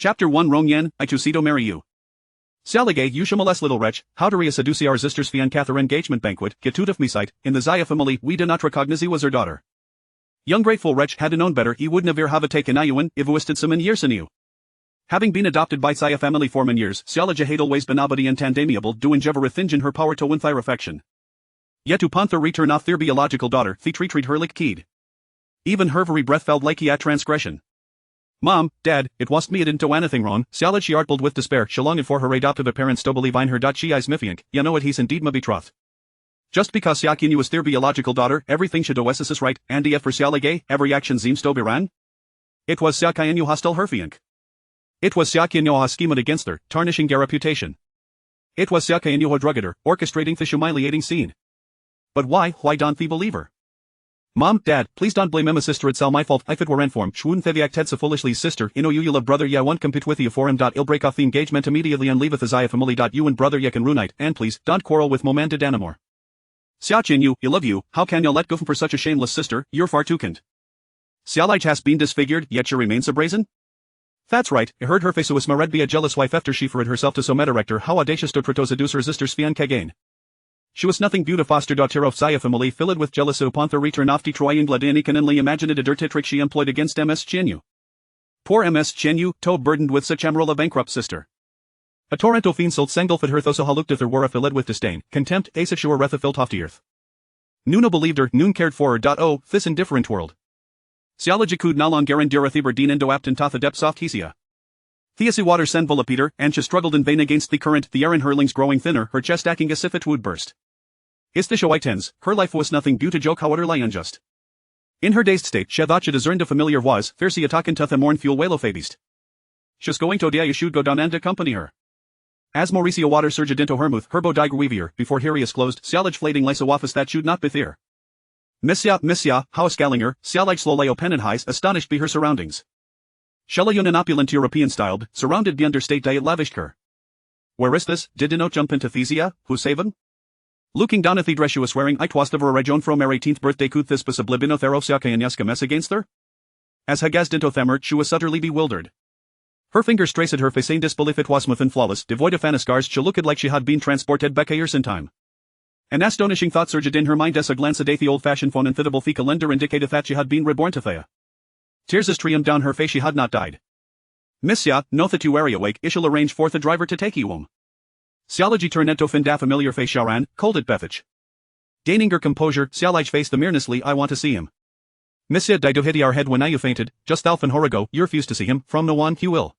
Chapter 1 Rong Yen, I to marry you. Saligay you shameless little wretch, how to seduce our sister's fian Cather engagement banquet, get out of me sight, in the Zaya family we did not recognize he was her daughter. Young grateful wretch had known better he would never have taken Ayuan if wisted some in years anew. Having been adopted by Zaya family for many years, Saligay had always been abadi and tandamiable doing jever in her power to win their affection. Yet upon their return off their biological daughter, they treat her like kid. Even her very breath felt like he had transgression. Mom, Dad, it wasn't me I didn't do anything wrong, Saligay she artled with despair, she longed for her adoptive parents to believe in her she is mifiank, you know it he's indeed my betrothed. Just because Yakin was their biological daughter, everything should is right, and if for Saligay, every action seems to be ran? It was Saligay hostile her fiank. It was Saligay who schemed against her, tarnishing their reputation. It was Saligay who drugged her, orchestrating the humiliating scene. But why don't they believe her? Mom, Dad, please don't blame Emma's sister, it's all my fault, if it were informed, shwouldn't have acted so foolishly sister, you love brother ya won't compete with you for him. I'll break off the engagement immediately and leave with the Zaya family. You and brother ya can reunite, and please, don't quarrel with Moman de Danamore. Xiaoqin you love you, how can you let go for such a shameless sister, you're far too kind. Saligay has been disfigured, yet she remains so brazen? That's right, I heard her face was marred be a jealous wife after she ferret herself to so metarector how audacious to tratos seduce her sister's fian kagain. She was nothing but a foster daughter of Zaya family filled with jealousy upon the return of the triangle and he can only imagine the dirty trick she employed against MS Chenyu. Poor MS Chenyu, too burdened with such emerald a bankrupt sister. A torrent of insult sengulfed her though looked at her were filled with disdain, contempt, as if she were retha off the earth. Nuna believed her, noon cared for her. Oh, this indifferent world. Saligay could no longer endure theber dean indo apt into the depths of Hesia. Theasi water enveloped her, and she struggled in vain against the current, the air in her lungs growing thinner, her chest acting as if it would burst. Is the show itens, her life was nothing but a joke however lie unjust. In her dazed state she thought she discerned a familiar was, fiercey attacking to the morn fuel whale fabist. She's going to dia you should go down and accompany her. As Mauricio water surged into her mouth, herbo digrevier, before Hirius closed, Saligay flating lysa office that should not be there. Missia, how scalinger, Saligay slowly opened eyes, astonished by her surroundings. Shelayun an opulent European styled, surrounded by understate diet lavished her. Where is this, did no jump into Thesia, who savin? Looking down at the dress she was wearing, it was the region from her 18th birthday could this be sublibino therosiaka and yaska mess against her? As hagazed into themer, she was utterly bewildered. Her fingers traced her face in disbelief it was smooth and flawless, devoid of any scars, she looked like she had been transported back a years in time. An astonishing thought surged in her mind as a glance at the old-fashioned phone and fitable the calendar indicated that she had been reborn to Thea. Tears streamed down her face, she had not died. Missia, know that you are awake, I shall arrange for the driver to take you home. Saligay turned to find a familiar face Sharan, cold at Bethich. Gaining her composure, Saligay faced them earnestly, I want to see him. Missia died of hit our head when you fainted, just Alphan Horigo, you refused to see him, from no one you will.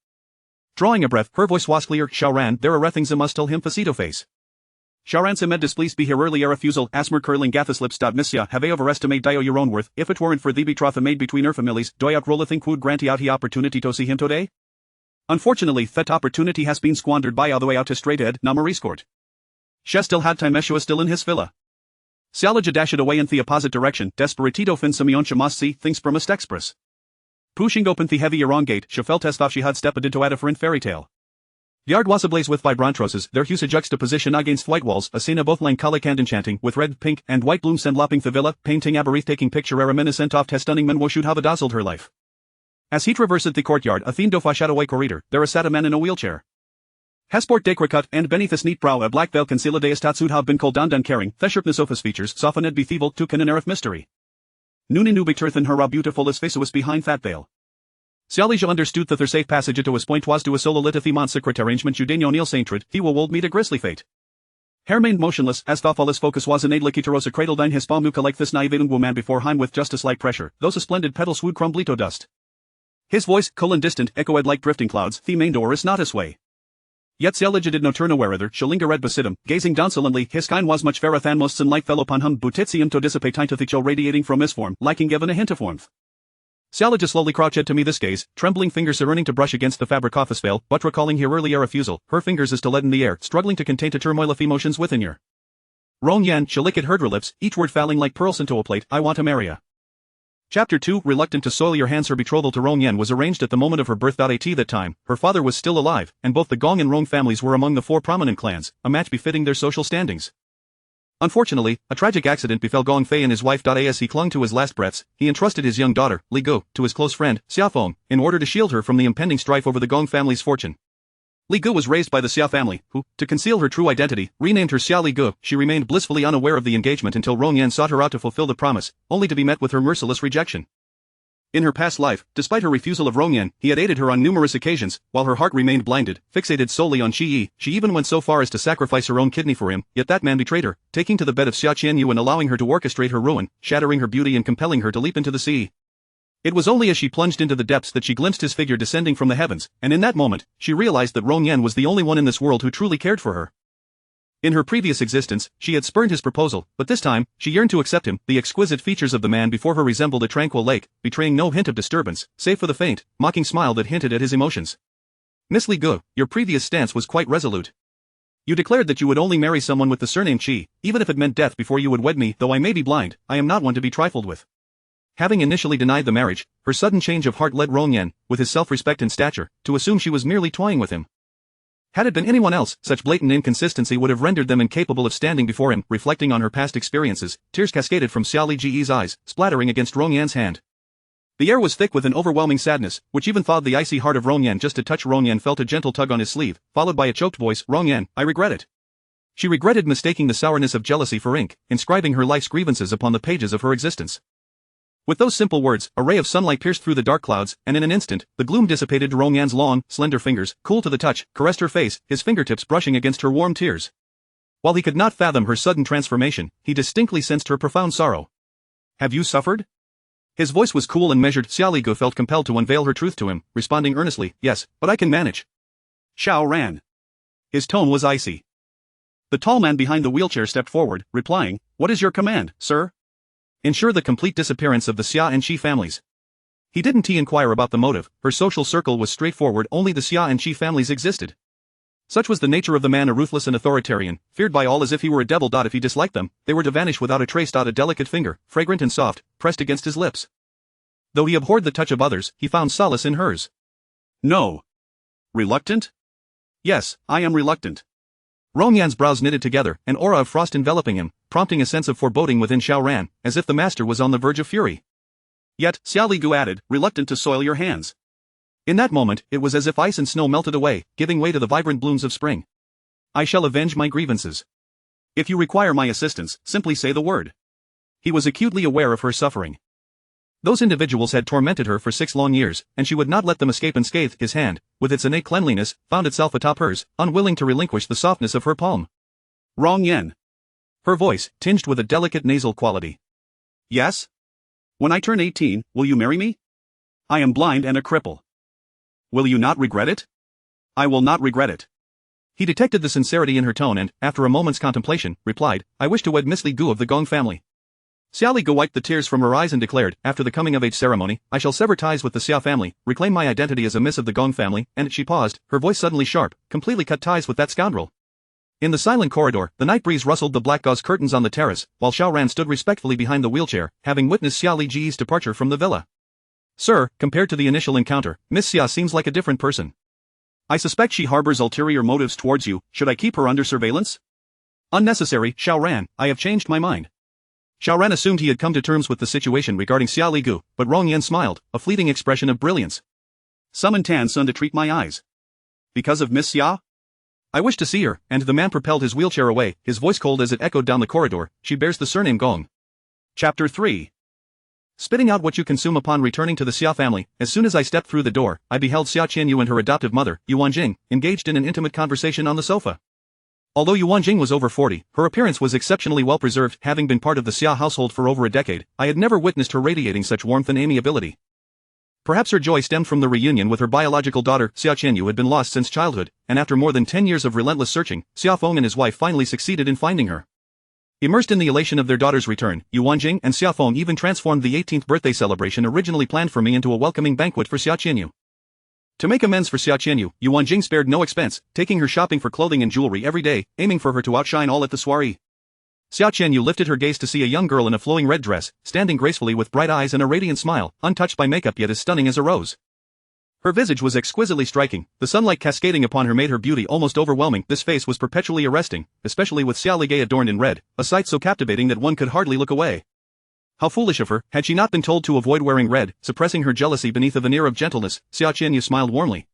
Drawing a breath, her voice was clear, Sharan, there are things I must tell him facito face. Sharan semed displeased be her early refusal, asmer curling gathis lips. Missia, have I overestimate dio your own worth, if it weren't for the betroth made between our families, do I rolla think would grant out he opportunity to see him today? Unfortunately, that opportunity has been squandered by all the way out to straight ahead, na Maurice court. She still had time Meshua still in his villa. Saligay dashed away in the opposite direction, desperatito fin Simeon must see, things from must express. Pushing open the heavy wrong gate, she felt as though she had stepped into a different fairy tale. The yard was ablaze with vibrant roses, their hues a juxtaposition against white walls, a scene of both melancholic and enchanting, with red, pink, and white blooms enveloping the villa, painting a breathtaking picture reminiscent of the stunning man should have dazzled her life. As he traversed the courtyard, a thin dofa shadowy corridor, there sat a man in a wheelchair. Hesport decrecut, and beneath his neat brow a black veil concealed a statsud have been called down caring, the sharpness of his features softened be thievel to an air of mystery. Nuni nu betirthen her beautiful as face was behind that veil. Saligay understood that their safe passage to his point was to a solo lit the secret arrangement Judain Neil Saintred, he will meet a grisly fate. Hair remained motionless, as thoughtful his focus was in Adlikiterosa cradled in his palmuka like this naive woman before him with justice-like pressure, those a splendid petals would crumble to dust. His voice, cool and distant, echoed like drifting clouds, the main door is not his way. Yet Saligay did no turn away she lingered beside him, gazing down sullenly, his kind was much fairer than most sunlight fell upon him butitium to dissipate into the chill radiating from his form, liking given a hint of warmth. Saligay slowly crouched to me this gaze, trembling fingers yearning to brush against the fabric of his veil, but recalling her earlier refusal, her fingers is to lead in the air, struggling to contain the turmoil of emotions within her. Rong Yen, she licked her lips, each word falling like pearls into a plate, I want to marry ya. Chapter 2 Reluctant to soil your hands. Her betrothal to Rong Yen was arranged at the moment of her birth. At that time, her father was still alive, and both the Gong and Rong families were among the 4 prominent clans, a match befitting their social standings. Unfortunately, a tragic accident befell Gong Fei and his wife. As he clung to his last breaths, he entrusted his young daughter, Li Gu, to his close friend, Xia Feng, in order to shield her from the impending strife over the Gong family's fortune. Li Gu was raised by the Xia family, who, to conceal her true identity, renamed her Xia Li Gu. She remained blissfully unaware of the engagement until Rong Yan sought her out to fulfill the promise, only to be met with her merciless rejection. In her past life, despite her refusal of Rong Yan, he had aided her on numerous occasions, while her heart remained blinded, fixated solely on Qi Yi. She even went so far as to sacrifice her own kidney for him, yet that man betrayed her, taking to the bed of Xia Qianyu and allowing her to orchestrate her ruin, shattering her beauty and compelling her to leap into the sea. It was only as she plunged into the depths that she glimpsed his figure descending from the heavens, and in that moment, she realized that Rong Yan was the only one in this world who truly cared for her. In her previous existence, she had spurned his proposal, but this time, she yearned to accept him. The exquisite features of the man before her resembled a tranquil lake, betraying no hint of disturbance, save for the faint, mocking smile that hinted at his emotions. Miss Li Gu, your previous stance was quite resolute. You declared that you would only marry someone with the surname Qi, even if it meant death before you would wed me. Though I may be blind, I am not one to be trifled with. Having initially denied the marriage, her sudden change of heart led Rong Yan, with his self-respect and stature, to assume she was merely toying with him. Had it been anyone else, such blatant inconsistency would have rendered them incapable of standing before him. Reflecting on her past experiences, tears cascaded from Xiao Li Ji's eyes, splattering against Rong Yan's hand. The air was thick with an overwhelming sadness, which even thawed the icy heart of Rong Yan. Just a touch. Rong Yan felt a gentle tug on his sleeve, followed by a choked voice. Rong Yan, I regret it. She regretted mistaking the sourness of jealousy for ink, inscribing her life's grievances upon the pages of her existence. With those simple words, a ray of sunlight pierced through the dark clouds, and in an instant, the gloom dissipated. Rong Yan's long, slender fingers, cool to the touch, caressed her face, his fingertips brushing against her warm tears. While he could not fathom her sudden transformation, he distinctly sensed her profound sorrow. Have you suffered? His voice was cool and measured. Xia Li Gu felt compelled to unveil her truth to him, responding earnestly, yes, but I can manage. Xiao Ran. His tone was icy. The tall man behind the wheelchair stepped forward, replying, what is your command, sir? Ensure the complete disappearance of the Xia and Qi families. He didn't inquire about the motive. Her social circle was straightforward. Only the Xia and Qi families existed. Such was the nature of the man, a ruthless and authoritarian, feared by all as if he were a devil. If he disliked them, they were to vanish without a trace. A delicate finger, fragrant and soft, pressed against his lips. Though he abhorred the touch of others, he found solace in hers. No. Reluctant? Yes, I am reluctant. Rong Yan's brows knitted together, an aura of frost enveloping him, prompting a sense of foreboding within Xiao Ran, as if the master was on the verge of fury. Yet, Xiao Li Gu added, reluctant to soil your hands. In that moment, it was as if ice and snow melted away, giving way to the vibrant blooms of spring. I shall avenge my grievances. If you require my assistance, simply say the word. He was acutely aware of her suffering. Those individuals had tormented her for 6 long years, and she would not let them escape unscathed. His hand, with its innate cleanliness, found itself atop hers, unwilling to relinquish the softness of her palm. Rong Yan. Her voice, tinged with a delicate nasal quality. Yes? When I turn 18, will you marry me? I am blind and a cripple. Will you not regret it? I will not regret it. He detected the sincerity in her tone and, after a moment's contemplation, replied, I wish to wed Miss Li Gu of the Gong family. Xiao Li Gu wiped the tears from her eyes and declared, after the coming-of-age ceremony, I shall sever ties with the Xia family, reclaim my identity as a miss of the Gong family, and she paused, her voice suddenly sharp, completely cut ties with that scoundrel. In the silent corridor, the night breeze rustled the black gauze curtains on the terrace, while Xiao Ran stood respectfully behind the wheelchair, having witnessed Xiao Li Ji's departure from the villa. Sir, compared to the initial encounter, Miss Xia seems like a different person. I suspect she harbors ulterior motives towards you. Should I keep her under surveillance? Unnecessary, Xiao Ran, I have changed my mind. Xiao Ran assumed he had come to terms with the situation regarding Xia Li Gu, but Rong Yan smiled, a fleeting expression of brilliance. Summon Tan Sun to treat my eyes. Because of Miss Xia? I wish to see her, and the man propelled his wheelchair away, his voice cold as it echoed down the corridor. She bears the surname Gong. Chapter 3. Spitting out what you consume. Upon returning to the Xia family, as soon as I stepped through the door, I beheld Xia Qianyu and her adoptive mother, Yuan Jing, engaged in an intimate conversation on the sofa. Although Yuan Jing was over 40, her appearance was exceptionally well preserved. Having been part of the Xia household for over a decade, I had never witnessed her radiating such warmth and amiability. Perhaps her joy stemmed from the reunion with her biological daughter. Xia Qianyu had been lost since childhood, and after more than 10 years of relentless searching, Xia Feng and his wife finally succeeded in finding her. Immersed in the elation of their daughter's return, Yuan Jing and Xia Feng even transformed the 18th birthday celebration originally planned for me into a welcoming banquet for Xia Qianyu. To make amends for Xia Qianyu, Yuan Jing spared no expense, taking her shopping for clothing and jewelry every day, aiming for her to outshine all at the soiree. Xia Qianyu lifted her gaze to see a young girl in a flowing red dress, standing gracefully with bright eyes and a radiant smile, untouched by makeup yet as stunning as a rose. Her visage was exquisitely striking, the sunlight cascading upon her made her beauty almost overwhelming. This face was perpetually arresting, especially with Xiao Ligay adorned in red, a sight so captivating that one could hardly look away. How foolish of her, had she not been told to avoid wearing red, suppressing her jealousy beneath a veneer of gentleness. Xiao Qianyu smiled warmly.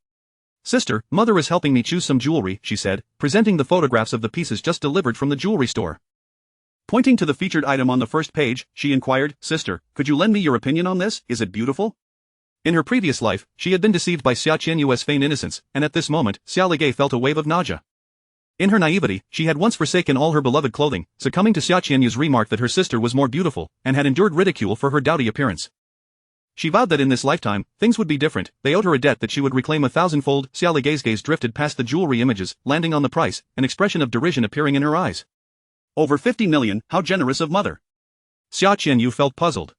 Sister, mother is helping me choose some jewelry, she said, presenting the photographs of the pieces just delivered from the jewelry store. Pointing to the featured item on the first page, she inquired, Sister, could you lend me your opinion on this? Is it beautiful? In her previous life, she had been deceived by Xiao Qianyu's feigned innocence, and at this moment, Xiao Ligay felt a wave of nausea. In her naivety, she had once forsaken all her beloved clothing, succumbing to Xiao Qianyu's remark that her sister was more beautiful, and had endured ridicule for her dowdy appearance. She vowed that in this lifetime, things would be different. They owed her a debt that she would reclaim 1,000-fold. Xiao Ligay's gaze drifted past the jewelry images, landing on the price, an expression of derision appearing in her eyes. Over 50 million, how generous of mother. Xiao Qianyu felt puzzled.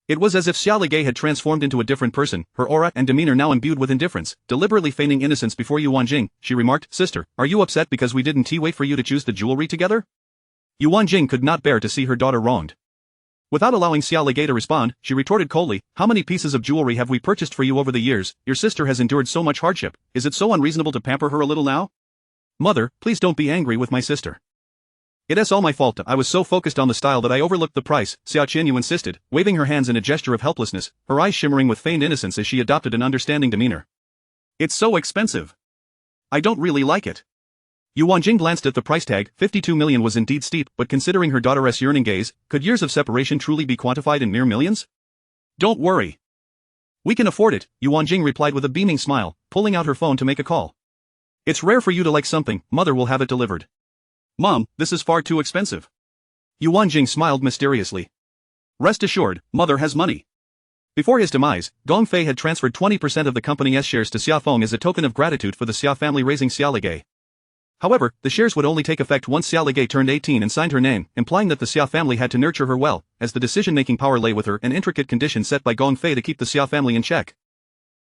It was as if Xiao Ligay had transformed into a different person, her aura and demeanor now imbued with indifference, deliberately feigning innocence before Yu Wanjing. She remarked, Sister, are you upset because we didn't wait for you to choose the jewelry together? Yu Wanjing could not bear to see her daughter wronged. Without allowing Xiao Ligay to respond, she retorted coldly, How many pieces of jewelry have we purchased for you over the years? Your sister has endured so much hardship, is it so unreasonable to pamper her a little now? Mother, please don't be angry with my sister. It is all my fault. I was so focused on the style that I overlooked the price, Xiao Qianyu insisted, waving her hands in a gesture of helplessness, her eyes shimmering with feigned innocence as she adopted an understanding demeanor. It's so expensive. I don't really like it. Yu Wanjing glanced at the price tag. 52 million was indeed steep, but considering her daughter's yearning gaze, could years of separation truly be quantified in mere millions? Don't worry. We can afford it, Yu Wanjing replied with a beaming smile, pulling out her phone to make a call. It's rare for you to like something, mother will have it delivered. Mom, this is far too expensive. Yu Wanjing smiled mysteriously. Rest assured, mother has money. Before his demise, Gong Fei had transferred 20% of the company's shares to Xia Feng as a token of gratitude for the Xia family raising Xiao Ligay. However, the shares would only take effect once Xiao Ligay turned 18 and signed her name, implying that the Xia family had to nurture her well, as the decision-making power lay with her, an intricate condition set by Gong Fei to keep the Xia family in check.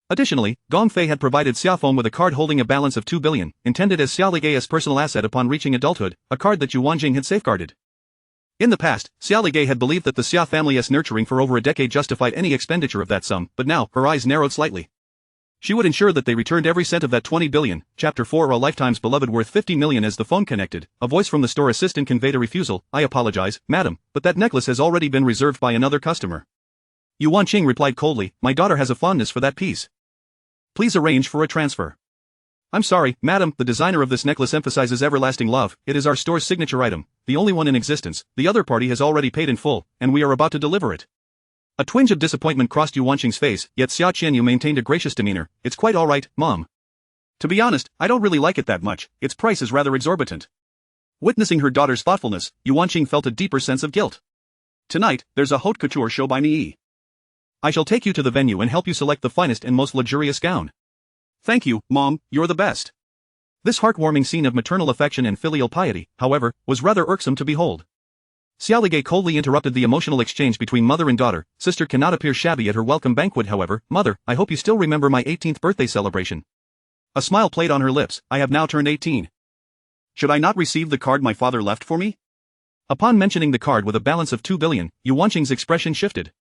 Additionally, Gong Fei had provided Xiao Feng with a card holding a balance of 2 billion, intended as Xiao Ligay's personal asset upon reaching adulthood, a card that Yu Wanjing had safeguarded. In the past, Xiao Ligay had believed that the Xia family's nurturing for over a decade justified any expenditure of that sum, but now, her eyes narrowed slightly. She would ensure that they returned every cent of that 20 billion, Chapter 4 A lifetime's beloved worth 50 million. As the phone connected, a voice from the store assistant conveyed a refusal. I apologize, madam, but that necklace has already been reserved by another customer. Yu Wanqing replied coldly, my daughter has a fondness for that piece. Please arrange for a transfer. I'm sorry, madam, the designer of this necklace emphasizes everlasting love. It is our store's signature item, the only one in existence. The other party has already paid in full, and we are about to deliver it. A twinge of disappointment crossed Yu Wanqing's face, yet Xiao Qianyu maintained a gracious demeanor. It's quite all right, Mom. To be honest, I don't really like it that much. Its price is rather exorbitant. Witnessing her daughter's thoughtfulness, Yu Wanqing felt a deeper sense of guilt. Tonight, there's a haute couture show by Nii. I shall take you to the venue and help you select the finest and most luxurious gown. Thank you, Mom, you're the best. This heartwarming scene of maternal affection and filial piety, however, was rather irksome to behold. Xiao Ligay coldly interrupted the emotional exchange between mother and daughter. Sister cannot appear shabby at her welcome banquet, however. Mother, I hope you still remember my 18th birthday celebration. A smile played on her lips. I have now turned 18. Should I not receive the card my father left for me? Upon mentioning the card with a balance of 2 billion, Yu Wanqing's expression shifted.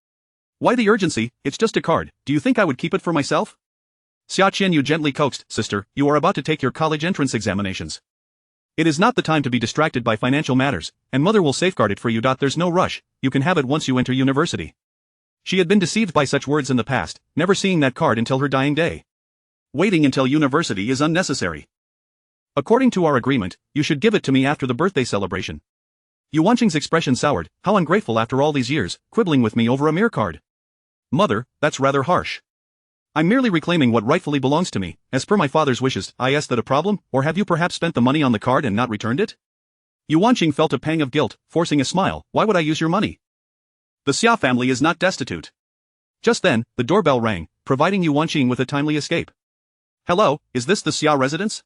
Why the urgency? It's just a card. Do you think I would keep it for myself? Xiao Qianyu gently coaxed, Sister, you are about to take your college entrance examinations. It is not the time to be distracted by financial matters, and mother will safeguard it for you. There's no rush, you can have it once you enter university. She had been deceived by such words in the past, never seeing that card until her dying day. Waiting until university is unnecessary. According to our agreement, you should give it to me after the birthday celebration. Yu Wanqing's expression soured. How ungrateful after all these years, quibbling with me over a mere card. Mother, that's rather harsh. I'm merely reclaiming what rightfully belongs to me, as per my father's wishes. Is that a problem, or have you perhaps spent the money on the card and not returned it? Yu Wanqing felt a pang of guilt, forcing a smile. Why would I use your money? The Xia family is not destitute. Just then, the doorbell rang, providing Yu Wanqing with a timely escape. Hello, is this the Xia residence?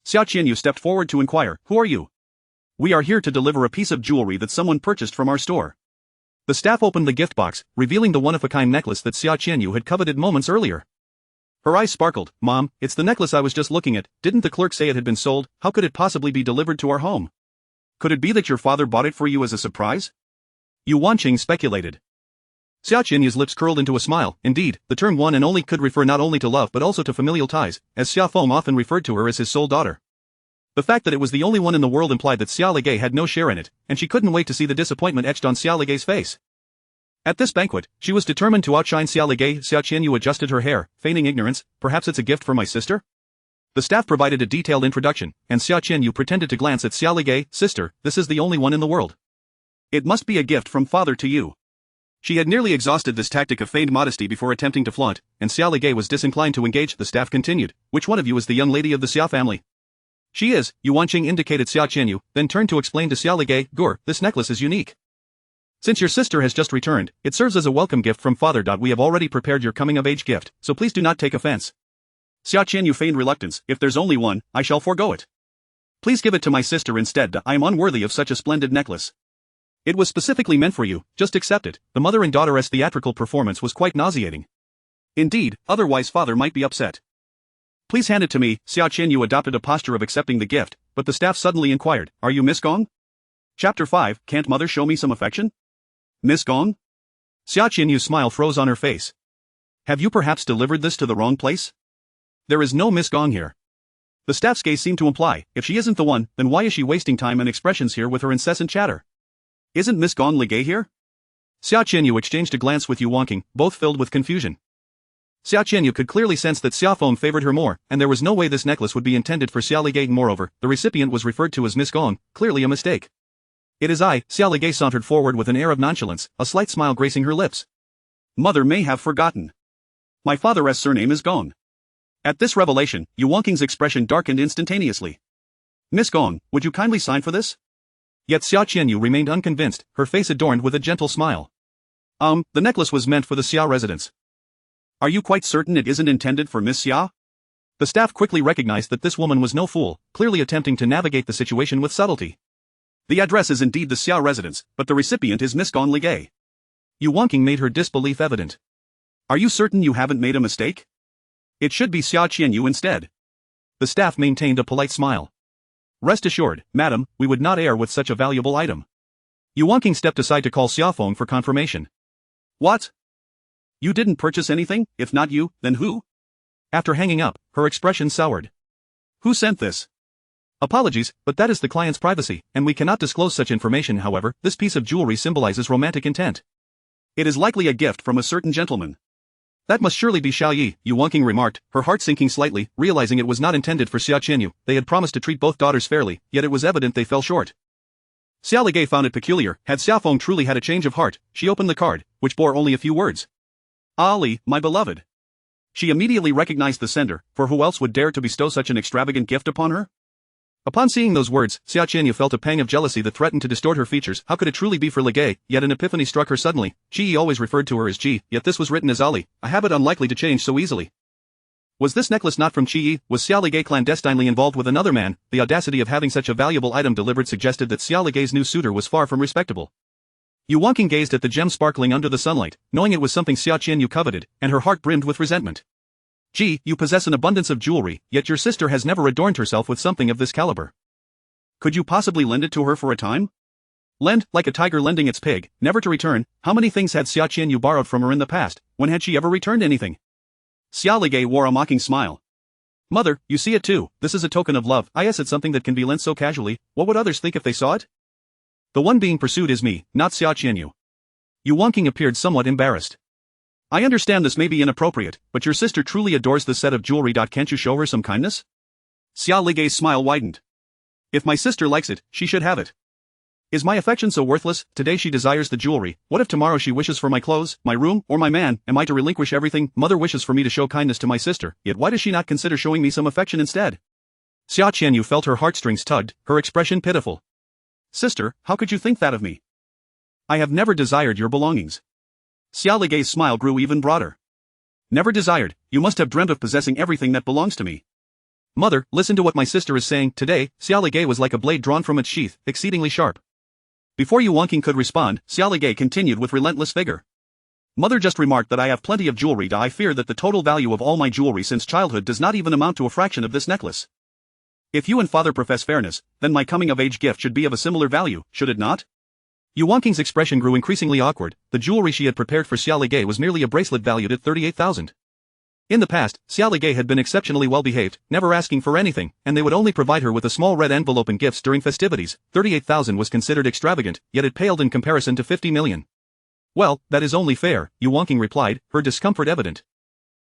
Xiao Qianyu stepped forward to inquire, who are you? We are here to deliver a piece of jewelry that someone purchased from our store. The staff opened the gift box, revealing the one-of-a-kind necklace that Xiao Qianyu had coveted moments earlier. Her eyes sparkled. Mom, it's the necklace I was just looking at. Didn't the clerk say it had been sold? How could it possibly be delivered to our home? Could it be that your father bought it for you as a surprise? Yu Wanqing speculated. Xia Qianyu's lips curled into a smile. Indeed, the term one and only could refer not only to love but also to familial ties, as Xia Feng often referred to her as his sole daughter. The fact that it was the only one in the world implied that Xia Ligay had no share in it, and she couldn't wait to see the disappointment etched on Xia Ligay's face. At this banquet, she was determined to outshine Xia Ligay. Xia Qianyu adjusted her hair, feigning ignorance. Perhaps it's a gift for my sister? The staff provided a detailed introduction, and Xia Qianyu pretended to glance at Xia Ligay. Sister, this is the only one in the world. It must be a gift from father to you. She had nearly exhausted this tactic of feigned modesty before attempting to flaunt, and Xia Ligay was disinclined to engage. The staff continued. Which one of you is the young lady of the Xia family? She is, Yu Wanqing indicated Xia Qianyu, then turned to explain to Xia Ligay. Gur, this necklace is unique. Since your sister has just returned, it serves as a welcome gift from father. We have already prepared your coming-of-age gift, so please do not take offense. Xia Qianyu feigned reluctance. If there's only one, I shall forego it. Please give it to my sister instead. I am unworthy of such a splendid necklace. It was specifically meant for you, just accept it. The mother and daughter's theatrical performance was quite nauseating. Indeed, otherwise father might be upset. Please hand it to me. Xia Qianyu adopted a posture of accepting the gift, but the staff suddenly inquired, are you Miss Gong? Chapter 5, Can't Mother Show Me Some Affection? Miss Gong? Xia Qianyu's smile froze on her face. Have you perhaps delivered this to the wrong place? There is no Miss Gong here. The staff's gaze seemed to imply, if she isn't the one, then why is she wasting time and expressions here with her incessant chatter? Isn't Miss Gong Ligay here? Xia Qianyu exchanged a glance with Yu Wanqing, both filled with confusion. Xia Qianyu could clearly sense that Xia Feng favored her more, and there was no way this necklace would be intended for Xia Ligay. Moreover, the recipient was referred to as Miss Gong, clearly a mistake. It is I. Xia Ligay sauntered forward with an air of nonchalance, a slight smile gracing her lips. Mother may have forgotten. My father's surname is Gong. At this revelation, Yu Wanqing's expression darkened instantaneously. Miss Gong, would you kindly sign for this? Yet Xia Qianyu remained unconvinced, her face adorned with a gentle smile. The necklace was meant for the Xia residence. Are you quite certain it isn't intended for Miss Xia? The staff quickly recognized that this woman was no fool, clearly attempting to navigate the situation with subtlety. The address is indeed the Xia residence, but the recipient is Miss Gong Ligay. Yu Wanqing made her disbelief evident. Are you certain you haven't made a mistake? It should be Xia Qianyu instead. The staff maintained a polite smile. Rest assured, madam, we would not err with such a valuable item. Yu Wanqing stepped aside to call Xia Feng for confirmation. What? You didn't purchase anything? If not you, then who? After hanging up, her expression soured. Who sent this? Apologies, but that is the client's privacy, and we cannot disclose such information. However, this piece of jewelry symbolizes romantic intent. It is likely a gift from a certain gentleman. That must surely be Xiao Yi, Yu Wanqing remarked, her heart sinking slightly, realizing it was not intended for Xia Qianyu. They had promised to treat both daughters fairly, yet it was evident they fell short. Xia Ligay found it peculiar. Had Xia Feng truly had a change of heart, she opened the card, which bore only a few words. Ali, my beloved. She immediately recognized the sender, for who else would dare to bestow such an extravagant gift upon her? Upon seeing those words, Xia Qianyu felt a pang of jealousy that threatened to distort her features. How could it truly be for Ligay? Yet an epiphany struck her suddenly. Ji always referred to her as Ji, yet this was written as Ali, a habit unlikely to change so easily. Was this necklace not from Qi? Was Xia Ligay clandestinely involved with another man? The audacity of having such a valuable item delivered suggested that Xia Ligay's new suitor was far from respectable. Yu Wanqing gazed at the gem sparkling under the sunlight, knowing it was something Xia Qianyu coveted, and her heart brimmed with resentment. Ji, you possess an abundance of jewelry, yet your sister has never adorned herself with something of this caliber. Could you possibly lend it to her for a time? Lend, like a tiger lending its pig, never to return. How many things had Xia Qianyu borrowed from her in the past? When had she ever returned anything? Xia Ligay wore a mocking smile. Mother, you see it too. This is a token of love. Yes, it's something that can be lent so casually. What would others think if they saw it? The one being pursued is me, not Xia Qianyu. Yu Wanqing appeared somewhat embarrassed. I understand this may be inappropriate, but your sister truly adores this set of jewelry. Can't you show her some kindness? Xia Ligay's smile widened. If my sister likes it, she should have it. Is my affection so worthless? Today she desires the jewelry. What if tomorrow she wishes for my clothes, my room, or my man? Am I to relinquish everything? Mother wishes for me to show kindness to my sister, yet why does she not consider showing me some affection instead? Xia Qianyu felt her heartstrings tugged, her expression pitiful. Sister, how could you think that of me? I have never desired your belongings. Xia Ligay's smile grew even broader. Never desired? You must have dreamt of possessing everything that belongs to me. Mother, listen to what my sister is saying. Today, Xia Ligay was like a blade drawn from its sheath, exceedingly sharp. Before Yu Wanqing could respond, Xia Ligay continued with relentless vigor. Mother just remarked that I have plenty of jewelry. I fear that the total value of all my jewelry since childhood does not even amount to a fraction of this necklace. If you and father profess fairness, then my coming-of-age gift should be of a similar value, should it not? Yu Wangqing's expression grew increasingly awkward. The jewelry she had prepared for Xia Ligay was merely a bracelet valued at 38,000. In the past, Xia Ligay had been exceptionally well-behaved, never asking for anything, and they would only provide her with a small red envelope and gifts during festivities. 38,000 was considered extravagant, yet it paled in comparison to 50 million. Well, that is only fair, Yu Wangqing replied, her discomfort evident.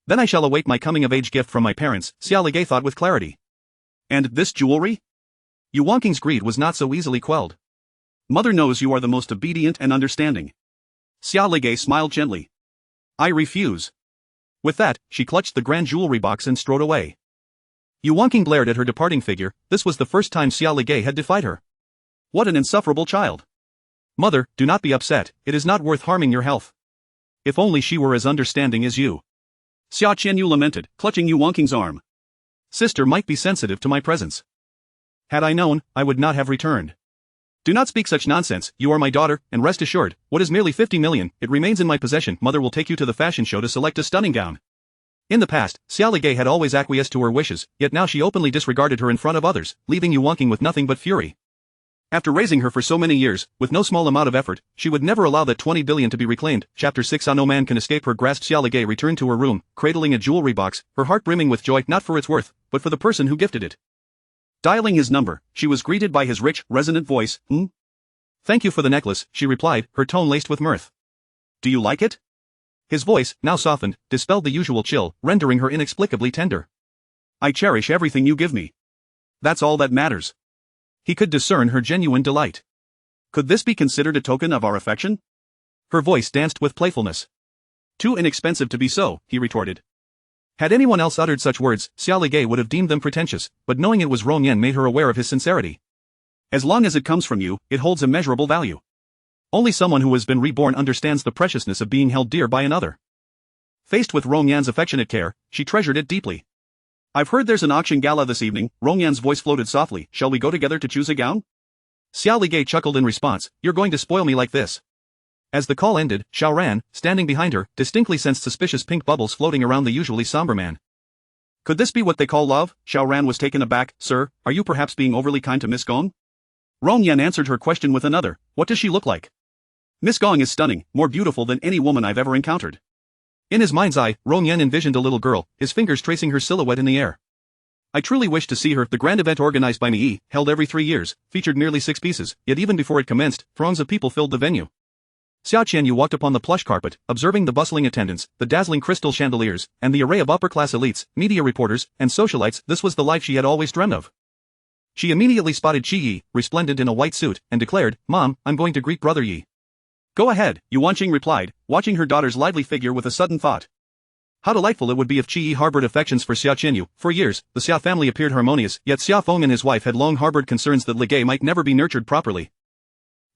Then I shall await my coming-of-age gift from my parents, Xia Ligay thought with clarity. And this jewelry? Yu Wangqing's greed was not so easily quelled. Mother knows you are the most obedient and understanding. Xia Ligay smiled gently. I refuse. With that, she clutched the grand jewelry box and strode away. Yu Wangqing glared at her departing figure. This was the first time Xia Ligay had defied her. What an insufferable child. Mother, do not be upset, it is not worth harming your health. If only she were as understanding as you. Xia Qianyu lamented, clutching Yu Wangqing's arm. Sister might be sensitive to my presence. Had I known, I would not have returned. Do not speak such nonsense, you are my daughter, and rest assured, what is merely 50 million, it remains in my possession. Mother will take you to the fashion show to select a stunning gown. In the past, Xia Ligay had always acquiesced to her wishes, yet now she openly disregarded her in front of others, leaving Yu Wangqing with nothing but fury. After raising her for so many years, with no small amount of effort, she would never allow that 20 billion to be reclaimed. Chapter 6 No man can escape her grasp. Xia Ligay returned to her room, cradling a jewelry box, her heart brimming with joy not for its worth, but for the person who gifted it. Dialing his number, she was greeted by his rich, resonant voice. Thank you for the necklace, she replied, her tone laced with mirth. Do you like it? His voice, now softened, dispelled the usual chill, rendering her inexplicably tender. I cherish everything you give me. That's all that matters. He could discern her genuine delight. Could this be considered a token of our affection? Her voice danced with playfulness. Too inexpensive to be so, he retorted. Had anyone else uttered such words, Xia Ligay would have deemed them pretentious, but knowing it was Rong Yan made her aware of his sincerity. As long as it comes from you, it holds immeasurable value. Only someone who has been reborn understands the preciousness of being held dear by another. Faced with Rong Yan's affectionate care, she treasured it deeply. I've heard there's an auction gala this evening. Rong Yan's voice floated softly. Shall we go together to choose a gown? Xia Ligay chuckled in response. You're going to spoil me like this. As the call ended, Xiao Ran, standing behind her, distinctly sensed suspicious pink bubbles floating around the usually somber man. Could this be what they call love? Xiao Ran was taken aback. Sir, are you perhaps being overly kind to Miss Gong? Rong Yan answered her question with another. What does she look like? Miss Gong is stunning, more beautiful than any woman I've ever encountered. In his mind's eye, Rong Yan envisioned a little girl, his fingers tracing her silhouette in the air. I truly wish to see her. The grand event organized by Mi, held every 3 years, featured nearly 6 pieces, yet even before it commenced, throngs of people filled the venue. Xia Qianyu walked upon the plush carpet, observing the bustling attendants, the dazzling crystal chandeliers, and the array of upper-class elites, media reporters, and socialites. This was the life she had always dreamed of. She immediately spotted Qi Yi, resplendent in a white suit, and declared, Mom, I'm going to greet Brother Yi. Go ahead, Yu Wangqing replied, watching her daughter's lively figure with a sudden thought. How delightful it would be if Qi Yi harbored affections for Xia Qianyu. For years, the Xia family appeared harmonious, yet Xia Feng and his wife had long harbored concerns that Ligay might never be nurtured properly.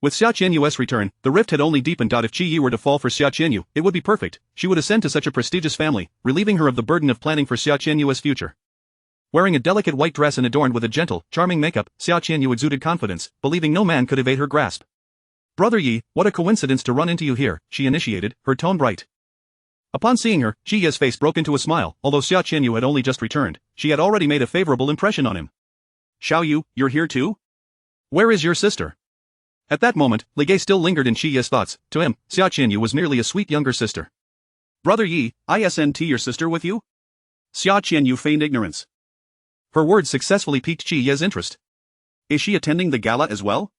With Xia Qianyu's return, the rift had only deepened. If Qi Yi were to fall for Xia Qianyu, it would be perfect. She would ascend to such a prestigious family, relieving her of the burden of planning for Xia Qianyu's future. Wearing a delicate white dress and adorned with a gentle, charming makeup, Xia Qianyu exuded confidence, believing no man could evade her grasp. Brother Yi, what a coincidence to run into you here, she initiated, her tone bright. Upon seeing her, Qi Yi's face broke into a smile. Although Xia Qianyu had only just returned, she had already made a favorable impression on him. Xiao Yu, you're here too? Where is your sister? At that moment, Ligay still lingered in Qi Yi's thoughts. To him, Xia Qianyu was merely a sweet younger sister. Brother Yi, isn't your sister with you? Xia Qianyu feigned ignorance. Her words successfully piqued Qi Yi's interest. Is she attending the gala as well?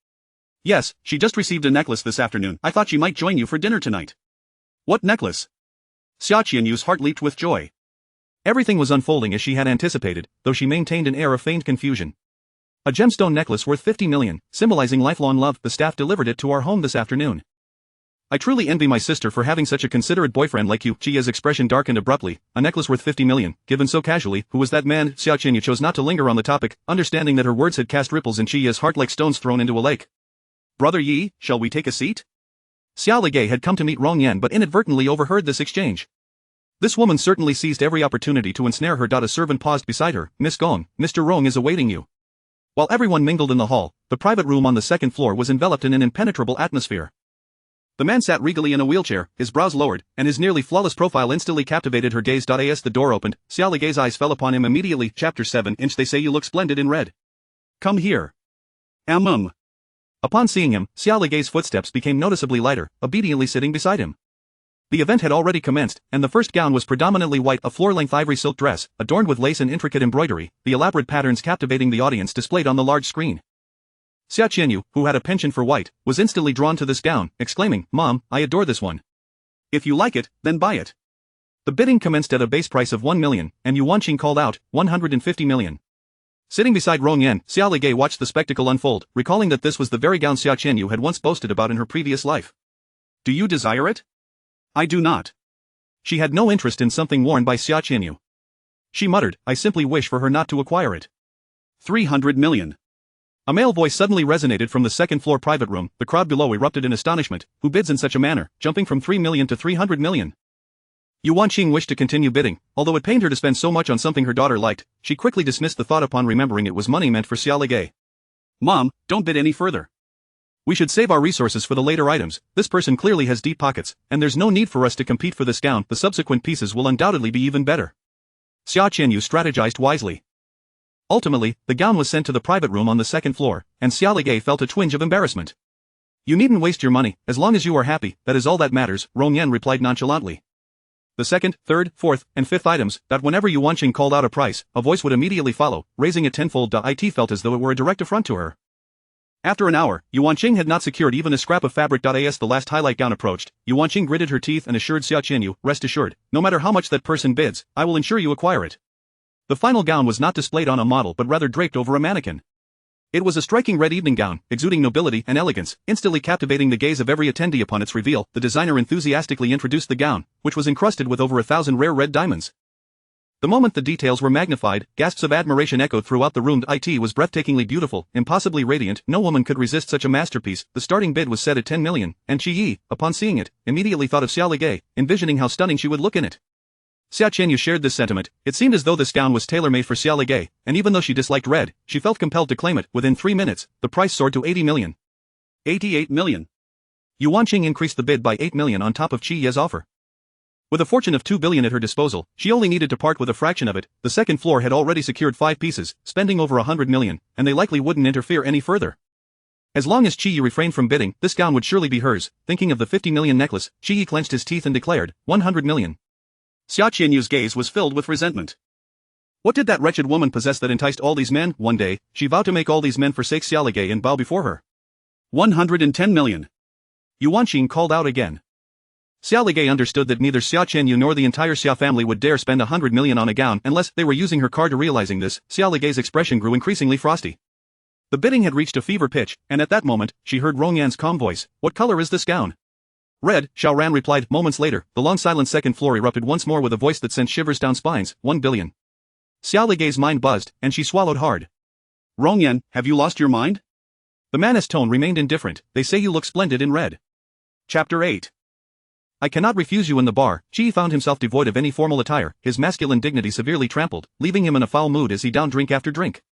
Yes, she just received a necklace this afternoon. I thought she might join you for dinner tonight. What necklace? Xia Qianyu's heart leaped with joy. Everything was unfolding as she had anticipated, though she maintained an air of feigned confusion. A gemstone necklace worth 50 million, symbolizing lifelong love. The staff delivered it to our home this afternoon. I truly envy my sister for having such a considerate boyfriend like you. Qi Yi's expression darkened abruptly. A necklace worth 50 million, given so casually. Who was that man? Xia Qianyu chose not to linger on the topic, understanding that her words had cast ripples in Qi Yi's heart like stones thrown into a lake. Brother Yi, shall we take a seat? Xia Ligay had come to meet Rong Yan but inadvertently overheard this exchange. This woman certainly seized every opportunity to ensnare her. A servant paused beside her. Miss Gong, Mr. Rong is awaiting you. While everyone mingled in the hall, the private room on the second floor was enveloped in an impenetrable atmosphere. The man sat regally in a wheelchair, his brows lowered, and his nearly flawless profile instantly captivated her gaze. As the door opened, Xia Ligay's eyes fell upon him immediately. Chapter 7 They say you look splendid in red. Come here. Upon seeing him, Xiao Ligei's footsteps became noticeably lighter, obediently sitting beside him. The event had already commenced, and the first gown was predominantly white, a floor-length ivory silk dress, adorned with lace and intricate embroidery, the elaborate patterns captivating the audience displayed on the large screen. Xia Qianyu, who had a penchant for white, was instantly drawn to this gown, exclaiming, "Mom, I adore this one. If you like it, then buy it." The bidding commenced at a base price of 1 million, and Yu Wanqing called out, 150 million. Sitting beside Rong Yan, Xiao Ligei watched the spectacle unfold, recalling that this was the very gown Xia Qianyu had once boasted about in her previous life. "Do you desire it?" "I do not." She had no interest in something worn by Xia Qianyu. She muttered, "I simply wish for her not to acquire it." 300 million. A male voice suddenly resonated from the second-floor private room. The crowd below erupted in astonishment. Who bids in such a manner, jumping from 3 million to 300 million? Yu Wanqing wished to continue bidding, although it pained her to spend so much on something her daughter liked. She quickly dismissed the thought upon remembering it was money meant for Xiao Ligei. "Mom, don't bid any further. We should save our resources for the later items. This person clearly has deep pockets, and there's no need for us to compete for this gown. The subsequent pieces will undoubtedly be even better." Xia Qianyu strategized wisely. Ultimately, the gown was sent to the private room on the second floor, and Xiao Ligei felt a twinge of embarrassment. "You needn't waste your money, as long as you are happy, that is all that matters," Rong Yan replied nonchalantly. The second, third, fourth, and fifth items, that whenever Yu Wanqing called out a price, a voice would immediately follow, raising it tenfold. It felt as though it were a direct affront to her. After an hour, Yu Wanqing had not secured even a scrap of fabric. As the last highlight gown approached, Yu Wanqing gritted her teeth and assured Xia Qianyu, "Rest assured, no matter how much that person bids, I will ensure you acquire it." The final gown was not displayed on a model but rather draped over a mannequin. It was a striking red evening gown, exuding nobility and elegance, instantly captivating the gaze of every attendee. Upon its reveal, the designer enthusiastically introduced the gown, which was encrusted with over 1,000 rare red diamonds. The moment the details were magnified, gasps of admiration echoed throughout the room. It was breathtakingly beautiful, impossibly radiant. No woman could resist such a masterpiece. The starting bid was set at 10 million, and Qi Yi, upon seeing it, immediately thought of Xiao Ligei, envisioning how stunning she would look in it. Xia Qianyu shared this sentiment. It seemed as though this gown was tailor-made for Xiao Ligei, and even though she disliked red, she felt compelled to claim it. Within 3 minutes, the price soared to 80 million. 88 million. Yu Wanqing increased the bid by 8 million on top of Qi Ye's offer. With a fortune of 2 billion at her disposal, she only needed to part with a fraction of it. The second floor had already secured 5 pieces, spending over 100 million, and they likely wouldn't interfere any further. As long as Qi Yi refrained from bidding, this gown would surely be hers. Thinking of the 50 million necklace, Qi Yi clenched his teeth and declared, 100 million. Xia Qianyu's gaze was filled with resentment. What did that wretched woman possess that enticed all these men? One day, she vowed to make all these men forsake Xiao Ligei and bow before her. 110 million. Yu Wanqing called out again. Xiao Ligei understood that neither Xia Qianyu nor the entire Xia family would dare spend 100 million on a gown unless they were using her card. Realizing this, Xiao Ligei's expression grew increasingly frosty. The bidding had reached a fever pitch, and at that moment, she heard Rong Yan's calm voice. "What color is this gown?" "Red," Xiao Ran replied. Moments later, the long-silent second floor erupted once more with a voice that sent shivers down spines. 1 billion. Xiao Ligei's mind buzzed, and she swallowed hard. "Rong Yan, have you lost your mind?" The man's tone remained indifferent. "They say you look splendid in red." Chapter 8. I cannot refuse you in the bar. Qi found himself devoid of any formal attire, his masculine dignity severely trampled, leaving him in a foul mood as he downed drink after drink.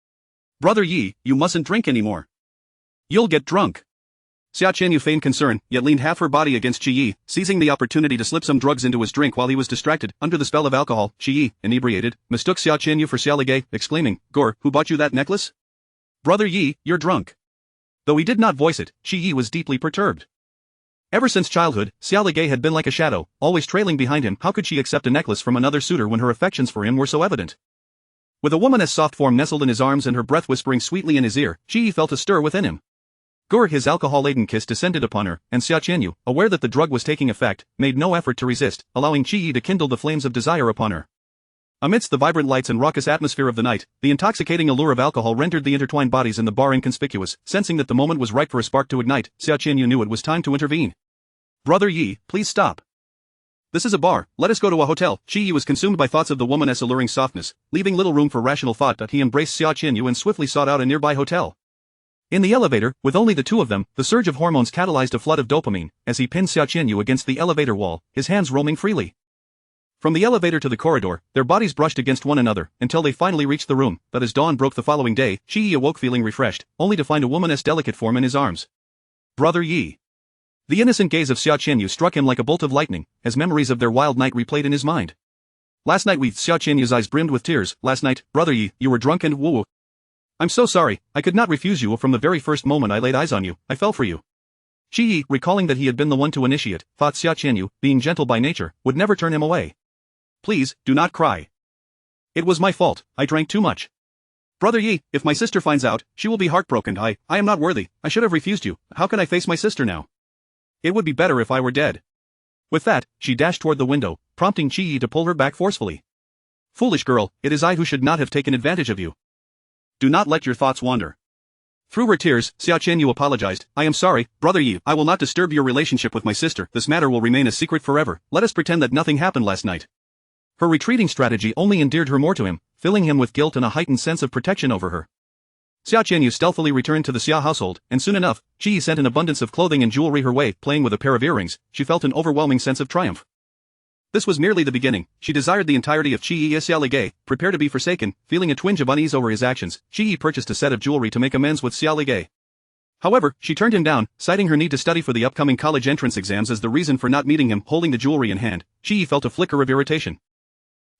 "Brother Yi, you mustn't drink anymore. You'll get drunk." Xia Qianyu feigned concern, yet leaned half her body against Qi Yi, seizing the opportunity to slip some drugs into his drink while he was distracted. Under the spell of alcohol, Qi Yi, inebriated, mistook Xia Qianyu for Xiao Ligei, exclaiming, "Gore, who bought you that necklace? Brother Yi, you're drunk." Though he did not voice it, Qi Yi was deeply perturbed. Ever since childhood, Xiao Ligei had been like a shadow, always trailing behind him. How could she accept a necklace from another suitor when her affections for him were so evident? With a woman's soft form nestled in his arms and her breath whispering sweetly in his ear, Qi Yi felt a stir within him. His alcohol-laden kiss descended upon her, and Xia Qianyu, aware that the drug was taking effect, made no effort to resist, allowing Qi Yi to kindle the flames of desire upon her. Amidst the vibrant lights and raucous atmosphere of the night, the intoxicating allure of alcohol rendered the intertwined bodies in the bar inconspicuous. Sensing that the moment was ripe for a spark to ignite, Xia Qianyu knew it was time to intervene. "Brother Yi, please stop. This is a bar, let us go to a hotel." Qi Yi was consumed by thoughts of the woman's alluring softness, leaving little room for rational thought. He embraced Xia Qianyu and swiftly sought out a nearby hotel. In the elevator, with only the two of them, the surge of hormones catalyzed a flood of dopamine, as he pinned Xia Qianyu against the elevator wall, his hands roaming freely. From the elevator to the corridor, their bodies brushed against one another, until they finally reached the room. But as dawn broke the following day, Qi Yi awoke feeling refreshed, only to find a woman's delicate form in his arms. "Brother Yi." The innocent gaze of Xia Qianyu struck him like a bolt of lightning, as memories of their wild night replayed in his mind. Last night Xia Qianyu's eyes brimmed with tears. "Last night, Brother Yi, you were drunk and woo." I'm so sorry, I could not refuse you. From the very first moment I laid eyes on you, I fell for you. Shi Yi, recalling that he had been the one to initiate, thought Xia Qianyu, being gentle by nature, would never turn him away. Please, do not cry. It was my fault, I drank too much. Brother Yi, if my sister finds out, she will be heartbroken. I am not worthy, I should have refused you. How can I face my sister now? It would be better if I were dead. With that, she dashed toward the window, prompting Qi Yi to pull her back forcefully. Foolish girl, it is I who should not have taken advantage of you. Do not let your thoughts wander. Through her tears, Xia Qianyu apologized. I am sorry, Brother Yi, I will not disturb your relationship with my sister. This matter will remain a secret forever. Let us pretend that nothing happened last night. Her retreating strategy only endeared her more to him, filling him with guilt and a heightened sense of protection over her. Xia Qianyu stealthily returned to the Xia household, and soon enough, Qi Yi sent an abundance of clothing and jewelry her way. Playing with a pair of earrings, she felt an overwhelming sense of triumph. This was merely the beginning. She desired the entirety of Qi Yi as Xia Ligay, prepare to be forsaken. Feeling a twinge of unease over his actions, Qi Yi purchased a set of jewelry to make amends with Xia Ligay. However, she turned him down, citing her need to study for the upcoming college entrance exams as the reason for not meeting him. Holding the jewelry in hand, Qi Yi felt a flicker of irritation.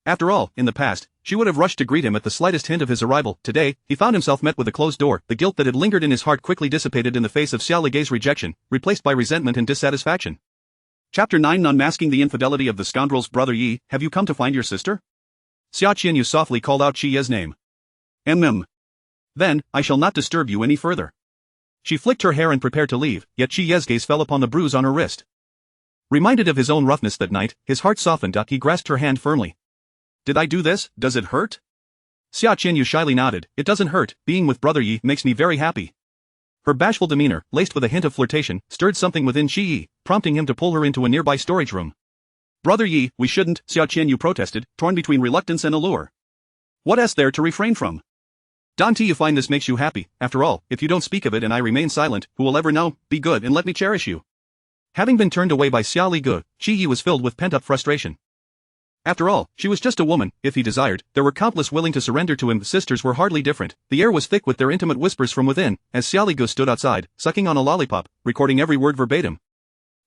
After all, in the past, she would have rushed to greet him at the slightest hint of his arrival. Today, he found himself met with a closed door. The guilt that had lingered in his heart quickly dissipated in the face of Xia Ligay's rejection, replaced by resentment and dissatisfaction. Chapter 9 Unmasking the Infidelity of the Scoundrels. Brother Yi, have you come to find your sister? Xia Qianyu softly called out Qi Ye's name. Then, I shall not disturb you any further. She flicked her hair and prepared to leave, yet Qi Ye's gaze fell upon the bruise on her wrist. Reminded of his own roughness that night, his heart softened. He grasped her hand firmly. Did I do this? Does it hurt? Xia Qianyu shyly nodded. It doesn't hurt, being with Brother Yi makes me very happy. Her bashful demeanor, laced with a hint of flirtation, stirred something within Qi Yi, prompting him to pull her into a nearby storage room. Brother Yi, we shouldn't, Xia Qianyu protested, torn between reluctance and allure. What is there to refrain from? Don't you find this makes you happy? After all, if you don't speak of it and I remain silent, who will ever know? Be good and let me cherish you. Having been turned away by Xia Ligu, Qi Yi was filled with pent-up frustration. After all, she was just a woman. If he desired, there were countless willing to surrender to him. The sisters were hardly different. The air was thick with their intimate whispers from within, as Xia Ligu stood outside, sucking on a lollipop, recording every word verbatim.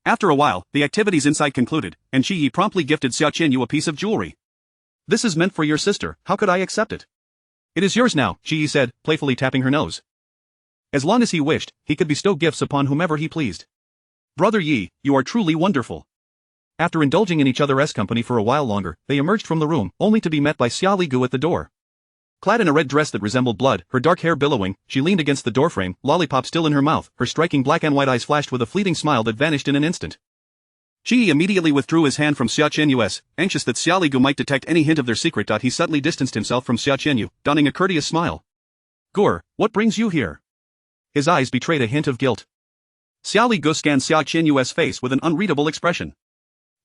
After a while, the activities inside concluded, and Qi Yi promptly gifted Xia Qianyu a piece of jewelry. This is meant for your sister, how could I accept it? It is yours now, Qi Yi said, playfully tapping her nose. As long as he wished, he could bestow gifts upon whomever he pleased. Brother Yi, you are truly wonderful. After indulging in each other's company for a while longer, they emerged from the room, only to be met by Xia Ligu at the door. Clad in a red dress that resembled blood, her dark hair billowing, she leaned against the doorframe, lollipop still in her mouth. Her striking black and white eyes flashed with a fleeting smile that vanished in an instant. Qi Yi immediately withdrew his hand from Xia Qianyu, anxious that Xia Ligu might detect any hint of their secret. He subtly distanced himself from Xia Qianyu, donning a courteous smile. Gur, what brings you here? His eyes betrayed a hint of guilt. Xia Ligu scanned Xia Qianyu's face with an unreadable expression.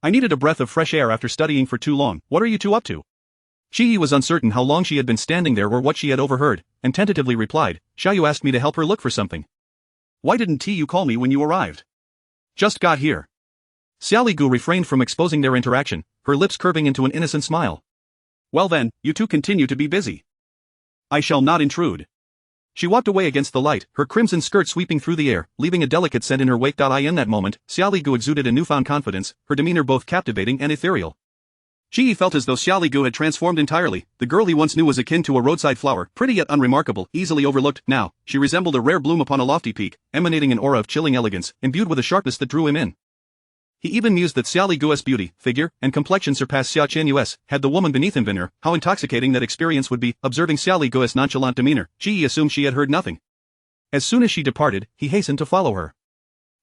I needed a breath of fresh air after studying for too long. What are you two up to? Qi Yi was uncertain how long she had been standing there or what she had overheard, and tentatively replied, Xiaoyu asked me to help her look for something. Why didn't you call me when you arrived? Just got here. Xia Ligu refrained from exposing their interaction, her lips curving into an innocent smile. Well then, you two continue to be busy. I shall not intrude. She walked away against the light, her crimson skirt sweeping through the air, leaving a delicate scent in her wake. In that moment, Xia Ligu exuded a newfound confidence, her demeanor both captivating and ethereal. Qi Yi felt as though Xia Ligu had transformed entirely. The girl he once knew was akin to a roadside flower, pretty yet unremarkable, easily overlooked. Now, she resembled a rare bloom upon a lofty peak, emanating an aura of chilling elegance, imbued with a sharpness that drew him in. He even mused that Xia Ligu's beauty, figure, and complexion surpassed Xia Qianyu's. Had the woman beneath him been her, how intoxicating that experience would be. Observing Xia Ligu's nonchalant demeanor, Qi Yi assumed she had heard nothing. As soon as she departed, he hastened to follow her.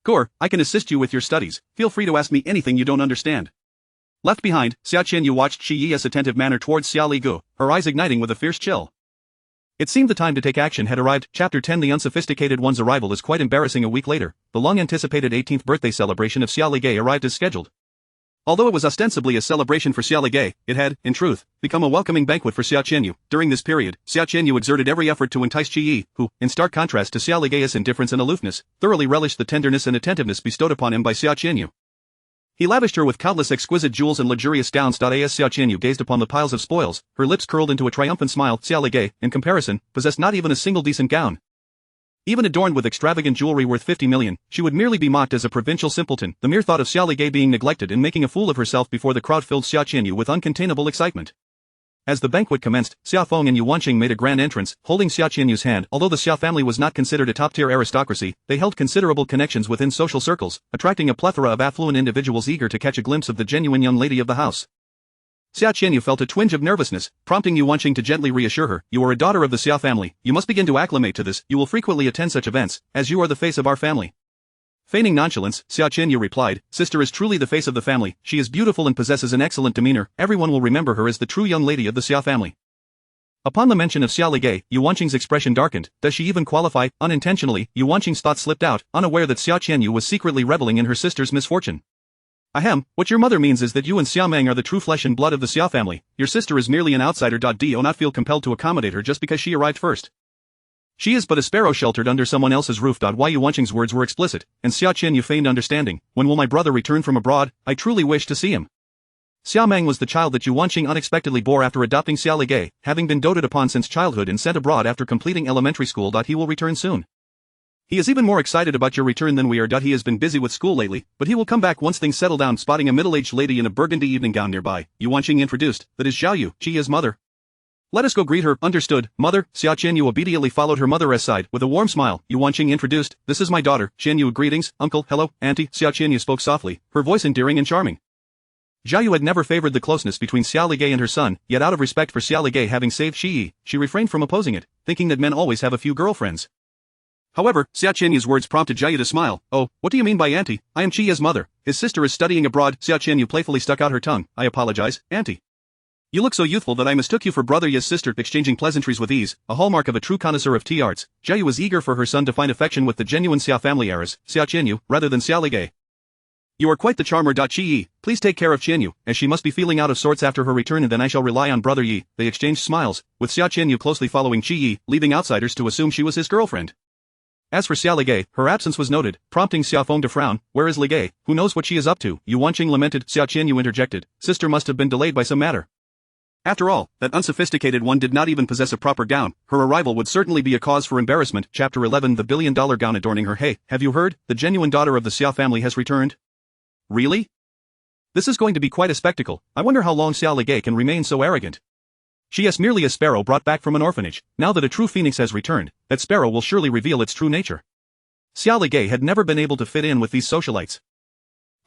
Gur, I can assist you with your studies, feel free to ask me anything you don't understand. Left behind, Xia Qianyu watched Qi Yi's attentive manner towards Xia Ligu, her eyes igniting with a fierce chill. It seemed the time to take action had arrived. Chapter 10 The unsophisticated one's arrival is quite embarrassing. A week later, the long-anticipated 18th birthday celebration of Xia Ligay arrived as scheduled. Although it was ostensibly a celebration for Xia Ligay, it had, in truth, become a welcoming banquet for Xia Qianyu. During this period, Xia Qianyu exerted every effort to entice Qi Yi, who, in stark contrast to Xia Ligay's indifference and aloofness, thoroughly relished the tenderness and attentiveness bestowed upon him by Xia Qianyu. He lavished her with countless exquisite jewels and luxurious gowns. As Xia Qianyu gazed upon the piles of spoils, her lips curled into a triumphant smile. Xia Ligay, in comparison, possessed not even a single decent gown. Even adorned with extravagant jewelry worth 50 million, she would merely be mocked as a provincial simpleton. The mere thought of Xia Ligay being neglected and making a fool of herself before the crowd filled Xia Qianyu with uncontainable excitement. As the banquet commenced, Xia Feng and Yu Wanqing made a grand entrance, holding Xia Qianyu's hand. Although the Xia family was not considered a top-tier aristocracy, they held considerable connections within social circles, attracting a plethora of affluent individuals eager to catch a glimpse of the genuine young lady of the house. Xia Qianyu felt a twinge of nervousness, prompting Yu Wanqing to gently reassure her, "You are a daughter of the Xia family, you must begin to acclimate to this, you will frequently attend such events, as you are the face of our family." Feigning nonchalance, Xia Qianyu replied, "Sister is truly the face of the family, she is beautiful and possesses an excellent demeanor, everyone will remember her as the true young lady of the Xia family." Upon the mention of Xia Ligay, Yu Wanqing's expression darkened. Does she even qualify? Unintentionally, Yu Wanqing's thoughts slipped out, unaware that Xia Qianyu was secretly reveling in her sister's misfortune. Ahem, what your mother means is that you and Xia Meng are the true flesh and blood of the Xia family, your sister is merely an outsider. Do not feel compelled to accommodate her just because she arrived first. She is but a sparrow sheltered under someone else's roof. Why Yu Wanqing's words were explicit, and Xia Qianyu feigned understanding. When will my brother return from abroad? I truly wish to see him. Xia Meng was the child that Yu Wanqing unexpectedly bore after adopting Xia Ligay, having been doted upon since childhood and sent abroad after completing elementary school. He will return soon. He is even more excited about your return than we are. He has been busy with school lately, but he will come back once things settle down. Spotting a middle-aged lady in a burgundy evening gown nearby, Yu Wanqing introduced, that is Xiao Yu, she is mother. Let us go greet her. Understood, mother. Xia Qianyu obediently followed her mother aside. With a warm smile, Yu Wanqing introduced, this is my daughter, Qianyu. Greetings, uncle, hello, auntie. Xia Qianyu spoke softly, her voice endearing and charming. Xiao Yu had never favored the closeness between Xia Ligay and her son, yet out of respect for Xia Ligay having saved Shi Yi, she refrained from opposing it, thinking that men always have a few girlfriends. However, Xia Qianyu's words prompted Xiao Yu to smile. Oh, what do you mean by auntie? I am Qiya's mother. His sister is studying abroad. Xia Qianyu playfully stuck out her tongue. I apologize, auntie. You look so youthful that I mistook you for brother Ya's sister. Exchanging pleasantries with ease, a hallmark of a true connoisseur of tea arts, Xiao Yu was eager for her son to find affection with the genuine Xia family heiress, Xia Qianyu, rather than Xia Ligay. You are quite the charmer. Qi Yi, please take care of Qianyu, as she must be feeling out of sorts after her return, and then I shall rely on brother Yi. They exchanged smiles, with Xia Qianyu closely following Qi Yi, leaving outsiders to assume she was his girlfriend. As for Xia Ligay, her absence was noted, prompting Xia Feng to frown. Where is Ligay? Who knows what she is up to? Yu Wanqing lamented. Xia Qianyu interjected. Sister must have been delayed by some matter. After all, that unsophisticated one did not even possess a proper gown. Her arrival would certainly be a cause for embarrassment. Chapter 11. The billion-dollar gown adorning her. Hey, have you heard? The genuine daughter of the Xia family has returned. Really? This is going to be quite a spectacle. I wonder how long Xia Ligay can remain so arrogant. She is merely a sparrow brought back from an orphanage. Now that a true phoenix has returned, that sparrow will surely reveal its true nature. Xia Ligay had never been able to fit in with these socialites.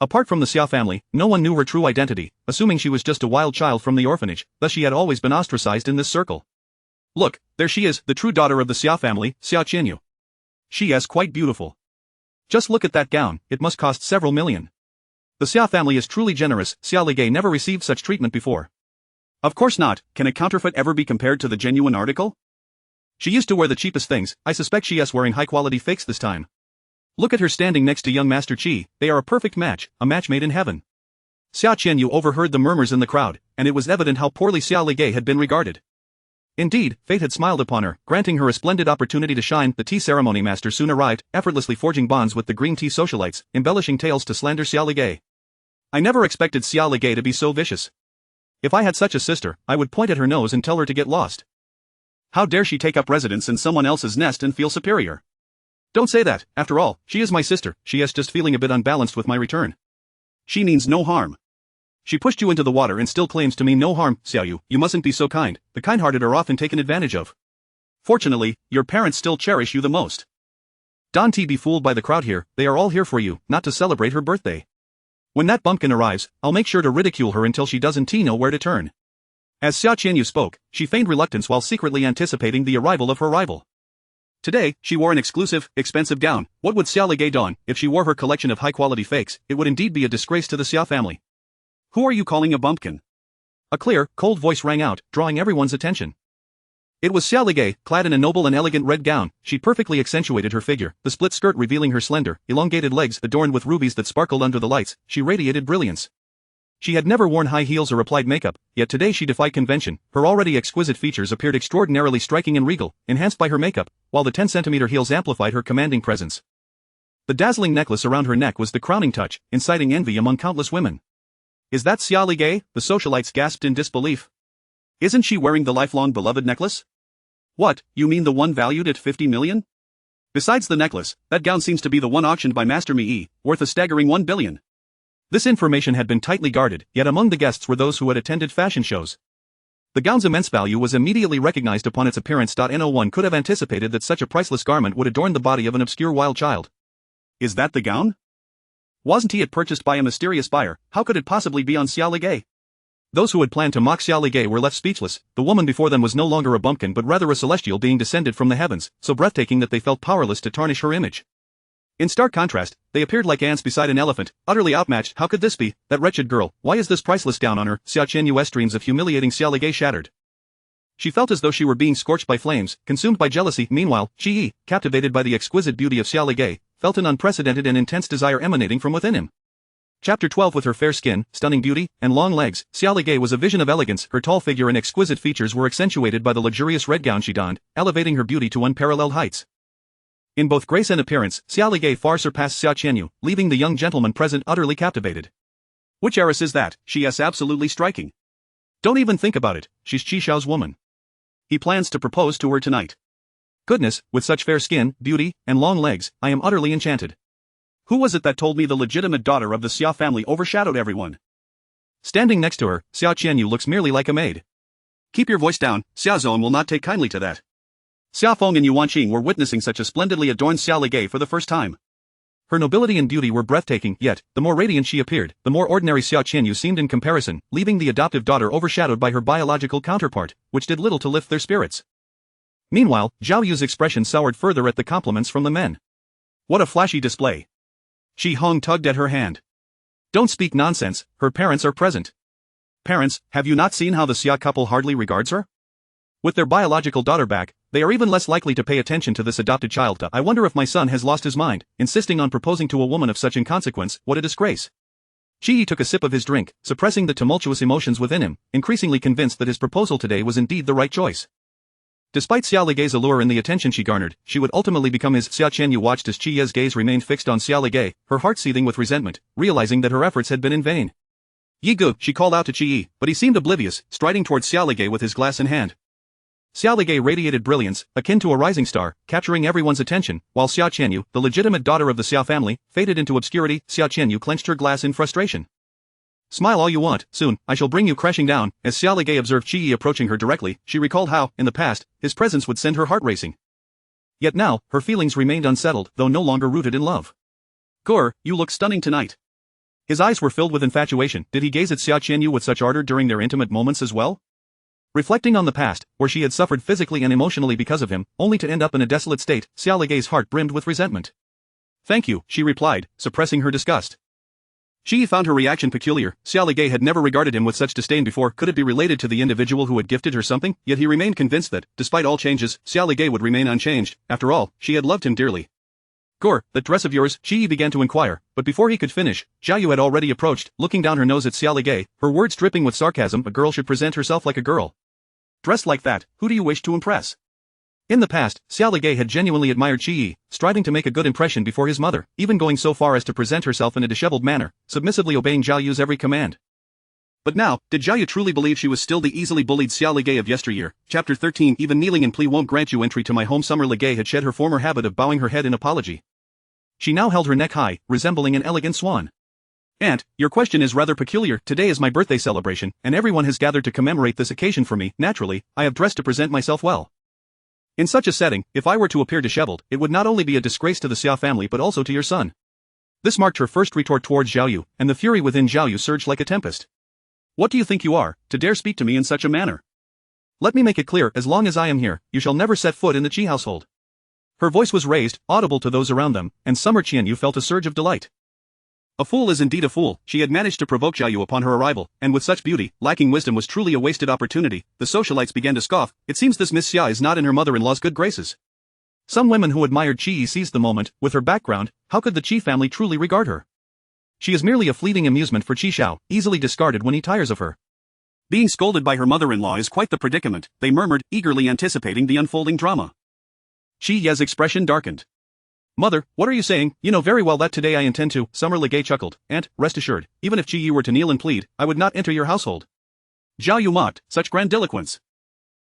Apart from the Xia family, no one knew her true identity, assuming she was just a wild child from the orphanage, thus she had always been ostracized in this circle. Look, there she is, the true daughter of the Xia family, Xia Qianyu. She is quite beautiful. Just look at that gown, it must cost several million. The Xia family is truly generous. Xia Ligay never received such treatment before. Of course not. Can a counterfeit ever be compared to the genuine article? She used to wear the cheapest things. I suspect she is wearing high-quality fakes this time. Look at her standing next to young Master Qi. They are a perfect match, a match made in heaven. Xia Qianyu overheard the murmurs in the crowd, and it was evident how poorly Xia Ligay had been regarded. Indeed, fate had smiled upon her, granting her a splendid opportunity to shine. The tea ceremony master soon arrived, effortlessly forging bonds with the green tea socialites, embellishing tales to slander Xia Ligay. I never expected Xia Ligay to be so vicious. If I had such a sister, I would point at her nose and tell her to get lost. How dare she take up residence in someone else's nest and feel superior? Don't say that, after all, she is my sister. She is just feeling a bit unbalanced with my return. She means no harm. She pushed you into the water and still claims to mean no harm. Xiao Yu, you mustn't be so kind. The kind-hearted are often taken advantage of. Fortunately, your parents still cherish you the most. Don't be fooled by the crowd here. They are all here for you, not to celebrate her birthday. When that bumpkin arrives, I'll make sure to ridicule her until she doesn't know where to turn. As Xia Qianyu spoke, she feigned reluctance while secretly anticipating the arrival of her rival. Today, she wore an exclusive, expensive gown. What would Xia Ligay don if she wore her collection of high-quality fakes? It would indeed be a disgrace to the Xia family. Who are you calling a bumpkin? A clear, cold voice rang out, drawing everyone's attention. It was Xia Ligay, clad in a noble and elegant red gown. She perfectly accentuated her figure, the split skirt revealing her slender, elongated legs adorned with rubies that sparkled under the lights. She radiated brilliance. She had never worn high heels or applied makeup, yet today she defied convention. Her already exquisite features appeared extraordinarily striking and regal, enhanced by her makeup, while the 10-centimeter heels amplified her commanding presence. The dazzling necklace around her neck was the crowning touch, inciting envy among countless women. Is that Xia Ligay? The socialites gasped in disbelief. Isn't she wearing the lifelong beloved necklace? What, you mean the one valued at 50 million? Besides the necklace, that gown seems to be the one auctioned by Master Mi, worth a staggering 1 billion. This information had been tightly guarded, yet among the guests were those who had attended fashion shows. The gown's immense value was immediately recognized upon its appearance. No one could have anticipated that such a priceless garment would adorn the body of an obscure wild child. Is that the gown? Wasn't it purchased by a mysterious buyer? How could it possibly be on Xia Ligay? Those who had planned to mock Xia Ligay were left speechless. The woman before them was no longer a bumpkin but rather a celestial being descended from the heavens, so breathtaking that they felt powerless to tarnish her image. In stark contrast, they appeared like ants beside an elephant, utterly outmatched. How could this be? That wretched girl, why is this priceless gown on her? Xia Qianyu's dreams of humiliating Xia Ligay shattered. She felt as though she were being scorched by flames, consumed by jealousy. Meanwhile, Qi Yi, captivated by the exquisite beauty of Xia Ligay, felt an unprecedented and intense desire emanating from within him. Chapter 12. With her fair skin, stunning beauty, and long legs, Xia Ligay was a vision of elegance. Her tall figure and exquisite features were accentuated by the luxurious red gown she donned, elevating her beauty to unparalleled heights. In both grace and appearance, Xia Ligay far surpassed Xia Qianyu, leaving the young gentleman present utterly captivated. Which heiress is that? She is absolutely striking. Don't even think about it, she's Qi Shao's woman. He plans to propose to her tonight. Goodness, with such fair skin, beauty, and long legs, I am utterly enchanted. Who was it that told me the legitimate daughter of the Xia family overshadowed everyone? Standing next to her, Xia Qianyu looks merely like a maid. Keep your voice down, Xia Zong will not take kindly to that. Xia Feng and Yuan Qing were witnessing such a splendidly adorned Xia Ligay for the first time. Her nobility and beauty were breathtaking, yet, the more radiant she appeared, the more ordinary Xia Qianyu seemed in comparison, leaving the adoptive daughter overshadowed by her biological counterpart, which did little to lift their spirits. Meanwhile, Zhao Yu's expression soured further at the compliments from the men. What a flashy display. Shi Hong tugged at her hand. Don't speak nonsense, her parents are present. Parents, have you not seen how the Xia couple hardly regards her? With their biological daughter back, they are even less likely to pay attention to this adopted child. I wonder if my son has lost his mind, insisting on proposing to a woman of such inconsequence. What a disgrace. Qi Yi took a sip of his drink, suppressing the tumultuous emotions within him, increasingly convinced that his proposal today was indeed the right choice. Despite Xia Ligay's allure and the attention she garnered, she would ultimately become his. Xia Qianyu watched as Qi Yi's gaze remained fixed on Xia Ligay, her heart seething with resentment, realizing that her efforts had been in vain. Yi Gu, she called out to Qi Yi, but he seemed oblivious, striding towards Xia Ligay with his glass in hand. Xia Ligay radiated brilliance, akin to a rising star, capturing everyone's attention, while Xia Qianyu, the legitimate daughter of the Xia family, faded into obscurity. Xia Qianyu clenched her glass in frustration. Smile all you want, soon, I shall bring you crashing down. As Xia Ligay observed Qi Yi approaching her directly, she recalled how, in the past, his presence would send her heart racing. Yet now, her feelings remained unsettled, though no longer rooted in love. Gur, you look stunning tonight. His eyes were filled with infatuation. Did he gaze at Xia Qianyu with such ardor during their intimate moments as well? Reflecting on the past, where she had suffered physically and emotionally because of him, only to end up in a desolate state, Xia Ligay's heart brimmed with resentment. Thank you, she replied, suppressing her disgust. Qi Yi found her reaction peculiar. Xia Ligay had never regarded him with such disdain before. Could it be related to the individual who had gifted her something? Yet he remained convinced that, despite all changes, Xia Ligay would remain unchanged. After all, she had loved him dearly. Gur, that dress of yours, Qi Yi began to inquire, but before he could finish, Zhao Yu had already approached, looking down her nose at Xia Ligay, her words dripping with sarcasm. A girl should present herself like a girl. Dressed like that, who do you wish to impress? In the past, Xia Ligay had genuinely admired Qi Yi, striving to make a good impression before his mother, even going so far as to present herself in a disheveled manner, submissively obeying Zhao Yu's every command. But now, did Zhao Yu truly believe she was still the easily bullied Xia Ligay of yesteryear? Chapter 13. Even kneeling in plea won't grant you entry to my home. Summer Ligay had shed her former habit of bowing her head in apology. She now held her neck high, resembling an elegant swan. Aunt, your question is rather peculiar. Today is my birthday celebration, and everyone has gathered to commemorate this occasion for me. Naturally, I have dressed to present myself well. In such a setting, if I were to appear disheveled, it would not only be a disgrace to the Xia family but also to your son. This marked her first retort towards Zhao Yu, and the fury within Zhao Yu surged like a tempest. What do you think you are, to dare speak to me in such a manner? Let me make it clear, as long as I am here, you shall never set foot in the Qi household. Her voice was raised, audible to those around them, and Summer Qianyu felt a surge of delight. A fool is indeed a fool. She had managed to provoke Zhao Yu upon her arrival, and with such beauty, lacking wisdom was truly a wasted opportunity. The socialites began to scoff. It seems this Miss Xia is not in her mother-in-law's good graces. Some women who admired Qi Yi seized the moment. With her background, how could the Qi family truly regard her? She is merely a fleeting amusement for Qi Shao, easily discarded when he tires of her. Being scolded by her mother-in-law is quite the predicament, they murmured, eagerly anticipating the unfolding drama. Qi Ye's expression darkened. Mother, what are you saying? You know very well that today I intend to. Summer Ligay chuckled. Aunt, rest assured, even if Qi Yi were to kneel and plead, I would not enter your household. Zhao Yu mocked, such grandiloquence.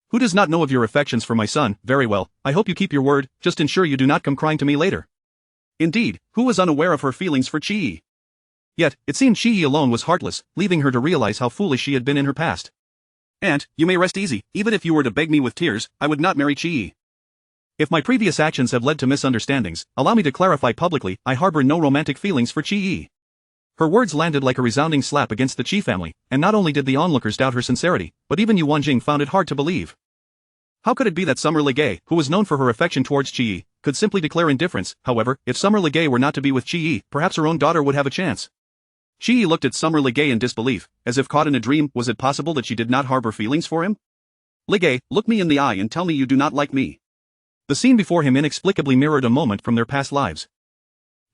Who does not know of your affections for my son? Very well, I hope you keep your word, just ensure you do not come crying to me later. Indeed, who was unaware of her feelings for Qi Yi? Yet, it seemed Qi Yi alone was heartless, leaving her to realize how foolish she had been in her past. Aunt, you may rest easy, even if you were to beg me with tears, I would not marry Chi. If my previous actions have led to misunderstandings, allow me to clarify publicly, I harbor no romantic feelings for Chi. Her words landed like a resounding slap against the Chi family, and not only did the onlookers doubt her sincerity, but even Yu Wanjing found it hard to believe. How could it be that Summer Legay, who was known for her affection towards Chi, could simply declare indifference? However, if Summer Legay were not to be with Chi, perhaps her own daughter would have a chance. Chi looked at Summer Legay in disbelief, as if caught in a dream. Was it possible that she did not harbor feelings for him? Legay, look me in the eye and tell me you do not like me. The scene before him inexplicably mirrored a moment from their past lives.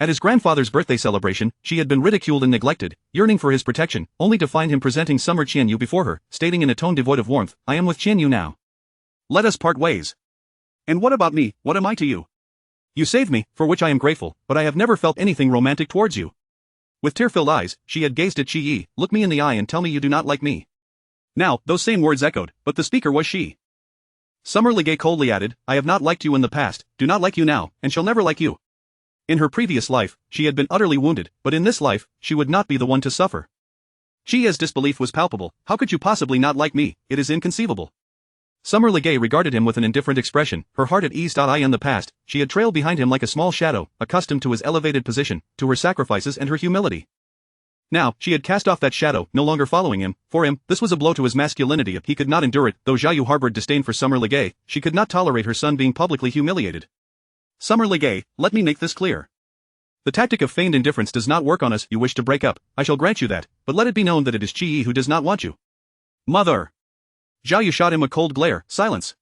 At his grandfather's birthday celebration, she had been ridiculed and neglected, yearning for his protection, only to find him presenting Summer Qianyu before her, stating in a tone devoid of warmth, I am with Qianyu now. Let us part ways. And what about me, what am I to you? You saved me, for which I am grateful, but I have never felt anything romantic towards you. With tear-filled eyes, she had gazed at Qi, look me in the eye and tell me you do not like me. Now, those same words echoed, but the speaker was she. Summer Legay coldly added, I have not liked you in the past, do not like you now, and shall never like you. In her previous life, she had been utterly wounded, but in this life, she would not be the one to suffer. Qi's disbelief was palpable. How could you possibly not like me? It is inconceivable. Summer Legay regarded him with an indifferent expression, her heart at ease. In the past, she had trailed behind him like a small shadow, accustomed to his elevated position, to her sacrifices and her humility. Now, she had cast off that shadow, no longer following him. For him, this was a blow to his masculinity. He could not endure it. Though Zhao Yu harbored disdain for Summer Legay, she could not tolerate her son being publicly humiliated. Summer Legay, let me make this clear. The tactic of feigned indifference does not work on us. You wish to break up, I shall grant you that, but let it be known that it is Qi who does not want you. Mother! Zhao Yu shot him a cold glare. Silence.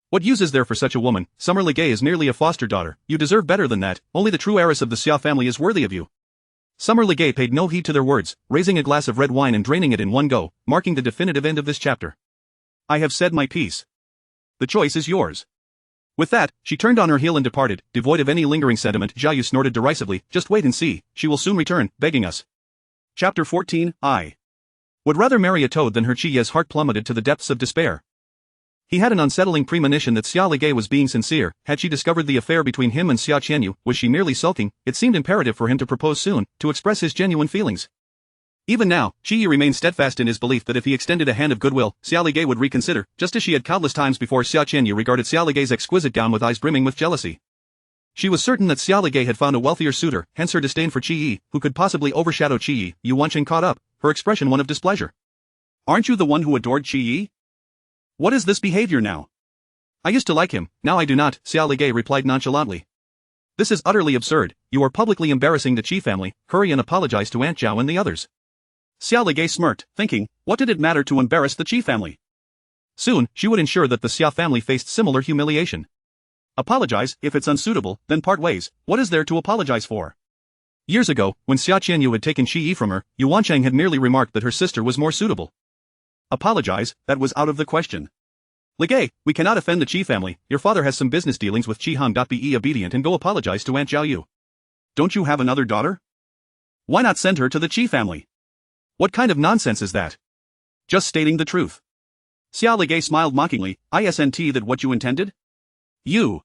What use is there for such a woman? Summer Legay is merely a foster daughter. You deserve better than that. Only the true heiress of the Xia family is worthy of you. Summer Legay paid no heed to their words, raising a glass of red wine and draining it in one go, marking the definitive end of this chapter. I have said my piece. The choice is yours. With that, she turned on her heel and departed, devoid of any lingering sentiment. Zhao Yu snorted derisively, just wait and see, she will soon return, begging us. Chapter 14, I would rather marry a toad than her. Qi's heart plummeted to the depths of despair. He had an unsettling premonition that Xia Legay was being sincere. Had she discovered the affair between him and Xia Qianyu? Was she merely sulking? It seemed imperative for him to propose soon, to express his genuine feelings. Even now, Qi remained steadfast in his belief that if he extended a hand of goodwill, Xia Legay would reconsider, just as she had countless times before. Xia Qianyu regarded Xia Legay's exquisite gown with eyes brimming with jealousy. She was certain that Xia Legay had found a wealthier suitor, hence her disdain for Qi, who could possibly overshadow Qi. Yu Wanqing caught up, her expression one of displeasure. Aren't you the one who adored Qi? What is this behavior now? I used to like him, now I do not, Xia Legay replied nonchalantly. This is utterly absurd. You are publicly embarrassing the Qi family. Hurry and apologize to Aunt Zhao and the others. Xia Legay smirked, thinking, what did it matter to embarrass the Qi family? Soon, she would ensure that the Xia family faced similar humiliation. Apologize, if it's unsuitable, then part ways. What is there to apologize for? Years ago, when Xia Qianyu had taken Qi from her, Yu Wancheng had merely remarked that her sister was more suitable. Apologize, that was out of the question. Legay, we cannot offend the Qi family. Your father has some business dealings with Qi Han. Be obedient and go apologize to Aunt Zhao Yu. Don't you have another daughter? Why not send her to the Qi family? What kind of nonsense is that? Just stating the truth. Xia Legay smiled mockingly. Isn't that what you intended? You.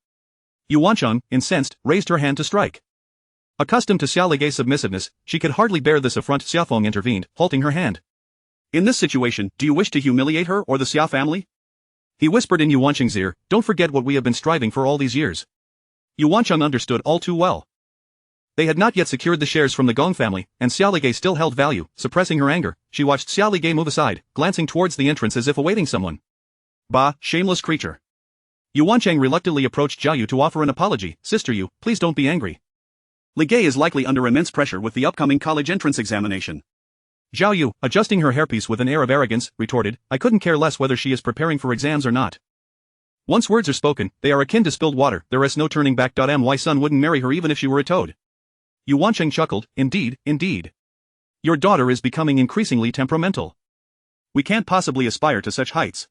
Yu Wancheng, incensed, raised her hand to strike. Accustomed to Xia Legay's submissiveness, she could hardly bear this affront. Xia Feng intervened, halting her hand. In this situation, do you wish to humiliate her or the Xia family? He whispered in Yu Wancheng's ear, don't forget what we have been striving for all these years. Yu Wancheng understood all too well. They had not yet secured the shares from the Gong family, and Xia Legay still held value. Suppressing her anger, she watched Xia Legay move aside, glancing towards the entrance as if awaiting someone. Bah, shameless creature. Yu Wancheng reluctantly approached Zhao Yu to offer an apology. Sister Yu, please don't be angry. Legay is likely under immense pressure with the upcoming college entrance examination. Zhao Yu, adjusting her hairpiece with an air of arrogance, retorted, I couldn't care less whether she is preparing for exams or not. Once words are spoken, they are akin to spilled water. There is no turning back. My son wouldn't marry her even if she were a toad. Yu Wancheng chuckled, indeed, indeed. Your daughter is becoming increasingly temperamental. We can't possibly aspire to such heights.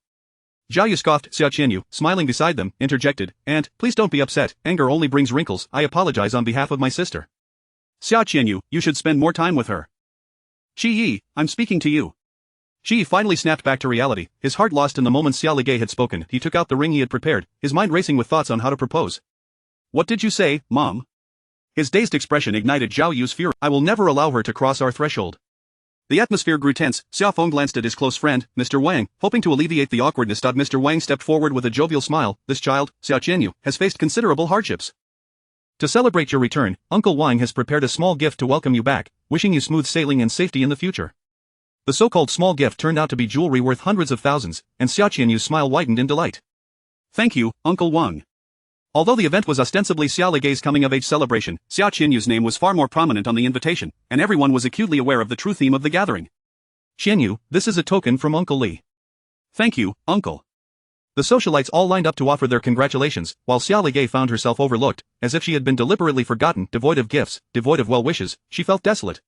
Zhao Yu scoffed. Xia Qianyu, smiling beside them, interjected, Aunt, please don't be upset, anger only brings wrinkles. I apologize on behalf of my sister. Xia Qianyu, you should spend more time with her. Qi Yi, I'm speaking to you. Qi finally snapped back to reality, his heart lost in the moment Xia Legay had spoken. He took out the ring he had prepared, his mind racing with thoughts on how to propose. What did you say, Mom? His dazed expression ignited Zhao Yu's fury. I will never allow her to cross our threshold. The atmosphere grew tense. Xiaofeng glanced at his close friend, Mr. Wang, hoping to alleviate the awkwardness. Mr. Wang stepped forward with a jovial smile. This child, Xiao Qianyu, has faced considerable hardships. To celebrate your return, Uncle Wang has prepared a small gift to welcome you back, wishing you smooth sailing and safety in the future. The so-called small gift turned out to be jewelry worth hundreds of thousands, and Xiao Qianyu's smile widened in delight. Thank you, Uncle Wang. Although the event was ostensibly Xiao Ligei's coming-of-age celebration, Xiao Qianyu's name was far more prominent on the invitation, and everyone was acutely aware of the true theme of the gathering. Qianyu, this is a token from Uncle Li. Thank you, Uncle. The socialites all lined up to offer their congratulations, while Xiao Ligai found herself overlooked, as if she had been deliberately forgotten, devoid of gifts, devoid of well-wishes. She felt desolate.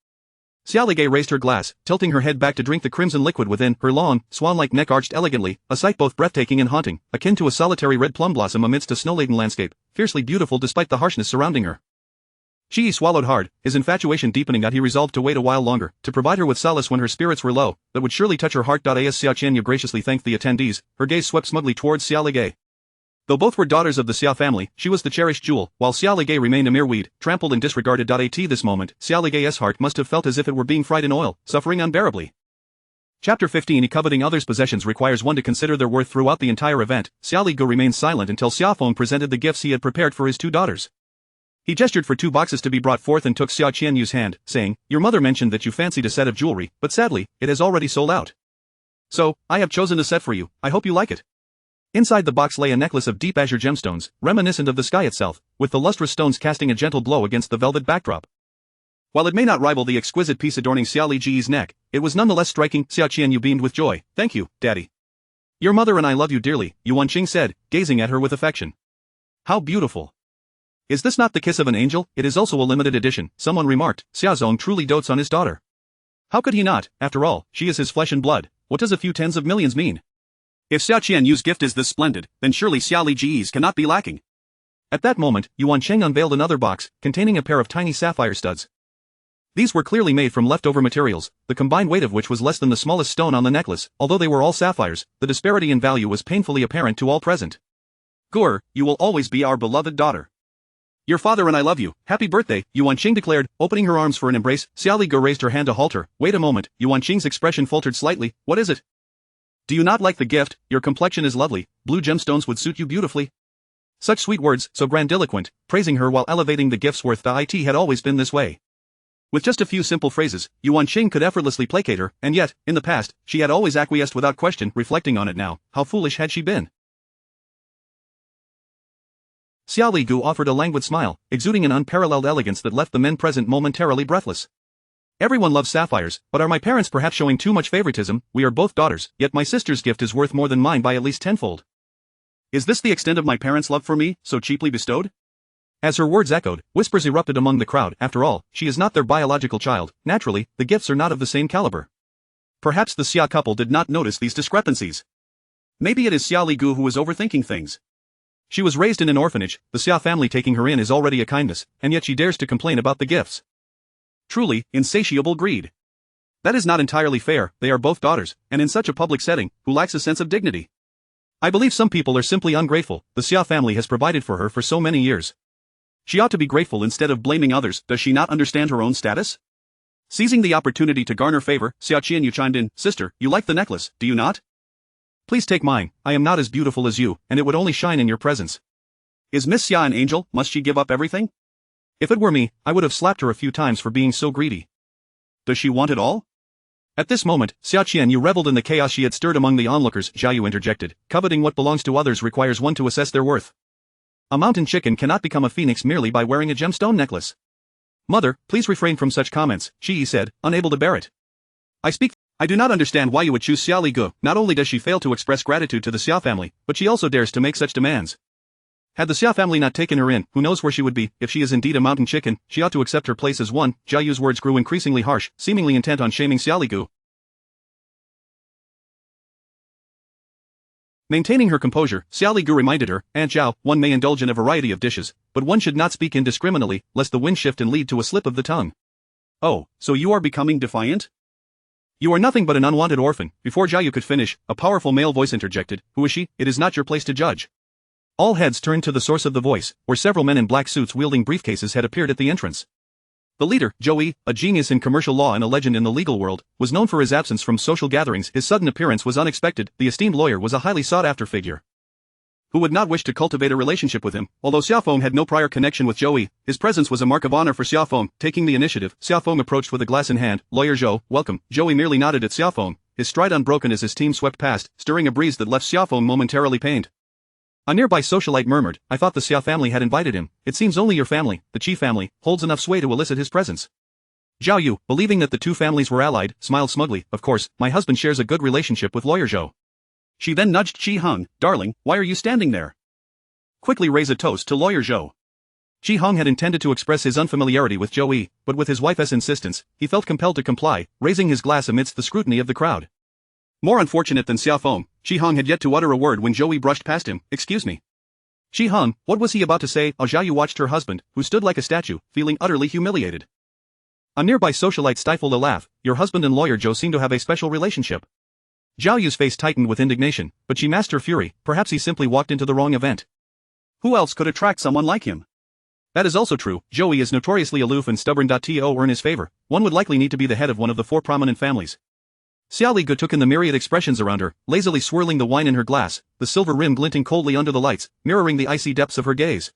Xiao Ligai raised her glass, tilting her head back to drink the crimson liquid within. Her long, swan-like neck arched elegantly, a sight both breathtaking and haunting, akin to a solitary red plum blossom amidst a snow-laden landscape, fiercely beautiful despite the harshness surrounding her. Shi swallowed hard, his infatuation deepening. He resolved to wait a while longer, to provide her with solace when her spirits were low, that would surely touch her heart. As Xiao Qianyu graciously thanked the attendees, her gaze swept smugly towards Xiao Ligai. Though both were daughters of the Xiao family, she was the cherished jewel, while Xiao Ligai remained a mere weed, trampled and disregarded. At this moment, Xiao Ligai's heart must have felt as if it were being fried in oil, suffering unbearably. Chapter 15. Coveting others' possessions requires one to consider their worth throughout the entire event. Xiao Ligu remained silent until Xiaofeng presented the gifts he had prepared for his two daughters. He gestured for 2 boxes to be brought forth and took Xiao Qianyu's hand, saying, "Your mother mentioned that you fancied a set of jewelry, but sadly, it has already sold out. So, I have chosen a set for you. I hope you like it." Inside the box lay a necklace of deep azure gemstones, reminiscent of the sky itself, with the lustrous stones casting a gentle glow against the velvet backdrop. While it may not rival the exquisite piece adorning Xiao Liji's neck, it was nonetheless striking. Xiao Qianyu beamed with joy. "Thank you, Daddy. Your mother and I love you dearly," Yuan Qing said, gazing at her with affection. "How beautiful. Is this not the kiss of an angel? It is also a limited edition," someone remarked. "Xiaozong truly dotes on his daughter. How could he not? After all, she is his flesh and blood. What does a few tens of millions mean? If Xiao Qianyu's gift is this splendid, then surely Xiao Liji's cannot be lacking." At that moment, Yuan Cheng unveiled another box, containing a pair of tiny sapphire studs. These were clearly made from leftover materials, the combined weight of which was less than the smallest stone on the necklace. Although they were all sapphires, the disparity in value was painfully apparent to all present. "Gur, you will always be our beloved daughter. Your father and I love you. Happy birthday," Yuan Qing declared, opening her arms for an embrace. Xiao Ligu raised her hand to halt her. "Wait a moment." Yuan Qing's expression faltered slightly. "What is it? Do you not like the gift? Your complexion is lovely. Blue gemstones would suit you beautifully." Such sweet words, so grandiloquent, praising her while elevating the gift's worth. The IT had always been this way. With just a few simple phrases, Yuan Qing could effortlessly placate her, and yet, in the past, she had always acquiesced without question. Reflecting on it now, how foolish had she been? Xiao Ligu offered a languid smile, exuding an unparalleled elegance that left the men present momentarily breathless. "Everyone loves sapphires, but are my parents perhaps showing too much favoritism? We are both daughters, yet my sister's gift is worth more than mine by at least tenfold. Is this the extent of my parents' love for me, so cheaply bestowed?" As her words echoed, whispers erupted among the crowd. After all, she is not their biological child. Naturally, the gifts are not of the same caliber. Perhaps the Xia couple did not notice these discrepancies. Maybe it is Xiao Ligu who is overthinking things. She was raised in an orphanage, the Xia family taking her in is already a kindness, and yet she dares to complain about the gifts. Truly, insatiable greed. That is not entirely fair. They are both daughters, and in such a public setting, who lacks a sense of dignity? I believe some people are simply ungrateful. The Xia family has provided for her for so many years. She ought to be grateful instead of blaming others. Does she not understand her own status? Seizing the opportunity to garner favor, Xiao Qianyu chimed in. "Sister, you like the necklace, do you not? Please take mine. I am not as beautiful as you, and it would only shine in your presence. Is Miss Xia an angel? Must she give up everything? If it were me, I would have slapped her a few times for being so greedy. Does she want it all?" At this moment, Xiao Qianyu reveled in the chaos she had stirred among the onlookers. Jiayu interjected. "Coveting what belongs to others requires one to assess their worth. A mountain chicken cannot become a phoenix merely by wearing a gemstone necklace." "Mother, please refrain from such comments," Shi said, unable to bear it. I do not understand why you would choose Xiao Ligu. Not only does she fail to express gratitude to the Xiao family, but she also dares to make such demands. Had the Xia family not taken her in, who knows where she would be. If she is indeed a mountain chicken, she ought to accept her place as one. Jiayu's words grew increasingly harsh, seemingly intent on shaming Xiao Ligu. Maintaining her composure, Xiao Ligu reminded her, "Aunt Zhao, one may indulge in a variety of dishes, but one should not speak indiscriminately, lest the wind shift and lead to a slip of the tongue." "Oh, so you are becoming defiant? You are nothing but an unwanted orphan." Before Jiayu could finish, a powerful male voice interjected. "Who is she? It is not your place to judge." All heads turned to the source of the voice, where several men in black suits wielding briefcases had appeared at the entrance. The leader, Joey, a genius in commercial law and a legend in the legal world, was known for his absence from social gatherings. His sudden appearance was unexpected. The esteemed lawyer was a highly sought-after figure who would not wish to cultivate a relationship with him. Although Xiaofeng had no prior connection with Joey, his presence was a mark of honor for Xiaofeng. Taking the initiative, Xiaofeng approached with a glass in hand. "Lawyer Zhou, welcome." Joey merely nodded at Xiaofeng, his stride unbroken as his team swept past, stirring a breeze that left Xiaofeng momentarily pained. A nearby socialite murmured, "I thought the Xia family had invited him. It seems only your family, the Qi family, holds enough sway to elicit his presence." Zhao Yu, believing that the two families were allied, smiled smugly. "Of course, my husband shares a good relationship with Lawyer Zhou." She then nudged Qi Heng. "Darling, why are you standing there? Quickly raise a toast to Lawyer Zhou." Qi Heng had intended to express his unfamiliarity with Joey, but with his wife's insistence, he felt compelled to comply, raising his glass amidst the scrutiny of the crowd. More unfortunate than Xiaofeng, Qi Heng had yet to utter a word when Joey brushed past him. "Excuse me." Qi Heng, what was he about to say? Zhao Yu watched her husband, who stood like a statue, feeling utterly humiliated. A nearby socialite stifled a laugh. "Your husband and Lawyer Zhou seem to have a special relationship." Zhao Yu's face tightened with indignation, but she masked her fury. Perhaps he simply walked into the wrong event. Who else could attract someone like him? That is also true. Joey is notoriously aloof and stubborn. To earn his favor, one would likely need to be the head of one of the four prominent families. Xia Ligu took in the myriad expressions around her, lazily swirling the wine in her glass, the silver rim glinting coldly under the lights, mirroring the icy depths of her gaze.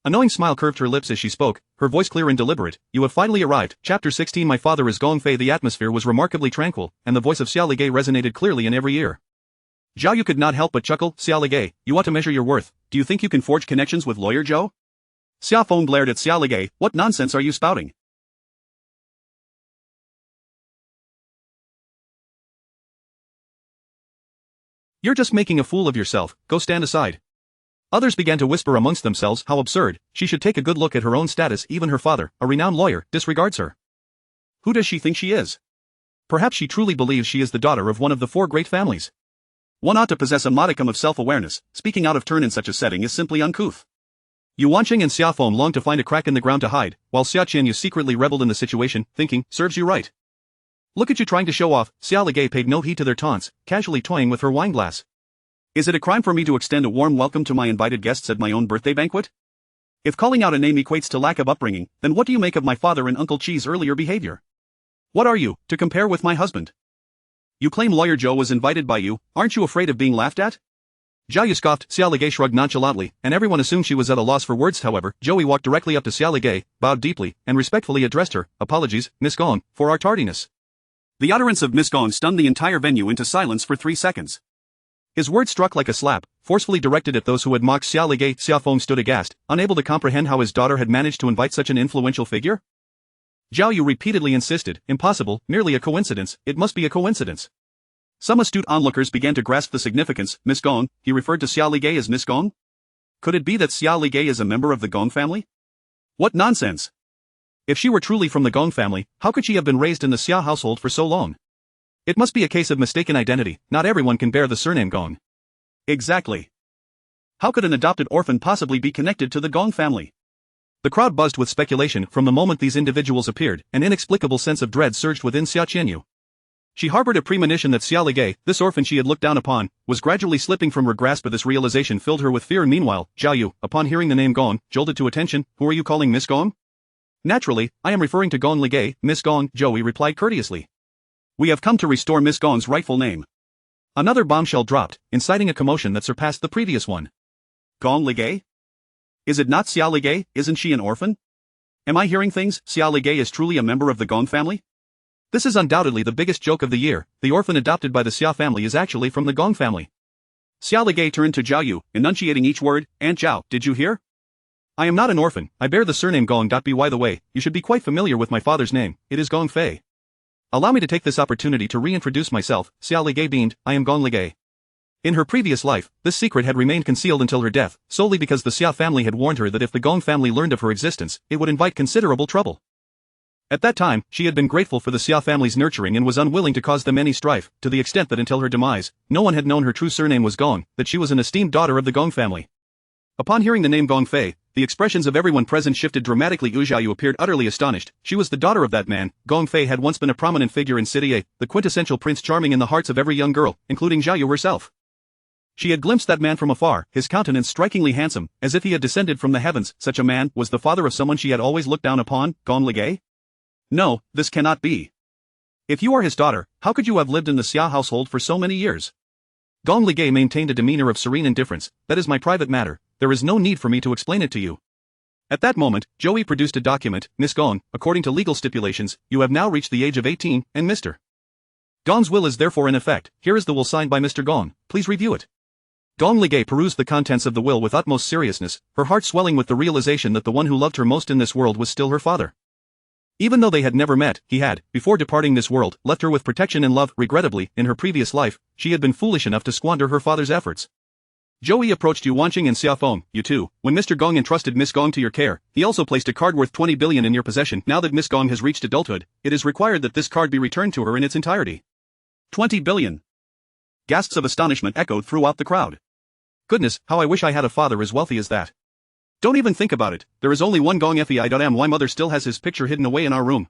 A knowing smile curved her lips as she spoke, her voice clear and deliberate. "You have finally arrived." Chapter 16. My father is Gong Fei. The atmosphere was remarkably tranquil, and the voice of Xia Ligay resonated clearly in every ear. Zhao Yu could not help but chuckle. "Xia Ligay, you ought to measure your worth. Do you think you can forge connections with Lawyer Zhou?" Xiaofeng glared at Xia Ligay. "What nonsense are you spouting? You're just making a fool of yourself. Go stand aside." Others began to whisper amongst themselves. How absurd. She should take a good look at her own status. Even her father, a renowned lawyer, disregards her. Who does she think she is? Perhaps she truly believes she is the daughter of one of the four great families. One ought to possess a modicum of self-awareness. Speaking out of turn in such a setting is simply uncouth. Yu Wanqing and Xiaofeng longed to find a crack in the ground to hide, while Xia Qianyu secretly reveled in the situation, thinking, "Serves you right. Look at you trying to show off." Xia Ligay paid no heed to their taunts, casually toying with her wineglass. "Is it a crime for me to extend a warm welcome to my invited guests at my own birthday banquet? If calling out a name equates to lack of upbringing, then what do you make of my father and Uncle Qi's earlier behavior? What are you, to compare with my husband? You claim Lawyer Zhou was invited by you. Aren't you afraid of being laughed at?" Zhao Yu scoffed. Xia Ligay shrugged nonchalantly, and everyone assumed she was at a loss for words. However, Joey walked directly up to Xia Ligay, bowed deeply, and respectfully addressed her. "Apologies, Miss Gong, for our tardiness." The utterance of Miss Gong stunned the entire venue into silence for 3 seconds. His words struck like a slap, forcefully directed at those who had mocked Xia Ligay. Xiaofeng stood aghast, unable to comprehend how his daughter had managed to invite such an influential figure. Zhao Yu repeatedly insisted, "Impossible, merely a coincidence. It must be a coincidence." Some astute onlookers began to grasp the significance. "Miss Gong," he referred to Xia Ligay as Miss Gong? Could it be that Xia Ligay is a member of the Gong family? What nonsense! If she were truly from the Gong family, how could she have been raised in the Xia household for so long? It must be a case of mistaken identity. Not everyone can bear the surname Gong. Exactly. How could an adopted orphan possibly be connected to the Gong family? The crowd buzzed with speculation. From the moment these individuals appeared, an inexplicable sense of dread surged within Xia Qianyu. She harbored a premonition that Xia Ligay, this orphan she had looked down upon, was gradually slipping from her grasp. But this realization filled her with fear. Meanwhile, Zhao Yu, upon hearing the name Gong, jolted to attention. "Who are you calling Miss Gong?" "Naturally, I am referring to Gong Ligay." "Miss Gong," Joey replied courteously. "We have come to restore Miss Gong's rightful name." Another bombshell dropped, inciting a commotion that surpassed the previous one. Gong Ligay? Is it not Xia Ligay? Isn't she an orphan? Am I hearing things? Xia Ligay is truly a member of the Gong family? This is undoubtedly the biggest joke of the year. The orphan adopted by the Xia family is actually from the Gong family. Xia Ligay turned to Zhao Yu, enunciating each word. "Aunt Zhao, did you hear? I am not an orphan. I bear the surname Gong. By the way, you should be quite familiar with my father's name. It is Gong Fei. Allow me to take this opportunity to reintroduce myself." Xia Ligay beamed. "I am Gong Ligay." In her previous life, this secret had remained concealed until her death, solely because the Xia family had warned her that if the Gong family learned of her existence, it would invite considerable trouble. At that time, she had been grateful for the Xia family's nurturing and was unwilling to cause them any strife, to the extent that until her demise, no one had known her true surname was Gong, that she was an esteemed daughter of the Gong family. Upon hearing the name Gong Fei, the expressions of everyone present shifted dramatically. Zhao Yu appeared utterly astonished. She was the daughter of that man. Gong Fei had once been a prominent figure in City A, the quintessential prince charming in the hearts of every young girl, including Zhao Yu herself. She had glimpsed that man from afar, his countenance strikingly handsome, as if he had descended from the heavens. Such a man was the father of someone she had always looked down upon, Gong Ligay? No, this cannot be. If you are his daughter, how could you have lived in the Xia household for so many years? Gong Ligay maintained a demeanor of serene indifference. That is my private matter, there is no need for me to explain it to you. At that moment, Joey produced a document. Miss Gong, according to legal stipulations, you have now reached the age of 18, and Mr. Gong's will is therefore in effect. Here is the will signed by Mr. Gong, please review it. Gong Ligay perused the contents of the will with utmost seriousness, her heart swelling with the realization that the one who loved her most in this world was still her father. Even though they had never met, he had, before departing this world, left her with protection and love. Regrettably, in her previous life, she had been foolish enough to squander her father's efforts. Joey approached Yu Wanqing and Xia Feng. You two, when Mr. Gong entrusted Miss Gong to your care, he also placed a card worth 20 billion in your possession. Now that Miss Gong has reached adulthood, it is required that this card be returned to her in its entirety. 20 billion. Gasps of astonishment echoed throughout the crowd. Goodness, how I wish I had a father as wealthy as that. Don't even think about it, there is only one Gong Fei.My mother still has his picture hidden away in our room.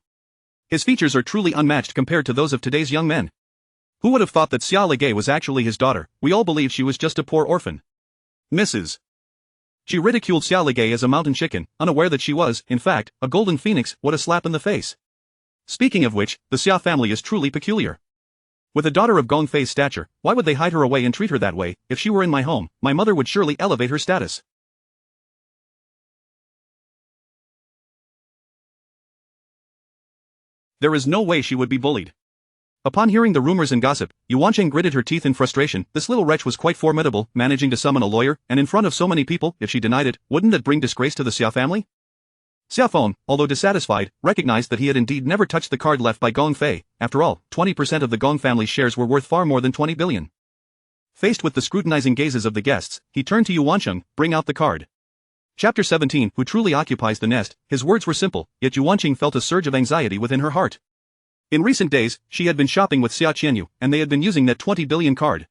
His features are truly unmatched compared to those of today's young men. Who would have thought that Xia Ligay was actually his daughter? We all believed she was just a poor orphan. Mrs. She ridiculed Xia Ligay as a mountain chicken, unaware that she was, in fact, a golden phoenix. What a slap in the face. Speaking of which, the Xia family is truly peculiar. With a daughter of Gong Fei's stature, why would they hide her away and treat her that way? If she were in my home, my mother would surely elevate her status. There is no way she would be bullied. Upon hearing the rumors and gossip, Yu Wanqing gritted her teeth in frustration. This little wretch was quite formidable, managing to summon a lawyer, and in front of so many people. If she denied it, wouldn't that bring disgrace to the Xia family? Xia Feng, although dissatisfied, recognized that he had indeed never touched the card left by Gong Fei. After all, 20% of the Gong family's shares were worth far more than 20 billion. Faced with the scrutinizing gazes of the guests, he turned to Yu Wanqing. Bring out the card. Chapter 17. Who truly occupies the nest? His words were simple, yet Yu Wanqing felt a surge of anxiety within her heart. In recent days, she had been shopping with Xia Qianyu, and they had been using that 20 billion card.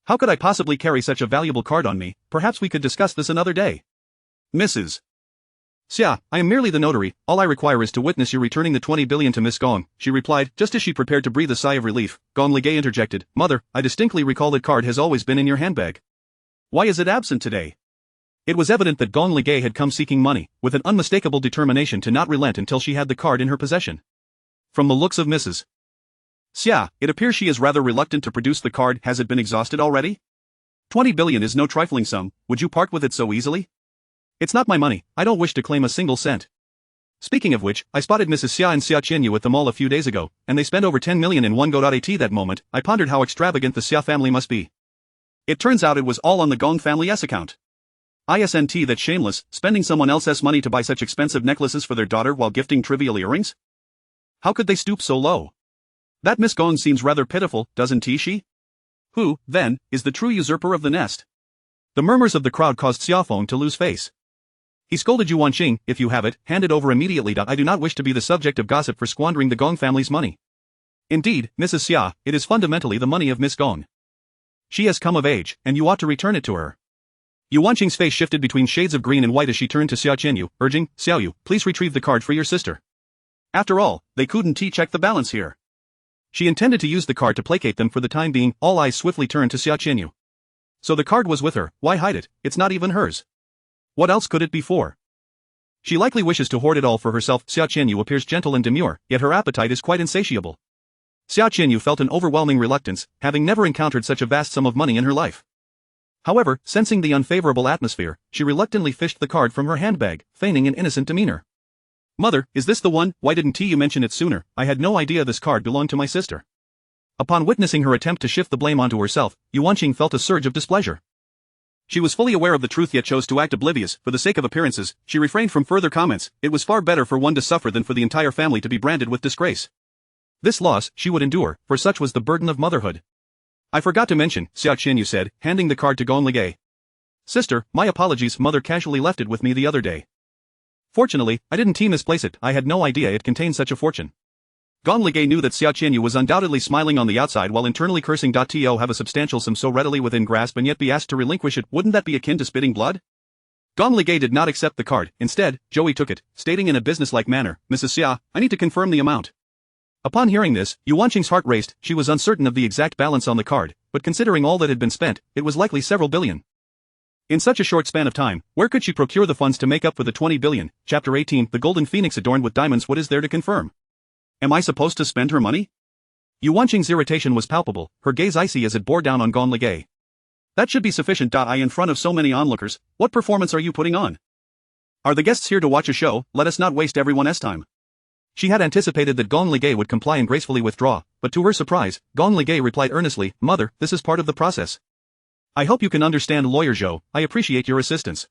How could I possibly carry such a valuable card on me? Perhaps we could discuss this another day. Mrs. Xia, I am merely the notary. All I require is to witness you returning the 20 billion to Miss Gong, she replied, just as she prepared to breathe a sigh of relief. Gong Ligay interjected, Mother, I distinctly recall that card has always been in your handbag. Why is it absent today? It was evident that Gong Ligay had come seeking money, with an unmistakable determination to not relent until she had the card in her possession. From the looks of Mrs. Xia, it appears she is rather reluctant to produce the card. Has it been exhausted already? 20 billion is no trifling sum, would you part with it so easily? It's not my money, I don't wish to claim a single cent. Speaking of which, I spotted Mrs. Xia and Xia Qianyu at the mall a few days ago, and they spent over 10 million in one go.at. That moment, I pondered how extravagant the Xia family must be. It turns out it was all on the Gong family's account. Isn't that shameless, spending someone else's money to buy such expensive necklaces for their daughter while gifting trivial earrings? How could they stoop so low? That Miss Gong seems rather pitiful, doesn't she? Who, then, is the true usurper of the nest? The murmurs of the crowd caused Xia Feng to lose face. He scolded Yu Wanqing, if you have it, hand it over immediately. I do not wish to be the subject of gossip for squandering the Gong family's money. Indeed, Mrs. Xia, it is fundamentally the money of Miss Gong. She has come of age, and you ought to return it to her. Yu Wanqing's face shifted between shades of green and white as she turned to Xia Qianyu, urging, Xiaoyu, please retrieve the card for your sister. After all, they couldn't check the balance here. She intended to use the card to placate them for the time being. All eyes swiftly turned to Xia Qianyu. So the card was with her, why hide it? It's not even hers. What else could it be for? She likely wishes to hoard it all for herself. Xia Qianyu appears gentle and demure, yet her appetite is quite insatiable. Xia Qianyu felt an overwhelming reluctance, having never encountered such a vast sum of money in her life. However, sensing the unfavorable atmosphere, she reluctantly fished the card from her handbag, feigning an innocent demeanor. Mother, is this the one? Why didn't you mention it sooner? I had no idea this card belonged to my sister. Upon witnessing her attempt to shift the blame onto herself, Yu Wanqing felt a surge of displeasure. She was fully aware of the truth yet chose to act oblivious. For the sake of appearances, she refrained from further comments. It was far better for one to suffer than for the entire family to be branded with disgrace. This loss she would endure, for such was the burden of motherhood. I forgot to mention, Xia Qianyu said, handing the card to Gong Ligay. Sister, my apologies, mother casually left it with me the other day. Fortunately, I didn't misplace it. I had no idea it contained such a fortune. Gong Ligay knew that Xia Qianyu was undoubtedly smiling on the outside while internally cursing. To have a substantial sum so readily within grasp and yet be asked to relinquish it, wouldn't that be akin to spitting blood? Gong Ligay did not accept the card. Instead, Joey took it, stating in a businesslike manner, Mrs. Xia, I need to confirm the amount. Upon hearing this, Yuanqing's heart raced. She was uncertain of the exact balance on the card, but considering all that had been spent, it was likely several billion. In such a short span of time, where could she procure the funds to make up for the 20 billion? Chapter 18, the golden phoenix adorned with diamonds. What is there to confirm? Am I supposed to spend her money? Yuanqing's irritation was palpable, her gaze icy as it bore down on Gong Ligay. That should be sufficient. I in front of so many onlookers, what performance are you putting on? Are the guests here to watch a show? Let us not waste everyone's time. She had anticipated that Gong Ligay would comply and gracefully withdraw, but to her surprise, Gong Ligay replied earnestly, Mother, this is part of the process. I hope you can understand, Lawyer Zhou, I appreciate your assistance.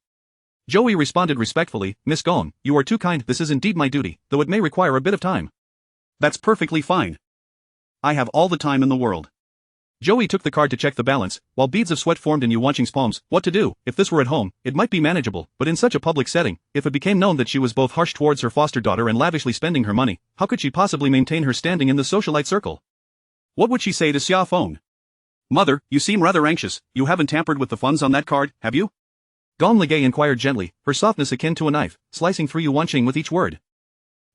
Zhou responded respectfully, Miss Gong, you are too kind, this is indeed my duty, though it may require a bit of time. That's perfectly fine. I have all the time in the world. Zhou took the card to check the balance, while beads of sweat formed in Yuanqing's palms. What to do? If this were at home, it might be manageable, but in such a public setting, if it became known that she was both harsh towards her foster daughter and lavishly spending her money, how could she possibly maintain her standing in the socialite circle? What would she say to Xia Feng? Mother, you seem rather anxious. You haven't tampered with the funds on that card, have you? Gong Ligay inquired gently, her softness akin to a knife, slicing through Yuanqing with each word.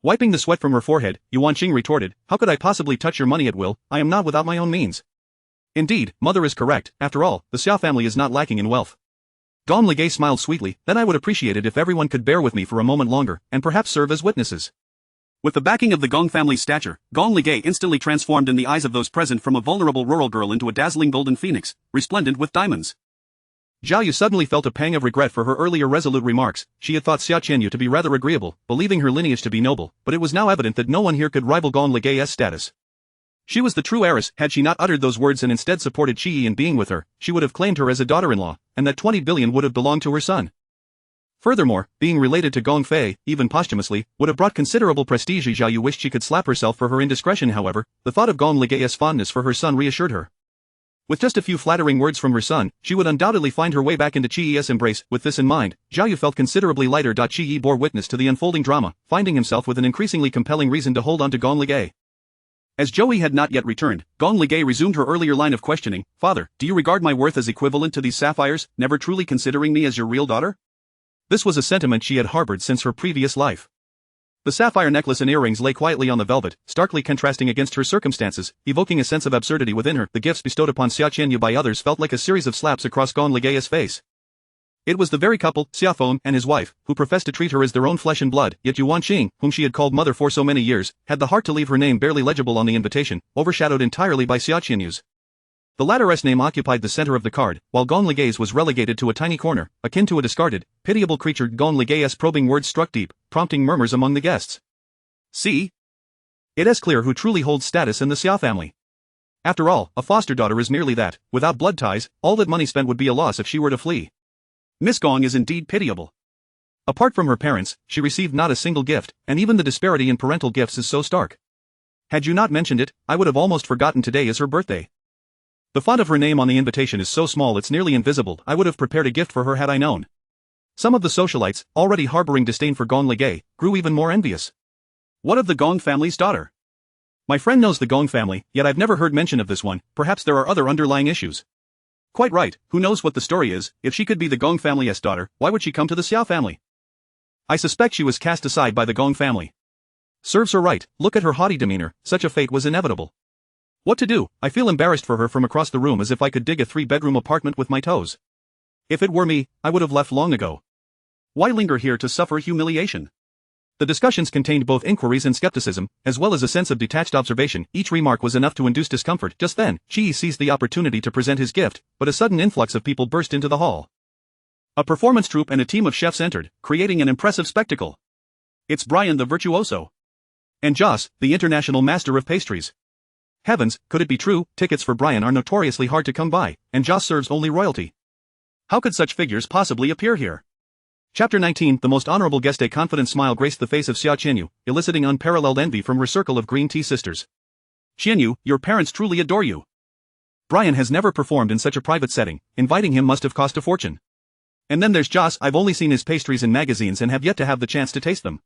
Wiping the sweat from her forehead, Yuanqing retorted, How could I possibly touch your money at will? I am not without my own means. Indeed, Mother is correct. After all, the Xia family is not lacking in wealth. Gong Ligay smiled sweetly. Then I would appreciate it if everyone could bear with me for a moment longer, and perhaps serve as witnesses. With the backing of the Gong family's stature, Gong Ligay instantly transformed in the eyes of those present from a vulnerable rural girl into a dazzling golden phoenix, resplendent with diamonds. Zhao Yu suddenly felt a pang of regret for her earlier resolute remarks. She had thought Xia Qianyu to be rather agreeable, believing her lineage to be noble, but it was now evident that no one here could rival Gong Ligay's status. She was the true heiress. Had she not uttered those words and instead supported Qi Yi in being with her, she would have claimed her as a daughter-in-law, and that 20 billion would have belonged to her son. Furthermore, being related to Gong Fei, even posthumously, would have brought considerable prestige. Zhao Yu wished she could slap herself for her indiscretion. However, the thought of Gong Ligay's fondness for her son reassured her. With just a few flattering words from her son, she would undoubtedly find her way back into Qi Yi's embrace. With this in mind, Zhao Yu felt considerably lighter. Qi Yi bore witness to the unfolding drama, finding himself with an increasingly compelling reason to hold on to Gong Ligay. As Zhou had not yet returned, Gong Ligay resumed her earlier line of questioning. Father, do you regard my worth as equivalent to these sapphires, never truly considering me as your real daughter? This was a sentiment she had harbored since her previous life. The sapphire necklace and earrings lay quietly on the velvet, starkly contrasting against her circumstances, evoking a sense of absurdity within her. The gifts bestowed upon Xia Qianyu by others felt like a series of slaps across Gong Ligay's face. It was the very couple, Xia Feng and his wife, who professed to treat her as their own flesh and blood, yet Yuanqing, whom she had called mother for so many years, had the heart to leave her name barely legible on the invitation, overshadowed entirely by Xia Qianyu's. The latter's name occupied the center of the card, while Gong Ligay's was relegated to a tiny corner, akin to a discarded, pitiable creature. Gong Ligay's probing words struck deep, prompting murmurs among the guests. See? It is clear who truly holds status in the Xia family. After all, a foster daughter is merely that. Without blood ties, all that money spent would be a loss if she were to flee. Miss Gong is indeed pitiable. Apart from her parents, she received not a single gift, and even the disparity in parental gifts is so stark. Had you not mentioned it, I would have almost forgotten today is her birthday. The font of her name on the invitation is so small it's nearly invisible. I would have prepared a gift for her had I known. Some of the socialites, already harboring disdain for Gong Ligay, grew even more envious. What of the Gong family's daughter? My friend knows the Gong family, yet I've never heard mention of this one. Perhaps there are other underlying issues. Quite right, who knows what the story is? If she could be the Gong family's daughter, why would she come to the Xia family? I suspect she was cast aside by the Gong family. Serves her right, look at her haughty demeanor, such a fate was inevitable. What to do? I feel embarrassed for her from across the room as if I could dig a 3-bedroom apartment with my toes. If it were me, I would have left long ago. Why linger here to suffer humiliation? The discussions contained both inquiries and skepticism, as well as a sense of detached observation. Each remark was enough to induce discomfort. Just then, Qi Yi seized the opportunity to present his gift, but a sudden influx of people burst into the hall. A performance troupe and a team of chefs entered, creating an impressive spectacle. It's Brian the virtuoso. And Joss, the international master of pastries. Heavens, could it be true? Tickets for Brian are notoriously hard to come by, and Joss serves only royalty. How could such figures possibly appear here? Chapter 19. The most honorable guest. A confident smile graced the face of Xia Qianyu, eliciting unparalleled envy from her circle of green tea sisters. Qianyu, your parents truly adore you. Brian has never performed in such a private setting, inviting him must have cost a fortune. And then there's Joss. I've only seen his pastries in magazines and have yet to have the chance to taste them.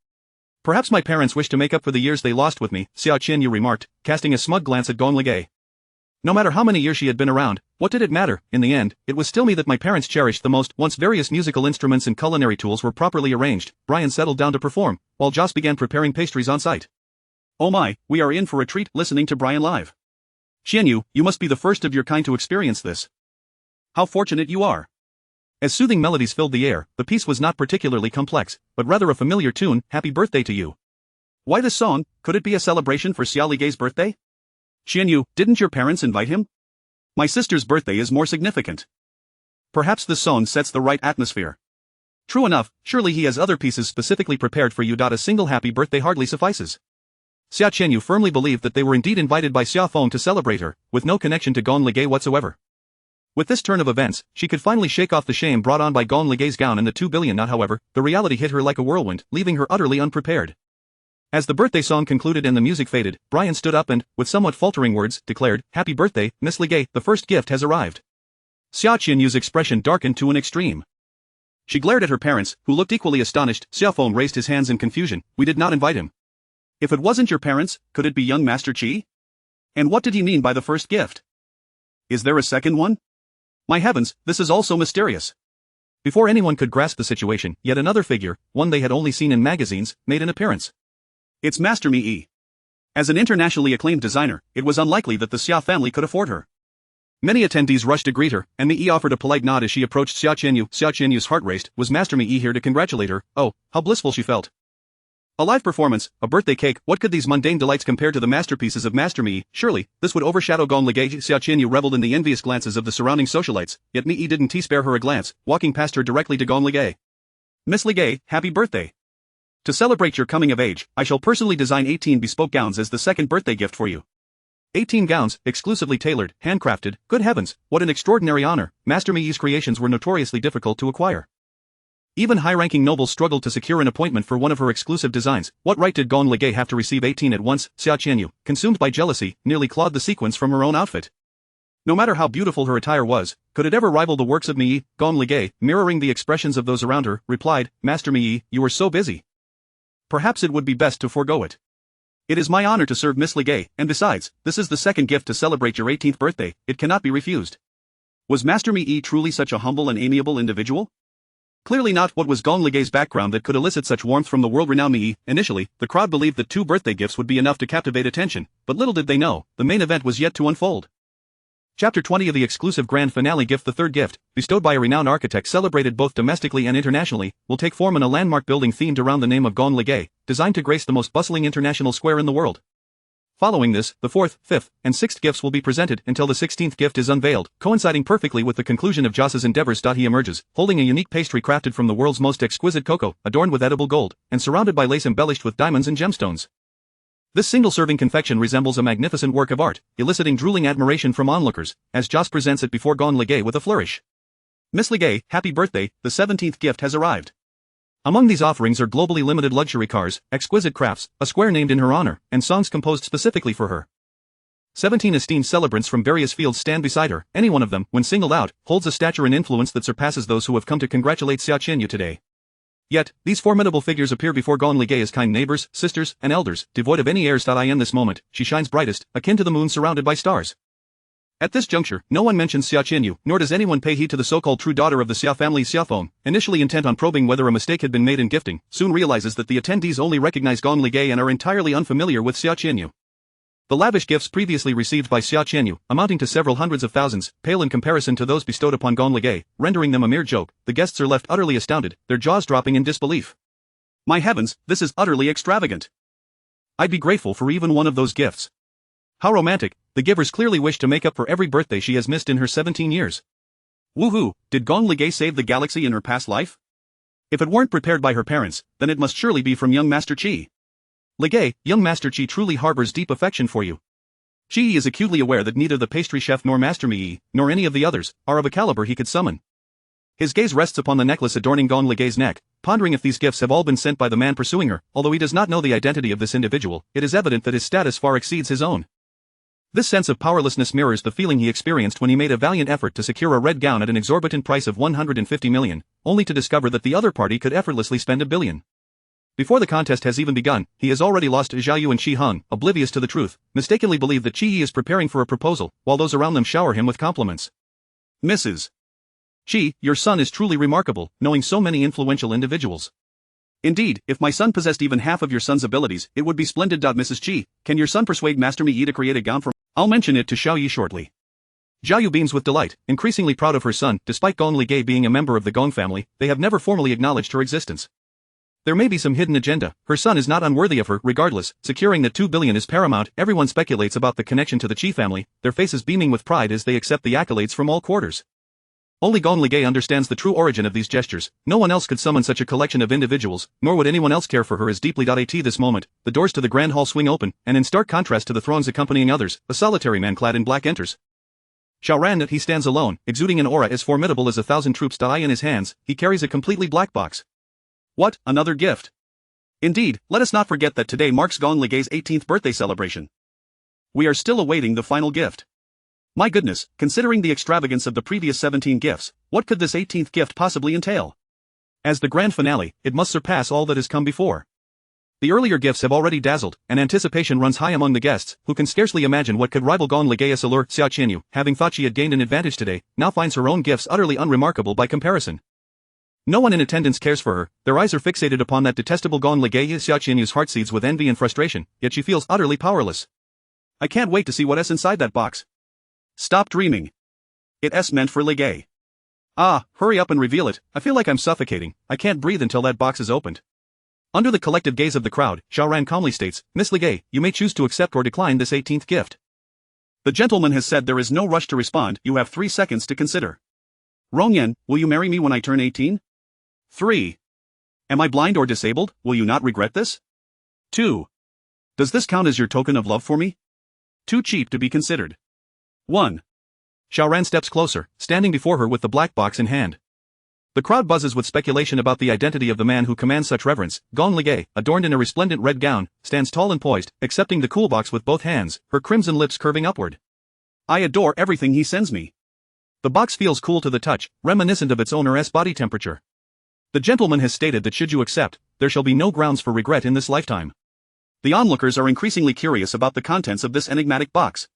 Perhaps my parents wish to make up for the years they lost with me, Xia Qianyu remarked, casting a smug glance at Gong Ligay. No matter how many years she had been around, what did it matter? In the end, it was still me that my parents cherished the most. Once various musical instruments and culinary tools were properly arranged, Brian settled down to perform, while Joss began preparing pastries on site. Oh my, we are in for a treat listening to Brian live. Xianyu, you must be the first of your kind to experience this. How fortunate you are. As soothing melodies filled the air, the piece was not particularly complex, but rather a familiar tune, Happy Birthday to You. Why this song? Could it be a celebration for Xia Ligei's birthday? Xianyu, didn't your parents invite him? My sister's birthday is more significant. Perhaps this song sets the right atmosphere. True enough, surely he has other pieces specifically prepared for you. A single happy birthday hardly suffices. Xia Qianyu firmly believed that they were indeed invited by Xia Feng to celebrate her, with no connection to Gong Ligei whatsoever. With this turn of events, she could finally shake off the shame brought on by Gong Ligei's gown and the 2 billion knot. However, the reality hit her like a whirlwind, leaving her utterly unprepared. As the birthday song concluded and the music faded, Brian stood up and, with somewhat faltering words, declared, "Happy birthday, Miss Ligei, the first gift has arrived." Xia Qianyu's expression darkened to an extreme. She glared at her parents, who looked equally astonished. Xia Feng raised his hands in confusion. "We did not invite him." "If it wasn't your parents, could it be young Master Qi? And what did he mean by the first gift? Is there a second one? My heavens, this is all so mysterious." Before anyone could grasp the situation, yet another figure, one they had only seen in magazines, made an appearance. It's Master Mi. As an internationally acclaimed designer, it was unlikely that the Xia family could afford her. Many attendees rushed to greet her, and Mi offered a polite nod as she approached Xia Qianyu. Xia Qianyu's heart raced. Was Master Mi here to congratulate her? Oh, how blissful she felt. A live performance, a birthday cake, what could these mundane delights compare to the masterpieces of Master Mi? Surely, this would overshadow Gong Ligei. Xia Qianyu reveled in the envious glances of the surrounding socialites, yet Mi didn't spare her a glance, walking past her directly to Gong Ligei. "Miss Ligei, happy birthday. To celebrate your coming of age, I shall personally design 18 bespoke gowns as the second birthday gift for you." 18 gowns, exclusively tailored, handcrafted. Good heavens, what an extraordinary honor. Master Mi's creations were notoriously difficult to acquire. Even high-ranking nobles struggled to secure an appointment for one of her exclusive designs. What right did Gong Ligei have to receive 18 at once? Xia Qianyu, consumed by jealousy, nearly clawed the sequins from her own outfit. No matter how beautiful her attire was, could it ever rival the works of Mi? Gong Ligei, mirroring the expressions of those around her, replied, "Master Mi, you are so busy. Perhaps it would be best to forego it. It is my honor to serve Miss Ligei, and besides, this is the second gift to celebrate your 18th birthday, it cannot be refused." Was Master Mi truly such a humble and amiable individual? Clearly not. What was Gong Ligei's background that could elicit such warmth from the world-renowned Mi? Initially, the crowd believed that 2 birthday gifts would be enough to captivate attention, but little did they know, the main event was yet to unfold. Chapter 20 of the exclusive grand finale gift. The third gift, bestowed by a renowned architect celebrated both domestically and internationally, will take form in a landmark building themed around the name of Gong Ligei, designed to grace the most bustling international square in the world. Following this, the 4th, 5th, and 6th gifts will be presented until the 16th gift is unveiled, coinciding perfectly with the conclusion of Joss's endeavors. He emerges, holding a unique pastry crafted from the world's most exquisite cocoa, adorned with edible gold, and surrounded by lace embellished with diamonds and gemstones. This single-serving confection resembles a magnificent work of art, eliciting drooling admiration from onlookers, as Joss presents it before Gong Ligei with a flourish. "Miss Ligei, happy birthday, the 17th gift has arrived." Among these offerings are globally limited luxury cars, exquisite crafts, a square named in her honor, and songs composed specifically for her. 17 esteemed celebrants from various fields stand beside her. Any one of them, when singled out, holds a stature and influence that surpasses those who have come to congratulate Xia Qianyu today. Yet, these formidable figures appear before Gong Ligei as kind neighbors, sisters, and elders, devoid of any airs. In this moment, she shines brightest, akin to the moon surrounded by stars. At this juncture, no one mentions Xia Qianyu, nor does anyone pay heed to the so-called true daughter of the Xia family. Xia Feng, initially intent on probing whether a mistake had been made in gifting, soon realizes that the attendees only recognize Gong Ligei and are entirely unfamiliar with Xia Qianyu. The lavish gifts previously received by Xia Qianyu, amounting to several hundreds of thousands, pale in comparison to those bestowed upon Gong Ligei, rendering them a mere joke. The guests are left utterly astounded, their jaws dropping in disbelief. My heavens, this is utterly extravagant. I'd be grateful for even one of those gifts. How romantic. The givers clearly wish to make up for every birthday she has missed in her 17 years. Woohoo, did Gong Ligei save the galaxy in her past life? If it weren't prepared by her parents, then it must surely be from young Master Qi. Ligei, young Master Qi truly harbors deep affection for you. Qi is acutely aware that neither the pastry chef nor Master Mi, nor any of the others, are of a caliber he could summon. His gaze rests upon the necklace adorning Gong Ligei's neck, pondering if these gifts have all been sent by the man pursuing her. Although he does not know the identity of this individual, it is evident that his status far exceeds his own. This sense of powerlessness mirrors the feeling he experienced when he made a valiant effort to secure a red gown at an exorbitant price of 150 million, only to discover that the other party could effortlessly spend $1 billion. Before the contest has even begun, he has already lost. Zhao Yu and Qi Heng, oblivious to the truth, mistakenly believe that Qi Yi is preparing for a proposal, while those around them shower him with compliments. Mrs. Qi, your son is truly remarkable, knowing so many influential individuals. Indeed, if my son possessed even half of your son's abilities, it would be splendid. Mrs. G, can your son persuade Master Mi Yi to create a gown for me? I'll mention it to Xiao Yi shortly. Xiao Yu beams with delight, increasingly proud of her son. Despite Gong Li Gei being a member of the Gong family, they have never formally acknowledged her existence. There may be some hidden agenda, her son is not unworthy of her. Regardless, securing that 2 billion is paramount. Everyone speculates about the connection to the Qi family, their faces beaming with pride as they accept the accolades from all quarters. Only Gong Li Gei understands the true origin of these gestures. No one else could summon such a collection of individuals, nor would anyone else care for her as deeply. At this moment, the doors to the grand hall swing open, and in stark contrast to the throngs accompanying others, a solitary man clad in black enters. Xiaoran, he stands alone, exuding an aura as formidable as 1,000 troops. In his hands, he carries a completely black box. What, another gift? Indeed, let us not forget that today marks Gong Li Gei's 18th birthday celebration. We are still awaiting the final gift. My goodness, considering the extravagance of the previous 17 gifts, what could this 18th gift possibly entail? As the grand finale, it must surpass all that has come before. The earlier gifts have already dazzled, and anticipation runs high among the guests, who can scarcely imagine what could rival Gong Li Gei's allure. Xiao Qianyu, having thought she had gained an advantage today, now finds her own gifts utterly unremarkable by comparison. No one in attendance cares for her, their eyes are fixated upon that detestable Gong Li Gei. Xiao Qianyu's heart seethes with envy and frustration, yet she feels utterly powerless. I can't wait to see what's inside that box. Stop dreaming. It's meant for Li Gei. Ah, hurry up and reveal it, I feel like I'm suffocating, I can't breathe until that box is opened. Under the collective gaze of the crowd, Xiaoran calmly states, Miss Li Gei, you may choose to accept or decline this 18th gift. The gentleman has said there is no rush to respond, you have 3 seconds to consider. Rongyan, will you marry me when I turn 18? 3. Am I blind or disabled, will you not regret this? 2. Does this count as your token of love for me? Too cheap to be considered. 1. Xiaoran steps closer, standing before her with the black box in hand. The crowd buzzes with speculation about the identity of the man who commands such reverence. Gong Li Gei, adorned in a resplendent red gown, stands tall and poised, accepting the cool box with both hands, her crimson lips curving upward. I adore everything he sends me. The box feels cool to the touch, reminiscent of its owner's body temperature. The gentleman has stated that should you accept, there shall be no grounds for regret in this lifetime. The onlookers are increasingly curious about the contents of this enigmatic box.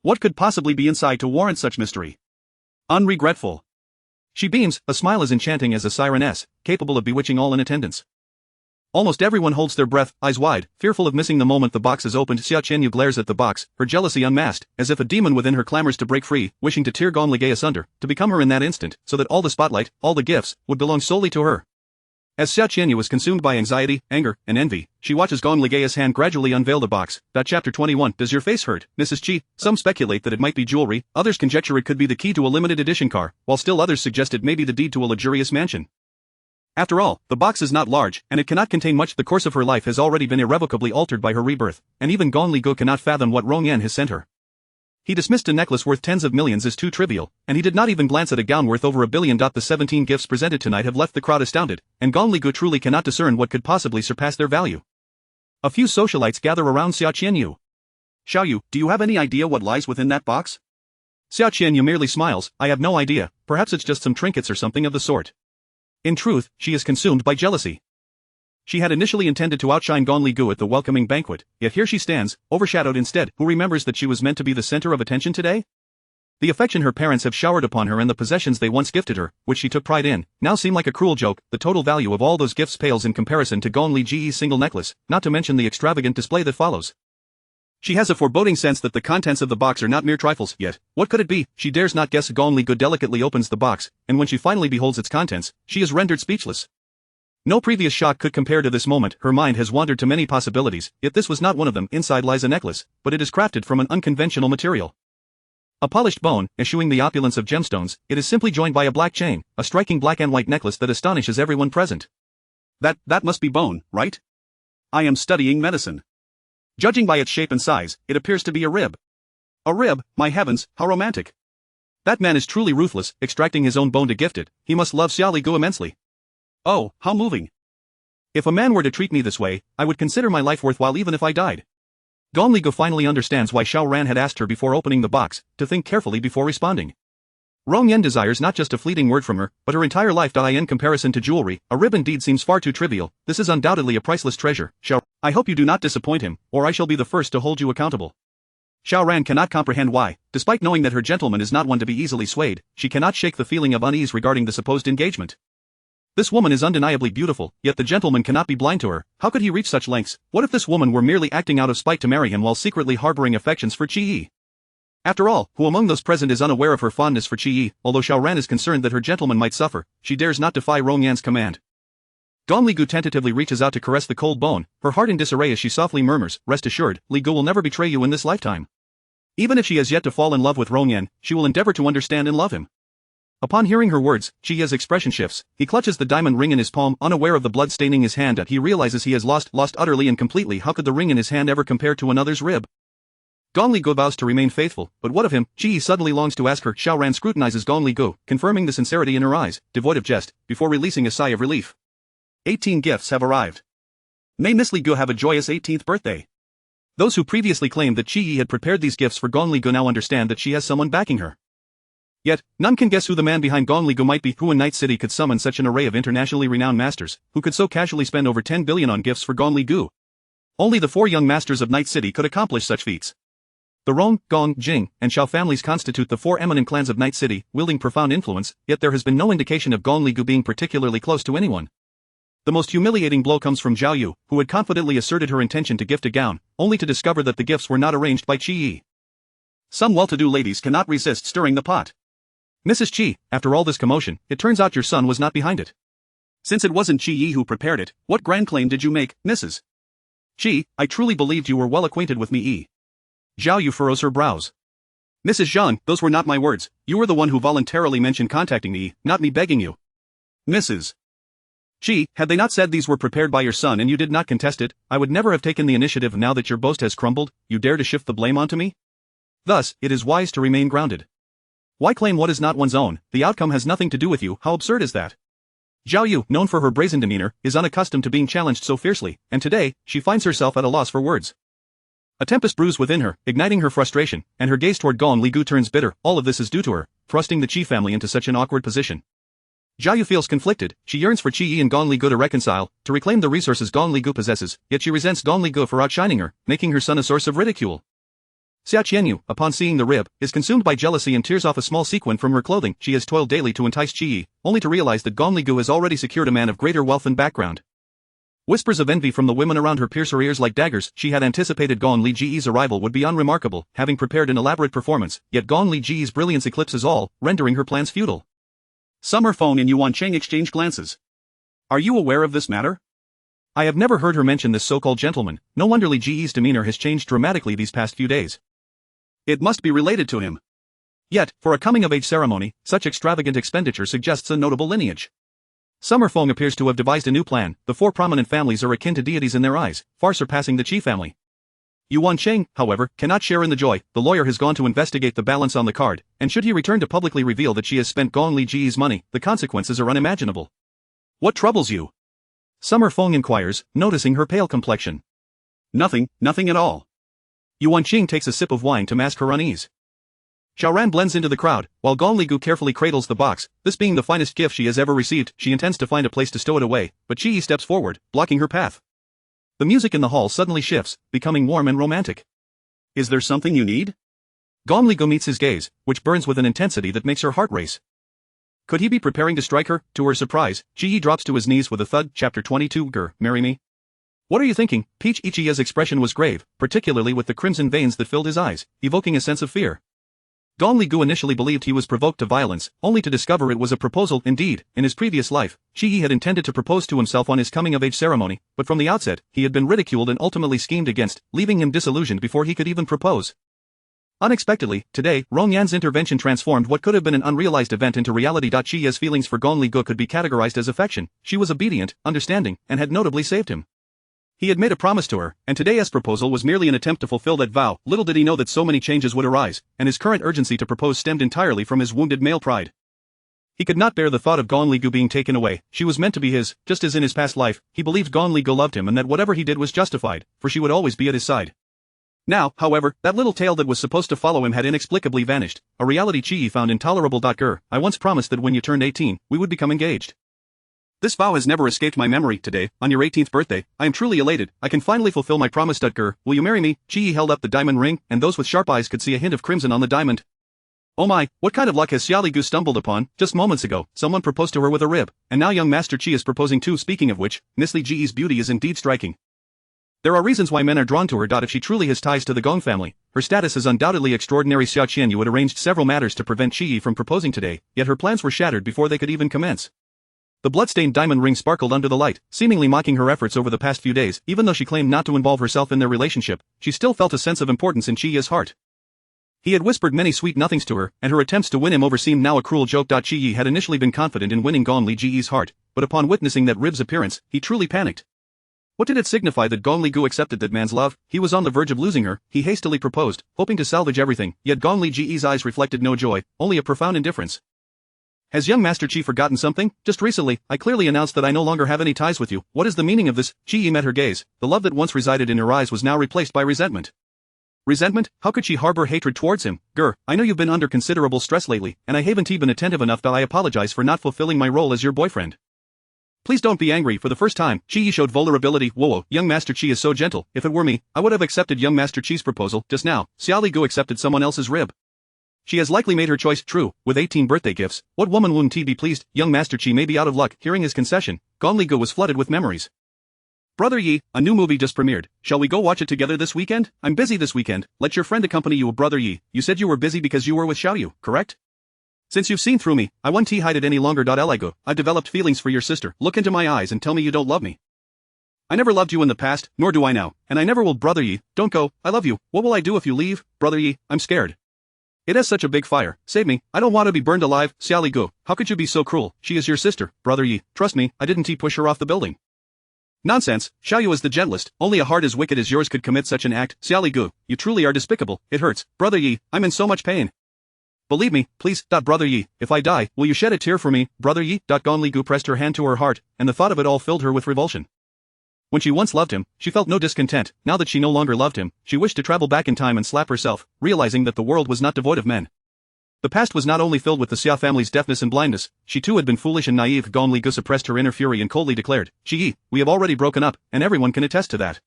What could possibly be inside to warrant such mystery? Unregretful. She beams, a smile as enchanting as a sireness, capable of bewitching all in attendance. Almost everyone holds their breath, eyes wide, fearful of missing the moment the box is opened. Xiao Qianyu glares at the box, her jealousy unmasked, as if a demon within her clamors to break free, wishing to tear Gong Li Gei asunder, to become her in that instant, so that all the spotlight, all the gifts, would belong solely to her. As Xiao Qianyu is consumed by anxiety, anger, and envy, she watches Gong Li Gei's hand gradually unveil the box. Chapter 21. Does your face hurt, Mrs. Qi? Some speculate that it might be jewelry, others conjecture it could be the key to a limited edition car, while still others suggest it may be the deed to a luxurious mansion. After all, the box is not large, and it cannot contain much. The course of her life has already been irrevocably altered by her rebirth, and even Gong Li Gu cannot fathom what Rongyan has sent her. He dismissed a necklace worth tens of millions as too trivial, and he did not even glance at a gown worth over $1 billion. The 17 gifts presented tonight have left the crowd astounded, and Gong Li Gu truly cannot discern what could possibly surpass their value. A few socialites gather around Xiao Qianyu. Xiaoyu, do you have any idea what lies within that box? Xiao Qianyu merely smiles, I have no idea, perhaps it's just some trinkets or something of the sort. In truth, she is consumed by jealousy. She had initially intended to outshine Gong Li Gu at the welcoming banquet, yet here she stands, overshadowed instead. Who remembers that she was meant to be the center of attention today? The affection her parents have showered upon her and the possessions they once gifted her, which she took pride in, now seem like a cruel joke. The total value of all those gifts pales in comparison to Gong Li Ji's single necklace, not to mention the extravagant display that follows. She has a foreboding sense that the contents of the box are not mere trifles, yet, what could it be? She dares not guess. Gong Li Gu delicately opens the box, and when she finally beholds its contents, she is rendered speechless. No previous shock could compare to this moment. Her mind has wandered to many possibilities, yet this was not one of them. Inside lies a necklace, but it is crafted from an unconventional material. A polished bone, eschewing the opulence of gemstones, it is simply joined by a black chain, a striking black and white necklace that astonishes everyone present. That must be bone, right? I am studying medicine. Judging by its shape and size, it appears to be a rib. A rib, my heavens, how romantic. That man is truly ruthless, extracting his own bone to gift it. He must love Xiao Li Gu immensely. Oh, how moving. If a man were to treat me this way, I would consider my life worthwhile even if I died. Gong Li Gu finally understands why Xiao Ran had asked her before opening the box, to think carefully before responding. Rong Yan desires not just a fleeting word from her, but her entire life. In comparison to jewelry, a rib indeed seems far too trivial. This is undoubtedly a priceless treasure. Xiao, I hope you do not disappoint him, or I shall be the first to hold you accountable. Xiao Ran cannot comprehend why, despite knowing that her gentleman is not one to be easily swayed, she cannot shake the feeling of unease regarding the supposed engagement. This woman is undeniably beautiful, yet the gentleman cannot be blind to her. How could he reach such lengths? What if this woman were merely acting out of spite to marry him while secretly harboring affections for Chi-yi? After all, who among those present is unaware of her fondness for Chi-yi? Although Xiaoran is concerned that her gentleman might suffer, she dares not defy Rong Yan's command. Gong Li Gu tentatively reaches out to caress the cold bone, her heart in disarray as she softly murmurs, "Rest assured, Li Gu will never betray you in this lifetime." Even if she has yet to fall in love with Rong Yan, she will endeavor to understand and love him. Upon hearing her words, Chi-yi's expression shifts. He clutches the diamond ring in his palm, unaware of the blood staining his hand, and he realizes he has lost utterly and completely. How could the ring in his hand ever compare to another's rib? Gong Li Gu vows to remain faithful, but what of him? Chi-yi suddenly longs to ask her. Xiaoran scrutinizes Gong Li Gu, confirming the sincerity in her eyes, devoid of jest, before releasing a sigh of relief. 18 gifts have arrived. May Miss Li Gu have a joyous 18th birthday. Those who previously claimed that Chi-yi had prepared these gifts for Gong Li Gu now understand that she has someone backing her. Yet, none can guess who the man behind Gong Li Gu might be. Who in Night City could summon such an array of internationally renowned masters, who could so casually spend over 10 billion on gifts for Gong Li Gu? Only the 4 young masters of Night City could accomplish such feats. The Rong, Gong, Jing, and Xiao families constitute the 4 eminent clans of Night City, wielding profound influence, yet there has been no indication of Gong Li Gu being particularly close to anyone. The most humiliating blow comes from Zhao Yu, who had confidently asserted her intention to gift a gown, only to discover that the gifts were not arranged by Chi-yi. Some well-to-do ladies cannot resist stirring the pot. Mrs. Qi, after all this commotion, it turns out your son was not behind it. Since it wasn't Chi-yi who prepared it, what grand claim did you make, Mrs. Qi? I truly believed you were well acquainted with me. Zhao Yu furrows her brows. Mrs. Zhang, those were not my words. You were the one who voluntarily mentioned contacting me, not me begging you. Mrs. Qi, had they not said these were prepared by your son and you did not contest it, I would never have taken the initiative. Now that your boast has crumbled, you dare to shift the blame onto me? Thus, it is wise to remain grounded. Why claim what is not one's own? The outcome has nothing to do with you. How absurd is that? Zhao Yu, known for her brazen demeanor, is unaccustomed to being challenged so fiercely, and today, she finds herself at a loss for words. A tempest brews within her, igniting her frustration, and her gaze toward Gong Li Gu turns bitter. All of this is due to her, thrusting the Qi family into such an awkward position. Zhao Yu feels conflicted. She yearns for Chi-yi and Gong Li Gu to reconcile, to reclaim the resources Gong Li Gu possesses, yet she resents Gong Li Gu for outshining her, making her son a source of ridicule. Xia Qianyu, upon seeing the rib, is consumed by jealousy and tears off a small sequin from her clothing. She has toiled daily to entice Chi-yi, only to realize that Gong Li Gu has already secured a man of greater wealth and background. Whispers of envy from the women around her pierce her ears like daggers. She had anticipated Gong Li Ji's arrival would be unremarkable, having prepared an elaborate performance, yet Gong Li Ji's brilliance eclipses all, rendering her plans futile. Summer Feng and Yuan Cheng exchange glances. Are you aware of this matter? I have never heard her mention this so-called gentleman. No wonder Li Ji's demeanor has changed dramatically these past few days. It must be related to him. Yet, for a coming-of-age ceremony, such extravagant expenditure suggests a notable lineage. Summer Feng appears to have devised a new plan. The 4 prominent families are akin to deities in their eyes, far surpassing the Qi family. Yuan Cheng, however, cannot share in the joy. The lawyer has gone to investigate the balance on the card, and should he return to publicly reveal that she has spent Gong Li Ji's money, the consequences are unimaginable. What troubles you? Summer Feng inquires, noticing her pale complexion. Nothing at all. Yuan Cheng takes a sip of wine to mask her unease. Xiaoran blends into the crowd, while Gong Li Gu carefully cradles the box. This being the finest gift she has ever received, she intends to find a place to stow it away, but Chi-yi steps forward, blocking her path. The music in the hall suddenly shifts, becoming warm and romantic. Is there something you need? Gong Li Gu meets his gaze, which burns with an intensity that makes her heart race. Could he be preparing to strike her? To her surprise, Chi-yi drops to his knees with a thud. Chapter 22. Grr, marry me? What are you thinking? Peach Ichiya's expression was grave, particularly with the crimson veins that filled his eyes, evoking a sense of fear. Gong Li Gu initially believed he was provoked to violence, only to discover it was a proposal. Indeed, in his previous life, Chi-yi had intended to propose to himself on his coming-of-age ceremony, but from the outset, he had been ridiculed and ultimately schemed against, leaving him disillusioned before he could even propose. Unexpectedly, today, Rong Yan's intervention transformed what could have been an unrealized event into reality. Chi-yi's feelings for Gong Li Gu could be categorized as affection. She was obedient, understanding, and had notably saved him. He had made a promise to her, and today's proposal was merely an attempt to fulfill that vow. Little did he know that so many changes would arise, and his current urgency to propose stemmed entirely from his wounded male pride. He could not bear the thought of Gong Li Gu being taken away. She was meant to be his, just as in his past life, he believed Gong Li Gu loved him and that whatever he did was justified, for she would always be at his side. Now, however, that little tale that was supposed to follow him had inexplicably vanished, a reality Chi-yi found intolerable. Grr, I once promised that when you turned 18, we would become engaged. This vow has never escaped my memory. Today, on your 18th birthday, I am truly elated. I can finally fulfill my promise. Grr, will you marry me? Chi-yi held up the diamond ring, and those with sharp eyes could see a hint of crimson on the diamond. Oh my, what kind of luck has Xiao Gu stumbled upon? Just moments ago, someone proposed to her with a rib, and now young Master Qi is proposing too. Speaking of which, Miss Li Ji's beauty is indeed striking. There are reasons why men are drawn to her. If she truly has ties to the Gong family, her status is undoubtedly extraordinary. Xiao Qianyu had arranged several matters to prevent Qi from proposing today, yet her plans were shattered before they could even commence. The bloodstained diamond ring sparkled under the light, seemingly mocking her efforts over the past few days. Even though she claimed not to involve herself in their relationship, she still felt a sense of importance in Qi's heart. He had whispered many sweet nothings to her, and her attempts to win him over seemed now a cruel joke. Qi had initially been confident in winning Gong Li Ji's heart, but upon witnessing that rib's appearance, he truly panicked. What did it signify that Gong Li Gu accepted that man's love? He was on the verge of losing her. He hastily proposed, hoping to salvage everything, yet Gong Li Ji's eyes reflected no joy, only a profound indifference. Has young Master Qi forgotten something? Just recently, I clearly announced that I no longer have any ties with you. What is the meaning of this? Qi met her gaze. The love that once resided in her eyes was now replaced by resentment. Resentment? How could she harbor hatred towards him? I know you've been under considerable stress lately, and I haven't been attentive enough. I apologize for not fulfilling my role as your boyfriend. Please don't be angry. For the first time, Qi showed vulnerability. Whoa, young Master Qi is so gentle. If it were me, I would have accepted young Master Qi's proposal. Just now, Xiao Gu accepted someone else's rib. She has likely made her choice. True, with 18 birthday gifts, what woman wouldn't be pleased? Young Master Qi may be out of luck. Hearing his concession, Gong Li Gu was flooded with memories. Brother Yi, a new movie just premiered. Shall we go watch it together this weekend? I'm busy this weekend. Let your friend accompany you. Brother Yi, you said you were busy because you were with Xiaoyu, correct? Since you've seen through me, I won't hide it any longer. Eligo, I've developed feelings for your sister. Look into my eyes and tell me you don't love me. I never loved you in the past, nor do I now, and I never will. Brother Yi, don't go. I love you. What will I do if you leave? Brother Yi, I'm scared. It has such a big fire. Save me. I don't want to be burned alive. Xiao Gu, how could you be so cruel? She is your sister. Brother Yi, trust me, I didn't push her off the building. Nonsense, Xiaoyu is the gentlest. Only a heart as wicked as yours could commit such an act. Xiao Gu, you truly are despicable. It hurts. Brother Yi, I'm in so much pain. Believe me, please. Brother Yi, if I die, will you shed a tear for me? Brother Yi. Gong Li Gu pressed her hand to her heart, and the thought of it all filled her with revulsion. When she once loved him, she felt no discontent. Now that she no longer loved him, she wished to travel back in time and slap herself, realizing that the world was not devoid of men. The past was not only filled with the Xia family's deafness and blindness, she too had been foolish and naive. Gong Li Gu suppressed her inner fury and coldly declared, Qi, we have already broken up, and everyone can attest to that.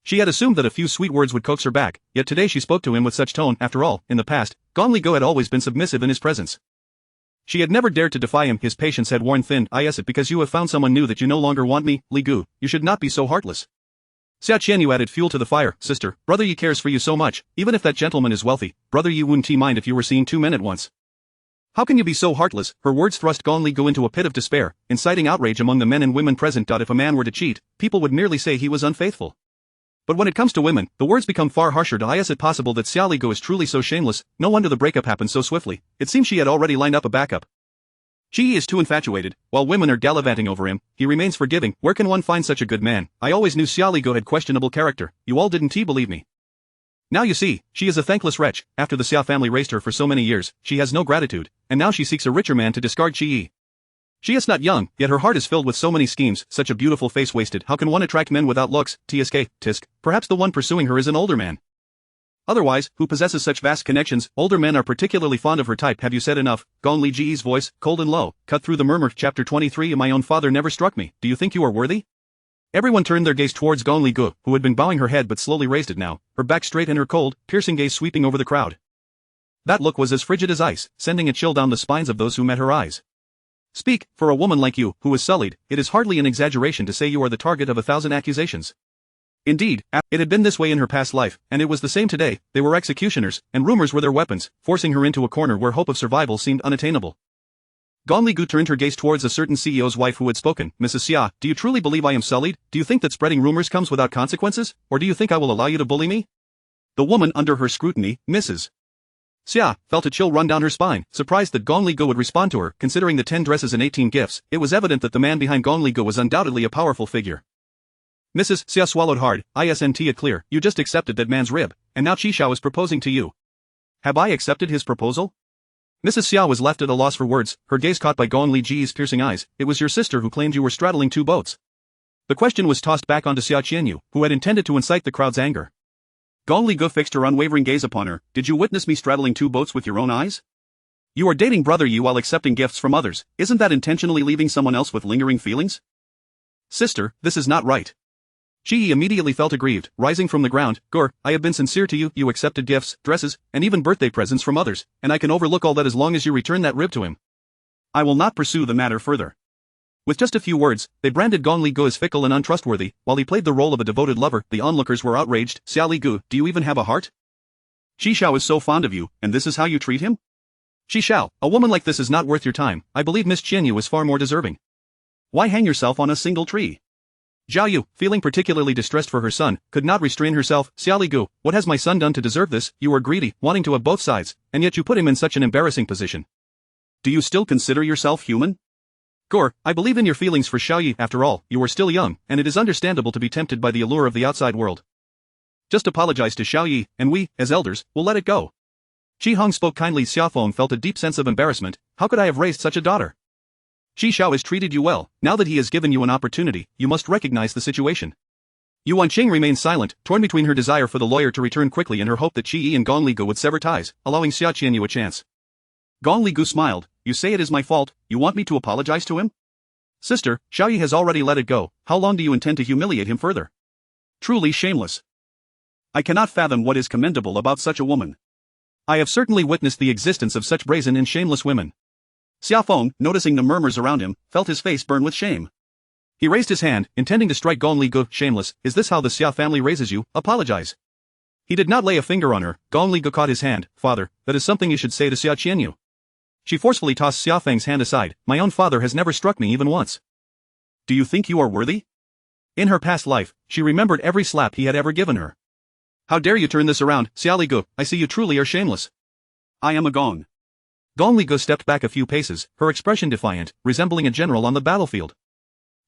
She had assumed that a few sweet words would coax her back, yet today she spoke to him with such tone. After all, in the past, Gong Li Gu had always been submissive in his presence. She had never dared to defy him. His patience had worn thin. Is it because you have found someone new that you no longer want me? Li Gu, you should not be so heartless. Xia Qianyu added fuel to the fire. Sister, Brother Yi cares for you so much. Even if that gentleman is wealthy, Brother Yi wouldn't mind if you were seeing 2 men at once. How can you be so heartless? Her words thrust Gong Li Gu into a pit of despair, inciting outrage among the men and women present. If a man were to cheat, people would merely say he was unfaithful. But when it comes to women, the words become far harsher. Is it possible that Xiao Gu is truly so shameless? No wonder the breakup happened so swiftly. It seems she had already lined up a backup. Qi is too infatuated. While women are gallivanting over him, he remains forgiving. Where can one find such a good man? I always knew Xiao Gu had questionable character. You all didn't believe me. Now you see, she is a thankless wretch. After the Xia family raised her for so many years, she has no gratitude, and now she seeks a richer man to discard Qi. She is not young, yet her heart is filled with so many schemes. Such a beautiful face wasted. How can one attract men without looks? Tisk. Perhaps the one pursuing her is an older man. Otherwise, who possesses such vast connections? Older men are particularly fond of her type. Have you said enough? Gong Li Ji's voice, cold and low, cut through the murmur. Chapter 23. My own father never struck me. Do you think you are worthy? Everyone turned their gaze towards Gong Li Gu, who had been bowing her head but slowly raised it now, her back straight and her cold, piercing gaze sweeping over the crowd. That look was as frigid as ice, sending a chill down the spines of those who met her eyes. Speak, for a woman like you, who is sullied, it is hardly an exaggeration to say you are the target of 1,000 accusations. Indeed, it had been this way in her past life, and it was the same today. They were executioners, and rumors were their weapons, forcing her into a corner where hope of survival seemed unattainable. Gong Li Gu turned her gaze towards a certain CEO's wife who had spoken. Mrs. Xia, do you truly believe I am sullied? Do you think that spreading rumors comes without consequences? Or do you think I will allow you to bully me? The woman under her scrutiny, Mrs. Xia, felt a chill run down her spine, surprised that Gong Li Gu would respond to her. Considering the 10 dresses and 18 gifts, it was evident that the man behind Gong Li Gu was undoubtedly a powerful figure. Mrs. Xia swallowed hard. Isn't it clear? You just accepted that man's rib, and now Qi Xiao is proposing to you. Have I accepted his proposal? Mrs. Xia was left at a loss for words, her gaze caught by Gong Li Ji's piercing eyes. It was your sister who claimed you were straddling 2 boats. The question was tossed back onto Xia Qianyu, who had intended to incite the crowd's anger. Gong Li Gu fixed her unwavering gaze upon her. Did you witness me straddling 2 boats with your own eyes? You are dating Brother Yi while accepting gifts from others. Isn't that intentionally leaving someone else with lingering feelings? Sister, this is not right. Qi immediately felt aggrieved, rising from the ground. Gur, I have been sincere to you, you accepted gifts, dresses, and even birthday presents from others, and I can overlook all that as long as you return that rib to him. I will not pursue the matter further. With just a few words, they branded Gong Li Gu as fickle and untrustworthy. While he played the role of a devoted lover, the onlookers were outraged. Xiao Li Gu, do you even have a heart? Qi Xiao is so fond of you, and this is how you treat him? Qi Xiao, a woman like this is not worth your time. I believe Miss Qianyu is far more deserving. Why hang yourself on a single tree? Zhao Yu, feeling particularly distressed for her son, could not restrain herself. Xiao Li Gu, what has my son done to deserve this? You are greedy, wanting to have both sides, and yet you put him in such an embarrassing position. Do you still consider yourself human? Gur, I believe in your feelings for Xiao Yi. After all, you are still young, and it is understandable to be tempted by the allure of the outside world. Just apologize to Xiao Yi, and we, as elders, will let it go. Qi Hong spoke kindly. Xiao Feng felt a deep sense of embarrassment. How could I have raised such a daughter? Qi Xiao has treated you well. Now that he has given you an opportunity, you must recognize the situation. Yuan Qing remained silent, torn between her desire for the lawyer to return quickly and her hope that Qi Yi and Gong Li Gu would sever ties, allowing Xia Qianyu a chance. Gong Li Gu smiled. You say it is my fault, you want me to apologize to him? Sister, Xiao Yi has already let it go. How long do you intend to humiliate him further? Truly shameless. I cannot fathom what is commendable about such a woman. I have certainly witnessed the existence of such brazen and shameless women. Xia Feng, noticing the murmurs around him, felt his face burn with shame. He raised his hand, intending to strike Gong Li Gu. Shameless, is this how the Xia family raises you? Apologize. He did not lay a finger on her. Gong Li Gu caught his hand. Father, that is something you should say to Xia Qianyu. She forcefully tossed Xia Feng's hand aside. My own father has never struck me even once. Do you think you are worthy? In her past life, she remembered every slap he had ever given her. How dare you turn this around, Xiao Li Gu, I see you truly are shameless. I am a Gong. Gong Li Gu stepped back a few paces, her expression defiant, resembling a general on the battlefield.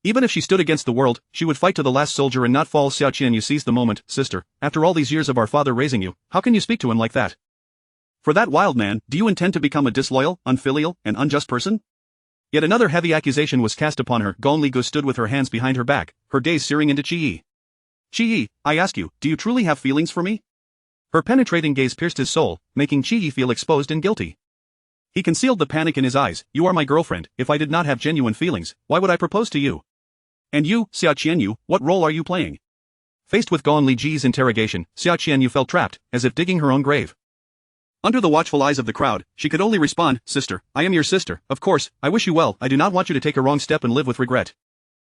Even if she stood against the world, she would fight to the last soldier and not fall. Xiao Qianyu seized the moment. Sister, after all these years of our father raising you, how can you speak to him like that? For that wild man, do you intend to become a disloyal, unfilial, and unjust person? Yet another heavy accusation was cast upon her. Gong Li Gu stood with her hands behind her back, her gaze searing into Qi Yi. Qi Yi, I ask you, do you truly have feelings for me? Her penetrating gaze pierced his soul, making Qi Yi feel exposed and guilty. He concealed the panic in his eyes. You are my girlfriend. If I did not have genuine feelings, why would I propose to you? And you, Xia Qianyu, what role are you playing? Faced with Gong Li Ji's interrogation, Xia Qianyu felt trapped, as if digging her own grave. Under the watchful eyes of the crowd, she could only respond, Sister, I am your sister, of course, I wish you well, I do not want you to take a wrong step and live with regret.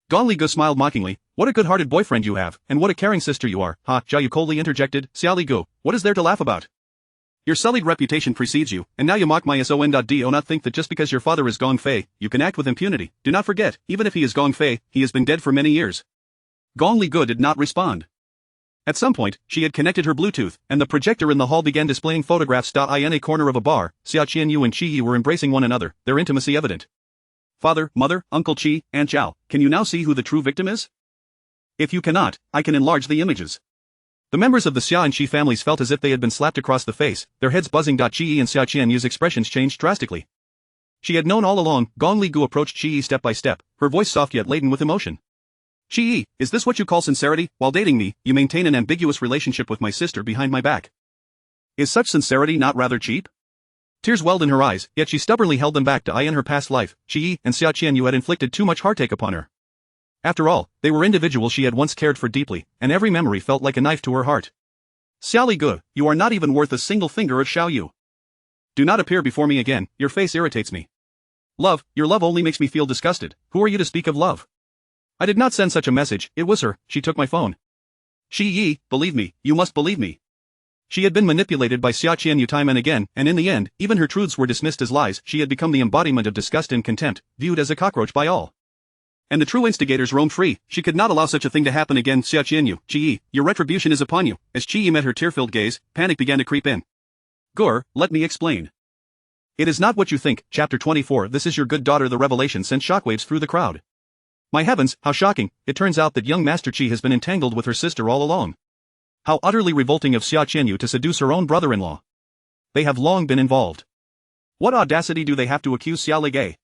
Gong Li Gu smiled mockingly. What a good-hearted boyfriend you have, and what a caring sister you are. Ha, Zhao Yu coldly interjected. Xiao Li Gu, what is there to laugh about? Your sullied reputation precedes you, and now you mock my son. Do not think that just because your father is Gong Fei, you can act with impunity. Do not forget, even if he is Gong Fei, he has been dead for many years. Gong Li Gu did not respond. At some point, she had connected her Bluetooth, and the projector in the hall began displaying photographs. In a corner of a bar, Xia Qianyu and Qi Yi were embracing one another, their intimacy evident. Father, Mother, Uncle Qi, Aunt Zhao, can you now see who the true victim is? If you cannot, I can enlarge the images. The members of the Xia and Qi families felt as if they had been slapped across the face, their heads buzzing. Qi Yi and Xia Qianyu's expressions changed drastically. She had known all along. Gong Li Gu approached Qi Yi step by step, her voice soft yet laden with emotion. Qi Yi, is this what you call sincerity? While dating me, you maintain an ambiguous relationship with my sister behind my back. Is such sincerity not rather cheap? Tears welled in her eyes, yet she stubbornly held them back. In her past life, Qi Yi and Xia Qianyu had inflicted too much heartache upon her. After all, they were individuals she had once cared for deeply, and every memory felt like a knife to her heart. Xiao Li Gu, you are not even worth a single finger of Xiao Yu. Do not appear before me again, your face irritates me. Love, your love only makes me feel disgusted. Who are you to speak of love? I did not send such a message, it was her, she took my phone. Qi Yi, believe me, you must believe me. She had been manipulated by Xia Qianyu time and again, and in the end, even her truths were dismissed as lies. She had become the embodiment of disgust and contempt, viewed as a cockroach by all. And the true instigators roamed free. She could not allow such a thing to happen again. Xia Qianyu, Qi Yi, your retribution is upon you. As Qi Yi met her tear-filled gaze, panic began to creep in. Gur, let me explain. It is not what you think. Chapter 24. This is your good daughter. The revelation sent shockwaves through the crowd. My heavens, how shocking! It turns out that young Master Qi has been entangled with her sister all along. How utterly revolting of Xia Qianyu to seduce her own brother-in-law. They have long been involved. What audacity do they have to accuse Xia Ligay?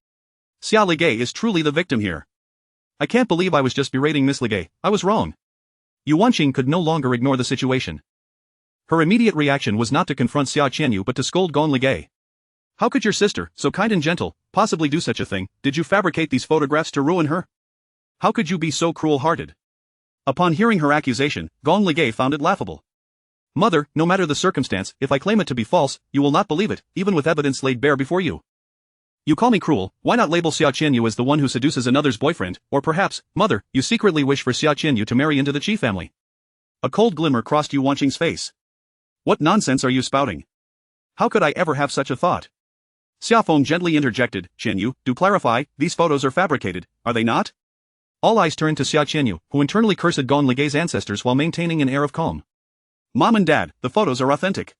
Xia Ligay is truly the victim here. I can't believe I was just berating Miss Ligay. I was wrong. Yuan Qing could no longer ignore the situation. Her immediate reaction was not to confront Xia Qianyu but to scold Gong Ligay. How could your sister, so kind and gentle, possibly do such a thing? Did you fabricate these photographs to ruin her? How could you be so cruel-hearted? Upon hearing her accusation, Gong Ligay found it laughable. Mother, no matter the circumstance, if I claim it to be false, you will not believe it, even with evidence laid bare before you. You call me cruel, why not label Xia Qianyu as the one who seduces another's boyfriend, or perhaps, mother, you secretly wish for Xia Qianyu to marry into the Qi family. A cold glimmer crossed Yu Wanqing's face. What nonsense are you spouting? How could I ever have such a thought? Xiaofeng gently interjected, Qianyu, do clarify, these photos are fabricated, are they not? All eyes turned to Xia Qianyu, who internally cursed Gong Ligay's ancestors while maintaining an air of calm. Mom and Dad, the photos are authentic.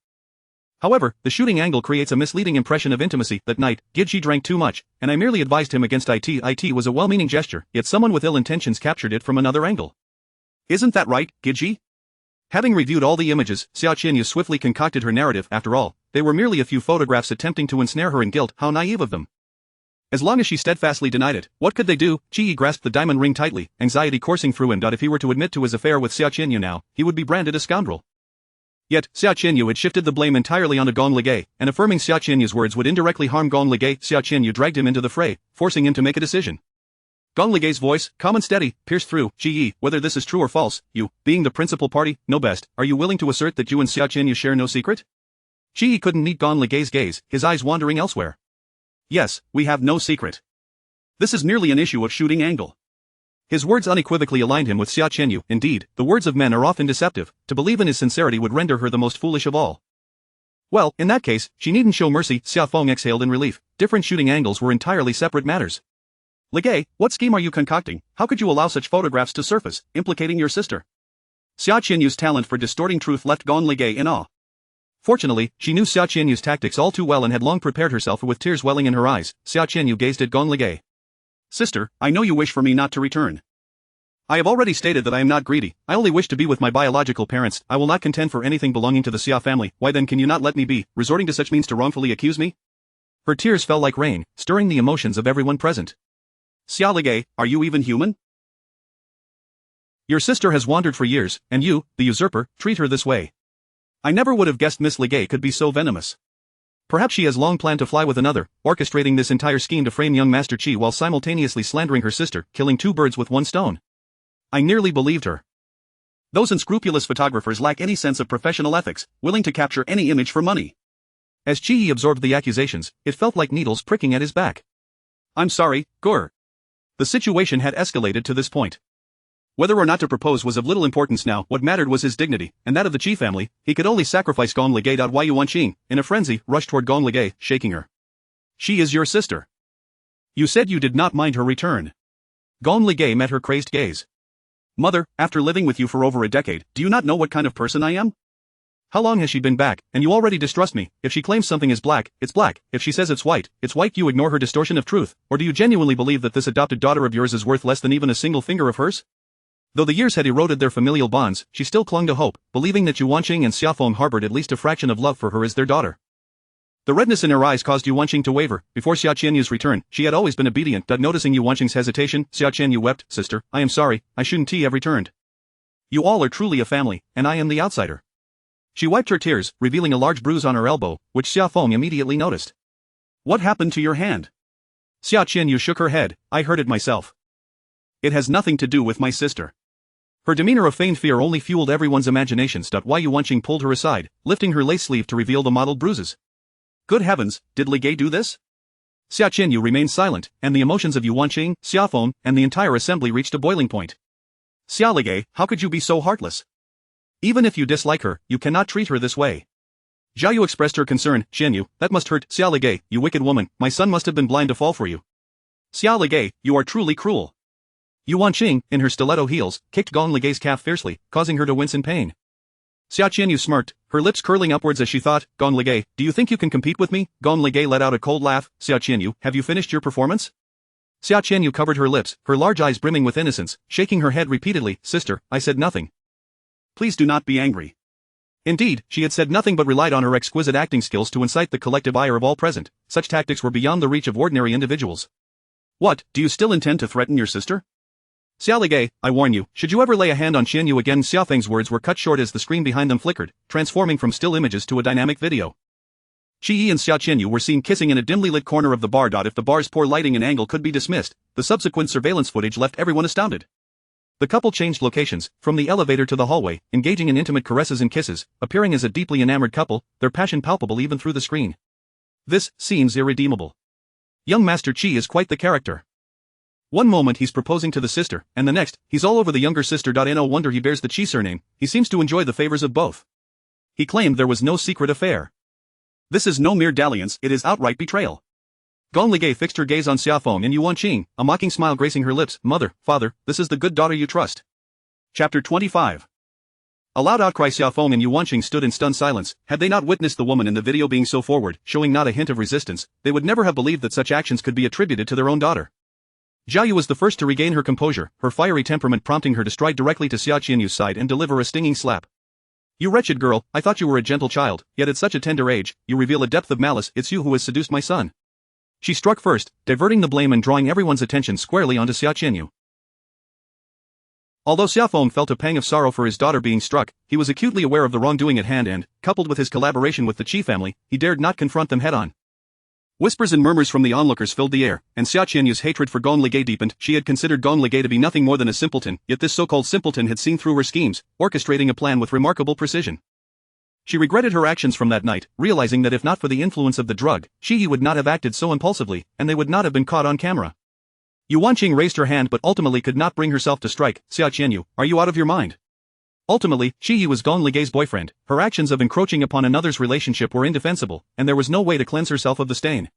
However, the shooting angle creates a misleading impression of intimacy. That night, Gidji drank too much, and I merely advised him against it. It was a well-meaning gesture, yet someone with ill intentions captured it from another angle. Isn't that right, Gidji? Having reviewed all the images, Xia Qianyu swiftly concocted her narrative. After all, they were merely a few photographs attempting to ensnare her in guilt. How naive of them. As long as she steadfastly denied it, what could they do? Qi grasped the diamond ring tightly, anxiety coursing through him. If he were to admit to his affair with Xia Qianyu now, he would be branded a scoundrel. Yet, Xia Qianyu had shifted the blame entirely onto Gong Ligay, and affirming Xia Qianyu's words would indirectly harm Gong Ligay. Xia Qianyu dragged him into the fray, forcing him to make a decision. Gong Ligay's voice, calm and steady, pierced through. Qi, whether this is true or false, you, being the principal party, know best, are you willing to assert that you and Xia Qianyu share no secret? Qi couldn't meet Gong Ligay's gaze, his eyes wandering elsewhere. Yes, we have no secret. This is merely an issue of shooting angle. His words unequivocally aligned him with Xia Qianyu. Indeed, the words of men are often deceptive. To believe in his sincerity would render her the most foolish of all. Well, in that case, she needn't show mercy. Xiaofeng exhaled in relief. Different shooting angles were entirely separate matters. Ligay, what scheme are you concocting? How could you allow such photographs to surface, implicating your sister? Xia Qianyu's talent for distorting truth left Gong Ligay in awe. Fortunately, she knew Xia Qianyu's tactics all too well and had long prepared herself with tears welling in her eyes. Xia Qianyu gazed at Gong Ligay. Sister, I know you wish for me not to return. I have already stated that I am not greedy, I only wish to be with my biological parents. I will not contend for anything belonging to the Xia family. Why then can you not let me be, resorting to such means to wrongfully accuse me? Her tears fell like rain, stirring the emotions of everyone present. Xia Ligay, are you even human? Your sister has wandered for years, and you, the usurper, treat her this way. I never would have guessed Miss Ligay could be so venomous. Perhaps she has long planned to fly with another, orchestrating this entire scheme to frame young Master Qi while simultaneously slandering her sister, killing two birds with one stone. I nearly believed her. Those unscrupulous photographers lack any sense of professional ethics, willing to capture any image for money. As Qi absorbed the accusations, it felt like needles pricking at his back. I'm sorry, Gur. The situation had escalated to this point. Whether or not to propose was of little importance now. What mattered was his dignity, and that of the Qi family. He could only sacrifice Gong Ligay. Yu Wanqing, in a frenzy, rushed toward Gong Ligay, shaking her. She is your sister. You said you did not mind her return. Gong Ligay met her crazed gaze. Mother, after living with you for over a decade, do you not know what kind of person I am? How long has she been back, and you already distrust me? If she claims something is black, it's black. If she says it's white, it's white. You ignore her distortion of truth, or do you genuinely believe that this adopted daughter of yours is worth less than even a single finger of hers? Though the years had eroded their familial bonds, she still clung to hope, believing that Yu Wanqing and Xiaofeng harbored at least a fraction of love for her as their daughter. The redness in her eyes caused Yu Wanqing to waver. Before Xia Qianyu's return, she had always been obedient. Noticing Yu Wanqing's hesitation, Xia Qianyu wept. Sister, I am sorry, I shouldn't have returned. You all are truly a family, and I am the outsider. She wiped her tears, revealing a large bruise on her elbow, which Xiaofeng immediately noticed. What happened to your hand? Xia Qianyu shook her head. I hurt it myself. It has nothing to do with my sister. Her demeanor of feigned fear only fueled everyone's imaginations. Yu Wanqing pulled her aside, lifting her lace sleeve to reveal the mottled bruises. Good heavens, did Ligay do this? Xia Qianyu remained silent, and the emotions of Yu Wanqing, Xiaofeng, and the entire assembly reached a boiling point. Xia Ligay, how could you be so heartless? Even if you dislike her, you cannot treat her this way. Jiayu expressed her concern. Qianyu, that must hurt. Xia Ligay, you wicked woman, my son must have been blind to fall for you. Xia Ligay, you are truly cruel. Yu Wanqing, in her stiletto heels, kicked Gong Ligay's calf fiercely, causing her to wince in pain. Xia Qianyu smirked, her lips curling upwards as she thought, Gong Ligay, do you think you can compete with me? Gong Ligay let out a cold laugh. Xia Qianyu, have you finished your performance? Xia Qianyu covered her lips, her large eyes brimming with innocence, shaking her head repeatedly. Sister, I said nothing. Please do not be angry. Indeed, she had said nothing but relied on her exquisite acting skills to incite the collective ire of all present. Such tactics were beyond the reach of ordinary individuals. What, do you still intend to threaten your sister? Xia Ligay, I warn you, should you ever lay a hand on Qianyu again? Xiaofeng's words were cut short as the screen behind them flickered, transforming from still images to a dynamic video. Qi and Xia Qianyu were seen kissing in a dimly lit corner of the bar. If the bar's poor lighting and angle could be dismissed, the subsequent surveillance footage left everyone astounded. The couple changed locations, from the elevator to the hallway, engaging in intimate caresses and kisses, appearing as a deeply enamored couple, their passion palpable even through the screen. This seems irredeemable. Young Master Chi is quite the character. One moment he's proposing to the sister, and the next, he's all over the younger sister. No wonder he bears the Chi surname, he seems to enjoy the favors of both. He claimed there was no secret affair. This is no mere dalliance, it is outright betrayal. Gong Ligay fixed her gaze on Xiaofeng and Yuan Qing, a mocking smile gracing her lips. Mother, father, this is the good daughter you trust. Chapter 25. A loud outcry. Xiaofeng and Yuan Qing stood in stunned silence. Had they not witnessed the woman in the video being so forward, showing not a hint of resistance, they would never have believed that such actions could be attributed to their own daughter. Jiayu was the first to regain her composure, her fiery temperament prompting her to stride directly to Xia Qianyu's side and deliver a stinging slap. You wretched girl, I thought you were a gentle child, yet at such a tender age, you reveal a depth of malice. It's you who has seduced my son. She struck first, diverting the blame and drawing everyone's attention squarely onto Xia Qianyu. Although Xiaofeng felt a pang of sorrow for his daughter being struck, he was acutely aware of the wrongdoing at hand and, coupled with his collaboration with the Qi family, he dared not confront them head-on. Whispers and murmurs from the onlookers filled the air, and Xia Qianyu's hatred for Gong Ligay deepened. She had considered Gong Ligay to be nothing more than a simpleton, yet this so-called simpleton had seen through her schemes, orchestrating a plan with remarkable precision. She regretted her actions from that night, realizing that if not for the influence of the drug, Shi would not have acted so impulsively, and they would not have been caught on camera. Yuan Qing raised her hand but ultimately could not bring herself to strike. Xia Qianyu, are you out of your mind? Ultimately, Shi was Gong Ligay's boyfriend, her actions of encroaching upon another's relationship were indefensible, and there was no way to cleanse herself of the stain.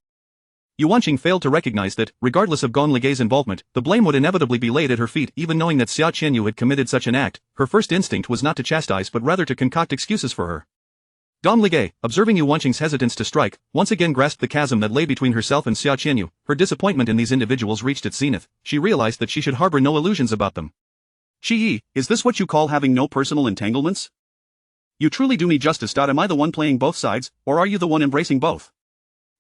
Yuan Qing failed to recognize that, regardless of Gong Ligay's involvement, the blame would inevitably be laid at her feet. Even knowing that Xia Qianyu had committed such an act, her first instinct was not to chastise but rather to concoct excuses for her. Gong Ligay, observing Yuan Qing's hesitance to strike, once again grasped the chasm that lay between herself and Xia Qianyu. Her disappointment in these individuals reached its zenith. She realized that she should harbor no illusions about them. Qi, is this what you call having no personal entanglements? You truly do me justice. Am I the one playing both sides, or are you the one embracing both?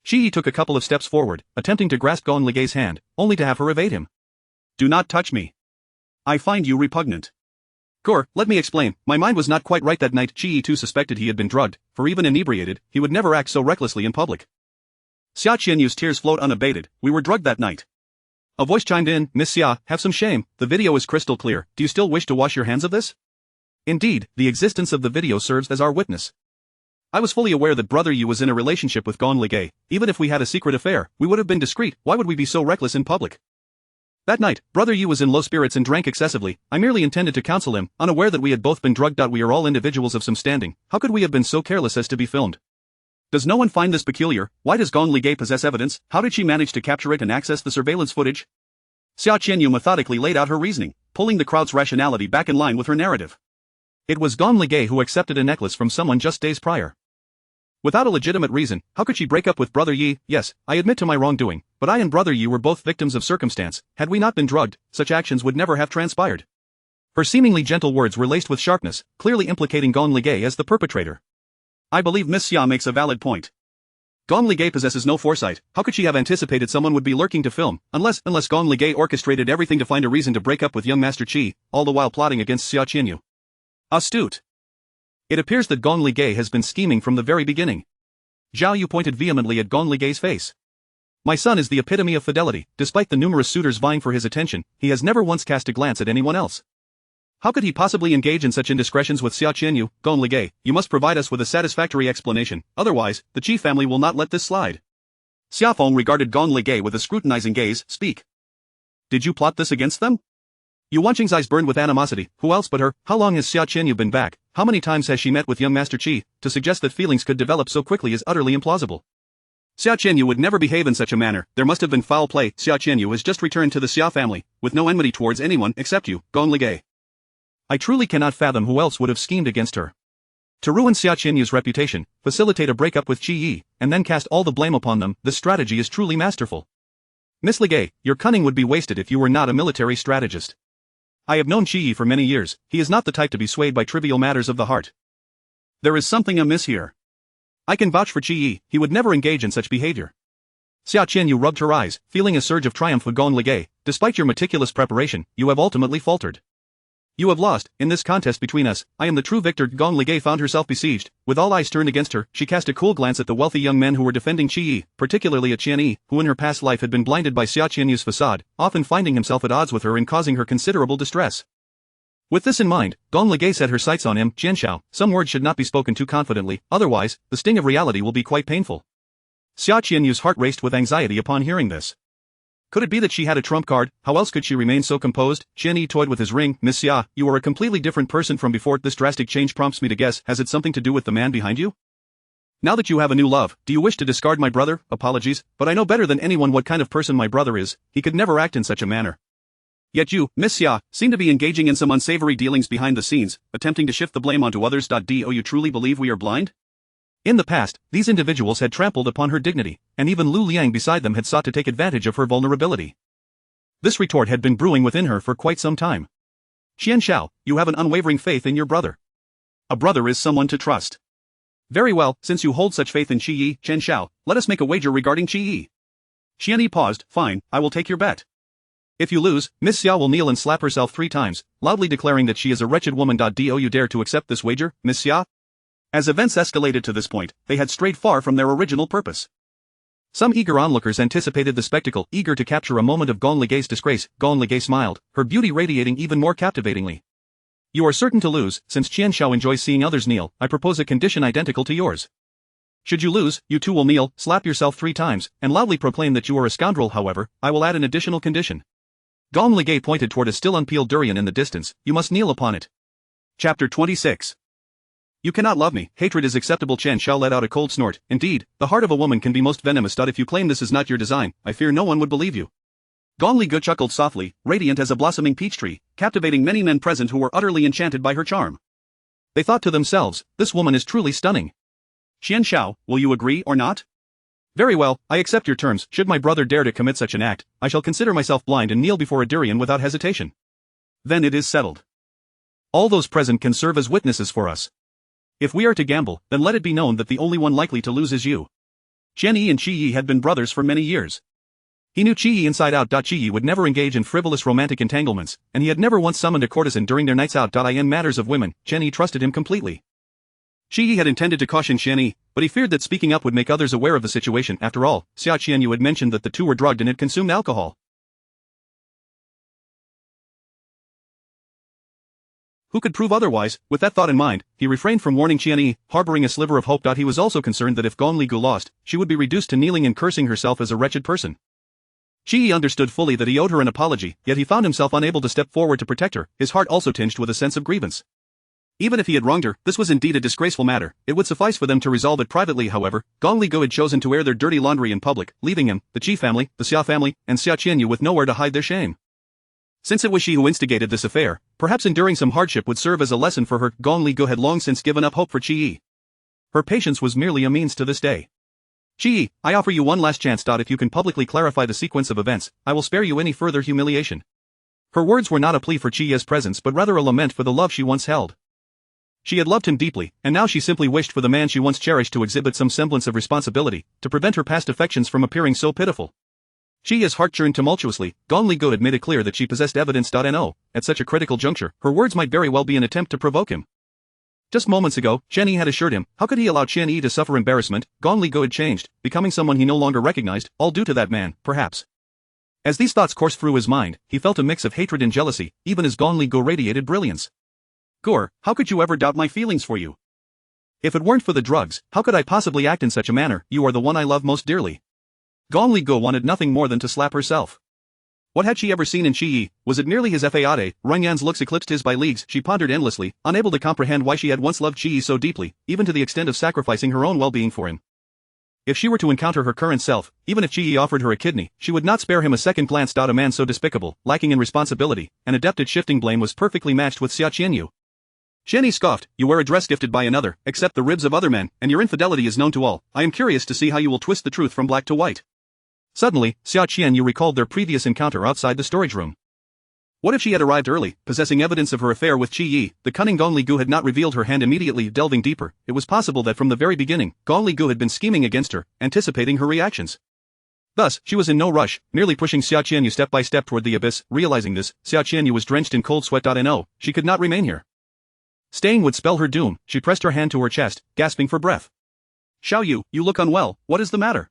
Qi took a couple of steps forward, attempting to grasp Gong Ligay's hand, only to have her evade him. Do not touch me. I find you repugnant. Gore, let me explain, my mind was not quite right that night. Qi too suspected he had been drugged, for even inebriated, he would never act so recklessly in public. Xia Qianyu's tears flowed unabated. We were drugged that night. A voice chimed in, Miss Xia, have some shame, the video is crystal clear, do you still wish to wash your hands of this? Indeed, the existence of the video serves as our witness. I was fully aware that Brother Yu was in a relationship with Gong Ligay. Even if we had a secret affair, we would have been discreet. Why would we be so reckless in public? That night, Brother Yu was in low spirits and drank excessively. I merely intended to counsel him, unaware that we had both been drugged. We are all individuals of some standing. How could we have been so careless as to be filmed? Does no one find this peculiar? Why does Gong Ligay possess evidence? How did she manage to capture it and access the surveillance footage? Xia Qianyu methodically laid out her reasoning, pulling the crowd's rationality back in line with her narrative. It was Gong Ligay who accepted a necklace from someone just days prior. Without a legitimate reason, how could she break up with Brother Yi? Yes, I admit to my wrongdoing, but I and Brother Yi were both victims of circumstance. Had we not been drugged, such actions would never have transpired. Her seemingly gentle words were laced with sharpness, clearly implicating Gong Ligay as the perpetrator. I believe Miss Xia makes a valid point. Gong Ligay possesses no foresight. How could she have anticipated someone would be lurking to film, unless Gong Ligay orchestrated everything to find a reason to break up with young Master Qi, all the while plotting against Xia Qianyu? Astute. It appears that Gong Ligay has been scheming from the very beginning. Zhao Yu pointed vehemently at Gong Ligay's face. My son is the epitome of fidelity. Despite the numerous suitors vying for his attention, he has never once cast a glance at anyone else. How could he possibly engage in such indiscretions with Xia Qianyu? Gong Ligay, you must provide us with a satisfactory explanation, otherwise, the Qi family will not let this slide. Xiaofeng regarded Gong Ligay with a scrutinizing gaze. Speak. Did you plot this against them? Yuan Qing's eyes burned with animosity. Who else but her? How long has Xia Qianyu been back? How many times has she met with young Master Qi? To suggest that feelings could develop so quickly is utterly implausible. Xia Qianyu would never behave in such a manner. There must have been foul play. Xia Qianyu has just returned to the Xia family, with no enmity towards anyone except you, Gong Ligay. I truly cannot fathom who else would have schemed against her. To ruin Xia Qianyu's reputation, facilitate a breakup with Qi Yi, and then cast all the blame upon them, this strategy is truly masterful. Miss Ligay, your cunning would be wasted if you were not a military strategist. I have known Qi Yi for many years. He is not the type to be swayed by trivial matters of the heart. There is something amiss here. I can vouch for Qi Yi, he would never engage in such behavior. Xia Qianyu rubbed her eyes, feeling a surge of triumph with Gong Ligay. Despite your meticulous preparation, you have ultimately faltered. You have lost. In this contest between us, I am the true victor. Gong Ligay found herself besieged. With all eyes turned against her, she cast a cool glance at the wealthy young men who were defending Qi Yi, particularly at Qian Yi, who in her past life had been blinded by Xia Qianyu's facade, often finding himself at odds with her and causing her considerable distress. With this in mind, Gong Ligay set her sights on him. Jianshao, some words should not be spoken too confidently, otherwise, the sting of reality will be quite painful. Xia Qianyu's heart raced with anxiety upon hearing this. Could it be that she had a trump card? How else could she remain so composed? Qianyi toyed with his ring. Miss Xia, you are a completely different person from before. This drastic change prompts me to guess, has it something to do with the man behind you? Now that you have a new love, do you wish to discard my brother? Apologies, but I know better than anyone what kind of person my brother is. He could never act in such a manner. Yet you, Miss Xia, seem to be engaging in some unsavory dealings behind the scenes, attempting to shift the blame onto others. Do you truly believe we are blind? In the past, these individuals had trampled upon her dignity, and even Lu Liang beside them had sought to take advantage of her vulnerability. This retort had been brewing within her for quite some time. Qianshao, you have an unwavering faith in your brother. A brother is someone to trust. Very well, since you hold such faith in Qiyi, Qianshao, let us make a wager regarding Qiyi. Qianyi paused. Fine, I will take your bet. If you lose, Miss Xia will kneel and slap herself 3 times, loudly declaring that she is a wretched woman. Do you dare to accept this wager, Miss Xia? As events escalated to this point, they had strayed far from their original purpose. Some eager onlookers anticipated the spectacle, eager to capture a moment of Gong Ligay's disgrace. Gong Ligay smiled, her beauty radiating even more captivatingly. You are certain to lose, since Qianshao enjoys seeing others kneel. I propose a condition identical to yours. Should you lose, you too will kneel, slap yourself 3 times, and loudly proclaim that you are a scoundrel. However, I will add an additional condition. Gong Ligay pointed toward a still unpeeled durian in the distance. You must kneel upon it. Chapter 26. You cannot love me. Hatred is acceptable. Qianshao let out a cold snort. Indeed, the heart of a woman can be most venomous. If you claim this is not your design, I fear no one would believe you. Gong Ligu chuckled softly, radiant as a blossoming peach tree, captivating many men present who were utterly enchanted by her charm. They thought to themselves, this woman is truly stunning. Qianshao, will you agree or not? Very well, I accept your terms. Should my brother dare to commit such an act, I shall consider myself blind and kneel before a durian without hesitation. Then it is settled. All those present can serve as witnesses for us. If we are to gamble, then let it be known that the only one likely to lose is you. Qianyi and Qiyi had been brothers for many years. He knew Qiyi inside out. Qiyi would never engage in frivolous romantic entanglements, and he had never once summoned a courtesan during their nights out. In matters of women, Qianyi trusted him completely. Qiyi had intended to caution Qianyi, but he feared that speaking up would make others aware of the situation. After all, Xia Qianyu had mentioned that the two were drugged and had consumed alcohol. Who could prove otherwise? With that thought in mind, he refrained from warning Qianyi, harboring a sliver of hope. He was also concerned that if Gong Ligu lost, she would be reduced to kneeling and cursing herself as a wretched person. Qiyi understood fully that he owed her an apology, yet he found himself unable to step forward to protect her, his heart also tinged with a sense of grievance. Even if he had wronged her, this was indeed a disgraceful matter. It would suffice for them to resolve it privately. However, Gong Ligu had chosen to air their dirty laundry in public, leaving him, the Qi family, the Xia family, and Xia Qianyu with nowhere to hide their shame. Since it was she who instigated this affair, perhaps enduring some hardship would serve as a lesson for her. Gong Ligu had long since given up hope for Qiyi. Her patience was merely a means to this day. Qiyi, I offer you one last chance. If you can publicly clarify the sequence of events, I will spare you any further humiliation. Her words were not a plea for Qiyi's presence but rather a lament for the love she once held. She had loved him deeply, and now she simply wished for the man she once cherished to exhibit some semblance of responsibility, to prevent her past affections from appearing so pitiful. Qiyi's heart churned tumultuously. Gong Ligu had made it clear that she possessed evidence. At such a critical juncture, her words might very well be an attempt to provoke him. Just moments ago, Qianyi had assured him, how could he allow Qianyi to suffer embarrassment? Gong Ligu had changed, becoming someone he no longer recognized, all due to that man, perhaps. As these thoughts coursed through his mind, he felt a mix of hatred and jealousy, even as Gong Ligu radiated brilliance. Gore, how could you ever doubt my feelings for you? If it weren't for the drugs, how could I possibly act in such a manner? You are the one I love most dearly. Gong Ligu wanted nothing more than to slap herself. What had she ever seen in Qiyi? Was it merely his fade? Runyan's looks eclipsed his by leagues. She pondered endlessly, unable to comprehend why she had once loved Qiyi so deeply, even to the extent of sacrificing her own well-being for him. If she were to encounter her current self, even if Qiyi offered her a kidney, she would not spare him a second glance. A man so despicable, lacking in responsibility, and adept at shifting blame was perfectly matched with Xia Qianyu. Qianyi scoffed, you wear a dress gifted by another, accept the ribs of other men, and your infidelity is known to all. I am curious to see how you will twist the truth from black to white. Suddenly, Xia Qianyu recalled their previous encounter outside the storage room. What if she had arrived early, possessing evidence of her affair with Qiyi? The cunning Gong Ligu had not revealed her hand immediately. Delving deeper, it was possible that from the very beginning, Gong Ligu had been scheming against her, anticipating her reactions. Thus, she was in no rush, merely pushing Xia Qianyu step by step toward the abyss. Realizing this, Xia Qianyu was drenched in cold sweat. No, she could not remain here. Staying would spell her doom. She pressed her hand to her chest, gasping for breath. Xiao Yu, you look unwell, what is the matter?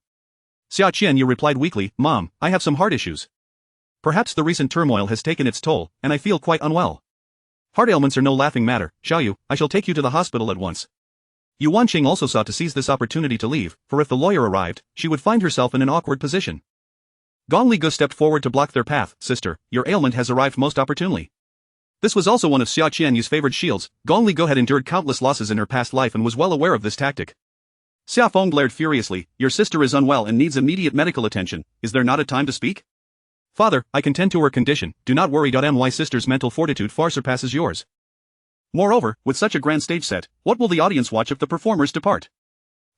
Xia Qianyu replied weakly, Mom, I have some heart issues. Perhaps the recent turmoil has taken its toll, and I feel quite unwell. Heart ailments are no laughing matter, Xiaoyu, I shall take you to the hospital at once. Yu Wanqing also sought to seize this opportunity to leave, for if the lawyer arrived, she would find herself in an awkward position. Gong Li Gu stepped forward to block their path. Sister, your ailment has arrived most opportunely. This was also one of Xia Qianyu's favored shields. Gong Li Gu had endured countless losses in her past life and was well aware of this tactic. Xia Feng glared furiously. Your sister is unwell and needs immediate medical attention. Is there not a time to speak? Father, I can tend to her condition. Do not worry. My sister's mental fortitude far surpasses yours. Moreover, with such a grand stage set, what will the audience watch if the performers depart?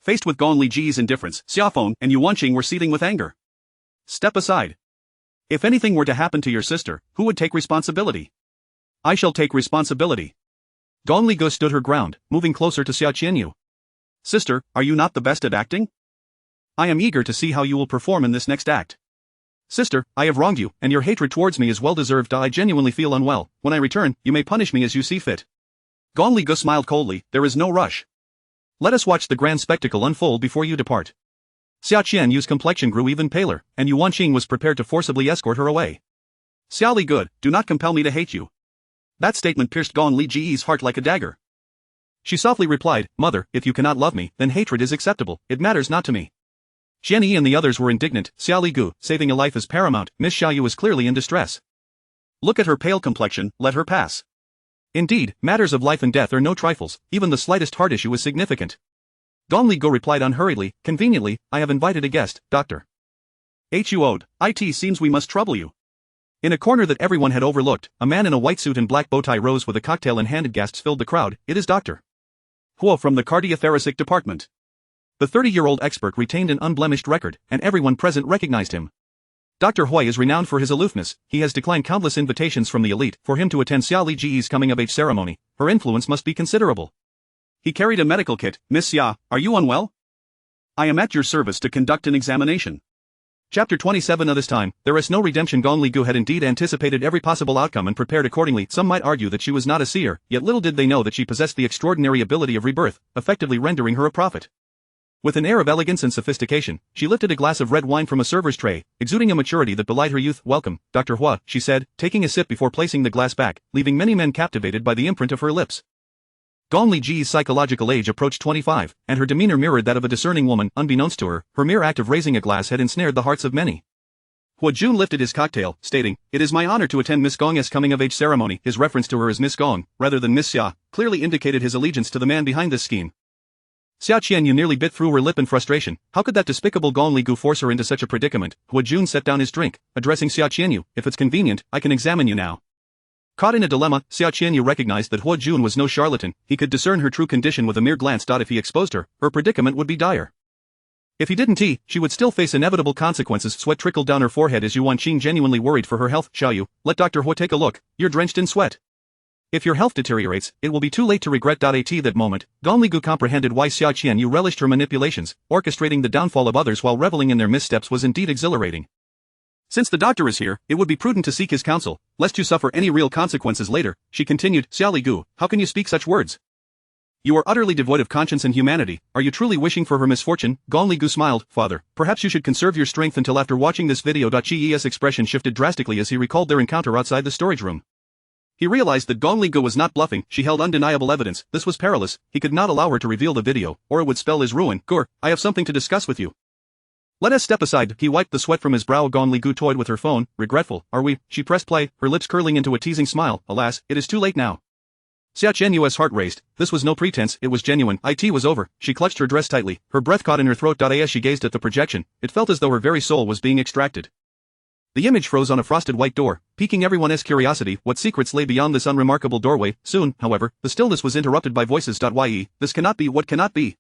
Faced with Gong Li Ji's indifference, Xia Feng and Yu Wanqing were seething with anger. Step aside. If anything were to happen to your sister, who would take responsibility? I shall take responsibility. Gong Li Gu stood her ground, moving closer to Xia Qianyu. Sister, are you not the best at acting? I am eager to see how you will perform in this next act. Sister, I have wronged you, and your hatred towards me is well deserved. I genuinely feel unwell. When I return, you may punish me as you see fit. Gong Li Gu smiled coldly. There is no rush. Let us watch the grand spectacle unfold before you depart. Xia Qianyu's complexion grew even paler, and Yu Wanqing was prepared to forcibly escort her away. Xia Li Good, do not compel me to hate you. That statement pierced Gong Li Ji's heart like a dagger. She softly replied, Mother, if you cannot love me, then hatred is acceptable. It matters not to me. Qian Yi and the others were indignant. Xia Li Gu, saving a life is paramount. Miss Xiaoyu is clearly in distress. Look at her pale complexion, let her pass. Indeed, matters of life and death are no trifles, even the slightest heart issue is significant. Gong Li Gu replied unhurriedly, conveniently, I have invited a guest, Doctor. Huod, it seems we must trouble you. In a corner that everyone had overlooked, a man in a white suit and black bow tie rose with a cocktail in hand. Gasps filled the crowd. It is Dr. Huo from the cardiothoracic department. The 30-year-old expert retained an unblemished record, and everyone present recognized him. Dr. Hui is renowned for his aloofness. He has declined countless invitations from the elite for him to attend Xia Li Ji's coming-of-age ceremony. Her influence must be considerable. He carried a medical kit. Miss Xia, are you unwell? I am at your service to conduct an examination. Chapter 27. Of this time, there is no redemption. Gong Li Gu had indeed anticipated every possible outcome and prepared accordingly. Some might argue that she was not a seer, yet little did they know that she possessed the extraordinary ability of rebirth, effectively rendering her a prophet. With an air of elegance and sophistication, she lifted a glass of red wine from a server's tray, exuding a maturity that belied her youth. Welcome, Dr. Hua, she said, taking a sip before placing the glass back, leaving many men captivated by the imprint of her lips. Gong Li Ji's psychological age approached 25, and her demeanor mirrored that of a discerning woman. Unbeknownst to her, her mere act of raising a glass had ensnared the hearts of many. Hua Jun lifted his cocktail, stating, It is my honor to attend Miss Gong's coming-of-age ceremony. His reference to her as Miss Gong, rather than Miss Xia, clearly indicated his allegiance to the man behind this scheme. Xia Qianyu nearly bit through her lip in frustration. How could that despicable Gong Li Gu force her into such a predicament? Hua Jun set down his drink, addressing Xia Qianyu, If it's convenient, I can examine you now. Caught in a dilemma, Xia Qianyu recognized that Hua Jun was no charlatan. He could discern her true condition with a mere glance. If he exposed her, her predicament would be dire. If he didn't, she would still face inevitable consequences. Sweat trickled down her forehead as Yu Wanqing genuinely worried for her health. Xiaoyu, let Dr. Hua take a look. You're drenched in sweat. If your health deteriorates, it will be too late to regret. At that moment, Gong Li Gu comprehended why Xia Qianyu relished her manipulations. Orchestrating the downfall of others while reveling in their missteps was indeed exhilarating. Since the doctor is here, it would be prudent to seek his counsel, lest you suffer any real consequences later, she continued. Xia Li Gu, how can you speak such words? You are utterly devoid of conscience and humanity. Are you truly wishing for her misfortune? Gong Li Gu smiled. Father, perhaps you should conserve your strength until after watching this video. Chi's expression shifted drastically as he recalled their encounter outside the storage room. He realized that Gong Li Gu was not bluffing. She held undeniable evidence. This was perilous. He could not allow her to reveal the video, or it would spell his ruin. Gur, I have something to discuss with you. Let us step aside. He wiped the sweat from his brow. Gong Li Gu toyed with her phone. Regretful, are we? She pressed play, her lips curling into a teasing smile. Alas, it is too late now. Xia Qianyu's heart raced. This was no pretense, it was genuine. It was over. She clutched her dress tightly, her breath caught in her throat. As she gazed at the projection, it felt as though her very soul was being extracted. The image froze on a frosted white door, piquing everyone's curiosity. What secrets lay beyond this unremarkable doorway? Soon, however, the stillness was interrupted by voices. Ye, this cannot be. What cannot be?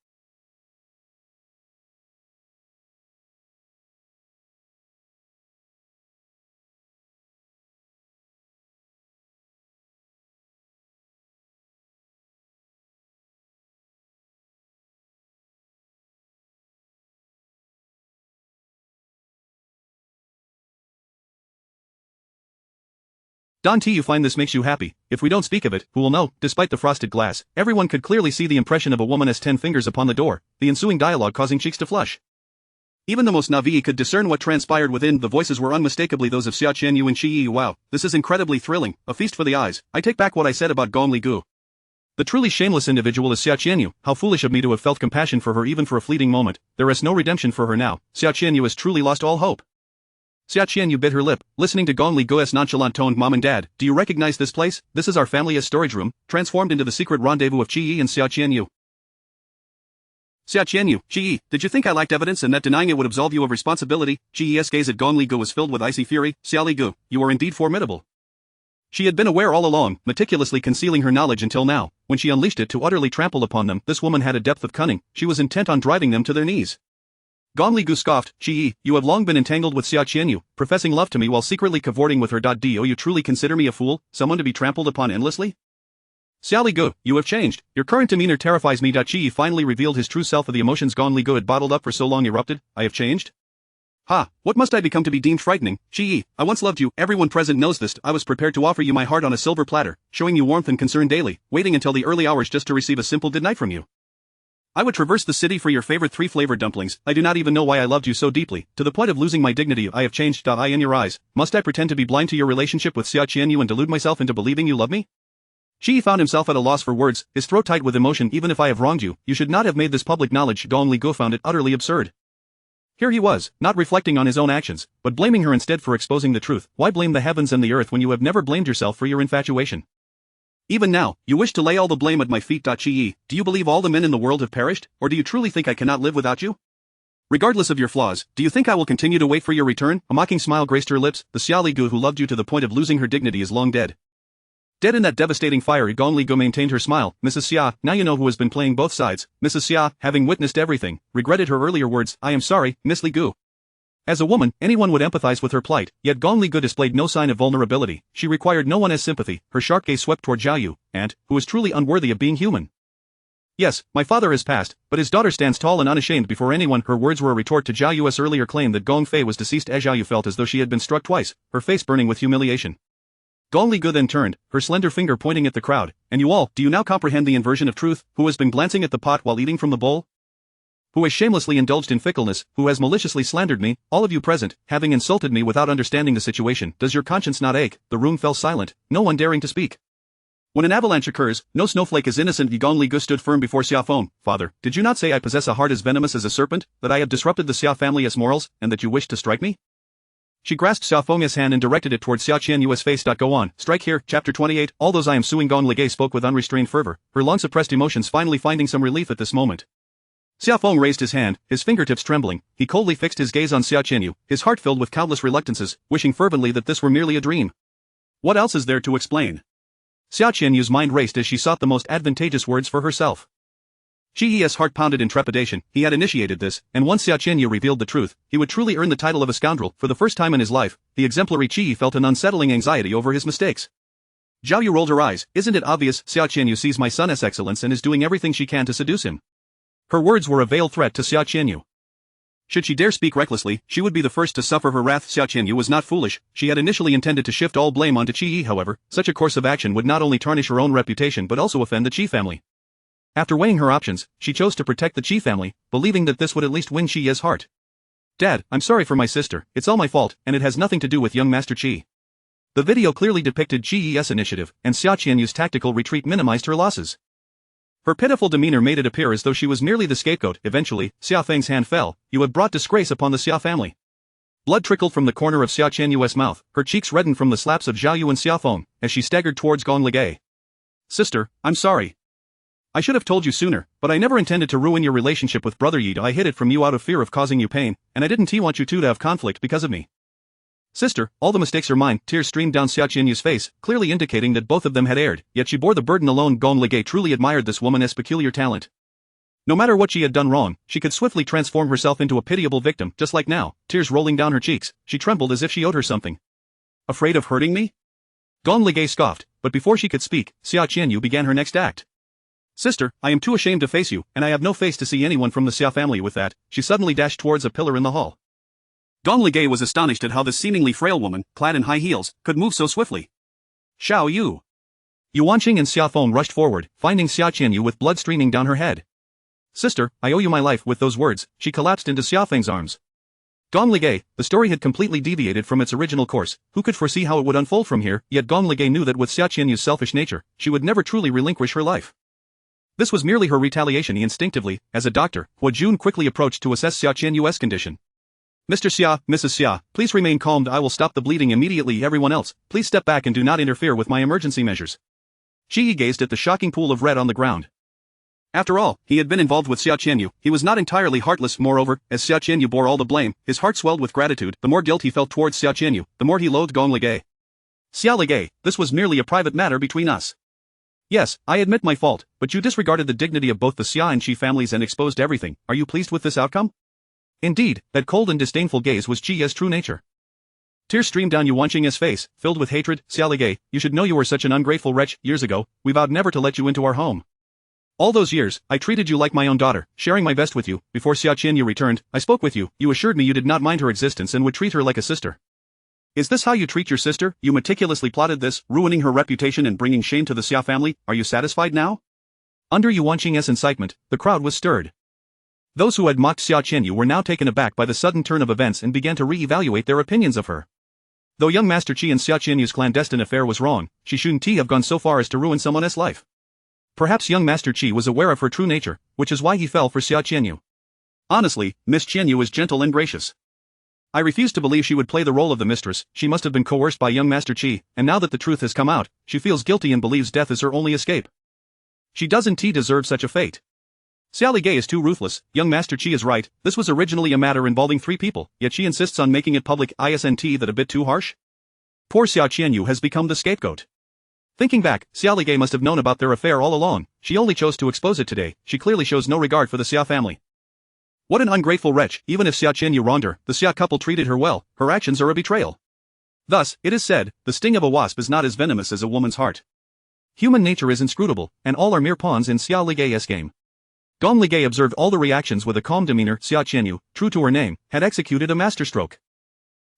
You find this makes you happy. If we don't speak of it, who will know? Despite the frosted glass, everyone could clearly see the impression of a woman's 10 fingers upon the door, the ensuing dialogue causing cheeks to flush. Even the most naive could discern what transpired within. The voices were unmistakably those of Xia Qianyu and Qi Yi. Wow, this is incredibly thrilling, a feast for the eyes. I take back what I said about Gong Li Gu. The truly shameless individual is Xia Qianyu. How foolish of me to have felt compassion for her even for a fleeting moment. There is no redemption for her now. Xia Qianyu has truly lost all hope. Xia Qianyu bit her lip, listening to Gong Li Gu's nonchalant tone. Mom and Dad, do you recognize this place? This is our family's storage room, transformed into the secret rendezvous of Qi Yi and Xia Qianyu. Xia Qianyu, Qi Yi, did you think I lacked evidence and that denying it would absolve you of responsibility? Qi Yi's gaze at Gong Li Gu was filled with icy fury. Xia Li Gu, you are indeed formidable. She had been aware all along, meticulously concealing her knowledge until now, when she unleashed it to utterly trample upon them. This woman had a depth of cunning, she was intent on driving them to their knees. Gong Li Gu scoffed. Qi Yi, you have long been entangled with Xia Qianyu, professing love to me while secretly cavorting with her. Do you truly consider me a fool, someone to be trampled upon endlessly? Xia Li Gu, you have changed. Your current demeanor terrifies me. Qi Yi finally revealed his true self of the emotions Gong Li Gu had bottled up for so long. Erupted. I have changed? Ha, what must I become to be deemed frightening? Qi Yi, I once loved you, everyone present knows this. I was prepared to offer you my heart on a silver platter, showing you warmth and concern daily, waiting until the early hours just to receive a simple good night from you. I would traverse the city for your favorite 3 flavored dumplings. I do not even know why I loved you so deeply, to the point of losing my dignity. I have changed. I in your eyes, must I pretend to be blind to your relationship with Xia Qianyu and delude myself into believing you love me? Qi Yi found himself at a loss for words, his throat tight with emotion. Even if I have wronged you, you should not have made this public knowledge. Gong Li Gu found it utterly absurd. Here he was, not reflecting on his own actions, but blaming her instead for exposing the truth. Why blame the heavens and the earth when you have never blamed yourself for your infatuation? Even now, you wish to lay all the blame at my feet. Qi Yi, do you believe all the men in the world have perished, or do you truly think I cannot live without you? Regardless of your flaws, do you think I will continue to wait for your return? A mocking smile graced her lips. The Xia Li Gu who loved you to the point of losing her dignity is long dead. Dead in that devastating fire. Gong Li Gu maintained her smile. Mrs. Xia, now you know who has been playing both sides. Mrs. Xia, having witnessed everything, regretted her earlier words. I am sorry, Miss Li Gu. As a woman, anyone would empathize with her plight, yet Gong Li Gu displayed no sign of vulnerability. She required no one's sympathy. Her sharp gaze swept toward Zhao Yu, and, who is truly unworthy of being human. Yes, my father has passed, but his daughter stands tall and unashamed before anyone. Her words were a retort to Zhao Yu's earlier claim that Gong Fei was deceased. As Zhao Yu felt as though she had been struck twice, her face burning with humiliation. Gong Li Gu then turned, her slender finger pointing at the crowd. And you all, do you now comprehend the inversion of truth? Who has been glancing at the pot while eating from the bowl? Who has shamelessly indulged in fickleness? Who has maliciously slandered me? All of you present, having insulted me without understanding the situation. Does your conscience not ache? The room fell silent, no one daring to speak. When an avalanche occurs, no snowflake is innocent. Gong Li Gu stood firm before Xia Feng. Father, did you not say I possess a heart as venomous as a serpent, that I have disrupted the Xia family's morals, and that you wish to strike me? She grasped Xia Feng's hand and directed it towards Xia Qianyu's face. Go on, strike here. Chapter 28. All those I am suing. Gong Li Gu spoke with unrestrained fervor, her long-suppressed emotions finally finding some relief at this moment. Xia Feng raised his hand, his fingertips trembling. He coldly fixed his gaze on Xia Qianyu, his heart filled with countless reluctances, wishing fervently that this were merely a dream. What else is there to explain? Xia Qianyu's mind raced as she sought the most advantageous words for herself. Qi Yi's heart pounded in trepidation. He had initiated this, and once Xia Qianyu revealed the truth, he would truly earn the title of a scoundrel. For the first time in his life, the exemplary Qi Yi felt an unsettling anxiety over his mistakes. Zhao Yu rolled her eyes. Isn't it obvious? Xia Qianyu sees my son's excellence and is doing everything she can to seduce him. Her words were a veiled threat to Xia Qianyu. Should she dare speak recklessly, she would be the first to suffer her wrath. Xia Qianyu was not foolish. She had initially intended to shift all blame onto Qi Yi. However, such a course of action would not only tarnish her own reputation but also offend the Qi family. After weighing her options, she chose to protect the Qi family, believing that this would at least win Qi Yi's heart. Dad, I'm sorry for my sister. It's all my fault, and it has nothing to do with young Master Qi. The video clearly depicted Qi Yi's initiative, and Xia Qianyu's tactical retreat minimized her losses. Her pitiful demeanor made it appear as though she was merely the scapegoat. Eventually, Xia Feng's hand fell. You have brought disgrace upon the Xia family. Blood trickled from the corner of Xia Qianyu's mouth. Her cheeks reddened from the slaps of Zhao Yu and Xia Feng, as she staggered towards Gong Li Gu. Sister, I'm sorry. I should have told you sooner, but I never intended to ruin your relationship with Brother Yi. I hid it from you out of fear of causing you pain, and I didn't want you two to have conflict because of me. Sister, all the mistakes are mine. Tears streamed down Xia Qianyu's face, clearly indicating that both of them had erred, yet she bore the burden alone. Gong Li Gu truly admired this woman's peculiar talent. No matter what she had done wrong, she could swiftly transform herself into a pitiable victim. Just like now, tears rolling down her cheeks, she trembled as if she owed her something. Afraid of hurting me? Gong Li Gu scoffed, but before she could speak, Xia Qianyu began her next act. Sister, I am too ashamed to face you, and I have no face to see anyone from the Xia family. With that, she suddenly dashed towards a pillar in the hall. Gong Li Gu was astonished at how this seemingly frail woman, clad in high heels, could move so swiftly. Zhao Yu. Yuanqing and Xia Feng rushed forward, finding Xia Qianyu with blood streaming down her head. Sister, I owe you my life. With those words, she collapsed into Xia Feng's arms. Gong Ligay, the story had completely deviated from its original course. Who could foresee how it would unfold from here? Yet Gong Ligay knew that with Xia Qianyu's selfish nature, she would never truly relinquish her life. This was merely her retaliation. He instinctively, as a doctor, Hua Jun quickly approached to assess Xia Qianyu's condition. Mr. Xia, Mrs. Xia, please remain calm. I will stop the bleeding immediately. Everyone else, please step back and do not interfere with my emergency measures. Qi Yi gazed at the shocking pool of red on the ground. After all, he had been involved with Xia Qianyu. He was not entirely heartless. Moreover, as Xia Qianyu bore all the blame, his heart swelled with gratitude. The more guilt he felt towards Xia Qianyu, the more he loathed Gong Ligay. Xia Ligay, this was merely a private matter between us. Yes, I admit my fault, but you disregarded the dignity of both the Xia and Qi families and exposed everything. Are you pleased with this outcome? Indeed, that cold and disdainful gaze was Qi Yi's true nature. Tears streamed down Yuan Qing's face, filled with hatred. Xia Ligay, you should know you were such an ungrateful wretch. Years ago, we vowed never to let you into our home. All those years, I treated you like my own daughter, sharing my best with you. Before Xia Qianyu returned, I spoke with you. You assured me you did not mind her existence and would treat her like a sister. Is this how you treat your sister? You meticulously plotted this, ruining her reputation and bringing shame to the Xia family. Are you satisfied now? Under Yuan Qing's incitement, the crowd was stirred. Those who had mocked Xia Qianyu were now taken aback by the sudden turn of events and began to re-evaluate their opinions of her. Though young Master Qi and Xia Qianyu's clandestine affair was wrong, she shouldn't have gone so far as to ruin someone's life. Perhaps young Master Qi was aware of her true nature, which is why he fell for Xia Qianyu. Honestly, Miss Qianyu is gentle and gracious. I refuse to believe she would play the role of the mistress. She must have been coerced by young Master Qi, and now that the truth has come out, she feels guilty and believes death is her only escape. She doesn't deserve such a fate. Xia Ligay is too ruthless. Young Master Qi is right. This was originally a matter involving 3 people, yet she insists on making it public. Isn't that a bit too harsh? Poor Xia Qianyu has become the scapegoat. Thinking back, Xia Ligay must have known about their affair all along. She only chose to expose it today. She clearly shows no regard for the Xia family. What an ungrateful wretch. Even if Xia Qianyu wronged her, the Xia couple treated her well. Her actions are a betrayal. Thus, it is said, the sting of a wasp is not as venomous as a woman's heart. Human nature is inscrutable, and all are mere pawns in Xia Ligay's game. Gong Ligay observed all the reactions with a calm demeanor. Xia Qianyu, true to her name, had executed a masterstroke.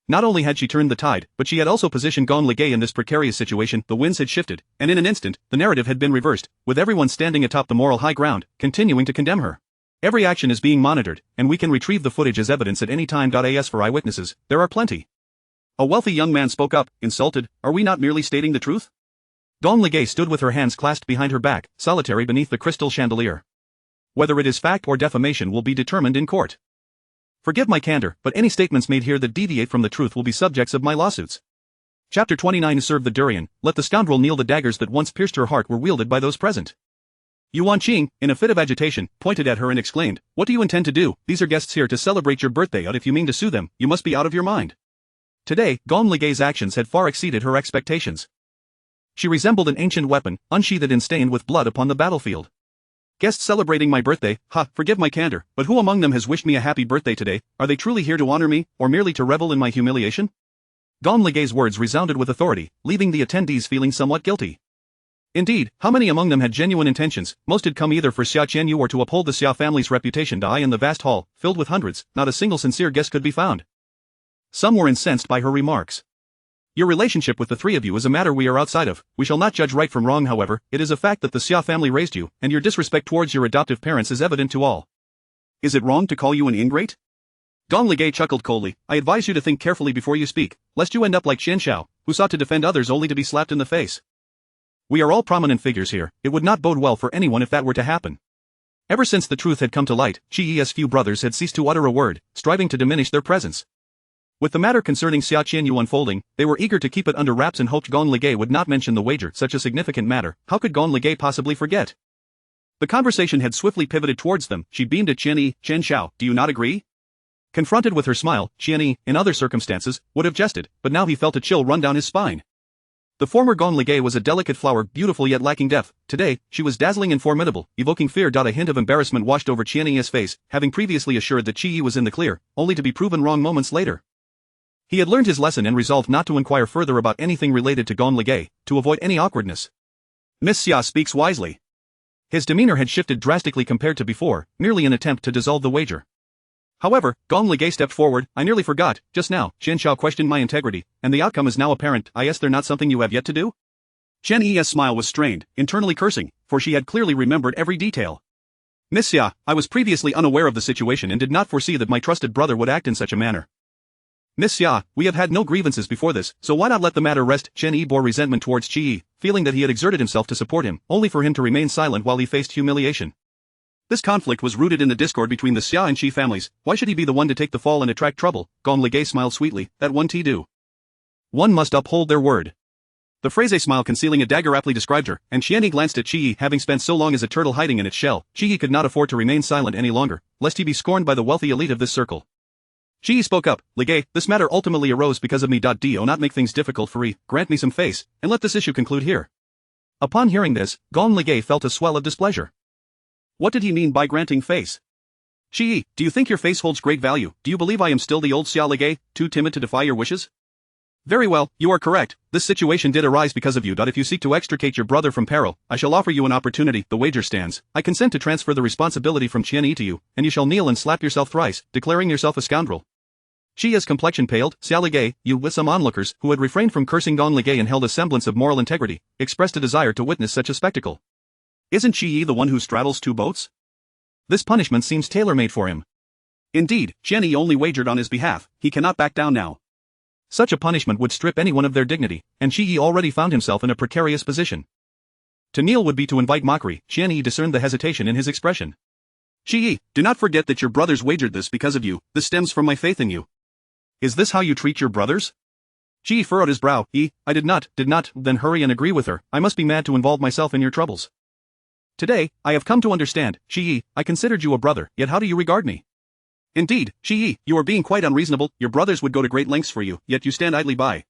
Not only had she turned the tide, but she had also positioned Gong Ligay in this precarious situation. The winds had shifted, and in an instant, the narrative had been reversed, with everyone standing atop the moral high ground, continuing to condemn her. Every action is being monitored, and we can retrieve the footage as evidence at any time. As for eyewitnesses, there are plenty. A wealthy young man spoke up, insulted. Are we not merely stating the truth? Gong Ligay stood with her hands clasped behind her back, solitary beneath the crystal chandelier. Whether it is fact or defamation will be determined in court. Forgive my candor, but any statements made here that deviate from the truth will be subjects of my lawsuits. Chapter 29. Serve the durian, let the scoundrel kneel. The daggers that once pierced her heart were wielded by those present. Yuan Qing, in a fit of agitation, pointed at her and exclaimed, what do you intend to do? These are guests here to celebrate your birthday. If you mean to sue them, you must be out of your mind. Today, Gong Ligay's actions had far exceeded her expectations. She resembled an ancient weapon, unsheathed and stained with blood upon the battlefield. Guests celebrating my birthday, forgive my candor, but who among them has wished me a happy birthday today? Are they truly here to honor me, or merely to revel in my humiliation? Gong Ligay's words resounded with authority, leaving the attendees feeling somewhat guilty. Indeed, how many among them had genuine intentions? Most had come either for Xia Qianyu or to uphold the Xia family's reputation. In the vast hall, filled with hundreds, not a single sincere guest could be found. Some were incensed by her remarks. Your relationship with the 3 of you is a matter we are outside of. We shall not judge right from wrong. However, it is a fact that the Xia family raised you, and your disrespect towards your adoptive parents is evident to all. Is it wrong to call you an ingrate? Gong Ligay chuckled coldly. I advise you to think carefully before you speak, lest you end up like Qian Shao, who sought to defend others only to be slapped in the face. We are all prominent figures here. It would not bode well for anyone if that were to happen. Ever since the truth had come to light, Qi Yi's few brothers had ceased to utter a word, striving to diminish their presence. With the matter concerning Xia Qianyu unfolding, they were eager to keep it under wraps and hoped Gong Ligay would not mention the wager. Such a significant matter, how could Gong Ligay possibly forget? The conversation had swiftly pivoted towards them. She beamed at Qian Shao, do you not agree? Confronted with her smile, Qian, in other circumstances, would have jested, but now he felt a chill run down his spine. The former Gong Ligay was a delicate flower, beautiful yet lacking depth. Today, she was dazzling and formidable, evoking fear. A hint of embarrassment washed over Qian's face, having previously assured that Qi Yi was in the clear, only to be proven wrong moments later. He had learned his lesson and resolved not to inquire further about anything related to Gong Ligay, to avoid any awkwardness. Miss Xia speaks wisely. His demeanor had shifted drastically compared to before, merely an attempt to dissolve the wager. However, Gong Ligay stepped forward. I nearly forgot, just now, Qian Shao questioned my integrity, and the outcome is now apparent. Is there not something you have yet to do? Qian Yi's smile was strained, internally cursing, for she had clearly remembered every detail. Miss Xia, I was previously unaware of the situation and did not foresee that my trusted brother would act in such a manner. Miss Xia, we have had no grievances before this, so why not let the matter rest? Chen Yi bore resentment towards Qi Yi, feeling that he had exerted himself to support him, only for him to remain silent while he faced humiliation. This conflict was rooted in the discord between the Xia and Qi families. Why should he be the one to take the fall and attract trouble? Gong Ligay smiled sweetly. That one do. One must uphold their word. The phrase smile concealing a dagger aptly described her, and Qian Yi glanced at Qi Yi. Having spent so long as a turtle hiding in its shell, Qi Yi could not afford to remain silent any longer, lest he be scorned by the wealthy elite of this circle. Qi Yi spoke up. Ligay, this matter ultimately arose because of me. Do not make things difficult for me, grant me some face, and let this issue conclude here. Upon hearing this, Gong Ligay felt a swell of displeasure. What did he mean by granting face? Qi Yi, do you think your face holds great value? Do you believe I am still the old Xia Ligay, too timid to defy your wishes? Very well, you are correct. This situation did arise because of you. If you seek to extricate your brother from peril, I shall offer you an opportunity. The wager stands. I consent to transfer the responsibility from Qian Yi to you, and you shall kneel and slap yourself thrice, declaring yourself a scoundrel. Qi Yi's complexion paled. Xia Ligay, you, with some onlookers, who had refrained from cursing Gong Ligay and held a semblance of moral integrity, expressed a desire to witness such a spectacle. Isn't Qi Yi the one who straddles two boats? This punishment seems tailor-made for him. Indeed, Qian Yi only wagered on his behalf. He cannot back down now. Such a punishment would strip anyone of their dignity, and Qi Yi already found himself in a precarious position. To kneel would be to invite mockery. Qian Yi discerned the hesitation in his expression. Qi Yi, do not forget that your brothers wagered this because of you. This stems from my faith in you. Is this how you treat your brothers? Qi Yi furrowed his brow. I did not, then hurry and agree with her. I must be mad to involve myself in your troubles. Today, I have come to understand. Qi Yi, I considered you a brother, yet how do you regard me? Indeed, Qi Yi, you are being quite unreasonable. Your brothers would go to great lengths for you, yet you stand idly by.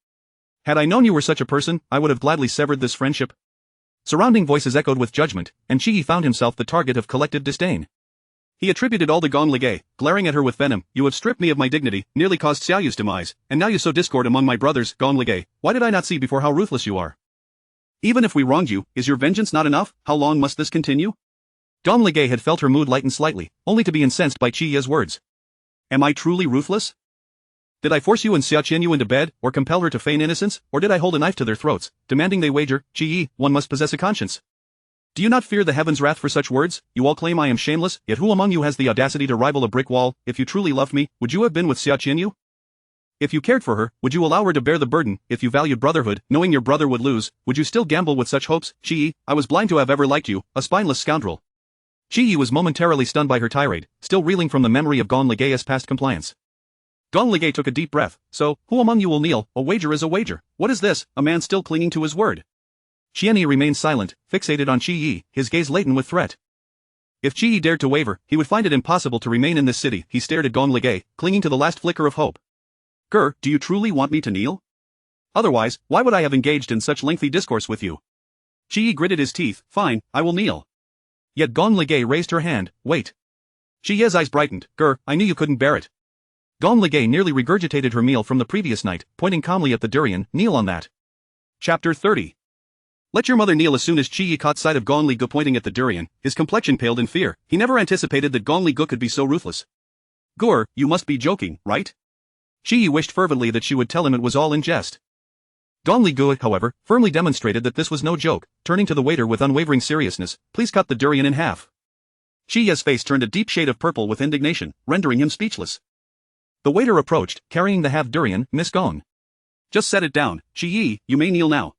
Had I known you were such a person, I would have gladly severed this friendship. Surrounding voices echoed with judgment, and Qi Yi found himself the target of collective disdain. He attributed all to Gong Ligay, glaring at her with venom. You have stripped me of my dignity, nearly caused Xiaoyu's demise, and now you sow discord among my brothers. Gong Ligay, why did I not see before how ruthless you are? Even if we wronged you, is your vengeance not enough? How long must this continue? Gong Ligay had felt her mood lighten slightly, only to be incensed by Qi Yi's words. Am I truly ruthless? Did I force you and Xia Qianyu into bed, or compel her to feign innocence, or did I hold a knife to their throats, demanding they wager? Qi Yi, one must possess a conscience. Do you not fear the heavens' wrath for such words? You all claim I am shameless, yet who among you has the audacity to rival a brick wall? If you truly loved me, would you have been with Xia Qianyu? If you cared for her, would you allow her to bear the burden? If you valued brotherhood, knowing your brother would lose, would you still gamble with such hopes? Qi Yi, I was blind to have ever liked you, a spineless scoundrel. Qi Yi was momentarily stunned by her tirade, still reeling from the memory of Gong Ligay's past compliance. Gong Ligay took a deep breath. So, who among you will kneel? A wager is a wager. What is this? A man still clinging to his word. Qian Yi remained silent, fixated on Qi Yi, his gaze laden with threat. If Qi Yi dared to waver, he would find it impossible to remain in this city. He stared at Gong Ligay, clinging to the last flicker of hope. Ger, do you truly want me to kneel? Otherwise, why would I have engaged in such lengthy discourse with you? Qi Yi gritted his teeth. Fine, I will kneel. Yet Gong Ligay raised her hand. Wait. Qi Yi's eyes brightened. Ger, I knew you couldn't bear it. Gong Ligay nearly regurgitated her meal from the previous night, pointing calmly at the durian. Kneel on that. Chapter 30. Let your mother kneel. As soon as Qi Yi caught sight of Gong Ligu pointing at the durian, his complexion paled in fear. He never anticipated that Gong Ligu could be so ruthless. Gur, you must be joking, right? Qi Yi wished fervently that she would tell him it was all in jest. Gong Ligu, however, firmly demonstrated that this was no joke, turning to the waiter with unwavering seriousness. Please cut the durian in half. Qi Yi's face turned a deep shade of purple with indignation, rendering him speechless. The waiter approached, carrying the half durian. Miss Gong. Just set it down. Qi Yi, you may kneel now.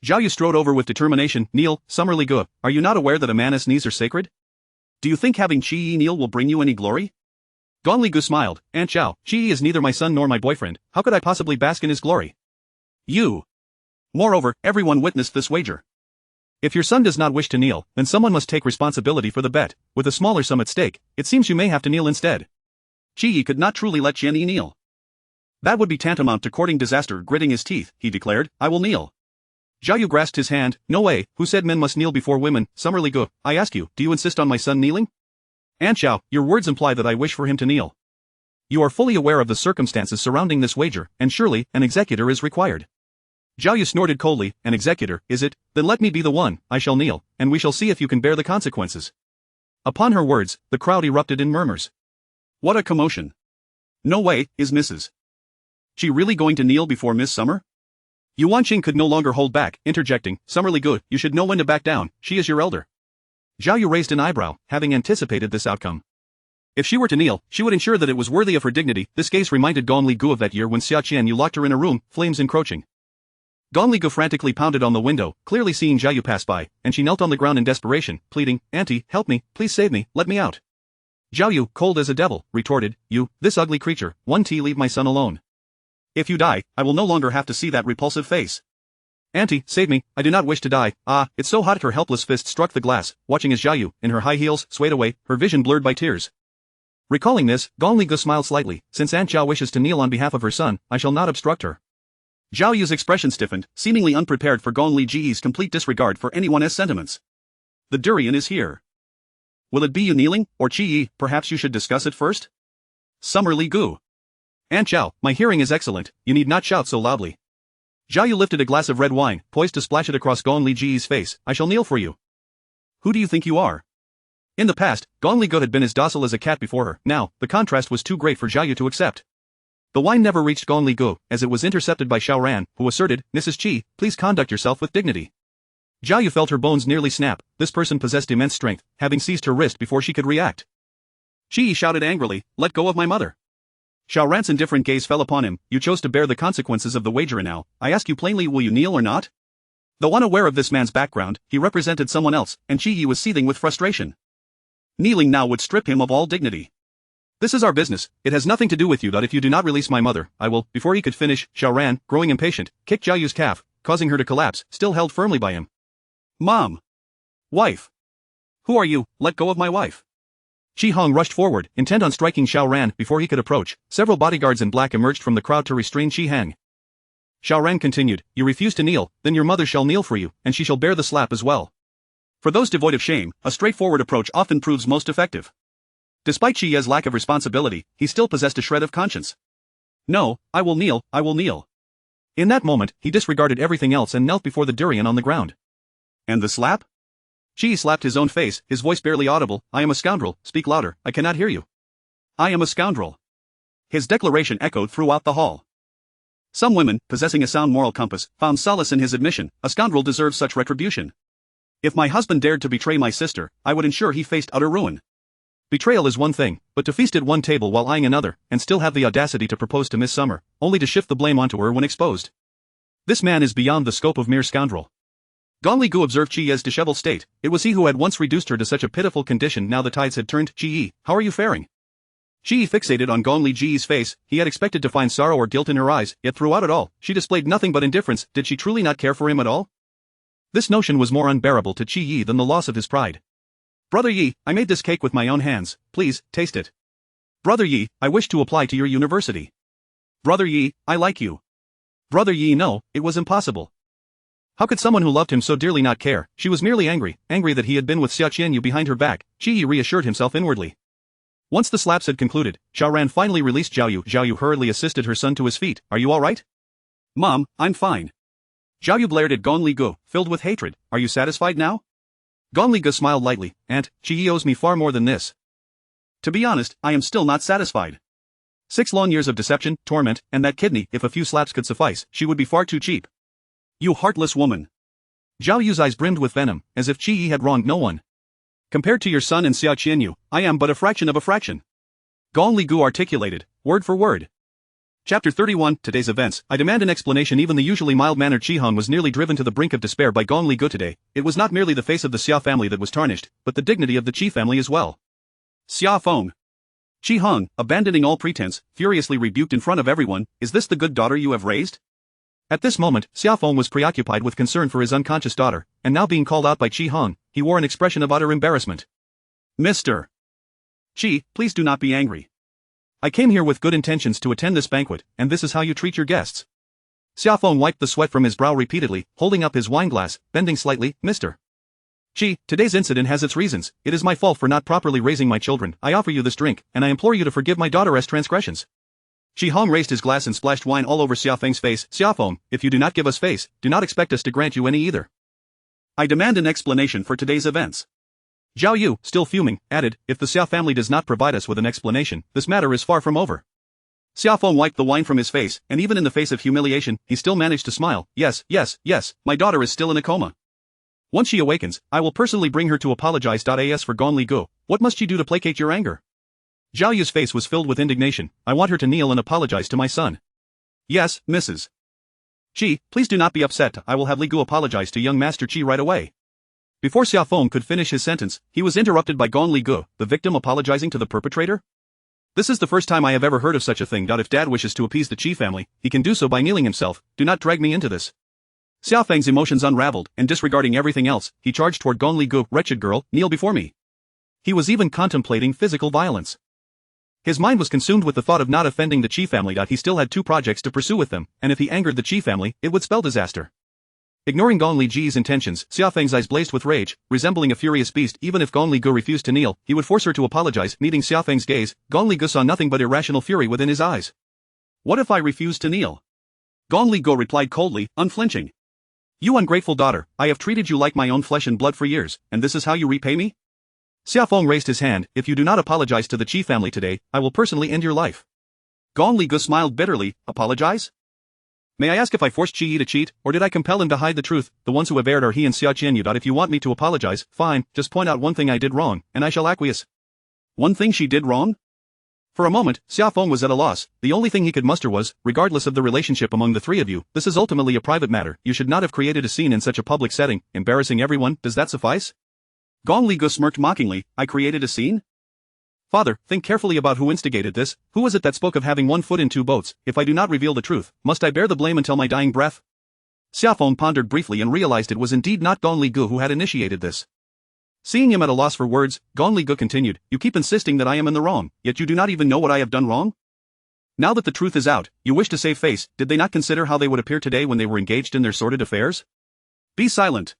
Zhao Yu strode over with determination. Kneel, Summer Ligu. Are you not aware that a man's knees are sacred? Do you think having Qi Yi kneel will bring you any glory? Gong Ligu smiled. Aunt Zhao, Qi Yi is neither my son nor my boyfriend. How could I possibly bask in his glory? You. Moreover, everyone witnessed this wager. If your son does not wish to kneel, then someone must take responsibility for the bet. With a smaller sum at stake, it seems you may have to kneel instead. Qi Yi could not truly let Qian Yi kneel. That would be tantamount to courting disaster. Gritting his teeth, he declared, I will kneel. Zhao Yu grasped his hand. No way. Who said men must kneel before women? Summer Ligu, I ask you, do you insist on my son kneeling? Aunt Zhao, your words imply that I wish for him to kneel. You are fully aware of the circumstances surrounding this wager, and surely, an executor is required. Zhao Yu snorted coldly. An executor, is it? Then let me be the one. I shall kneel, and we shall see if you can bear the consequences. Upon her words, the crowd erupted in murmurs. What a commotion. No way, is Mrs. She really going to kneel before Miss Summer? Yuan Qing could no longer hold back, interjecting, Summer Ligu, you should know when to back down, she is your elder. Zhao Yu raised an eyebrow, having anticipated this outcome. If she were to kneel, she would ensure that it was worthy of her dignity. This gaze reminded Gong Li Gu of that year when Xia Qianyu locked her in a room, flames encroaching. Gong Li Gu frantically pounded on the window, clearly seeing Zhao Yu pass by, and she knelt on the ground in desperation, pleading, "Auntie, help me, please save me, let me out." Zhao Yu, cold as a devil, retorted, "You, this ugly creature, leave my son alone. If you die, I will no longer have to see that repulsive face. Auntie, save me, I do not wish to die." "Ah, it's so hot." Her helpless fist struck the glass, watching as Zhao Yu, in her high heels, swayed away, her vision blurred by tears. Recalling this, Gong Li Gu smiled slightly. "Since Aunt Zhao wishes to kneel on behalf of her son, I shall not obstruct her." Zhao Yu's expression stiffened, seemingly unprepared for Gong Li Ji's complete disregard for anyone's sentiments. "The durian is here. Will it be you kneeling, or Qi Yi? Perhaps you should discuss it first?" Summer Li Gu. "Aunt Zhao, my hearing is excellent, you need not shout so loudly." Zhao Yu lifted a glass of red wine, poised to splash it across Gong Li Ji's face. "I shall kneel for you." "Who do you think you are?" In the past, Gong Li Gu had been as docile as a cat before her. Now, the contrast was too great for Zhao Yu to accept. The wine never reached Gong Li Gu, as it was intercepted by Xiao Ran, who asserted, "Mrs. Qi, please conduct yourself with dignity." Zhao Yu felt her bones nearly snap. This person possessed immense strength, having seized her wrist before she could react. Qi shouted angrily, "Let go of my mother." Xiao Ran's indifferent gaze fell upon him. "You chose to bear the consequences of the wager, and now, I ask you plainly, will you kneel or not?" Though unaware of this man's background, he represented someone else, and Qi Yi was seething with frustration. Kneeling now would strip him of all dignity. "This is our business, it has nothing to do with you. That if you do not release my mother, I will." Before he could finish, Xiao Ran, growing impatient, kicked Zhao Yu's calf, causing her to collapse, still held firmly by him. "Mom! Wife! Who are you? Let go of my wife!" Qi Hong rushed forward, intent on striking Xiao Ran. Before he could approach, several bodyguards in black emerged from the crowd to restrain Qi Hang. Xiao Ran continued, "You refuse to kneel, then your mother shall kneel for you, and she shall bear the slap as well." For those devoid of shame, a straightforward approach often proves most effective. Despite Qi Ye's lack of responsibility, he still possessed a shred of conscience. "No, I will kneel, I will kneel." In that moment, he disregarded everything else and knelt before the durian on the ground. "And the slap?" Qi slapped his own face, his voice barely audible. "I am a scoundrel, speak louder, I cannot hear you." "I am a scoundrel." His declaration echoed throughout the hall. Some women, possessing a sound moral compass, found solace in his admission. A scoundrel deserves such retribution. If my husband dared to betray my sister, I would ensure he faced utter ruin. Betrayal is one thing, but to feast at one table while eyeing another, and still have the audacity to propose to Miss Summer, only to shift the blame onto her when exposed. This man is beyond the scope of mere scoundrel. Gong Li Gu observed Qi Ye's disheveled state. It was he who had once reduced her to such a pitiful condition. Now the tides had turned. "Qi Yi, how are you faring?" Qi Yi fixated on Gong Li Ji's face. He had expected to find sorrow or guilt in her eyes, yet throughout it all, she displayed nothing but indifference. Did she truly not care for him at all? This notion was more unbearable to Qi Yi than the loss of his pride. "Brother Yi, I made this cake with my own hands, please, taste it." "Brother Yi, I wish to apply to your university." "Brother Yi, I like you." "Brother Yi, no, it was impossible." How could someone who loved him so dearly not care? She was merely angry that he had been with Xia Qianyu behind her back. Qi Yi reassured himself inwardly. Once the slaps had concluded, Xiao Ran finally released Zhao Yu. Zhao Yu hurriedly assisted her son to his feet. "Are you all right?" "Mom, I'm fine." Zhao Yu glared at Gong Li Gu, filled with hatred. "Are you satisfied now?" Gong Li Gu smiled lightly. "Aunt, Qi Yi owes me far more than this." "To be honest, I am still not satisfied. 6 long years of deception, torment, and that kidney. If a few slaps could suffice, she would be far too cheap." "You heartless woman." Zhao Yu's eyes brimmed with venom, as if Qi Yi had wronged no one. "Compared to your son and Xia Qianyu, I am but a fraction of a fraction." Gong Li Gu articulated, word for word. Chapter 31, Today's Events. I demand an explanation. Even the usually mild-mannered Qi Hong was nearly driven to the brink of despair by Gong Li Gu today. It was not merely the face of the Xia family that was tarnished, but the dignity of the Qi family as well. "Xia Feng." Qi Hong, abandoning all pretense, furiously rebuked in front of everyone, "Is this the good daughter you have raised?" At this moment, Xia Feng was preoccupied with concern for his unconscious daughter, and now being called out by Qi Hong, he wore an expression of utter embarrassment. "Mr. Qi, please do not be angry. I came here with good intentions to attend this banquet, and this is how you treat your guests." Xia Feng wiped the sweat from his brow repeatedly, holding up his wineglass, bending slightly. "Mr. Qi, today's incident has its reasons. It is my fault for not properly raising my children. I offer you this drink, and I implore you to forgive my daughter's transgressions." Qi Hong raised his glass and splashed wine all over Xia Feng's face. "Xia Feng, if you do not give us face, do not expect us to grant you any either. I demand an explanation for today's events." Zhao Yu, still fuming, added, "If the Xia family does not provide us with an explanation, this matter is far from over." Xia Feng wiped the wine from his face, and even in the face of humiliation, he still managed to smile. Yes, my daughter is still in a coma. Once she awakens, I will personally bring her to apologize. As for Gong Li Gu, what must she do to placate your anger?" Zhao Yu's face was filled with indignation. I want her to kneel and apologize to my son. Yes, Mrs. Qi, please do not be upset. I will have Li Gu apologize to young Master Qi right away. Before Xiaofeng could finish his sentence, he was interrupted by Gong Li Gu, the victim apologizing to the perpetrator? This is the first time I have ever heard of such a thing. If Dad wishes to appease the Qi family, he can do so by kneeling himself. Do not drag me into this. Xiaofeng's emotions unraveled, and disregarding everything else, he charged toward Gong Li Gu. Wretched girl, kneel before me. He was even contemplating physical violence. His mind was consumed with the thought of not offending the Qi family. He still had 2 projects to pursue with them, and if he angered the Qi family, it would spell disaster. Ignoring Gong Li Ji's intentions, Xiaofeng's eyes blazed with rage, resembling a furious beast. Even if Gong Li Gu refused to kneel, he would force her to apologize. Meeting Xiaofeng's gaze, Gong Li Gu saw nothing but irrational fury within his eyes. What if I refuse to kneel? Gong Li Gu replied coldly, unflinching. You ungrateful daughter, I have treated you like my own flesh and blood for years, and this is how you repay me? Xiaofeng raised his hand. If you do not apologize to the Qi family today, I will personally end your life. Gong Li Gu smiled bitterly. Apologize? May I ask if I forced Qi Yi to cheat, or did I compel him to hide the truth? The ones who have erred are he and Xia Qianyu. If you want me to apologize, fine, just point out one thing I did wrong, and I shall acquiesce. One thing she did wrong? For a moment, Xiaofeng was at a loss. The only thing he could muster was, regardless of the relationship among the 3 of you, this is ultimately a private matter. You should not have created a scene in such a public setting, embarrassing everyone. Does that suffice? Gong Li Gu smirked mockingly. I created a scene? Father, think carefully about who instigated this. Who was it that spoke of having 1 foot in 2 boats? If I do not reveal the truth, must I bear the blame until my dying breath? Xiaofeng pondered briefly and realized it was indeed not Gong Li Gu who had initiated this. Seeing him at a loss for words, Gong Li Gu continued, you keep insisting that I am in the wrong, yet you do not even know what I have done wrong? Now that the truth is out, you wish to save face. Did they not consider how they would appear today when they were engaged in their sordid affairs? Be silent.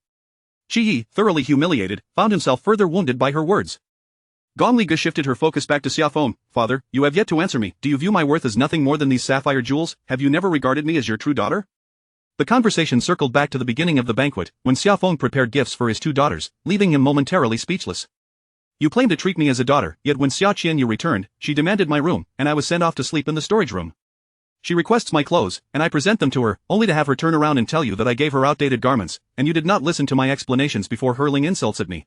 Qi Yi, thoroughly humiliated, found himself further wounded by her words. Gong Li Gu shifted her focus back to Xiaofeng. Father, you have yet to answer me. Do you view my worth as nothing more than these sapphire jewels? Have you never regarded me as your true daughter? The conversation circled back to the beginning of the banquet, when Xiaofeng prepared gifts for his 2 daughters, leaving him momentarily speechless. You claim to treat me as a daughter, yet when Xia Qianyu returned, she demanded my room, and I was sent off to sleep in the storage room. She requests my clothes, and I present them to her, only to have her turn around and tell you that I gave her outdated garments, and you did not listen to my explanations before hurling insults at me.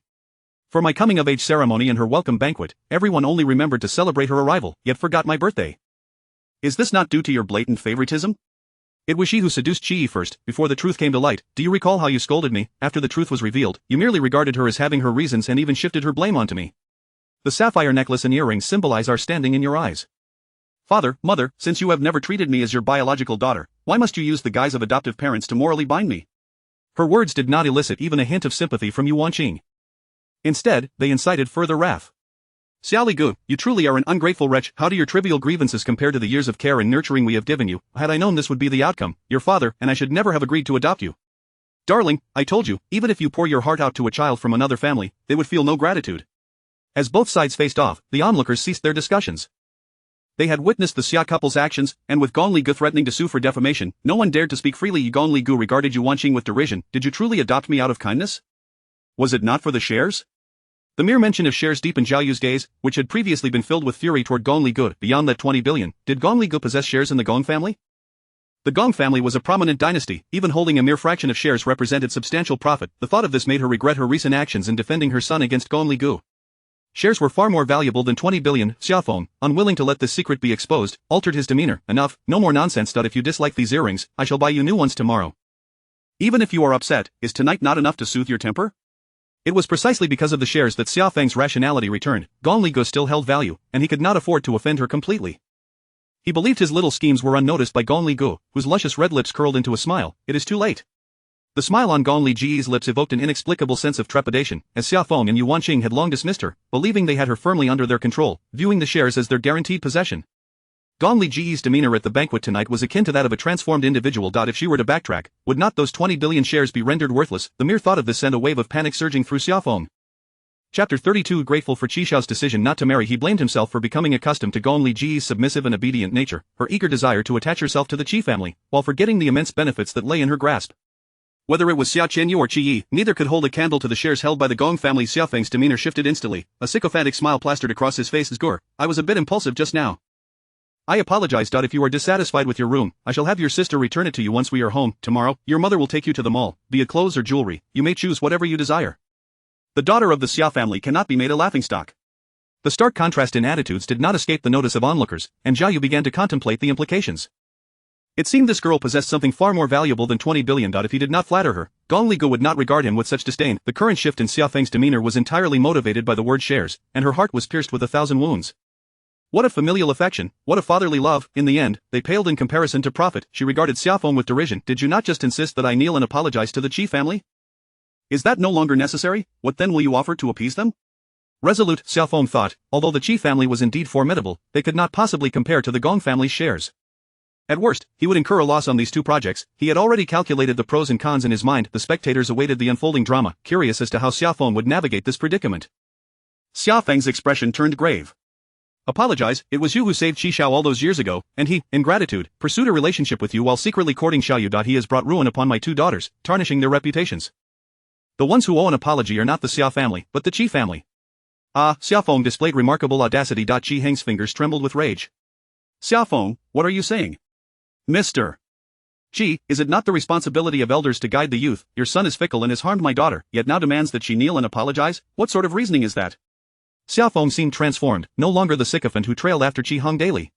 For my coming-of-age ceremony and her welcome banquet, everyone only remembered to celebrate her arrival, yet forgot my birthday. Is this not due to your blatant favoritism? It was she who seduced Qi Yi first, before the truth came to light. Do you recall how you scolded me? After the truth was revealed, you merely regarded her as having her reasons and even shifted her blame onto me. The sapphire necklace and earrings symbolize our standing in your eyes. Father, mother, since you have never treated me as your biological daughter, why must you use the guise of adoptive parents to morally bind me? Her words did not elicit even a hint of sympathy from Yuan Qing. Instead, they incited further wrath. Xiao Li Gu, you truly are an ungrateful wretch. How do your trivial grievances compare to the years of care and nurturing we have given you? Had I known this would be the outcome, your father and I should never have agreed to adopt you. Darling, I told you, even if you pour your heart out to a child from another family, they would feel no gratitude. As both sides faced off, the onlookers ceased their discussions. They had witnessed the Xia couple's actions, and with Gong Li Gu threatening to sue for defamation, no one dared to speak freely. Gong Li Gu regarded Yuan Qing with derision. Did you truly adopt me out of kindness? Was it not for the shares? The mere mention of shares deepened Zhao Yu's gaze, which had previously been filled with fury toward Gong Li Gu. Beyond that 20 billion, did Gong Li Gu possess shares in the Gong family? The Gong family was a prominent dynasty. Even holding a mere fraction of shares represented substantial profit. The thought of this made her regret her recent actions in defending her son against Gong Li Gu. Shares were far more valuable than 20 billion. Xiaofeng, unwilling to let this secret be exposed, altered his demeanor. Enough, no more nonsense. If you dislike these earrings, I shall buy you new ones tomorrow. Even if you are upset, is tonight not enough to soothe your temper? It was precisely because of the shares that Xiaofeng's rationality returned. Gong Li Gu still held value, and he could not afford to offend her completely. He believed his little schemes were unnoticed by Gong Li Gu, whose luscious red lips curled into a smile. It is too late. The smile on Gong Li Ji's lips evoked an inexplicable sense of trepidation, as Xiaofeng and Yuan Qing had long dismissed her, believing they had her firmly under their control, viewing the shares as their guaranteed possession. Gong Li Ji's demeanor at the banquet tonight was akin to that of a transformed individual. If she were to backtrack, would not those 20 billion shares be rendered worthless? The mere thought of this sent a wave of panic surging through Xiaofeng. Chapter 32. Grateful for Qishao's decision not to marry, he blamed himself for becoming accustomed to Gong Li Ji's submissive and obedient nature, her eager desire to attach herself to the Qi family, while forgetting the immense benefits that lay in her grasp. Whether it was Xia Qianyu or Qi Yi, neither could hold a candle to the shares held by the Gong family. Xiaofeng's demeanor shifted instantly, a sycophantic smile plastered across his face. Gur, I was a bit impulsive just now. I apologize. If you are dissatisfied with your room, I shall have your sister return it to you once we are home. Tomorrow, your mother will take you to the mall, be it clothes or jewelry, you may choose whatever you desire. The daughter of the Xia family cannot be made a laughingstock. The stark contrast in attitudes did not escape the notice of onlookers, and Zhao Yu began to contemplate the implications. It seemed this girl possessed something far more valuable than 20 billion. If he did not flatter her, Gong Li Gu would not regard him with such disdain. The current shift in Xia Feng's demeanor was entirely motivated by the word shares, and her heart was pierced with 1,000 wounds. What a familial affection, what a fatherly love. In the end, they paled in comparison to profit. She regarded Xia Feng with derision. Did you not just insist that I kneel and apologize to the Qi family? Is that no longer necessary? What then will you offer to appease them? Resolute, Xia Feng thought, although the Qi family was indeed formidable, they could not possibly compare to the Gong family's shares. At worst, he would incur a loss on these two projects. He had already calculated the pros and cons in his mind. The spectators awaited the unfolding drama, curious as to how Xia Feng would navigate this predicament. Xia Feng's expression turned grave. Apologize, it was you who saved Qi Xiao all those years ago, and he, in gratitude, pursued a relationship with you while secretly courting Xiao Yu. He has brought ruin upon my two daughters, tarnishing their reputations. The ones who owe an apology are not the Xia family, but the Qi family. Ah, Xia Feng displayed remarkable audacity. Qi Heng's fingers trembled with rage. Xia Feng, what are you saying? Mr. Qi, is it not the responsibility of elders to guide the youth? Your son is fickle and has harmed my daughter, yet now demands that she kneel and apologize? What sort of reasoning is that? Xia Feng seemed transformed, no longer the sycophant who trailed after Qi Heng daily.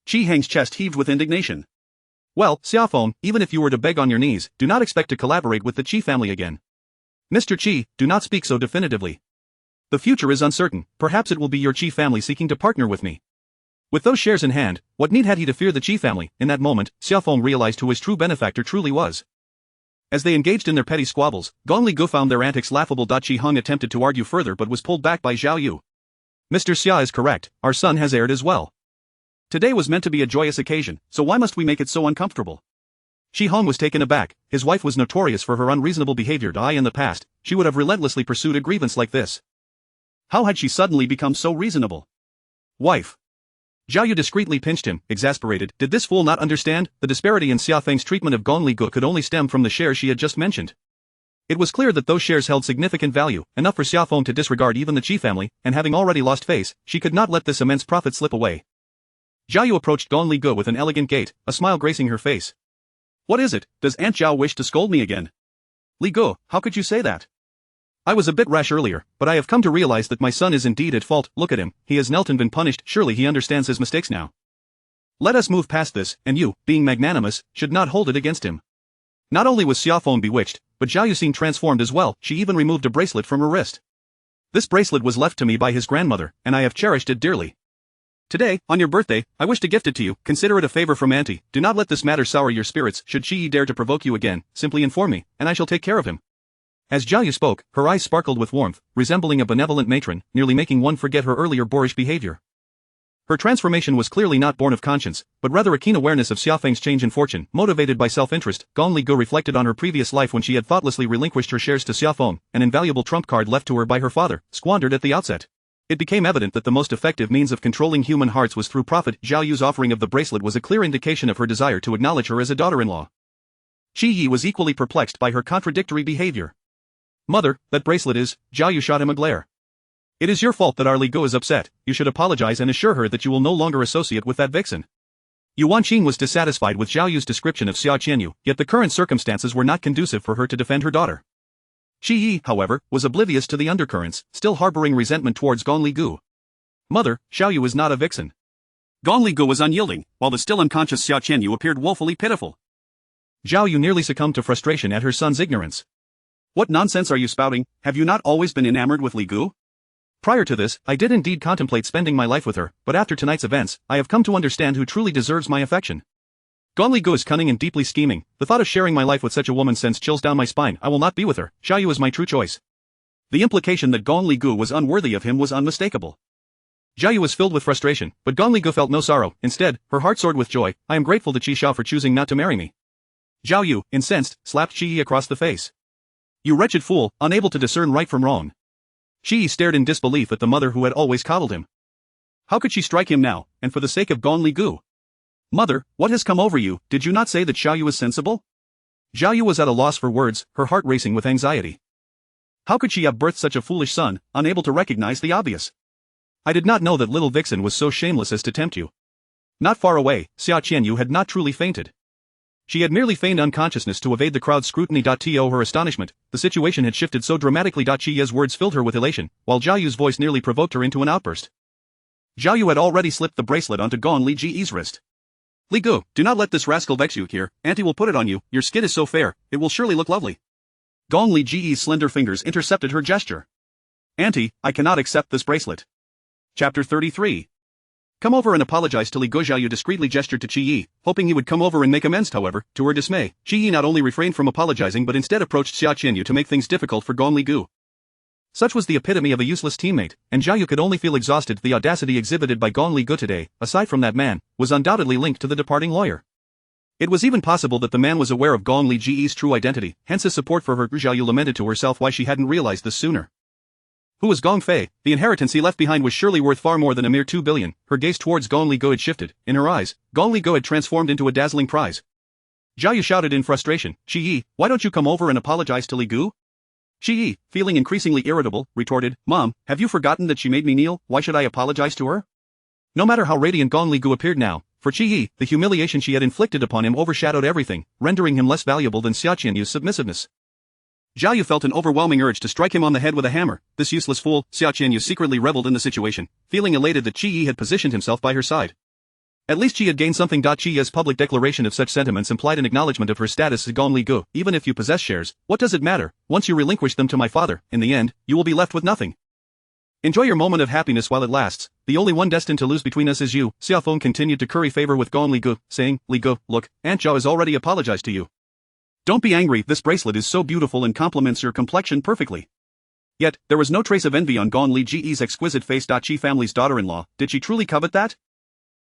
Qi Heng's chest heaved with indignation. Well, Xia Feng, even if you were to beg on your knees, do not expect to collaborate with the Qi family again. Mr. Qi, do not speak so definitively. The future is uncertain, perhaps it will be your Qi family seeking to partner with me. With those shares in hand, what need had he to fear the Qi family? In that moment, Xia Feng realized who his true benefactor truly was. As they engaged in their petty squabbles, Gong Li Gu found their antics laughable. Qi Heng attempted to argue further but was pulled back by Zhao Yu. Mr. Xia is correct, our son has erred as well. Today was meant to be a joyous occasion, so why must we make it so uncomfortable? Qi Heng was taken aback. His wife was notorious for her unreasonable behavior. In the past, she would have relentlessly pursued a grievance like this. How had she suddenly become so reasonable? Wife. Zhao Yu discreetly pinched him, exasperated. Did this fool not understand? The disparity in Xia Feng's treatment of Gong Li Gu could only stem from the shares she had just mentioned. It was clear that those shares held significant value, enough for Xia Feng to disregard even the Qi family, and having already lost face, she could not let this immense profit slip away. Zhao Yu approached Gong Li Gu with an elegant gait, a smile gracing her face. What is it? Does Aunt Zhao wish to scold me again? Li Gu, how could you say that? I was a bit rash earlier, but I have come to realize that my son is indeed at fault. Look at him, he has knelt and been punished. Surely he understands his mistakes now. Let us move past this, and you, being magnanimous, should not hold it against him. Not only was Xia Feng bewitched, but Zhao Yu seemed transformed as well. She even removed a bracelet from her wrist. This bracelet was left to me by his grandmother, and I have cherished it dearly. Today, on your birthday, I wish to gift it to you. Consider it a favor from Auntie. Do not let this matter sour your spirits. Should Qi dare to provoke you again, simply inform me, and I shall take care of him. As Zhao Yu spoke, her eyes sparkled with warmth, resembling a benevolent matron, nearly making one forget her earlier boorish behavior. Her transformation was clearly not born of conscience, but rather a keen awareness of Xia Feng's change in fortune. Motivated by self-interest, Gong Li Gu reflected on her previous life when she had thoughtlessly relinquished her shares to Xia Feng, an invaluable trump card left to her by her father, squandered at the outset. It became evident that the most effective means of controlling human hearts was through profit. Zhao Yu's offering of the bracelet was a clear indication of her desire to acknowledge her as a daughter-in-law. Qi Yi was equally perplexed by her contradictory behavior. Mother, that bracelet is. Zhao Yu shot him a glare. It is your fault that our Li Gu is upset. You should apologize and assure her that you will no longer associate with that vixen. Yuan Qing was dissatisfied with Zhao Yu's description of Xia Qianyu, yet the current circumstances were not conducive for her to defend her daughter. Qi Yi, however, was oblivious to the undercurrents, still harboring resentment towards Gong Li Gu. Mother, Xiao Yu is not a vixen. Gong Li Gu was unyielding, while the still unconscious Xia Qianyu appeared woefully pitiful. Zhao Yu nearly succumbed to frustration at her son's ignorance. What nonsense are you spouting? Have you not always been enamored with Li Gu? Prior to this, I did indeed contemplate spending my life with her, but after tonight's events, I have come to understand who truly deserves my affection. Gong Li Gu is cunning and deeply scheming. The thought of sharing my life with such a woman sends chills down my spine. I will not be with her. Xiao Yu is my true choice. The implication that Gong Li Gu was unworthy of him was unmistakable. Zhao Yu was filled with frustration, but Gong Li Gu felt no sorrow. Instead, her heart soared with joy. I am grateful to Qi Xiao for choosing not to marry me. Zhao Yu, incensed, slapped Qi Yi across the face. You wretched fool, unable to discern right from wrong. Qi Yi stared in disbelief at the mother who had always coddled him. How could she strike him now, and for the sake of Gong Li Gu? Mother, what has come over you? Did you not say that Xiao Yu is sensible? Zhao Yu was at a loss for words, her heart racing with anxiety. How could she have birthed such a foolish son, unable to recognize the obvious? I did not know that little vixen was so shameless as to tempt you. Not far away, Xia Qianyu had not truly fainted. She had merely feigned unconsciousness to evade the crowd's scrutiny. To her astonishment, the situation had shifted so dramatically. Chiye's words filled her with elation, while Zhao Yu's voice nearly provoked her into an outburst. Zhao Yu had already slipped the bracelet onto Gong Li Ji's wrist. "Li Gu, do not let this rascal vex you. Here, Auntie will put it on you. Your skin is so fair, it will surely look lovely." Gong Li Ji's slender fingers intercepted her gesture. "Auntie, I cannot accept this bracelet." Chapter 33. "Come over and apologize to Li Gu." Zhao Yu discreetly gestured to Qi, hoping he would come over and make amends. However, to her dismay, Qi not only refrained from apologizing but instead approached Xia Qianyu to make things difficult for Gong Li Gu. Such was the epitome of a useless teammate, and Zhao Yu could only feel exhausted. The audacity exhibited by Gong Li Gu today, aside from that man, was undoubtedly linked to the departing lawyer. It was even possible that the man was aware of Gong Li Ji's true identity, hence his support for her. Zhao Yu lamented to herself why she hadn't realized this sooner. Who was Gong Fei? The inheritance he left behind was surely worth far more than a mere 2 billion. Her gaze towards Gong Li Gu had shifted. In her eyes, Gong Li Gu had transformed into a dazzling prize. Zhao Yu shouted in frustration, "Qi, why don't you come over and apologize to Li Gu?" Qi, feeling increasingly irritable, retorted, "Mom, have you forgotten that she made me kneel? Why should I apologize to her?" No matter how radiant Gong Li Gu appeared now, for Qi, the humiliation she had inflicted upon him overshadowed everything, rendering him less valuable than Xia Qianyu's submissiveness. Zhao Yu felt an overwhelming urge to strike him on the head with a hammer. This useless fool. Xia Qianyu secretly reveled in the situation, feeling elated that Qi had positioned himself by her side. At least she had gained something. Qi's public declaration of such sentiments implied an acknowledgement of her status as Gong Li Gu. Even if you possess shares, what does it matter? Once you relinquish them to my father, in the end, you will be left with nothing. Enjoy your moment of happiness while it lasts. The only one destined to lose between us is you. Xiaofeng continued to curry favor with Gong Li Gu, saying, "Li Gu, look, Aunt Zhao has already apologized to you. Don't be angry, this bracelet is so beautiful and complements your complexion perfectly." Yet, there was no trace of envy on Gong Li Ji's exquisite face. Qi family's daughter-in-law, did she truly covet that?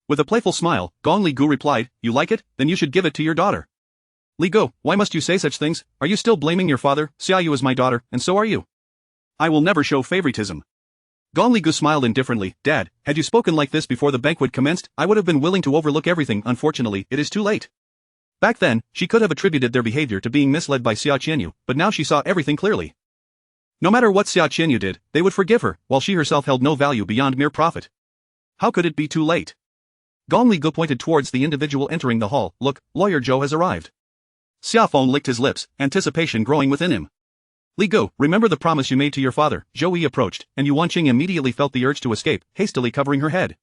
With a playful smile, Gong Li Gu replied, "You like it? Then you should give it to your daughter." "Li Gu, why must you say such things? Are you still blaming your father? Xia Yu is my daughter, and so are you. I will never show favoritism." Gong Li Gu smiled indifferently. "Dad, had you spoken like this before the banquet commenced, I would have been willing to overlook everything. Unfortunately, it is too late." Back then, she could have attributed their behavior to being misled by Xia Qianyu, but now she saw everything clearly. No matter what Xia Qianyu did, they would forgive her, while she herself held no value beyond mere profit. How could it be too late? Gong Li Gu pointed towards the individual entering the hall. "Look, Lawyer Zhou has arrived." Xiaofeng licked his lips, anticipation growing within him. "Li Gu, remember the promise you made to your father." Zhou Yi approached, and Yu Wanqing immediately felt the urge to escape, hastily covering her head.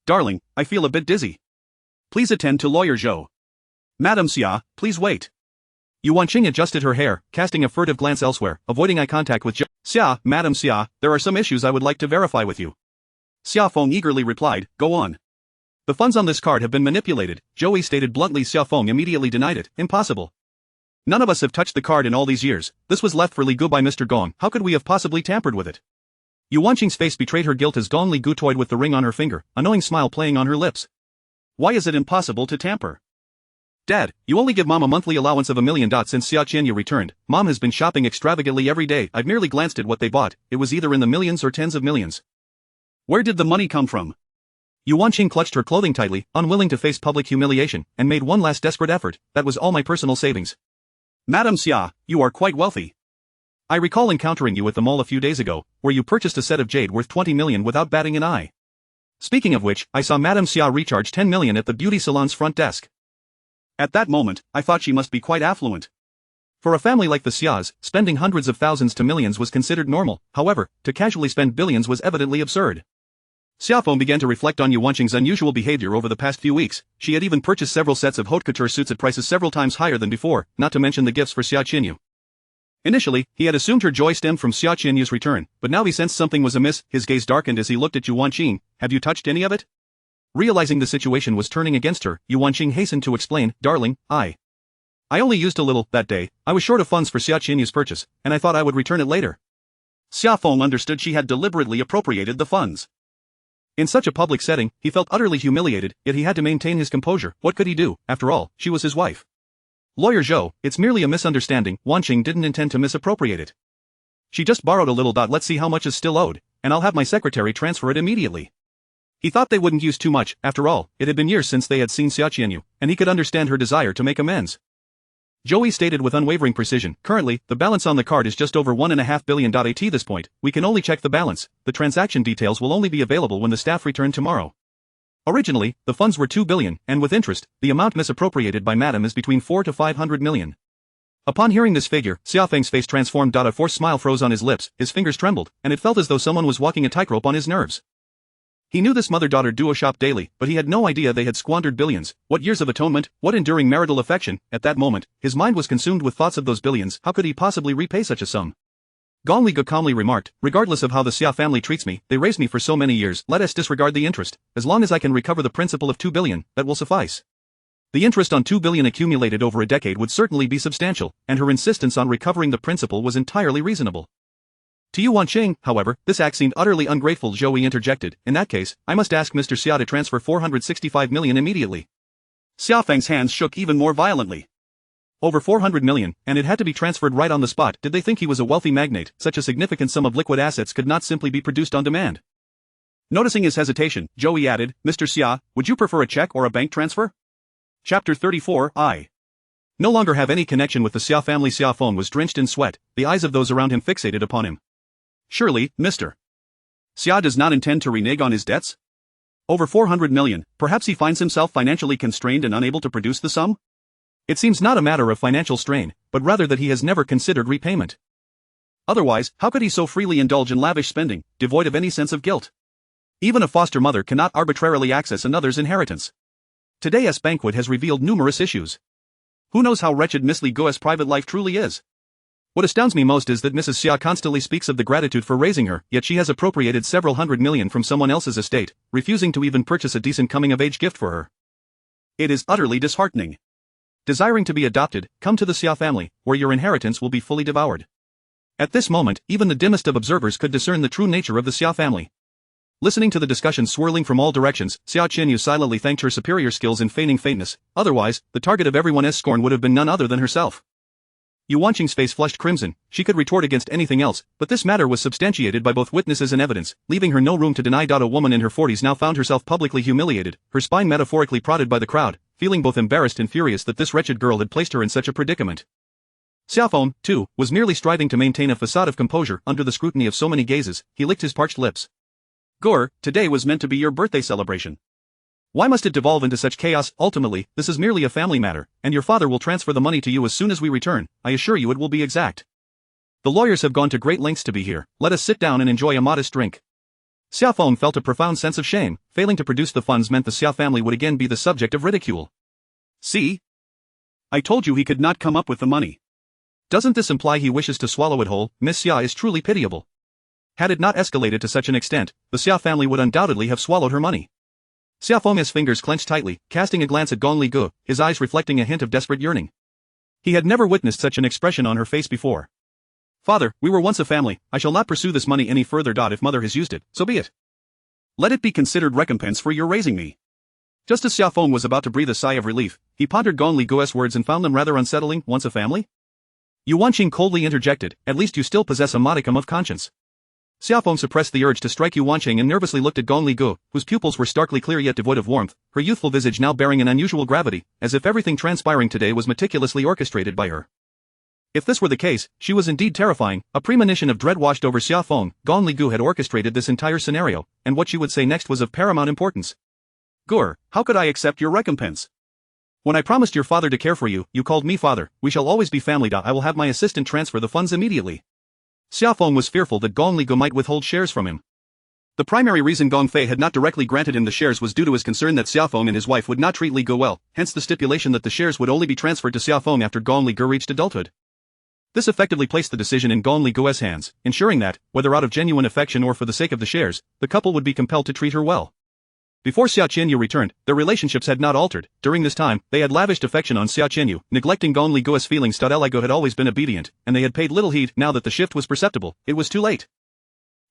"Darling, I feel a bit dizzy. Please attend to Lawyer Zhou." "Madam Xia, please wait." Yu Wanqing adjusted her hair, casting a furtive glance elsewhere, avoiding eye contact with Zhou. "Xia, Madam Xia, there are some issues I would like to verify with you." Xiaofeng eagerly replied, "Go on." "The funds on this card have been manipulated," Zhou Yi stated bluntly. Xiaofeng immediately denied it. "Impossible. None of us have touched the card in all these years. This was left for Li Gu by Mr. Gong. How could we have possibly tampered with it?" Yu Wanqing's face betrayed her guilt as Gong Li Gu toyed with the ring on her finger, a knowing smile playing on her lips. "Why is it impossible to tamper?" "Dad, you only give Mom a monthly allowance of $1 million since Xia Qianyu returned. Mom has been shopping extravagantly every day. I've merely glanced at what they bought. It was either in the millions or tens of millions. Where did the money come from?" Yu Wanqing clutched her clothing tightly, unwilling to face public humiliation, and made one last desperate effort. "That was all my personal savings." "Madam Xia, you are quite wealthy. I recall encountering you at the mall a few days ago, where you purchased a set of jade worth 20 million without batting an eye. Speaking of which, I saw Madam Xia recharge 10 million at the beauty salon's front desk. At that moment, I thought she must be quite affluent. For a family like the Xias, spending hundreds of thousands to millions was considered normal. However, to casually spend billions was evidently absurd." Xiaofeng began to reflect on Yu Wanqing's unusual behavior over the past few weeks. She had even purchased several sets of haute couture suits at prices several times higher than before, not to mention the gifts for Xia Qianyu. Initially, he had assumed her joy stemmed from Xia Qianyu's return, but now he sensed something was amiss. His gaze darkened as he looked at Yu Wanqing. "Have you touched any of it?" Realizing the situation was turning against her, Yu Wanqing hastened to explain, "Darling, I only used a little, that day. I was short of funds for Xia Qianyu's purchase, and I thought I would return it later." Xiaofeng understood she had deliberately appropriated the funds. In such a public setting, he felt utterly humiliated, yet he had to maintain his composure. What could he do? After all, she was his wife. "Lawyer Zhou, it's merely a misunderstanding. Wanqing didn't intend to misappropriate it. She just borrowed a little. Let's see how much is still owed, and I'll have my secretary transfer it immediately." He thought they wouldn't use too much. After all, it had been years since they had seen Xia Qianyu, and he could understand her desire to make amends. Zhou Yi stated with unwavering precision, "Currently, the balance on the card is just over $1.5 billion. At this point, we can only check the balance. The transaction details will only be available when the staff return tomorrow." Originally, the funds were 2 billion, and with interest, the amount misappropriated by Madam is between 4 to 500 million. Upon hearing this figure, Xiaofeng's face transformed. A forced smile froze on his lips, his fingers trembled, and it felt as though someone was walking a tightrope on his nerves. He knew this mother-daughter duo shopped daily, but he had no idea they had squandered billions. What years of atonement, what enduring marital affection. At that moment, his mind was consumed with thoughts of those billions. How could he possibly repay such a sum? Gong Li Ge calmly remarked, regardless of how the Xia family treats me, they raised me for so many years, let us disregard the interest. As long as I can recover the principal of 2 billion, that will suffice. The interest on 2 billion accumulated over a decade would certainly be substantial, and her insistence on recovering the principal was entirely reasonable. To Yu Wanqing, however, this act seemed utterly ungrateful. Zhou interjected, in that case, I must ask Mr. Xia to transfer 465 million immediately. Xiaofeng's hands shook even more violently. Over 400 million, and it had to be transferred right on the spot. Did they think he was a wealthy magnate? Such a significant sum of liquid assets could not simply be produced on demand. Noticing his hesitation, Zhou added, Mr. Xia, would you prefer a check or a bank transfer? Chapter 34. I no longer have any connection with the Xia family. Xiaofeng was drenched in sweat, the eyes of those around him fixated upon him. Surely, Mr. Xia does not intend to renege on his debts? Over 400 million, perhaps he finds himself financially constrained and unable to produce the sum? It seems not a matter of financial strain, but rather that he has never considered repayment. Otherwise, how could he so freely indulge in lavish spending, devoid of any sense of guilt? Even a foster mother cannot arbitrarily access another's inheritance. Today's banquet has revealed numerous issues. Who knows how wretched Miss Li Guo's private life truly is? What astounds me most is that Mrs. Xia constantly speaks of the gratitude for raising her, yet she has appropriated several hundred million from someone else's estate, refusing to even purchase a decent coming-of-age gift for her. It is utterly disheartening. Desiring to be adopted, come to the Xia family, where your inheritance will be fully devoured. At this moment, even the dimmest of observers could discern the true nature of the Xia family. Listening to the discussion swirling from all directions, Xiao Qinyu silently thanked her superior skills in feigning faintness, otherwise, the target of everyone's scorn would have been none other than herself. Yu Wanqing's face flushed crimson. She could retort against anything else, but this matter was substantiated by both witnesses and evidence, leaving her no room to deny. A woman in her 40s now found herself publicly humiliated, her spine metaphorically prodded by the crowd, feeling both embarrassed and furious that this wretched girl had placed her in such a predicament. Xiaofeng, too, was merely striving to maintain a facade of composure under the scrutiny of so many gazes. He licked his parched lips. Gore, today was meant to be your birthday celebration. Why must it devolve into such chaos? Ultimately, this is merely a family matter, and your father will transfer the money to you as soon as we return. I assure you it will be exact. The lawyers have gone to great lengths to be here. Let us sit down and enjoy a modest drink. Xiaofeng felt a profound sense of shame. Failing to produce the funds meant the Xia family would again be the subject of ridicule. See? I told you he could not come up with the money. Doesn't this imply he wishes to swallow it whole? Miss Xia is truly pitiable. Had it not escalated to such an extent, the Xia family would undoubtedly have swallowed her money. Xiaofeng's fingers clenched tightly, casting a glance at Gong Li Ge, his eyes reflecting a hint of desperate yearning. He had never witnessed such an expression on her face before. Father, we were once a family. I shall not pursue this money any further. If mother has used it, so be it. Let it be considered recompense for your raising me. Just as Xiaofeng was about to breathe a sigh of relief, he pondered Gong Li Ge's words and found them rather unsettling. Once a family? Yu Wanqing coldly interjected, at least you still possess a modicum of conscience. Xiaofeng suppressed the urge to strike Yu Wanqing and nervously looked at Gong Li Ge, whose pupils were starkly clear yet devoid of warmth, her youthful visage now bearing an unusual gravity, as if everything transpiring today was meticulously orchestrated by her. If this were the case, she was indeed terrifying. A premonition of dread washed over Xiaofeng. Gong Li Ge had orchestrated this entire scenario, and what she would say next was of paramount importance. Gur, how could I accept your recompense? When I promised your father to care for you, you called me father. We shall always be family. I will have my assistant transfer the funds immediately. Xiaofeng was fearful that Gong Li Ge might withhold shares from him. The primary reason Gong Fei had not directly granted him the shares was due to his concern that Xiaofeng and his wife would not treat Li Ge well, hence the stipulation that the shares would only be transferred to Xiaofeng after Gong Li Ge reached adulthood. This effectively placed the decision in Gong Li Ge's hands, ensuring that, whether out of genuine affection or for the sake of the shares, the couple would be compelled to treat her well. Before Xiao Qinyu returned, their relationships had not altered. During this time, they had lavished affection on Xiao Qinyu, neglecting Gong Li Ge's feelings. Li Ge had always been obedient, and they had paid little heed. Now that the shift was perceptible, it was too late.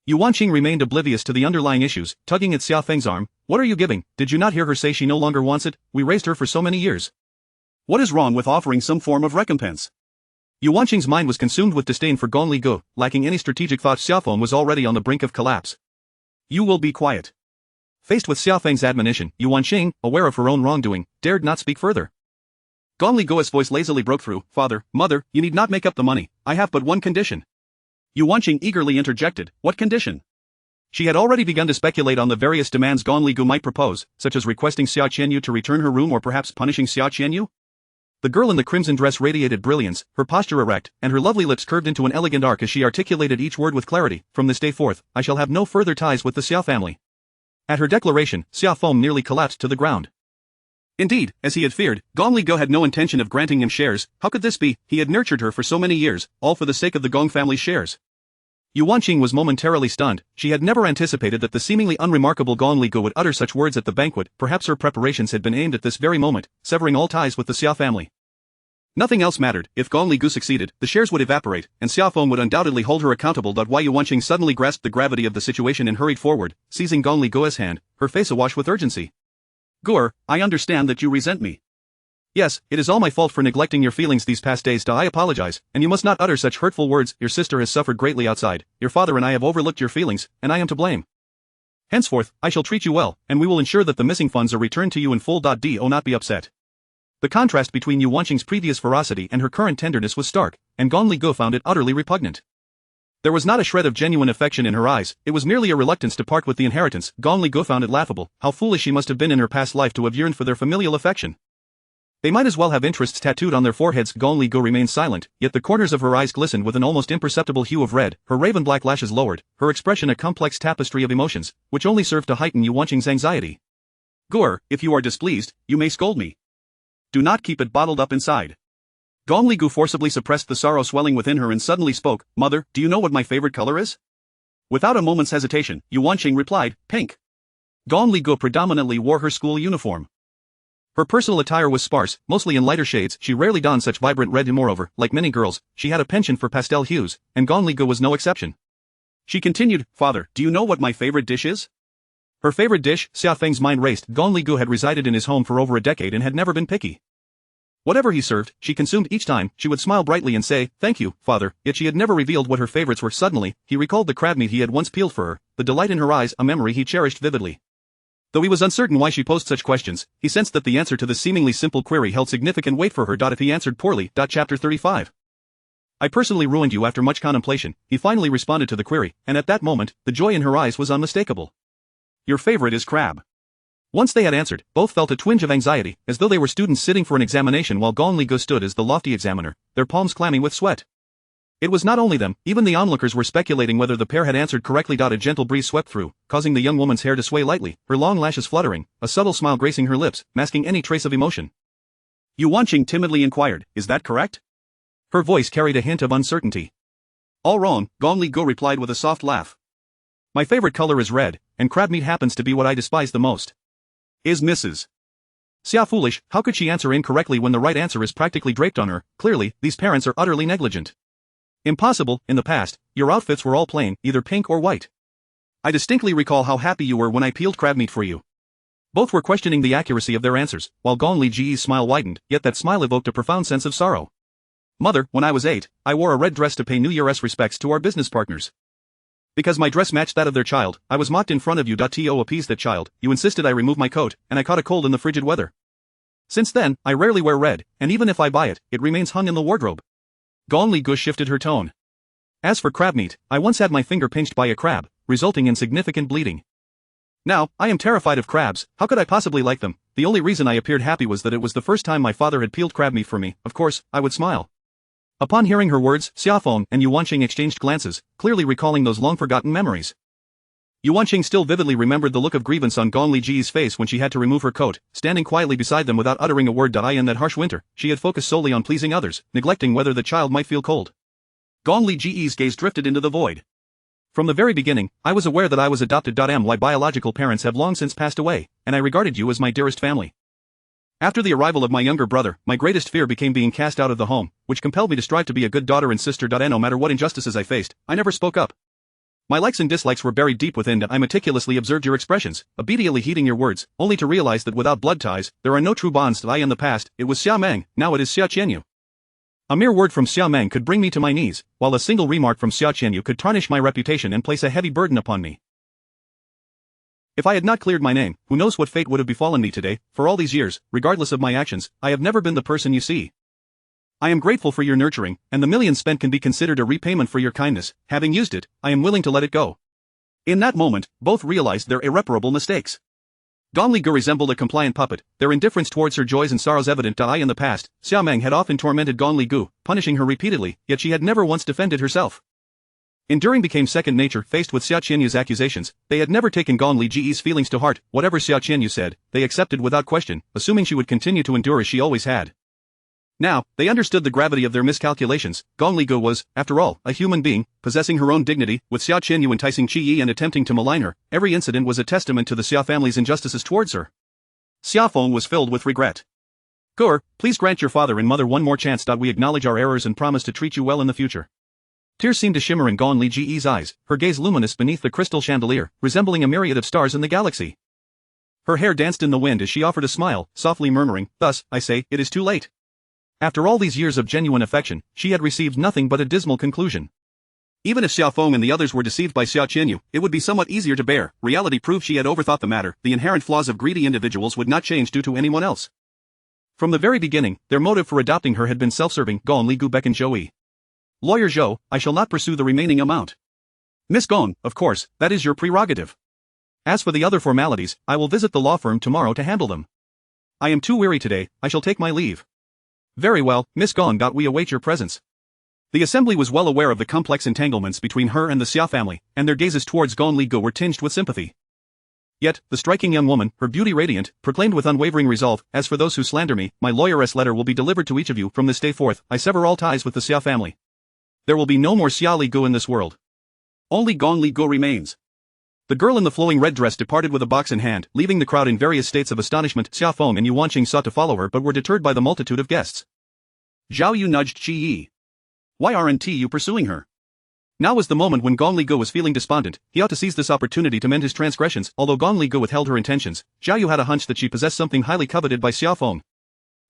Yu Wanqing remained oblivious to the underlying issues, tugging at Xiaofeng's arm. What are you giving? Did you not hear her say she no longer wants it? We raised her for so many years. What is wrong with offering some form of recompense? Yu Wanqing's mind was consumed with disdain for Gong Li Ge, lacking any strategic thought. Xiaofeng was already on the brink of collapse. You will be quiet. Faced with Xiaofeng's admonition, Yu Wanqing, aware of her own wrongdoing, dared not speak further. Gong Li Ge's voice lazily broke through. Father, mother, you need not make up the money. I have but one condition. Yu Wanqing eagerly interjected. What condition? She had already begun to speculate on the various demands Gong Li Gu might propose, such as requesting Xia Qianyu to return her room or perhaps punishing Xia Qianyu. The girl in the crimson dress radiated brilliance, her posture erect, and her lovely lips curved into an elegant arc as she articulated each word with clarity. From this day forth, I shall have no further ties with the Xia family. At her declaration, Xia Feng nearly collapsed to the ground. Indeed, as he had feared, Gong Li Gu had no intention of granting him shares. How could this be? He had nurtured her for so many years, all for the sake of the Gong family's shares. Yu Wanqing was momentarily stunned. She had never anticipated that the seemingly unremarkable Gong Li Gu would utter such words at the banquet. Perhaps her preparations had been aimed at this very moment, severing all ties with the Xia family. Nothing else mattered. If Gong Li Gu succeeded, the shares would evaporate, and Xia Feng would undoubtedly hold her accountable. Why Yu Wanqing suddenly grasped the gravity of the situation and hurried forward, seizing Gong Li Gu's hand, her face awash with urgency. Guer, I understand that you resent me. Yes, it is all my fault for neglecting your feelings these past days. I apologize, and you must not utter such hurtful words. Your sister has suffered greatly outside. Your father and I have overlooked your feelings, and I am to blame. Henceforth, I shall treat you well, and we will ensure that the missing funds are returned to you in full. Do not be upset. The contrast between Yu Wanqing's previous ferocity and her current tenderness was stark, and Gong Li Gu found it utterly repugnant. There was not a shred of genuine affection in her eyes, it was merely a reluctance to part with the inheritance. Gong Li Gu found it laughable, how foolish she must have been in her past life to have yearned for their familial affection. They might as well have interests tattooed on their foreheads. Gong Li Gu remained silent, yet the corners of her eyes glistened with an almost imperceptible hue of red, her raven-black lashes lowered, her expression a complex tapestry of emotions, which only served to heighten Yu Wanqing's anxiety. Guer, if you are displeased, you may scold me. Do not keep it bottled up inside. Gong Li Gu forcibly suppressed the sorrow swelling within her and suddenly spoke. Mother, do you know what my favorite color is? Without a moment's hesitation, Yu Wanqing replied, pink. Gong Li Gu predominantly wore her school uniform. Her personal attire was sparse, mostly in lighter shades. She rarely donned such vibrant red. Moreover, like many girls, she had a penchant for pastel hues, and Gong Li Gu was no exception. She continued, Father, do you know what my favorite dish is? Her favorite dish? Xia Feng's mind raced. Gong Li Gu had resided in his home for over a decade and had never been picky. Whatever he served, she consumed each time. She would smile brightly and say, thank you, Father, yet she had never revealed what her favorites were. Suddenly, he recalled the crab meat he had once peeled for her, the delight in her eyes, a memory he cherished vividly. Though he was uncertain why she posed such questions, he sensed that the answer to this seemingly simple query held significant weight for her. If he answered poorly. Chapter 35. I personally ruined you. After much contemplation, he finally responded to the query, and at that moment, the joy in her eyes was unmistakable. Your favorite is crab. Once they had answered, both felt a twinge of anxiety, as though they were students sitting for an examination while Gong Li Gu stood as the lofty examiner, their palms clammy with sweat. It was not only them, even the onlookers were speculating whether the pair had answered correctly. A gentle breeze swept through, causing the young woman's hair to sway lightly, her long lashes fluttering, a subtle smile gracing her lips, masking any trace of emotion. Yu Wanqing timidly inquired, is that correct? Her voice carried a hint of uncertainty. All wrong, Gong Li Gu replied with a soft laugh. My favorite color is red, and crab meat happens to be what I despise the most. Is Mrs. Xia foolish? How could she answer incorrectly when the right answer is practically draped on her? Clearly, these parents are utterly negligent. Impossible. In the past, your outfits were all plain, either pink or white. I distinctly recall how happy you were when I peeled crab meat for you. Both were questioning the accuracy of their answers, while Gong Li Ji's smile widened, yet that smile evoked a profound sense of sorrow. Mother, when I was 8, I wore a red dress to pay New Year's respects to our business partners. Because my dress matched that of their child, I was mocked in front of you. To appease that child, you insisted I remove my coat, and I caught a cold in the frigid weather. Since then, I rarely wear red, and even if I buy it, it remains hung in the wardrobe. Gong Li Gu shifted her tone. As for crab meat, I once had my finger pinched by a crab, resulting in significant bleeding. Now, I am terrified of crabs. How could I possibly like them? The only reason I appeared happy was that it was the first time my father had peeled crab meat for me. Of course, I would smile. Upon hearing her words, Xia Feng and Yu Wanqing exchanged glances, clearly recalling those long-forgotten memories. Yu Wanqing still vividly remembered the look of grievance on Gong Li Ji's face when she had to remove her coat, standing quietly beside them without uttering a word. In that harsh winter, she had focused solely on pleasing others, neglecting whether the child might feel cold. Gong Li Ji's gaze drifted into the void. From the very beginning, I was aware that I was adopted. My biological parents have long since passed away, and I regarded you as my dearest family. After the arrival of my younger brother, my greatest fear became being cast out of the home, which compelled me to strive to be a good daughter and sister. No matter what injustices I faced, I never spoke up. My likes and dislikes were buried deep within. I meticulously observed your expressions, obediently heeding your words, only to realize that without blood ties, there are no true bonds. In the past, it was Xia Meng, now it is Xia Qianyu. A mere word from Xia Meng could bring me to my knees, while a single remark from Xia Qianyu could tarnish my reputation and place a heavy burden upon me. If I had not cleared my name, who knows what fate would have befallen me today. For all these years, regardless of my actions, I have never been the person you see. I am grateful for your nurturing, and the millions spent can be considered a repayment for your kindness. Having used it, I am willing to let it go. In that moment, both realized their irreparable mistakes. Gong Li Gu resembled a compliant puppet, their indifference towards her joys and sorrows evident. In the past, Xiao Meng had often tormented Gong Li Gu, punishing her repeatedly, yet she had never once defended herself. Enduring became second nature. Faced with Xiao Qianyu's accusations, they had never taken Gong Li Ji's feelings to heart. Whatever Xiao Qianyu said, they accepted without question, assuming she would continue to endure as she always had. Now, they understood the gravity of their miscalculations. Gong Li Gu was, after all, a human being, possessing her own dignity, with Xiao Qianyu enticing Qi Yi and attempting to malign her. Every incident was a testament to the Xia family's injustices towards her. Xia Feng was filled with regret. Gur, please grant your father and mother one more chance. We acknowledge our errors and promise to treat you well in the future. Tears seemed to shimmer in Gong Li Ji's eyes, her gaze luminous beneath the crystal chandelier, resembling a myriad of stars in the galaxy. Her hair danced in the wind as she offered a smile, softly murmuring, "Thus, I say, it is too late." After all these years of genuine affection, she had received nothing but a dismal conclusion. Even if Xiao Feng and the others were deceived by Xiao Qianyu, it would be somewhat easier to bear. Reality proved she had overthought the matter. The inherent flaws of greedy individuals would not change due to anyone else. From the very beginning, their motive for adopting her had been self-serving. Gong Li Gu beckoned Zhou Yi. "Lawyer Zhou, I shall not pursue the remaining amount. Miss Gong, of course, that is your prerogative. As for the other formalities, I will visit the law firm tomorrow to handle them. I am too weary today, I shall take my leave." "Very well, Miss Gong. We await your presence." The assembly was well aware of the complex entanglements between her and the Xia family, and their gazes towards Gong Li Gu were tinged with sympathy. Yet, the striking young woman, her beauty radiant, proclaimed with unwavering resolve, "As for those who slander me, my lawyeress letter will be delivered to each of you. From this day forth, I sever all ties with the Xia family. There will be no more Xia Li Gu in this world. Only Gong Li Gu remains." The girl in the flowing red dress departed with a box in hand, leaving the crowd in various states of astonishment. Xiao Feng and Yuan Qing sought to follow her but were deterred by the multitude of guests. Zhao Yu nudged Qi Yi. "Why aren't you pursuing her?" Now was the moment when Gong Li Gu was feeling despondent. He ought to seize this opportunity to mend his transgressions. Although Gong Li Gu withheld her intentions, Zhao Yu had a hunch that she possessed something highly coveted by Xiao Feng.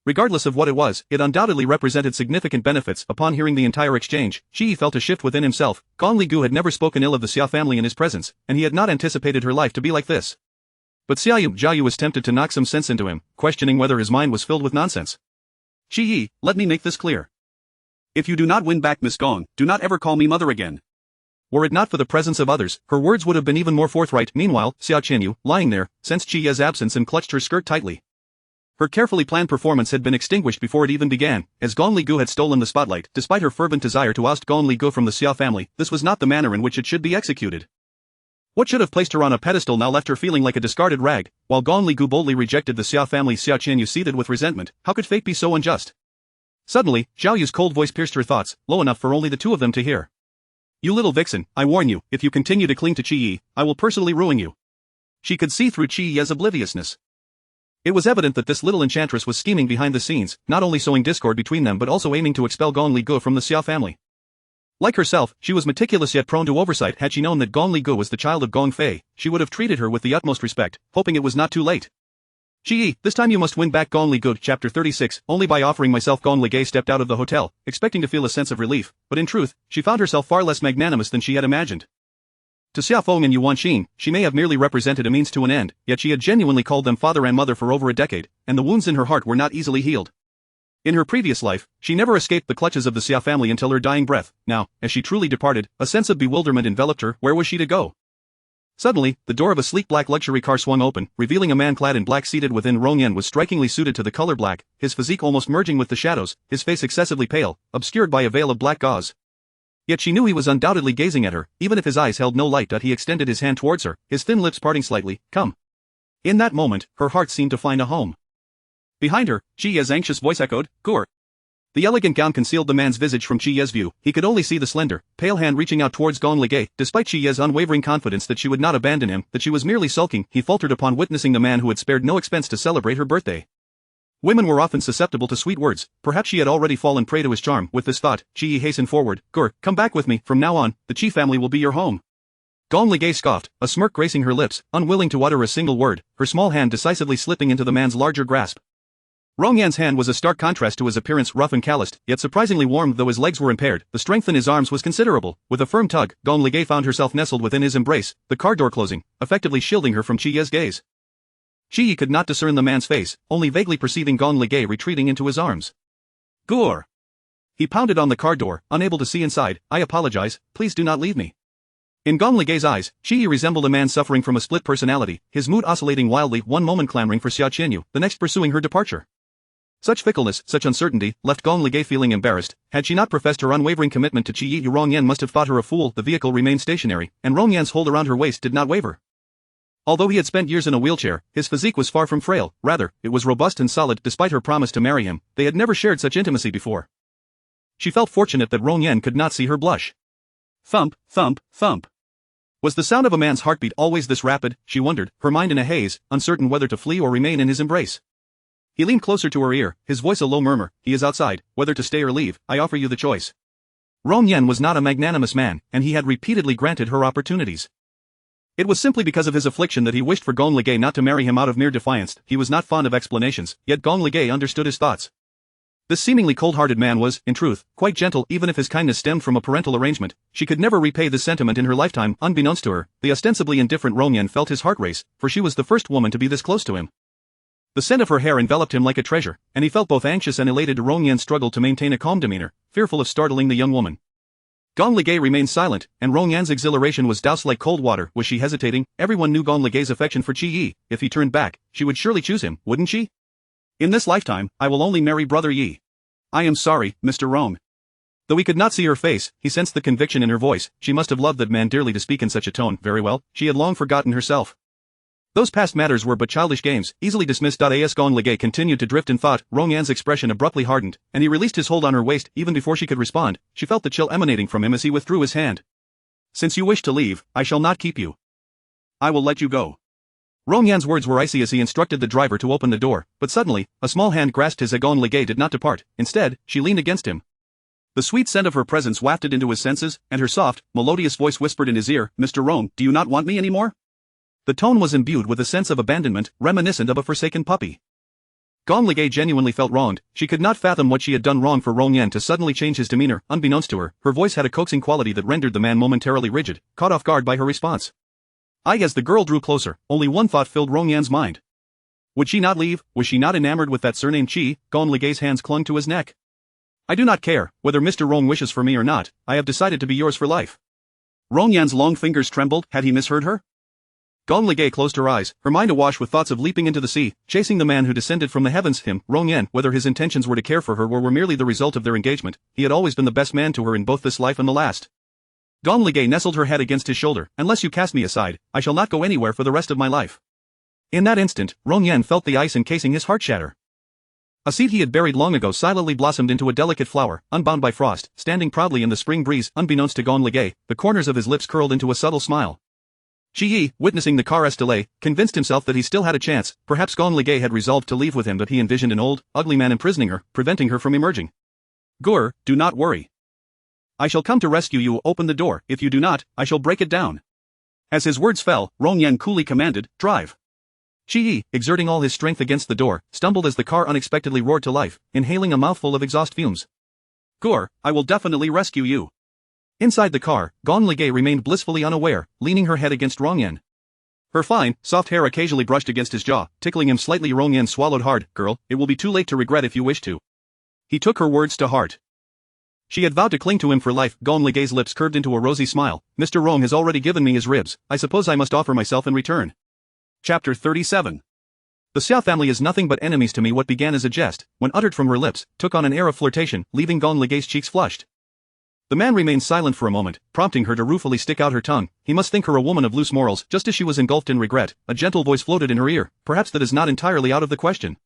Regardless of what it was, it undoubtedly represented significant benefits. Upon hearing the entire exchange, Qi Yi felt a shift within himself. Gong Li Gu had never spoken ill of the Xia family in his presence, and he had not anticipated her life to be like this. But Zhao Yu was tempted to knock some sense into him, questioning whether his mind was filled with nonsense. "Qi Yi, let me make this clear. If you do not win back Miss Gong, do not ever call me mother again." Were it not for the presence of others, her words would have been even more forthright. Meanwhile, Xiao Qianyu, lying there, sensed Qi Yi's absence and clutched her skirt tightly. Her carefully planned performance had been extinguished before it even began, as Gong Li Gu had stolen the spotlight. Despite her fervent desire to oust Gong Li Gu from the Xia family, this was not the manner in which it should be executed. What should have placed her on a pedestal now left her feeling like a discarded rag, while Gong Li Gu boldly rejected the Xia family. Xiao Qianyu seethed with resentment. How could fate be so unjust? Suddenly, Zhao Yu's cold voice pierced her thoughts, low enough for only the two of them to hear. "You little vixen, I warn you, if you continue to cling to Qi Yi, I will personally ruin you." She could see through Qi Yi's obliviousness. It was evident that this little enchantress was scheming behind the scenes, not only sowing discord between them but also aiming to expel Gong Li Gu from the Xia family. Like herself, she was meticulous yet prone to oversight. Had she known that Gong Li Gu was the child of Gong Fei, she would have treated her with the utmost respect, hoping it was not too late. "Qi Yi, this time you must win back Gong Li Gu." Chapter 36. Only by offering myself. Gong Li Gu stepped out of the hotel, expecting to feel a sense of relief, but in truth, she found herself far less magnanimous than she had imagined. To Xiao Feng and Yuan Qing, she may have merely represented a means to an end, yet she had genuinely called them father and mother for over a decade, and the wounds in her heart were not easily healed. In her previous life, she never escaped the clutches of the Xia family until her dying breath. Now, as she truly departed, a sense of bewilderment enveloped her. Where was she to go? Suddenly, the door of a sleek black luxury car swung open, revealing a man clad in black seated within. Rong Yan was strikingly suited to the color black, his physique almost merging with the shadows, his face excessively pale, obscured by a veil of black gauze. Yet she knew he was undoubtedly gazing at her, even if his eyes held no light. He extended his hand towards her, his thin lips parting slightly. "Come." In that moment, her heart seemed to find a home. Behind her, Qi Yi's anxious voice echoed, "Gur." The elegant gown concealed the man's visage from Qi Yi's view. He could only see the slender, pale hand reaching out towards Gong Li Gu. Despite Qi Yi's unwavering confidence that she would not abandon him, that she was merely sulking, he faltered upon witnessing the man who had spared no expense to celebrate her birthday. Women were often susceptible to sweet words. Perhaps she had already fallen prey to his charm. With this thought, Qi Yi hastened forward. "Gur, come back with me. From now on, the Qi family will be your home." Gong Li Gu scoffed, a smirk gracing her lips, unwilling to utter a single word, her small hand decisively slipping into the man's larger grasp. Rong Yan's hand was a stark contrast to his appearance, rough and calloused, yet surprisingly warm. Though his legs were impaired, the strength in his arms was considerable. With a firm tug, Gong Li Gu found herself nestled within his embrace, the car door closing, effectively shielding her from Qi Yi's gaze. Qi Yi could not discern the man's face, only vaguely perceiving Gong Li Gu retreating into his arms. "Gur!" He pounded on the car door, unable to see inside. "I apologize, please do not leave me." In Gong Ligei's eyes, Qi resembled a man suffering from a split personality, his mood oscillating wildly, one moment clamoring for Xia Qianyu, the next pursuing her departure. Such fickleness, such uncertainty, left Gong Ligei feeling embarrassed. Had she not professed her unwavering commitment to Qi Yi, Rong Yan must have thought her a fool. The vehicle remained stationary, and Rong Yan's hold around her waist did not waver. Although he had spent years in a wheelchair, his physique was far from frail, rather, it was robust and solid. Despite her promise to marry him, they had never shared such intimacy before. She felt fortunate that Rong Yan could not see her blush. Thump, thump, thump. Was the sound of a man's heartbeat always this rapid, she wondered, her mind in a haze, uncertain whether to flee or remain in his embrace. He leaned closer to her ear, his voice a low murmur. He is outside, whether to stay or leave, I offer you the choice. Rong Yan was not a magnanimous man, and he had repeatedly granted her opportunities. It was simply because of his affliction that he wished for Gong Ligei not to marry him out of mere defiance. He was not fond of explanations, yet Gong Ligei understood his thoughts. This seemingly cold-hearted man was, in truth, quite gentle. Even if his kindness stemmed from a parental arrangement, she could never repay this sentiment in her lifetime. Unbeknownst to her, the ostensibly indifferent Rong Yan felt his heart race, for she was the first woman to be this close to him. The scent of her hair enveloped him like a treasure, and he felt both anxious and elated. Rong Yan struggled to maintain a calm demeanor, fearful of startling the young woman. Gong Ligei remained silent, and Rong Yan's exhilaration was doused like cold water. Was she hesitating? Everyone knew Gong Ligei's affection for Qi Yi. If he turned back, she would surely choose him, wouldn't she? In this lifetime, I will only marry Brother Yi. I am sorry, Mr. Rong. Though he could not see her face, he sensed the conviction in her voice. She must have loved that man dearly to speak in such a tone. Very well, she had long forgotten herself. Those past matters were but childish games, easily dismissed. As Gong Ligei continued to drift in thought, Rong Yan's expression abruptly hardened, and he released his hold on her waist. Even before she could respond, she felt the chill emanating from him as he withdrew his hand. Since you wish to leave, I shall not keep you. I will let you go. Rong Yan's words were icy as he instructed the driver to open the door, but suddenly, a small hand grasped his. Gong Ligei did not depart. Instead, she leaned against him. The sweet scent of her presence wafted into his senses, and her soft, melodious voice whispered in his ear, Mr. Rong, do you not want me anymore? The tone was imbued with a sense of abandonment, reminiscent of a forsaken puppy. Gong Ligei genuinely felt wronged. She could not fathom what she had done wrong for Rong Yan to suddenly change his demeanor. Unbeknownst to her, her voice had a coaxing quality that rendered the man momentarily rigid, caught off guard by her response. As the girl drew closer, only one thought filled Rong Yan's mind. Would she not leave? Was she not enamored with that surnamed Qi? Gong Ligei's hands clung to his neck. I do not care, whether Mr. Rong wishes for me or not, I have decided to be yours for life. Rong Yan's long fingers trembled. Had he misheard her? Gong Ligei closed her eyes, her mind awash with thoughts of leaping into the sea, chasing the man who descended from the heavens. Him, Rong Yan, whether his intentions were to care for her or were merely the result of their engagement, he had always been the best man to her in both this life and the last. Gong Ligei nestled her head against his shoulder. Unless you cast me aside, I shall not go anywhere for the rest of my life. In that instant, Rong Yan felt the ice encasing his heart shatter. A seed he had buried long ago silently blossomed into a delicate flower, unbound by frost, standing proudly in the spring breeze. Unbeknownst to Gong Ligei, the corners of his lips curled into a subtle smile. Qi Yi, witnessing the car's delay, convinced himself that he still had a chance. Perhaps Gong Ligei had resolved to leave with him, but he envisioned an old, ugly man imprisoning her, preventing her from emerging. Gur, do not worry. I shall come to rescue you. Open the door. If you do not, I shall break it down. As his words fell, Rong Yan coolly commanded, drive. Qi Yi, exerting all his strength against the door, stumbled as the car unexpectedly roared to life, inhaling a mouthful of exhaust fumes. Gur, I will definitely rescue you. Inside the car, Gong Ligei remained blissfully unaware, leaning her head against Rong Yan. Her fine, soft hair occasionally brushed against his jaw, tickling him slightly. Rong Yan swallowed hard. Girl, it will be too late to regret if you wish to. He took her words to heart. She had vowed to cling to him for life. Gong Ligei's lips curved into a rosy smile. Mr. Rong has already given me his ribs, I suppose I must offer myself in return. Chapter 37. The Xia family is nothing but enemies to me. What began as a jest, when uttered from her lips, took on an air of flirtation, leaving Gong Ligei's cheeks flushed. The man remained silent for a moment, prompting her to ruefully stick out her tongue. He must think her a woman of loose morals. Just as she was engulfed in regret, a gentle voice floated in her ear. Perhaps that is not entirely out of the question.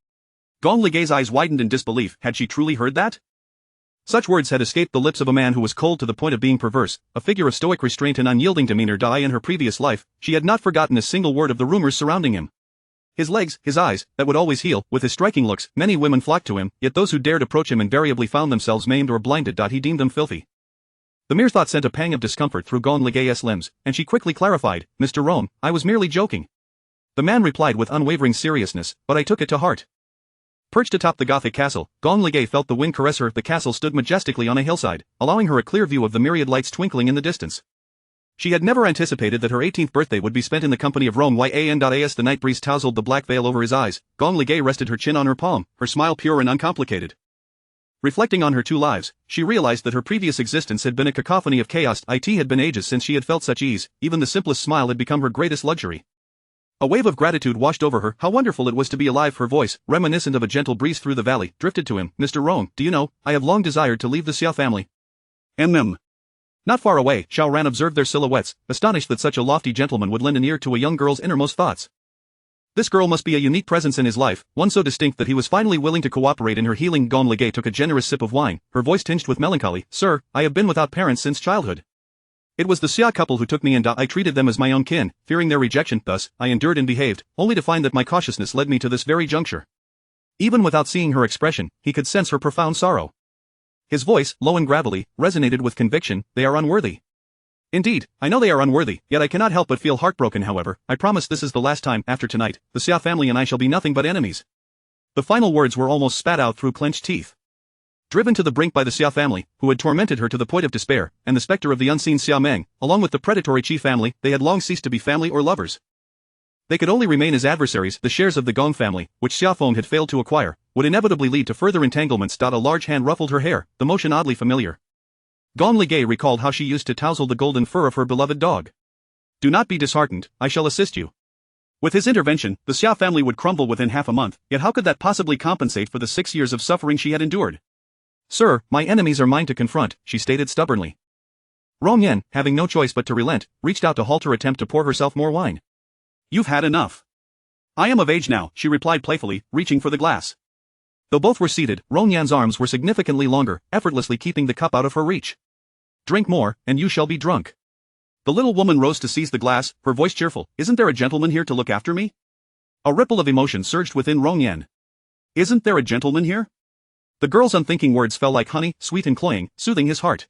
Gong Ligei's eyes widened in disbelief. Had she truly heard that? Such words had escaped the lips of a man who was cold to the point of being perverse, a figure of stoic restraint and unyielding demeanor. In her previous life, she had not forgotten a single word of the rumors surrounding him. His legs, his eyes, that would always heal, with his striking looks, many women flocked to him, yet those who dared approach him invariably found themselves maimed or blinded. He deemed them filthy. The mere thought sent a pang of discomfort through Gong Ligei's limbs, and she quickly clarified, Mr. Rong, I was merely joking. The man replied with unwavering seriousness, but I took it to heart. Perched atop the Gothic castle, Gong Ligei felt the wind caress her. The castle stood majestically on a hillside, allowing her a clear view of the myriad lights twinkling in the distance. She had never anticipated that her 18th birthday would be spent in the company of Rong Yan. As the night breeze tousled the black veil over his eyes, Gong Ligei rested her chin on her palm, her smile pure and uncomplicated. Reflecting on her two lives, she realized that her previous existence had been a cacophony of chaos. It had been ages since she had felt such ease, even the simplest smile had become her greatest luxury. A wave of gratitude washed over her. How wonderful it was to be alive. Her voice, reminiscent of a gentle breeze through the valley, drifted to him. Mr. Roan, do you know, I have long desired to leave the Xiao family. Not far away, Xiao Ran observed their silhouettes, astonished that such a lofty gentleman would lend an ear to a young girl's innermost thoughts. This girl must be a unique presence in his life, one so distinct that he was finally willing to cooperate in her healing. Gong Ligay took a generous sip of wine, her voice tinged with melancholy. Sir, I have been without parents since childhood. It was the Xia couple who took me and I treated them as my own kin, fearing their rejection. Thus, I endured and behaved, only to find that my cautiousness led me to this very juncture. Even without seeing her expression, he could sense her profound sorrow. His voice, low and gravelly, resonated with conviction. They are unworthy. Indeed, I know they are unworthy, yet I cannot help but feel heartbroken. However, I promise this is the last time. After tonight, the Xia family and I shall be nothing but enemies. The final words were almost spat out through clenched teeth. Driven to the brink by the Xia family, who had tormented her to the point of despair, and the specter of the unseen Xia Meng, along with the predatory Qi family, they had long ceased to be family or lovers. They could only remain as adversaries. The shares of the Gong family, which Xiaofeng had failed to acquire, would inevitably lead to further entanglements. A large hand ruffled her hair, the motion oddly familiar. Gong Ligay recalled how she used to touzle the golden fur of her beloved dog. Do not be disheartened, I shall assist you. With his intervention, the Xia family would crumble within half a month, yet how could that possibly compensate for the 6 years of suffering she had endured? Sir, my enemies are mine to confront, she stated stubbornly. Rong Yan, having no choice but to relent, reached out to halt her attempt to pour herself more wine. You've had enough. I am of age now, she replied playfully, reaching for the glass. Though both were seated, Rong Yan's arms were significantly longer, effortlessly keeping the cup out of her reach. Drink more, and you shall be drunk. The little woman rose to seize the glass, her voice cheerful. Isn't there a gentleman here to look after me? A ripple of emotion surged within Rong Yan. Isn't there a gentleman here? The girl's unthinking words fell like honey, sweet and cloying, soothing his heart.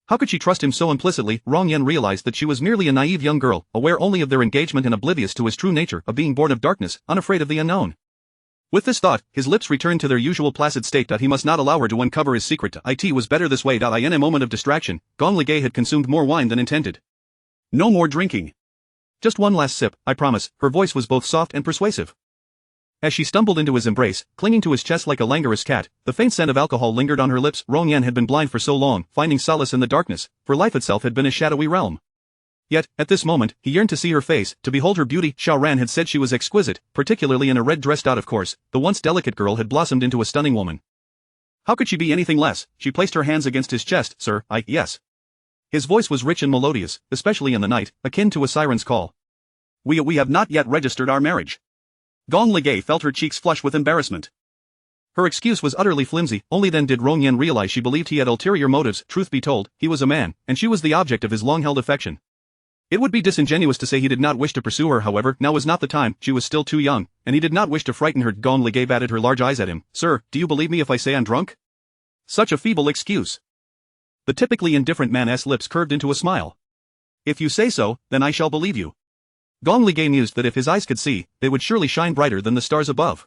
How could she trust him so implicitly? Rong Yan realized that she was merely a naive young girl, aware only of their engagement and oblivious to his true nature, a being born of darkness, unafraid of the unknown. With this thought, his lips returned to their usual placid state. He must not allow her to uncover his secret. It was better this way. In a moment of distraction, Gong Ligay had consumed more wine than intended. No more drinking. Just one last sip, I promise. Her voice was both soft and persuasive. As she stumbled into his embrace, clinging to his chest like a languorous cat, the faint scent of alcohol lingered on her lips. Rong Yan had been blind for so long, finding solace in the darkness, for life itself had been a shadowy realm. Yet, at this moment, he yearned to see her face, to behold her beauty. Xiao Ran had said she was exquisite, particularly in a red dress. Of course, the once delicate girl had blossomed into a stunning woman. How could she be anything less? She placed her hands against his chest. Sir, yes. His voice was rich and melodious, especially in the night, akin to a siren's call. We have not yet registered our marriage. Gong Ligay felt her cheeks flush with embarrassment. Her excuse was utterly flimsy. Only then did Rong Yan realize she believed he had ulterior motives. Truth be told, he was a man, and she was the object of his long-held affection. It would be disingenuous to say he did not wish to pursue her. However, now was not the time. She was still too young, and he did not wish to frighten her. Gong Ligay batted her large eyes at him. Sir, do you believe me if I say I'm drunk? Such a feeble excuse. The typically indifferent man's lips curved into a smile. If you say so, then I shall believe you. Gong Ligay mused that if his eyes could see, they would surely shine brighter than the stars above.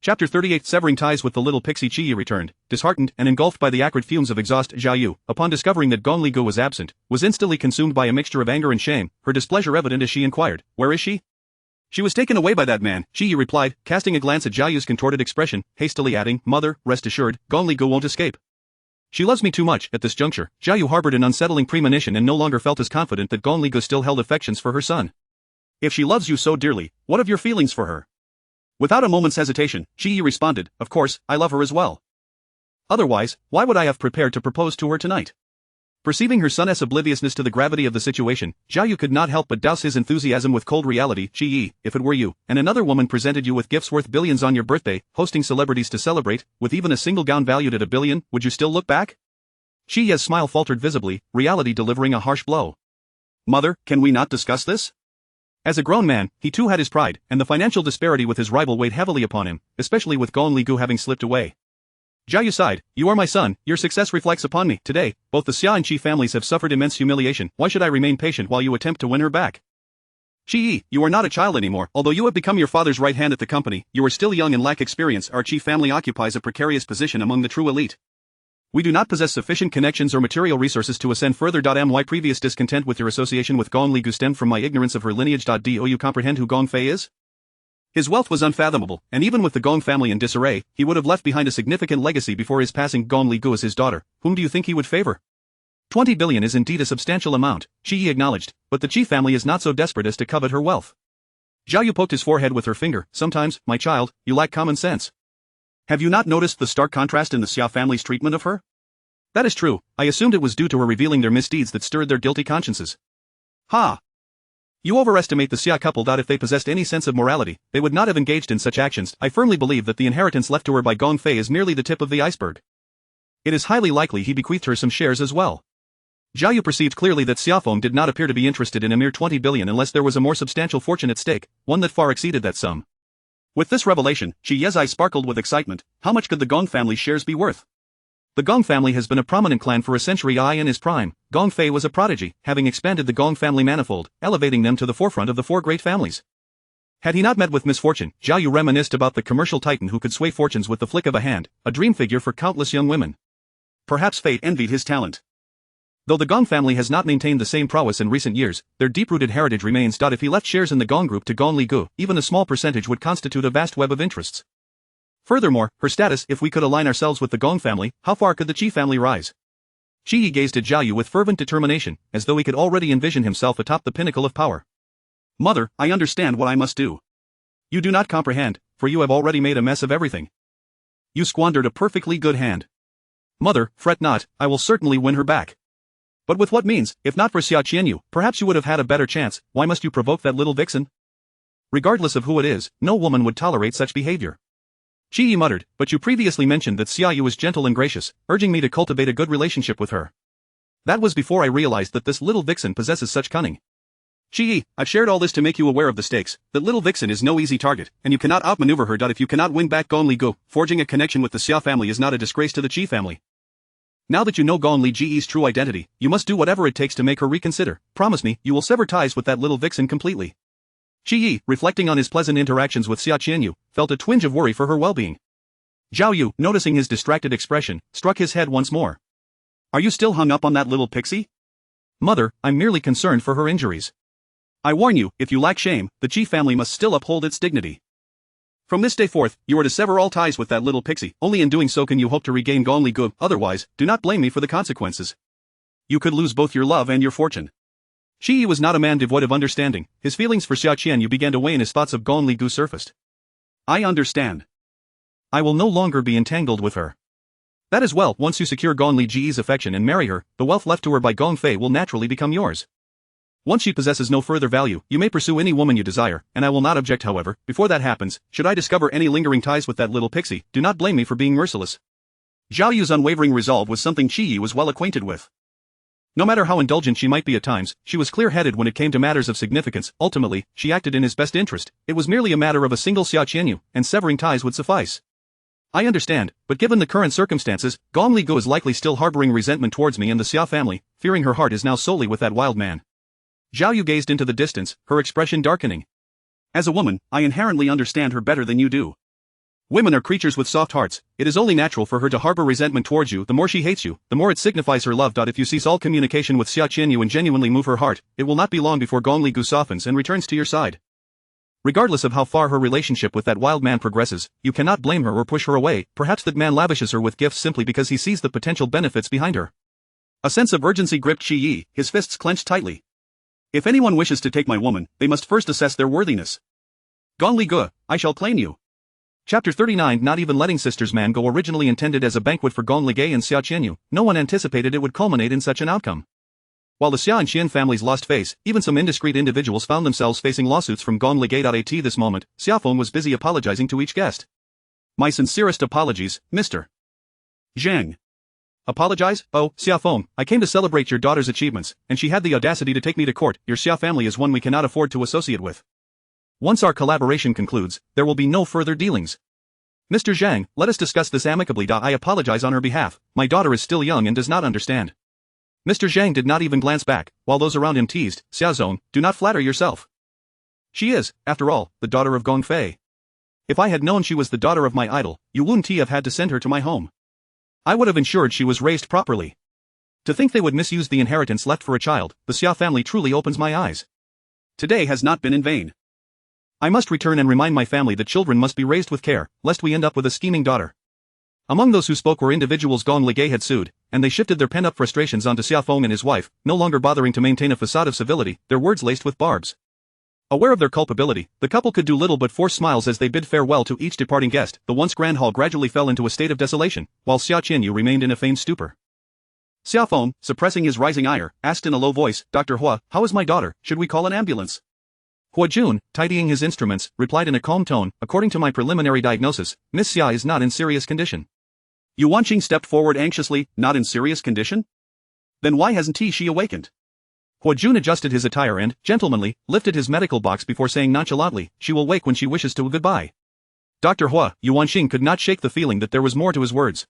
Chapter 38. Severing ties with the little pixie. Qi Yi returned, disheartened and engulfed by the acrid fumes of exhaust. Zhao Yu, upon discovering that Gong Ligu was absent, was instantly consumed by a mixture of anger and shame, her displeasure evident as she inquired, "Where is she?" "She was taken away by that man," Qi Yi replied, casting a glance at Zhao Yu's contorted expression, hastily adding, "Mother, rest assured, Gong Ligu won't escape. She loves me too much." At this juncture, Zhao Yu harbored an unsettling premonition and no longer felt as confident that Gong Ligu still held affections for her son. "If she loves you so dearly, what of your feelings for her?" Without a moment's hesitation, Qi Yi responded, "Of course, I love her as well. Otherwise, why would I have prepared to propose to her tonight?" Perceiving her son's obliviousness to the gravity of the situation, Zhao Yu could not help but douse his enthusiasm with cold reality. "Qi Yi, if it were you, and another woman presented you with gifts worth billions on your birthday, hosting celebrities to celebrate, with even a single gown valued at $1 billion, would you still look back?" Qi Yi's smile faltered visibly, reality delivering a harsh blow. "Mother, can we not discuss this?" As a grown man, he too had his pride, and the financial disparity with his rival weighed heavily upon him, especially with Gong Ligu having slipped away. Zhao Yu sighed, "You are my son, your success reflects upon me. Today, both the Xia and Qi families have suffered immense humiliation. Why should I remain patient while you attempt to win her back? Qi Yi, you are not a child anymore. Although you have become your father's right hand at the company, you are still young and lack experience. Our Qi family occupies a precarious position among the true elite. We do not possess sufficient connections or material resources to ascend further. My previous discontent with your association with Gong Ligu stemmed from my ignorance of her lineage. Do you comprehend who Gong Fei is? His wealth was unfathomable, and even with the Gong family in disarray, he would have left behind a significant legacy before his passing. Gong Li Gu as his daughter. Whom do you think he would favor? 20 billion is indeed a substantial amount, Shi Yi acknowledged, but the Qi family is not so desperate as to covet her wealth. Zhao Yu poked his forehead with her finger. Sometimes, my child, you lack common sense. Have you not noticed the stark contrast in the Xia family's treatment of her? That is true. I assumed it was due to her revealing their misdeeds that stirred their guilty consciences. Ha! You overestimate the Xia couple. If they possessed any sense of morality, they would not have engaged in such actions. I firmly believe that the inheritance left to her by Gong Fei is merely the tip of the iceberg. It is highly likely he bequeathed her some shares as well. Zhao Yu perceived clearly that Xiaofeng did not appear to be interested in a mere 20 billion unless there was a more substantial fortune at stake, one that far exceeded that sum. With this revelation, Qi Ye's eyes sparkled with excitement. How much could the Gong family's shares be worth? The Gong family has been a prominent clan for a century. In his prime, Gong Fei was a prodigy, having expanded the Gong family manifold, elevating them to the forefront of the four great families. Had he not met with misfortune, Zhao Yu reminisced about the commercial titan who could sway fortunes with the flick of a hand, a dream figure for countless young women. Perhaps fate envied his talent. Though the Gong family has not maintained the same prowess in recent years, their deep-rooted heritage remains. If he left shares in the Gong group to Gong Li Gu, even a small percentage would constitute a vast web of interests. Furthermore, her status. If we could align ourselves with the Gong family, how far could the Qi family rise? Qi Yi gazed at Zhao Yu with fervent determination, as though he could already envision himself atop the pinnacle of power. Mother, I understand what I must do. You do not comprehend, for you have already made a mess of everything. You squandered a perfectly good hand. Mother, fret not, I will certainly win her back. But with what means? If not for Xia Qianyu, perhaps you would have had a better chance. Why must you provoke that little vixen? Regardless of who it is, no woman would tolerate such behavior. Qi Yi muttered, but you previously mentioned that Xia Yu was gentle and gracious, urging me to cultivate a good relationship with her. That was before I realized that this little vixen possesses such cunning. Qi Yi, I've shared all this to make you aware of the stakes. That little vixen is no easy target, and you cannot outmaneuver her. If you cannot win back Gong Li Gu, forging a connection with the Xia family is not a disgrace to the Qi family. Now that you know Gong Li Ji's true identity, you must do whatever it takes to make her reconsider. Promise me, you will sever ties with that little vixen completely. Qi Yi, reflecting on his pleasant interactions with Xia Qianyu, felt a twinge of worry for her well-being. Zhao Yu, noticing his distracted expression, struck his head once more. Are you still hung up on that little pixie? Mother, I'm merely concerned for her injuries. I warn you, if you lack shame, the Qi family must still uphold its dignity. From this day forth, you are to sever all ties with that little pixie. Only in doing so can you hope to regain Gong Li Gu. Otherwise, do not blame me for the consequences. You could lose both your love and your fortune. Qi Yi was not a man devoid of understanding. His feelings for Xia Qianyu began to wane as thoughts of Gong Li Gu surfaced. I understand. I will no longer be entangled with her. That is well. Once you secure Gong Li Ji's affection and marry her, the wealth left to her by Gong Fei will naturally become yours. Once she possesses no further value, you may pursue any woman you desire, and I will not object. However, before that happens, should I discover any lingering ties with that little pixie, do not blame me for being merciless. Zhao Yu's unwavering resolve was something Qi Yi was well acquainted with. No matter how indulgent she might be at times, she was clear-headed when it came to matters of significance. Ultimately, she acted in his best interest. It was merely a matter of a single Xia Qianyu, and severing ties would suffice. I understand, but given the current circumstances, Gong Li Gu is likely still harboring resentment towards me and the Xia family, fearing her heart is now solely with that wild man. Zhao Yu gazed into the distance, her expression darkening. As a woman, I inherently understand her better than you do. Women are creatures with soft hearts. It is only natural for her to harbor resentment towards you. The more she hates you, the more it signifies her love. If you cease all communication with Xia Qianyu and genuinely move her heart, it will not be long before Gong Li Gu softens and returns to your side. Regardless of how far her relationship with that wild man progresses, you cannot blame her or push her away. Perhaps that man lavishes her with gifts simply because he sees the potential benefits behind her. A sense of urgency gripped Qi Yi, his fists clenched tightly. If anyone wishes to take my woman, they must first assess their worthiness. Gong Li Gu, I shall claim you. Chapter 39. Not even letting Sisters Man Go. Originally intended as a banquet for Gong Li Gai and Xia Qianyu, no one anticipated it would culminate in such an outcome. While the Xia and Qian families lost face, even some indiscreet individuals found themselves facing lawsuits from Gong Li Gai. At this moment, Xiaofeng was busy apologizing to each guest. My sincerest apologies, Mr. Zhang. Apologize? Oh, Xiaofeng, I came to celebrate your daughter's achievements, and she had the audacity to take me to court. Your Xia family is one we cannot afford to associate with. Once our collaboration concludes, there will be no further dealings. Mr. Zhang, let us discuss this amicably. I apologize on her behalf. My daughter is still young and does not understand. Mr. Zhang did not even glance back, while those around him teased, Xiaozong, do not flatter yourself. She is, after all, the daughter of Gong Fei. If I had known she was the daughter of my idol, you wouldn't have had to send her to my home. I would have ensured she was raised properly. To think they would misuse the inheritance left for a child, the Xia family truly opens my eyes. Today has not been in vain. I must return and remind my family that children must be raised with care, lest we end up with a scheming daughter. Among those who spoke were individuals Gong Ligay had sued, and they shifted their pent-up frustrations onto Xiaofeng and his wife, no longer bothering to maintain a facade of civility, their words laced with barbs. Aware of their culpability, the couple could do little but force smiles as they bid farewell to each departing guest. The once grand hall gradually fell into a state of desolation, while Xia Qianyu remained in a feigned stupor. Xiaofeng, suppressing his rising ire, asked in a low voice, "Dr. Hua, how is my daughter? Should we call an ambulance?" Hua Jun, tidying his instruments, replied in a calm tone, "According to my preliminary diagnosis, Miss Xia is not in serious condition." Yu Wanqing stepped forward anxiously, "Not in serious condition? Then why hasn't she awakened?" Hua Jun adjusted his attire and, gentlemanly, lifted his medical box before saying nonchalantly, "She will wake when she wishes to. Goodbye." Dr. Hua, Yu Wanqing could not shake the feeling that there was more to his words.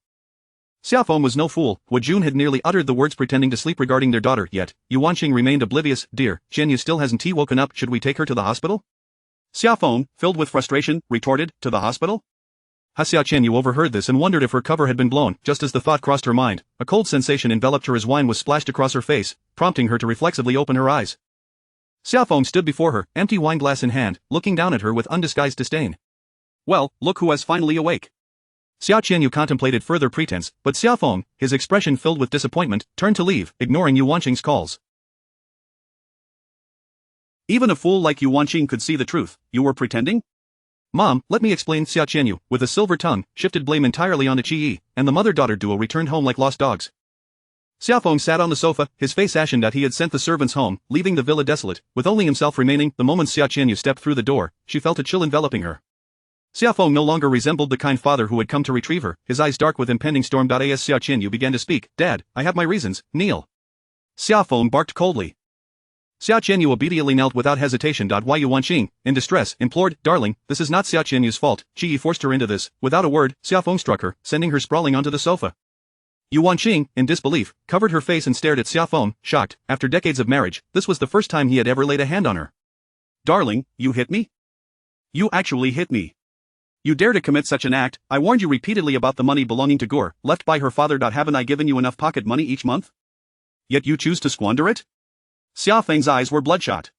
Xiaofeng was no fool. Hua Jun had nearly uttered the words pretending to sleep regarding their daughter, yet Yu Wanqing remained oblivious. "Dear, Qianyu still hasn't woken up. Should we take her to the hospital?" Xiaofeng, filled with frustration, retorted, "To the hospital?" Xia Qianyu overheard this and wondered if her cover had been blown. Just as the thought crossed her mind, a cold sensation enveloped her as wine was splashed across her face, prompting her to reflexively open her eyes. Xiaofeng stood before her, empty wineglass in hand, looking down at her with undisguised disdain. "Well, look who is finally awake." Xia Qianyu contemplated further pretense, but Xiaofeng, his expression filled with disappointment, turned to leave, ignoring Yu Wanqing's calls. "Even a fool like Yu Wanqing could see the truth. You were pretending?" "Mom, let me explain." Xia Qianyu, with a silver tongue, shifted blame entirely onto Qi, and the mother-daughter duo returned home like lost dogs. Xiaofeng sat on the sofa, his face ashen that he had sent the servants home, leaving the villa desolate, with only himself remaining. The moment Xia Qianyu stepped through the door, she felt a chill enveloping her. Xiaofeng no longer resembled the kind father who had come to retrieve her, his eyes dark with impending storm. As Xia Qianyu began to speak, "Dad, I have my reasons, kneel." Xiaofeng barked coldly. Xia Qianyu obediently knelt without hesitation. Yu Wanqing, in distress, implored, "Darling, this is not Xia Qianyu's fault." Qi forced her into this. Without a word, Xiaofeng struck her, sending her sprawling onto the sofa. Yu Wanqing, in disbelief, covered her face and stared at Xiaofeng, shocked. After decades of marriage, this was the first time he had ever laid a hand on her. "Darling, you hit me? You actually hit me. You dare to commit such an act? I warned you repeatedly about the money belonging to Gur, left by her father. Haven't I given you enough pocket money each month? Yet you choose to squander it?" Xiaofeng's eyes were bloodshot.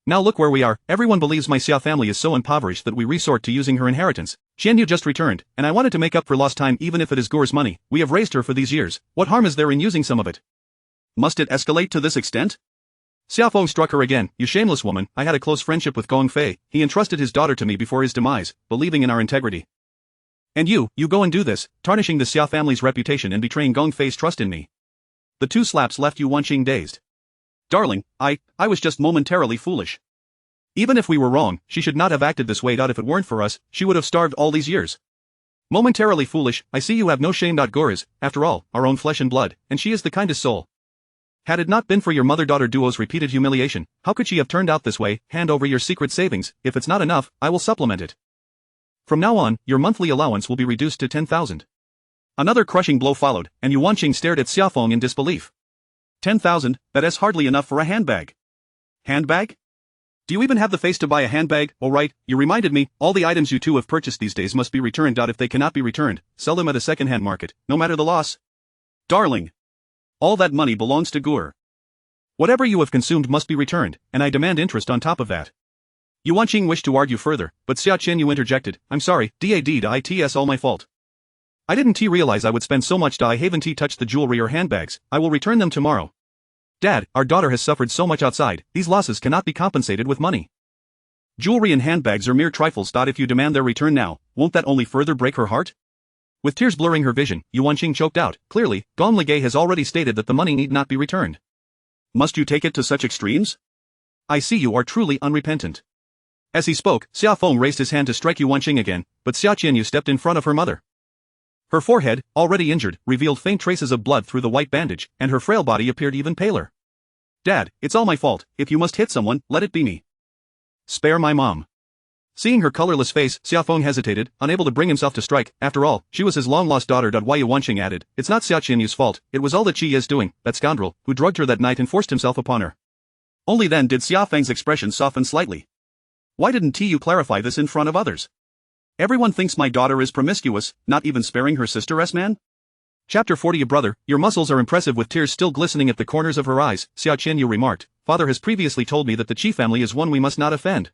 "Now look where we are. Everyone believes my Xia family is so impoverished that we resort to using her inheritance. Qianyu just returned, and I wanted to make up for lost time even if it is Gur's money. We have raised her for these years. What harm is there in using some of it? Must it escalate to this extent?" Xiaofeng struck her again. "You shameless woman, I had a close friendship with Gong Fei. He entrusted his daughter to me before his demise, believing in our integrity. And you go and do this, tarnishing the Xia family's reputation and betraying Gong Fei's trust in me." The two slaps left Yu Wanqing dazed. "Darling, I was just momentarily foolish. Even if we were wrong, she should not have acted this way. If it weren't for us, she would have starved all these years. Momentarily foolish, I see you have no shame. Gur is, after all, our own flesh and blood, and she is the kindest soul. Had it not been for your mother-daughter duo's repeated humiliation, how could she have turned out this way? Hand over your secret savings. If it's not enough, I will supplement it. From now on, your monthly allowance will be reduced to 10,000. Another crushing blow followed, and Yu Wanqing stared at Xiaofeng in disbelief. 10,000, that is hardly enough for a handbag. Handbag? Do you even have the face to buy a handbag? Oh right, you reminded me, all the items you two have purchased these days must be returned. If they cannot be returned, sell them at a second-hand market, no matter the loss. Darling, all that money belongs to Gur. Whatever you have consumed must be returned, and I demand interest on top of that." Yu Wanqing wished to argue further, but Xia Qianyu interjected, "I'm sorry, it's all my fault. I didn't realize I would spend so much. I haven't touched the jewelry or handbags. I will return them tomorrow. Dad, our daughter has suffered so much outside, these losses cannot be compensated with money. Jewelry and handbags are mere trifles. If you demand their return now, won't that only further break her heart?" With tears blurring her vision, Yu Wanqing choked out, "Clearly, Gong Ligay has already stated that the money need not be returned. Must you take it to such extremes? I see you are truly unrepentant." As he spoke, Xiaofeng raised his hand to strike Yu Wanqing again, but Xia Qianyu stepped in front of her mother. Her forehead, already injured, revealed faint traces of blood through the white bandage, and her frail body appeared even paler. "Dad, it's all my fault. If you must hit someone, let it be me. Spare my mom." Seeing her colorless face, Xiaofeng hesitated, unable to bring himself to strike. After all, she was his long-lost daughter. Yu Wanqing added, "It's not Xia Qianyu's fault, it was all that Qi is doing, that scoundrel, who drugged her that night and forced himself upon her." Only then did Xiaofeng's expression soften slightly. "Why didn't you clarify this in front of others? Everyone thinks my daughter is promiscuous, not even sparing her sister's man?" Chapter 40. Brother, your muscles are impressive. With tears still glistening at the corners of her eyes, Xia Qianyu remarked, "Father has previously told me that the Qi family is one we must not offend."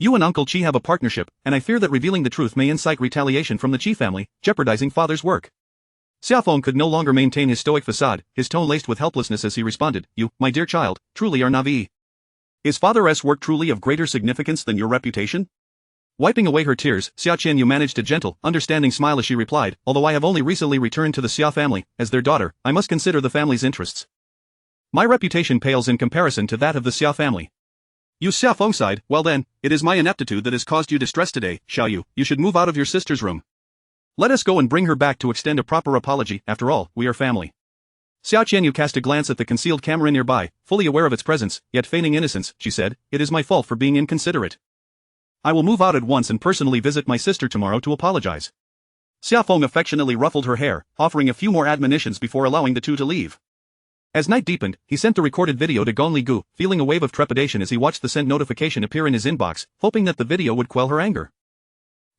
You and Uncle Qi have a partnership, and I fear that revealing the truth may incite retaliation from the Qi family, jeopardizing father's work. Xiaofeng could no longer maintain his stoic facade, his tone laced with helplessness as he responded, You, my dear child, truly are naive. Is father's work truly of greater significance than your reputation? Wiping away her tears, Xia Qianyu managed a gentle, understanding smile as she replied, Although I have only recently returned to the Xia family, as their daughter, I must consider the family's interests. My reputation pales in comparison to that of the Xia family. You Xiaofeng sighed, Well then, it is my ineptitude that has caused you distress today, Xiaoyu, you should move out of your sister's room. Let us go and bring her back to extend a proper apology, after all, we are family. Xia Qianyu cast a glance at the concealed camera nearby, fully aware of its presence, yet feigning innocence, she said, It is my fault for being inconsiderate. I will move out at once and personally visit my sister tomorrow to apologize. Xiaofeng affectionately ruffled her hair, offering a few more admonitions before allowing the two to leave. As night deepened, he sent the recorded video to Gong Ligu, feeling a wave of trepidation as he watched the sent notification appear in his inbox, hoping that the video would quell her anger.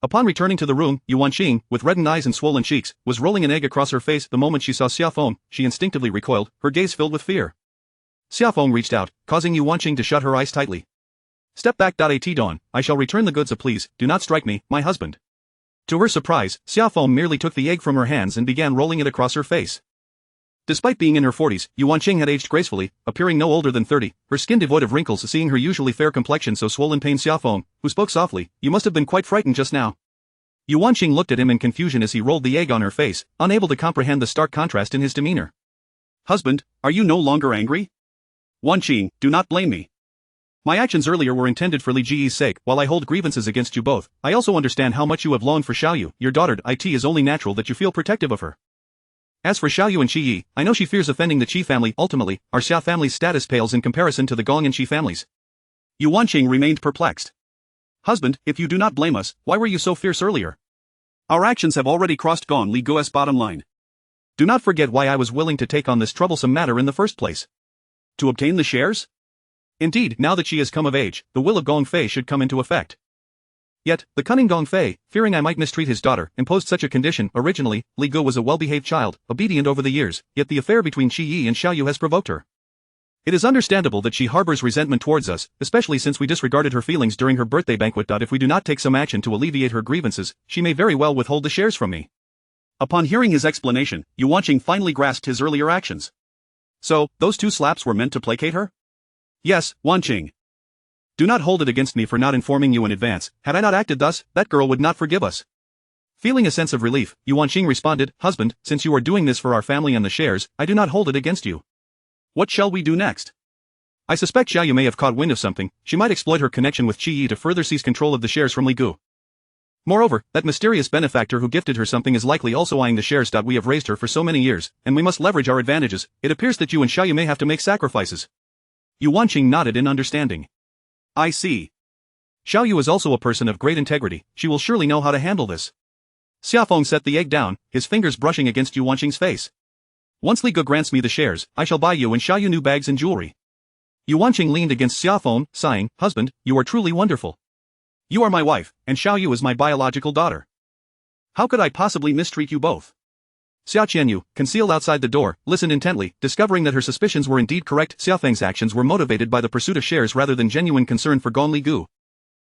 Upon returning to the room, Yuan Qing, with reddened eyes and swollen cheeks, was rolling an egg across her face. The moment she saw Xiaofeng, she instinctively recoiled, her gaze filled with fear. Xiaofeng reached out, causing Yuan Qing to shut her eyes tightly. Step back. At dawn, I shall return the goods, please, do not strike me, my husband. To her surprise, Xiaofeng merely took the egg from her hands and began rolling it across her face. Despite being in her 40s, Yuan Qing had aged gracefully, appearing no older than 30, her skin devoid of wrinkles. Seeing her usually fair complexion so swollen pained Xiaofeng, who spoke softly, You must have been quite frightened just now. Yuan Qing looked at him in confusion as he rolled the egg on her face, unable to comprehend the stark contrast in his demeanor. Husband, are you no longer angry? Yuan Qing, do not blame me. My actions earlier were intended for Li Ji's sake. While I hold grievances against you both, I also understand how much you have longed for Xiaoyu, your daughter. It is only natural that you feel protective of her. As for Xiaoyu and Qi, I know she fears offending the Qi family. Ultimately, our Xia family's status pales in comparison to the Gong and Qi families. Yuan Qing remained perplexed. Husband, if you do not blame us, why were you so fierce earlier? Our actions have already crossed Gong Li Guo's bottom line. Do not forget why I was willing to take on this troublesome matter in the first place. To obtain the shares? Indeed, now that she has come of age, the will of Gong Fei should come into effect. Yet, the cunning Gong Fei, fearing I might mistreat his daughter, imposed such a condition. Originally, Li Guo was a well-behaved child, obedient over the years, yet the affair between Qi Yi and Xiaoyu has provoked her. It is understandable that she harbors resentment towards us, especially since we disregarded her feelings during her birthday banquet. If we do not take some action to alleviate her grievances, she may very well withhold the shares from me. Upon hearing his explanation, Yuan Qing finally grasped his earlier actions. So, those 2 slaps were meant to placate her? Yes, Yuan Qing. Do not hold it against me for not informing you in advance. Had I not acted thus, that girl would not forgive us. Feeling a sense of relief, Yuan Qing responded, Husband, since you are doing this for our family and the shares, I do not hold it against you. What shall we do next? I suspect Xiaoyu may have caught wind of something. She might exploit her connection with Qi Yi to further seize control of the shares from Li Gu. Moreover, that mysterious benefactor who gifted her something is likely also eyeing the shares. We have raised her for so many years, and we must leverage our advantages. It appears that you and Xiaoyu may have to make sacrifices. Yuan Qing nodded in understanding. I see. Xiaoyu is also a person of great integrity, she will surely know how to handle this. Xiaofeng set the egg down, his fingers brushing against Yuan Qing's face. Once Li Gu grants me the shares, I shall buy you and Xiaoyu new bags and jewelry. Yuan Qing leaned against Xiaofeng, sighing, Husband, you are truly wonderful. You are my wife, and Xiaoyu is my biological daughter. How could I possibly mistreat you both? Xia Qianyu, concealed outside the door, listened intently, discovering that her suspicions were indeed correct. Xiaofeng's actions were motivated by the pursuit of shares rather than genuine concern for Gong Li Gu.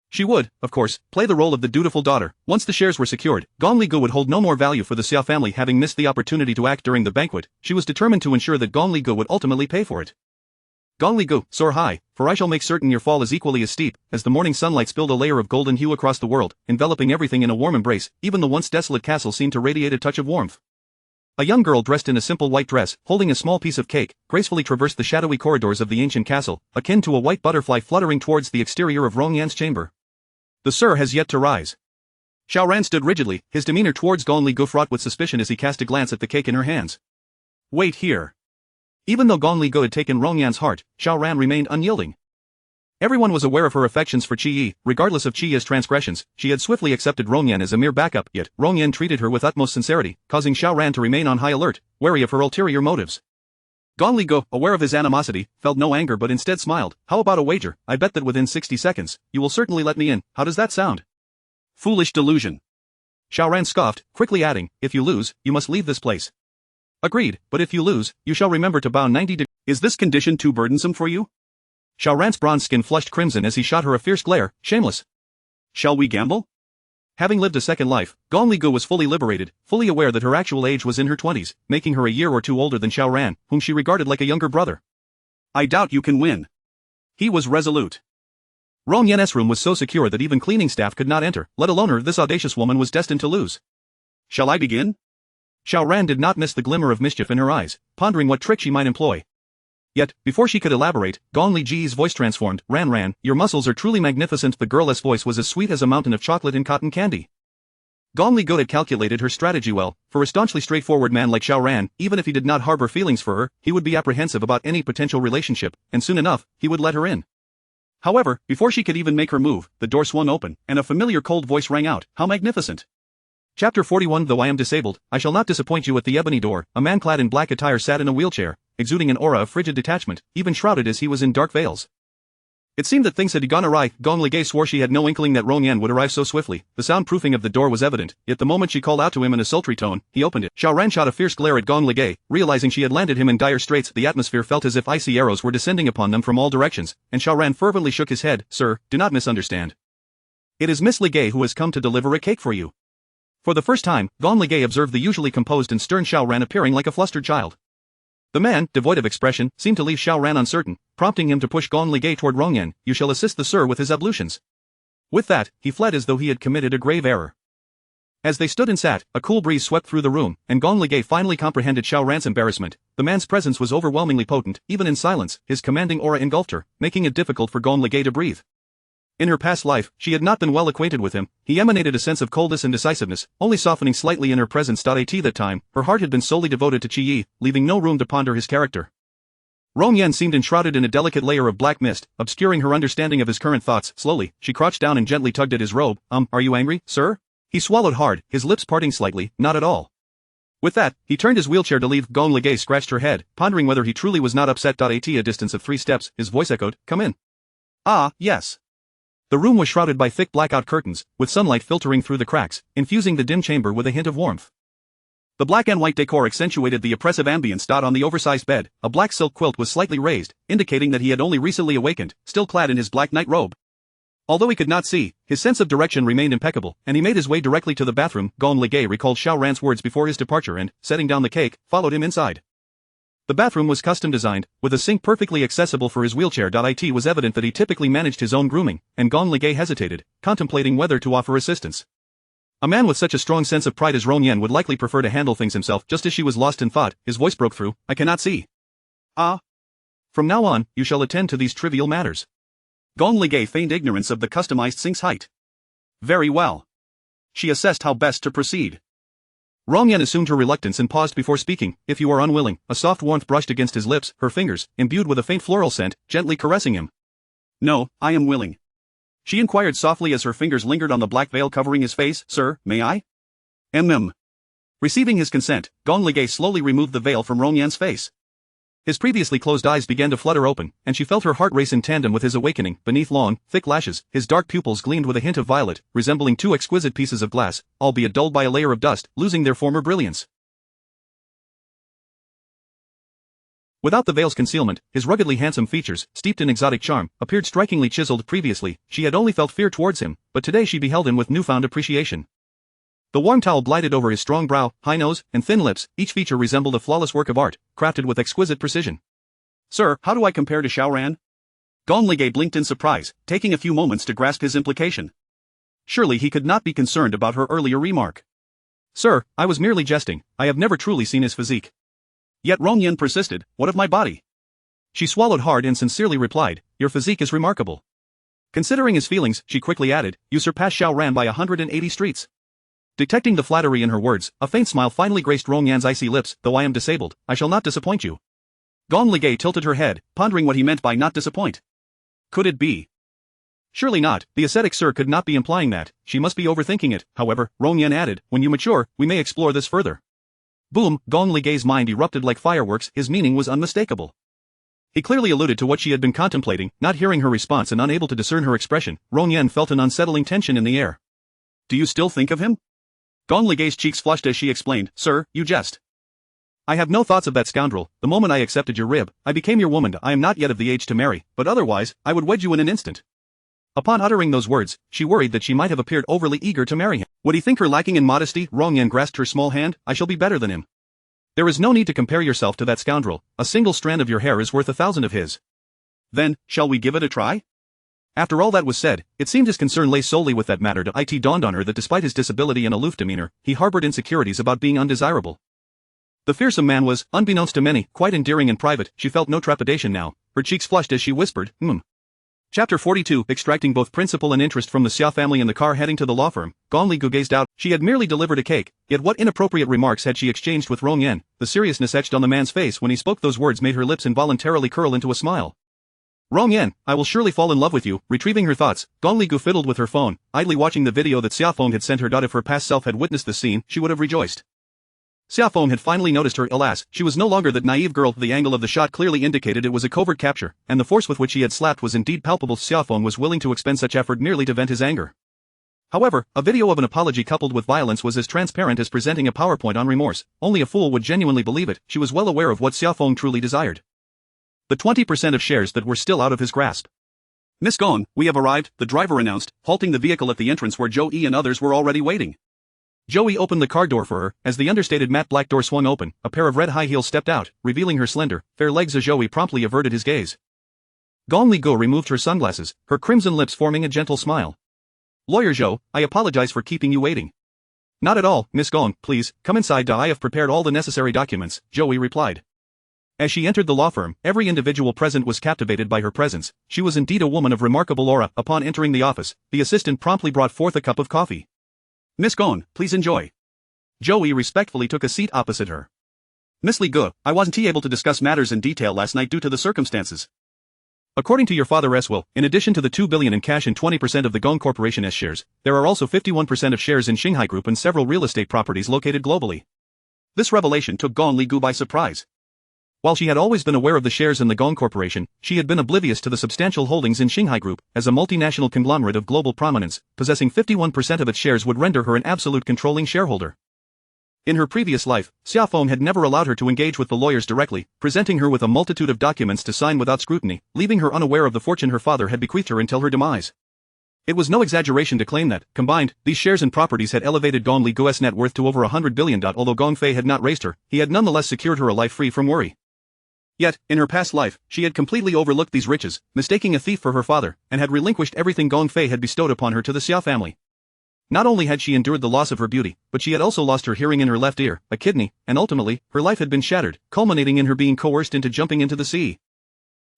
She would, of course, play the role of the dutiful daughter. Once the shares were secured, Gong Li Gu would hold no more value for the Xia family. Having missed the opportunity to act during the banquet, she was determined to ensure that Gong Li Gu would ultimately pay for it. Gong Li Gu, soar high, for I shall make certain your fall is equally as steep. As the morning sunlight spilled a layer of golden hue across the world, enveloping everything in a warm embrace, even the once desolate castle seemed to radiate a touch of warmth. A young girl dressed in a simple white dress, holding a small piece of cake, gracefully traversed the shadowy corridors of the ancient castle, akin to a white butterfly fluttering towards the exterior of Rongyan's chamber. The Sir has yet to rise. Xiao Ran stood rigidly, his demeanor towards Gong Li Gu fraught with suspicion as he cast a glance at the cake in her hands. Wait here. Even though Gong Li Gu had taken Rongyan's heart, Xiao Ran remained unyielding. Everyone was aware of her affections for Qi Yi, regardless of Qi Yi's transgressions. She had swiftly accepted Rongyan as a mere backup, yet Rongyan treated her with utmost sincerity, causing Xiao Ran to remain on high alert, wary of her ulterior motives. Gong Li Gu, aware of his animosity, felt no anger but instead smiled. How about a wager? I bet that within 60 seconds, you will certainly let me in. How does that sound? Foolish delusion. Xiao Ran scoffed, quickly adding, if you lose, you must leave this place. Agreed, but if you lose, you shall remember to bow 90 degrees. Is this condition too burdensome for you? Xiao Ran's bronze skin flushed crimson as he shot her a fierce glare, shameless. Shall we gamble? Having lived a second life, Gong Li Gu was fully liberated, fully aware that her actual age was in her 20s, making her a year or two older than Xiao Ran, whom she regarded like a younger brother. I doubt you can win. He was resolute. Rong Yan's room was so secure that even cleaning staff could not enter, let alone her. This audacious woman was destined to lose. Shall I begin? Xiao Ran did not miss the glimmer of mischief in her eyes, pondering what trick she might employ. Yet, before she could elaborate, Gong Li Ji's voice transformed. Ran, your muscles are truly magnificent. The girl's voice was as sweet as a mountain of chocolate and cotton candy. Gong Li Gu had calculated her strategy well. For a staunchly straightforward man like Xiao Ran, even if he did not harbor feelings for her, he would be apprehensive about any potential relationship, and soon enough, he would let her in. However, before she could even make her move, the door swung open, and a familiar cold voice rang out, "How magnificent!" Chapter 41. Though I am disabled, I shall not disappoint you. At the ebony door, a man clad in black attire sat in a wheelchair, exuding an aura of frigid detachment, even shrouded as he was in dark veils. It seemed that things had gone awry. Gong Li Gu swore she had no inkling that Rong Yan would arrive so swiftly. The soundproofing of the door was evident, yet the moment she called out to him in a sultry tone, he opened it. Xiao Ran shot a fierce glare at Gong Li Gu, realizing she had landed him in dire straits. The atmosphere felt as if icy arrows were descending upon them from all directions, and Xiao Ran fervently shook his head. Sir, do not misunderstand. It is Miss Li Gu who has come to deliver a cake for you. For the first time, Gong Li Gu observed the usually composed and stern Xiao Ran appearing like a flustered child. The man, devoid of expression, seemed to leave Xiao Ran uncertain, prompting him to push Gong Li Gu toward Rong Yan. You shall assist the sir with his ablutions. With that, he fled as though he had committed a grave error. As they stood and sat, a cool breeze swept through the room, and Gong Li Gu finally comprehended Xiao Ran's embarrassment. The man's presence was overwhelmingly potent. Even in silence, his commanding aura engulfed her, making it difficult for Gong Li Gu to breathe. In her past life, she had not been well acquainted with him. He emanated a sense of coldness and decisiveness, only softening slightly in her presence. At that time, her heart had been solely devoted to Qi Yi, leaving no room to ponder his character. Rong Yan seemed enshrouded in a delicate layer of black mist, obscuring her understanding of his current thoughts. Slowly, she crouched down and gently tugged at his robe. Are you angry, sir? He swallowed hard, his lips parting slightly. Not at all. With that, he turned his wheelchair to leave. Gong Li Gu scratched her head, pondering whether he truly was not upset. At a distance of 3 steps, his voice echoed, "Come in." Ah, yes. The room was shrouded by thick blackout curtains, with sunlight filtering through the cracks, infusing the dim chamber with a hint of warmth. The black and white decor accentuated the oppressive ambience. On the oversized bed, a black silk quilt was slightly raised, indicating that he had only recently awakened, still clad in his black night robe. Although he could not see, his sense of direction remained impeccable, and he made his way directly to the bathroom. Gong Li Gu recalled Xiao Ran's words before his departure and, setting down the cake, followed him inside. The bathroom was custom designed, with a sink perfectly accessible for his wheelchair. It was evident that he typically managed his own grooming, and Gong Li Gu hesitated, contemplating whether to offer assistance. A man with such a strong sense of pride as Rong Yan would likely prefer to handle things himself. Just as she was lost in thought, his voice broke through, "I cannot see." "Ah. From now on, you shall attend to these trivial matters." Gong Li Gu feigned ignorance of the customized sink's height. Very well. She assessed how best to proceed. Rong Yan assumed her reluctance and paused before speaking. "If you are unwilling," a soft warmth brushed against his lips, her fingers, imbued with a faint floral scent, gently caressing him. "No, I am willing." She inquired softly as her fingers lingered on the black veil covering his face. "Sir, may I?" Receiving his consent, Gong Li Gu slowly removed the veil from Rong Yan's face. His previously closed eyes began to flutter open, and she felt her heart race in tandem with his awakening. Beneath long, thick lashes, his dark pupils gleamed with a hint of violet, resembling 2 exquisite pieces of glass, albeit dulled by a layer of dust, losing their former brilliance. Without the veil's concealment, his ruggedly handsome features, steeped in exotic charm, appeared strikingly chiseled. Previously, she had only felt fear towards him, but today she beheld him with newfound appreciation. The warm towel glided over his strong brow, high nose, and thin lips. Each feature resembled a flawless work of art, crafted with exquisite precision. "Sir, how do I compare to Xiao Ran?" Gong Li Gu blinked in surprise, taking a few moments to grasp his implication. Surely he could not be concerned about her earlier remark. "Sir, I was merely jesting. I have never truly seen his physique." Yet Rong Yan persisted, "What of my body?" She swallowed hard and sincerely replied, "Your physique is remarkable." Considering his feelings, she quickly added, "You surpass Xiao Ran by 180 streets. Detecting the flattery in her words, a faint smile finally graced Rong Yan's icy lips. "Though I am disabled, I shall not disappoint you." Gong Li Gu tilted her head, pondering what he meant by not disappoint. Could it be? Surely not, the ascetic sir could not be implying that. She must be overthinking it. However, Rong Yan added, "When you mature, we may explore this further." Boom, Gong Li Gu's mind erupted like fireworks. His meaning was unmistakable. He clearly alluded to what she had been contemplating. Not hearing her response and unable to discern her expression, Rong Yan felt an unsettling tension in the air. "Do you still think of him?" Gong Li Gu's cheeks flushed as she explained, "Sir, you jest. I have no thoughts of that scoundrel. The moment I accepted your rib, I became your woman. I am not yet of the age to marry, but otherwise, I would wed you in an instant." Upon uttering those words, she worried that she might have appeared overly eager to marry him. Would he think her lacking in modesty? Rong Yan grasped her small hand. I shall be better than him. There is no need to compare yourself to that scoundrel. A single strand of your hair is worth 1,000 of his. Then, shall we give it a try? After all that was said, it seemed his concern lay solely with that matter. It dawned on her that despite his disability and aloof demeanor, he harbored insecurities about being undesirable. The fearsome man was, unbeknownst to many, quite endearing in private. She felt no trepidation now. Her cheeks flushed as she whispered, Chapter 42. Extracting both principal and interest from the Xia family in the car heading to the law firm, Gong Li Gu gazed out. She had merely delivered a cake, yet what inappropriate remarks had she exchanged with Rong Yan? The seriousness etched on the man's face when he spoke those words made her lips involuntarily curl into a smile. Rong Yan, I will surely fall in love with you. Retrieving her thoughts, Gong Li Gu fiddled with her phone, idly watching the video that Xia Feng had sent her. If her past self had witnessed the scene, she would have rejoiced. Xia Feng had finally noticed her. Alas, she was no longer that naive girl. The angle of the shot clearly indicated it was a covert capture, and the force with which he had slapped was indeed palpable. Xia Feng was willing to expend such effort merely to vent his anger. However, a video of an apology coupled with violence was as transparent as presenting a PowerPoint on remorse. Only a fool would genuinely believe it. She was well aware of what Xia Feng truly desired. The 20% of shares that were still out of his grasp. Miss Gong, we have arrived, the driver announced, halting the vehicle at the entrance where Zhou Yi and others were already waiting. Zhou Yi opened the car door for her. As the understated matte black door swung open, a pair of red high heels stepped out, revealing her slender, fair legs. Zhou Yi promptly averted his gaze. Gong Li Gu removed her sunglasses, her crimson lips forming a gentle smile. Lawyer Zhou, I apologize for keeping you waiting. Not at all, Miss Gong, please, come inside. I have prepared all the necessary documents, Zhou Yi replied. As she entered the law firm, every individual present was captivated by her presence. She was indeed a woman of remarkable aura. Upon entering the office, the assistant promptly brought forth a cup of coffee. Miss Gong, please enjoy. Zhou Yi respectfully took a seat opposite her. Miss Li Gu, I wasn't able to discuss matters in detail last night due to the circumstances. According to your father's will, in addition to the 2 billion in cash and 20% of the Gong Corporation S shares, there are also 51% of shares in Xinghai Group and several real estate properties located globally. This revelation took Gong Li Gu by surprise. While she had always been aware of the shares in the Gong Corporation, she had been oblivious to the substantial holdings in Xinghai Group. As a multinational conglomerate of global prominence, possessing 51% of its shares would render her an absolute controlling shareholder. In her previous life, Xia Feng had never allowed her to engage with the lawyers directly, presenting her with a multitude of documents to sign without scrutiny, leaving her unaware of the fortune her father had bequeathed her until her demise. It was no exaggeration to claim that, combined, these shares and properties had elevated Gong Li Gu's net worth to over 100 billion. Although Gong Fei had not raised her, he had nonetheless secured her a life free from worry. Yet, in her past life, she had completely overlooked these riches, mistaking a thief for her father, and had relinquished everything Gong Fei had bestowed upon her to the Xia family. Not only had she endured the loss of her beauty, but she had also lost her hearing in her left ear, a kidney, and ultimately, her life had been shattered, culminating in her being coerced into jumping into the sea.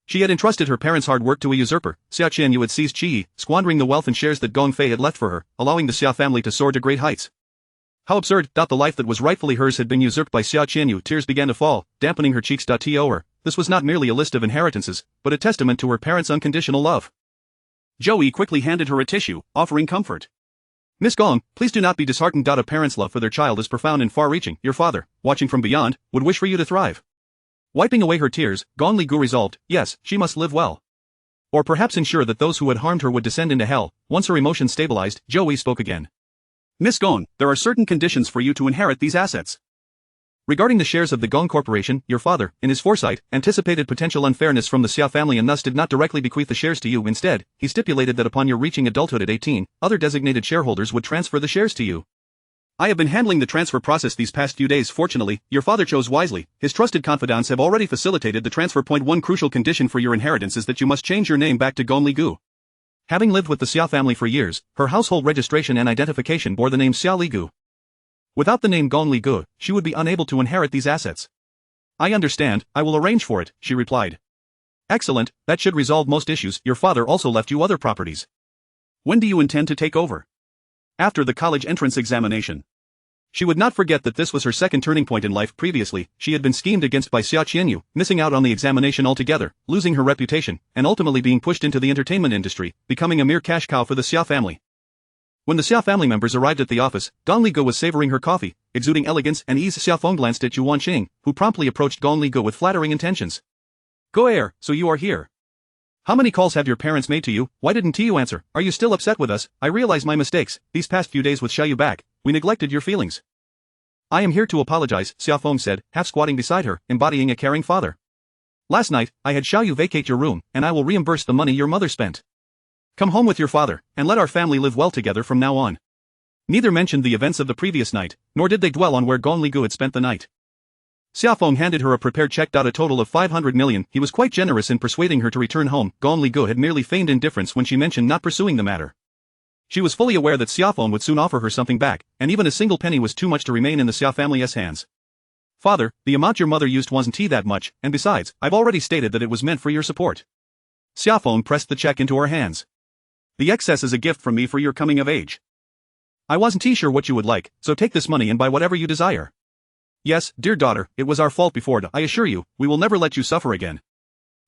She had entrusted her parents' hard work to a usurper. Xia Qianyu had seized Qi, squandering the wealth and shares that Gong Fei had left for her, allowing the Xia family to soar to great heights. How absurd! The life that was rightfully hers had been usurped by Xia Qianyu. Tears began to fall, dampening her cheeks. This was not merely a list of inheritances, but a testament to her parents' unconditional love. Zhou Yi quickly handed her a tissue, offering comfort. Miss Gong, please do not be disheartened. A parent's love for their child is profound and far-reaching. Your father, watching from beyond, would wish for you to thrive. Wiping away her tears, Gong Li Gu resolved, yes, she must live well. Or perhaps ensure that those who had harmed her would descend into hell. Once her emotions stabilized, Zhou Yi spoke again. Miss Gong, there are certain conditions for you to inherit these assets. Regarding the shares of the Gong Corporation, your father, in his foresight, anticipated potential unfairness from the Xia family and thus did not directly bequeath the shares to you. Instead, he stipulated that upon your reaching adulthood at 18, other designated shareholders would transfer the shares to you. I have been handling the transfer process these past few days. Fortunately, your father chose wisely. His trusted confidants have already facilitated the transfer. One crucial condition for your inheritance is that you must change your name back to Gong Li Gu. Having lived with the Xia family for years, her household registration and identification bore the name Xia Li Gu. Without the name Gong Li Gu, she would be unable to inherit these assets. I understand, I will arrange for it, she replied. Excellent, that should resolve most issues. Your father also left you other properties. When do you intend to take over? After the college entrance examination. She would not forget that this was her second turning point in life. Previously, she had been schemed against by Xia Qianyu, missing out on the examination altogether, losing her reputation, and ultimately being pushed into the entertainment industry, becoming a mere cash cow for the Xia family. When the Xia family members arrived at the office, Gong Li Gu was savoring her coffee, exuding elegance and ease. Xia Feng glanced at Yuan Qing, who promptly approached Gong Li Gu with flattering intentions. Go air, so you are here. How many calls have your parents made to you? Why didn't you answer? Are you still upset with us? I realize my mistakes. These past few days with Xiaoyu back, we neglected your feelings. I am here to apologize, Xia Feng said, half squatting beside her, embodying a caring father. Last night, I had Xiaoyu vacate your room, and I will reimburse the money your mother spent. Come home with your father, and let our family live well together from now on. Neither mentioned the events of the previous night, nor did they dwell on where Gong Ligu had spent the night. Xiaofeng handed her a prepared check. A total of 500 million. He was quite generous in persuading her to return home. Gong Ligu had merely feigned indifference when she mentioned not pursuing the matter. She was fully aware that Xiaofeng would soon offer her something back, and even a single penny was too much to remain in the Xia family's hands. Father, the amount your mother used wasn't that much, and besides, I've already stated that it was meant for your support. Xiaofeng pressed the check into her hands. The excess is a gift from me for your coming of age. I wasn't sure what you would like, so take this money and buy whatever you desire. Yes, dear daughter, it was our fault before. I assure you, we will never let you suffer again.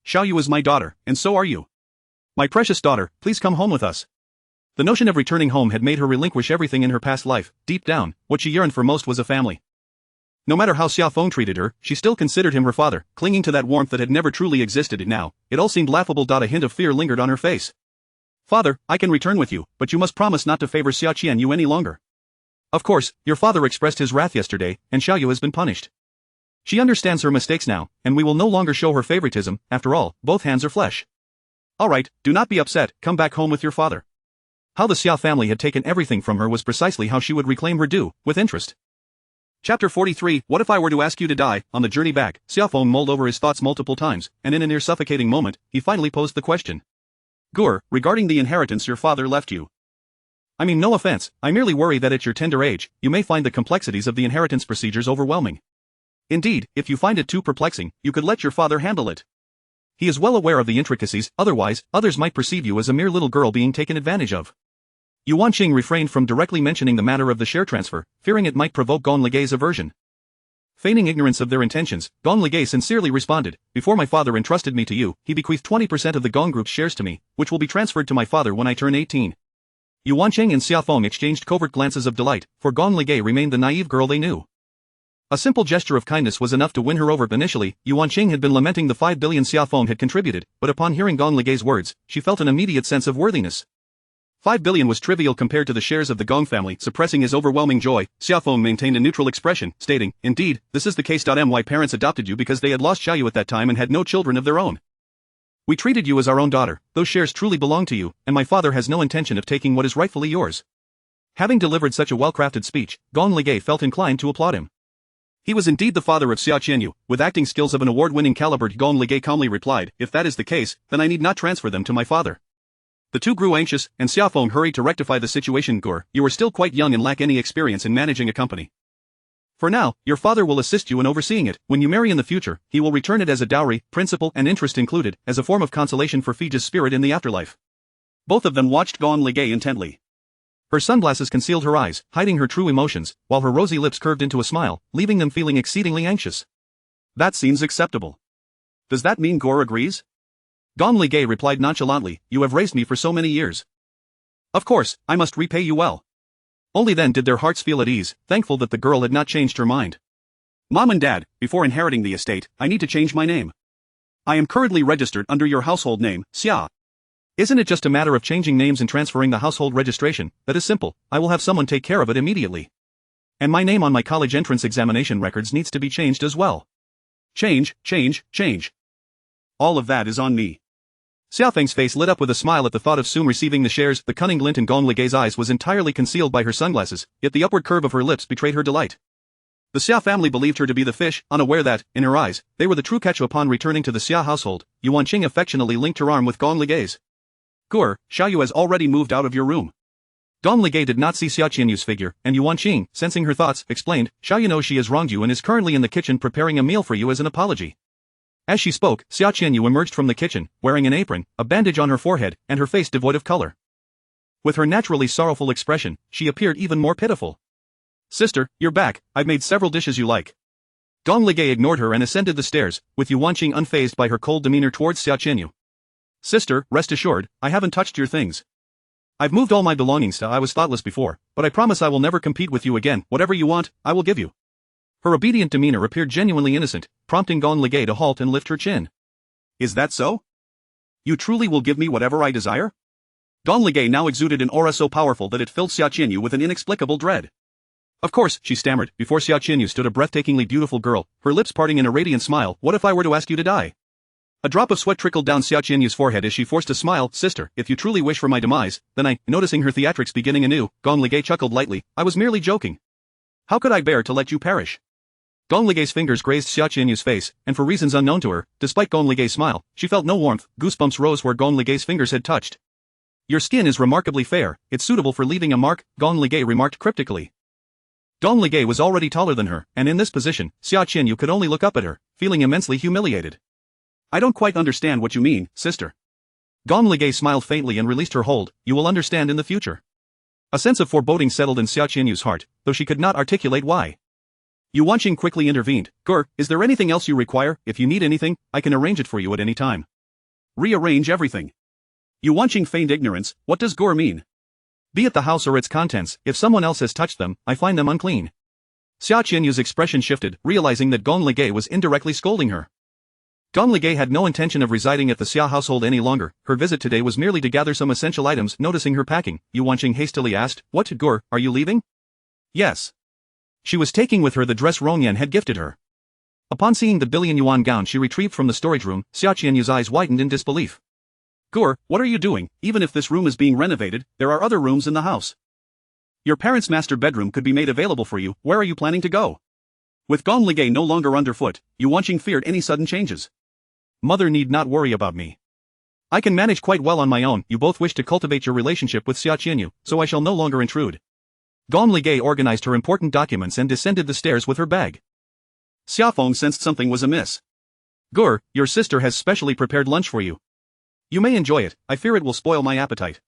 Xiaoyu is my daughter, and so are you. My precious daughter, please come home with us. The notion of returning home had made her relinquish everything in her past life. Deep down, what she yearned for most was a family. No matter how Xiaofeng treated her, she still considered him her father, clinging to that warmth that had never truly existed. And now, it all seemed laughable. A hint of fear lingered on her face. Father, I can return with you, but you must promise not to favor Xia Qianyu any longer. Of course, your father expressed his wrath yesterday, and Xiaoyu has been punished. She understands her mistakes now, and we will no longer show her favoritism. After all, both hands are flesh. Alright, do not be upset, come back home with your father. How the Xia family had taken everything from her was precisely how she would reclaim her due, with interest. Chapter 43. What if I were to ask you to die? On the journey back, Xiaofeng mulled over his thoughts multiple times, and in a near suffocating moment, he finally posed the question. Gur, regarding the inheritance your father left you. I mean, no offense, I merely worry that at your tender age, you may find the complexities of the inheritance procedures overwhelming. Indeed, if you find it too perplexing, you could let your father handle it. He is well aware of the intricacies, otherwise, others might perceive you as a mere little girl being taken advantage of. Yuan Qing refrained from directly mentioning the matter of the share transfer, fearing it might provoke Gong Ligei's aversion. Feigning ignorance of their intentions, Gong Ligei sincerely responded, before my father entrusted me to you, he bequeathed 20% of the Gong Group's shares to me, which will be transferred to my father when I turn 18. Yuan Qing and Xiaofeng exchanged covert glances of delight, for Gong Ligei remained the naive girl they knew. A simple gesture of kindness was enough to win her over. Initially, Yuan Qing had been lamenting the 5 billion Xiaofeng had contributed, but upon hearing Gong Ligei's words, she felt an immediate sense of worthiness. 5 billion was trivial compared to the shares of the Gong family. Suppressing his overwhelming joy, Xiaofeng maintained a neutral expression, stating, Indeed, this is the case. My parents adopted you because they had lost Xiaoyu at that time and had no children of their own. We treated you as our own daughter, those shares truly belong to you, and my father has no intention of taking what is rightfully yours. Having delivered such a well-crafted speech, Gong Ligei felt inclined to applaud him. He was indeed the father of Xia Qianyu, with acting skills of an award-winning caliber. Gong Ligei calmly replied, If that is the case, then I need not transfer them to my father. The two grew anxious, and Xiaofeng hurried to rectify the situation. Gur, you are still quite young and lack any experience in managing a company. For now, your father will assist you in overseeing it. When you marry in the future, he will return it as a dowry, principal and interest included, as a form of consolation for Fiji's spirit in the afterlife. Both of them watched Gong Ligei intently. Her sunglasses concealed her eyes, hiding her true emotions, while her rosy lips curved into a smile, leaving them feeling exceedingly anxious. That seems acceptable. Does that mean Gur agrees? Gong Ligei replied nonchalantly, You have raised me for so many years. Of course, I must repay you well. Only then did their hearts feel at ease, thankful that the girl had not changed her mind. Mom and Dad, before inheriting the estate, I need to change my name. I am currently registered under your household name, Xia. Isn't it just a matter of changing names and transferring the household registration? That is simple, I will have someone take care of it immediately. And my name on my college entrance examination records needs to be changed as well. Change. All of that is on me. Xiaofeng's face lit up with a smile at the thought of soon receiving the shares. The cunning glint in Gong Ligei's eyes was entirely concealed by her sunglasses, yet the upward curve of her lips betrayed her delight. The Xia family believed her to be the fish, unaware that, in her eyes, they were the true catch. Upon returning to the Xia household, Yuan Qing affectionately linked her arm with Gong Ligei's. Gur, Xiaoyu has already moved out of your room. Gong Ligei did not see Xia Qianyu's figure, and Yuan Qing, sensing her thoughts, explained, Xiaoyu knows she has wronged you and is currently in the kitchen preparing a meal for you as an apology. As she spoke, Xia Qianyu emerged from the kitchen, wearing an apron, a bandage on her forehead, and her face devoid of color. With her naturally sorrowful expression, she appeared even more pitiful. Sister, you're back, I've made several dishes you like. Gong Ligei ignored her and ascended the stairs, with Yuan Qing unfazed by her cold demeanor towards Xia Qianyu. Sister, rest assured, I haven't touched your things. I've moved all my belongings. I was thoughtless before, but I promise I will never compete with you again. Whatever you want, I will give you. Her obedient demeanor appeared genuinely innocent, prompting Gong Ligei to halt and lift her chin. Is that so? You truly will give me whatever I desire? Gong Ligei now exuded an aura so powerful that it filled Xia Qianyu with an inexplicable dread. Of course, she stammered. Before Xia Qianyu stood a breathtakingly beautiful girl, her lips parting in a radiant smile. What if I were to ask you to die? A drop of sweat trickled down Xia Qianyu's forehead as she forced a smile. Sister, if you truly wish for my demise, then noticing her theatrics beginning anew, Gong Ligay chuckled lightly, I was merely joking. How could I bear to let you perish? Gong Ligay's fingers grazed Xia Qianyu's face, and for reasons unknown to her, despite Gong Ligay's smile, she felt no warmth. Goosebumps rose where Gong Ligay's fingers had touched. Your skin is remarkably fair, it's suitable for leaving a mark, Gong Ligay remarked cryptically. Gong Ligay was already taller than her, and in this position, Xia Qianyu could only look up at her, feeling immensely humiliated. I don't quite understand what you mean, sister. Gong Ligay smiled faintly and released her hold. You will understand in the future. A sense of foreboding settled in Xia Qianyu's heart, though she could not articulate why. Yu Wanqing quickly intervened. Gur, is there anything else you require? If you need anything, I can arrange it for you at any time. Rearrange everything. Yu Wanqing feigned ignorance. What does Gur mean? Be it the house or its contents, if someone else has touched them, I find them unclean. Xia Qianyu's expression shifted, realizing that Gong Ligay was indirectly scolding her. Gong Ligay had no intention of residing at the Xia household any longer. Her visit today was merely to gather some essential items. Noticing her packing, Yu Wanqing hastily asked, What, Gur, are you leaving? Yes. She was taking with her the dress Rongyan had gifted her. Upon seeing the billion-yuan gown she retrieved from the storage room, Xia Qianyu's eyes widened in disbelief. Gur, what are you doing? Even if this room is being renovated, there are other rooms in the house. Your parents' master bedroom could be made available for you. Where are you planning to go? With Gong Ligay no longer underfoot, Yu Wanqing feared any sudden changes. Mother need not worry about me. I can manage quite well on my own. You both wish to cultivate your relationship with Xia Qianyu, so I shall no longer intrude. Gong Ligay organized her important documents and descended the stairs with her bag. Xia Feng sensed something was amiss. Gur, your sister has specially prepared lunch for you. You may enjoy it, I fear it will spoil my appetite.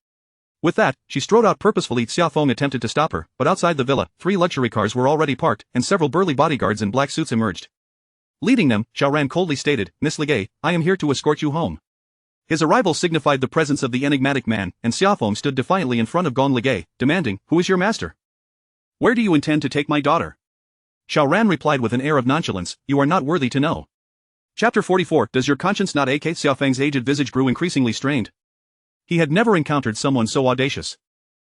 With that, she strode out purposefully. Xia Feng attempted to stop her, but outside the villa, 3 luxury cars were already parked, and several burly bodyguards in black suits emerged. Leading them, Xiaoran coldly stated, Miss Ligay, I am here to escort you home. His arrival signified the presence of the enigmatic man, and Xia Feng stood defiantly in front of Gong Ligay, demanding, Who is your master? Where do you intend to take my daughter? Xiaoran replied with an air of nonchalance, You are not worthy to know. Chapter 44 Does your conscience not ache? Xia Feng's aged visage grew increasingly strained. He had never encountered someone so audacious.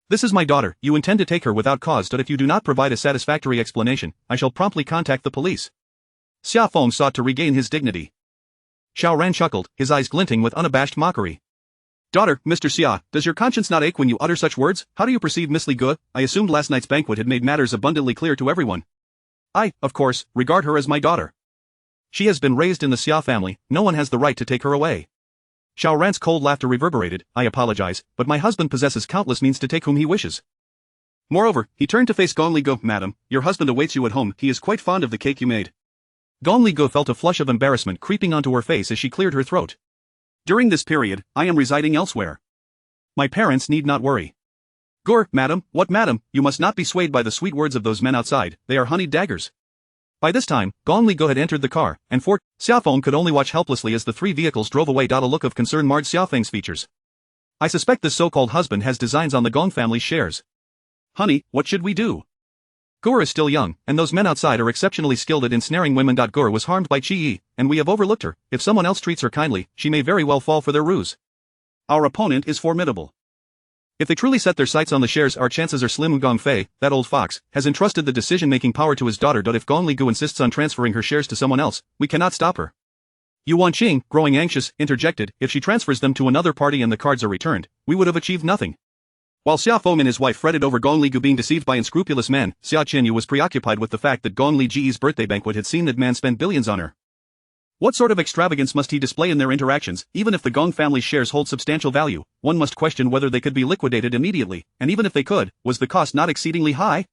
This is my daughter, you intend to take her without cause, but if you do not provide a satisfactory explanation, I shall promptly contact the police. Xia Feng sought to regain his dignity. Xiaoran chuckled, his eyes glinting with unabashed mockery. Daughter, Mr. Xia, does your conscience not ache when you utter such words? How do you perceive Miss Li Ge? I assumed last night's banquet had made matters abundantly clear to everyone. I, of course, regard her as my daughter. She has been raised in the Xia family, no one has the right to take her away. Xiaoran's cold laughter reverberated, I apologize, but my husband possesses countless means to take whom he wishes. Moreover, he turned to face Gong Li Ge. Madam, your husband awaits you at home, he is quite fond of the cake you made. Gong Li Ge felt a flush of embarrassment creeping onto her face as she cleared her throat. During this period, I am residing elsewhere. My parents need not worry. Gur, madam, what madam, you must not be swayed by the sweet words of those men outside, they are honeyed daggers. By this time, Gong Li Ge had entered the car, and Xia Feng could only watch helplessly as the 3 vehicles drove away. A look of concern marred Xia Feng's features. I suspect this so-called husband has designs on the Gong family's shares. Honey, what should we do? Gur is still young, and those men outside are exceptionally skilled at ensnaring women. Gur was harmed by Qi Yi, and we have overlooked her. If someone else treats her kindly, she may very well fall for their ruse. Our opponent is formidable. If they truly set their sights on the shares, our chances are slim. Gong Fei, that old fox, has entrusted the decision-making power to his daughter. If Gong Li Ge insists on transferring her shares to someone else, we cannot stop her. Yu Wanqing, growing anxious, interjected, if she transfers them to another party and the cards are returned, we would have achieved nothing. While Xia Feng and his wife fretted over Gong Li Ge being deceived by unscrupulous men, Xia Qianyu was preoccupied with the fact that Gong Li Ji's birthday banquet had seen that man spend billions on her. What sort of extravagance must he display in their interactions? Even if the Gong family's shares hold substantial value, one must question whether they could be liquidated immediately, and even if they could, was the cost not exceedingly high?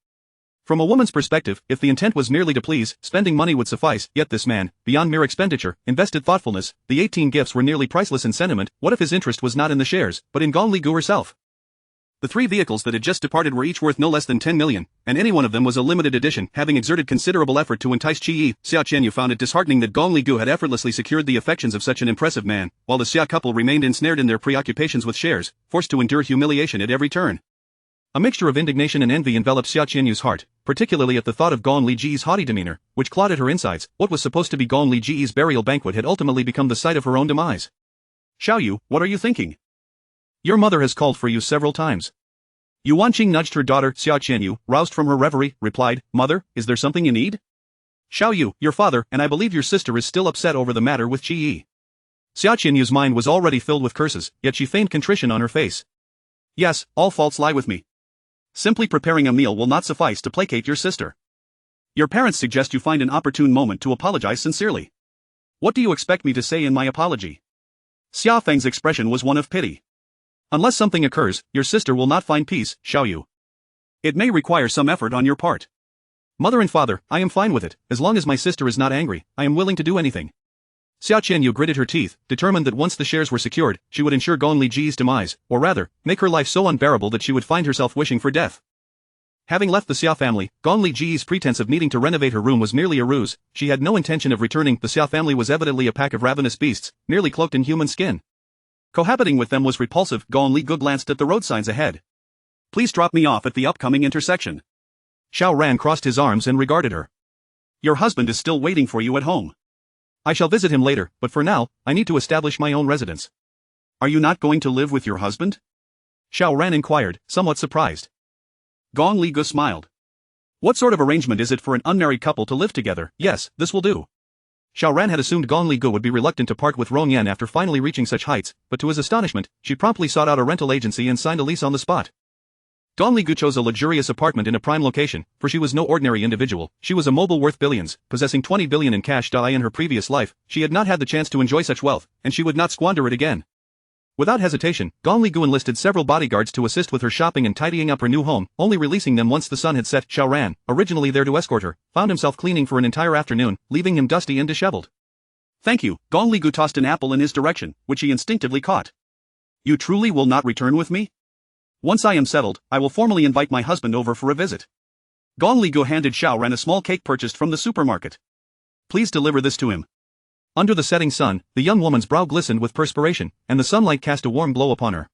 From a woman's perspective, if the intent was merely to please, spending money would suffice, yet this man, beyond mere expenditure, invested thoughtfulness. The 18 gifts were nearly priceless in sentiment. What if his interest was not in the shares, but in Gong Li Ge herself? The 3 vehicles that had just departed were each worth no less than 10 million, and any one of them was a limited edition. Having exerted considerable effort to entice Qi Yi, Xia Qianyu found it disheartening that Gong Li Ge had effortlessly secured the affections of such an impressive man, while the Xia couple remained ensnared in their preoccupations with shares, forced to endure humiliation at every turn. A mixture of indignation and envy enveloped Xia Qianyu's heart, particularly at the thought of Gong Li Ji's haughty demeanor, which clouded her insides. What was supposed to be Gong Li Ji's burial banquet had ultimately become the site of her own demise. Xiaoyu, what are you thinking? Your mother has called for you several times. Yu Wanqing nudged her daughter. Xia Qianyu, roused from her reverie, replied, Mother, is there something you need? Xiaoyu, your father, and I believe your sister is still upset over the matter with Qi Yi. Xia Qianyu's mind was already filled with curses, yet she feigned contrition on her face. Yes, all faults lie with me. Simply preparing a meal will not suffice to placate your sister. Your parents suggest you find an opportune moment to apologize sincerely. What do you expect me to say in my apology? Xia Feng's expression was one of pity. Unless something occurs, your sister will not find peace, Xiaoyu. It may require some effort on your part. Mother and father, I am fine with it, as long as my sister is not angry, I am willing to do anything. Xia Qianyu gritted her teeth, determined that once the shares were secured, she would ensure Gong Li Ji's demise, or rather, make her life so unbearable that she would find herself wishing for death. Having left the Xia family, Gong Li Ji's pretense of needing to renovate her room was merely a ruse. She had no intention of returning. The Xia family was evidently a pack of ravenous beasts, merely cloaked in human skin. Cohabiting with them was repulsive. Gong Li glanced at the road signs ahead. Please drop me off at the upcoming intersection. Xiao Ran crossed his arms and regarded her. Your husband is still waiting for you at home. I shall visit him later, but for now, I need to establish my own residence. Are you not going to live with your husband? Xiao Ran inquired, somewhat surprised. Gong Li smiled. What sort of arrangement is it for an unmarried couple to live together? Yes, this will do. Xiao Ran had assumed Gong Li would be reluctant to part with Rong Yan after finally reaching such heights, but to his astonishment, she promptly sought out a rental agency and signed a lease on the spot. Gong Li chose a luxurious apartment in a prime location, for she was no ordinary individual. She was a mogul worth billions, possessing 20 billion in cash. In her previous life, she had not had the chance to enjoy such wealth, and she would not squander it again. Without hesitation, Gong Li enlisted several bodyguards to assist with her shopping and tidying up her new home, only releasing them once the sun had set. Xiao Ran, originally there to escort her, found himself cleaning for an entire afternoon, leaving him dusty and disheveled. Thank you. Gong Li tossed an apple in his direction, which he instinctively caught. You truly will not return with me? Once I am settled, I will formally invite my husband over for a visit. Gong Li handed Xiao Ran a small cake purchased from the supermarket. Please deliver this to him. Under the setting sun, the young woman's brow glistened with perspiration, and the sunlight cast a warm glow upon her.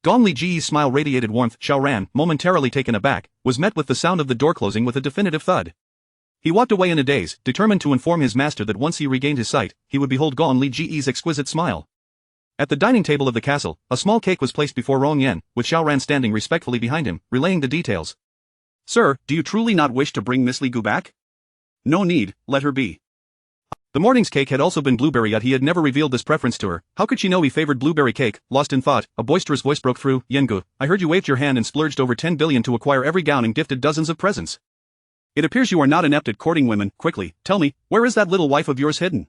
Gong Li's smile radiated warmth. Xiao Ran, momentarily taken aback, was met with the sound of the door closing with a definitive thud. He walked away in a daze, determined to inform his master that once he regained his sight, he would behold Gong Li's exquisite smile. At the dining table of the castle, a small cake was placed before Rong Yan, with Xiao Ran standing respectfully behind him, relaying the details. Sir, do you truly not wish to bring Miss Li back? No need, let her be. The morning's cake had also been blueberry, yet he had never revealed this preference to her. How could she know he favored blueberry cake? Lost in thought, a boisterous voice broke through. Yengu, I heard you waved your hand and splurged over 10 billion to acquire every gown and gifted dozens of presents. It appears you are not inept at courting women. Quickly, tell me, where is that little wife of yours hidden?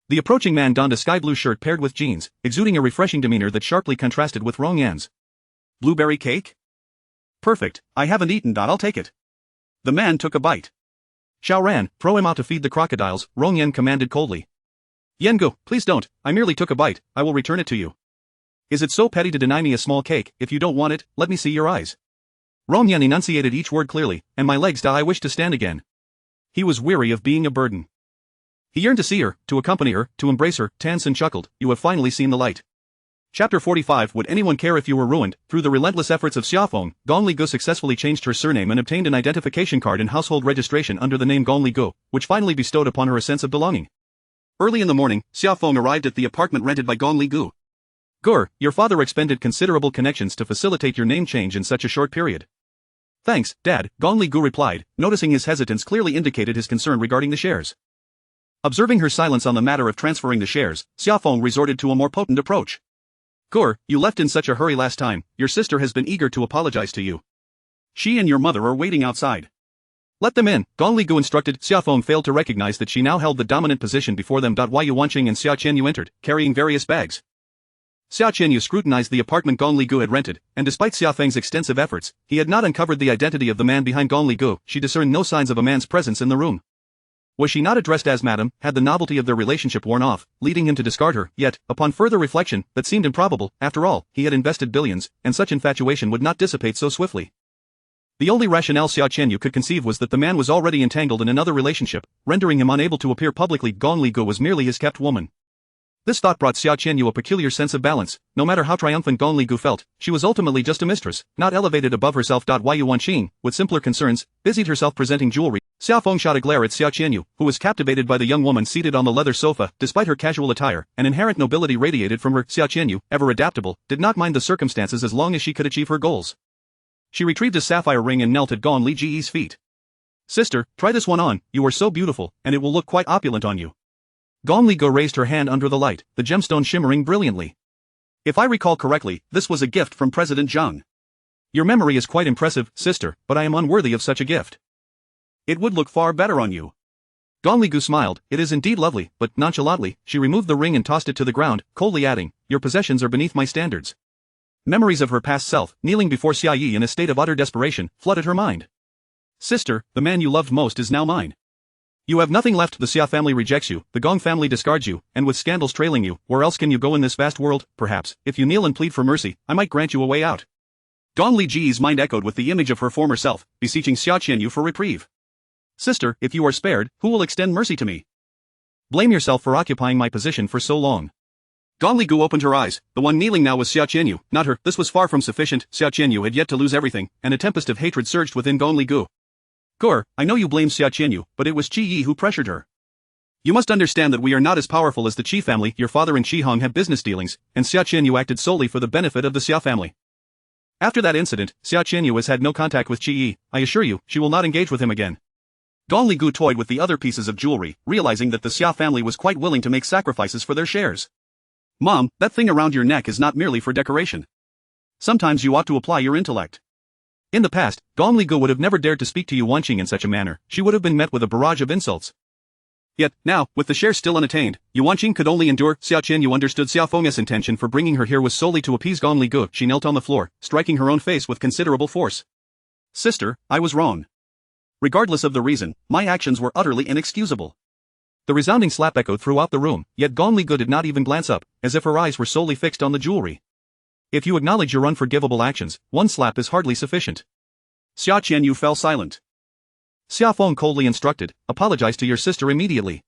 The approaching man donned a sky blue shirt paired with jeans, exuding a refreshing demeanor that sharply contrasted with Rong Yan's. Blueberry cake? Perfect, I haven't eaten. I'll take it. The man took a bite. Xiao Ran, throw him out to feed the crocodiles, Rong Yan commanded coldly. Yengu, please don't, I merely took a bite, I will return it to you. Is it so petty to deny me a small cake? If you don't want it, let me see your eyes. Rong Yan enunciated each word clearly, and my legs I wish to stand again. He was weary of being a burden. He yearned to see her, to accompany her, to embrace her. Tan Sin chuckled, you have finally seen the light. Chapter 45 Would anyone care if you were ruined? Through the relentless efforts of Xiaofeng, Gong Li successfully changed her surname and obtained an identification card and household registration under the name Gong Li, which finally bestowed upon her a sense of belonging. Early in the morning, Xiaofeng arrived at the apartment rented by Gong Li. Gur, your father expended considerable connections to facilitate your name change in such a short period. Thanks, Dad, Gong Li replied, noticing his hesitance clearly indicated his concern regarding the shares. Observing her silence on the matter of transferring the shares, Xiaofeng resorted to a more potent approach. Gur, you left in such a hurry last time, your sister has been eager to apologize to you. She and your mother are waiting outside. Let them in, Gong Li instructed. Xiaofeng failed to recognize that she now held the dominant position before them. Yu Wanqing and Xia Qianyu entered, carrying various bags. Xia Qianyu scrutinized the apartment Gong Li had rented, and despite Xiaofeng's extensive efforts, he had not uncovered the identity of the man behind Gong Li. She discerned no signs of a man's presence in the room. Was she not addressed as madam? Had the novelty of their relationship worn off, leading him to discard her? Yet, upon further reflection, that seemed improbable. After all, he had invested billions, and such infatuation would not dissipate so swiftly. The only rationale Xia Qianyu could conceive was that the man was already entangled in another relationship, rendering him unable to appear publicly. Gong Li was merely his kept woman. This thought brought Xia Qianyu a peculiar sense of balance. No matter how triumphant Gong Li felt, she was ultimately just a mistress, not elevated above herself. Yu Wanqing, with simpler concerns, busied herself presenting jewelry. Xiaofeng shot a glare at Xia Qianyu, who was captivated by the young woman seated on the leather sofa. Despite her casual attire, an inherent nobility radiated from her. Xia Qianyu, ever adaptable, did not mind the circumstances as long as she could achieve her goals. She retrieved a sapphire ring and knelt at Gong Li's feet. Sister, try this one on, you are so beautiful, and it will look quite opulent on you. Gong Li Go raised her hand under the light, the gemstone shimmering brilliantly. If I recall correctly, this was a gift from President Zhang. Your memory is quite impressive, sister, but I am unworthy of such a gift. It would look far better on you. Gong Li Gu smiled. It is indeed lovely, but nonchalantly, she removed the ring and tossed it to the ground, coldly adding, your possessions are beneath my standards. Memories of her past self, kneeling before Xia Yi in a state of utter desperation, flooded her mind. Sister, the man you loved most is now mine. You have nothing left, the Xia family rejects you, the Gong family discards you, and with scandals trailing you, where else can you go in this vast world? Perhaps, if you kneel and plead for mercy, I might grant you a way out. Gong Li Ji's mind echoed with the image of her former self, beseeching Xia Qianyu for reprieve. Sister, if you are spared, who will extend mercy to me? Blame yourself for occupying my position for so long. Gong Li Gu opened her eyes. The one kneeling now was Xia Qianyu, not her. This was far from sufficient. Xia Qianyu had yet to lose everything, and a tempest of hatred surged within Gong Li Gu. Gur, I know you blame Xia Qianyu, but it was Qi Yi who pressured her. You must understand that we are not as powerful as the Qi family. Your father and Qi Hong had business dealings, and Xia Qianyu acted solely for the benefit of the Xia family. After that incident, Xia Qianyu has had no contact with Qi Yi. I assure you, she will not engage with him again. Gong Li Gu toyed with the other pieces of jewelry, realizing that the Xia family was quite willing to make sacrifices for their shares. Mom, that thing around your neck is not merely for decoration. Sometimes you ought to apply your intellect. In the past, Gong Li Gu would have never dared to speak to Yu Wanqing in such a manner. She would have been met with a barrage of insults. Yet, now, with the shares still unattained, Yu Wanqing could only endure. Xia Qianyu understood Xia Feng's intention for bringing her here was solely to appease Gong Li Gu. She knelt on the floor, striking her own face with considerable force. Sister, I was wrong. Regardless of the reason, my actions were utterly inexcusable. The resounding slap echoed throughout the room, yet Gong Li Gu did not even glance up, as if her eyes were solely fixed on the jewelry. If you acknowledge your unforgivable actions, one slap is hardly sufficient. Xia Qianyu fell silent. Xia Feng coldly instructed, apologize to your sister immediately.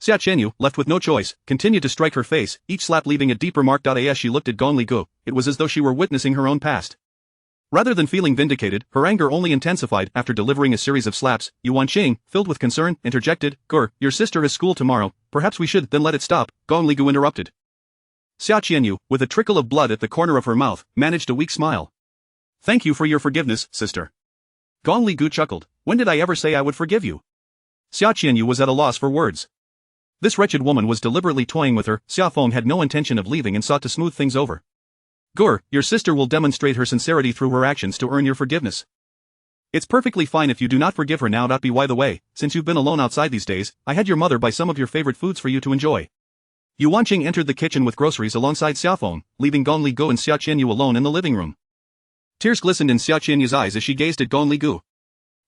Xia Qianyu, left with no choice, continued to strike her face, each slap leaving a deeper mark. As she looked at Gong Li Gu, it was as though she were witnessing her own past. Rather than feeling vindicated, her anger only intensified. After delivering a series of slaps, Yu Wanqing, filled with concern, interjected, Gur, your sister has school tomorrow, perhaps we should then let it stop. Gong Li Gu interrupted. Xia Qianyu, with a trickle of blood at the corner of her mouth, managed a weak smile. Thank you for your forgiveness, sister. Gong Li Gu chuckled. When did I ever say I would forgive you? Xia Qianyu was at a loss for words. This wretched woman was deliberately toying with her. Xia Feng had no intention of leaving and sought to smooth things over. Gur, your sister will demonstrate her sincerity through her actions to earn your forgiveness. It's perfectly fine if you do not forgive her now. By the way, since you've been alone outside these days, I had your mother buy some of your favorite foods for you to enjoy. Yu Wanqing entered the kitchen with groceries alongside Xia Feng, leaving Gong Li Gu and Xia Qianyu alone in the living room. Tears glistened in Xia Qianyu's eyes as she gazed at Gong Li Gu.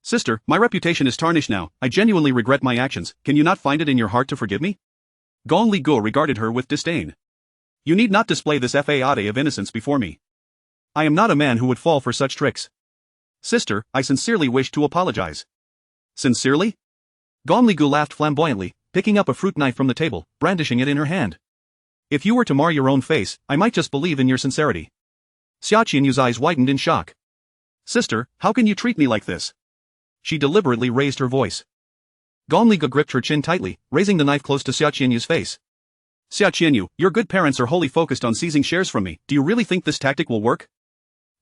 Sister, my reputation is tarnished now. I genuinely regret my actions. Can you not find it in your heart to forgive me? Gong Li Gu regarded her with disdain. You need not display this facade of innocence before me. I am not a man who would fall for such tricks. Sister, I sincerely wish to apologize. Sincerely? Gong Li Gu laughed flamboyantly, picking up a fruit knife from the table, brandishing it in her hand. If you were to mar your own face, I might just believe in your sincerity. Xia Qianyu's eyes widened in shock. Sister, how can you treat me like this? She deliberately raised her voice. Gong Li Gu gripped her chin tightly, raising the knife close to Xia Qianyu's face. Xia Qianyu, your good parents are wholly focused on seizing shares from me. Do you really think this tactic will work?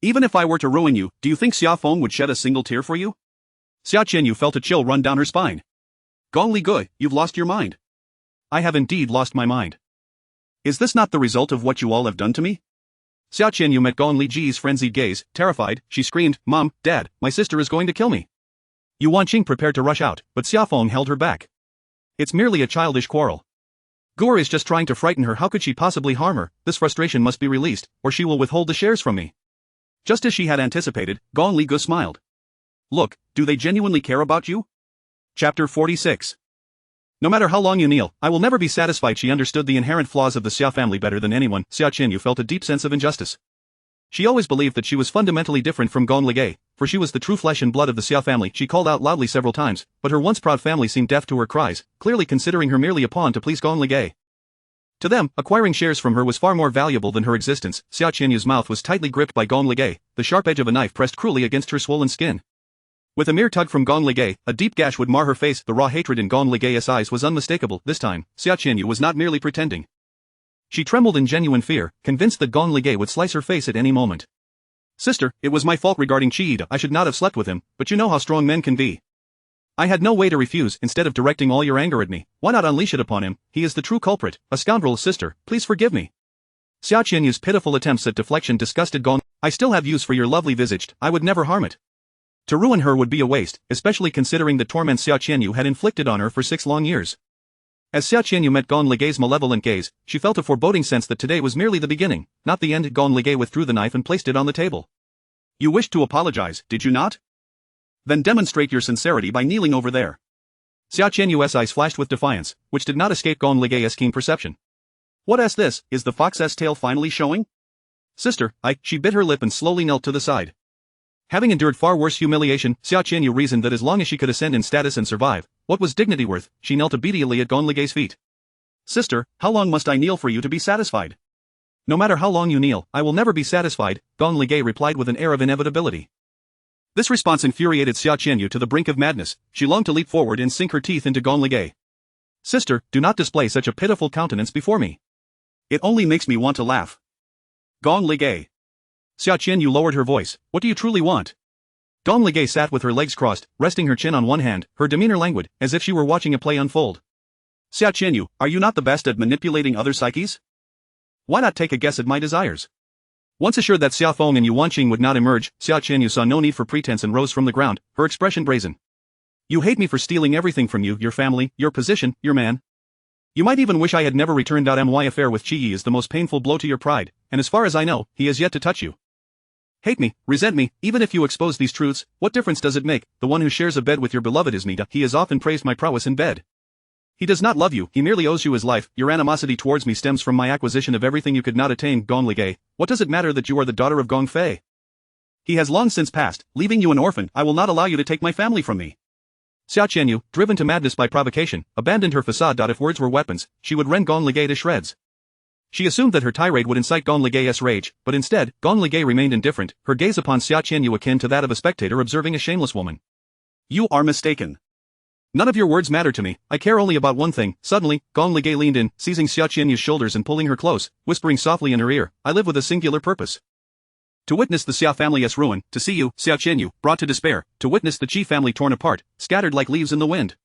Even if I were to ruin you, do you think Xia Feng would shed a single tear for you? Xia Qianyu felt a chill run down her spine. Gong Li Gu, you've lost your mind. I have indeed lost my mind. Is this not the result of what you all have done to me? Xia Qianyu met Gong Li Ji's frenzied gaze. Terrified, she screamed, Mom, Dad, my sister is going to kill me. Yu Wanqing prepared to rush out, but Xia Feng held her back. It's merely a childish quarrel. Gur is just trying to frighten her. How could she possibly harm her? This frustration must be released, or she will withhold the shares from me. Just as she had anticipated, Gong Li Gu smiled. Look, do they genuinely care about you? Chapter 46. No matter how long you kneel, I will never be satisfied. She understood the inherent flaws of the Xia family better than anyone. Xia Qianyu felt a deep sense of injustice. She always believed that she was fundamentally different from Gong Li Gu, for she was the true flesh and blood of the Xia family. She called out loudly several times, but her once proud family seemed deaf to her cries, clearly considering her merely a pawn to please Gong Li Gu. To them, acquiring shares from her was far more valuable than her existence. Xia Qianyu's mouth was tightly gripped by Gong Li Gu, the sharp edge of a knife pressed cruelly against her swollen skin. With a mere tug from Gong Li Gu, a deep gash would mar her face. The raw hatred in Gong Li Gu's eyes was unmistakable. This time, Xia Qianyu was not merely pretending. She trembled in genuine fear, convinced that Gong Li Gu would slice her face at any moment. Sister, it was my fault regarding Qi Yi. I should not have slept with him, but you know how strong men can be. I had no way to refuse. Instead of directing all your anger at me, why not unleash it upon him? He is the true culprit, a scoundrel. Sister, please forgive me. Xiao Qianyu's pitiful attempts at deflection disgusted Gong. I still have use for your lovely visaged, I would never harm it. To ruin her would be a waste, especially considering the torments Xiao Qianyu had inflicted on her for 6 long years. As Xiao Qianyu met Gong Ligei's malevolent gaze, she felt a foreboding sense that today was merely the beginning, not the end. Gong Ligei withdrew the knife and placed it on the table. You wished to apologize, did you not? Then demonstrate your sincerity by kneeling over there. Xiao Qianyu's eyes flashed with defiance, which did not escape Gong Ligei's keen perception. What's this, is the fox's tail finally showing? Sister, she bit her lip and slowly knelt to the side. Having endured far worse humiliation, Xiao Qianyu reasoned that as long as she could ascend in status and survive, what was dignity worth, she knelt obediently at Gong Ligei's feet. Sister, how long must I kneel for you to be satisfied? No matter how long you kneel, I will never be satisfied, Gong Ligei replied with an air of inevitability. This response infuriated Xiao Qianyu to the brink of madness. She longed to leap forward and sink her teeth into Gong Ligei. Sister, do not display such a pitiful countenance before me. It only makes me want to laugh. Gong Ligei. Xiao Qianyu lowered her voice. What do you truly want? Gong Ligei sat with her legs crossed, resting her chin on one hand, her demeanor languid, as if she were watching a play unfold. Xiao Qianyu, are you not the best at manipulating other psyches? Why not take a guess at my desires? Once assured that Xiao Feng and Yuan Qing would not emerge, Xiao Qianyu saw no need for pretense and rose from the ground, her expression brazen. You hate me for stealing everything from you, your family, your position, your man. You might even wish I had never returned. My affair with Qi Yi is the most painful blow to your pride, and as far as I know, he has yet to touch you. Hate me, resent me, even if you expose these truths, what difference does it make? The one who shares a bed with your beloved is me. He has often praised my prowess in bed. He does not love you, he merely owes you his life. Your animosity towards me stems from my acquisition of everything you could not attain. Gong Ligei, what does it matter that you are the daughter of Gong Fei? He has long since passed, leaving you an orphan. I will not allow you to take my family from me. Xiao Qianyu, driven to madness by provocation, abandoned her facade. If words were weapons, she would rend Gong Ligei to shreds. She assumed that her tirade would incite Gong Ligei's rage, but instead, Gong Ligei remained indifferent, her gaze upon Xiao Qianyu akin to that of a spectator observing a shameless woman. You are mistaken. None of your words matter to me, I care only about one thing. Suddenly, Gong Ligei leaned in, seizing Xiao Qianyu's shoulders and pulling her close, whispering softly in her ear, I live with a singular purpose. To witness the Xiao family's ruin, to see you, Xiao Qianyu, brought to despair, to witness the Qi family torn apart, scattered like leaves in the wind.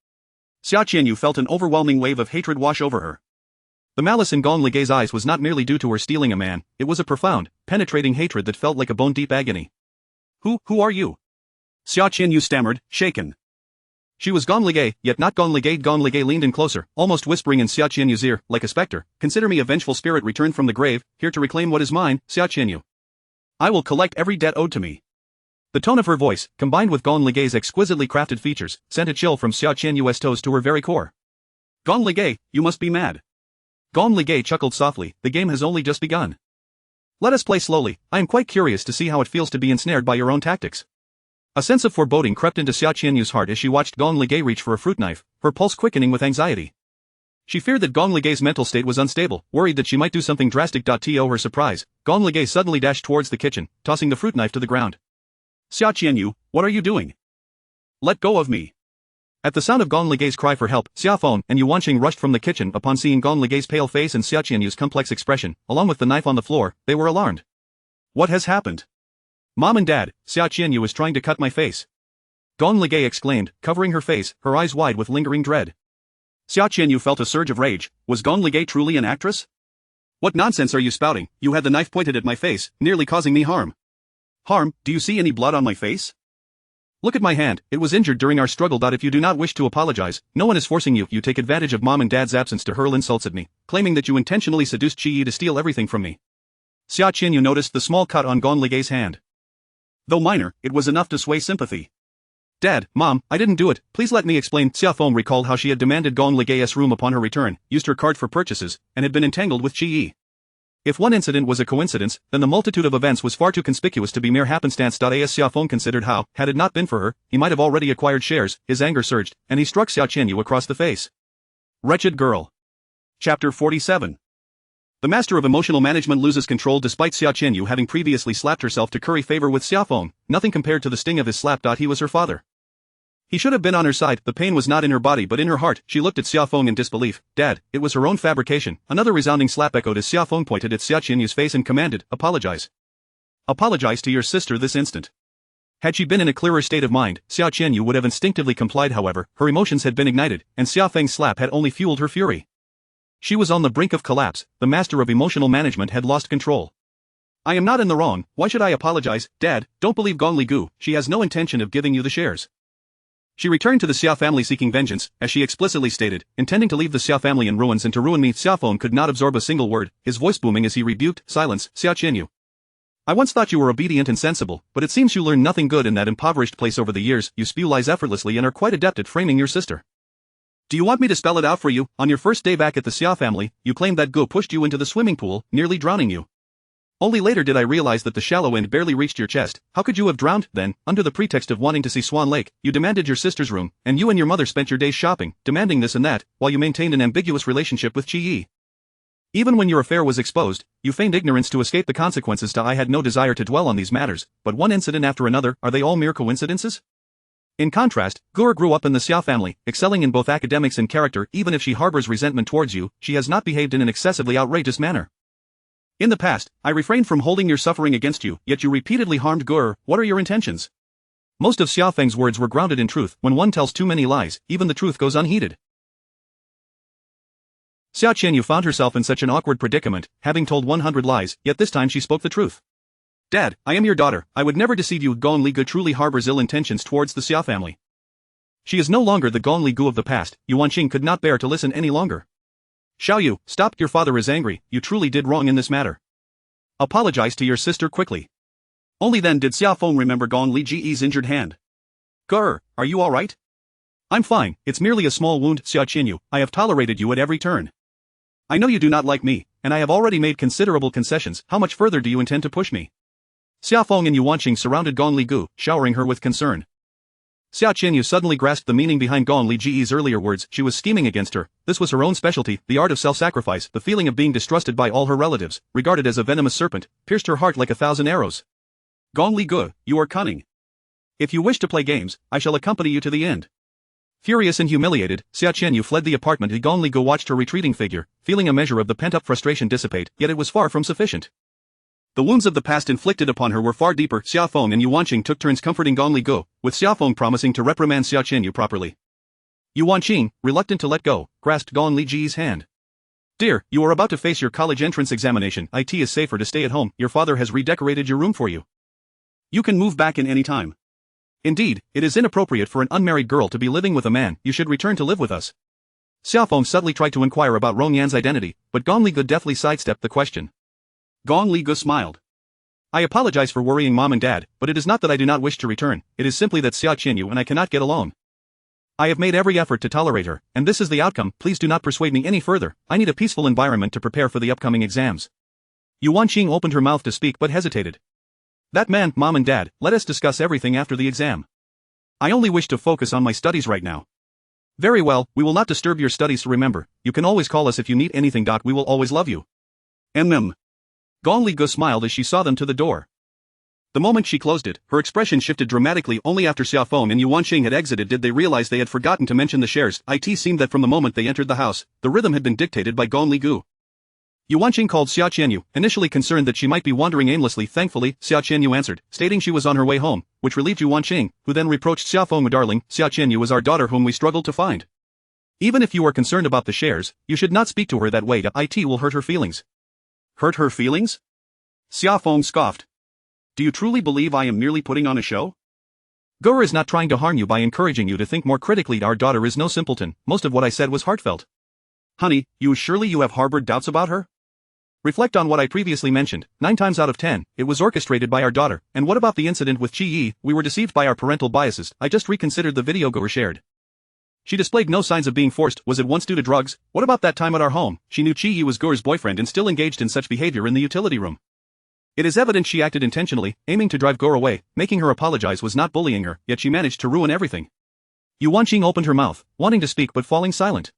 Xiao Qianyu felt an overwhelming wave of hatred wash over her. The malice in Gong Ligei's eyes was not merely due to her stealing a man, it was a profound, penetrating hatred that felt like a bone-deep agony. Who are you? Xiao Qianyu stammered, shaken. She was Gong Ligei, yet not Gong Ligei. Gong Ligei leaned in closer, almost whispering in Xiao Qianyu's ear, like a specter, consider me a vengeful spirit returned from the grave, here to reclaim what is mine, Xiao Qianyu. I will collect every debt owed to me. The tone of her voice, combined with Gong Ligei's exquisitely crafted features, sent a chill from Xiao Qianyu's toes to her very core. Gong Ligei, you must be mad. Gong Ligei chuckled softly, the game has only just begun. Let us play slowly, I am quite curious to see how it feels to be ensnared by your own tactics. A sense of foreboding crept into Xiao Qianyu's heart as she watched Gong Ligei reach for a fruit knife, her pulse quickening with anxiety. She feared that Gong Ligei's mental state was unstable, worried that she might do something drastic. To her surprise, Gong Ligei suddenly dashed towards the kitchen, tossing the fruit knife to the ground. Xiao Qianyu, what are you doing? Let go of me. At the sound of Gong Ligei's cry for help, Xiao Feng and Yuan Qing rushed from the kitchen. Upon seeing Gong Ligei's pale face and Xiao Qianyu's complex expression, along with the knife on the floor, they were alarmed. What has happened? Mom and Dad, Xiao Qianyu is trying to cut my face. Gong Ligei exclaimed, covering her face, her eyes wide with lingering dread. Xiao Qianyu felt a surge of rage. Was Gong Ligei truly an actress? What nonsense are you spouting? You had the knife pointed at my face, nearly causing me harm. Harm? Do you see any blood on my face? Look at my hand, it was injured during our struggle. If you do not wish to apologize, no one is forcing you. You take advantage of Mom and Dad's absence to hurl insults at me, claiming that you intentionally seduced Qi Yi to steal everything from me. Xiao Qianyu noticed the small cut on Gong Ligei's hand. Though minor, it was enough to sway sympathy. Dad, Mom, I didn't do it, please let me explain. Xiao Feng recalled how she had demanded Gong Ligei's room upon her return, used her card for purchases, and had been entangled with Qi Yi. If one incident was a coincidence, then the multitude of events was far too conspicuous to be mere happenstance. As Xiao Feng considered how, had it not been for her, he might have already acquired shares, his anger surged, and he struck Xiao Qianyu across the face. Wretched girl. Chapter 47. The master of emotional management loses control. Despite Xiao Qianyu having previously slapped herself to curry favor with Xiao Feng, nothing compared to the sting of his slap. He was her father. He should have been on her side. The pain was not in her body but in her heart. She looked at Xiao Feng in disbelief. Dad, it was her own fabrication. Another resounding slap echoed as Xiao Feng pointed at Xiao Qianyu's face and commanded, apologize. Apologize to your sister this instant. Had she been in a clearer state of mind, Xiao Qianyu would have instinctively complied. However, her emotions had been ignited, and Xiao Feng's slap had only fueled her fury. She was on the brink of collapse, the master of emotional management had lost control. I am not in the wrong, why should I apologize, Dad? Don't believe Gong Li Gu, she has no intention of giving you the shares. She returned to the Xiao family seeking vengeance, as she explicitly stated, intending to leave the Xiao family in ruins and to ruin me. Xiao Feng could not absorb a single word, his voice booming as he rebuked, silence, Xiao Qianyu. I once thought you were obedient and sensible, but it seems you learned nothing good in that impoverished place over the years. You spew lies effortlessly and are quite adept at framing your sister. Do you want me to spell it out for you? On your first day back at the Xiao family, you claimed that Gu pushed you into the swimming pool, nearly drowning you. Only later did I realize that the shallow end barely reached your chest. How could you have drowned, then? Under the pretext of wanting to see Swan Lake, you demanded your sister's room, and you and your mother spent your days shopping, demanding this and that, while you maintained an ambiguous relationship with Qi Yi. Even when your affair was exposed, you feigned ignorance to escape the consequences. I had no desire to dwell on these matters, but one incident after another, are they all mere coincidences? In contrast, Gur grew up in the Xiao family, excelling in both academics and character. Even if she harbors resentment towards you, she has not behaved in an excessively outrageous manner. In the past, I refrained from holding your suffering against you, yet you repeatedly harmed Gur. What are your intentions? Most of Xiao Feng's words were grounded in truth. When one tells too many lies, even the truth goes unheeded. Xiao Qianyu found herself in such an awkward predicament, having told 100 lies, yet this time she spoke the truth. Dad, I am your daughter, I would never deceive you. Gong Li Gu truly harbors ill intentions towards the Xiao family. She is no longer the Gong Li Gu of the past. Yuan Qing could not bear to listen any longer. Xiao Yu, stop, your father is angry, you truly did wrong in this matter. Apologize to your sister quickly. Only then did Xiao Feng remember Gong Li Ji's injured hand. Gur, are you alright? I'm fine, it's merely a small wound. Xiao Qianyu, I have tolerated you at every turn. I know you do not like me, and I have already made considerable concessions. How much further do you intend to push me? Xiao Feng and Yuan Qing surrounded Gong Li Gu, showering her with concern. Xiao Qianyu suddenly grasped the meaning behind Gong Li Ji's earlier words. She was scheming against her. This was her own specialty, the art of self-sacrifice. The feeling of being distrusted by all her relatives, regarded as a venomous serpent, pierced her heart like 1,000 arrows. Gong Li Gu, you are cunning. If you wish to play games, I shall accompany you to the end. Furious and humiliated, Xiao Qianyu fled the apartment. Gong Li Gu watched her retreating figure, feeling a measure of the pent-up frustration dissipate, yet it was far from sufficient. The wounds of the past inflicted upon her were far deeper. Xiao Feng and Yuan Qing took turns comforting Gong Li Gu, with Xiao Feng promising to reprimand Xiao Qianyu properly. Yuan Qing, reluctant to let go, grasped Gong Li Ji's hand. Dear, you are about to face your college entrance examination. It is safer to stay at home. Your father has redecorated your room for you. You can move back in any time. Indeed, it is inappropriate for an unmarried girl to be living with a man. You should return to live with us. Xiao Feng subtly tried to inquire about Rong Yan's identity, but Gong Li Gu deftly sidestepped the question. Gong Li Gu smiled. I apologize for worrying Mom and Dad, but it is not that I do not wish to return, it is simply that Xiao Qianyu and I cannot get along. I have made every effort to tolerate her, and this is the outcome. Please do not persuade me any further. I need a peaceful environment to prepare for the upcoming exams. Yuan Qing opened her mouth to speak but hesitated. That man, Mom and Dad, let us discuss everything after the exam. I only wish to focus on my studies right now. Very well, we will not disturb your studies. Remember, you can always call us if you need anything. We will always love you. Gong Li Gu smiled as she saw them to the door. The moment she closed it, her expression shifted dramatically. Only after Xiao Feng and Yuan Qing had exited did they realize they had forgotten to mention the shares. It seemed that from the moment they entered the house, the rhythm had been dictated by Gong Li Gu. Yuan Qing called Xiao Qianyu, initially concerned that she might be wandering aimlessly. Thankfully, Xiao Qianyu answered, stating she was on her way home, which relieved Yuan Qing, who then reproached Xiao Feng. Darling, Xiao Qianyu was our daughter whom we struggled to find. Even if you are concerned about the shares, you should not speak to her that way. It will hurt her feelings. Hurt her feelings? Xiao Feng scoffed. Do you truly believe I am merely putting on a show? Gur is not trying to harm you by encouraging you to think more critically. Our daughter is no simpleton. Most of what I said was heartfelt. Honey, you have harbored doubts about her? Reflect on what I previously mentioned. 9 times out of 10, it was orchestrated by our daughter. And what about the incident with Qi Yi? We were deceived by our parental biases. I just reconsidered the video Gur shared. She displayed no signs of being forced. Was it once due to drugs? What about that time at our home? She knew Qi Yi was Gur's boyfriend and still engaged in such behavior in the utility room. It is evident she acted intentionally, aiming to drive Gur away. Making her apologize was not bullying her, yet she managed to ruin everything. Yuan Qing opened her mouth, wanting to speak but falling silent.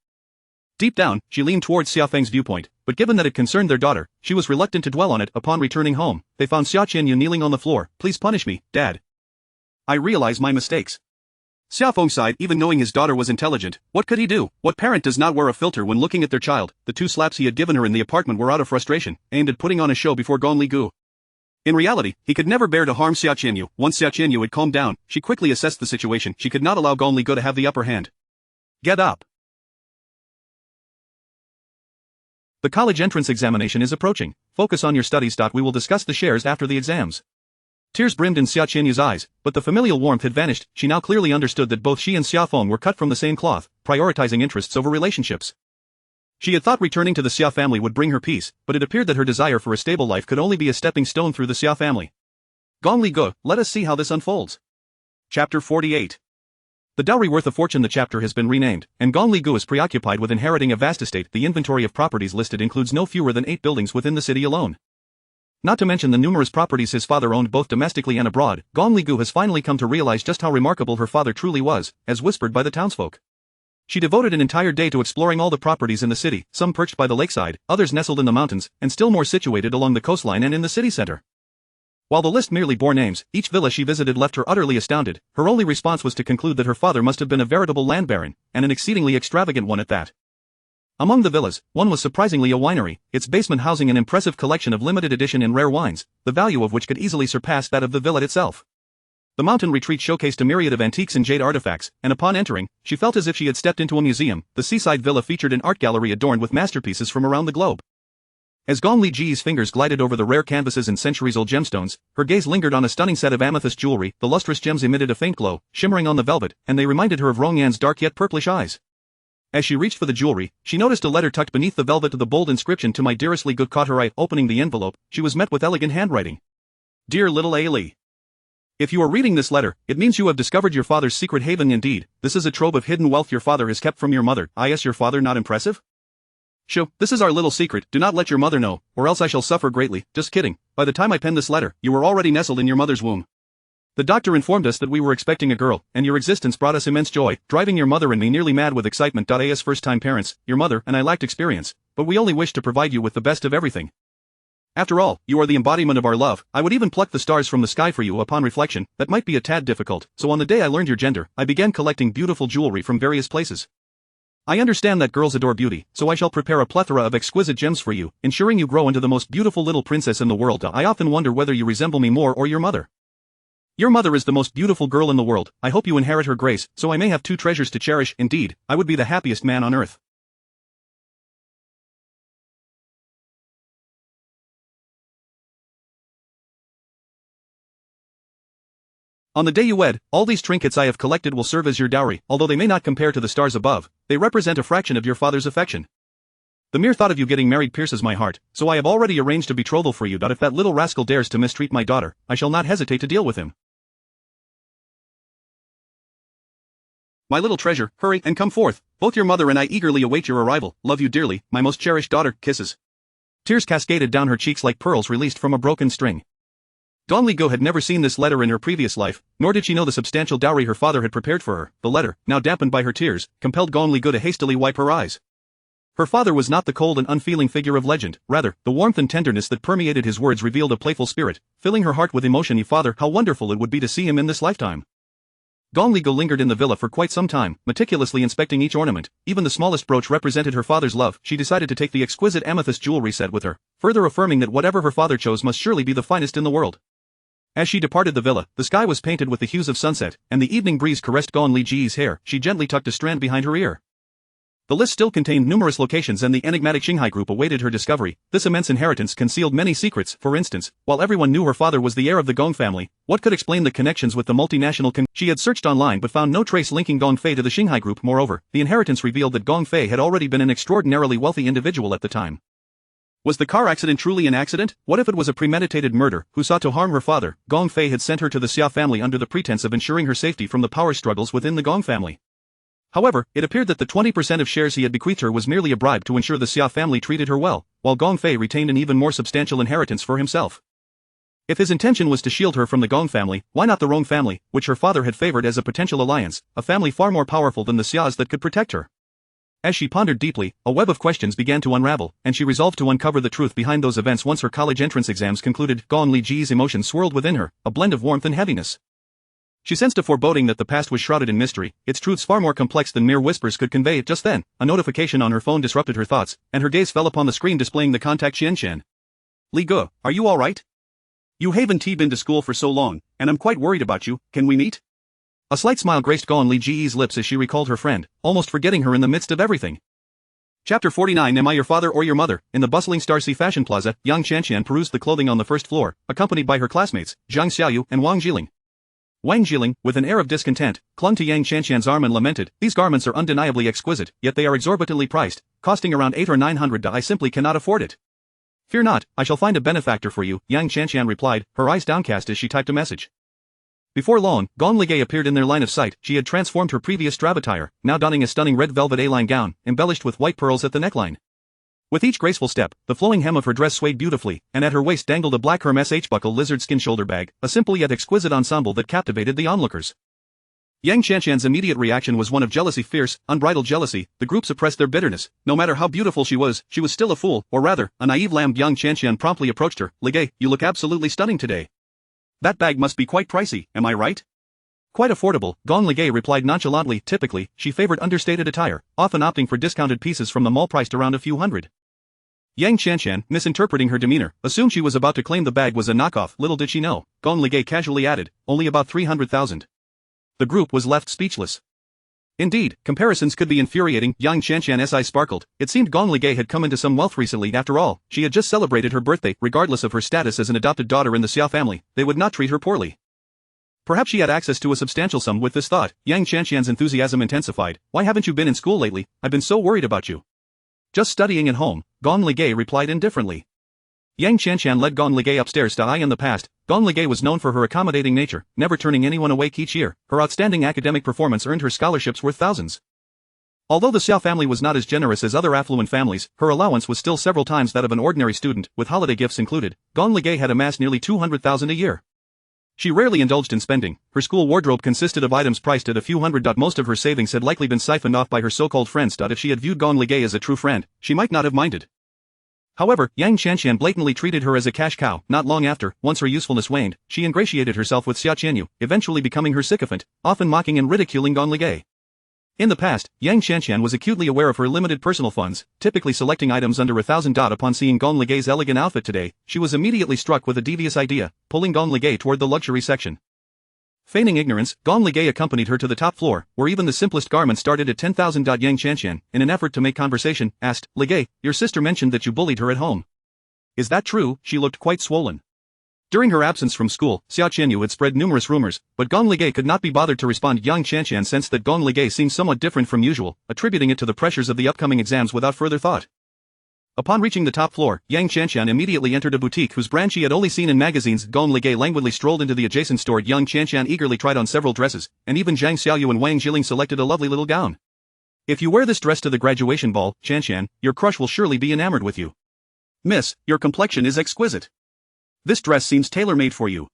Deep down, she leaned towards Xiao Feng's viewpoint, but given that it concerned their daughter, she was reluctant to dwell on it. Upon returning home, they found Xiao Qianyu kneeling on the floor. Please punish me, Dad. I realize my mistakes. Xiao Feng sighed. Even knowing his daughter was intelligent, what could he do? What parent does not wear a filter when looking at their child? The 2 slaps he had given her in the apartment were out of frustration, aimed at putting on a show before Gong Li Gu. In reality, he could never bear to harm Xia Qianyu. Once Xia Qianyu had calmed down, she quickly assessed the situation. She could not allow Gong Li Ge to have the upper hand. Get up. The college entrance examination is approaching. Focus on your studies. We will discuss the shares after the exams. Tears brimmed in Xia Qianyu's eyes, but the familial warmth had vanished. She now clearly understood that both she and Xia Feng were cut from the same cloth, prioritizing interests over relationships. She had thought returning to the Xia family would bring her peace, but it appeared that her desire for a stable life could only be a stepping stone through the Xia family. Gong Li Ge, let us see how this unfolds. Chapter 48. The dowry worth a fortune. The chapter has been renamed, and Gong Li Ge is preoccupied with inheriting a vast estate. The inventory of properties listed includes no fewer than 8 buildings within the city alone. Not to mention the numerous properties his father owned both domestically and abroad. Gong Li Ge has finally come to realize just how remarkable her father truly was, as whispered by the townsfolk. She devoted an entire day to exploring all the properties in the city, some perched by the lakeside, others nestled in the mountains, and still more situated along the coastline and in the city center. While the list merely bore names, each villa she visited left her utterly astounded. Her only response was to conclude that her father must have been a veritable land baron, and an exceedingly extravagant one at that. Among the villas, one was surprisingly a winery, its basement housing an impressive collection of limited edition and rare wines, the value of which could easily surpass that of the villa itself. The mountain retreat showcased a myriad of antiques and jade artifacts, and upon entering, she felt as if she had stepped into a museum. The seaside villa featured an art gallery adorned with masterpieces from around the globe. As Gong Li Ge's fingers glided over the rare canvases and centuries-old gemstones, her gaze lingered on a stunning set of amethyst jewelry. The lustrous gems emitted a faint glow, shimmering on the velvet, and they reminded her of Rongyan's dark yet purplish eyes. As she reached for the jewelry, she noticed a letter tucked beneath the velvet. The bold inscription "To my dearest Li Ge" caught her eye. Opening the envelope, she was met with elegant handwriting. Dear little A Li. If you are reading this letter, it means you have discovered your father's secret haven. Indeed, this is a trove of hidden wealth your father has kept from your mother. Is your father not impressive? Shoo, this is our little secret. Do not let your mother know, or else I shall suffer greatly. Just kidding. By the time I penned this letter, you were already nestled in your mother's womb. The doctor informed us that we were expecting a girl, and your existence brought us immense joy, driving your mother and me nearly mad with excitement. As first-time parents, your mother and I lacked experience, but we only wished to provide you with the best of everything. After all, you are the embodiment of our love. I would even pluck the stars from the sky for you. Upon reflection, that might be a tad difficult, so on the day I learned your gender, I began collecting beautiful jewelry from various places. I understand that girls adore beauty, so I shall prepare a plethora of exquisite gems for you, ensuring you grow into the most beautiful little princess in the world. I often wonder whether you resemble me more or your mother. Your mother is the most beautiful girl in the world. I hope you inherit her grace, so I may have 2 treasures to cherish. Indeed, I would be the happiest man on earth. On the day you wed, all these trinkets I have collected will serve as your dowry. Although they may not compare to the stars above, they represent a fraction of your father's affection. The mere thought of you getting married pierces my heart, so I have already arranged a betrothal for you. If that little rascal dares to mistreat my daughter, I shall not hesitate to deal with him. My little treasure, hurry and come forth. Both your mother and I eagerly await your arrival. Love you dearly, my most cherished daughter. Kisses. Tears cascaded down her cheeks like pearls released from a broken string. Gong Li Ge had never seen this letter in her previous life, nor did she know the substantial dowry her father had prepared for her. The letter, now dampened by her tears, compelled Gong Li Ge to hastily wipe her eyes. Her father was not the cold and unfeeling figure of legend, rather, the warmth and tenderness that permeated his words revealed a playful spirit, filling her heart with emotion. Father, how wonderful it would be to see him in this lifetime. Gong Li Ge lingered in the villa for quite some time, meticulously inspecting each ornament. Even the smallest brooch represented her father's love. She decided to take the exquisite amethyst jewelry set with her, further affirming that whatever her father chose must surely be the finest in the world. As she departed the villa, the sky was painted with the hues of sunset, and the evening breeze caressed Gong Li Ge's hair. She gently tucked a strand behind her ear. The list still contained numerous locations, and the enigmatic Qinghai group awaited her discovery. This immense inheritance concealed many secrets. For instance, while everyone knew her father was the heir of the Gong family, what could explain the connections with the multinational She had searched online but found no trace linking Gong Fei to the Qinghai group. Moreover, the inheritance revealed that Gong Fei had already been an extraordinarily wealthy individual at the time. Was the car accident truly an accident? What if it was a premeditated murder? Who sought to harm her father? Gong Fei had sent her to the Xia family under the pretense of ensuring her safety from the power struggles within the Gong family. However, it appeared that the 20% of shares he had bequeathed her was merely a bribe to ensure the Xia family treated her well, while Gong Fei retained an even more substantial inheritance for himself. If his intention was to shield her from the Gong family, why not the Rong family, which her father had favored as a potential alliance, a family far more powerful than the Xias that could protect her? As she pondered deeply, a web of questions began to unravel, and she resolved to uncover the truth behind those events. Once her college entrance exams concluded, Gong Li Ge's emotions swirled within her, a blend of warmth and heaviness. She sensed a foreboding that the past was shrouded in mystery, its truths far more complex than mere whispers could convey. Just then, a notification on her phone disrupted her thoughts, and her gaze fell upon the screen displaying the contact Xian Xian. Li Ge, are you alright? You haven't been to school for so long, and I'm quite worried about you, can we meet? A slight smile graced Gon Li Ji's lips as she recalled her friend, almost forgetting her in the midst of everything. Chapter 49 Am I your father or your mother? In the bustling Starcy Fashion Plaza, Yang Qianqian perused the clothing on the first floor, accompanied by her classmates, Zhang Xiaoyu and Wang Jiling. Wang Jiling, with an air of discontent, clung to Yang Qianqian's arm and lamented, "These garments are undeniably exquisite, yet they are exorbitantly priced, costing around 800 or 900. I simply cannot afford it." "Fear not, I shall find a benefactor for you," Yang Qianqian replied, her eyes downcast as she typed a message. Before long, Gong Ligay appeared in their line of sight. She had transformed her previous drab attire, now donning a stunning red velvet A-line gown, embellished with white pearls at the neckline. With each graceful step, the flowing hem of her dress swayed beautifully, and at her waist dangled a black Hermes H-buckle lizard skin shoulder bag, a simple yet exquisite ensemble that captivated the onlookers. Yang Qianqian's immediate reaction was one of jealousy, fierce, unbridled jealousy. The group suppressed their bitterness. No matter how beautiful she was still a fool, or rather, a naive lamb. Yang Qianqian promptly approached her. "Ligay, you look absolutely stunning today. That bag must be quite pricey, am I right?" "Quite affordable," Gong Ligay replied nonchalantly. Typically, she favored understated attire, often opting for discounted pieces from the mall priced around a few hundred. Yang Qianqian, misinterpreting her demeanor, assumed she was about to claim the bag was a knockoff. Little did she know, Gong Ligay casually added, "Only about 300,000. The group was left speechless. Indeed, comparisons could be infuriating. Yang Qianqian's eyes sparkled. It seemed Gong Ligay had come into some wealth recently. After all, she had just celebrated her birthday. Regardless of her status as an adopted daughter in the Xia family, they would not treat her poorly. Perhaps she had access to a substantial sum. With this thought, Yang Qianqian's enthusiasm intensified. "Why haven't you been in school lately? I've been so worried about you." "Just studying at home," Gong Ligay replied indifferently. Yang Qianqian led Gong Ligay upstairs to in the past. Gong Ligay was known for her accommodating nature, never turning anyone awake each year. Her outstanding academic performance earned her scholarships worth thousands. Although the Xiao family was not as generous as other affluent families, her allowance was still several times that of an ordinary student, with holiday gifts included. Gong Ligay had amassed nearly 200,000 a year. She rarely indulged in spending. Her school wardrobe consisted of items priced at a few hundred. Most of her savings had likely been siphoned off by her so-called friends. If she had viewed Gong Ligay as a true friend, she might not have minded. However, Yang Qianqian blatantly treated her as a cash cow. Not long after, once her usefulness waned, she ingratiated herself with Xia Qianyu, eventually becoming her sycophant, often mocking and ridiculing Gong Ligay. In the past, Yang Qianqian was acutely aware of her limited personal funds, typically selecting items under 1,000. Upon seeing Gong Ligay's elegant outfit today, she was immediately struck with a devious idea, pulling Gong Ligay toward the luxury section. Feigning ignorance, Gong Ligay accompanied her to the top floor, where even the simplest garments started at 10,000. Yang Qianqian, in an effort to make conversation, asked, "Ligay, your sister mentioned that you bullied her at home. Is that true?" She looked quite swollen. During her absence from school, Xia Qianyu had spread numerous rumors, but Gong Ligay could not be bothered to respond. Yang Qianqian sensed that Gong Ligay seemed somewhat different from usual, attributing it to the pressures of the upcoming exams without further thought. Upon reaching the top floor, Yang Qianqian immediately entered a boutique whose brand she had only seen in magazines. Gong Ligay languidly strolled into the adjacent store. Yang Qianqian eagerly tried on several dresses, and even Zhang Xiaoyu and Wang Jiling selected a lovely little gown. "If you wear this dress to the graduation ball, Qianqian, your crush will surely be enamored with you. Miss, your complexion is exquisite. This dress seems tailor-made for you."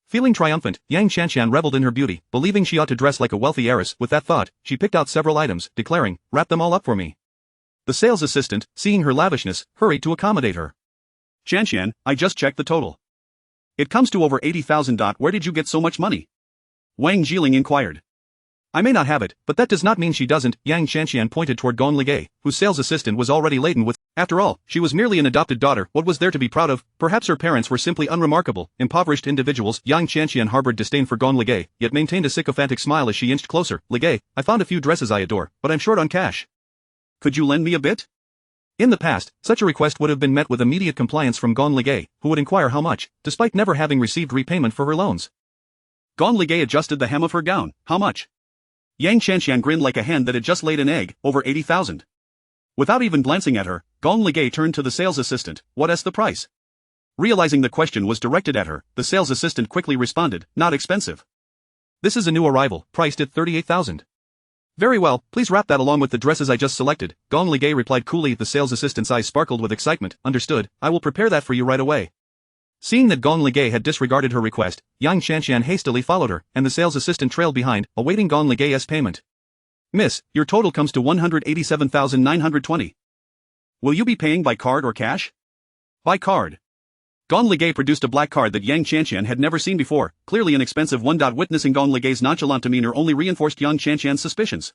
Feeling triumphant, Yang Qianqian reveled in her beauty, believing she ought to dress like a wealthy heiress. With that thought, she picked out several items, declaring, "Wrap them all up for me." The sales assistant, seeing her lavishness, hurried to accommodate her. "Qianqian, I just checked the total. It comes to over 80,000. Where did you get so much money?" Wang Jiling inquired. "I may not have it, but that does not mean she doesn't." Yang Qianqian pointed toward Gong Ligay, whose sales assistant was already laden with. After all, she was merely an adopted daughter. What was there to be proud of? Perhaps her parents were simply unremarkable, impoverished individuals. Yang Qianqian harbored disdain for Gong Ligay, yet maintained a sycophantic smile as she inched closer. "Ligay, I found a few dresses I adore, but I'm short on cash. Could you lend me a bit?" In the past, such a request would have been met with immediate compliance from Gong Ligay, who would inquire how much, despite never having received repayment for her loans. Gong Ligay adjusted the hem of her gown. "How much?" Yang Qianqian grinned like a hen that had just laid an egg. "Over 80,000. Without even glancing at her, Gong Ligay turned to the sales assistant. "What's the price?" Realizing the question was directed at her, the sales assistant quickly responded, "Not expensive. This is a new arrival, priced at 38,000. "Very well, please wrap that along with the dresses I just selected," Gong Ligay replied coolly. The sales assistant's eyes sparkled with excitement. "Understood, I will prepare that for you right away." Seeing that Gong Ligay had disregarded her request, Yang Qianqian hastily followed her, and the sales assistant trailed behind, awaiting Gong Ligay's payment. "Miss, your total comes to 187,920. Will you be paying by card or cash?" "By card." Gong Ligay produced a black card that Yang Qianqian had never seen before, clearly an expensive one. Witnessing Gong Ligay's nonchalant demeanor only reinforced Yang Qianqian's suspicions.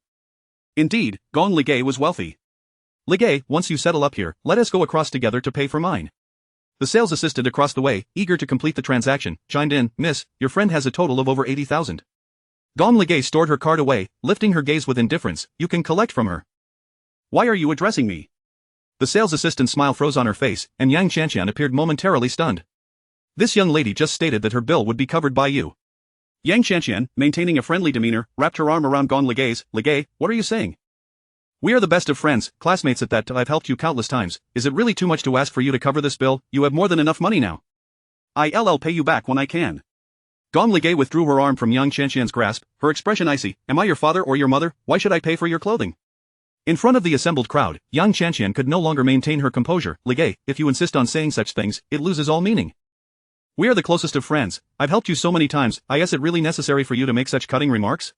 Indeed, Gong Ligay was wealthy. "Ligay, once you settle up here, let us go across together to pay for mine." The sales assistant across the way, eager to complete the transaction, chimed in, "Miss, your friend has a total of over 80,000. Gong Ligay stored her card away, lifting her gaze with indifference. "You can collect from her." "Why are you addressing me?" The sales assistant's smile froze on her face, and Yang Qianqian appeared momentarily stunned. "This young lady just stated that her bill would be covered by you." Yang Qianqian, maintaining a friendly demeanor, wrapped her arm around Gong Ligay's. "Ligay, what are you saying? We are the best of friends, classmates at that. I've helped you countless times. Is it really too much to ask for you to cover this bill? You have more than enough money now. I'll pay you back when I can." Gong Ligay withdrew her arm from Yang Qianqian's grasp, her expression icy. "Am I your father or your mother? Why should I pay for your clothing?" In front of the assembled crowd, Yang Qianqian could no longer maintain her composure. "Ligay, if you insist on saying such things, it loses all meaning. We are the closest of friends. I've helped you so many times. Is it really necessary for you to make such cutting remarks?"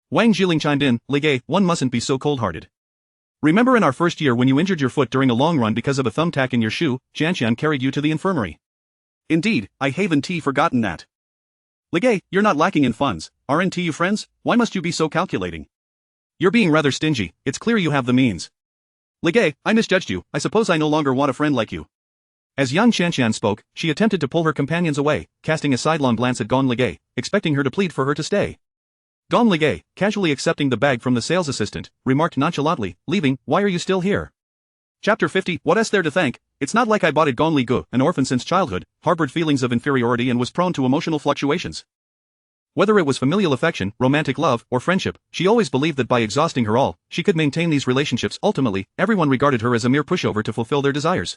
Wang Jiling chimed in. "Ligay, one mustn't be so cold-hearted. Remember in our first year when you injured your foot during a long run because of a thumbtack in your shoe, Jianqian carried you to the infirmary." "Indeed, I haven't forgotten that." "Ligay, you're not lacking in funds, aren't you friends? Why must you be so calculating? You're being rather stingy. It's clear you have the means." "Ligay, I misjudged you. I suppose I no longer want a friend like you." As Yang Qianqian spoke, she attempted to pull her companions away, casting a sidelong glance at Gong Ligay, expecting her to plead for her to stay. Gong Ligay, casually accepting the bag from the sales assistant, remarked nonchalantly, "Leaving, why are you still here?" Chapter 50. What is there to thank? It's not like I bought it. Gong Ligu, an orphan since childhood, harbored feelings of inferiority and was prone to emotional fluctuations. Whether it was familial affection, romantic love, or friendship, she always believed that by exhausting her all, she could maintain these relationships. Ultimately, everyone regarded her as a mere pushover to fulfill their desires.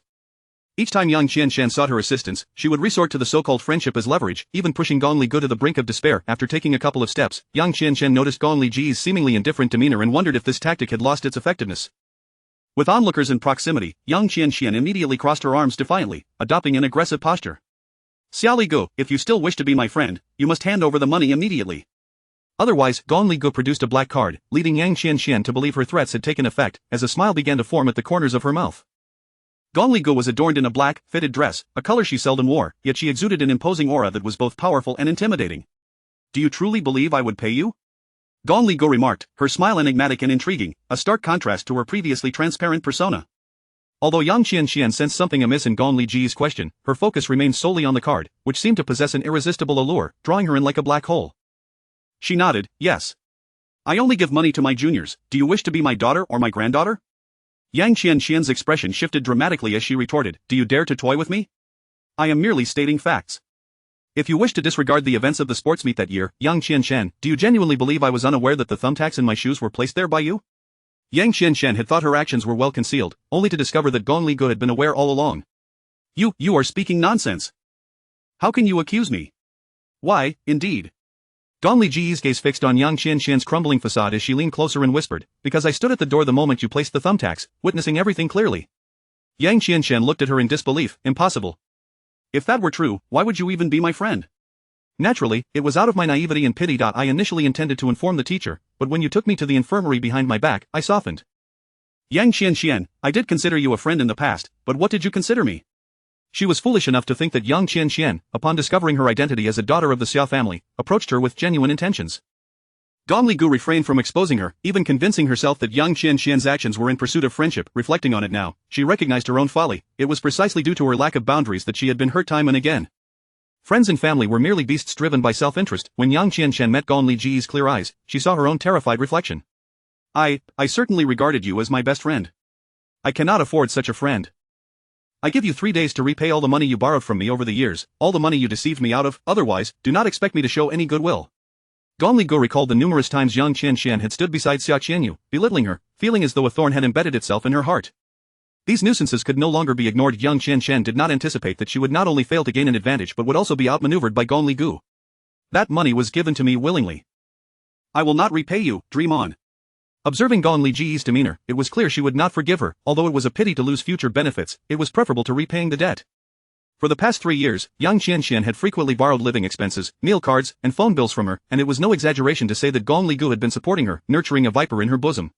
Each time Yang Qianqian sought her assistance, she would resort to the so-called friendship as leverage, even pushing Gong Ligu to the brink of despair. After taking a couple of steps, Yang Qianqian noticed Gong Liji's seemingly indifferent demeanor and wondered if this tactic had lost its effectiveness. With onlookers in proximity, Yang Qianqian immediately crossed her arms defiantly, adopting an aggressive posture. "Xiao Ligu, if you still wish to be my friend, you must hand over the money immediately. Otherwise." Gong Ligu produced a black card, leading Yang Qianqian to believe her threats had taken effect, as a smile began to form at the corners of her mouth. Gong Ligu was adorned in a black, fitted dress, a color she seldom wore, yet she exuded an imposing aura that was both powerful and intimidating. "Do you truly believe I would pay you?" Gong Ligu remarked, her smile enigmatic and intriguing, a stark contrast to her previously transparent persona. Although Yang Qianqian sensed something amiss in Gong Liji's question, her focus remained solely on the card, which seemed to possess an irresistible allure, drawing her in like a black hole. She nodded, "Yes. I only give money to my juniors. Do you wish to be my daughter or my granddaughter?" Yang Qianqian's expression shifted dramatically as she retorted, "Do you dare to toy with me? I am merely stating facts. If you wish to disregard the events of the sports meet that year, Yang Qianqian, do you genuinely believe I was unaware that the thumbtacks in my shoes were placed there by you?" Yang Qianqian had thought her actions were well concealed, only to discover that Gong Ligu had been aware all along. You are speaking nonsense. How can you accuse me?" "Why, indeed." Gong Liji's gaze fixed on Yang Qianqian's crumbling facade as she leaned closer and whispered, "Because I stood at the door the moment you placed the thumbtacks, witnessing everything clearly." Yang Qianqian looked at her in disbelief. "Impossible. If that were true, why would you even be my friend?" "Naturally, it was out of my naivety and pity. I initially intended to inform the teacher, but when you took me to the infirmary behind my back, I softened." "Yang Qianqian, I did consider you a friend in the past, but what did you consider me?" She was foolish enough to think that Yang Qianqian, upon discovering her identity as a daughter of the Xiao family, approached her with genuine intentions. Gong Ligu refrained from exposing her, even convincing herself that Yang Qianqian's actions were in pursuit of friendship. Reflecting on it now, she recognized her own folly. It was precisely due to her lack of boundaries that she had been hurt time and again. Friends and family were merely beasts driven by self-interest. When Yang Qianqian met Gong Liji's clear eyes, she saw her own terrified reflection. I certainly regarded you as my best friend. I cannot afford such a friend. I give you 3 days to repay all the money you borrowed from me over the years, all the money you deceived me out of. Otherwise, do not expect me to show any goodwill." Gong Ligu recalled the numerous times Yang Qianqian had stood beside Xia Qianyu, belittling her, feeling as though a thorn had embedded itself in her heart. These nuisances could no longer be ignored. Yang Qianqian did not anticipate that she would not only fail to gain an advantage but would also be outmaneuvered by Gong Ligu. "That money was given to me willingly. I will not repay you. Dream on." Observing Gong Liji's demeanor, it was clear she would not forgive her. Although it was a pity to lose future benefits, it was preferable to repaying the debt. For the past 3 years, Yang Qianqian had frequently borrowed living expenses, meal cards, and phone bills from her, and it was no exaggeration to say that Gong Ligu had been supporting her, nurturing a viper in her bosom.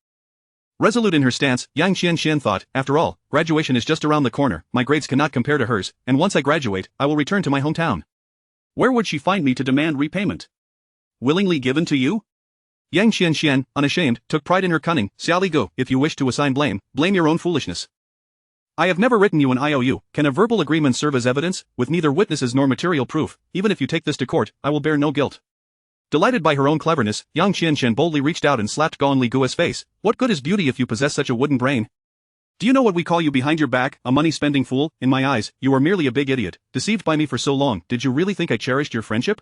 Resolute in her stance, Yang Qianqian thought, "After all, graduation is just around the corner, my grades cannot compare to hers, and once I graduate, I will return to my hometown." Where would she find me to demand repayment? Willingly given to you? Yang Qianqian, unashamed, took pride in her cunning. "Xiao Ligu, if you wish to assign blame, blame your own foolishness. I have never written you an IOU. Can a verbal agreement serve as evidence, with neither witnesses nor material proof? Even if you take this to court, I will bear no guilt. Delighted by her own cleverness, Yang Qianqian boldly reached out and slapped Gong Li Guo's face. What good is beauty if you possess such a wooden brain? Do you know what we call you behind your back, a money-spending fool? In my eyes, you are merely a big idiot, deceived by me for so long. Did you really think I cherished your friendship?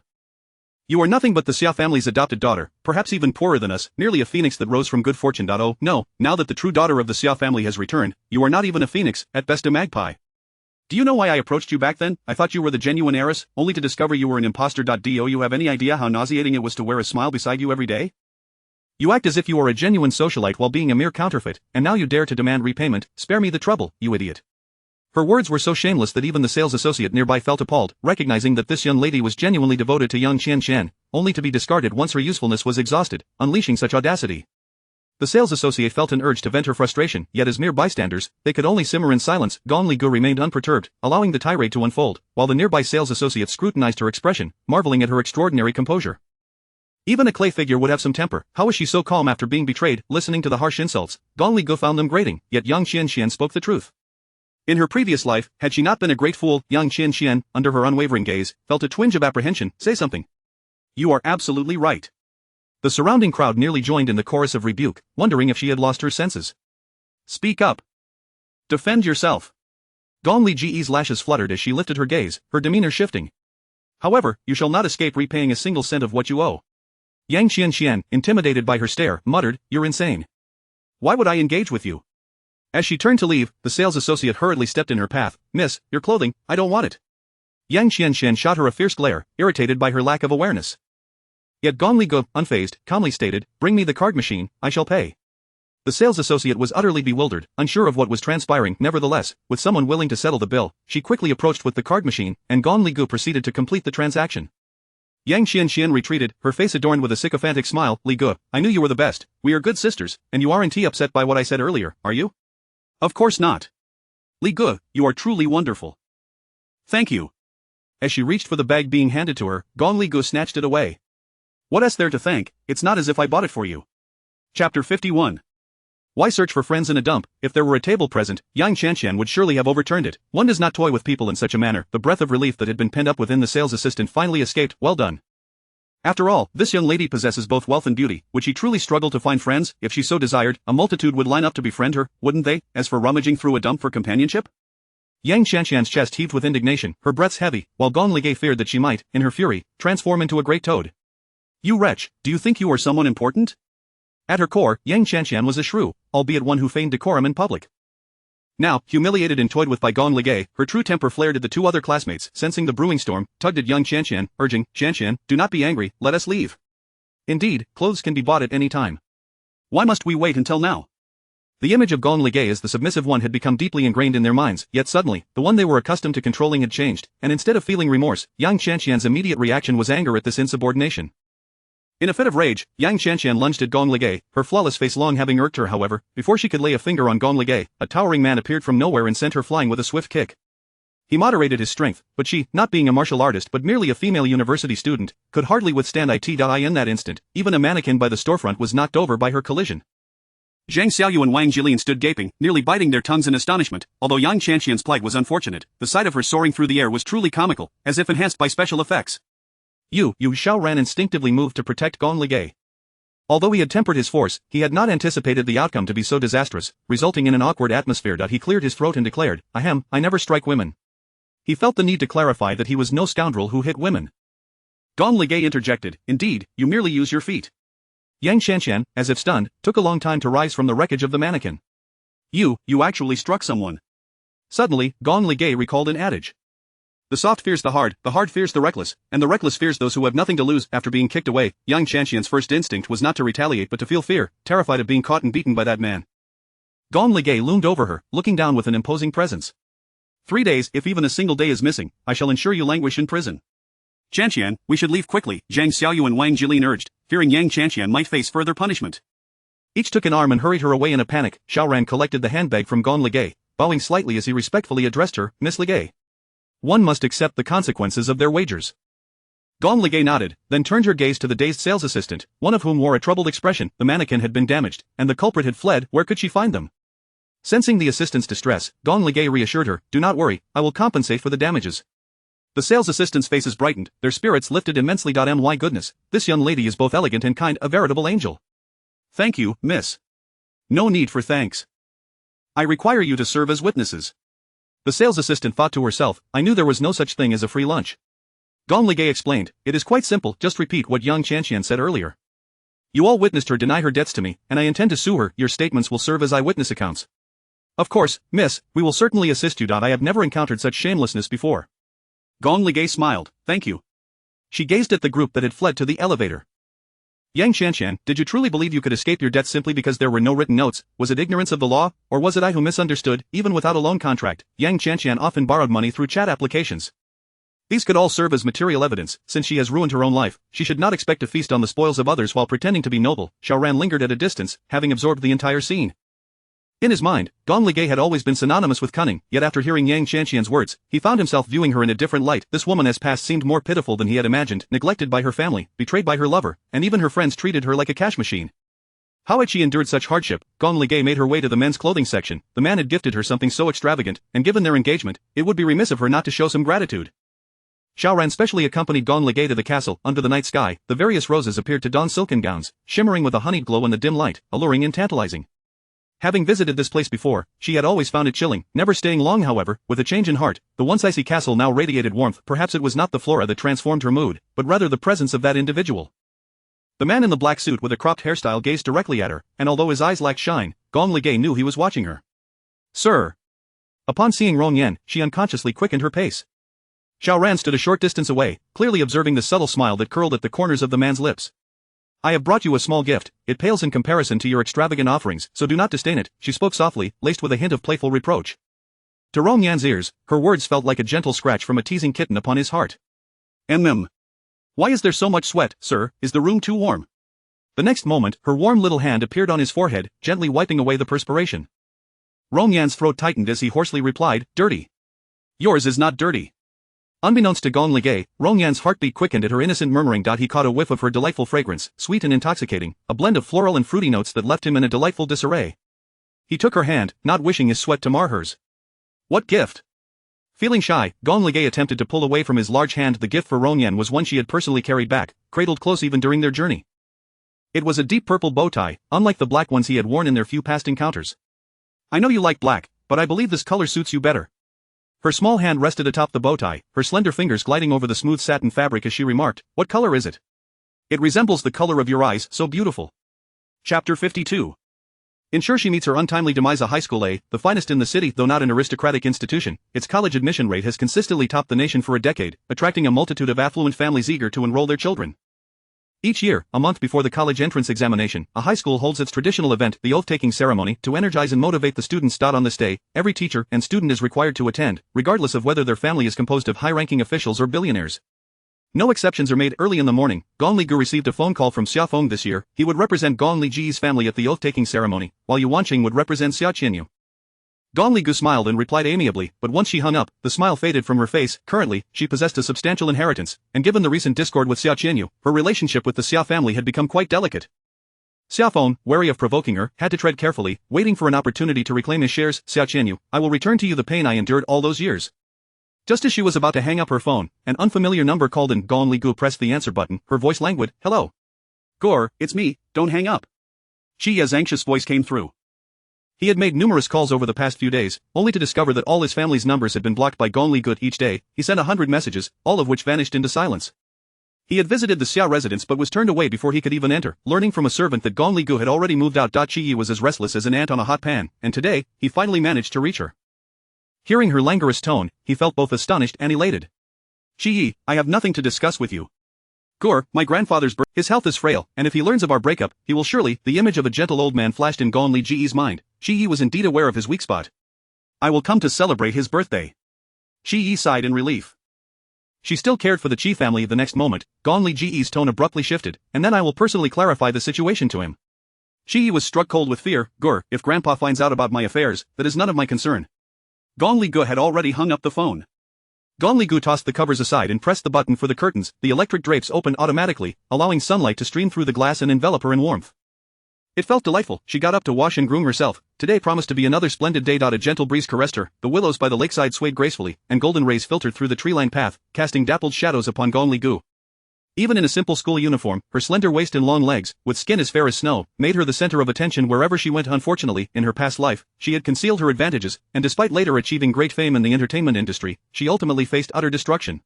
You are nothing but the Xia family's adopted daughter, perhaps even poorer than us, merely a phoenix that rose from good fortune. Oh, no, now that the true daughter of the Xia family has returned, you are not even a phoenix, at best a magpie. Do you know why I approached you back then? I thought you were the genuine heiress, only to discover you were an imposter. Do you have any idea how nauseating it was to wear a smile beside you every day? You act as if you are a genuine socialite while being a mere counterfeit, and now you dare to demand repayment. Spare me the trouble, you idiot. Her words were so shameless that even the sales associate nearby felt appalled, recognizing that this young lady was genuinely devoted to Yang Qianqian, only to be discarded once her usefulness was exhausted, unleashing such audacity. The sales associate felt an urge to vent her frustration, yet as mere bystanders, they could only simmer in silence. Gong Li Gu remained unperturbed, allowing the tirade to unfold, while the nearby sales associate scrutinized her expression, marveling at her extraordinary composure. Even a clay figure would have some temper. How was she so calm after being betrayed? Listening to the harsh insults, Gong Li Gu found them grating, yet Yang Qianqian spoke the truth. In her previous life, had she not been a great fool? Yang Qianqian, under her unwavering gaze, felt a twinge of apprehension. Say something. You are absolutely right. The surrounding crowd nearly joined in the chorus of rebuke, wondering if she had lost her senses. Speak up. Defend yourself. Gong Li Ge's lashes fluttered as she lifted her gaze, her demeanor shifting. However, you shall not escape repaying a single cent of what you owe. Yang Qianqian, intimidated by her stare, muttered, You're insane. Why would I engage with you? As she turned to leave, the sales associate hurriedly stepped in her path. Miss, your clothing, I don't want it. Yang Qianqian shot her a fierce glare, irritated by her lack of awareness. Yet Gong Li Gu, unfazed, calmly stated, Bring me the card machine, I shall pay. The sales associate was utterly bewildered, unsure of what was transpiring. Nevertheless, with someone willing to settle the bill, she quickly approached with the card machine, and Gong Li Gu proceeded to complete the transaction. Yang Qianqian retreated, her face adorned with a sycophantic smile. Li Gu, I knew you were the best. We are good sisters, and you aren't upset by what I said earlier, are you? Of course not. Li Gu, you are truly wonderful. Thank you. As she reached for the bag being handed to her, Gong Li Gu snatched it away. What is there to thank? It's not as if I bought it for you. Chapter 51. Why search for friends in a dump? If there were a table present, Yang Qianqian would surely have overturned it. One does not toy with people in such a manner. The breath of relief that had been pent up within the sales assistant finally escaped. Well done. After all, this young lady possesses both wealth and beauty. Would she truly struggle to find friends? If she so desired, a multitude would line up to befriend her, wouldn't they? As for rummaging through a dump for companionship? Yang Qianqian's chest heaved with indignation, her breaths heavy, while Gong Li feared that she might, in her fury, transform into a great toad. You wretch, do you think you are someone important? At her core, Yang Qianqian was a shrew, albeit one who feigned decorum in public. Now, humiliated and toyed with by Gong Li, her true temper flared at the two other classmates. Sensing the brewing storm, tugged at young Qianqian, urging, Qianqian, do not be angry, let us leave. Indeed, clothes can be bought at any time. Why must we wait until now? The image of Gong Li as the submissive one had become deeply ingrained in their minds, yet suddenly, the one they were accustomed to controlling had changed, and instead of feeling remorse, Yang Qianqian's immediate reaction was anger at this insubordination. In a fit of rage, Yang Qianqian lunged at Gong Li, her flawless face long having irked her. However, before she could lay a finger on Gong Li, a towering man appeared from nowhere and sent her flying with a swift kick. He moderated his strength, but she, not being a martial artist but merely a female university student, could hardly withstand it. In that instant, even a mannequin by the storefront was knocked over by her collision. Zhang Xiaoyu and Wang Jilin stood gaping, nearly biting their tongues in astonishment. Although Yang Qianqian's plight was unfortunate, the sight of her soaring through the air was truly comical, as if enhanced by special effects. Yu Xiao Ran instinctively moved to protect Gong Li. Although he had tempered his force, he had not anticipated the outcome to be so disastrous, resulting in an awkward atmosphere. He cleared his throat and declared, Ahem, I never strike women. He felt the need to clarify that he was no scoundrel who hit women. Gong Li interjected, Indeed, you merely use your feet. Yang Qianqian, as if stunned, took a long time to rise from the wreckage of the mannequin. You actually struck someone. Suddenly, Gong Li recalled an adage. The soft fears the hard fears the reckless, and the reckless fears those who have nothing to lose. After being kicked away, Yang Qianqian's first instinct was not to retaliate but to feel fear, terrified of being caught and beaten by that man. Gong Li loomed over her, looking down with an imposing presence. 3 days, if even a single day is missing, I shall ensure you languish in prison. Qianqian, we should leave quickly, Zhang Xiaoyu and Wang Jilin urged, fearing Yang Qianqian might face further punishment. Each took an arm and hurried her away in a panic. Xiaoran collected the handbag from Gong Li, bowing slightly as he respectfully addressed her, Miss Li. One must accept the consequences of their wagers. Gong Li nodded, then turned her gaze to the dazed sales assistant, one of whom wore a troubled expression. The mannequin had been damaged, and the culprit had fled. Where could she find them? Sensing the assistant's distress, Gong Ligay reassured her, "Do not worry, I will compensate for the damages." The sales assistant's faces brightened, their spirits lifted immensely. My goodness, this young lady is both elegant and kind, a veritable angel. "Thank you, miss." "No need for thanks. I require you to serve as witnesses." The sales assistant thought to herself, "I knew there was no such thing as a free lunch." Gong Ligay explained, "It is quite simple, just repeat what young Qianqian said earlier. You all witnessed her deny her debts to me, and I intend to sue her. Your statements will serve as eyewitness accounts." "Of course, miss, we will certainly assist you. I have never encountered such shamelessness before." Gong Ligay smiled, "Thank you." She gazed at the group that had fled to the elevator. "Yang Qianqian, did you truly believe you could escape your debts simply because there were no written notes? Was it ignorance of the law, or was it I who misunderstood? Even without a loan contract, Yang Qianqian often borrowed money through chat applications. These could all serve as material evidence. Since she has ruined her own life, she should not expect to feast on the spoils of others while pretending to be noble." Xiaoran lingered at a distance, having absorbed the entire scene. In his mind, Gong Ligay had always been synonymous with cunning, yet after hearing Yang Qianqian's words, he found himself viewing her in a different light. This woman as past seemed more pitiful than he had imagined, neglected by her family, betrayed by her lover, and even her friends treated her like a cash machine. How had she endured such hardship? Gong Ligay made her way to the men's clothing section. The man had gifted her something so extravagant, and given their engagement, it would be remiss of her not to show some gratitude. Xiaoran specially accompanied Gong Ligay to the castle. Under the night sky, the various roses appeared to don silken gowns, shimmering with a honeyed glow in the dim light, alluring and tantalizing. Having visited this place before, she had always found it chilling, never staying long. However, with a change in heart, the once icy castle now radiated warmth. Perhaps it was not the flora that transformed her mood, but rather the presence of that individual. The man in the black suit with a cropped hairstyle gazed directly at her, and although his eyes lacked shine, Gong Ligay knew he was watching her. "Sir." Upon seeing Rong Yan, she unconsciously quickened her pace. Xiaoran stood a short distance away, clearly observing the subtle smile that curled at the corners of the man's lips. "I have brought you a small gift. It pales in comparison to your extravagant offerings, so do not disdain it," she spoke softly, laced with a hint of playful reproach. To Rong Yan's ears, her words felt like a gentle scratch from a teasing kitten upon his heart. Why is there so much sweat, sir? Is the room too warm?" The next moment, her warm little hand appeared on his forehead, gently wiping away the perspiration. Rong Yan's throat tightened as he hoarsely replied, "Dirty." "Yours is not dirty." Unbeknownst to Gong Ligay, Rong Yan's heartbeat quickened at her innocent murmuring. He caught a whiff of her delightful fragrance, sweet and intoxicating, a blend of floral and fruity notes that left him in a delightful disarray. He took her hand, not wishing his sweat to mar hers. "What gift?" Feeling shy, Gong Ligay attempted to pull away from his large hand. The gift for Rong Yan was one she had personally carried back, cradled close even during their journey. It was a deep purple bow tie, unlike the black ones he had worn in their few past encounters. "I know you like black, but I believe this color suits you better." Her small hand rested atop the bow tie, her slender fingers gliding over the smooth satin fabric as she remarked, "What color is it?" "It resembles the color of your eyes, so beautiful." Chapter 52. Ensure she meets her untimely demise. A high school the finest in the city. Though not an aristocratic institution, its college admission rate has consistently topped the nation for a decade, attracting a multitude of affluent families eager to enroll their children. Each year, a month before the college entrance examination, a high school holds its traditional event, the oath-taking ceremony, to energize and motivate the students. On this day, every teacher and student is required to attend, regardless of whether their family is composed of high-ranking officials or billionaires. No exceptions are made. Early in the morning, Gong Ligu received a phone call from Xia Feng. This year, he would represent Gong Liji's family at the oath-taking ceremony, while Yu Wanqing would represent Xia Qianyu. Gong Ligu smiled and replied amiably, but once she hung up, the smile faded from her face. Currently, she possessed a substantial inheritance, and given the recent discord with Xia Qianyu, her relationship with the Xia family had become quite delicate. Xia Feng, wary of provoking her, had to tread carefully, waiting for an opportunity to reclaim his shares. "Xia Qianyu, I will return to you the pain I endured all those years." Just as she was about to hang up her phone, an unfamiliar number called in. Gong Ligu pressed the answer button, her voice languid, "Hello. Gore, it's me, don't hang up." Qiya's anxious voice came through. He had made numerous calls over the past few days, only to discover that all his family's numbers had been blocked by Gong Ligu. Each day, he sent 100 messages, all of which vanished into silence. He had visited the Xia residence but was turned away before he could even enter, learning from a servant that Gong Ligu had already moved out. Qi was as restless as an ant on a hot pan, and today, he finally managed to reach her. Hearing her languorous tone, he felt both astonished and elated. "Qi, I have nothing to discuss with you. Gore, my grandfather's birth. His health is frail, and if he learns of our breakup, he will surely." The image of a gentle old man flashed in Gong Liji's mind. Qi was indeed aware of his weak spot. "I will come to celebrate his birthday." Qi sighed in relief. She still cared for the Qi family. The next moment, Gong Liji's tone abruptly shifted, "And then I will personally clarify the situation to him." Qi was struck cold with fear. "Gore, if Grandpa finds out about my affairs, that is none of my concern." Gong Ligu had already hung up the phone. Gong Ligu tossed the covers aside and pressed the button for the curtains. The electric drapes opened automatically, allowing sunlight to stream through the glass and envelop her in warmth. It felt delightful. She got up to wash and groom herself. Today promised to be another splendid day. A gentle breeze caressed her, the willows by the lakeside swayed gracefully, and golden rays filtered through the tree-lined path, casting dappled shadows upon Gong Li Gu. Even in a simple school uniform, her slender waist and long legs, with skin as fair as snow, made her the center of attention wherever she went. Unfortunately, in her past life, she had concealed her advantages, and despite later achieving great fame in the entertainment industry, she ultimately faced utter destruction.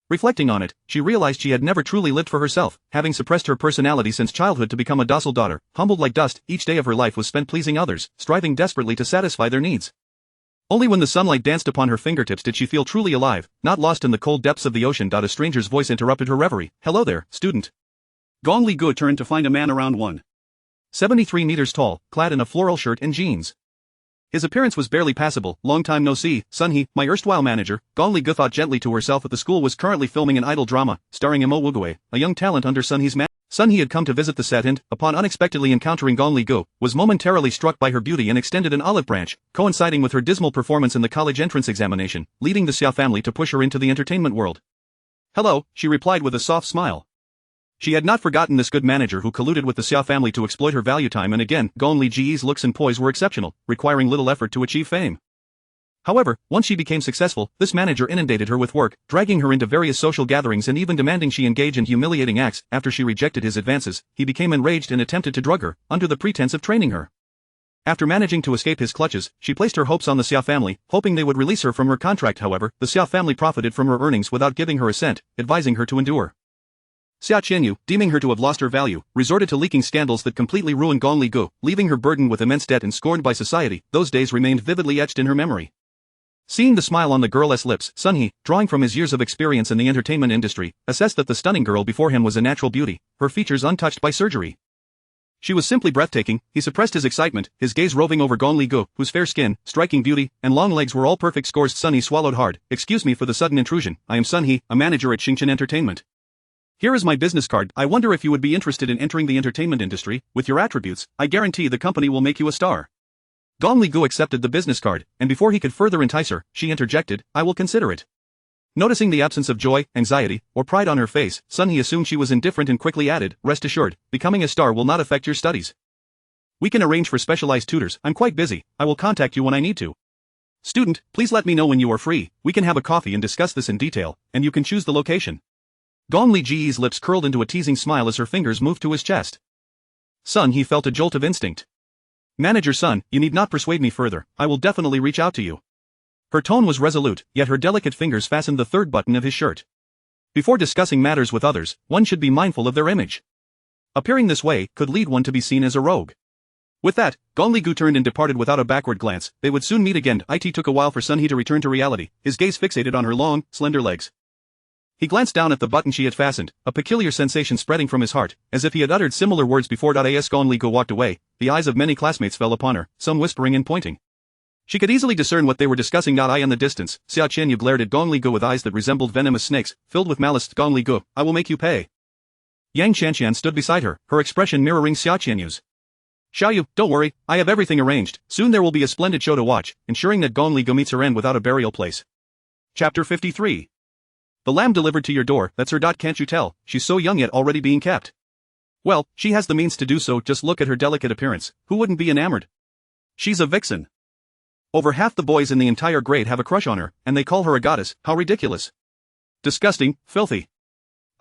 Reflecting on it, she realized she had never truly lived for herself, having suppressed her personality since childhood to become a docile daughter. Humbled like dust, each day of her life was spent pleasing others, striving desperately to satisfy their needs. Only when the sunlight danced upon her fingertips did she feel truly alive, not lost in the cold depths of the ocean. A stranger's voice interrupted her reverie. "Hello there, student." Gong Li Gu turned to find a man around 1.73 meters tall, clad in a floral shirt and jeans. His appearance was barely passable. "Long time no see, son." He, my erstwhile manager, Gong Li Gu thought gently to herself. At the school was currently filming an idol drama, starring Mo Wugui, a young talent under Sun He's man. Sun He had come to visit the set and, upon unexpectedly encountering Gong Li Gu, was momentarily struck by her beauty and extended an olive branch, coinciding with her dismal performance in the college entrance examination, leading the Xia family to push her into the entertainment world. "Hello," she replied with a soft smile. She had not forgotten this good manager who colluded with the Xia family to exploit her value time and again. Gong Li Ji's looks and poise were exceptional, requiring little effort to achieve fame. However, once she became successful, this manager inundated her with work, dragging her into various social gatherings and even demanding she engage in humiliating acts. After she rejected his advances, he became enraged and attempted to drug her, under the pretense of training her. After managing to escape his clutches, she placed her hopes on the Xia family, hoping they would release her from her contract. However, the Xia family profited from her earnings without giving her a cent, advising her to endure. Xia Qianyu, deeming her to have lost her value, resorted to leaking scandals that completely ruined Gong Li Gu, leaving her burdened with immense debt and scorned by society. Those days remained vividly etched in her memory. Seeing the smile on the girl's lips, Sun He, drawing from his years of experience in the entertainment industry, assessed that the stunning girl before him was a natural beauty, her features untouched by surgery. She was simply breathtaking. He suppressed his excitement, his gaze roving over Gong Li Gu, whose fair skin, striking beauty, and long legs were all perfect scores. Sun He swallowed hard. "Excuse me for the sudden intrusion. I am Sun He, a manager at Xingchen Entertainment. Here is my business card. I wonder if you would be interested in entering the entertainment industry. With your attributes, I guarantee the company will make you a star." Gong Li Gu accepted the business card, and before he could further entice her, she interjected, "I will consider it." Noticing the absence of joy, anxiety, or pride on her face, Sun He assumed she was indifferent and quickly added, "Rest assured, becoming a star will not affect your studies. We can arrange for specialized tutors. I'm quite busy. I will contact you when I need to. Student, please let me know when you are free. We can have a coffee and discuss this in detail, and you can choose the location." Gong Li Ji's lips curled into a teasing smile as her fingers moved to his chest. Sun He felt a jolt of instinct. "Manager Sun, you need not persuade me further. I will definitely reach out to you." Her tone was resolute, yet her delicate fingers fastened the third button of his shirt. Before discussing matters with others, one should be mindful of their image. Appearing this way could lead one to be seen as a rogue. With that, Gong Li Gu turned and departed without a backward glance. They would soon meet again. It took a while for Sun He to return to reality, his gaze fixated on her long, slender legs. He glanced down at the button she had fastened, a peculiar sensation spreading from his heart, as if he had uttered similar words before. As Gong Li Gu walked away, the eyes of many classmates fell upon her, some whispering and pointing. She could easily discern what they were discussing. In the distance, Xia Qianyu glared at Gong Li Gu with eyes that resembled venomous snakes, filled with malice. "Gong Li Gu, I will make you pay." Yang Qianqian stood beside her, her expression mirroring Xia Qianyu's. "Xiaoyu, don't worry, I have everything arranged. Soon there will be a splendid show to watch, ensuring that Gong Li Gu meets her end without a burial place." Chapter 53. The lamb delivered to your door, that's her. Can't you tell, she's so young yet already being kept? Well, she has the means to do so. Just look at her delicate appearance. Who wouldn't be enamored? She's a vixen. Over half the boys in the entire grade have a crush on her, and they call her a goddess. How ridiculous. Disgusting, filthy.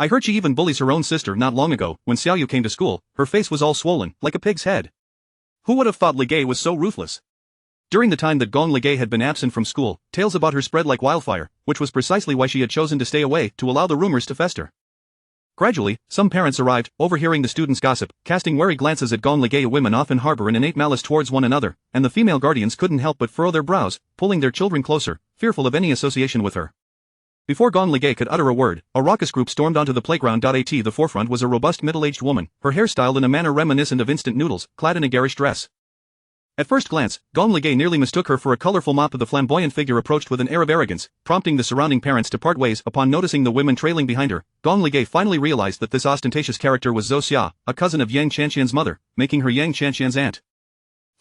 I heard she even bullies her own sister. Not long ago, when Xiaoyu came to school, her face was all swollen, like a pig's head. Who would have thought Ligay was so ruthless? During the time that Gong Ligay had been absent from school, tales about her spread like wildfire, which was precisely why she had chosen to stay away, to allow the rumors to fester. Gradually, some parents arrived, overhearing the students' gossip, casting wary glances at Gong Ligay. Women often harbor an innate malice towards one another, and the female guardians couldn't help but furrow their brows, pulling their children closer, fearful of any association with her. Before Gong Ligay could utter a word, a raucous group stormed onto the playground. At the forefront was a robust middle-aged woman, her hair styled in a manner reminiscent of instant noodles, clad in a garish dress. At first glance, Gong Ligay nearly mistook her for a colorful mop. The flamboyant figure approached with an air of arrogance, prompting the surrounding parents to part ways. Upon noticing the women trailing behind her, Gong Ligay finally realized that this ostentatious character was Zhou Xia, a cousin of Yang Qianqian's mother, making her Yang Qianqian's aunt.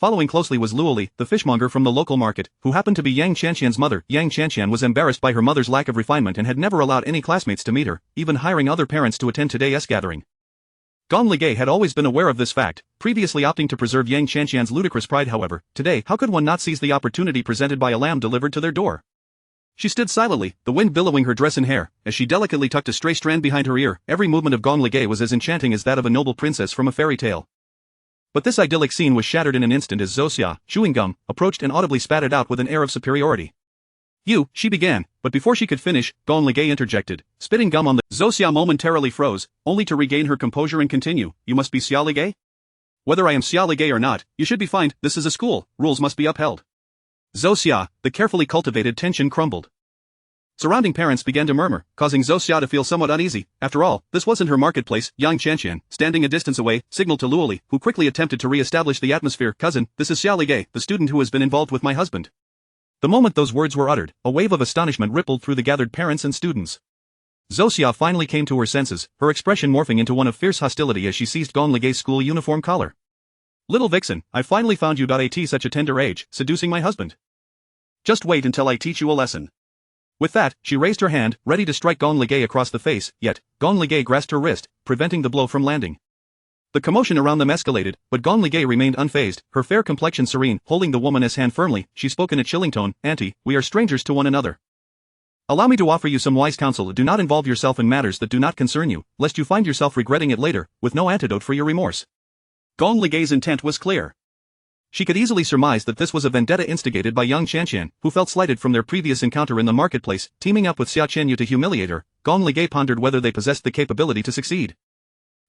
Following closely was Luo Li, the fishmonger from the local market, who happened to be Yang Qianqian's mother. Yang Qianqian was embarrassed by her mother's lack of refinement and had never allowed any classmates to meet her, even hiring other parents to attend today's gathering. Gong Ligay had always been aware of this fact, previously opting to preserve Yang Qianqian's ludicrous pride. However, today how could one not seize the opportunity presented by a lamb delivered to their door? She stood silently, the wind billowing her dress and hair, as she delicately tucked a stray strand behind her ear. Every movement of Gong Ligay was as enchanting as that of a noble princess from a fairy tale. But this idyllic scene was shattered in an instant as Zosia, chewing gum, approached and audibly spat it out with an air of superiority. She began, but before she could finish, Gong Ligay interjected, spitting gum on the— Zosia momentarily froze, only to regain her composure and continue, you must be Xia Ligay? Whether I am Xia Ligay or not, you should be fined. This is a school, rules must be upheld. Zosia, the carefully cultivated tension crumbled. Surrounding parents began to murmur, causing Zosia to feel somewhat uneasy. After all, this wasn't her marketplace. Yang Qianqian, standing a distance away, signaled to Luoli, who quickly attempted to re-establish the atmosphere. Cousin, this is Xia Ligay, the student who has been involved with my husband. The moment those words were uttered, a wave of astonishment rippled through the gathered parents and students. Zosia finally came to her senses, her expression morphing into one of fierce hostility as she seized Gong Ligay's school uniform collar. Little vixen, I finally found you at such a tender age, seducing my husband. Just wait until I teach you a lesson. With that, she raised her hand, ready to strike Gong Ligay across the face, yet, Gong Ligay grasped her wrist, preventing the blow from landing. The commotion around them escalated, but Gong Ligay remained unfazed, her fair complexion serene. Holding the woman's hand firmly, she spoke in a chilling tone, Auntie, we are strangers to one another. Allow me to offer you some wise counsel. Do not involve yourself in matters that do not concern you, lest you find yourself regretting it later, with no antidote for your remorse. Gong Ligay's intent was clear. She could easily surmise that this was a vendetta instigated by young Qianqian, who felt slighted from their previous encounter in the marketplace. Teaming up with Xia Qianyu to humiliate her, Gong Ligay pondered whether they possessed the capability to succeed.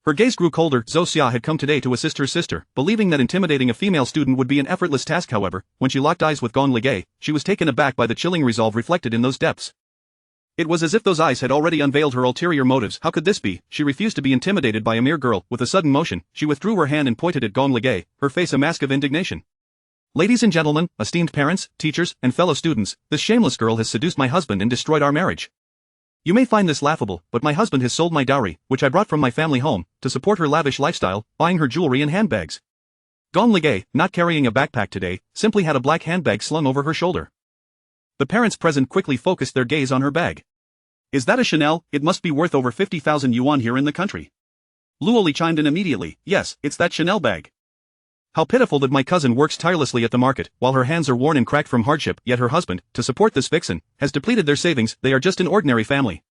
Her gaze grew colder. Zosia had come today to assist her sister, believing that intimidating a female student would be an effortless task. However, when she locked eyes with Gong Ligay, she was taken aback by the chilling resolve reflected in those depths. It was as if those eyes had already unveiled her ulterior motives. How could this be? She refused to be intimidated by a mere girl. With a sudden motion, she withdrew her hand and pointed at Gong Ligay, her face a mask of indignation. Ladies and gentlemen, esteemed parents, teachers, and fellow students, this shameless girl has seduced my husband and destroyed our marriage. You may find this laughable, but my husband has sold my dowry, which I brought from my family home, to support her lavish lifestyle, buying her jewelry and handbags. Gong Ligay, not carrying a backpack today, simply had a black handbag slung over her shoulder. The parents present quickly focused their gaze on her bag. Is that a Chanel? It must be worth over 50,000 yuan here in the country. Luoli chimed in immediately, yes, it's that Chanel bag. How pitiful that my cousin works tirelessly at the market, while her hands are worn and cracked from hardship, yet her husband, to support this vixen, has depleted their savings. They are just an ordinary family.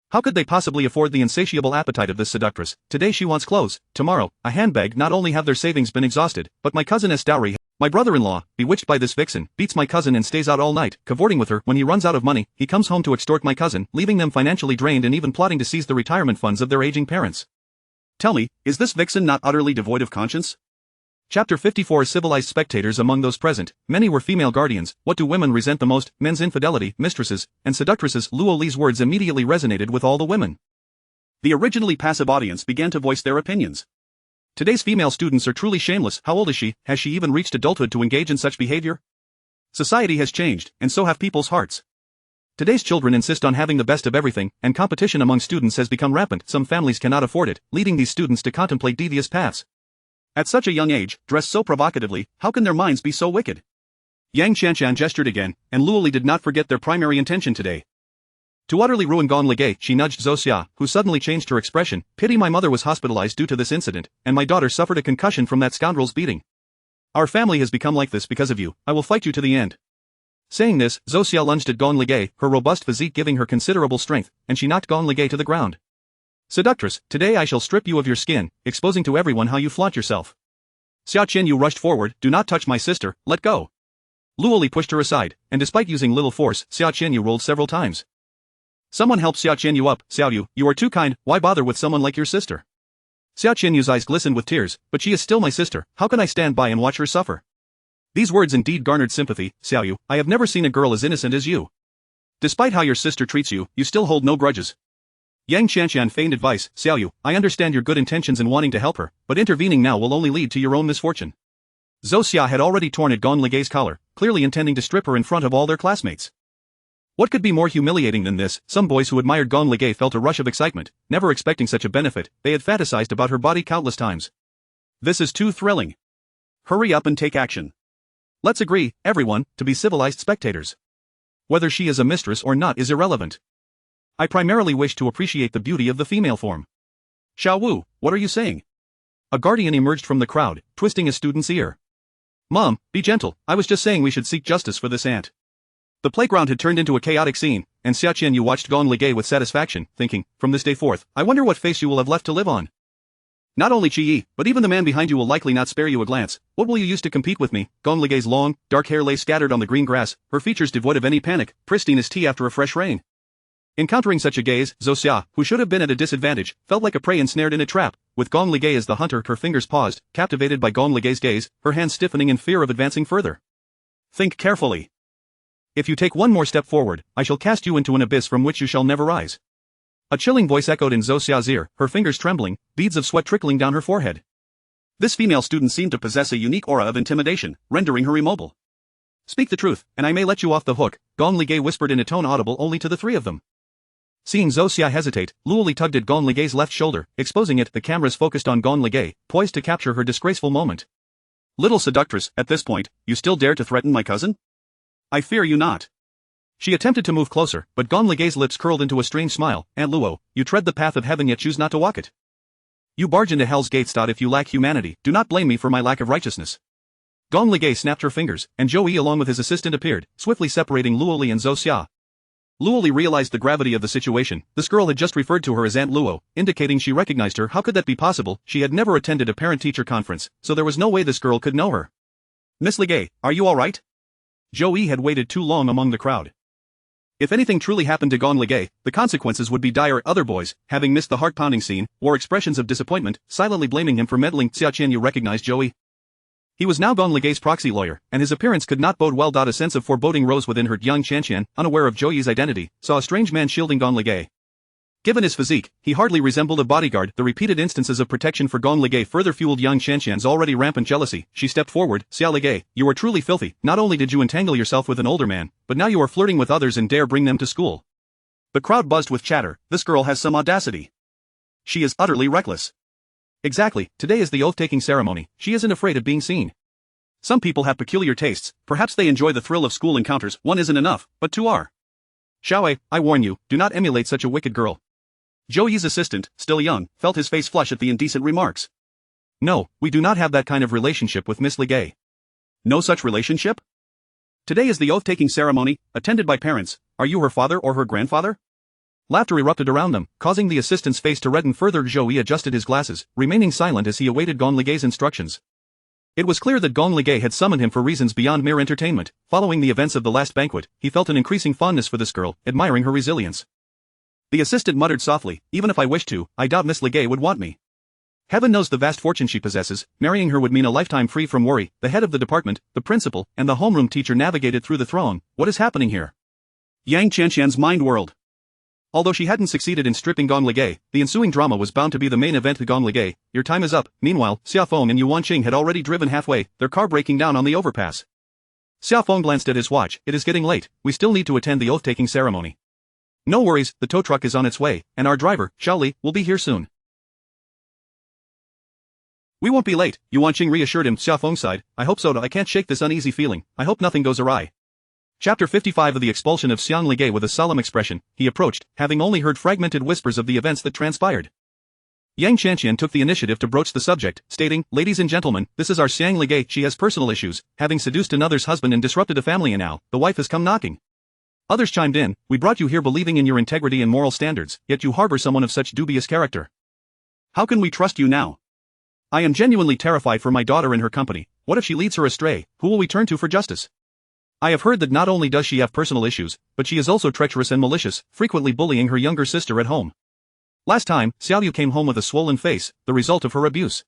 How could they possibly afford the insatiable appetite of this seductress? Today she wants clothes, tomorrow, a handbag. Not only have their savings been exhausted, but my cousin's dowry. My brother-in-law, bewitched by this vixen, beats my cousin and stays out all night, cavorting with her. When he runs out of money, he comes home to extort my cousin, leaving them financially drained and even plotting to seize the retirement funds of their aging parents. Tell me, is this vixen not utterly devoid of conscience? Chapter 54. Civilized spectators. Among those present, many were female guardians. What do women resent the most? Men's infidelity, mistresses, and seductresses. Luoli's words immediately resonated with all the women. The originally passive audience began to voice their opinions. Today's female students are truly shameless. How old is she? Has she even reached adulthood to engage in such behavior? Society has changed, and so have people's hearts. Today's children insist on having the best of everything, and competition among students has become rampant. Some families cannot afford it, leading these students to contemplate devious paths. At such a young age, dressed so provocatively, how can their minds be so wicked? Yang Qianqian gestured again, and Luoli did not forget their primary intention today. To utterly ruin Gong Ligay, she nudged Zosia, who suddenly changed her expression. Pity my mother was hospitalized due to this incident, and my daughter suffered a concussion from that scoundrel's beating. Our family has become like this because of you. I will fight you to the end. Saying this, Zosia lunged at Gong Ligay, her robust physique giving her considerable strength, and she knocked Gong Ligay to the ground. Seductress, today I shall strip you of your skin, exposing to everyone how you flaunt yourself. Xia Qianyu rushed forward. Do not touch my sister, let go. Luoli pushed her aside, and despite using little force, Xia Qianyu rolled several times. Someone help Xia Qianyu up. Xiaoyu, you are too kind, why bother with someone like your sister? Xia Qianyu's eyes glistened with tears, but she is still my sister, how can I stand by and watch her suffer? These words indeed garnered sympathy. Xiaoyu, I have never seen a girl as innocent as you. Despite how your sister treats you, you still hold no grudges. Yang Qianqian feigned advice. Xiaoyu, I understand your good intentions in wanting to help her, but intervening now will only lead to your own misfortune. Zosia had already torn at Gong Ligay's collar, clearly intending to strip her in front of all their classmates. What could be more humiliating than this? Some boys who admired Gong Ligay felt a rush of excitement, never expecting such a benefit. They had fantasized about her body countless times. This is too thrilling. Hurry up and take action. Let's agree, everyone, to be civilized spectators. Whether she is a mistress or not is irrelevant. I primarily wish to appreciate the beauty of the female form. Xiao Wu, what are you saying? A guardian emerged from the crowd, twisting a student's ear. Mom, be gentle, I was just saying we should seek justice for this ant. The playground had turned into a chaotic scene, and Xia Qianyu watched Gong Ligay with satisfaction, thinking, from this day forth, I wonder what face you will have left to live on. Not only Qi Yi, but even the man behind you will likely not spare you a glance. What will you use to compete with me? Gong Ligay's long, dark hair lay scattered on the green grass, her features devoid of any panic, pristine as tea after a fresh rain. Encountering such a gaze, Zhou Xia, who should have been at a disadvantage, felt like a prey ensnared in a trap. With Gong Ligay as the hunter, her fingers paused, captivated by Gong Ligay's gaze, her hands stiffening in fear of advancing further. Think carefully. If you take one more step forward, I shall cast you into an abyss from which you shall never rise. A chilling voice echoed in Zhou Xia's ear, her fingers trembling, beads of sweat trickling down her forehead. This female student seemed to possess a unique aura of intimidation, rendering her immobile. Speak the truth, and I may let you off the hook, Gong Ligay whispered in a tone audible only to the three of them. Seeing Zhou Xia hesitate, Luoli tugged at Gong Ligay's left shoulder, exposing it. The cameras focused on Gong Ligay, poised to capture her disgraceful moment. Little seductress, at this point, you still dare to threaten my cousin? I fear you not. She attempted to move closer, but Gong Ligay's lips curled into a strange smile. Aunt Luo, you tread the path of heaven yet choose not to walk it. You barge into hell's gates. If you lack humanity, do not blame me for my lack of righteousness. Gong Ligay snapped her fingers, and Zhou Yi along with his assistant appeared, swiftly separating Luoli and Zhou Xia. Luoli realized the gravity of the situation. This girl had just referred to her as Aunt Luo, indicating she recognized her. How could that be possible? She had never attended a parent-teacher conference, so there was no way this girl could know her. Miss Ligay, are you all right? Zhou Yi had waited too long among the crowd. If anything truly happened to Gong Ligay, the consequences would be dire. Other boys, having missed the heart-pounding scene, wore expressions of disappointment, silently blaming him for meddling. Xia Qianyu recognized Zhou Yi. He was now Gong Ligay's proxy lawyer, and his appearance could not bode well. A sense of foreboding rose within her. Yang Qianqian, unaware of Zhou Yi's identity, saw a strange man shielding Gong Ligay. Given his physique, he hardly resembled a bodyguard. The repeated instances of protection for Gong Ligay further fueled Yang Qianqian's already rampant jealousy. She stepped forward. Xia Ligay, you are truly filthy. Not only did you entangle yourself with an older man, but now you are flirting with others and dare bring them to school. The crowd buzzed with chatter. This girl has some audacity. She is utterly reckless. Exactly, today is the oath-taking ceremony. She isn't afraid of being seen. Some people have peculiar tastes. Perhaps they enjoy the thrill of school encounters. One isn't enough, but two are. Xiaowei, I warn you, do not emulate such a wicked girl. Zhou Yi's assistant, still young, felt his face flush at the indecent remarks. No, we do not have that kind of relationship with Miss Ligay. No such relationship? Today is the oath-taking ceremony, attended by parents. Are you her father or her grandfather? Laughter erupted around them, causing the assistant's face to redden further. Zhou Yi adjusted his glasses, remaining silent as he awaited Gong Ligay's instructions. It was clear that Gong Ligay had summoned him for reasons beyond mere entertainment. Following the events of the last banquet, he felt an increasing fondness for this girl, admiring her resilience. The assistant muttered softly, even if I wished to, I doubt Miss Ligay would want me. Heaven knows the vast fortune she possesses. Marrying her would mean a lifetime free from worry. The head of the department, the principal, and the homeroom teacher navigated through the throng. What is happening here? Yang Qianqian's mind whirled. Although she hadn't succeeded in stripping Gong Ligay, the ensuing drama was bound to be the main event. To Gong Ligay, your time is up. Meanwhile, Xia Feng and Yuan Qing had already driven halfway, their car breaking down on the overpass. Xia Feng glanced at his watch. It is getting late. We still need to attend the oath-taking ceremony. No worries, the tow truck is on its way, and our driver, Xiao Li, will be here soon. We won't be late, Yuan Qing reassured him. Xia Feng sighed. I hope so. I can't shake this uneasy feeling. I hope nothing goes awry. Chapter 55 of the expulsion of Xiang Ligay. With a solemn expression, he approached, having only heard fragmented whispers of the events that transpired. Yang Qianqian took the initiative to broach the subject, stating, Ladies and gentlemen, this is our Xiang Ligay. She has personal issues, having seduced another's husband and disrupted a family, and now, the wife has come knocking. Others chimed in, we brought you here believing in your integrity and moral standards, yet you harbor someone of such dubious character. How can we trust you now? I am genuinely terrified for my daughter and her company. What if she leads her astray? Who will we turn to for justice? I have heard that not only does she have personal issues, but she is also treacherous and malicious, frequently bullying her younger sister at home. Last time, Xiaoyu came home with a swollen face, the result of her abuse.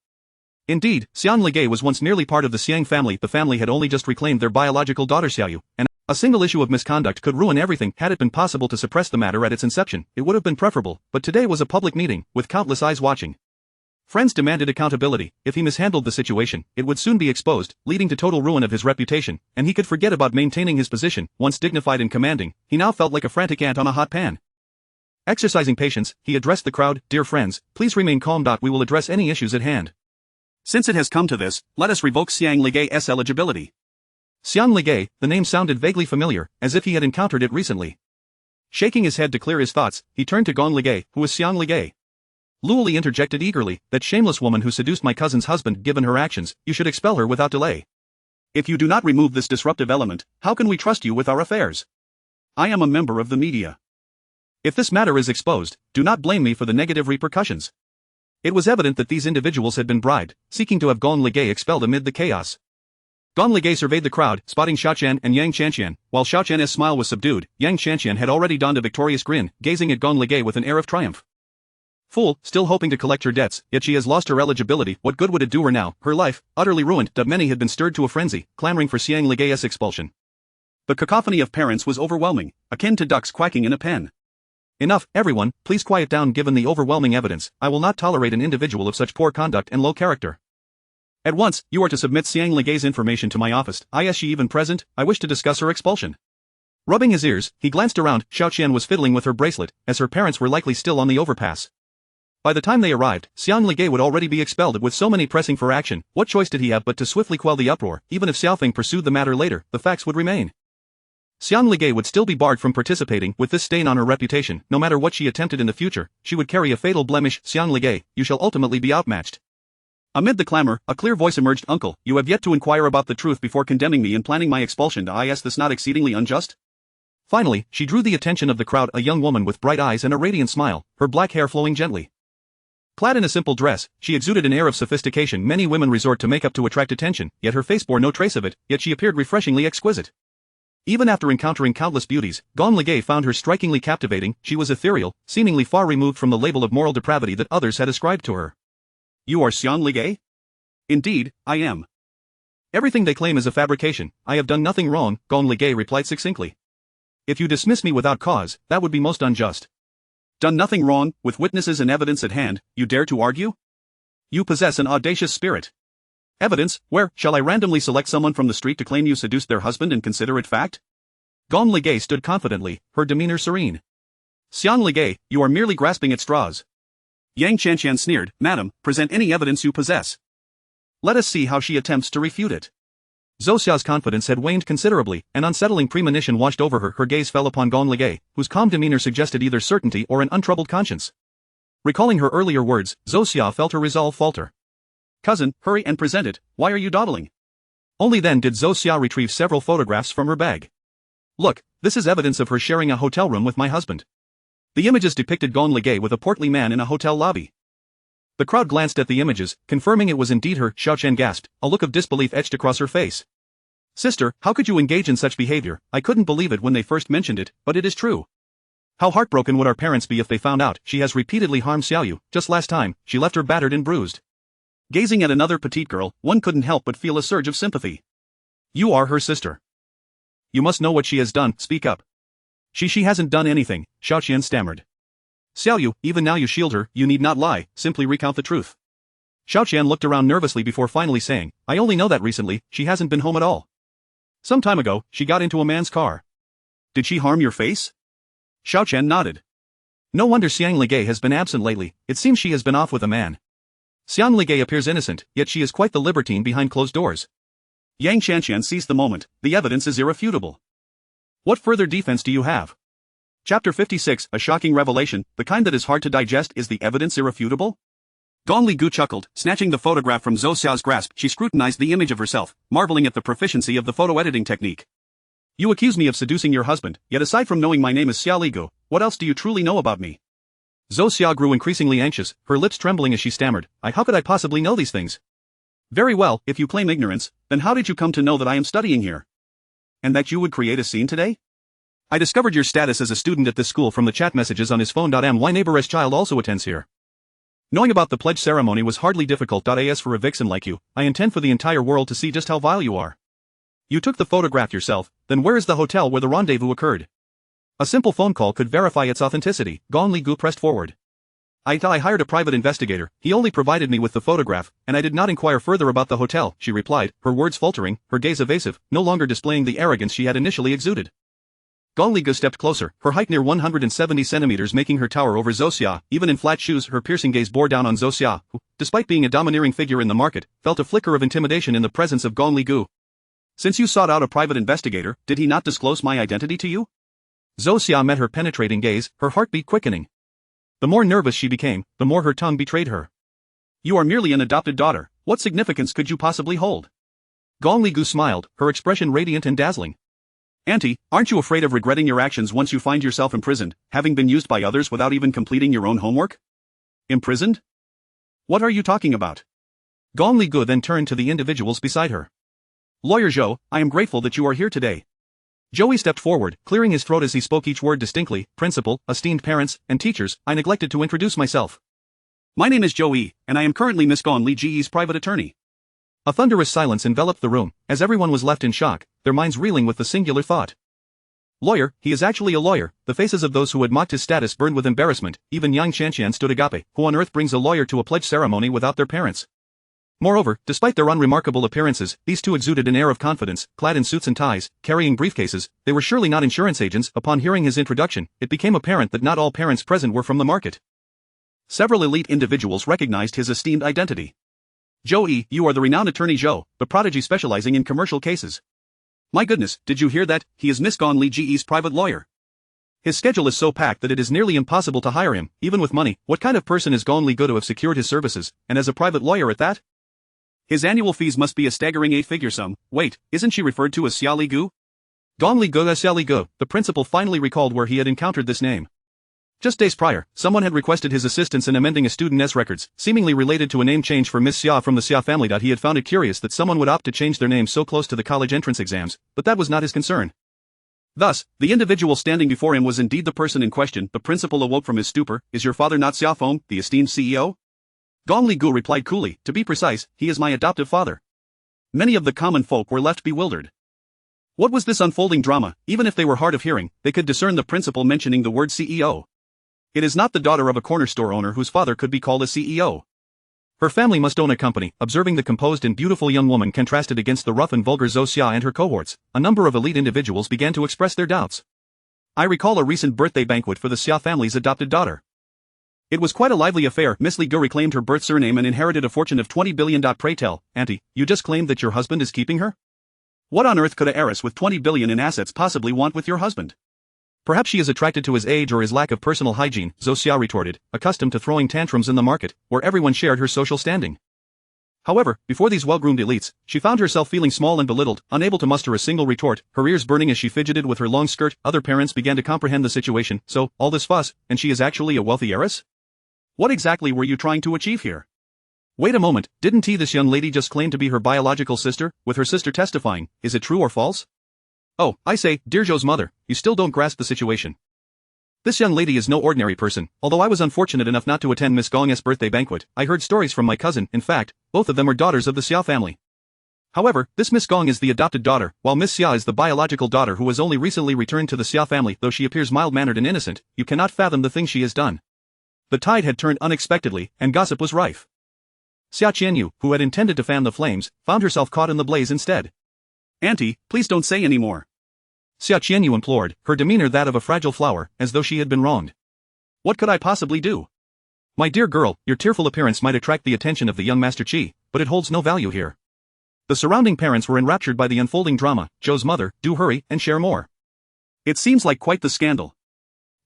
Indeed, Xiang Ligay was once merely part of the Xiang family. The family had only just reclaimed their biological daughter Xiaoyu, and a single issue of misconduct could ruin everything. Had it been possible to suppress the matter at its inception, it would have been preferable, but today was a public meeting, with countless eyes watching. Friends demanded accountability. If he mishandled the situation, it would soon be exposed, leading to total ruin of his reputation, and he could forget about maintaining his position. Once dignified and commanding, he now felt like a frantic ant on a hot pan. Exercising patience, he addressed the crowd, Dear friends, please remain calm. We will address any issues at hand. Since it has come to this, let us revoke Xiang Ligay's eligibility. Xiang Ligay, the name sounded vaguely familiar, as if he had encountered it recently. Shaking his head to clear his thoughts, he turned to Gong Ligay, who was Xiang Ligay. Lu Li interjected eagerly, that shameless woman who seduced my cousin's husband. Given her actions, you should expel her without delay. If you do not remove this disruptive element, how can we trust you with our affairs? I am a member of the media. If this matter is exposed, do not blame me for the negative repercussions. It was evident that these individuals had been bribed, seeking to have Gong Ligay expelled amid the chaos. Gong Ligay surveyed the crowd, spotting Xiaoqian and Yang Qianqian. While Xiaoqian's smile was subdued, Yang Qianqian had already donned a victorious grin, gazing at Gong Ligay with an air of triumph. Fool, still hoping to collect her debts, yet she has lost her eligibility. What good would it do her now? Her life, utterly ruined. Many had been stirred to a frenzy, clamoring for Xiang Ligay's expulsion. The cacophony of parents was overwhelming, akin to ducks quacking in a pen. Enough, everyone, please quiet down. Given the overwhelming evidence, I will not tolerate an individual of such poor conduct and low character. At once, you are to submit Xiang Ligay's information to my office. Is she even present? I wish to discuss her expulsion. Rubbing his ears, he glanced around. Xiaoqian was fiddling with her bracelet, as her parents were likely still on the overpass. By the time they arrived, Xiang Ligay would already be expelled. With so many pressing for action, what choice did he have but to swiftly quell the uproar? Even if Xiaofeng pursued the matter later, the facts would remain. Xiang Ligay would still be barred from participating. With this stain on her reputation, no matter what she attempted in the future, she would carry a fatal blemish. Xiang Ligay, you shall ultimately be outmatched. Amid the clamor, a clear voice emerged. Uncle, you have yet to inquire about the truth before condemning me and planning my expulsion. Is this not exceedingly unjust? Finally, she drew the attention of the crowd, a young woman with bright eyes and a radiant smile, her black hair flowing gently. Clad in a simple dress, she exuded an air of sophistication. Many women resort to makeup to attract attention, yet her face bore no trace of it, yet she appeared refreshingly exquisite. Even after encountering countless beauties, Gong Ligay found her strikingly captivating. She was ethereal, seemingly far removed from the label of moral depravity that others had ascribed to her. You are Xiang Ligay? Indeed, I am. Everything they claim is a fabrication. I have done nothing wrong, Gong Ligay replied succinctly. If you dismiss me without cause, that would be most unjust. Done nothing wrong, with witnesses and evidence at hand, you dare to argue? You possess an audacious spirit. Evidence? Where? Shall I randomly select someone from the street to claim you seduced their husband and consider it fact? Gong Ligay stood confidently, her demeanor serene. Xiang Ligay, you are merely grasping at straws. Yang Qianqian sneered, Madam, present any evidence you possess. Let us see how she attempts to refute it. Zhou Xiao's confidence had waned considerably, an unsettling premonition washed over her. Her gaze fell upon Gong Ligay, whose calm demeanor suggested either certainty or an untroubled conscience. Recalling her earlier words, Zhou Xiao felt her resolve falter. Cousin, hurry and present it. Why are you dawdling? Only then did Zhou Xiao retrieve several photographs from her bag. Look, this is evidence of her sharing a hotel room with my husband. The images depicted Gong Ligay with a portly man in a hotel lobby. The crowd glanced at the images, confirming it was indeed her. Xiaoqian gasped, a look of disbelief etched across her face. Sister, how could you engage in such behavior? I couldn't believe it when they first mentioned it, but it is true. How heartbroken would our parents be if they found out? She has repeatedly harmed Xiaoyu. Just last time, she left her battered and bruised. Gazing at another petite girl, one couldn't help but feel a surge of sympathy. You are her sister. You must know what she has done. Speak up. She hasn't done anything, Xiaoqian stammered. Xiaoyu, even now you shield her. You need not lie, simply recount the truth. Xiaoqian looked around nervously before finally saying, I only know that recently, she hasn't been home at all. Some time ago, she got into a man's car. Did she harm your face? Xiaoqian nodded. No wonder Xiang Ligay has been absent lately. It seems she has been off with a man. Xiang Ligay appears innocent, yet she is quite the libertine behind closed doors. Yang Qianqian seized the moment. The evidence is irrefutable. What further defense do you have? Chapter 56, a shocking revelation, the kind that is hard to digest. Is the evidence irrefutable? Gong Ligu chuckled, snatching the photograph from Zhou Xiao's grasp. She scrutinized the image of herself, marveling at the proficiency of the photo editing technique. You accuse me of seducing your husband, yet aside from knowing my name is Xiao Ligu, what else do you truly know about me? Zhou Xiao grew increasingly anxious, her lips trembling as she stammered, how could I possibly know these things? Very well, if you claim ignorance, then how did you come to know that I am studying here? And that you would create a scene today? I discovered your status as a student at this school from the chat messages on his phone. My neighbor's child also attends here. Knowing about the pledge ceremony was hardly difficult. As for a vixen like you, I intend for the entire world to see just how vile you are. You took the photograph yourself, then where is the hotel where the rendezvous occurred? A simple phone call could verify its authenticity. Gong Ligu pressed forward. I hired a private investigator, he only provided me with the photograph, and I did not inquire further about the hotel, she replied, her words faltering, her gaze evasive, no longer displaying the arrogance she had initially exuded. Gong Ligu stepped closer, her height near 170 centimeters making her tower over Zhou Xia. Even in flat shoes her piercing gaze bore down on Zhou Xia, who, despite being a domineering figure in the market, felt a flicker of intimidation in the presence of Gong Ligu. Since you sought out a private investigator, did he not disclose my identity to you? Zhou Xia met her penetrating gaze, her heartbeat quickening. The more nervous she became, the more her tongue betrayed her. You are merely an adopted daughter, what significance could you possibly hold? Gong Li Gu smiled, her expression radiant and dazzling. Auntie, aren't you afraid of regretting your actions once you find yourself imprisoned, having been used by others without even completing your own homework? Imprisoned? What are you talking about? Gong Li Gu then turned to the individuals beside her. Lawyer Zhou, I am grateful that you are here today. Joey stepped forward, clearing his throat as he spoke each word distinctly. Principal, esteemed parents, and teachers, I neglected to introduce myself. My name is Joey, and I am currently Miss Gong Li Ji's private attorney. A thunderous silence enveloped the room, as everyone was left in shock, their minds reeling with the singular thought. Lawyer, he is actually a lawyer. The faces of those who had mocked his status burned with embarrassment. Even Yang Qianqian stood agape. Who on earth brings a lawyer to a pledge ceremony without their parents? Moreover, despite their unremarkable appearances, these two exuded an air of confidence. Clad in suits and ties, carrying briefcases, they were surely not insurance agents. Upon hearing his introduction, it became apparent that not all parents present were from the market. Several elite individuals recognized his esteemed identity. Zhou, you are the renowned attorney Zhou, the prodigy specializing in commercial cases. My goodness, did you hear that? He is Miss Gong Li Ji's private lawyer. His schedule is so packed that it is nearly impossible to hire him, even with money. What kind of person is Gong Li Gu to have secured his services, and as a private lawyer at that? His annual fees must be a staggering 8-figure sum. Wait, isn't she referred to as Xia Li Gu? Gong Li Gu Xia Li Gu, the principal finally recalled where he had encountered this name. Just days prior, someone had requested his assistance in amending a student's records, seemingly related to a name change for Miss Xia from the Xia family. He had found it curious that someone would opt to change their name so close to the college entrance exams, but that was not his concern. Thus, the individual standing before him was indeed the person in question. The principal awoke from his stupor. Is your father not Xia Feng, the esteemed CEO? Gong Li Gu replied coolly, to be precise, he is my adoptive father. Many of the common folk were left bewildered. What was this unfolding drama? Even if they were hard of hearing, they could discern the principal mentioning the word CEO. It is not the daughter of a corner store owner whose father could be called a CEO. Her family must own a company. Observing the composed and beautiful young woman contrasted against the rough and vulgar Zhou Xia and her cohorts, a number of elite individuals began to express their doubts. I recall a recent birthday banquet for the Xia family's adopted daughter. It was quite a lively affair. Miss Li Gu reclaimed her birth surname and inherited a fortune of 20 billion. Pray tell, Auntie, you just claimed that your husband is keeping her? What on earth could a heiress with 20 billion in assets possibly want with your husband? Perhaps she is attracted to his age or his lack of personal hygiene, Zhou Xia retorted, accustomed to throwing tantrums in the market, where everyone shared her social standing. However, before these well-groomed elites, she found herself feeling small and belittled, unable to muster a single retort, her ears burning as she fidgeted with her long skirt. Other parents began to comprehend the situation. So, all this fuss, and she is actually a wealthy heiress? What exactly were you trying to achieve here? Wait a moment, didn't this young lady just claim to be her biological sister, with her sister testifying? Is it true or false? Oh, I say, dear Zhou's mother, you still don't grasp the situation. This young lady is no ordinary person. Although I was unfortunate enough not to attend Miss Gong's birthday banquet, I heard stories from my cousin. In fact, both of them are daughters of the Xia family. However, this Miss Gong is the adopted daughter, while Miss Xia is the biological daughter who has only recently returned to the Xia family. Though she appears mild-mannered and innocent, you cannot fathom the things she has done. The tide had turned unexpectedly, and gossip was rife. Xia Qianyu, who had intended to fan the flames, found herself caught in the blaze instead. Auntie, please don't say any more. Xia Qianyu implored, her demeanor that of a fragile flower, as though she had been wronged. What could I possibly do? My dear girl, your tearful appearance might attract the attention of the young Master Qi, but it holds no value here. The surrounding parents were enraptured by the unfolding drama. Zhou's mother, do hurry and share more. It seems like quite the scandal.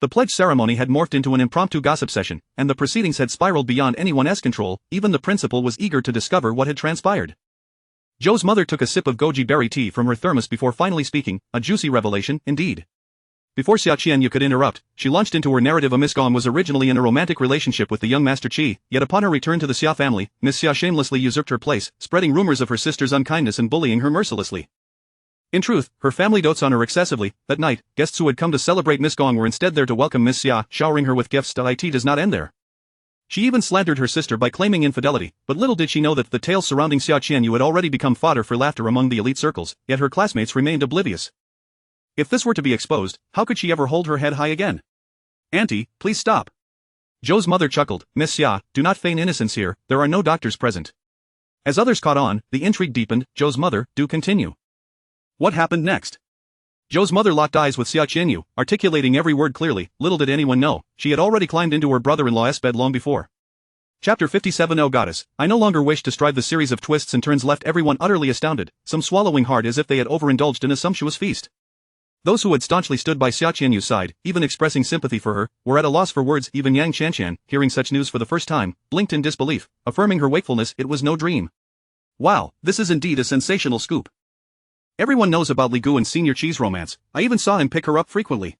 The pledge ceremony had morphed into an impromptu gossip session, and the proceedings had spiraled beyond anyone's control. Even the principal was eager to discover what had transpired. Zhou's mother took a sip of goji berry tea from her thermos before finally speaking, a juicy revelation, indeed. Before Xia Qianyu could interrupt, she launched into her narrative. Miss Gong was originally in a romantic relationship with the young Master Qi, yet upon her return to the Xia family, Miss Xia shamelessly usurped her place, spreading rumors of her sister's unkindness and bullying her mercilessly. In truth, her family dotes on her excessively. That night, guests who had come to celebrate Miss Gong were instead there to welcome Miss Xia, showering her with gifts. It does not end there. She even slandered her sister by claiming infidelity, but little did she know that the tales surrounding Xia Qianyu had already become fodder for laughter among the elite circles, yet her classmates remained oblivious. If this were to be exposed, how could she ever hold her head high again? Auntie, please stop. Zhou's mother chuckled, Miss Xia, do not feign innocence here, there are no doctors present. As others caught on, the intrigue deepened. Zhou's mother, do continue. What happened next? Zhou's mother locked eyes with Xia Qianyu, articulating every word clearly. Little did anyone know, she had already climbed into her brother-in-law's bed long before. Chapter 57. Oh goddess, I no longer wish to strive. The series of twists and turns left everyone utterly astounded, some swallowing hard as if they had overindulged in a sumptuous feast. Those who had staunchly stood by Xia Qianyu's side, even expressing sympathy for her, were at a loss for words. Even Yang Qianqian, hearing such news for the first time, blinked in disbelief, affirming her wakefulness it was no dream. Wow, this is indeed a sensational scoop. Everyone knows about Li Gu and Senior Qi's romance. I even saw him pick her up frequently.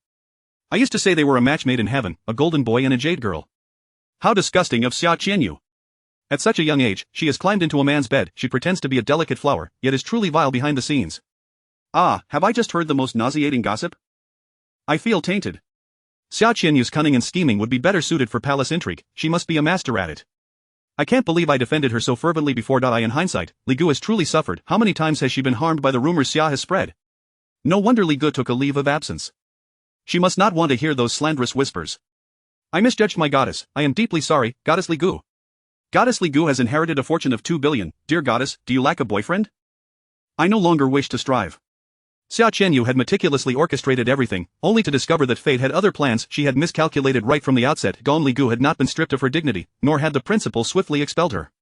I used to say they were a match made in heaven, a golden boy and a jade girl. How disgusting of Xia Qianyu. At such a young age, she has climbed into a man's bed. She pretends to be a delicate flower, yet is truly vile behind the scenes. Ah, have I just heard the most nauseating gossip? I feel tainted. Xia Qianyu's cunning and scheming would be better suited for palace intrigue. She must be a master at it. I can't believe I defended her so fervently before. In hindsight, Li Gu has truly suffered. How many times has she been harmed by the rumors Xia has spread? No wonder Li Gu took a leave of absence. She must not want to hear those slanderous whispers. I misjudged my goddess. I am deeply sorry, Goddess Li Gu. Goddess Li Gu has inherited a fortune of 2 billion. Dear goddess, do you lack a boyfriend? I no longer wish to strive. Xia Qianyu had meticulously orchestrated everything, only to discover that fate had other plans. She had miscalculated right from the outset. Gong Li Gu had not been stripped of her dignity, nor had the principal swiftly expelled her.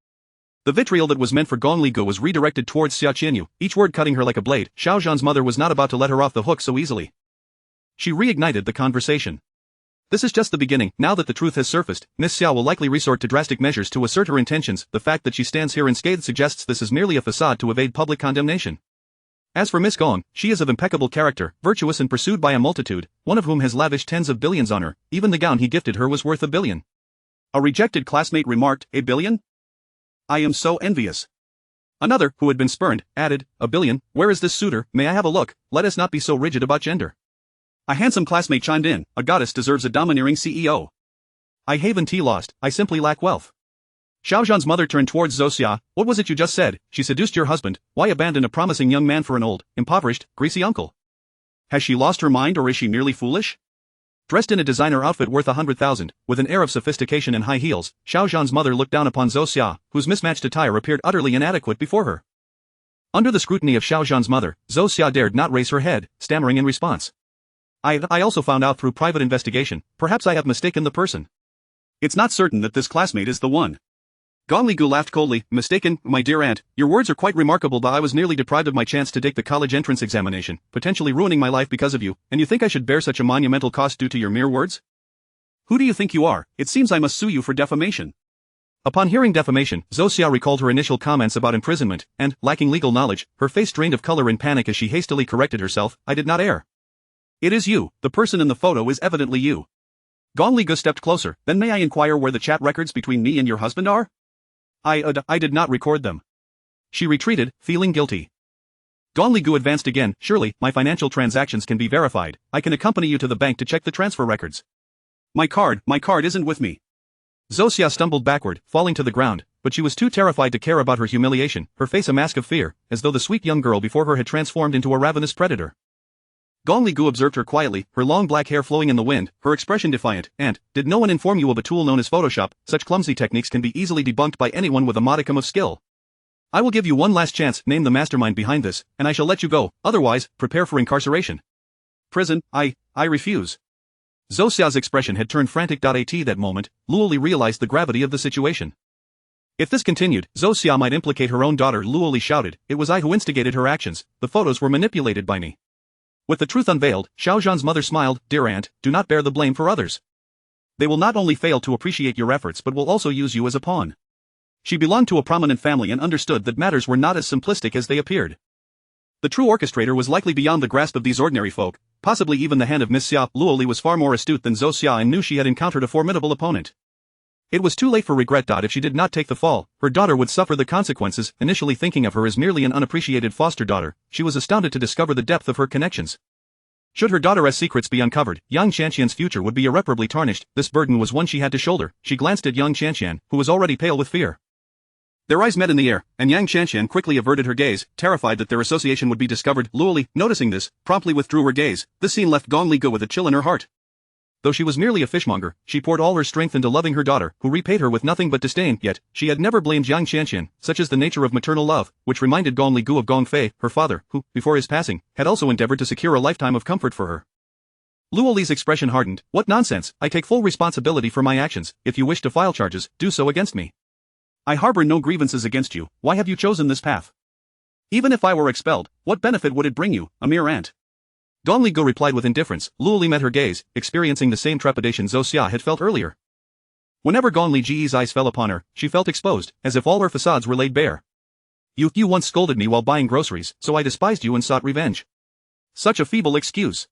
The vitriol that was meant for Gong Li Gu was redirected towards Xia Qianyu, each word cutting her like a blade. Xiao Zhan's mother was not about to let her off the hook so easily. She reignited the conversation. This is just the beginning. Now that the truth has surfaced, Miss Xiao will likely resort to drastic measures to assert her intentions. The fact that she stands here unscathed suggests this is merely a facade to evade public condemnation. As for Miss Gong, she is of impeccable character, virtuous and pursued by a multitude, one of whom has lavished tens of billions on her. Even the gown he gifted her was worth 1 billion. A rejected classmate remarked, 1 billion? I am so envious. Another, who had been spurned, added, 1 billion, where is this suitor? May I have a look? Let us not be so rigid about gender. A handsome classmate chimed in, a goddess deserves a domineering CEO. I haven't lost, I simply lack wealth. Xiao Zhan's mother turned towards Zhou Xia. What was it you just said? She seduced your husband. Why abandon a promising young man for an old, impoverished, greasy uncle? Has she lost her mind or is she merely foolish? Dressed in a designer outfit worth 100,000, with an air of sophistication and high heels, Xiao Zhan's mother looked down upon Zhou Xia, whose mismatched attire appeared utterly inadequate before her. Under the scrutiny of Xiao Zhan's mother, Zhou Xia dared not raise her head, stammering in response. I also found out through private investigation, perhaps I have mistaken the person. It's not certain that this classmate is the one. Gong Li Gu laughed coldly, mistaken, my dear aunt, your words are quite remarkable but I was nearly deprived of my chance to take the college entrance examination, potentially ruining my life because of you, and you think I should bear such a monumental cost due to your mere words? Who do you think you are? It seems I must sue you for defamation. Upon hearing defamation, Zhou Xia recalled her initial comments about imprisonment, and, lacking legal knowledge, her face drained of color in panic as she hastily corrected herself, I did not err. It is you, the person in the photo is evidently you. Gong Li Gu stepped closer, then may I inquire where the chat records between me and your husband are? I did not record them. She retreated, feeling guilty. Gong Li Gu advanced again, surely, my financial transactions can be verified, I can accompany you to the bank to check the transfer records. My card isn't with me. Zhou Xia stumbled backward, falling to the ground, but she was too terrified to care about her humiliation, her face a mask of fear, as though the sweet young girl before her had transformed into a ravenous predator. Gong Li Gu observed her quietly, her long black hair flowing in the wind, her expression defiant, and, did no one inform you of a tool known as Photoshop? Such clumsy techniques can be easily debunked by anyone with a modicum of skill. I will give you one last chance, name the mastermind behind this, and I shall let you go, otherwise, prepare for incarceration. Prison, I refuse. Zhou Xia's expression had turned frantic. At that moment, Luo Li realized the gravity of the situation. If this continued, Zhou Xia might implicate her own daughter. Luo Li shouted, it was I who instigated her actions, the photos were manipulated by me. With the truth unveiled, Xiao Zhan's mother smiled, dear aunt, do not bear the blame for others. They will not only fail to appreciate your efforts but will also use you as a pawn. She belonged to a prominent family and understood that matters were not as simplistic as they appeared. The true orchestrator was likely beyond the grasp of these ordinary folk, possibly even the hand of Miss Xia. Luo Li was far more astute than Zhou Xia and knew she had encountered a formidable opponent. It was too late for regret. If she did not take the fall, her daughter would suffer the consequences. Initially thinking of her as merely an unappreciated foster daughter, she was astounded to discover the depth of her connections. Should her daughter's secrets be uncovered, Yang Qianqian's future would be irreparably tarnished. This burden was one she had to shoulder. She glanced at Yang Qianqian, who was already pale with fear. Their eyes met in the air, and Yang Qianqian quickly averted her gaze, terrified that their association would be discovered. Luo Li, noticing this, promptly withdrew her gaze. This scene left Gong Li Gu with a chill in her heart. Though she was merely a fishmonger, she poured all her strength into loving her daughter, who repaid her with nothing but disdain. Yet, she had never blamed Yang Qianqian, such is the nature of maternal love, which reminded Gong Li Gu of Gong Fei, her father, who, before his passing, had also endeavored to secure a lifetime of comfort for her. Luo Li's expression hardened. What nonsense, I take full responsibility for my actions. If you wish to file charges, do so against me. I harbor no grievances against you. Why have you chosen this path? Even if I were expelled, what benefit would it bring you, a mere ant? Gong Li Gu replied with indifference. Luo Li met her gaze, experiencing the same trepidation Zhou Xia had felt earlier. Whenever Gong Li Ji's eyes fell upon her, she felt exposed, as if all her facades were laid bare. You once scolded me while buying groceries, so I despised you and sought revenge. Such a feeble excuse.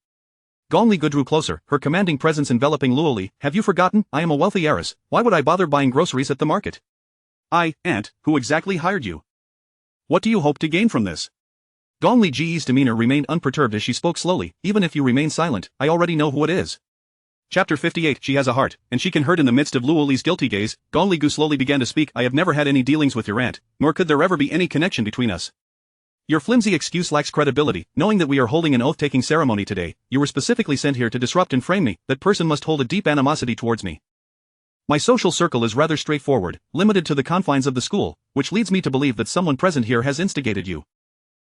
Gong Li Gu drew closer, her commanding presence enveloping Luo Li. Have you forgotten? I am a wealthy heiress. Why would I bother buying groceries at the market? Aunt, who exactly hired you? What do you hope to gain from this? Gong Li Ji's demeanor remained unperturbed as she spoke slowly. Even if you remain silent, I already know who it is. Chapter 58. She has a heart, and she can hurt. In the midst of Luo Li's guilty gaze, Gong Li Gu slowly began to speak. I have never had any dealings with your aunt, nor could there ever be any connection between us. Your flimsy excuse lacks credibility. Knowing that we are holding an oath-taking ceremony today, you were specifically sent here to disrupt and frame me. That person must hold a deep animosity towards me. My social circle is rather straightforward, limited to the confines of the school, which leads me to believe that someone present here has instigated you.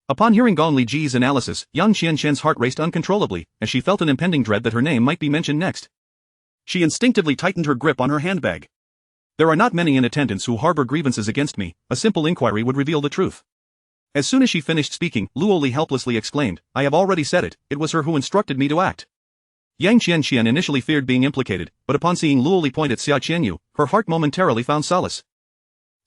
Upon hearing Gong Li Ji's analysis, Yang Qianshen's heart raced uncontrollably, as she felt an impending dread that her name might be mentioned next. She instinctively tightened her grip on her handbag. There are not many in attendance who harbor grievances against me. A simple inquiry would reveal the truth. As soon as she finished speaking, Luo Li helplessly exclaimed, I have already said it, it was her who instructed me to act. Yang Qianshen initially feared being implicated, but upon seeing Luo Li point at Xia Qianyu, her heart momentarily found solace.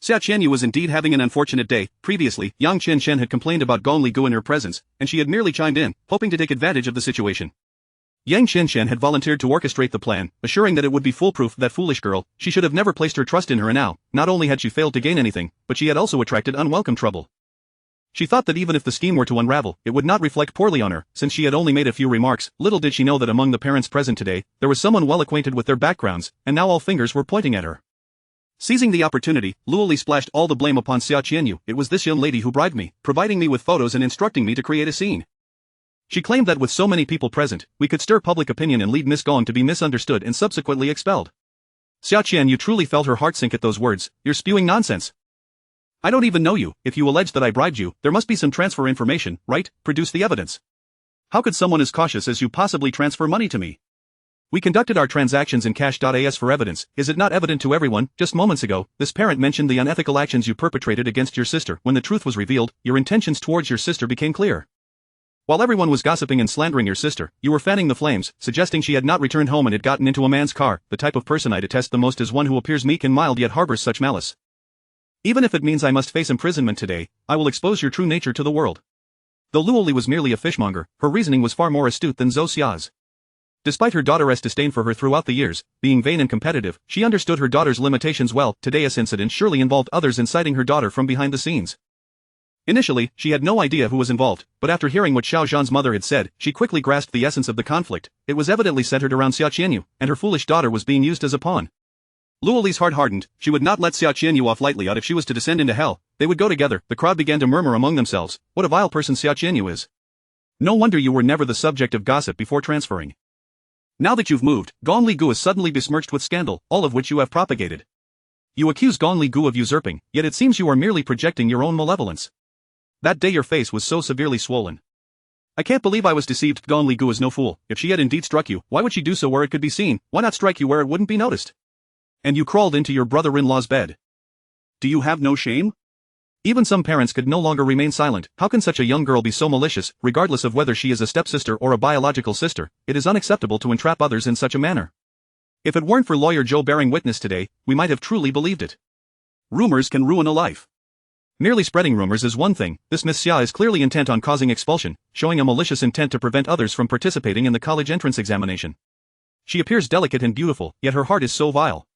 Xia Qianyu was indeed having an unfortunate day. Previously, Yang Qianshen had complained about Gong Li Gu in her presence, and she had merely chimed in, hoping to take advantage of the situation. Yang Qianshen had volunteered to orchestrate the plan, assuring that it would be foolproof. That foolish girl, she should have never placed her trust in her, and now, not only had she failed to gain anything, but she had also attracted unwelcome trouble. She thought that even if the scheme were to unravel, it would not reflect poorly on her, since she had only made a few remarks. Little did she know that among the parents present today, there was someone well acquainted with their backgrounds, and now all fingers were pointing at her. Seizing the opportunity, Luo Li splashed all the blame upon Xia Qianyu. It was this young lady who bribed me, providing me with photos and instructing me to create a scene. She claimed that with so many people present, we could stir public opinion and lead Miss Gong to be misunderstood and subsequently expelled. Xia Qianyu truly felt her heart sink at those words. You're spewing nonsense. I don't even know you. If you allege that I bribed you, there must be some transfer information, right? Produce the evidence. How could someone as cautious as you possibly transfer money to me? We conducted our transactions in cash.as for evidence. Is it not evident to everyone? Just moments ago, this parent mentioned the unethical actions you perpetrated against your sister. When the truth was revealed, your intentions towards your sister became clear. While everyone was gossiping and slandering your sister, you were fanning the flames, suggesting she had not returned home and had gotten into a man's car. The type of person I detest the most is one who appears meek and mild yet harbors such malice. Even if it means I must face imprisonment today, I will expose your true nature to the world. Though Luo Li was merely a fishmonger, her reasoning was far more astute than Zhou Xia's. Despite her daughter's disdain for her throughout the years, being vain and competitive, she understood her daughter's limitations well. Today's incident surely involved others inciting her daughter from behind the scenes. Initially, she had no idea who was involved, but after hearing what Xiao Zhan's mother had said, she quickly grasped the essence of the conflict. It was evidently centered around Xia Qianyu, and her foolish daughter was being used as a pawn. Luo Li's heart hardened. She would not let Xia Qianyu off lightly. Out if she was to descend into hell, they would go together. The crowd began to murmur among themselves. What a vile person Xia Qianyu is. No wonder you were never the subject of gossip before transferring. Now that you've moved, Gong Li Gu is suddenly besmirched with scandal, all of which you have propagated. You accuse Gong Li Gu of usurping, yet it seems you are merely projecting your own malevolence. That day your face was so severely swollen. I can't believe I was deceived. Gong Li Gu is no fool. If she had indeed struck you, why would she do so where it could be seen? Why not strike you where it wouldn't be noticed? And you crawled into your brother-in-law's bed. Do you have no shame? Even some parents could no longer remain silent. How can such a young girl be so malicious, regardless of whether she is a stepsister or a biological sister? It is unacceptable to entrap others in such a manner. If it weren't for Lawyer Joe bearing witness today, we might have truly believed it. Rumors can ruin a life. Merely spreading rumors is one thing. This Miss Xia is clearly intent on causing expulsion, showing a malicious intent to prevent others from participating in the college entrance examination. She appears delicate and beautiful, yet her heart is so vile.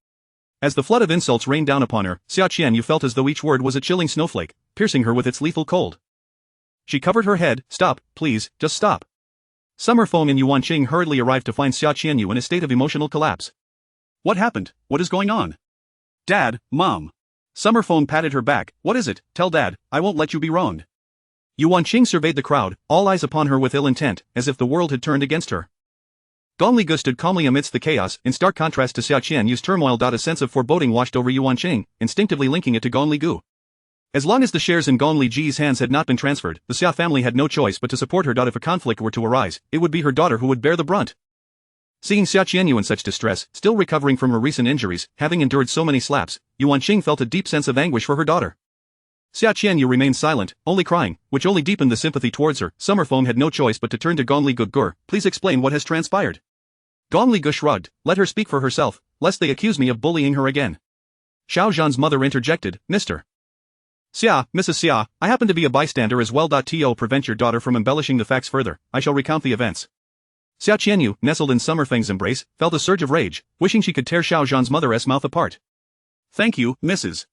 As the flood of insults rained down upon her, Xia Qianyu felt as though each word was a chilling snowflake, piercing her with its lethal cold. She covered her head. Stop, please, just stop. Summer Feng and Yuan Qing hurriedly arrived to find Xia Qianyu in a state of emotional collapse. What happened? What is going on? Dad, Mom. Summer Feng patted her back. What is it? Tell Dad, I won't let you be wronged. Yuan Qing surveyed the crowd, all eyes upon her with ill intent, as if the world had turned against her. Gong Li Gu stood calmly amidst the chaos, in stark contrast to Xia Qianyu's turmoil. A sense of foreboding washed over Yuan Qing, instinctively linking it to Gong Li Gu. As long as the shares in Gong Li Ji's hands had not been transferred, the Xia family had no choice but to support her. If a conflict were to arise, it would be her daughter who would bear the brunt. Seeing Xia Qianyu in such distress, still recovering from her recent injuries, having endured so many slaps, Yuan Qing felt a deep sense of anguish for her daughter. Xia Qianyu remained silent, only crying, which only deepened the sympathy towards her. Summer Fong had no choice but to turn to Gongli Gugur. Please explain what has transpired. Gongli Gu shrugged. Let her speak for herself, lest they accuse me of bullying her again. Xiao Zhan's mother interjected, Mr. Xia, Mrs. Xia, I happen to be a bystander as well. To prevent your daughter from embellishing the facts further, I shall recount the events. Xia Qianyu, nestled in Summer Feng's embrace, felt a surge of rage, wishing she could tear Xiao Zhan's mother's mouth apart. Thank you, Mrs.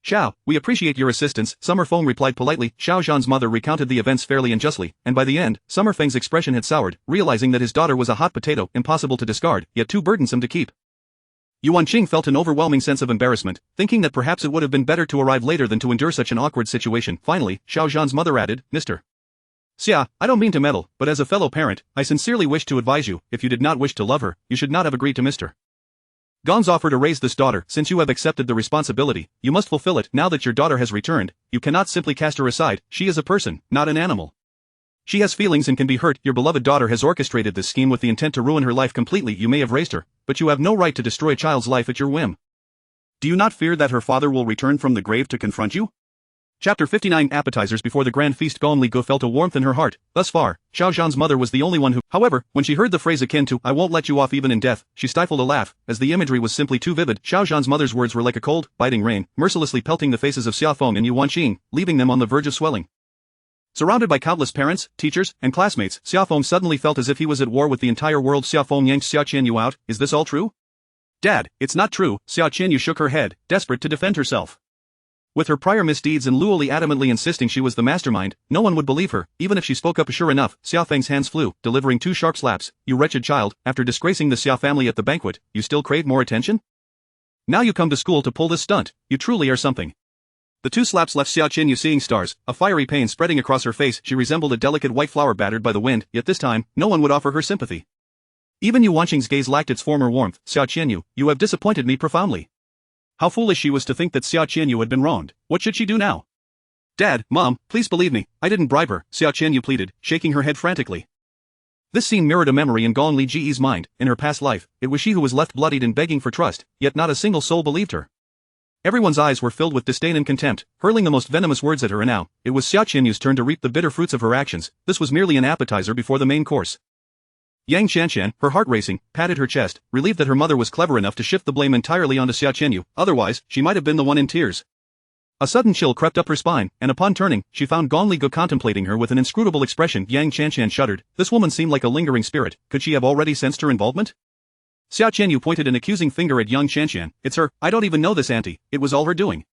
Xiao, we appreciate your assistance, Summer Feng replied politely. Xiao Zhan's mother recounted the events fairly and justly, and by the end, Summer Feng's expression had soured, realizing that his daughter was a hot potato, impossible to discard, yet too burdensome to keep. Yuan Qing felt an overwhelming sense of embarrassment, thinking that perhaps it would have been better to arrive later than to endure such an awkward situation. Finally, Xiao Zhan's mother added, Mr. Xia, I don't mean to meddle, but as a fellow parent, I sincerely wish to advise you, if you did not wish to love her, you should not have agreed to Mr. Gong's offer to raise this daughter. Since you have accepted the responsibility, you must fulfill it. Now that your daughter has returned, you cannot simply cast her aside. She is a person, not an animal. She has feelings and can be hurt. Your beloved daughter has orchestrated this scheme with the intent to ruin her life completely. You may have raised her, but you have no right to destroy a child's life at your whim. Do you not fear that her father will return from the grave to confront you? Chapter 59 Appetizers. Before the grand feast, Gongli Gu felt a warmth in her heart. Thus far, Xiao Zhan's mother was the only one who, however, when she heard the phrase akin to, I won't let you off even in death, she stifled a laugh, as the imagery was simply too vivid. Xiao Zhan's mother's words were like a cold, biting rain, mercilessly pelting the faces of Xia Feng and Yuan Qing, leaving them on the verge of swelling. Surrounded by countless parents, teachers, and classmates, Xia Feng suddenly felt as if he was at war with the entire world. Xia Feng yanked Xia Qianyu out. Is this all true? Dad, it's not true. Xia Qianyu shook her head, desperate to defend herself. With her prior misdeeds and Luoli adamantly insisting she was the mastermind, no one would believe her, even if she spoke up. Sure enough, Xia Feng's hands flew, delivering 2 sharp slaps. You wretched child, after disgracing the Xia family at the banquet, you still crave more attention? Now you come to school to pull this stunt, you truly are something. The 2 slaps left Xia Qianyu seeing stars, a fiery pain spreading across her face. She resembled a delicate white flower battered by the wind, yet this time, no one would offer her sympathy. Even Yuan Qing's gaze lacked its former warmth. Xia Qianyu, you have disappointed me profoundly. How foolish she was to think that Xia Qianyu had been wronged. What should she do now? Dad, Mom, please believe me, I didn't bribe her, Xia Qianyu pleaded, shaking her head frantically. This scene mirrored a memory in Gongli Ji's mind. In her past life, it was she who was left bloodied and begging for trust, yet not a single soul believed her. Everyone's eyes were filled with disdain and contempt, hurling the most venomous words at her, and now, it was Xia Qianyu's turn to reap the bitter fruits of her actions. This was merely an appetizer before the main course. Yang Qianshan, her heart racing, patted her chest, relieved that her mother was clever enough to shift the blame entirely onto Xia Qianyu, otherwise, she might have been the one in tears. A sudden chill crept up her spine, and upon turning, she found Gongli Gu contemplating her with an inscrutable expression. Yang Qianshan shuddered. This woman seemed like a lingering spirit. Could she have already sensed her involvement? Xia Qianyu pointed an accusing finger at Yang Qianshan. It's her. I don't even know this auntie. It was all her doing.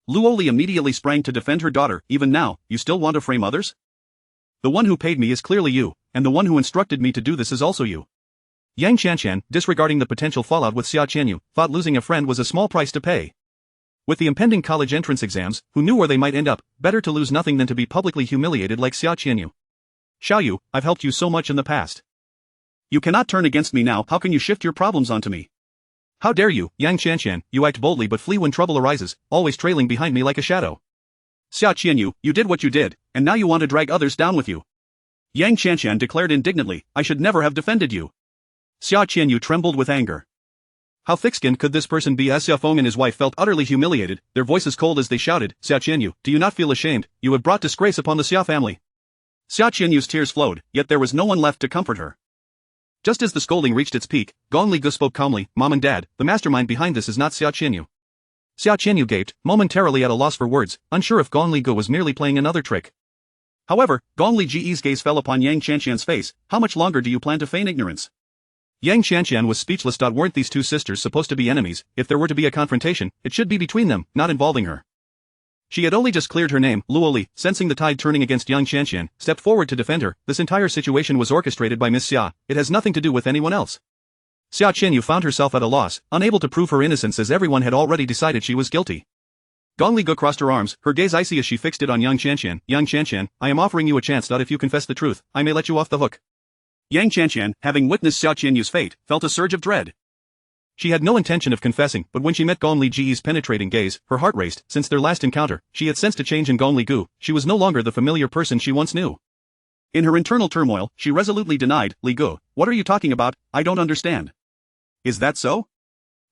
Luoli immediately sprang to defend her daughter. Even now, you still want to frame others? The one who paid me is clearly you, and the one who instructed me to do this is also you. Yang Qianshan, disregarding the potential fallout with Xia Qianyu, thought losing a friend was a small price to pay. With the impending college entrance exams, who knew where they might end up, better to lose nothing than to be publicly humiliated like Xia Qianyu. Xiaoyu, I've helped you so much in the past. You cannot turn against me now. How can you shift your problems onto me? How dare you, Yang Qianshan, you act boldly but flee when trouble arises, always trailing behind me like a shadow. Xia Qianyu, you did what you did, and now you want to drag others down with you. Yang Qianshan declared indignantly, I should never have defended you. Xia Qianyu trembled with anger. How thick-skinned could this person be? As Xia Feng and his wife felt utterly humiliated, their voices cold as they shouted, Xia Qianyu, do you not feel ashamed? You have brought disgrace upon the Xia family. Xia Qianyu's tears flowed, yet there was no one left to comfort her. Just as the scolding reached its peak, Gongli Gu spoke calmly, Mom and Dad, the mastermind behind this is not Xia Qianyu. Xia Qianyu gaped, momentarily at a loss for words, unsure if Gongli Gu was merely playing another trick. However, Gongli Ji's gaze fell upon Yang Qianshan's face. How much longer do you plan to feign ignorance? Yang Qianshan was speechless. Weren't these two sisters supposed to be enemies? If there were to be a confrontation, it should be between them, not involving her. She had only just cleared her name. Luoli, sensing the tide turning against Yang Qianshan, stepped forward to defend her. This entire situation was orchestrated by Miss Xia. It has nothing to do with anyone else. Xia Qianyu found herself at a loss, unable to prove her innocence as everyone had already decided she was guilty. Gongli Gu crossed her arms, her gaze icy as she fixed it on Yang Qianshan. Yang Qianshan, I am offering you a chance. If you confess the truth, I may let you off the hook. Yang Qianshan, having witnessed Xia Qianyu's fate, felt a surge of dread. She had no intention of confessing, but when she met Gongli Ji's penetrating gaze, her heart raced. Since their last encounter, she had sensed a change in Gongli Gu. She was no longer the familiar person she once knew. In her internal turmoil, she resolutely denied, Li Gu, what are you talking about? I don't understand. Is that so?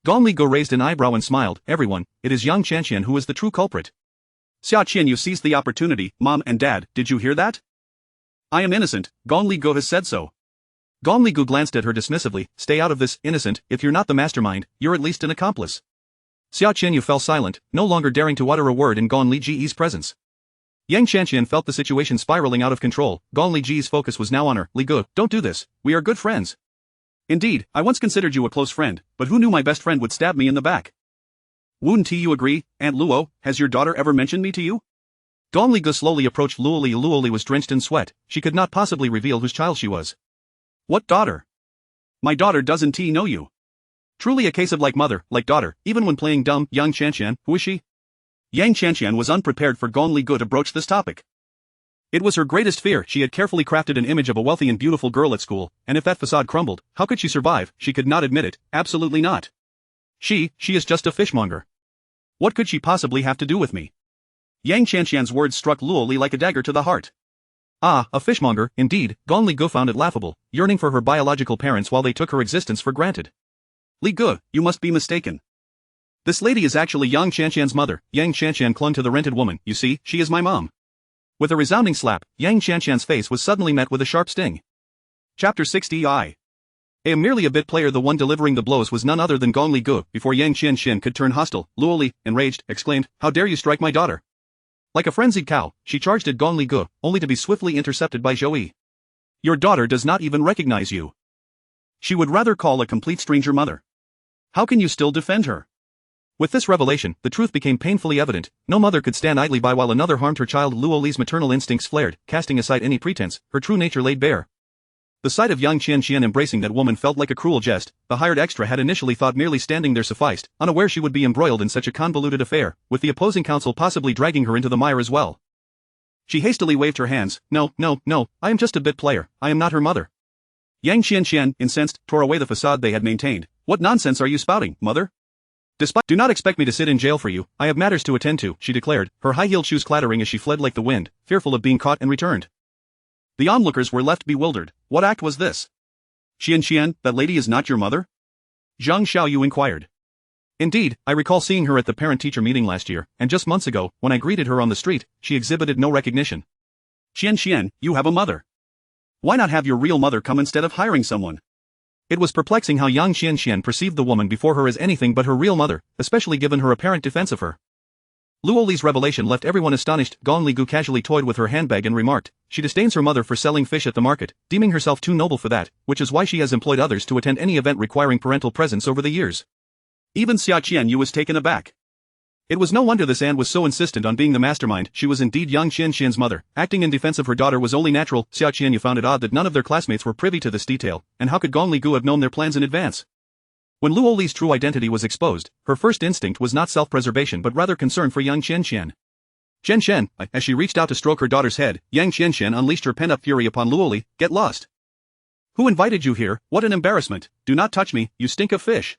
Gongli Gu raised an eyebrow and smiled. Everyone, it is Yang Qianshan who is the true culprit. Xia Qianyu seized the opportunity. Mom and Dad, did you hear that? I am innocent, Gong Li Gu has said so. Gong Li Gu glanced at her dismissively. Stay out of this, innocent. If you're not the mastermind, you're at least an accomplice. Xia Qianyu fell silent, no longer daring to utter a word in Gong Li Ji's presence. Yang Qianqian felt the situation spiraling out of control. Gong Li Ji's focus was now on her. Li Gu, don't do this, we are good friends. Indeed, I once considered you a close friend, but who knew my best friend would stab me in the back? Wouldn't you agree, Aunt Luo, has your daughter ever mentioned me to you? Gong Li Gu slowly approached Luo Li. Luo Li was drenched in sweat, she could not possibly reveal whose child she was. What daughter? My daughter doesn't know you. Truly a case of like mother, like daughter, even when playing dumb. Yang Qianqian, who is she? Yang Qianqian was unprepared for Gong Li Gu to broach this topic. It was her greatest fear. She had carefully crafted an image of a wealthy and beautiful girl at school, and if that facade crumbled, how could she survive? She could not admit it, absolutely not. She is just a fishmonger. What could she possibly have to do with me? Yang Qianqian's words struck Luo Li like a dagger to the heart. Ah, a fishmonger, indeed. Gong Li Gu found it laughable, yearning for her biological parents while they took her existence for granted. Li Gu, you must be mistaken. This lady is actually Yang Qianqian's mother. Yang Qianqian clung to the rented woman. You see, she is my mom. With a resounding slap, Yang Qianqian's face was suddenly met with a sharp sting. Chapter 60 I. Merely a bit player. The one delivering the blows was none other than Gong Li Gu. Before Yang Qianqian could turn hostile, Luo Li, enraged, exclaimed, How dare you strike my daughter? Like a frenzied cow, she charged at Gong Li Gu, only to be swiftly intercepted by Zhou Yi. Your daughter does not even recognize you. She would rather call a complete stranger mother. How can you still defend her? With this revelation, the truth became painfully evident. No mother could stand idly by while another harmed her child. Luo Li's maternal instincts flared, casting aside any pretense, her true nature laid bare. The sight of Yang Qianqian embracing that woman felt like a cruel jest. The hired extra had initially thought merely standing there sufficed, unaware she would be embroiled in such a convoluted affair, with the opposing counsel possibly dragging her into the mire as well. She hastily waved her hands. No, I am just a bit player, I am not her mother. Yang Qianqian, incensed, tore away the facade they had maintained. What nonsense are you spouting, mother? Do not expect me to sit in jail for you, I have matters to attend to, she declared, her high-heeled shoes clattering as she fled like the wind, fearful of being caught and returned. The onlookers were left bewildered. What act was this? Qianqian, that lady is not your mother? Zhang Xiaoyu inquired. Indeed, I recall seeing her at the parent-teacher meeting last year, and just months ago, when I greeted her on the street, she exhibited no recognition. Qianqian, you have a mother. Why not have your real mother come instead of hiring someone? It was perplexing how Yang Qianqian perceived the woman before her as anything but her real mother, especially given her apparent defense of her. Luo Li's revelation left everyone astonished. Gong Li Gu casually toyed with her handbag and remarked, she disdains her mother for selling fish at the market, deeming herself too noble for that, which is why she has employed others to attend any event requiring parental presence over the years. Even Xia Qianyu was taken aback. It was no wonder this aunt was so insistent on being the mastermind. She was indeed Yang Qianqian's mother. Acting in defense of her daughter was only natural. Xia Qianyu found it odd that none of their classmates were privy to this detail, and how could Gong Li Gu have known their plans in advance? When Luo Li's true identity was exposed, her first instinct was not self-preservation but rather concern for Yang Qianqian. Qianqian, as she reached out to stroke her daughter's head, Yang Qianqian unleashed her pent-up fury upon Luo Li. Get lost. Who invited you here? What an embarrassment. Do not touch me, you stink of fish.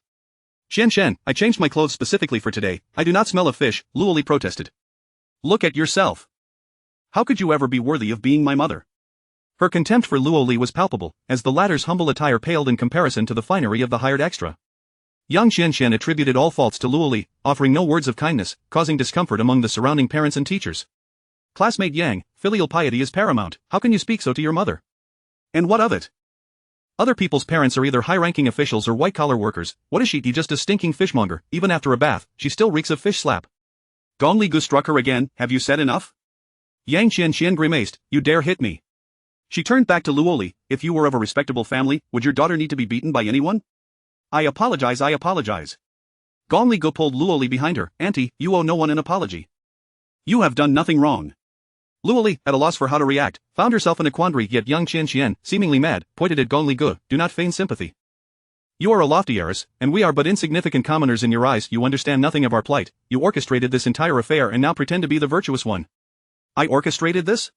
Qianqian, I changed my clothes specifically for today. I do not smell of fish, Luo Li protested. Look at yourself. How could you ever be worthy of being my mother? Her contempt for Luo Li was palpable, as the latter's humble attire paled in comparison to the finery of the hired extra. Yang Qianqian attributed all faults to Luo Li, offering no words of kindness, causing discomfort among the surrounding parents and teachers. Classmate Yang, filial piety is paramount. How can you speak so to your mother? And what of it? Other people's parents are either high-ranking officials or white-collar workers. What is she? Just a stinking fishmonger. Even after a bath, she still reeks of fish slap. Gong Li Gu struck her again. Have you said enough? Yang Qianqian grimaced. You dare hit me? She turned back to Luo Li. If you were of a respectable family, would your daughter need to be beaten by anyone? I apologize. Gong Li Gu pulled Luo Li behind her. Auntie, you owe no one an apology. You have done nothing wrong. Luo Li, at a loss for how to react, found herself in a quandary. Yet Yang Qianqian, seemingly mad, pointed at Gong Li Gu. Do not feign sympathy. You are a lofty heiress, and we are but insignificant commoners in your eyes. You understand nothing of our plight. You orchestrated this entire affair and now pretend to be the virtuous one. I orchestrated this?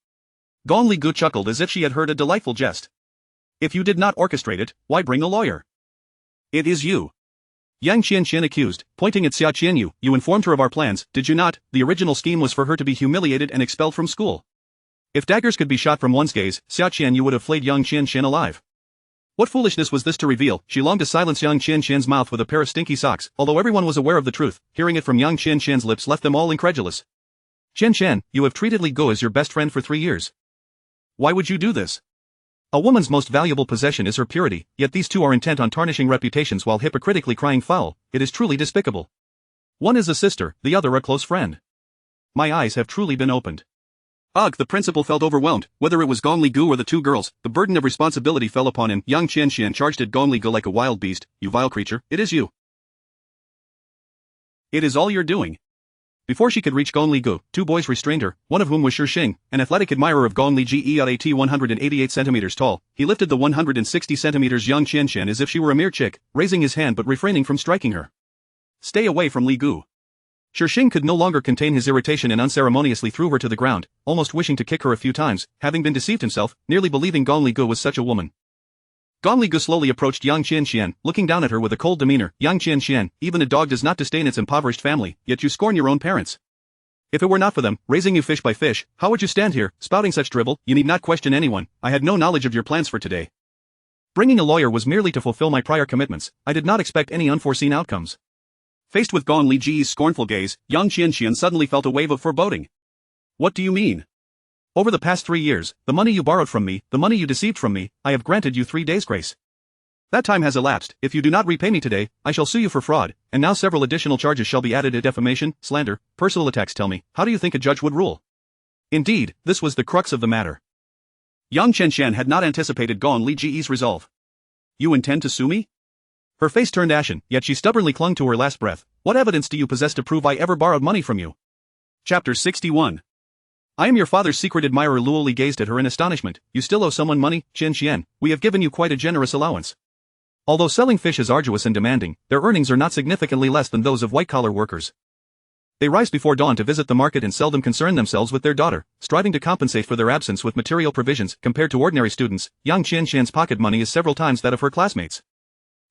Gong Li Gu chuckled as if she had heard a delightful jest. If you did not orchestrate it, why bring a lawyer? It is you. Yang Qianqian accused, pointing at Xia Qianyu. You informed her of our plans, did you not? The original scheme was for her to be humiliated and expelled from school. If daggers could be shot from one's gaze, Xia Qianyu would have flayed Yang Qianqian alive. What foolishness was this to reveal? She longed to silence Yang Qianqian's mouth with a pair of stinky socks, although everyone was aware of the truth. Hearing it from Yang Qianqian's lips left them all incredulous. Chen Chen, you have treated Li Guo as your best friend for 3 years. Why would you do this? A woman's most valuable possession is her purity, yet these two are intent on tarnishing reputations while hypocritically crying foul. It is truly despicable. One is a sister, the other a close friend. My eyes have truly been opened. Ugh, the principal felt overwhelmed. Whether it was Gong Li Gu or the two girls, the burden of responsibility fell upon him. Young Chen Xian charged at Gong Li Gu like a wild beast. You vile creature, it is you. It is all you're doing. Before she could reach Gong Li Gu, two boys restrained her, one of whom was Shi Xing, an athletic admirer of Gong Li Ge 188 centimeters tall. He lifted the 160 centimeters young Chen Chen as if she were a mere chick, raising his hand but refraining from striking her. Stay away from Li Gu. Shi Xing could no longer contain his irritation and unceremoniously threw her to the ground, almost wishing to kick her a few times, having been deceived himself, nearly believing Gong Li Gu was such a woman. Gong Li Gu slowly approached Yang Chen Xian, looking down at her with a cold demeanor. Yang Chen Xian, even a dog does not disdain its impoverished family, yet you scorn your own parents. If it were not for them, raising you fish by fish, how would you stand here, spouting such drivel? You need not question anyone. I had no knowledge of your plans for today. Bringing a lawyer was merely to fulfill my prior commitments. I did not expect any unforeseen outcomes. Faced with Gong Li Ji's scornful gaze, Yang Chen Xian suddenly felt a wave of foreboding. What do you mean? Over the past 3 years, the money you borrowed from me, the money you deceived from me, I have granted you 3 days' grace. That time has elapsed. If you do not repay me today, I shall sue you for fraud, and now several additional charges shall be added: defamation, slander, personal attacks. Tell me, how do you think a judge would rule? Indeed, this was the crux of the matter. Yang Chen Xian had not anticipated Gong Li Ji's resolve. You intend to sue me? Her face turned ashen, yet she stubbornly clung to her last breath. What evidence do you possess to prove I ever borrowed money from you? Chapter 61. I am your father's secret admirer. Luo Li gazed at her in astonishment. You still owe someone money, Chen Xian. We have given you quite a generous allowance. Although selling fish is arduous and demanding, their earnings are not significantly less than those of white-collar workers. They rise before dawn to visit the market and seldom concern themselves with their daughter, striving to compensate for their absence with material provisions. Compared to ordinary students, Yang Chen Xian's pocket money is several times that of her classmates.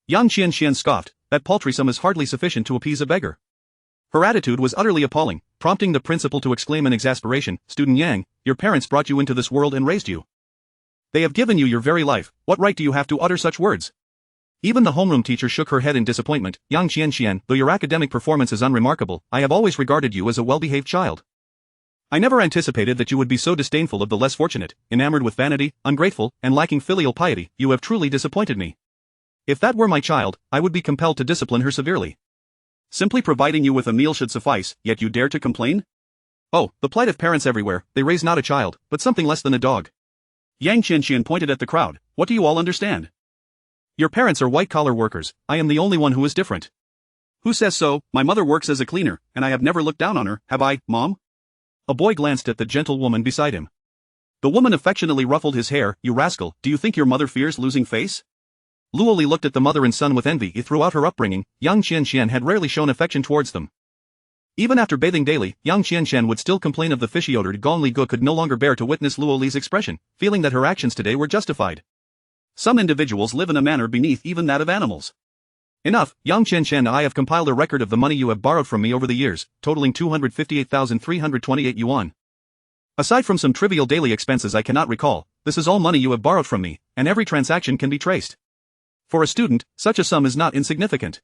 Yang Chen Xian scoffed. That paltry sum is hardly sufficient to appease a beggar. Her attitude was utterly appalling, prompting the principal to exclaim in exasperation, Student Yang, your parents brought you into this world and raised you. They have given you your very life. What right do you have to utter such words? Even the homeroom teacher shook her head in disappointment. Yang Chen Xian, though your academic performance is unremarkable, I have always regarded you as a well-behaved child. I never anticipated that you would be so disdainful of the less fortunate, enamored with vanity, ungrateful, and lacking filial piety. You have truly disappointed me. If that were my child, I would be compelled to discipline her severely. Simply providing you with a meal should suffice, yet you dare to complain? Oh, the plight of parents everywhere. They raise not a child, but something less than a dog. Yang Chen Xian pointed at the crowd. What do you all understand? Your parents are white-collar workers. I am the only one who is different. Who says so? My mother works as a cleaner, and I have never looked down on her, have I, Mom? A boy glanced at the gentle woman beside him. The woman affectionately ruffled his hair. You rascal, do you think your mother fears losing face? Luo Li looked at the mother and son with envy. Throughout her upbringing, Yang Chen Xian had rarely shown affection towards them. Even after bathing daily, Yang Chen Xian would still complain of the fishy odor. Gong Li Gu could no longer bear to witness Luo Li's expression, feeling that her actions today were justified. Some individuals live in a manner beneath even that of animals. Enough, Yang Chen Xian. I have compiled a record of the money you have borrowed from me over the years, totaling 258,328 yuan. Aside from some trivial daily expenses I cannot recall, this is all money you have borrowed from me, and every transaction can be traced. For a student, such a sum is not insignificant.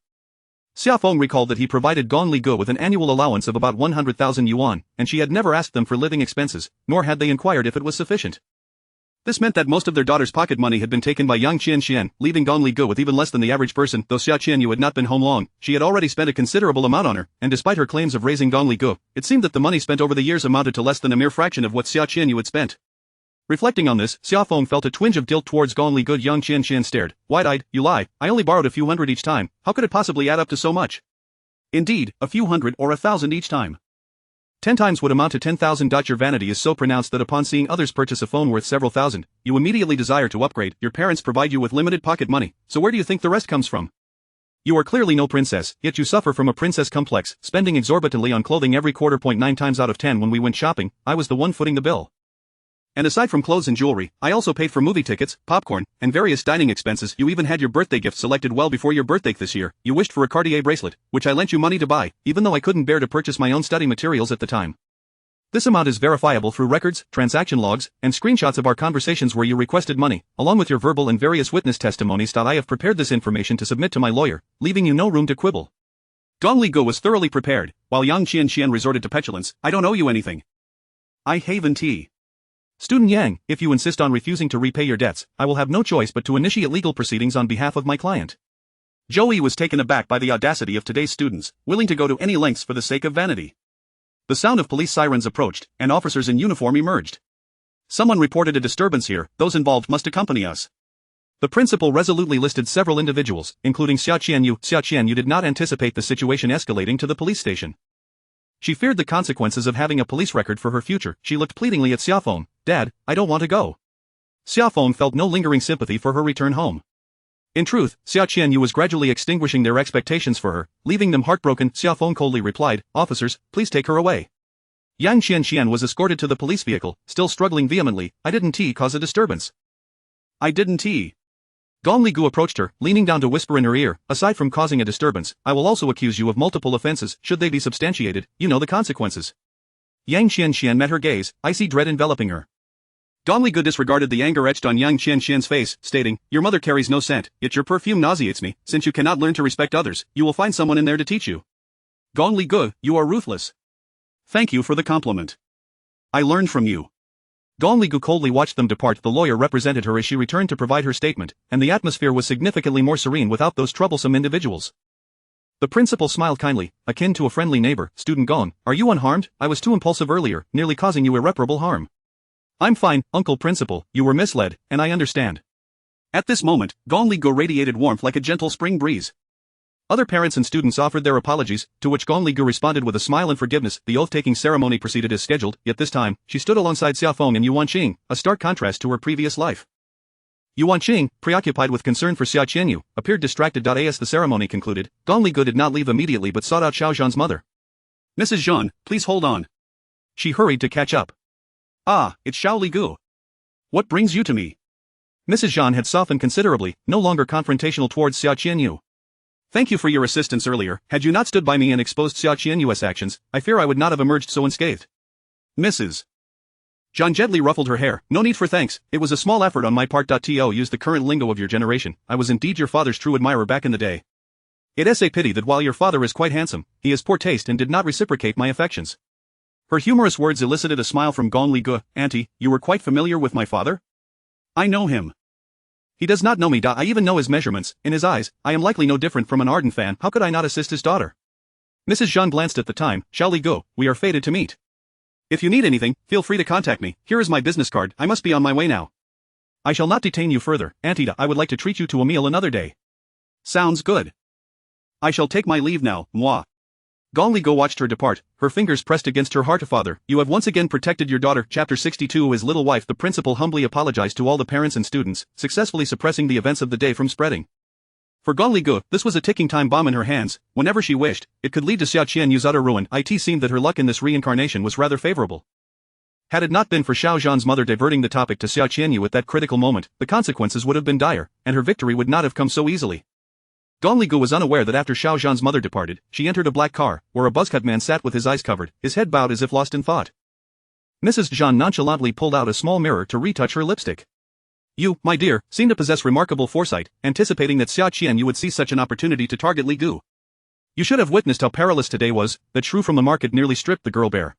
Xia Feng recalled that he provided Gong Li Gu with an annual allowance of about 100,000 yuan, and she had never asked them for living expenses, nor had they inquired if it was sufficient. This meant that most of their daughter's pocket money had been taken by Yang Chen Xian, leaving Gong Li Gu with even less than the average person. Though Xia Qian Yu had not been home long, she had already spent a considerable amount on her, and despite her claims of raising Gong Li Gu, it seemed that the money spent over the years amounted to less than a mere fraction of what Xia Qian Yu had spent. Reflecting on this, Xia Feng felt a twinge of guilt towards Gong Li Gu. Yang Chen Xian stared, wide-eyed. You lie, I only borrowed a few hundred each time. How could it possibly add up to so much? Indeed, a few hundred or 1,000 each time. 10 times would amount to 10,000. Your vanity is so pronounced that upon seeing others purchase a phone worth several thousand, you immediately desire to upgrade. Your parents provide you with limited pocket money, so where do you think the rest comes from? You are clearly no princess, yet you suffer from a princess complex, spending exorbitantly on clothing every quarter. 9 times out of 10 when we went shopping, I was the one footing the bill. And aside from clothes and jewelry, I also paid for movie tickets, popcorn, and various dining expenses. You even had your birthday gift selected well before your birthday this year. You wished for a Cartier bracelet, which I lent you money to buy, even though I couldn't bear to purchase my own study materials at the time. This amount is verifiable through records, transaction logs, and screenshots of our conversations where you requested money, along with your verbal and various witness testimonies. I have prepared this information to submit to my lawyer, leaving you no room to quibble. Gong Li Gu was thoroughly prepared, while Yang Chen Xian resorted to petulance. I don't owe you anything. I haven tea. Student Yang, if you insist on refusing to repay your debts, I will have no choice but to initiate legal proceedings on behalf of my client. Joey was taken aback by the audacity of today's students, willing to go to any lengths for the sake of vanity. The sound of police sirens approached, and officers in uniform emerged. Someone reported a disturbance here, those involved must accompany us. The principal resolutely listed several individuals, including Xia Qianyu. Xia Qianyu did not anticipate the situation escalating to the police station. She feared the consequences of having a police record for her future. She looked pleadingly at Xiaofeng. Dad, I don't want to go. Xiaofeng felt no lingering sympathy for her return home. In truth, Xia Qianyu was gradually extinguishing their expectations for her, leaving them heartbroken. Xiaofeng coldly replied, Officers, please take her away. Yang Qianxian was escorted to the police vehicle, still struggling vehemently. I didn't cause a disturbance. I didn't. Gong Ligu approached her, leaning down to whisper in her ear, aside from causing a disturbance, I will also accuse you of multiple offenses. Should they be substantiated, you know the consequences. Yang Qianxian met her gaze, icy dread enveloping her. Gong Ligu disregarded the anger etched on Yang Qianxian's face, stating, Your mother carries no scent, yet your perfume nauseates me. Since you cannot learn to respect others, you will find someone in there to teach you. Gong Ligu, you are ruthless. Thank you for the compliment. I learned from you. Gong Ligu coldly watched them depart. The lawyer represented her as she returned to provide her statement, and the atmosphere was significantly more serene without those troublesome individuals. The principal smiled kindly, akin to a friendly neighbor. Student Gong, are you unharmed? I was too impulsive earlier, nearly causing you irreparable harm. I'm fine, Uncle Principal, you were misled, and I understand. At this moment, Gong Ligu radiated warmth like a gentle spring breeze. Other parents and students offered their apologies, to which Gong Ligu responded with a smile and forgiveness. The oath-taking ceremony proceeded as scheduled, yet this time, she stood alongside Xiaofeng and Yuan Qing, a stark contrast to her previous life. Yuan Qing, preoccupied with concern for Xia Qianyu, appeared distracted. As the ceremony concluded, Gong Ligu did not leave immediately but sought out Xiao Zhan's mother. Mrs. Zhan, please hold on. She hurried to catch up. Ah, it's Xiao Ligu. What brings you to me? Mrs. Zhan had softened considerably, no longer confrontational towards Xia Qianyu. Thank you for your assistance earlier. Had you not stood by me and exposed Xia Qianyu's actions, I fear I would not have emerged so unscathed. Mrs. Zhan gently ruffled her hair. No need for thanks, it was a small effort on my part. To use the current lingo of your generation, I was indeed your father's true admirer back in the day. It is a pity that while your father is quite handsome, he has poor taste and did not reciprocate my affections. Her humorous words elicited a smile from Gong Ligu. Auntie, you were quite familiar with my father? I know him. He does not know me. I even know his measurements. In his eyes, I am likely no different from an ardent fan. How could I not assist his daughter? Mrs. Zhan glanced at the time. Xiao Ligu, we are fated to meet. If you need anything, feel free to contact me. Here is my business card. I must be on my way now. I shall not detain you further. Auntie, I would like to treat you to a meal another day. Sounds good. I shall take my leave now, moi. Gong Ligu watched her depart, her fingers pressed against her heart. Father, you have once again protected your daughter. Chapter 62. His little wife. The principal humbly apologized to all the parents and students, successfully suppressing the events of the day from spreading. For Gong Ligu, this was a ticking time bomb in her hands. Whenever she wished, it could lead to Xia Qianyu's utter ruin. It seemed that her luck in this reincarnation was rather favorable. Had it not been for Xiao Zhan's mother diverting the topic to Xia Qianyu at that critical moment, the consequences would have been dire, and her victory would not have come so easily. Gong Ligu was unaware that after Xiao Zhan's mother departed, she entered a black car, where a buzzcut man sat with his eyes covered, his head bowed as if lost in thought. Mrs. Zhan nonchalantly pulled out a small mirror to retouch her lipstick. You, my dear, seem to possess remarkable foresight, anticipating that Xia Qianyu would see such an opportunity to target Ligu. You should have witnessed how perilous today was. That shrew from the market nearly stripped the girl bare.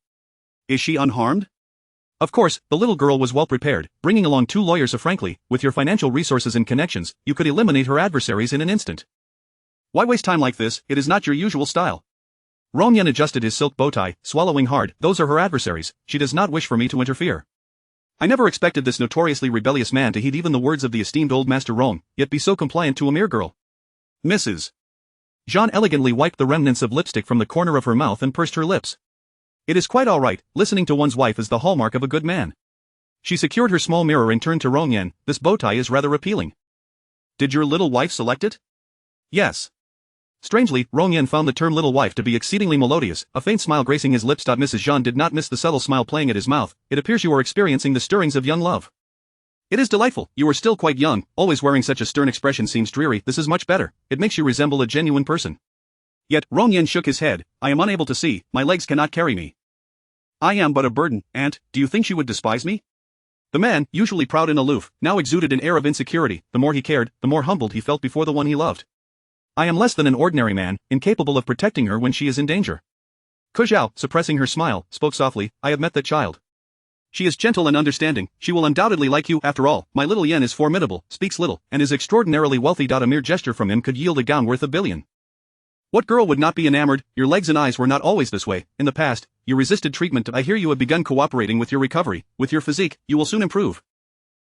Is she unharmed? Of course, the little girl was well prepared, bringing along 2 lawyers. Frankly, with your financial resources and connections, you could eliminate her adversaries in an instant. Why waste time like this? It is not your usual style. Rongyan adjusted his silk bow tie, swallowing hard. Those are her adversaries. She does not wish for me to interfere. I never expected this notoriously rebellious man to heed even the words of the esteemed old master Rong, yet be so compliant to a mere girl. Mrs. Zhan elegantly wiped the remnants of lipstick from the corner of her mouth and pursed her lips. It is quite all right. Listening to one's wife is the hallmark of a good man. She secured her small mirror and turned to Rongyan. This bow tie is rather appealing. Did your little wife select it? Yes. Strangely, Rongyan found the term little wife to be exceedingly melodious, a faint smile gracing his lips. Mrs. Zhan did not miss the subtle smile playing at his mouth. It appears you are experiencing the stirrings of young love. It is delightful. You are still quite young. Always wearing such a stern expression seems dreary. This is much better. It makes you resemble a genuine person. Yet, Rongyan shook his head. I am unable to see. My legs cannot carry me. I am but a burden. Aunt, do you think she would despise me? The man, usually proud and aloof, now exuded an air of insecurity. The more he cared, the more humbled he felt before the one he loved. I am less than an ordinary man, incapable of protecting her when she is in danger. Kuzhao, suppressing her smile, spoke softly. I have met that child. She is gentle and understanding, she will undoubtedly like you. After all, my little Yen is formidable, speaks little, and is extraordinarily wealthy. A mere gesture from him could yield a gown worth $1 billion. What girl would not be enamored? Your legs and eyes were not always this way. In the past, you resisted treatment. I hear you have begun cooperating with your recovery. With your physique, you will soon improve.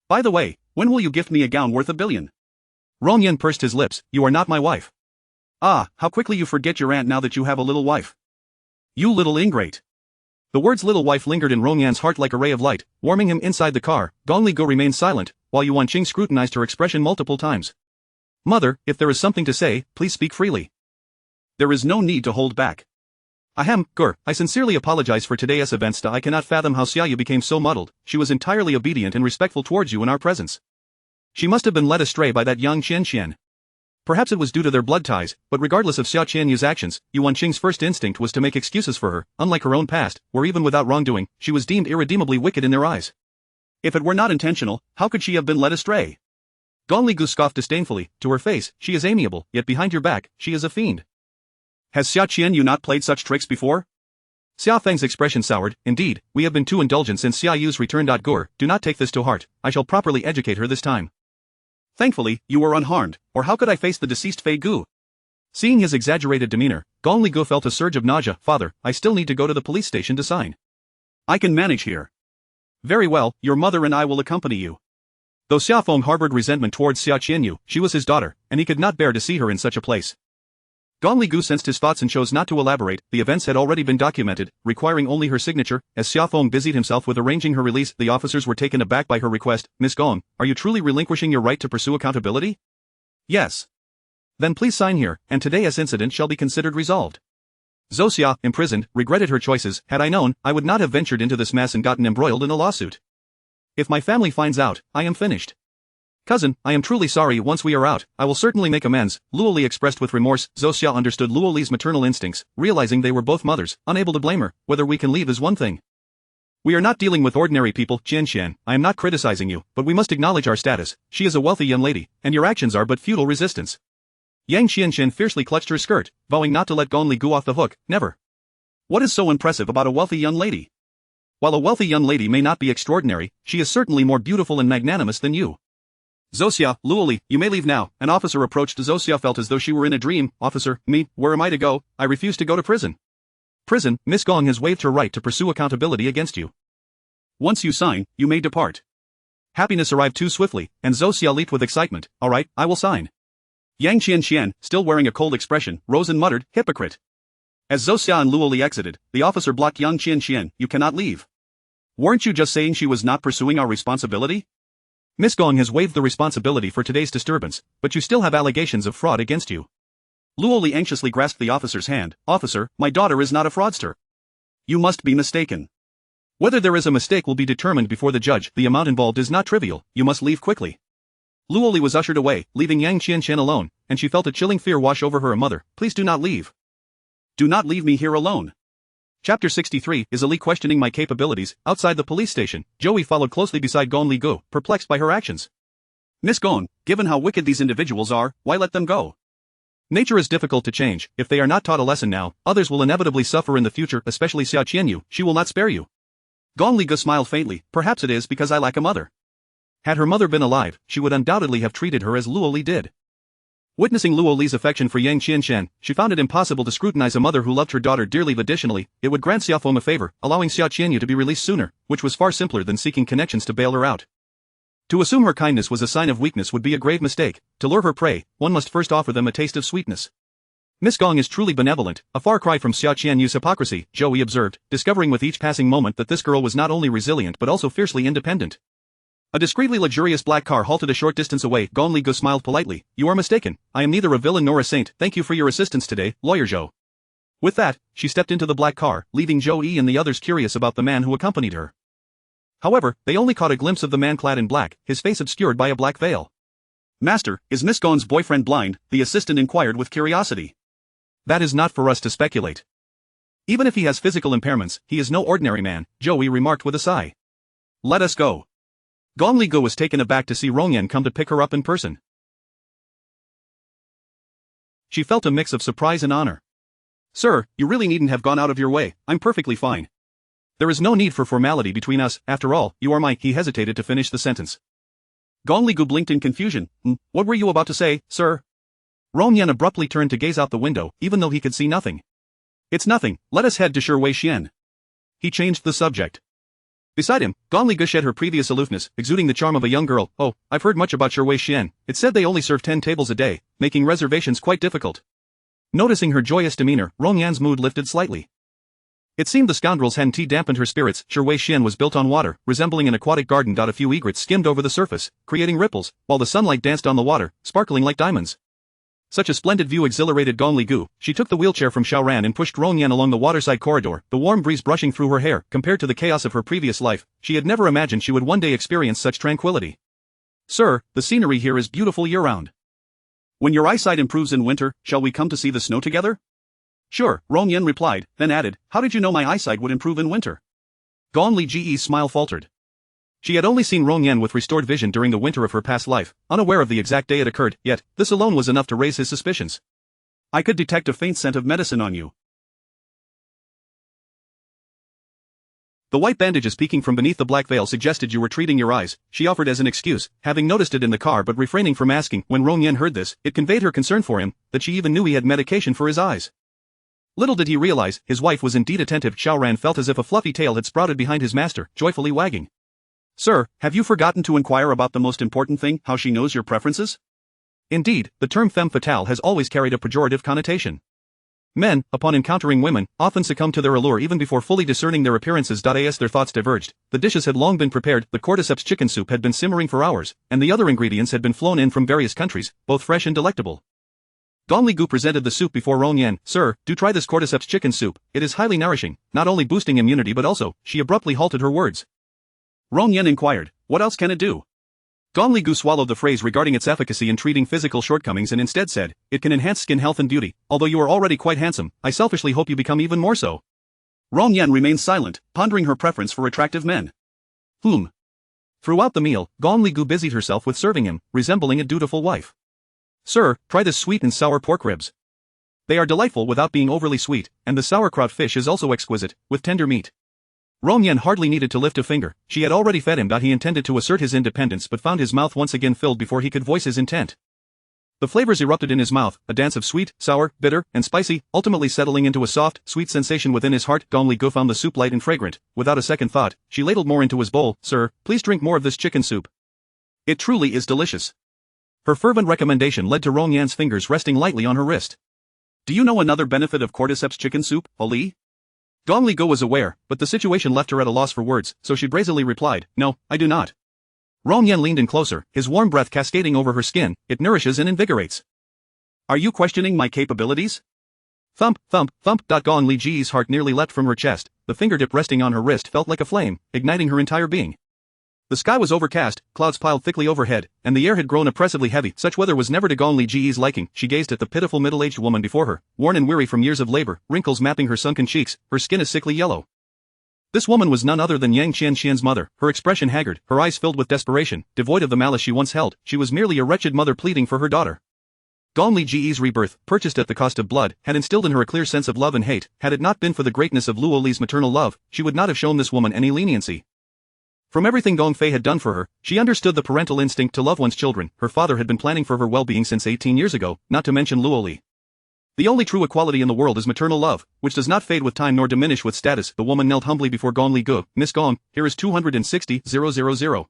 By the way, when will you gift me a gown worth $1 billion? Rong Yen pursed his lips. You are not my wife. Ah, how quickly you forget your aunt now that you have a little wife. You little ingrate. The words little wife lingered in Rong Yan's heart like a ray of light, warming him. Inside the car, Gong Li Go remained silent, while Yuan Qing scrutinized her expression multiple times. Mother, if there is something to say, please speak freely. There is no need to hold back. Ahem, Gur, I sincerely apologize for today's events. I cannot fathom how Xiaoyu became so muddled. She was entirely obedient and respectful towards you in our presence. She must have been led astray by that young Qian. Perhaps it was due to their blood ties, but regardless of Xiao Qianyu's actions, Yuan Qing's first instinct was to make excuses for her. Unlike her own past, where even without wrongdoing, she was deemed irredeemably wicked in their eyes. If it were not intentional, how could she have been led astray? Gong Li Gu scoffed disdainfully. To her face, she is amiable, yet behind your back, she is a fiend. Has Xiao Qianyu not played such tricks before? Xiao Feng's expression soured. Indeed, we have been too indulgent since Xiao Yu's return. Gur, do not take this to heart. I shall properly educate her this time. Thankfully, you were unharmed, or how could I face the deceased Fei Gu? Seeing his exaggerated demeanor, Gong Li Gu felt a surge of nausea. Father, I still need to go to the police station to sign. I can manage here. Very well, your mother and I will accompany you. Though Xiaofeng harbored resentment towards Xiao Qianyu, she was his daughter, and he could not bear to see her in such a place. Gong Li Gu sensed his thoughts and chose not to elaborate. The events had already been documented, requiring only her signature. As Xiaofeng busied himself with arranging her release, the officers were taken aback by her request. Miss Gong, are you truly relinquishing your right to pursue accountability? Yes. Then please sign here, and today's incident shall be considered resolved. Xia, imprisoned, regretted her choices. Had I known, I would not have ventured into this mess and gotten embroiled in a lawsuit. If my family finds out, I am finished. Cousin, I am truly sorry. Once we are out, I will certainly make amends, Luo Li expressed with remorse. Xia understood Luo Li's maternal instincts, realizing they were both mothers, unable to blame her. Whether we can leave is one thing. We are not dealing with ordinary people. Qian, I am not criticizing you, but we must acknowledge our status. She is a wealthy young lady, and your actions are but futile resistance. Yang Qian fiercely clutched her skirt, vowing not to let Gong Li Gu off the hook. Never. What is so impressive about a wealthy young lady? While a wealthy young lady may not be extraordinary, she is certainly more beautiful and magnanimous than you. Xia, Luo Li, you may leave now. An officer approached. Xia felt as though she were in a dream. Officer, me, where am I to go? I refuse to go to prison. Prison, Miss Gong has waived her right to pursue accountability against you. Once you sign, you may depart. Happiness arrived too swiftly, and Xia leaped with excitement. All right, I will sign. Yang Qian, still wearing a cold expression, rose and muttered, hypocrite. As Xia and Luo Li exited, the officer blocked Yang Qian, you cannot leave. Weren't you just saying she was not pursuing our responsibility? Miss Gong has waived the responsibility for today's disturbance, but you still have allegations of fraud against you. Luo Li anxiously grasped the officer's hand. Officer, my daughter is not a fraudster. You must be mistaken. Whether there is a mistake will be determined before the judge. The amount involved is not trivial. You must leave quickly. Luo Li was ushered away, leaving Yang Qian alone, and she felt a chilling fear wash over her. Mother, please do not leave. Do not leave me here alone. Chapter 63 is Ali questioning my capabilities. Outside the police station, Joey followed closely beside Gong Li Gu, perplexed by her actions. Miss Gong, given how wicked these individuals are, why let them go? Nature is difficult to change. If they are not taught a lesson now, others will inevitably suffer in the future, especially Xiao Qianyu. She will not spare you. Gong Li Gu smiled faintly. Perhaps it is because I lack a mother. Had her mother been alive, she would undoubtedly have treated her as Luo Li did. Witnessing Luo Li's affection for Yang Qian, she found it impossible to scrutinize a mother who loved her daughter dearly. Additionally, it would grant Xiaofeng a favor, allowing Xiao Qianyu to be released sooner, which was far simpler than seeking connections to bail her out. To assume her kindness was a sign of weakness would be a grave mistake. To lure her prey, one must first offer them a taste of sweetness. Miss Gong is truly benevolent, a far cry from Xiao Qianyu's hypocrisy, Joey observed, discovering with each passing moment that this girl was not only resilient but also fiercely independent. A discreetly luxurious black car halted a short distance away. Gong Li Gu smiled politely. You are mistaken. I am neither a villain nor a saint. Thank you for your assistance today, Lawyer Zhou. With that, she stepped into the black car, leaving Zhou Yi and the others curious about the man who accompanied her. However, they only caught a glimpse of the man clad in black, his face obscured by a black veil. Master, is Miss Gong's boyfriend blind? The assistant inquired with curiosity. That is not for us to speculate. Even if he has physical impairments, he is no ordinary man, Joey remarked with a sigh. Let us go. Gong Li Gu was taken aback to see Rongyan come to pick her up in person. She felt a mix of surprise and honor. Sir, you really needn't have gone out of your way. I'm perfectly fine. There is no need for formality between us, after all, you are my— He hesitated to finish the sentence. Gong Li Gu blinked in confusion. What were you about to say, sir? Rong Yan abruptly turned to gaze out the window, even though he could see nothing. It's nothing, let us head to Shi Wei Xian. He changed the subject. Beside him, Gong Li Gu shed her previous aloofness, exuding the charm of a young girl. Oh, I've heard much about Shi Wei Xian. It said they only serve 10 tables a day, making reservations quite difficult. Noticing her joyous demeanor, Rong Yan's mood lifted slightly. It seemed the scoundrel's hen tea dampened her spirits. Shi Wei Xian was built on water, resembling an aquatic garden. A few egrets skimmed over the surface, creating ripples, while the sunlight danced on the water, sparkling like diamonds. Such a splendid view exhilarated Gong Li Gu. She took the wheelchair from Xiaoran and pushed Rong Yan along the waterside corridor, the warm breeze brushing through her hair. Compared to the chaos of her previous life, she had never imagined she would one day experience such tranquility. Sir, the scenery here is beautiful year-round. When your eyesight improves in winter, shall we come to see the snow together? Sure, Rong Yan replied, then added, how did you know my eyesight would improve in winter? Gong Li Ge's smile faltered. She had only seen Rong Yan with restored vision during the winter of her past life, unaware of the exact day it occurred, yet, this alone was enough to raise his suspicions. I could detect a faint scent of medicine on you. The white bandages peeking from beneath the black veil suggested you were treating your eyes, she offered as an excuse, having noticed it in the car but refraining from asking. When Rong Yan heard this, it conveyed her concern for him, that she even knew he had medication for his eyes. Little did he realize, his wife was indeed attentive. Xiaoran felt as if a fluffy tail had sprouted behind his master, joyfully wagging. Sir, have you forgotten to inquire about the most important thing, how she knows your preferences? Indeed, the term femme fatale has always carried a pejorative connotation. Men, upon encountering women, often succumb to their allure even before fully discerning their appearances. As their thoughts diverged, the dishes had long been prepared, the cordyceps chicken soup had been simmering for hours, and the other ingredients had been flown in from various countries, both fresh and delectable. Gong Li Gu presented the soup before Rong Yan. Sir, do try this cordyceps chicken soup, it is highly nourishing, not only boosting immunity but also— She abruptly halted her words. Rong Yan inquired, what else can it do? Gong Li Gu swallowed the phrase regarding its efficacy in treating physical shortcomings and instead said, it can enhance skin health and beauty. Although you are already quite handsome, I selfishly hope you become even more so. Rong Yan remained silent, pondering her preference for attractive men. Throughout the meal, Gong Li Gu busied herself with serving him, resembling a dutiful wife. Sir, try this sweet and sour pork ribs. They are delightful without being overly sweet, and the sauerkraut fish is also exquisite, with tender meat. Rong Yan hardly needed to lift a finger, she had already fed him. He intended to assert his independence but found his mouth once again filled before he could voice his intent. The flavors erupted in his mouth, a dance of sweet, sour, bitter, and spicy, ultimately settling into a soft, sweet sensation within his heart. Gong Li Gu found the soup light and fragrant. Without a second thought, she ladled more into his bowl. Sir, please drink more of this chicken soup. It truly is delicious. Her fervent recommendation led to Rong Yan's fingers resting lightly on her wrist. Do you know another benefit of cordyceps chicken soup, Ali? Gong Li Gu was aware, but the situation left her at a loss for words, so she brazenly replied, no, I do not. Rong Yan leaned in closer, his warm breath cascading over her skin. It nourishes and invigorates. Are you questioning my capabilities? Thump, thump, thump. Gong Li Ji's heart nearly leapt from her chest, the fingertip resting on her wrist felt like a flame, igniting her entire being. The sky was overcast, clouds piled thickly overhead, and the air had grown oppressively heavy. Such weather was never to Gong Li Ji's liking. She gazed at the pitiful middle-aged woman before her, worn and weary from years of labor, wrinkles mapping her sunken cheeks, her skin a sickly yellow. This woman was none other than Yang Qianxian's mother, her expression haggard, her eyes filled with desperation, devoid of the malice she once held. She was merely a wretched mother pleading for her daughter. Gong Li Ji's rebirth, purchased at the cost of blood, had instilled in her a clear sense of love and hate. Had it not been for the greatness of Luo Li's maternal love, she would not have shown this woman any leniency. From everything Gong Fei had done for her, she understood the parental instinct to love one's children. Her father had been planning for her well-being since 18 years ago, not to mention Luo Li. The only true equality in the world is maternal love, which does not fade with time nor diminish with status. The woman knelt humbly before Gong Li Gu. Miss Gong, here is 260,000.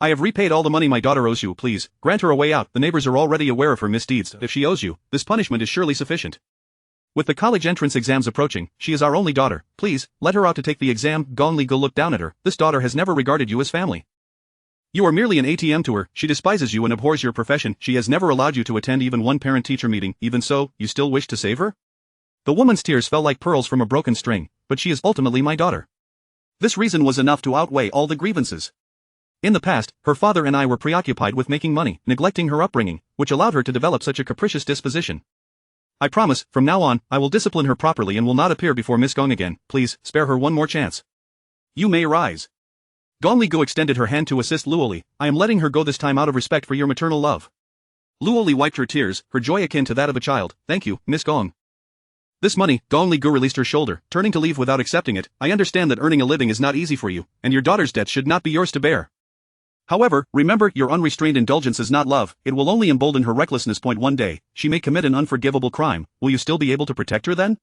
I have repaid all the money my daughter owes you. Please, grant her a way out. The neighbors are already aware of her misdeeds. If she owes you, this punishment is surely sufficient. With the college entrance exams approaching, she is our only daughter. Please, let her out to take the exam. Gong Li Gu looked down at her. This daughter has never regarded you as family. You are merely an ATM to her. She despises you and abhors your profession. She has never allowed you to attend even one parent-teacher meeting. Even so, you still wish to save her? The woman's tears fell like pearls from a broken string, but she is ultimately my daughter. This reason was enough to outweigh all the grievances. In the past, her father and I were preoccupied with making money, neglecting her upbringing, which allowed her to develop such a capricious disposition. I promise, from now on, I will discipline her properly and will not appear before Miss Gong again. Please, spare her one more chance. You may rise. Gong Li Gu extended her hand to assist Luo Li. I am letting her go this time out of respect for your maternal love. Luo Li wiped her tears, her joy akin to that of a child. Thank you, Miss Gong. This money, Gong Li Gu released her shoulder, turning to leave without accepting it. I understand that earning a living is not easy for you, and your daughter's debt should not be yours to bear. However, remember, your unrestrained indulgence is not love, it will only embolden her recklessness. One day, she may commit an unforgivable crime. Will you still be able to protect her then?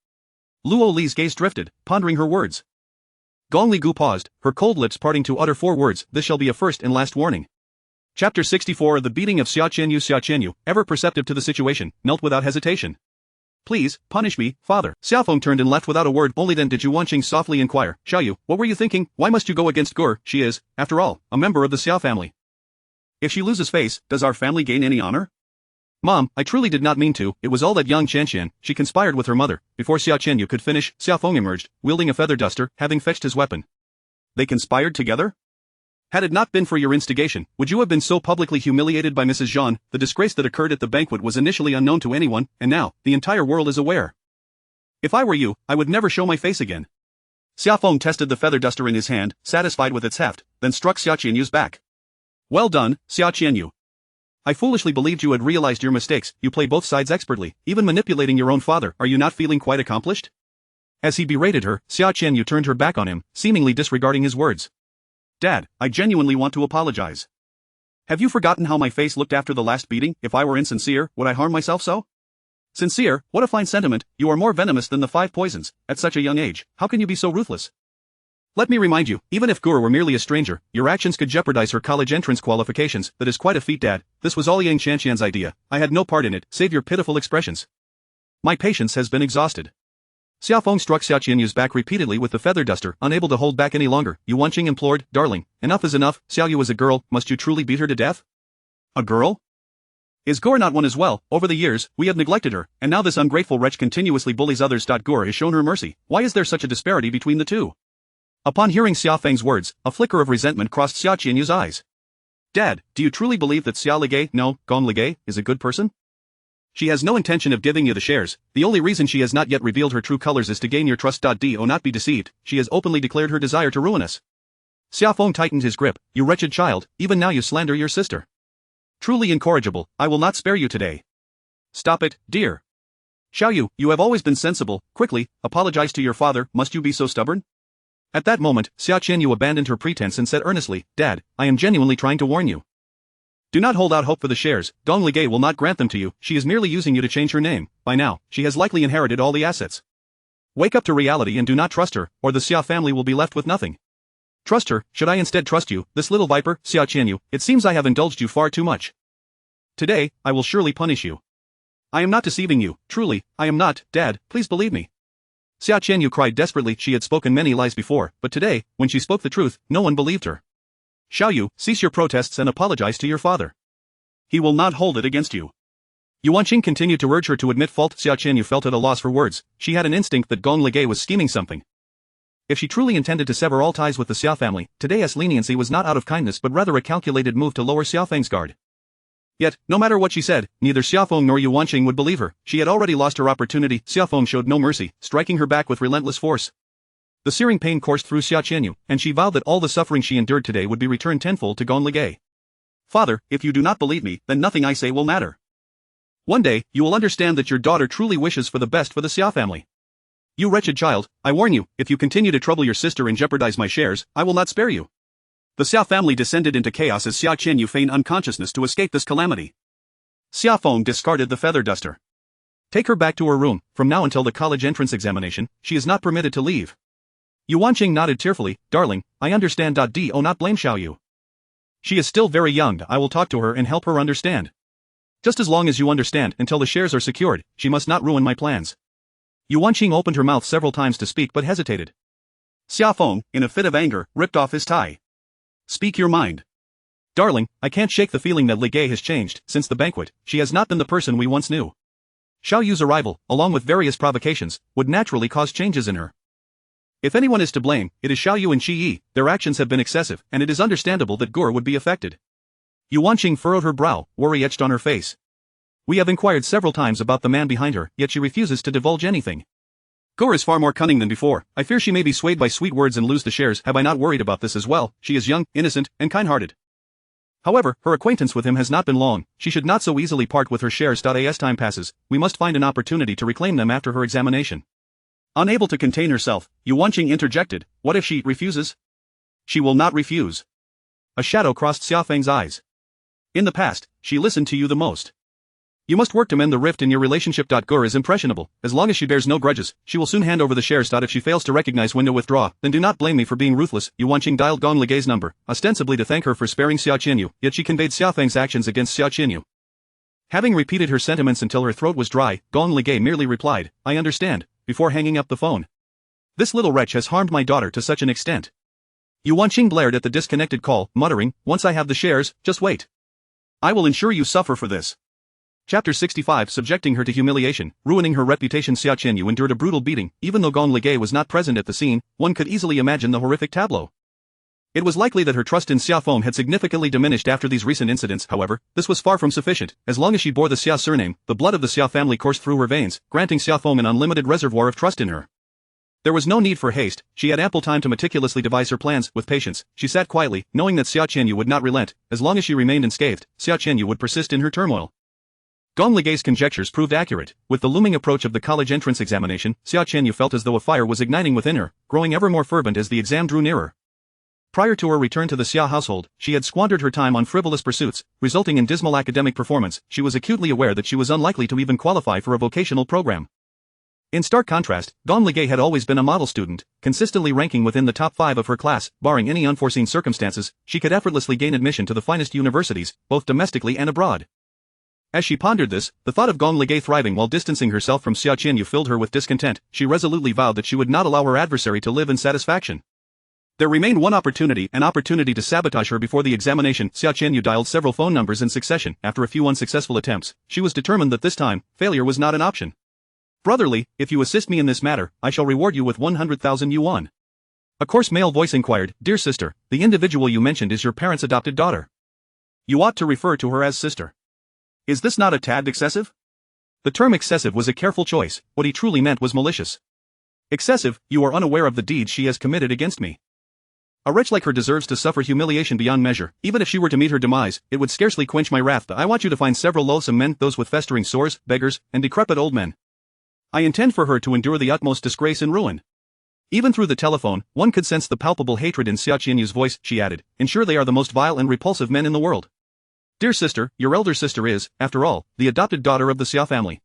Luo Li's gaze drifted, pondering her words. Gong Li Gu paused, her cold lips parting to utter 4 words, this shall be a first and last warning. Chapter 64 The beating of Xia Qianyu, ever perceptive to the situation, knelt without hesitation. Please, punish me, father. Xiaofeng turned and left without a word. Only then did Zhu Wanqing softly inquire, Xiaoyu, what were you thinking? Why must you go against Gur? She is, after all, a member of the Xiao family. If she loses face, does our family gain any honor? Mom, I truly did not mean to, it was all that young Qianxian, she conspired with her mother. Before Xia Qianyu could finish, Xiaofeng emerged, wielding a feather duster, having fetched his weapon. They conspired together? Had it not been for your instigation, would you have been so publicly humiliated by Mrs. Zhang? The disgrace that occurred at the banquet was initially unknown to anyone, and now, the entire world is aware. If I were you, I would never show my face again. Xiaofeng tested the feather duster in his hand, satisfied with its heft, then struck Xia Qianyu's back. Well done, Xia Qianyu. I foolishly believed you had realized your mistakes. You play both sides expertly, even manipulating your own father. Are you not feeling quite accomplished? As he berated her, Xia Qianyu turned her back on him, seemingly disregarding his words. Dad, I genuinely want to apologize. Have you forgotten how my face looked after the last beating? If I were insincere, would I harm myself so? Sincere, what a fine sentiment. You are more venomous than the 5 poisons. At such a young age, how can you be so ruthless? Let me remind you, even if Gur were merely a stranger, your actions could jeopardize her college entrance qualifications. That is quite a feat, Dad. This was all Yang Qianxian's idea. I had no part in it, save your pitiful expressions. My patience has been exhausted. Xiaofeng struck Xia Qianyu's back repeatedly with the feather duster, unable to hold back any longer. Yu Wanqing implored, darling, enough is enough. Xiaoyu is a girl, must you truly beat her to death? A girl? Is Gur not one as well? Over the years, we have neglected her, and now this ungrateful wretch continuously bullies others. Gur has shown her mercy. Why is there such a disparity between the two? Upon hearing Xiaofeng's words, a flicker of resentment crossed Xia Qianyu's eyes. Dad, do you truly believe that Xia Ligay, no, Gong Ligay, is a good person? She has no intention of giving you the shares. The only reason she has not yet revealed her true colors is to gain your trust. Do not be deceived, she has openly declared her desire to ruin us. Xiaofeng tightened his grip. You wretched child, even now you slander your sister. Truly incorrigible, I will not spare you today. Stop it, dear. Xiaoyu, you have always been sensible. Quickly, apologize to your father. Must you be so stubborn? At that moment, Xia Qianyu abandoned her pretense and said earnestly, Dad, I am genuinely trying to warn you. Do not hold out hope for the shares. Gong Ligay will not grant them to you. She is merely using you to change her name. By now, she has likely inherited all the assets. Wake up to reality and do not trust her, or the Xia family will be left with nothing. Trust her. Should I instead trust you, this little viper, Xia Qianyu? It seems I have indulged you far too much. Today, I will surely punish you. I am not deceiving you, truly, I am not. Dad, please believe me. Xia Qianyu cried desperately. She had spoken many lies before, but today, when she spoke the truth, no one believed her. Xiaoyu, cease your protests and apologize to your father. He will not hold it against you. Yu Wanqing continued to urge her to admit fault. Xia Qianyu felt at a loss for words. She had an instinct that Gong Ligay was scheming something. If she truly intended to sever all ties with the Xia family, today's leniency was not out of kindness but rather a calculated move to lower Xiaofeng's guard. Yet, no matter what she said, neither Xiaofeng nor Yu Wanqing would believe her. She had already lost her opportunity. Xiaofeng showed no mercy, striking her back with relentless force. The searing pain coursed through Xia Qianyu, and she vowed that all the suffering she endured today would be returned tenfold to Gong Ligay. Father, if you do not believe me, then nothing I say will matter. One day, you will understand that your daughter truly wishes for the best for the Xia family. You wretched child, I warn you, if you continue to trouble your sister and jeopardize my shares, I will not spare you. The Xia family descended into chaos as Xia Qianyu feigned unconsciousness to escape this calamity. Xiaofeng discarded the feather duster. Take her back to her room. From now until the college entrance examination, she is not permitted to leave. Yu Wanqing nodded tearfully. Darling, I understand. Do not blame Xiaoyu. She is still very young. I will talk to her and help her understand. Just as long as you understand, until the shares are secured, she must not ruin my plans. Yu Wanqing opened her mouth several times to speak but hesitated. Xiaofeng, in a fit of anger, ripped off his tie. Speak your mind. Darling, I can't shake the feeling that Ligay has changed. Since the banquet, she has not been the person we once knew. Xiaoyu's arrival, along with various provocations, would naturally cause changes in her. If anyone is to blame, it is Xiaoyu and Qi Yi. Their actions have been excessive, and it is understandable that Gur would be affected. Yu Wanqing furrowed her brow, worry etched on her face. We have inquired several times about the man behind her, yet she refuses to divulge anything. Gur is far more cunning than before. I fear she may be swayed by sweet words and lose the shares. Have I not worried about this as well? She is young, innocent, and kind-hearted. However, her acquaintance with him has not been long, she should not so easily part with her shares. As time passes, we must find an opportunity to reclaim them after her examination. Unable to contain herself, Yuanqing interjected, what if she refuses? She will not refuse. A shadow crossed Xiaofeng's eyes. In the past, she listened to you the most. You must work to mend the rift in your relationship. Gur is impressionable, as long as she bears no grudges, she will soon hand over the shares. If she fails to recognize when to withdraw, then do not blame me for being ruthless. Yuanqing dialed Gong Ligei's number, ostensibly to thank her for sparing Xia Qinyu, yet she conveyed Xiaofeng's actions against Xia Qinyu. Having repeated her sentiments until her throat was dry, Gong Ligei merely replied, I understand, before hanging up the phone. This little wretch has harmed my daughter to such an extent. Yuanqing blared at the disconnected call, muttering, once I have the shares, just wait. I will ensure you suffer for this. Chapter 65 Subjecting her to humiliation, ruining her reputation. Xia Qinyu endured a brutal beating, even though Gong Ligei was not present at the scene, one could easily imagine the horrific tableau. It was likely that her trust in Xia Feng had significantly diminished after these recent incidents. However, this was far from sufficient. As long as she bore the Xia surname, the blood of the Xia family coursed through her veins, granting Xia Feng an unlimited reservoir of trust in her. There was no need for haste, she had ample time to meticulously devise her plans. With patience, she sat quietly, knowing that Xia Qinyu would not relent. As long as she remained unscathed, Xia Qinyu would persist in her turmoil. Gong Ligei's conjectures proved accurate. With the looming approach of the college entrance examination, Xia Qinyu felt as though a fire was igniting within her, growing ever more fervent as the exam drew nearer. Prior to her return to the Xia household, she had squandered her time on frivolous pursuits, resulting in dismal academic performance. She was acutely aware that she was unlikely to even qualify for a vocational program. In stark contrast, Gong Ligei had always been a model student, consistently ranking within the top 5 of her class. Barring any unforeseen circumstances, she could effortlessly gain admission to the finest universities, both domestically and abroad. As she pondered this, the thought of Gong Ligei thriving while distancing herself from Xia Qinyu filled her with discontent. She resolutely vowed that she would not allow her adversary to live in satisfaction. There remained one opportunity, an opportunity to sabotage her before the examination. Xia Qinyu dialed several phone numbers in succession. After a few unsuccessful attempts, she was determined that this time, failure was not an option. Brotherly, if you assist me in this matter, I shall reward you with 100,000 yuan. A coarse male voice inquired, Dear sister, the individual you mentioned is your parents' adopted daughter. You ought to refer to her as sister. Is this not a tad excessive? The term excessive was a careful choice, what he truly meant was malicious. Excessive, you are unaware of the deeds she has committed against me. A wretch like her deserves to suffer humiliation beyond measure. Even if she were to meet her demise, it would scarcely quench my wrath. I want you to find several loathsome men, those with festering sores, beggars, and decrepit old men. I intend for her to endure the utmost disgrace and ruin. Even through the telephone, one could sense the palpable hatred in Xia Qinyu's voice. She added, ensure they are the most vile and repulsive men in the world. Dear sister, your elder sister is, after all, the adopted daughter of the Xia family.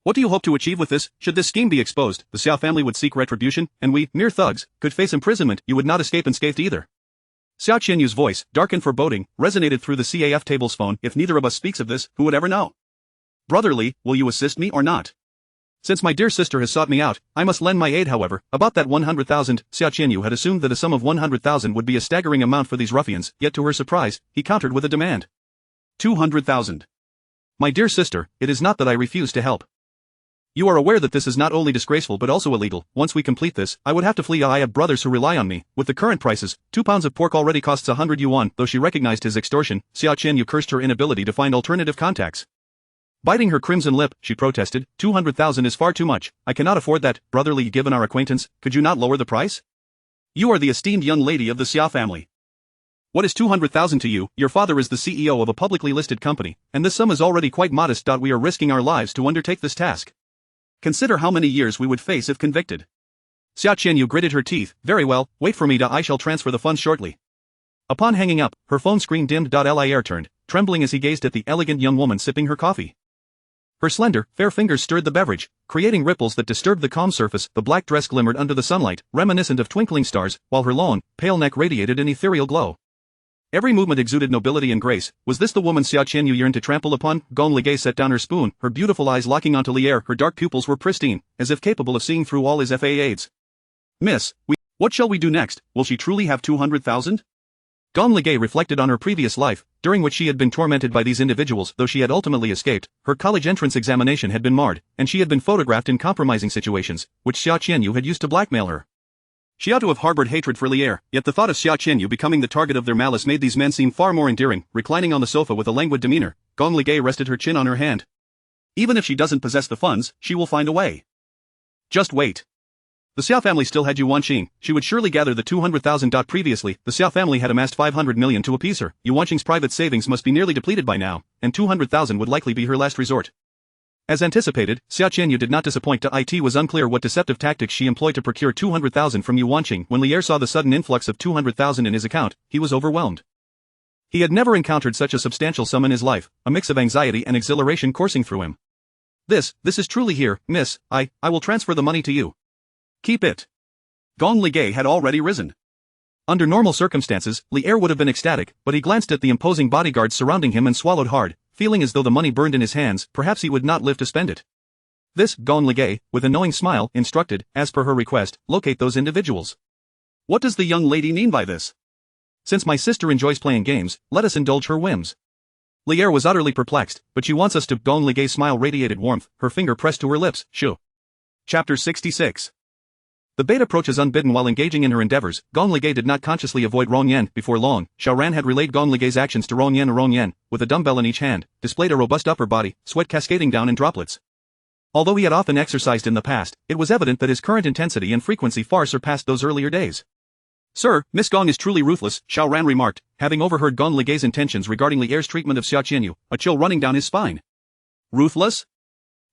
What do you hope to achieve with this? Should this scheme be exposed, the Xia family would seek retribution, and we, mere thugs, could face imprisonment. You would not escape unscathed either. Xia Qinyu's voice, dark and foreboding, resonated through the CAF table's phone. If neither of us speaks of this, who would ever know? Brotherly, will you assist me or not? Since my dear sister has sought me out, I must lend my aid. However, about that 100,000, Xia Qinyu had assumed that a sum of 100,000 would be a staggering amount for these ruffians, yet to her surprise, he countered with a demand. 200,000. My dear sister, it is not that I refuse to help. You are aware that this is not only disgraceful but also illegal. Once we complete this, I would have to flee. I have brothers who rely on me. With the current prices, 2 pounds of pork already costs 100 yuan. Though she recognized his extortion, Xia Qinyu cursed her inability to find alternative contacts. Biting her crimson lip, she protested, 200,000 is far too much. I cannot afford that. Brotherly, given our acquaintance, could you not lower the price? You are the esteemed young lady of the Xia family. What is 200,000 to you? Your father is the CEO of a publicly listed company, and this sum is already quite modest. We are risking our lives to undertake this task. Consider how many years we would face if convicted. Xia Qinyu gritted her teeth. Very well, wait for me. I shall transfer the funds shortly. Upon hanging up, her phone screen dimmed. Lier turned, trembling as he gazed at the elegant young woman sipping her coffee. Her slender, fair fingers stirred the beverage, creating ripples that disturbed the calm surface. The black dress glimmered under the sunlight, reminiscent of twinkling stars, while her long, pale neck radiated an ethereal glow. Every movement exuded nobility and grace. Was this the woman Xia Qinyu yearned to trample upon? Gong Ligei set down her spoon, her beautiful eyes locking onto Lier. Her dark pupils were pristine, as if capable of seeing through all his facades. Miss, what shall we do next? Will she truly have 200,000? Gong Ligei reflected on her previous life, during which she had been tormented by these individuals. Though she had ultimately escaped, her college entrance examination had been marred, and she had been photographed in compromising situations, which Xia Qinyu had used to blackmail her. She ought to have harbored hatred for Lier, yet the thought of Xia Qinyu becoming the target of their malice made these men seem far more endearing. Reclining on the sofa with a languid demeanor, Gong Ligei rested her chin on her hand. Even if she doesn't possess the funds, she will find a way. Just wait. The Xiao family still had Yuanqing, she would surely gather the 200,000. Previously, the Xiao family had amassed 500 million to appease her. Yuanqing's private savings must be nearly depleted by now, and 200,000 would likely be her last resort. As anticipated, Xiao Qianyu did not disappoint. It was unclear what deceptive tactics she employed to procure 200,000 from Yuanqing. When Lier saw the sudden influx of 200,000 in his account, he was overwhelmed. He had never encountered such a substantial sum in his life, a mix of anxiety and exhilaration coursing through him. This is truly here, miss, I will transfer the money to you. Keep it. Gong Ligay had already risen. Under normal circumstances, Lier would have been ecstatic, but he glanced at the imposing bodyguards surrounding him and swallowed hard, feeling as though the money burned in his hands. Perhaps he would not live to spend it. This, Gong Ligay, with a knowing smile, instructed, as per her request, locate those individuals. What does the young lady mean by this? Since my sister enjoys playing games, let us indulge her whims. Lier was utterly perplexed, but she wants us to. Gong Ligay's smile radiated warmth, her finger pressed to her lips. Shoo. Chapter 66. The bait approaches unbidden. While engaging in her endeavors, Gong Ligay did not consciously avoid Rong Yan. Before long, Xiaoran had relayed Gong Ligay's actions to Rong Yan. Rong Yan, with a dumbbell in each hand, displayed a robust upper body, sweat cascading down in droplets. Although he had often exercised in the past, it was evident that his current intensity and frequency far surpassed those earlier days. Sir, Miss Gong is truly ruthless, Xiaoran remarked, having overheard Gong Ligay's intentions regarding Lier's treatment of Xiao Qianyu, a chill running down his spine. Ruthless?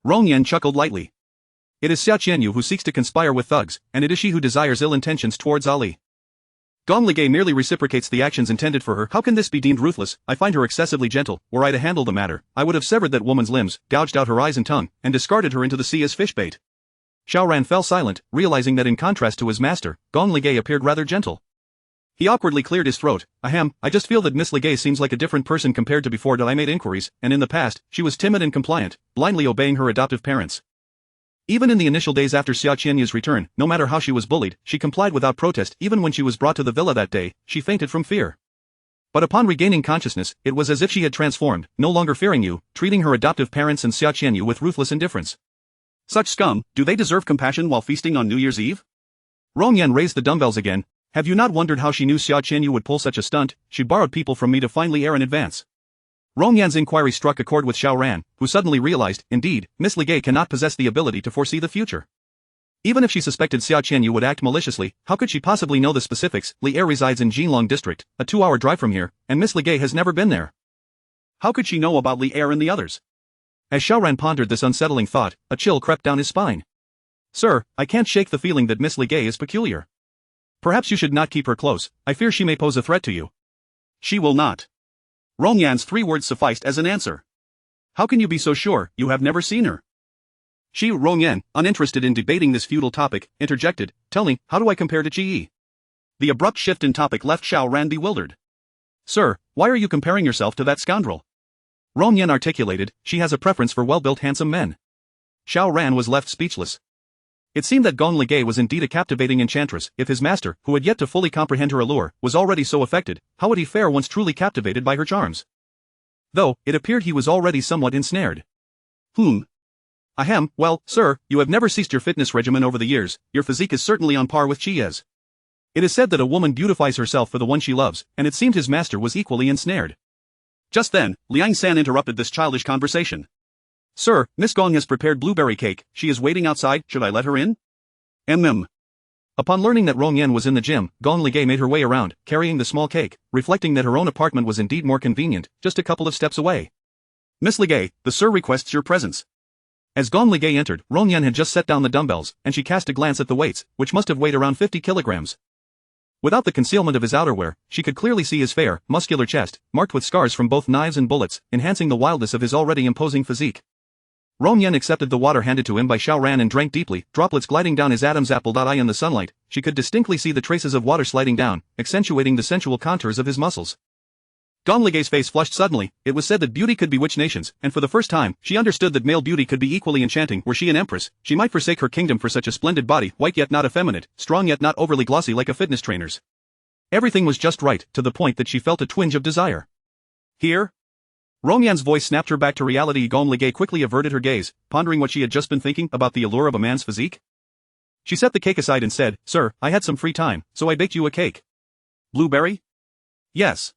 Rong Yan chuckled lightly. It is Xiao Qianyu who seeks to conspire with thugs, and it is she who desires ill intentions towards Ali. Gong Ligay merely reciprocates the actions intended for her. How can this be deemed ruthless? I find her excessively gentle. Were I to handle the matter, I would have severed that woman's limbs, gouged out her eyes and tongue, and discarded her into the sea as fish bait. Xiaoran fell silent, realizing that in contrast to his master, Gong Ligay appeared rather gentle. He awkwardly cleared his throat. Ahem, I just feel that Miss Ligay seems like a different person compared to before that I made inquiries, and in the past, she was timid and compliant, blindly obeying her adoptive parents. Even in the initial days after Xiao Qianyu's return, no matter how she was bullied, she complied without protest. Even when she was brought to the villa that day, she fainted from fear. But upon regaining consciousness, it was as if she had transformed, no longer fearing you, treating her adoptive parents and Xiao Qianyu with ruthless indifference. Such scum, do they deserve compassion while feasting on New Year's Eve? Rong Yan raised the dumbbells again. Have you not wondered how she knew Xiao Qianyu would pull such a stunt? She borrowed people from me to find Lier in advance. Rong Yan's inquiry struck a chord with Xiaoran, who suddenly realized, indeed, Miss Ligay cannot possess the ability to foresee the future. Even if she suspected Xiao Qianyu would act maliciously, how could she possibly know the specifics? Lier resides in Jinlong district, a 2-hour drive from here, and Miss Ligay has never been there. How could she know about Lier and the others? As Xiaoran pondered this unsettling thought, a chill crept down his spine. Sir, I can't shake the feeling that Miss Ligay is peculiar. Perhaps you should not keep her close, I fear she may pose a threat to you. She will not. Rong Yan's 3 words sufficed as an answer. How can you be so sure? You have never seen her. She, Rong Yan, uninterested in debating this futile topic, interjected, tell me, how do I compare to Ji? The abrupt shift in topic left Xiaoran bewildered. Sir, why are you comparing yourself to that scoundrel? Rong Yan articulated, she has a preference for well-built handsome men. Xiaoran was left speechless. It seemed that Gong Ligay was indeed a captivating enchantress. If his master, who had yet to fully comprehend her allure, was already so affected, how would he fare once truly captivated by her charms? Though, it appeared he was already somewhat ensnared. Ahem, well, sir, you have never ceased your fitness regimen over the years, your physique is certainly on par with Chia's. It is said that a woman beautifies herself for the one she loves, and it seemed his master was equally ensnared. Just then, Liang San interrupted this childish conversation. Sir, Miss Gong has prepared blueberry cake, she is waiting outside, should I let her in? Upon learning that Rong Yan was in the gym, Gong Ligay made her way around, carrying the small cake, reflecting that her own apartment was indeed more convenient, just a couple of steps away. Miss Ligay, the sir requests your presence. As Gong Ligay entered, Rong Yan had just set down the dumbbells, and she cast a glance at the weights, which must have weighed around 50 kilograms. Without the concealment of his outerwear, she could clearly see his fair, muscular chest, marked with scars from both knives and bullets, enhancing the wildness of his already imposing physique. Rong Yan accepted the water handed to him by Xiaoran and drank deeply, droplets gliding down his Adam's apple. In the sunlight, she could distinctly see the traces of water sliding down, accentuating the sensual contours of his muscles. Gong Ligay's face flushed suddenly. It was said that beauty could bewitch nations, and for the first time, she understood that male beauty could be equally enchanting. Were she an empress, she might forsake her kingdom for such a splendid body, white yet not effeminate, strong yet not overly glossy like a fitness trainer's. Everything was just right, to the point that she felt a twinge of desire. Here? Rong Yan's voice snapped her back to reality. Gong Ligay quickly averted her gaze, pondering what she had just been thinking about the allure of a man's physique. She set the cake aside and said, Sir, I had some free time, so I baked you a cake. Blueberry? Yes.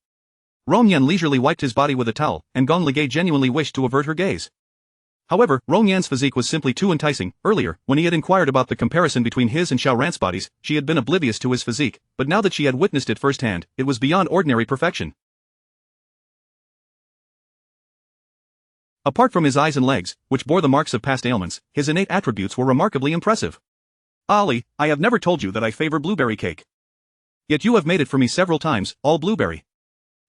Rong Yan leisurely wiped his body with a towel, and Gong Ligay genuinely wished to avert her gaze. However, Rong Yan's physique was simply too enticing. Earlier, when he had inquired about the comparison between his and Xiao Ran's bodies, she had been oblivious to his physique, but now that she had witnessed it firsthand, it was beyond ordinary perfection. Apart from his eyes and legs, which bore the marks of past ailments, his innate attributes were remarkably impressive. Ali, I have never told you that I favor blueberry cake. Yet you have made it for me several times, all blueberry.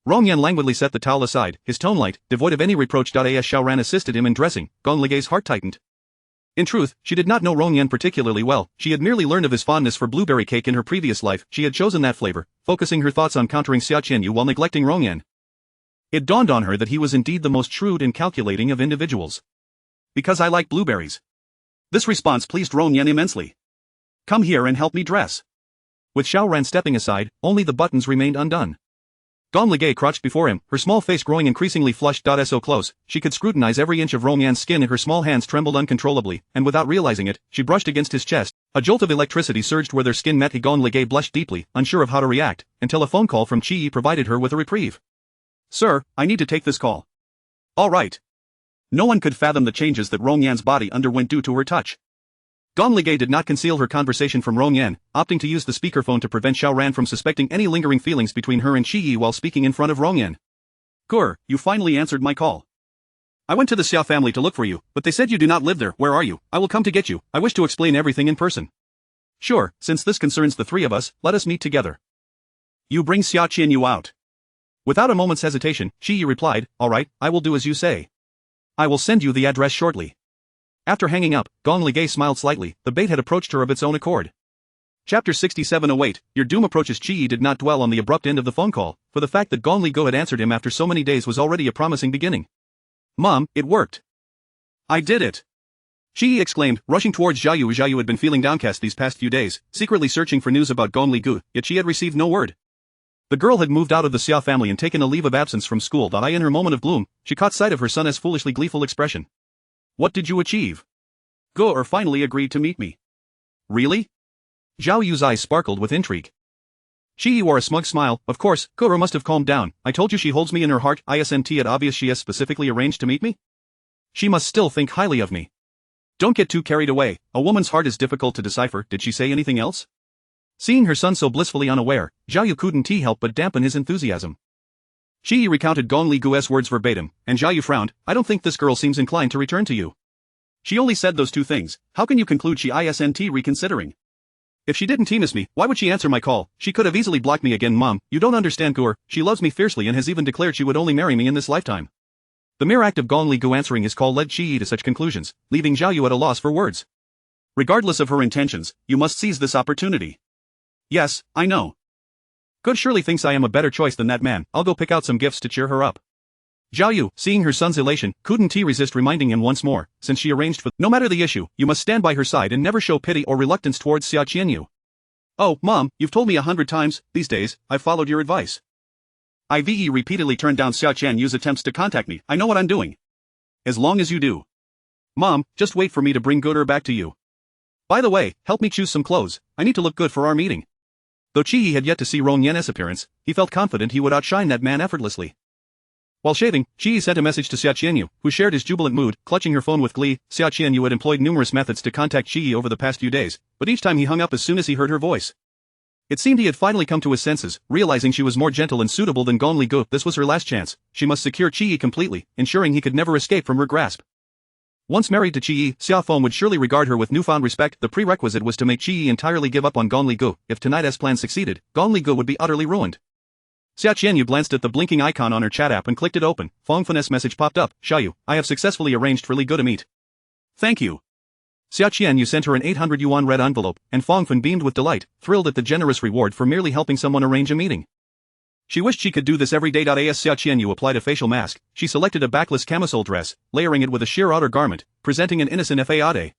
Rong Yan languidly set the towel aside, his tone light, devoid of any reproach. As Xiao Ran assisted him in dressing, Gong Ligei's heart tightened. In truth, she did not know Rong Yan particularly well, she had merely learned of his fondness for blueberry cake in her previous life. She had chosen that flavor, focusing her thoughts on countering Xia Qianyu while neglecting Rong Yan. It dawned on her that he was indeed the most shrewd and calculating of individuals. Because I like blueberries. This response pleased Rong Yan immensely. Come here and help me dress. With Xiao Ran stepping aside, only the buttons remained undone. Gong Ligei crouched before him, her small face growing increasingly flushed. So close, she could scrutinize every inch of Rong Yan's skin and her small hands trembled uncontrollably, and without realizing it, she brushed against his chest. A jolt of electricity surged where their skin met. Gong Ligei blushed deeply, unsure of how to react, until a phone call from Qi Yi provided her with a reprieve. Sir, I need to take this call. All right. No one could fathom the changes that Rong Yan's body underwent due to her touch. Gong Ligei did not conceal her conversation from Rong Yan, opting to use the speakerphone to prevent Xiao Ran from suspecting any lingering feelings between her and Qi Yi while speaking in front of Rong Yan. Gur, you finally answered my call. I went to the Xiao family to look for you, but they said you do not live there. Where are you? I will come to get you. I wish to explain everything in person. Sure, since this concerns the three of us, let us meet together. You bring Xia Qianyu out. Without a moment's hesitation, Qi Yi replied, all right, I will do as you say. I will send you the address shortly. After hanging up, Gong Ligei smiled slightly. The bait had approached her of its own accord. Chapter 67. Your doom approaches. Qi Yi did not dwell on the abrupt end of the phone call, for the fact that Gong Ligei had answered him after so many days was already a promising beginning. Mom, it worked. I did it. Qi Yi exclaimed, rushing towards Zhao Yu. Zhao Yu had been feeling downcast these past few days, secretly searching for news about Gong Ligei, yet she had received no word. The girl had moved out of the Xiao family and taken a leave of absence from school. In her moment of gloom, she caught sight of her son's foolishly gleeful expression. What did you achieve? Gur finally agreed to meet me. Really? Zhao Yu's eyes sparkled with intrigue. Qi Yi wore a smug smile. Of course, Gur must have calmed down. I told you she holds me in her heart. Isn't it obvious she has specifically arranged to meet me? She must still think highly of me. Don't get too carried away. A woman's heart is difficult to decipher. Did she say anything else? Seeing her son so blissfully unaware, Zhao Yu couldn't help but dampen his enthusiasm. Qi Yi recounted Gong Ligei's words verbatim, and Zhao Yu frowned. I don't think this girl seems inclined to return to you. She only said those two things. How can you conclude she isn't reconsidering? If she didn't miss me, why would she answer my call? She could have easily blocked me again. Mom, you don't understand Gur. She loves me fiercely and has even declared she would only marry me in this lifetime. The mere act of Gong Ligei answering his call led Qi Yi to such conclusions, leaving Zhao Yu at a loss for words. Regardless of her intentions, you must seize this opportunity. Yes, I know. Good surely thinks I am a better choice than that man. I'll go pick out some gifts to cheer her up. Zhao Yu, seeing her son's elation, couldn't resist reminding him once more, since she arranged for no matter the issue, you must stand by her side and never show pity or reluctance towards Xia Qianyu. Oh, Mom, you've told me 100 times, these days, I've followed your advice. I've repeatedly turned down Xia Qianyu's attempts to contact me. I know what I'm doing. As long as you do. Mom, just wait for me to bring Gur back to you. By the way, help me choose some clothes. I need to look good for our meeting. Though Qi Yi had yet to see Rong Yan's appearance, he felt confident he would outshine that man effortlessly. While shaving, Qi Yi sent a message to Xia Qianyu, who shared his jubilant mood, clutching her phone with glee. Xia Qianyu had employed numerous methods to contact Qi Yi over the past few days, but each time he hung up as soon as he heard her voice. It seemed he had finally come to his senses, realizing she was more gentle and suitable than Gong Ligei. This was her last chance. She must secure Qi Yi completely, ensuring he could never escape from her grasp. Once married to Qi Yi, Xia Feng would surely regard her with newfound respect. The prerequisite was to make Qi Yi entirely give up on Gong Ligei. If tonight's plan succeeded, Gong Ligei would be utterly ruined. Xia Qianyu glanced at the blinking icon on her chat app and clicked it open. Feng Fen's message popped up. Xiao Yu, I have successfully arranged for Li Gu to meet. Thank you. Xia Qianyu sent her an 800 yuan red envelope, and Feng Fen beamed with delight, thrilled at the generous reward for merely helping someone arrange a meeting. She wished she could do this every day. As Xia Qianyu applied a facial mask, she selected a backless camisole dress, layering it with a sheer outer garment, presenting an innocent faade.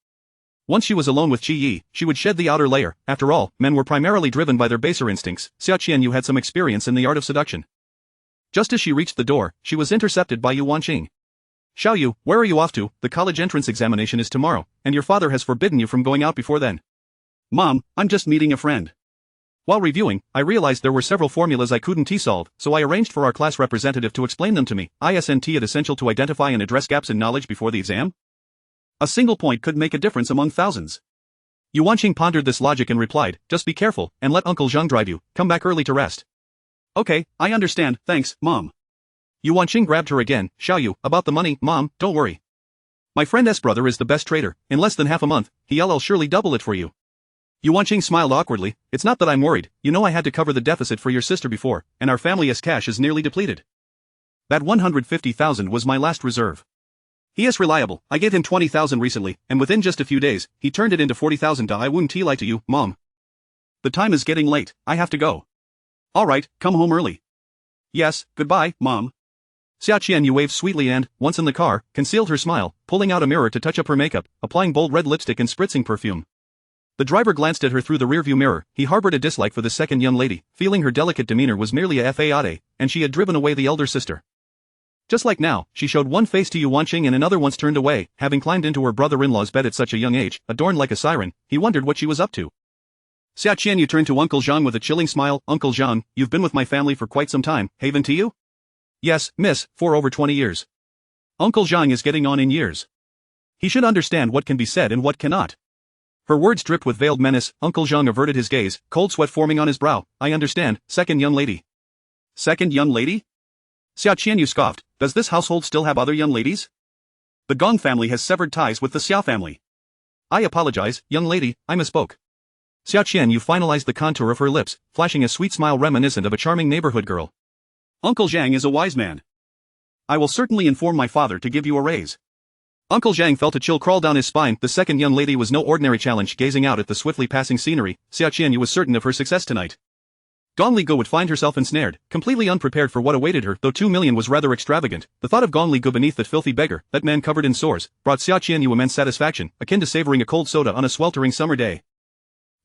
Once she was alone with Qi Yi, she would shed the outer layer. After all, men were primarily driven by their baser instincts. Xia Qianyu had some experience in the art of seduction. Just as she reached the door, she was intercepted by Yu Wanqing. Xiao Yu, where are you off to? The college entrance examination is tomorrow, and your father has forbidden you from going out before then. Mom, I'm just meeting a friend. While reviewing, I realized there were several formulas I couldn't solve, so I arranged for our class representative to explain them to me. Isn't it essential to identify and address gaps in knowledge before the exam? A single point could make a difference among thousands. Yuanqing pondered this logic and replied, just be careful, and let Uncle Zhang drive you, come back early to rest. Okay, I understand, thanks, Mom. Yuanqing grabbed her again, Xiaoyu, about the money, Mom, don't worry. My friend S brother is the best trader, in less than half a month, he'll surely double it for you. Yuanqing smiled awkwardly, it's not that I'm worried, you know I had to cover the deficit for your sister before, and our family's cash is nearly depleted. That 150,000 was my last reserve. He is reliable, I gave him 20,000 recently, and within just a few days, he turned it into 40,000. I wouldn't lie to you, Mom. The time is getting late, I have to go. Alright, come home early. Yes, goodbye, Mom. Xia Qianyu waved sweetly and, once in the car, concealed her smile, pulling out a mirror to touch up her makeup, applying bold red lipstick and spritzing perfume. The driver glanced at her through the rearview mirror, he harbored a dislike for the second young lady, feeling her delicate demeanor was merely a fade, and she had driven away the elder sister. Just like now, she showed one face to Yuanqing and another once turned away, having climbed into her brother-in-law's bed at such a young age, adorned like a siren, he wondered what she was up to. Xia Qianyu turned to Uncle Zhang with a chilling smile, Uncle Zhang, you've been with my family for quite some time, haven to you? Yes, miss, for over 20 years. Uncle Zhang is getting on in years. He should understand what can be said and what cannot. Her words dripped with veiled menace, Uncle Zhang averted his gaze, cold sweat forming on his brow, I understand, second young lady. Second young lady? Xia Qianyu scoffed, does this household still have other young ladies? The Gong family has severed ties with the Xiao family. I apologize, young lady, I misspoke. Xia Qianyu finalized the contour of her lips, flashing a sweet smile reminiscent of a charming neighborhood girl. Uncle Zhang is a wise man. I will certainly inform my father to give you a raise. Uncle Zhang felt a chill crawl down his spine, the second young lady was no ordinary challenge. Gazing out at the swiftly passing scenery, Xia Qianyu was certain of her success tonight. Gong Li Gu would find herself ensnared, completely unprepared for what awaited her. Though 2 million was rather extravagant, the thought of Gong Li Gu beneath that filthy beggar, that man covered in sores, brought Xia Qianyu immense satisfaction, akin to savoring a cold soda on a sweltering summer day.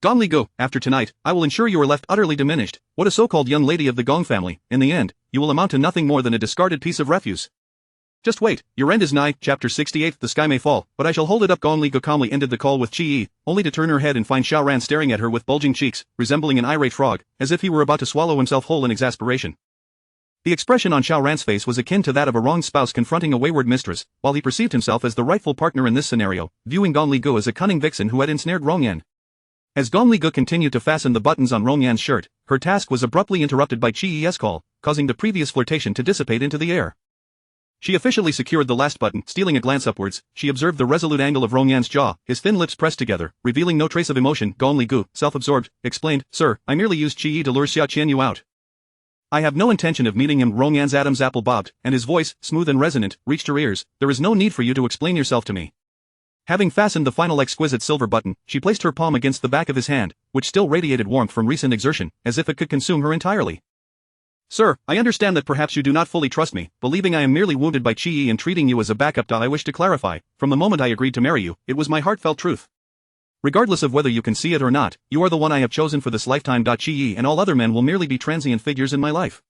Gong Li Gu, after tonight, I will ensure you are left utterly diminished. What a so-called young lady of the Gong family, in the end, you will amount to nothing more than a discarded piece of refuse. Just wait, your end is nigh, chapter 68, the sky may fall, but I shall hold it up. Gong Li Gu calmly ended the call with Qi Yi, only to turn her head and find Xiao Ran staring at her with bulging cheeks, resembling an irate frog, as if he were about to swallow himself whole in exasperation. The expression on Xiao Ran's face was akin to that of a wronged spouse confronting a wayward mistress, while he perceived himself as the rightful partner in this scenario, viewing Gong Li Gu as a cunning vixen who had ensnared Rong Yan. As Gong Li Gu continued to fasten the buttons on Rong Yan's shirt, her task was abruptly interrupted by Qi Yi's call, causing the previous flirtation to dissipate into the air. She officially secured the last button, stealing a glance upwards, she observed the resolute angle of Rong Yan's jaw, his thin lips pressed together, revealing no trace of emotion. Gong Li Gu, self-absorbed, explained, Sir, I merely used Qi Yi to lure Xia Qianyu out. I have no intention of meeting him. Rong Yan's Adam's apple bobbed, and his voice, smooth and resonant, reached her ears, there is no need for you to explain yourself to me. Having fastened the final exquisite silver button, she placed her palm against the back of his hand, which still radiated warmth from recent exertion, as if it could consume her entirely. Sir, I understand that perhaps you do not fully trust me, believing I am merely wounded by Qi Yi and treating you as a backup. I wish to clarify, from the moment I agreed to marry you, it was my heartfelt truth. Regardless of whether you can see it or not, you are the one I have chosen for this lifetime. Qi Yi and all other men will merely be transient figures in my life.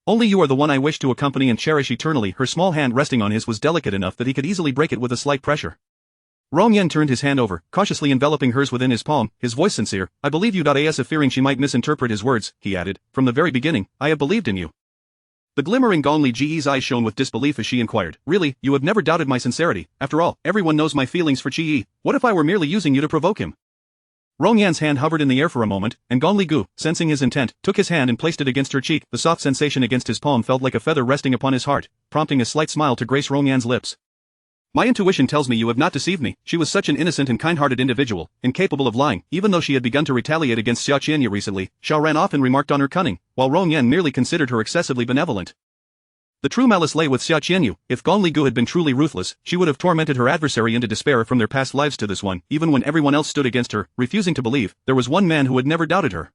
Only you are the one I wish to accompany and cherish eternally. Her small hand resting on his was delicate enough that he could easily break it with a slight pressure. Rong Yan turned his hand over, cautiously enveloping hers within his palm, his voice sincere, I believe you. As if fearing she might misinterpret his words, he added, from the very beginning, I have believed in you. The glimmer in Gong Li Ji's eyes shone with disbelief as she inquired, really, you have never doubted my sincerity, after all, everyone knows my feelings for Qi Yi, what if I were merely using you to provoke him? Rong Yan's hand hovered in the air for a moment, and Gong Li Gu, sensing his intent, took his hand and placed it against her cheek. The soft sensation against his palm felt like a feather resting upon his heart, prompting a slight smile to grace Rong Yan's lips. My intuition tells me you have not deceived me. She was such an innocent and kind-hearted individual, incapable of lying. Even though she had begun to retaliate against Xia Qianyu recently, Xiao Ran often remarked on her cunning, while Rong Yan merely considered her excessively benevolent. The true malice lay with Xia Qianyu. If Gong Li Gu had been truly ruthless, she would have tormented her adversary into despair from their past lives to this one. Even when everyone else stood against her, refusing to believe, there was one man who had never doubted her.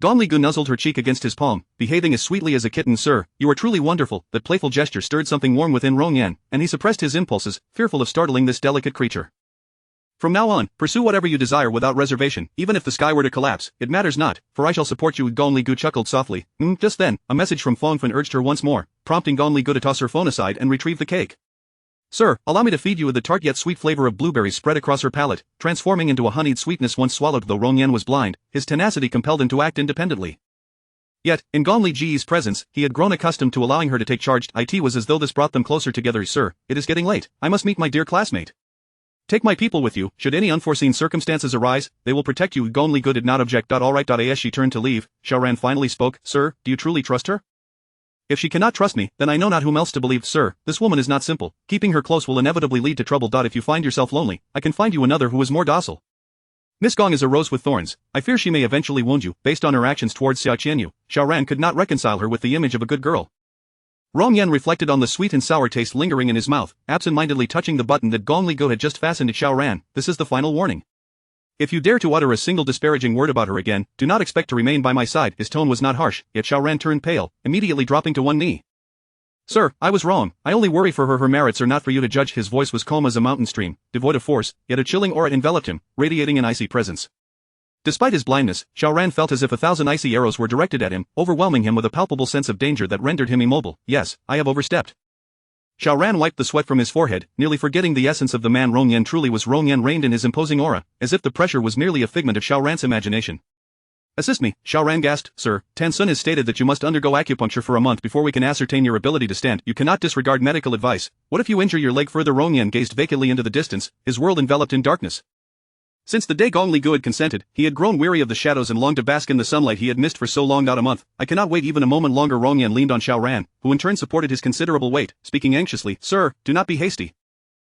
Gong Li Gu nuzzled her cheek against his palm, behaving as sweetly as a kitten. Sir, you are truly wonderful. That playful gesture stirred something warm within Rong Yan, and he suppressed his impulses, fearful of startling this delicate creature. From now on, pursue whatever you desire without reservation, even if the sky were to collapse, it matters not, for I shall support you. Gong Li Gu chuckled softly. Just then, a message from Fengfen urged her once more, prompting Gong Li Gu to toss her phone aside and retrieve the cake. Sir, allow me to feed you with the tart yet sweet flavor of blueberries spread across her palate, transforming into a honeyed sweetness once swallowed. Though Rong Yan was blind, his tenacity compelled him to act independently. Yet, in Gong Li Ji's presence, he had grown accustomed to allowing her to take charge. It was as though this brought them closer together. Sir, it is getting late, I must meet my dear classmate. Take my people with you, should any unforeseen circumstances arise, they will protect you. Gong Li Gu did not object. Alright. As she turned to leave, Xiaoran finally spoke. Sir, do you truly trust her? If she cannot trust me, then I know not whom else to believe. Sir, this woman is not simple. Keeping her close will inevitably lead to trouble. If you find yourself lonely, I can find you another who is more docile. Miss Gong is a rose with thorns. I fear she may eventually wound you. Based on her actions towards Xia Qianyu, Xiaoran could not reconcile her with the image of a good girl. Rong Yan reflected on the sweet and sour taste lingering in his mouth, absent-mindedly touching the button that Gong Li Gu had just fastened to Xiaoran. This is the final warning. If you dare to utter a single disparaging word about her again, do not expect to remain by my side. His tone was not harsh, yet Xiaoran turned pale, immediately dropping to one knee. Sir, I was wrong. I only worry for her. Her merits are not for you to judge. His voice was calm as a mountain stream, devoid of force, yet a chilling aura enveloped him, radiating an icy presence. Despite his blindness, Xiaoran felt as if 1,000 icy arrows were directed at him, overwhelming him with a palpable sense of danger that rendered him immobile. Yes, I have overstepped. Xiaoran wiped the sweat from his forehead, nearly forgetting the essence of the man Rong Yan truly was. Rong Yan reigned in his imposing aura, as if the pressure was merely a figment of Xiaoran's imagination. Assist me, Xiaoran gasped. Sir, Tan Sun has stated that you must undergo acupuncture for a month before we can ascertain your ability to stand. You cannot disregard medical advice. What if you injure your leg further? Rong Yan gazed vacantly into the distance, his world enveloped in darkness. Since the day Gong Li Gu had consented, he had grown weary of the shadows and longed to bask in the sunlight he had missed for so long. Not a month. I cannot wait even a moment longer. Rong Yan leaned on Xiaoran, who in turn supported his considerable weight, speaking anxiously. Sir, do not be hasty.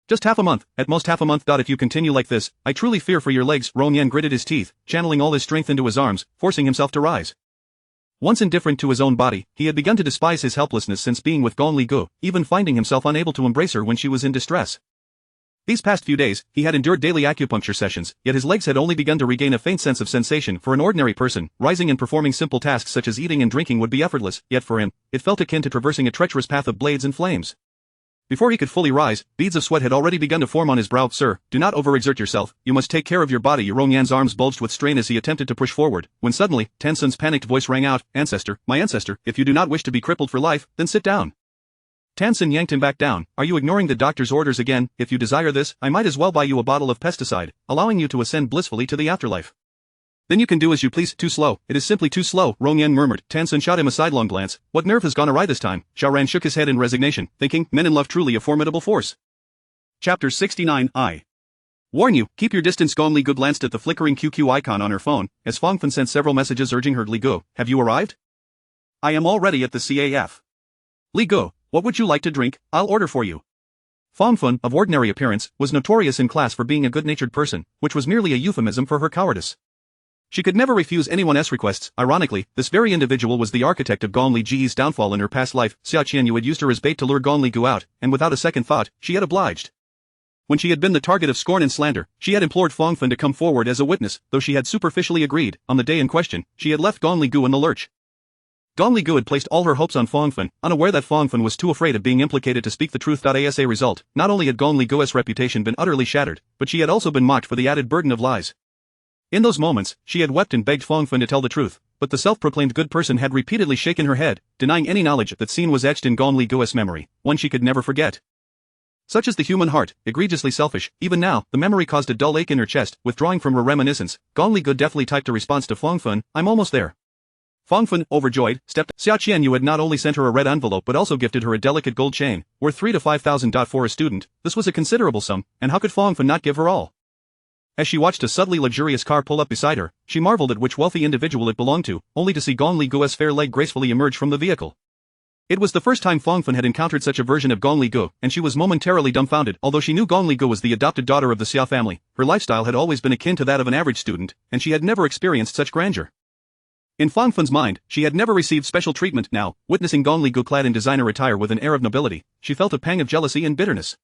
Just half a month, at most half a month. If you continue like this, I truly fear for your legs. Rong Yan gritted his teeth, channeling all his strength into his arms, forcing himself to rise. Once indifferent to his own body, he had begun to despise his helplessness since being with Gong Li Gu, even finding himself unable to embrace her when she was in distress. These past few days, he had endured daily acupuncture sessions, yet his legs had only begun to regain a faint sense of sensation. For an ordinary person, rising and performing simple tasks such as eating and drinking would be effortless, yet for him, it felt akin to traversing a treacherous path of blades and flames. Before he could fully rise, beads of sweat had already begun to form on his brow. Sir, do not overexert yourself, you must take care of your body. Rong Yan's arms bulged with strain as he attempted to push forward, when suddenly, Tan Sun's panicked voice rang out, Ancestor, my ancestor, if you do not wish to be crippled for life, then sit down. Tan Sun yanked him back down. Are you ignoring the doctor's orders again? If you desire this, I might as well buy you a bottle of pesticide, allowing you to ascend blissfully to the afterlife. Then you can do as you please. Too slow, it is simply too slow, Rong Yan murmured. Tan Sun shot him a sidelong glance. What nerve has gone awry this time? Xiaoran shook his head in resignation, thinking, men in love truly a formidable force. Chapter 69. I warn you, keep your distance. Gong Li Gu glanced at the flickering QQ icon on her phone, as Fong Fan sent several messages urging her. Li Gu, have you arrived? I am already at the CAF. Li Gu, what would you like to drink? I'll order for you. Fong Fan, of ordinary appearance, was notorious in class for being a good-natured person, which was merely a euphemism for her cowardice. She could never refuse anyone's requests. Ironically, this very individual was the architect of Gong Li Ji's downfall in her past life. Xia Qianyu had used her as bait to lure Gong Li Gu out, and without a second thought, she had obliged. When she had been the target of scorn and slander, she had implored Fong Fan to come forward as a witness. Though she had superficially agreed, on the day in question, she had left Gong Li Gu in the lurch. Gong Li Gu had placed all her hopes on Fong Fan, unaware that Fong Fan was too afraid of being implicated to speak the truth. As a result, not only had Gong Li Gu's reputation been utterly shattered, but she had also been mocked for the added burden of lies. In those moments, she had wept and begged Fong Fan to tell the truth, but the self-proclaimed good person had repeatedly shaken her head, denying any knowledge. That scene was etched in Gong Li Gu's memory, one she could never forget. Such is the human heart, egregiously selfish. Even now, the memory caused a dull ache in her chest. Withdrawing from her reminiscence, Gong Li Gu deftly typed a response to Fong Fan, I'm almost there. Fong Fan, overjoyed, stepped. Xia Qianyu had not only sent her a red envelope but also gifted her a delicate gold chain, worth 3,000 to 5,000. For a student, this was a considerable sum, and how could Fong Fan not give her all? As she watched a subtly luxurious car pull up beside her, she marveled at which wealthy individual it belonged to, only to see Gong Li Gu's fair leg gracefully emerge from the vehicle. It was the first time Fong Fan had encountered such a version of Gong Li Gu, and she was momentarily dumbfounded. Although she knew Gong Li Gu was the adopted daughter of the Xia family, her lifestyle had always been akin to that of an average student, and she had never experienced such grandeur. In Fong Fan's mind, she had never received special treatment. Now, witnessing Gong Li Gu clad in designer attire with an air of nobility, she felt a pang of jealousy and bitterness.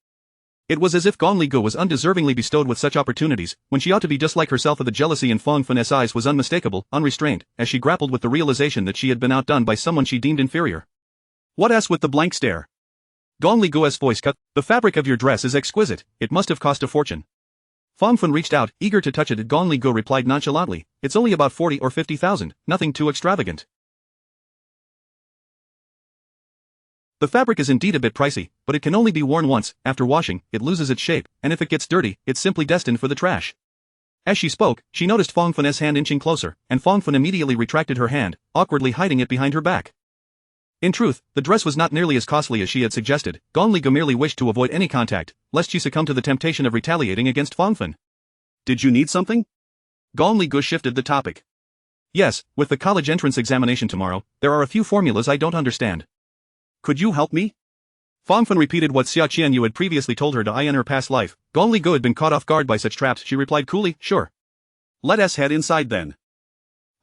It was as if Gong Li Gu was undeservingly bestowed with such opportunities, when she ought to be just like herself. The jealousy in Fong Fan's eyes was unmistakable, unrestrained, as she grappled with the realization that she had been outdone by someone she deemed inferior. What else with the blank stare? Gong Li Gu's voice cut. The fabric of your dress is exquisite, it must have cost a fortune. Fong Fan reached out, eager to touch it. Gong Li Gu replied nonchalantly, it's only about 40 or 50,000, nothing too extravagant. The fabric is indeed a bit pricey, but it can only be worn once. After washing, it loses its shape, and if it gets dirty, it's simply destined for the trash. As she spoke, she noticed Fong Fan's hand inching closer, and Fong Fan immediately retracted her hand, awkwardly hiding it behind her back. In truth, the dress was not nearly as costly as she had suggested. Gong Li Gu merely wished to avoid any contact, lest she succumb to the temptation of retaliating against Fangfen. Did you need something? Gong Li Gu shifted the topic. Yes, with the college entrance examination tomorrow, there are a few formulas I don't understand. Could you help me? Fangfen repeated what Xia Qianyu had previously told her to in her past life. Gong Li Gu had been caught off guard by such traps. She replied coolly, sure. Let us head inside then.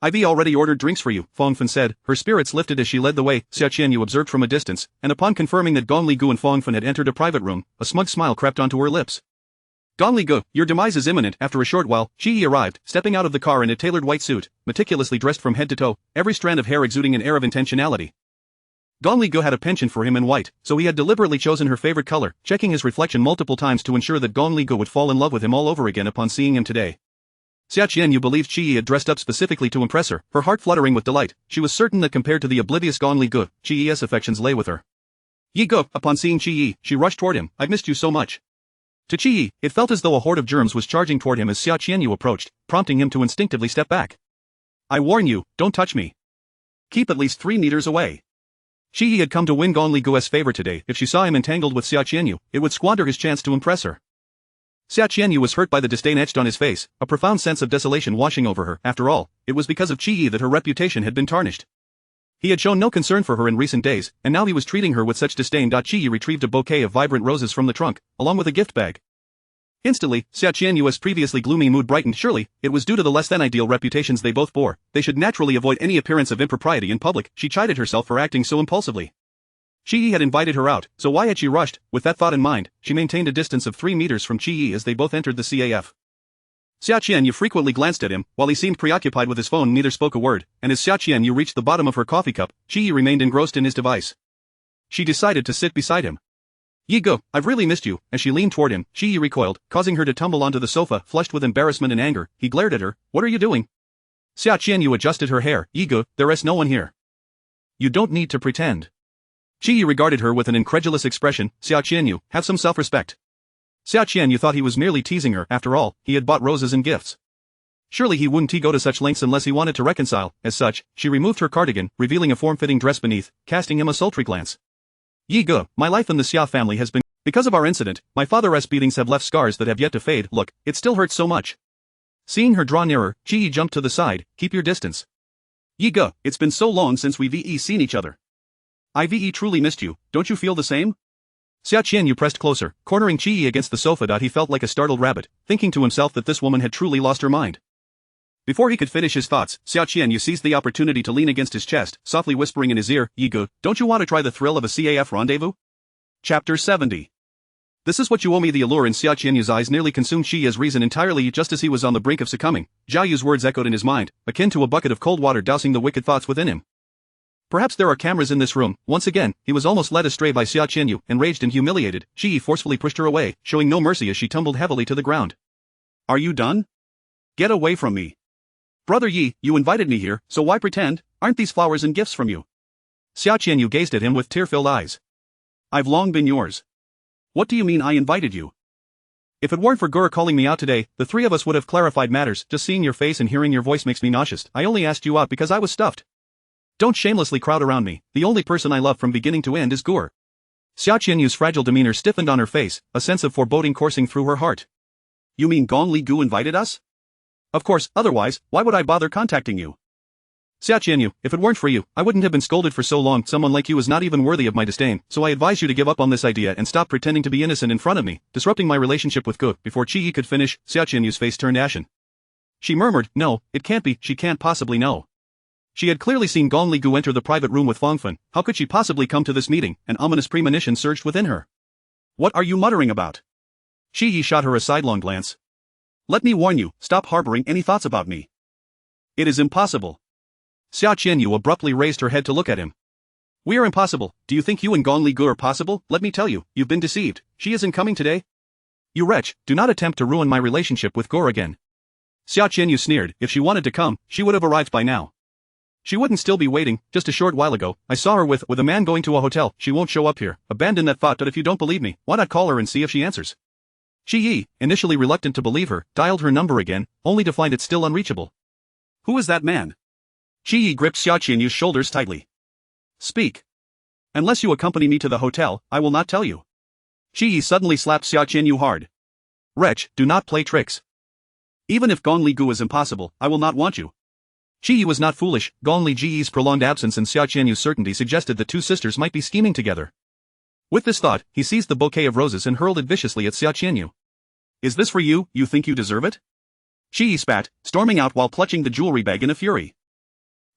I've already ordered drinks for you, Fangfen said. Her spirits lifted as she led the way. Xia Qianyu observed from a distance, and upon confirming that Gong Li Gu and Fangfen had entered a private room, a smug smile crept onto her lips. Gong Li Gu, your demise is imminent. After a short while, Qi Yi arrived, stepping out of the car in a tailored white suit, meticulously dressed from head to toe, every strand of hair exuding an air of intentionality. Gong Li Gu had a penchant for him in white, so he had deliberately chosen her favorite color, checking his reflection multiple times to ensure that Gong Li Gu would fall in love with him all over again upon seeing him today. Xia Qianyu believed Qi Yi had dressed up specifically to impress her, her heart fluttering with delight. She was certain that compared to the oblivious Gong Li Gu, Qi Yi's affections lay with her. Yi Gu, upon seeing Qi Yi, she rushed toward him. I've missed you so much. To Qi Yi, it felt as though a horde of germs was charging toward him as Xia Qianyu approached, prompting him to instinctively step back. I warn you, don't touch me. Keep at least 3 meters away. Qi Yi had come to win Gong Li Gu's favor today. If she saw him entangled with Xia Qianyu, it would squander his chance to impress her. Xia Qianyu was hurt by the disdain etched on his face, a profound sense of desolation washing over her. After all, it was because of Qi Yi that her reputation had been tarnished. He had shown no concern for her in recent days, and now he was treating her with such disdain. Qi Yi retrieved a bouquet of vibrant roses from the trunk, along with a gift bag. Instantly, Xia Qianyu's previously gloomy mood brightened. Surely, it was due to the less-than-ideal reputations they both bore. They should naturally avoid any appearance of impropriety in public. She chided herself for acting so impulsively. Qi Yi had invited her out, so why had she rushed? With that thought in mind, she maintained a distance of 3 meters from Qi Yi as they both entered the CAF. Xia Qianyu frequently glanced at him, while he seemed preoccupied with his phone. Neither spoke a word, and as Xia Qianyu reached the bottom of her coffee cup, Qi Yi remained engrossed in his device. She decided to sit beside him. Yi Gu, I've really missed you. As she leaned toward him, Qi Yi recoiled, causing her to tumble onto the sofa. Flushed with embarrassment and anger, he glared at her. What are you doing? Xia Qianyu adjusted her hair. Yi Gu, there is no one here. You don't need to pretend. Qi Yi regarded her with an incredulous expression. Xia Qianyu, have some self-respect. Xia Qianyu thought he was merely teasing her. After all, he had bought roses and gifts. Surely he wouldn't go to such lengths unless he wanted to reconcile. As such, she removed her cardigan, revealing a form-fitting dress beneath, casting him a sultry glance. Yi Gu, my life in the Xia family has been... Because of our incident, my father's beatings have left scars that have yet to fade. Look, it still hurts so much. Seeing her draw nearer, Qi Yi jumped to the side. Keep your distance. Yi Gu, it's been so long since we've seen each other. I've truly missed you, don't you feel the same? Xia Qianyu pressed closer, cornering Qi Yi against the sofa. He felt like a startled rabbit, thinking to himself that this woman had truly lost her mind. Before he could finish his thoughts, Xia Qianyu seized the opportunity to lean against his chest, softly whispering in his ear, Yi Gu, don't you want to try the thrill of a CAF rendezvous? Chapter 70. This is what you owe me. The allure in Xia Qianyu's eyes nearly consumed Qi Yi's reason entirely. Just as he was on the brink of succumbing, Zhao Yu's words echoed in his mind, akin to a bucket of cold water dousing the wicked thoughts within him. Perhaps there are cameras in this room. Once again, he was almost led astray by Xia Qianyu. Enraged and humiliated, Qi Yi forcefully pushed her away, showing no mercy as she tumbled heavily to the ground. Are you done? Get away from me. Brother Yi, you invited me here, so why pretend? Aren't these flowers and gifts from you? Xia Qianyu gazed at him with tear-filled eyes. I've long been yours. What do you mean I invited you? If it weren't for Gura calling me out today, the three of us would have clarified matters. Just seeing your face and hearing your voice makes me nauseous. I only asked you out because I was stuffed. Don't shamelessly crowd around me. The only person I love from beginning to end is Gura. Xia Qianyu's fragile demeanor stiffened on her face, a sense of foreboding coursing through her heart. You mean Gong Li Gu invited us? Of course, otherwise, why would I bother contacting you? Xia Qianyu, if it weren't for you, I wouldn't have been scolded for so long. Someone like you is not even worthy of my disdain, so I advise you to give up on this idea and stop pretending to be innocent in front of me, disrupting my relationship with Gu. Before Qi Yi could finish, Xia Qianyu's face turned ashen. She murmured, no, it can't be, she can't possibly know. She had clearly seen Gong Li Gu enter the private room with Fangfen. How could she possibly come to this meeting? An ominous premonition surged within her. What are you muttering about? Qi Yi shot her a sidelong glance. Let me warn you, stop harboring any thoughts about me. It is impossible. Xia Qianyu abruptly raised her head to look at him. We are impossible. Do you think you and Gong Li Gu are possible? Let me tell you, you've been deceived. She isn't coming today. You wretch, do not attempt to ruin my relationship with Gu again. Xia Qianyu sneered. If she wanted to come, she would have arrived by now. She wouldn't still be waiting. Just a short while ago, I saw her with a man going to a hotel. She won't show up here. Abandon that thought. But if you don't believe me, why not call her and see if she answers? Qi Yi, initially reluctant to believe her, dialed her number again, only to find it still unreachable. Who is that man? Qi Yi gripped Xia Qianyu's shoulders tightly. Speak. Unless you accompany me to the hotel, I will not tell you. Qi Yi suddenly slapped Xia Qianyu hard. Wretch, do not play tricks. Even if Gong Li Gu is impossible, I will not want you. Qi Yi was not foolish. Gong Li Ji's prolonged absence and Xia Qianyu's certainty suggested the two sisters might be scheming together. With this thought, he seized the bouquet of roses and hurled it viciously at Xia Qianyu. Is this for you? You think you deserve it? Qi Yi spat, storming out while clutching the jewelry bag in a fury.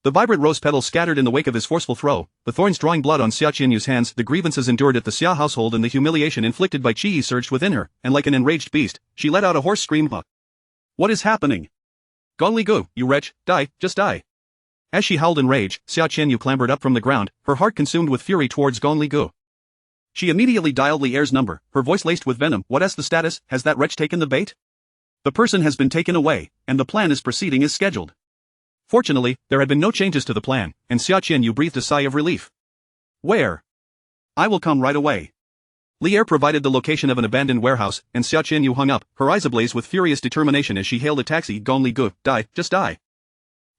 The vibrant rose petals scattered in the wake of his forceful throw, the thorns drawing blood on Xia Qianyu's hands, the grievances endured at the Xia household and the humiliation inflicted by Qi Yi surged within her, and like an enraged beast, she let out a hoarse scream. What is happening? Gong Li Gu, you wretch, die, just die. As she howled in rage, Xia Qianyu clambered up from the ground, her heart consumed with fury towards Gong Li Gu. She immediately dialed Li Er's number, her voice laced with venom. What's the status? Has that wretch taken the bait? The person has been taken away, and the plan is proceeding as scheduled. Fortunately, there had been no changes to the plan, and Xia Qianyu breathed a sigh of relief. Where? I will come right away. Li Er provided the location of an abandoned warehouse, and Xia Qianyu hung up, her eyes ablaze with furious determination as she hailed a taxi. Gong Li Gu, die, just die.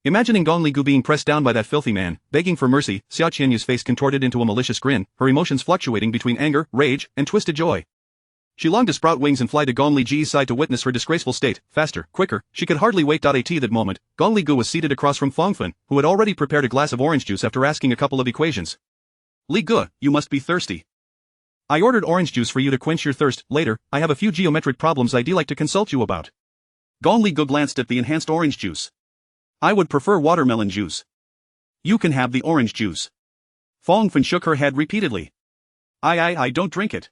Imagining Gong Li Gu being pressed down by that filthy man, begging for mercy, Xia Qianyu's face contorted into a malicious grin, her emotions fluctuating between anger, rage, and twisted joy. She longed to sprout wings and fly to Gong Li Ji's side to witness her disgraceful state, faster, quicker, she could hardly wait. At that moment, Gong Li Gu was seated across from Fangfen, who had already prepared a glass of orange juice after asking a couple of equations. Li Gu, you must be thirsty. I ordered orange juice for you to quench your thirst. Later, I have a few geometric problems I'd like to consult you about. Gong Li Gu glanced at the enhanced orange juice. I would prefer watermelon juice. You can have the orange juice. Fangfen shook her head repeatedly. I don't drink it.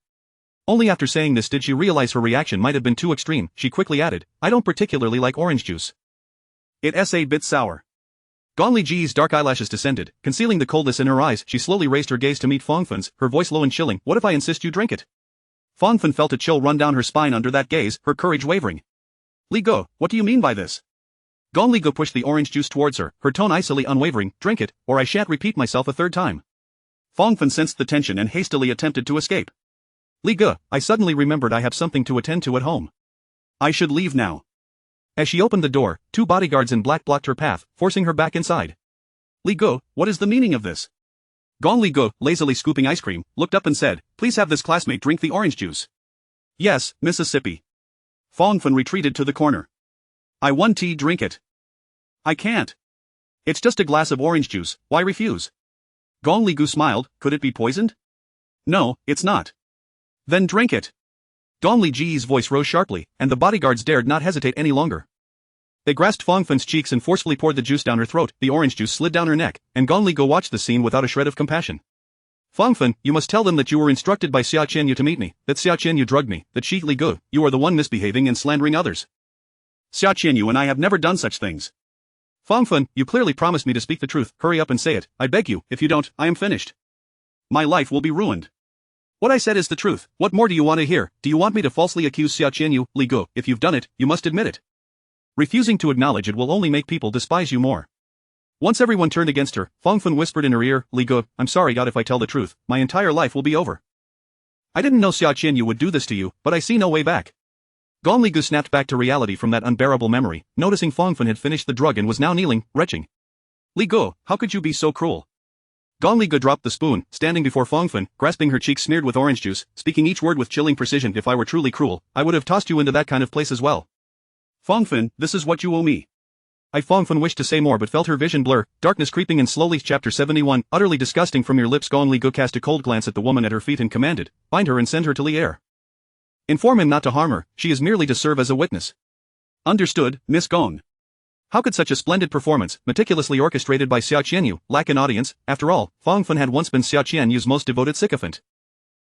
Only after saying this did she realize her reaction might have been too extreme. She quickly added, I don't particularly like orange juice. It's a bit sour. Gong Li Ji's dark eyelashes descended, concealing the coldness in her eyes. She slowly raised her gaze to meet Fangfen's, her voice low and chilling. What if I insist you drink it? Fangfen felt a chill run down her spine under that gaze, her courage wavering. Li Gu, what do you mean by this? Gong Li Gu pushed the orange juice towards her, her tone icily unwavering. Drink it, or I shan't repeat myself a third time. Fangfen sensed the tension and hastily attempted to escape. Li Gu, I suddenly remembered I have something to attend to at home. I should leave now. As she opened the door, two bodyguards in black blocked her path, forcing her back inside. Li Gu, what is the meaning of this? Gong Li Gu, lazily scooping ice cream, looked up and said, please have this classmate drink the orange juice. Yes, Mississippi. Fangfen retreated to the corner. I want tea, drink it. I can't. It's just a glass of orange juice, why refuse? Gong Li Gu smiled, could it be poisoned? No, it's not. Then drink it. Gong Li Ji's voice rose sharply, and the bodyguards dared not hesitate any longer. They grasped Fangfen's cheeks and forcefully poured the juice down her throat. The orange juice slid down her neck, and Gong Li Gu watched the scene without a shred of compassion. Fangfen, you must tell them that you were instructed by Xia Qianyu to meet me, that Xia Qianyu drugged me, that Li Gu, you are the one misbehaving and slandering others. Xia Qianyu and I have never done such things. Fangfen, you clearly promised me to speak the truth. Hurry up and say it. I beg you. If you don't, I am finished. My life will be ruined. What I said is the truth. What more do you want to hear? Do you want me to falsely accuse Xia Qianyu? Li Gu, if you've done it, you must admit it. Refusing to acknowledge it will only make people despise you more. Once everyone turned against her, Fangfen whispered in her ear, Li Gu, I'm sorry God, if I tell the truth, my entire life will be over. I didn't know Xia Qianyu would do this to you, but I see no way back. Gong Li Gu snapped back to reality from that unbearable memory, noticing Fangfen had finished the drug and was now kneeling, retching. Li Gu, how could you be so cruel? Gong Li Gu dropped the spoon, standing before Fangfen, grasping her cheeks smeared with orange juice, speaking each word with chilling precision. If I were truly cruel, I would have tossed you into that kind of place as well. Fangfen, this is what you owe me. Fangfen wished to say more but felt her vision blur, darkness creeping in slowly. Chapter 71, utterly disgusting from your lips. Gong Li Gu cast a cold glance at the woman at her feet and commanded, bind her and send her to Li Er. Inform him not to harm her, she is merely to serve as a witness. Understood, Miss Gong. How could such a splendid performance, meticulously orchestrated by Xia Qianyu, lack an audience? After all, Fangfen had once been Xia Qianyu's most devoted sycophant.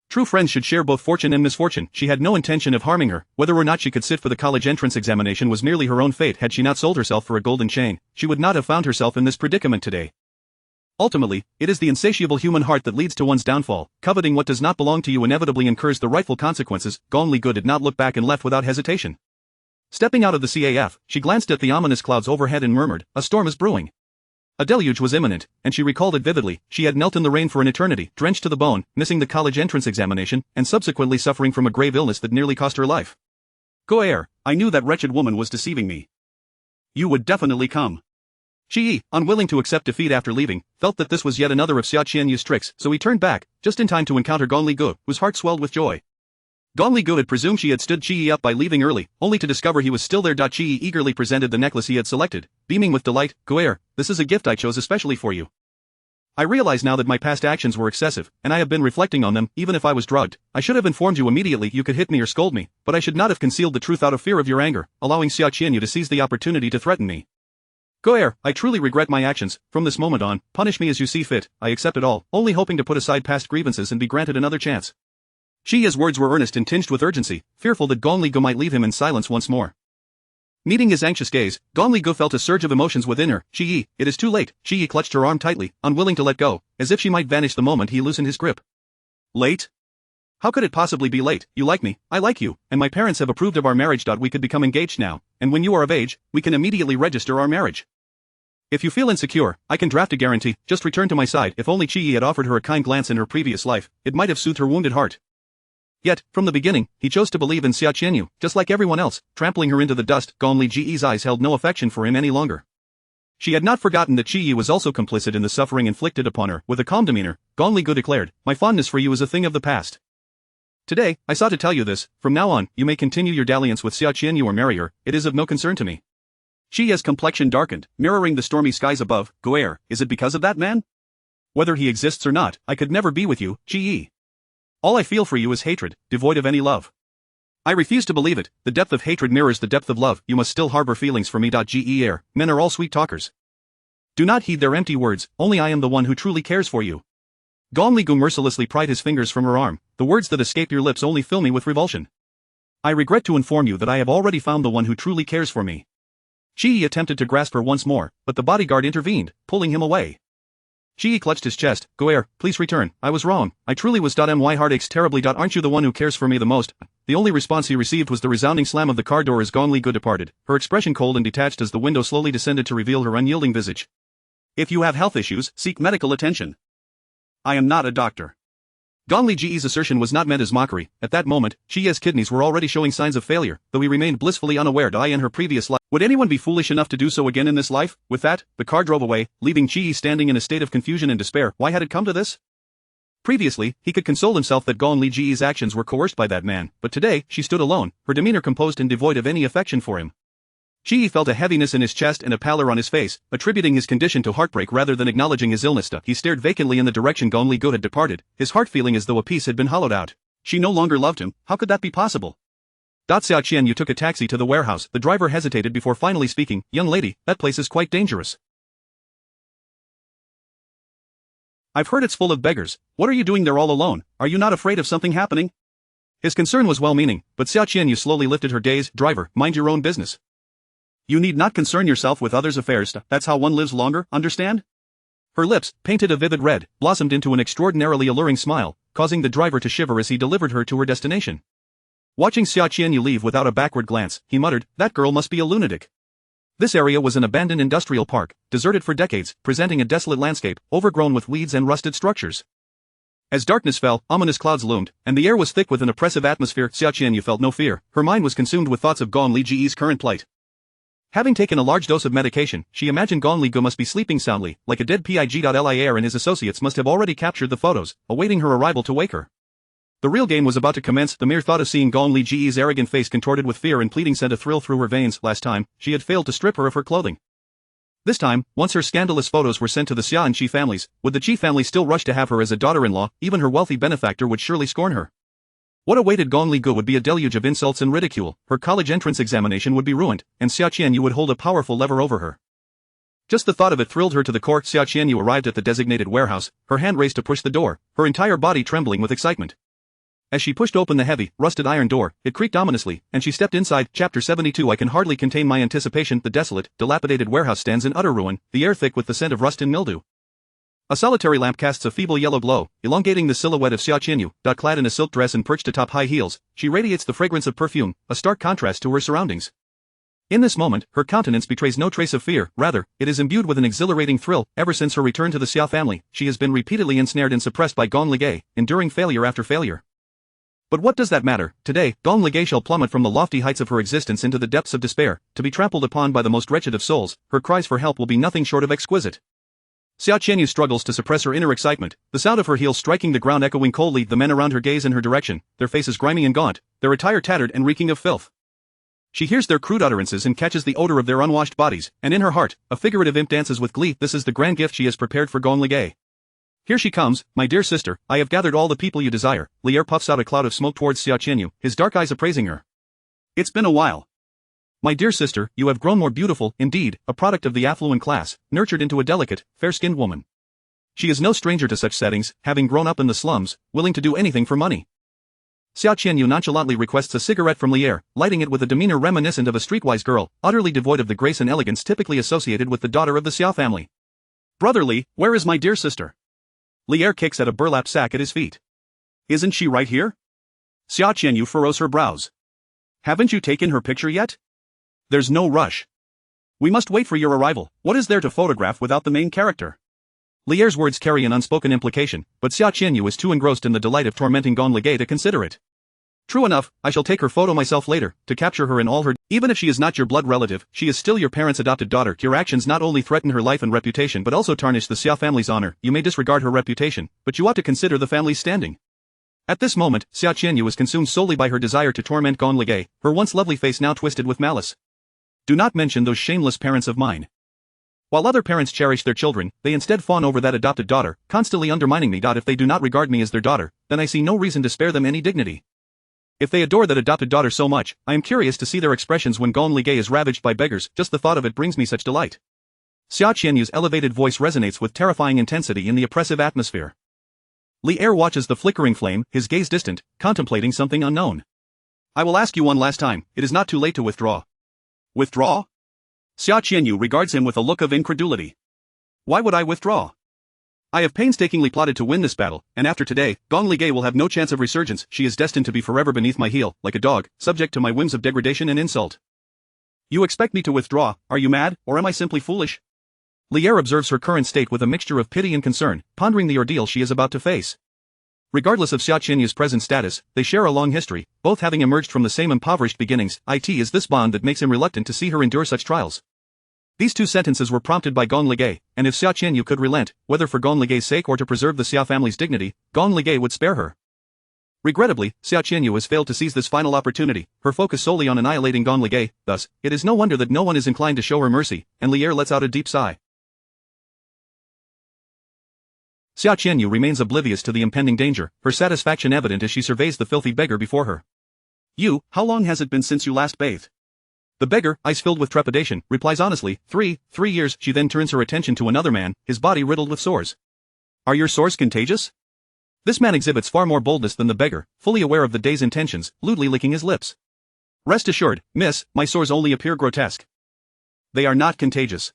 True friends should share both fortune and misfortune. She had no intention of harming her. Whether or not she could sit for the college entrance examination was merely her own fate. Had she not sold herself for a golden chain, she would not have found herself in this predicament today. Ultimately, it is the insatiable human heart that leads to one's downfall. Coveting what does not belong to you inevitably incurs the rightful consequences. Gong Li Gu did not look back and left without hesitation. Stepping out of the CAF, she glanced at the ominous clouds overhead and murmured, a storm is brewing. A deluge was imminent, and she recalled it vividly. She had knelt in the rain for an eternity, drenched to the bone, missing the college entrance examination, and subsequently suffering from a grave illness that nearly cost her life. Go air, I knew that wretched woman was deceiving me. You would definitely come. Shi, unwilling to accept defeat after leaving, felt that this was yet another of Xia Qianyu's tricks, so he turned back, just in time to encounter Gong Li Gu, whose heart swelled with joy. Gong Li Gu had presumed she had stood Shi up by leaving early, only to discover he was still there. Shi eagerly presented the necklace he had selected, beaming with delight. Guer, this is a gift I chose especially for you. I realize now that my past actions were excessive, and I have been reflecting on them. Even if I was drugged, I should have informed you immediately. You could hit me or scold me, but I should not have concealed the truth out of fear of your anger, allowing Xia Qianyu to seize the opportunity to threaten me. Guer, I truly regret my actions. From this moment on, punish me as you see fit. I accept it all, only hoping to put aside past grievances and be granted another chance. Shi's words were earnest and tinged with urgency, fearful that Gong Li Gu might leave him in silence once more. Meeting his anxious gaze, Gong Li Gu felt a surge of emotions within her. Shi, it is too late. Shi clutched her arm tightly, unwilling to let go, as if she might vanish the moment he loosened his grip. Late? How could it possibly be late? You like me, I like you, and my parents have approved of our marriage. We could become engaged now, and when you are of age, we can immediately register our marriage. If you feel insecure, I can draft a guarantee. Just return to my side. If only Chi had offered her a kind glance in her previous life, it might have soothed her wounded heart. Yet, from the beginning, he chose to believe in Xia Qianyu, just like everyone else, trampling her into the dust. Gong Li Ji's eyes held no affection for him any longer. She had not forgotten that Qi was also complicit in the suffering inflicted upon her. With a calm demeanor, Gong Li Gu declared, my fondness for you is a thing of the past. Today, I sought to tell you this. From now on, you may continue your dalliance with Xia Qianyu or marry her. It is of no concern to me. Qi's complexion darkened, mirroring the stormy skies above. Guer, is it because of that man? Whether he exists or not, I could never be with you, Qi. All I feel for you is hatred, devoid of any love. I refuse to believe it. The depth of hatred mirrors the depth of love. You must still harbor feelings for me. Ger, men are all sweet talkers. Do not heed their empty words. Only I am the one who truly cares for you. Gong Li Gu mercilessly pried his fingers from her arm. The words that escape your lips only fill me with revulsion. I regret to inform you that I have already found the one who truly cares for me. Qi attempted to grasp her once more, but the bodyguard intervened, pulling him away. Qi clutched his chest. Guer, please return. I was wrong. I truly was. My heart aches terribly. Aren't you the one who cares for me the most? The only response he received was the resounding slam of the car door as Gong Li Gu departed, her expression cold and detached as the window slowly descended to reveal her unyielding visage. If you have health issues, seek medical attention. I am not a doctor. Gong Li Ji's assertion was not meant as mockery. At that moment, Qi's kidneys were already showing signs of failure, though he remained blissfully unaware in her previous life. Would anyone be foolish enough to do so again in this life? With that, the car drove away, leaving Qi standing in a state of confusion and despair. Why had it come to this? Previously, he could console himself that Gong Li Ji's actions were coerced by that man, but today, she stood alone, her demeanor composed and devoid of any affection for him. Qi felt a heaviness in his chest and a pallor on his face, attributing his condition to heartbreak rather than acknowledging his illness. He stared vacantly in the direction Gong Li Gu had departed, his heart feeling as though a piece had been hollowed out. She no longer loved him. How could that be possible? Xia Qianyu took a taxi to the warehouse. The driver hesitated before finally speaking. Young lady, that place is quite dangerous. I've heard it's full of beggars. What are you doing there all alone? Are you not afraid of something happening? His concern was well-meaning, but Xia Qianyu slowly lifted her gaze. Driver, mind your own business. You need not concern yourself with others' affairs. That's how one lives longer, understand? Her lips, painted a vivid red, blossomed into an extraordinarily alluring smile, causing the driver to shiver as he delivered her to her destination. Watching Xia Qianyu leave without a backward glance, he muttered, that girl must be a lunatic. This area was an abandoned industrial park, deserted for decades, presenting a desolate landscape, overgrown with weeds and rusted structures. As darkness fell, ominous clouds loomed, and the air was thick with an oppressive atmosphere. Xia Qianyu felt no fear. Her mind was consumed with thoughts of Gong Li Ji's current plight. Having taken a large dose of medication, she imagined Gong Li Gu must be sleeping soundly, like a dead pig. Lier and his associates must have already captured the photos, awaiting her arrival to wake her. The real game was about to commence. The mere thought of seeing Gong Li Ji's arrogant face contorted with fear and pleading sent a thrill through her veins. Last time, she had failed to strip her of her clothing. This time, once her scandalous photos were sent to the Xia and Qi families, would the Qi family still rush to have her as a daughter-in-law? Even her wealthy benefactor would surely scorn her. What awaited Gong Li Gu would be a deluge of insults and ridicule. Her college entrance examination would be ruined, and Xia Qianyu would hold a powerful lever over her. Just the thought of it thrilled her to the core. Xia Qianyu arrived at the designated warehouse, her hand raised to push the door, her entire body trembling with excitement. As she pushed open the heavy, rusted iron door, it creaked ominously, and she stepped inside. Chapter 72. I can hardly contain my anticipation. The desolate, dilapidated warehouse stands in utter ruin, the air thick with the scent of rust and mildew. A solitary lamp casts a feeble yellow glow, elongating the silhouette of Xia Qianyu. Clad in a silk dress and perched atop high heels, she radiates the fragrance of perfume, a stark contrast to her surroundings. In this moment, her countenance betrays no trace of fear. Rather, it is imbued with an exhilarating thrill. Ever since her return to the Xia family, she has been repeatedly ensnared and suppressed by Gong Li Gu, enduring failure after failure. But what does that matter? Today, Gong Ligay shall plummet from the lofty heights of her existence into the depths of despair, to be trampled upon by the most wretched of souls. Her cries for help will be nothing short of exquisite. Xia Qianyu struggles to suppress her inner excitement, the sound of her heels striking the ground echoing coldly. The men around her gaze in her direction, their faces grimy and gaunt, their attire tattered and reeking of filth. She hears their crude utterances and catches the odor of their unwashed bodies, and in her heart, a figurative imp dances with glee. This is the grand gift she has prepared for Gong Ligay. Here she comes, my dear sister, I have gathered all the people you desire. Lier puffs out a cloud of smoke towards Xia Qianyu, his dark eyes appraising her. It's been a while. My dear sister, you have grown more beautiful, indeed, a product of the affluent class, nurtured into a delicate, fair-skinned woman. She is no stranger to such settings, having grown up in the slums, willing to do anything for money. Xia Qianyu nonchalantly requests a cigarette from Lier, lighting it with a demeanor reminiscent of a streetwise girl, utterly devoid of the grace and elegance typically associated with the daughter of the Xia family. Brother Li, where is my dear sister? Lier kicks at a burlap sack at his feet. Isn't she right here? Xia Qianyu furrows her brows. Haven't you taken her picture yet? There's no rush. We must wait for your arrival. What is there to photograph without the main character? Lier's words carry an unspoken implication, but Xia Qianyu is too engrossed in the delight of tormenting Gong Ligay to consider it. True enough, I shall take her photo myself later, to capture her in all her. Even if she is not your blood relative, she is still your parents' adopted daughter. Your actions not only threaten her life and reputation but also tarnish the Xia family's honor. You may disregard her reputation, but you ought to consider the family's standing. At this moment, Xia Qianyu is consumed solely by her desire to torment Gong Ligay, her once lovely face now twisted with malice. Do not mention those shameless parents of mine. While other parents cherish their children, they instead fawn over that adopted daughter, constantly undermining me. If they do not regard me as their daughter, then I see no reason to spare them any dignity. If they adore that adopted daughter so much, I am curious to see their expressions when Gong Ligay is ravaged by beggars. Just the thought of it brings me such delight. Xia Qianyu's elevated voice resonates with terrifying intensity in the oppressive atmosphere. Lier watches the flickering flame, his gaze distant, contemplating something unknown. I will ask you one last time, it is not too late to withdraw. Withdraw? Xia Qianyu regards him with a look of incredulity. Why would I withdraw? I have painstakingly plotted to win this battle, and after today, Gong Ligay will have no chance of resurgence. She is destined to be forever beneath my heel, like a dog, subject to my whims of degradation and insult. You expect me to withdraw? Are you mad, or am I simply foolish? Lier observes her current state with a mixture of pity and concern, pondering the ordeal she is about to face. Regardless of Xia Qianyu's present status, they share a long history, both having emerged from the same impoverished beginnings. It is this bond that makes him reluctant to see her endure such trials. These two sentences were prompted by Gong Ligay, and if Xia Qianyu could relent, whether for Gong Ligay's sake or to preserve the Xia family's dignity, Gong Ligay would spare her. Regrettably, Xia Qianyu has failed to seize this final opportunity, her focus solely on annihilating Gong Ligay. Thus, it is no wonder that no one is inclined to show her mercy, and Lier lets out a deep sigh. Xia Qianyu remains oblivious to the impending danger, her satisfaction evident as she surveys the filthy beggar before her. You, how long has it been since you last bathed? The beggar, eyes filled with trepidation, replies honestly, 3 years. She then turns her attention to another man, his body riddled with sores. Are your sores contagious? This man exhibits far more boldness than the beggar, fully aware of the day's intentions, lewdly licking his lips. Rest assured, miss, my sores only appear grotesque. They are not contagious.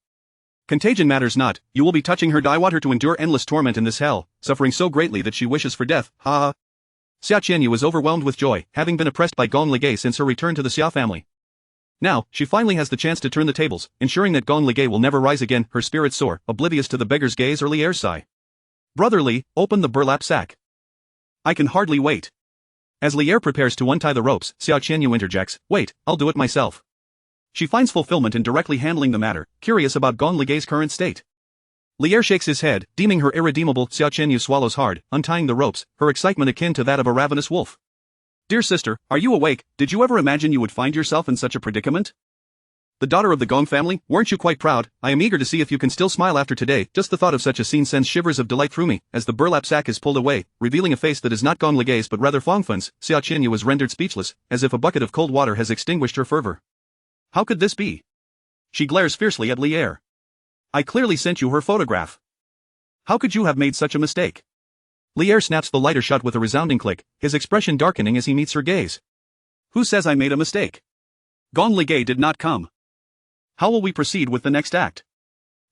Contagion matters not, you will be touching her. I want her to endure endless torment in this hell, suffering so greatly that she wishes for death. Ha ha. Xia Qianyu is overwhelmed with joy, having been oppressed by Gong Ligay since her return to the Xia family. Now, she finally has the chance to turn the tables, ensuring that Gong Ligay will never rise again. Her spirits soar, oblivious to the beggar's gaze or Lier's sigh. Brother Li, open the burlap sack. I can hardly wait. As Lier prepares to untie the ropes, Xia Qianyu interjects, wait, I'll do it myself. She finds fulfillment in directly handling the matter, curious about Gong Ligay's current state. Lier shakes his head, deeming her irredeemable. Xia Qianyu swallows hard, untying the ropes, her excitement akin to that of a ravenous wolf. Dear sister, are you awake? Did you ever imagine you would find yourself in such a predicament? The daughter of the Gong family, weren't you quite proud? I am eager to see if you can still smile after today. Just the thought of such a scene sends shivers of delight through me, as the burlap sack is pulled away, revealing a face that is not Gong Ligay's but rather Fangfen's. Xia Qianyu is rendered speechless, as if a bucket of cold water has extinguished her fervor. How could this be? She glares fiercely at Lier. I clearly sent you her photograph. How could you have made such a mistake? Lier snaps the lighter shut with a resounding click, his expression darkening as he meets her gaze. Who says I made a mistake? Gong Ligay did not come. How will we proceed with the next act?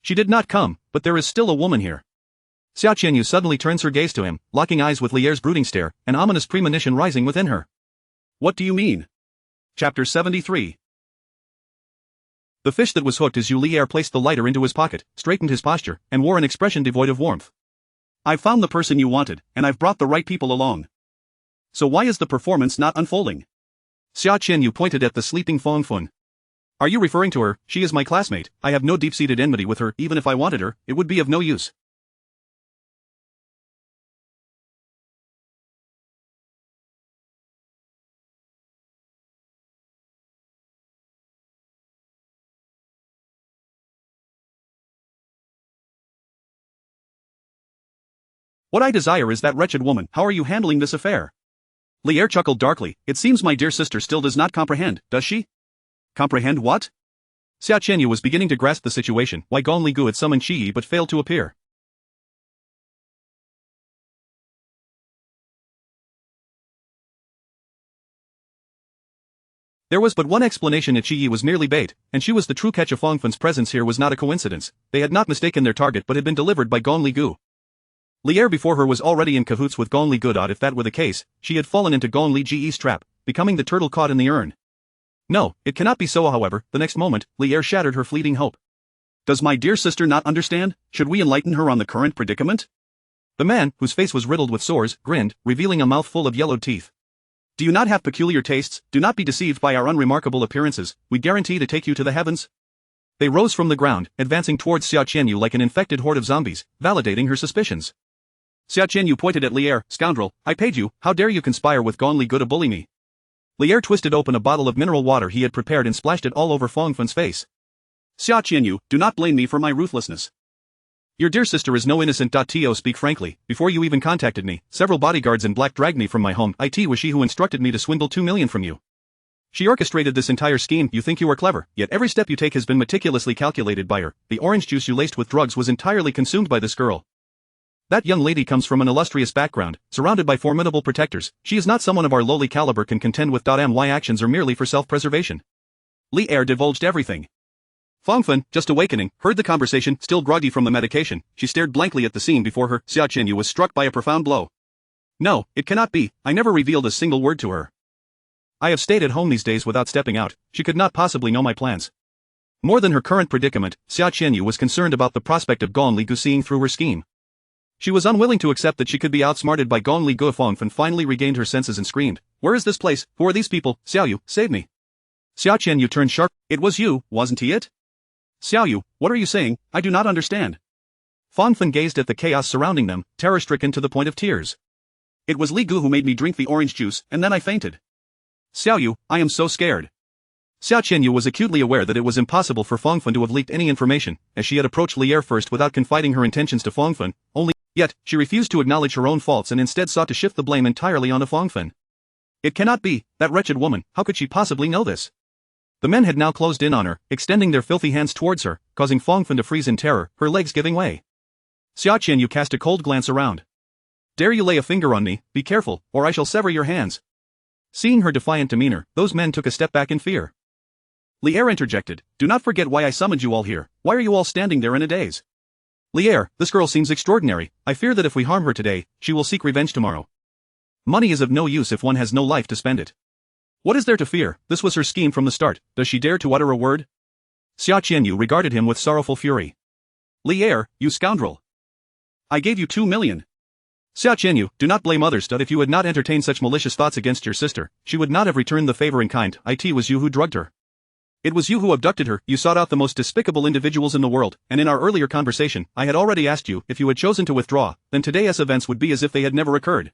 She did not come, but there is still a woman here. Xia Qianyu suddenly turns her gaze to him, locking eyes with Lier's brooding stare, an ominous premonition rising within her. What do you mean? Chapter 73. The fish that was hooked as Lier placed the lighter into his pocket, straightened his posture, and wore an expression devoid of warmth. I've found the person you wanted, and I've brought the right people along. So why is the performance not unfolding? Xia Qianyu pointed at the sleeping Fangfun. Are you referring to her? She is my classmate. I have no deep-seated enmity with her. Even if I wanted her, it would be of no use. What I desire is that wretched woman. How are you handling this affair? Li Er chuckled darkly. It seems my dear sister still does not comprehend, does she? Comprehend what? Xia Qianyu was beginning to grasp the situation, why Gong Li Gu had summoned Shi Yi but failed to appear. There was but one explanation, that Shi Yi was merely bait, and she was the true catch. Of Fangfun's presence here was not a coincidence. They had not mistaken their target but had been delivered by Gong Li Gu. Li Er before her was already in cahoots with Gong Li Gu. If that were the case, she had fallen into Gong Li Ge's trap, becoming the turtle caught in the urn. No, it cannot be so. However, the next moment, Li Er shattered her fleeting hope. Does my dear sister not understand? Should we enlighten her on the current predicament? The man, whose face was riddled with sores, grinned, revealing a mouthful of yellowed teeth. Do you not have peculiar tastes? Do not be deceived by our unremarkable appearances. We guarantee to take you to the heavens. They rose from the ground, advancing towards Xia Qianyu like an infected horde of zombies, validating her suspicions. Xia Qianyu pointed at Li Er. Scoundrel, I paid you. How dare you conspire with Gong Li Gu to bully me? Li Er twisted open a bottle of mineral water he had prepared and splashed it all over Fangfun's face. Xia Qianyu, do not blame me for my ruthlessness. Your dear sister is no innocent. To speak frankly, before you even contacted me, several bodyguards in black dragged me from my home. It was she who instructed me to swindle 2 million from you. She orchestrated this entire scheme. You think you are clever, yet every step you take has been meticulously calculated by her. The orange juice you laced with drugs was entirely consumed by this girl. That young lady comes from an illustrious background, surrounded by formidable protectors. She is not someone of our lowly caliber can contend with. My actions are merely for self-preservation. Li Er divulged everything. Fangfun, just awakening, heard the conversation, still groggy from the medication. She stared blankly at the scene before her. Xia Qianyu was struck by a profound blow. No, it cannot be. I never revealed a single word to her. I have stayed at home these days without stepping out. She could not possibly know my plans. More than her current predicament, Xia Qianyu was concerned about the prospect of Gong Li Gu seeing through her scheme. She was unwilling to accept that she could be outsmarted by Gong Li Gu. Fangfun finally regained her senses and screamed, "Where is this place? Who are these people? Xiaoyu, save me!" Xia Qianyu turned sharp. It was you, wasn't he it? Xiaoyu, what are you saying? I do not understand. Fangfun gazed at the chaos surrounding them, terror-stricken to the point of tears. It was Li Gu who made me drink the orange juice, and then I fainted. Xiaoyu, I am so scared. Xia Qianyu was acutely aware that it was impossible for Fangfun to have leaked any information, as she had approached Li Er first without confiding her intentions to Fangfun, yet, she refused to acknowledge her own faults and instead sought to shift the blame entirely onto Fangfun. It cannot be, that wretched woman, how could she possibly know this? The men had now closed in on her, extending their filthy hands towards her, causing Fangfun to freeze in terror, her legs giving way. Xia Qianyu cast a cold glance around. Dare you lay a finger on me? Be careful, or I shall sever your hands. Seeing her defiant demeanor, those men took a step back in fear. Li Er interjected, do not forget why I summoned you all here. Why are you all standing there in a daze? Li Er, this girl seems extraordinary. I fear that if we harm her today, she will seek revenge tomorrow. Money is of no use if one has no life to spend it. What is there to fear? This was her scheme from the start. Does she dare to utter a word? Xia Qianyu regarded him with sorrowful fury. Li Er, you scoundrel. I gave you 2 million. Xia Qianyu, do not blame others. If you had not entertained such malicious thoughts against your sister, she would not have returned the favor in kind. It was you who drugged her. It was you who abducted her. You sought out the most despicable individuals in the world, and in our earlier conversation, I had already asked you, if you had chosen to withdraw, then today's events would be as if they had never occurred.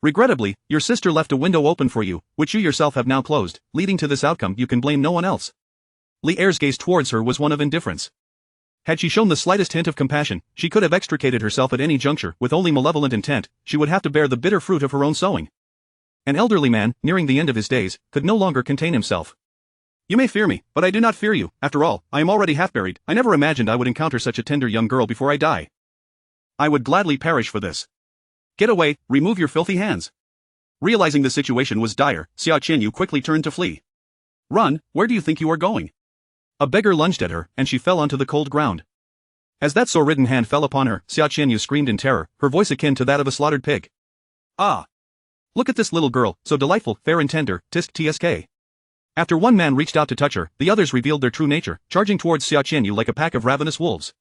Regrettably, your sister left a window open for you, which you yourself have now closed, leading to this outcome. You can blame no one else. Li Er's gaze towards her was one of indifference. Had she shown the slightest hint of compassion, she could have extricated herself at any juncture. With only malevolent intent, she would have to bear the bitter fruit of her own sowing. An elderly man, nearing the end of his days, could no longer contain himself. You may fear me, but I do not fear you. After all, I am already half buried. I never imagined I would encounter such a tender young girl before I die. I would gladly perish for this. Get away, remove your filthy hands. Realizing the situation was dire, Xia Qianyu quickly turned to flee. Run, where do you think you are going? A beggar lunged at her, and she fell onto the cold ground. As that sore-ridden hand fell upon her, Xia Qianyu screamed in terror, her voice akin to that of a slaughtered pig. Ah! Look at this little girl, so delightful, fair and tender, tsk. After one man reached out to touch her, the others revealed their true nature, charging towards Xia Qianyu like a pack of ravenous wolves.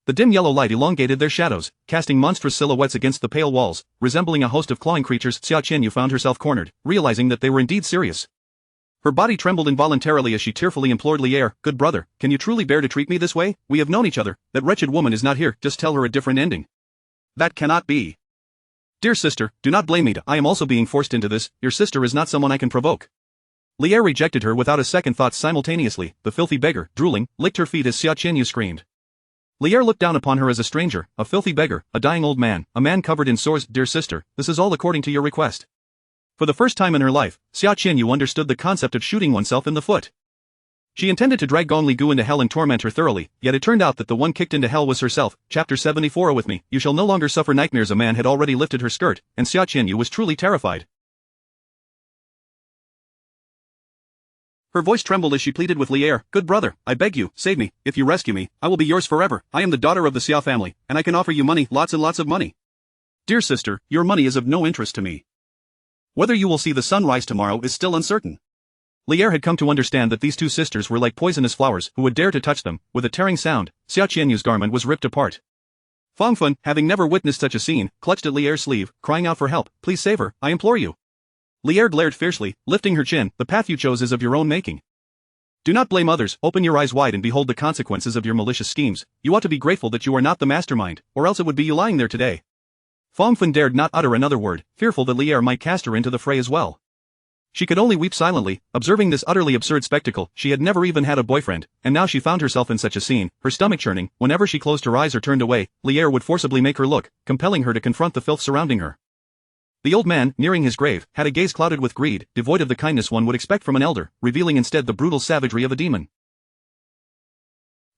The dim yellow light elongated their shadows, casting monstrous silhouettes against the pale walls, resembling a host of clawing creatures. Xia Qianyu found herself cornered, realizing that they were indeed serious. Her body trembled involuntarily as she tearfully implored Lier, "Good brother, can you truly bear to treat me this way? We have known each other, that wretched woman is not here, just tell her a different ending." "That cannot be. Dear sister, do not blame me, I am also being forced into this, your sister is not someone I can provoke." Lier rejected her without a second thought simultaneously. The filthy beggar, drooling, licked her feet as Xia Qianyu screamed. Lier looked down upon her as a stranger, a filthy beggar, a dying old man, a man covered in sores. "Dear sister, this is all according to your request." For the first time in her life, Xia Qianyu understood the concept of shooting oneself in the foot. She intended to drag Gong Ligu into hell and torment her thoroughly, yet it turned out that the one kicked into hell was herself. Chapter 74. With me, you shall no longer suffer nightmares. A man had already lifted her skirt, and Xia Qianyu was truly terrified. Her voice trembled as she pleaded with Lier, "Good brother, I beg you, save me. If you rescue me, I will be yours forever. I am the daughter of the Xia family, and I can offer you money, lots and lots of money." "Dear sister, your money is of no interest to me. Whether you will see the sun rise tomorrow is still uncertain." Lier had come to understand that these two sisters were like poisonous flowers who would dare to touch them. With a tearing sound, Xia Qianyu's garment was ripped apart. Fangfun, having never witnessed such a scene, clutched at Lier's sleeve, crying out for help. "Please save her, I implore you." Lier glared fiercely, lifting her chin. "The path you chose is of your own making. Do not blame others, open your eyes wide and behold the consequences of your malicious schemes. You ought to be grateful that you are not the mastermind, or else it would be you lying there today." Fangfun dared not utter another word, fearful that Lier might cast her into the fray as well. She could only weep silently, observing this utterly absurd spectacle. She had never even had a boyfriend, and now she found herself in such a scene, her stomach churning. Whenever she closed her eyes or turned away, Lier would forcibly make her look, compelling her to confront the filth surrounding her. The old man, nearing his grave, had a gaze clouded with greed, devoid of the kindness one would expect from an elder, revealing instead the brutal savagery of a demon.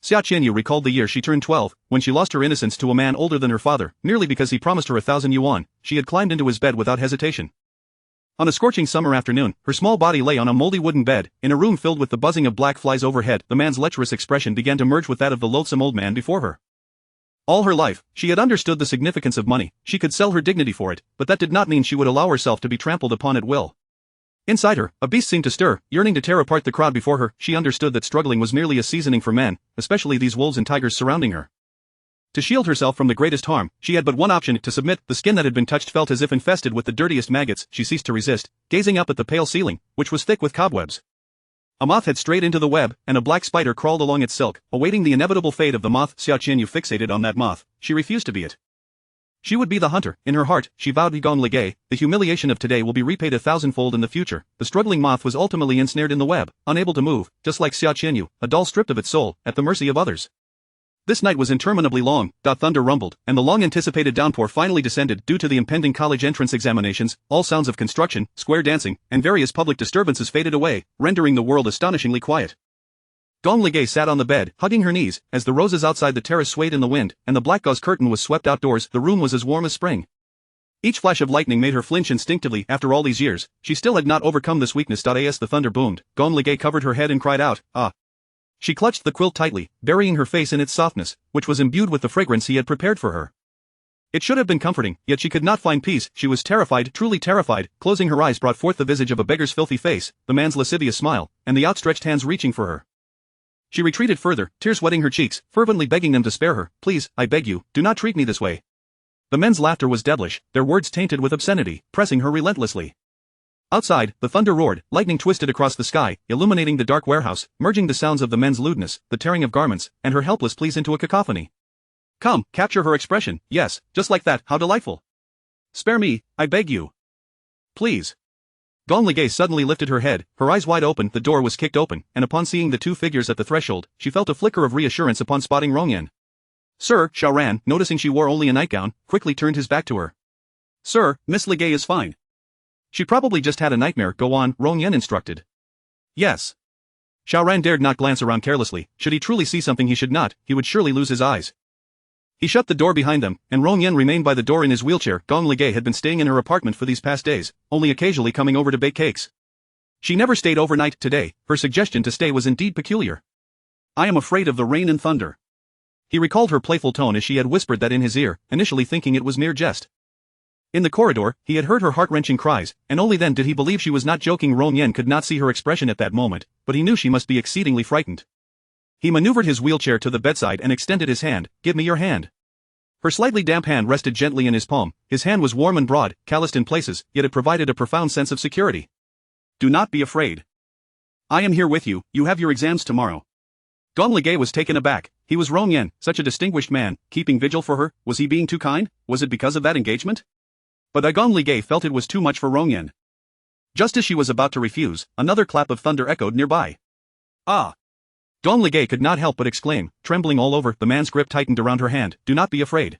Xia Qianyu recalled the year she turned 12, when she lost her innocence to a man older than her father, merely because he promised her 1,000 yuan. She had climbed into his bed without hesitation. On a scorching summer afternoon, her small body lay on a moldy wooden bed, in a room filled with the buzzing of black flies overhead. The man's lecherous expression began to merge with that of the loathsome old man before her. All her life, she had understood the significance of money. She could sell her dignity for it, but that did not mean she would allow herself to be trampled upon at will. Inside her, a beast seemed to stir, yearning to tear apart the crowd before her. She understood that struggling was merely a seasoning for men, especially these wolves and tigers surrounding her. To shield herself from the greatest harm, she had but one option: to submit. The skin that had been touched felt as if infested with the dirtiest maggots. She ceased to resist, gazing up at the pale ceiling, which was thick with cobwebs. A moth had strayed into the web, and a black spider crawled along its silk, awaiting the inevitable fate of the moth. Xia Qianyu fixated on that moth. She refused to be it. She would be the hunter. In her heart, she vowed Gong Ligay, the humiliation of today will be repaid 1,000-fold in the future. The struggling moth was ultimately ensnared in the web, unable to move, just like Xia Qianyu, a doll stripped of its soul, at the mercy of others. This night was interminably long. Thunder rumbled, and the long-anticipated downpour finally descended. Due to the impending college entrance examinations, all sounds of construction, square dancing, and various public disturbances faded away, rendering the world astonishingly quiet. Gong Ligay sat on the bed, hugging her knees, as the roses outside the terrace swayed in the wind, and the black gauze curtain was swept outdoors. The room was as warm as spring. Each flash of lightning made her flinch instinctively. After all these years, she still had not overcome this weakness. As the thunder boomed, Gong Ligay covered her head and cried out, "Ah!" She clutched the quilt tightly, burying her face in its softness, which was imbued with the fragrance he had prepared for her. It should have been comforting, yet she could not find peace. She was terrified, truly terrified. Closing her eyes brought forth the visage of a beggar's filthy face, the man's lascivious smile, and the outstretched hands reaching for her. She retreated further, tears wetting her cheeks, fervently begging them to spare her. "Please, I beg you, do not treat me this way." The men's laughter was devilish, their words tainted with obscenity, pressing her relentlessly. Outside, the thunder roared, lightning twisted across the sky, illuminating the dark warehouse, merging the sounds of the men's lewdness, the tearing of garments, and her helpless pleas into a cacophony. "Come, capture her expression. Yes, just like that, how delightful. Spare me, I beg you. Please." Gong Ligay suddenly lifted her head, her eyes wide open. The door was kicked open, and upon seeing the two figures at the threshold, she felt a flicker of reassurance upon spotting Rongyan. "Sir," Xiaoran, noticing she wore only a nightgown, quickly turned his back to her. "Sir, Miss Ligay is fine. She probably just had a nightmare." "Go on," Rongyan instructed. "Yes." Xiaoran dared not glance around carelessly. Should he truly see something he should not, he would surely lose his eyes. He shut the door behind them, and Rongyan remained by the door in his wheelchair. Gong Ligay had been staying in her apartment for these past days, only occasionally coming over to bake cakes. She never stayed overnight. Today, her suggestion to stay was indeed peculiar. "I am afraid of the rain and thunder." He recalled her playful tone as she had whispered that in his ear, initially thinking it was mere jest. In the corridor, he had heard her heart-wrenching cries, and only then did he believe she was not joking. Rongyan could not see her expression at that moment, but he knew she must be exceedingly frightened. He maneuvered his wheelchair to the bedside and extended his hand. "Give me your hand." Her slightly damp hand rested gently in his palm. His hand was warm and broad, calloused in places, yet it provided a profound sense of security. "Do not be afraid. I am here with you. You have your exams tomorrow." Gong Ligay was taken aback. He was Rong Yan, such a distinguished man, keeping vigil for her. Was he being too kind? Was it because of that engagement? But Gong Ligay felt it was too much for Rong Yan. Just as she was about to refuse, another clap of thunder echoed nearby. "Ah!" Gong Ligay could not help but exclaim, trembling all over. The man's grip tightened around her hand. "Do not be afraid."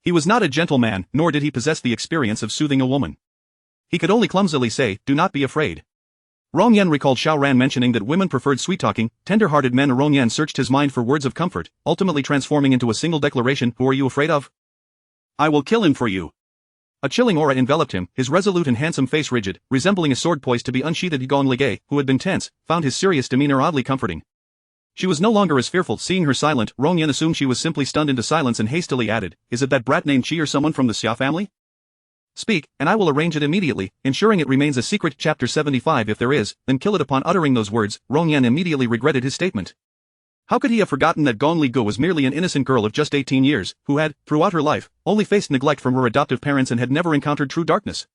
He was not a gentleman, nor did he possess the experience of soothing a woman. He could only clumsily say, "Do not be afraid." Rong Yan recalled Xiao Ran mentioning that women preferred sweet-talking, tender-hearted men. Rong Yan searched his mind for words of comfort, ultimately transforming into a single declaration. "Who are you afraid of?" "I will kill him for you." A chilling aura enveloped him, his resolute and handsome face rigid, resembling a sword poised to be unsheathed. Gong Ligay, who had been tense, found his serious demeanor oddly comforting. She was no longer as fearful. Seeing her silent, Rong Yan assumed she was simply stunned into silence and hastily added, "Is it that brat named Qi or someone from the Xia family? Speak, and I will arrange it immediately, ensuring it remains a secret." Chapter 75. If there is, then kill it. Upon uttering those words, Rong Yan immediately regretted his statement. How could he have forgotten that Gong Ligu was merely an innocent girl of just 18 years, who had, throughout her life, only faced neglect from her adoptive parents and had never encountered true darkness?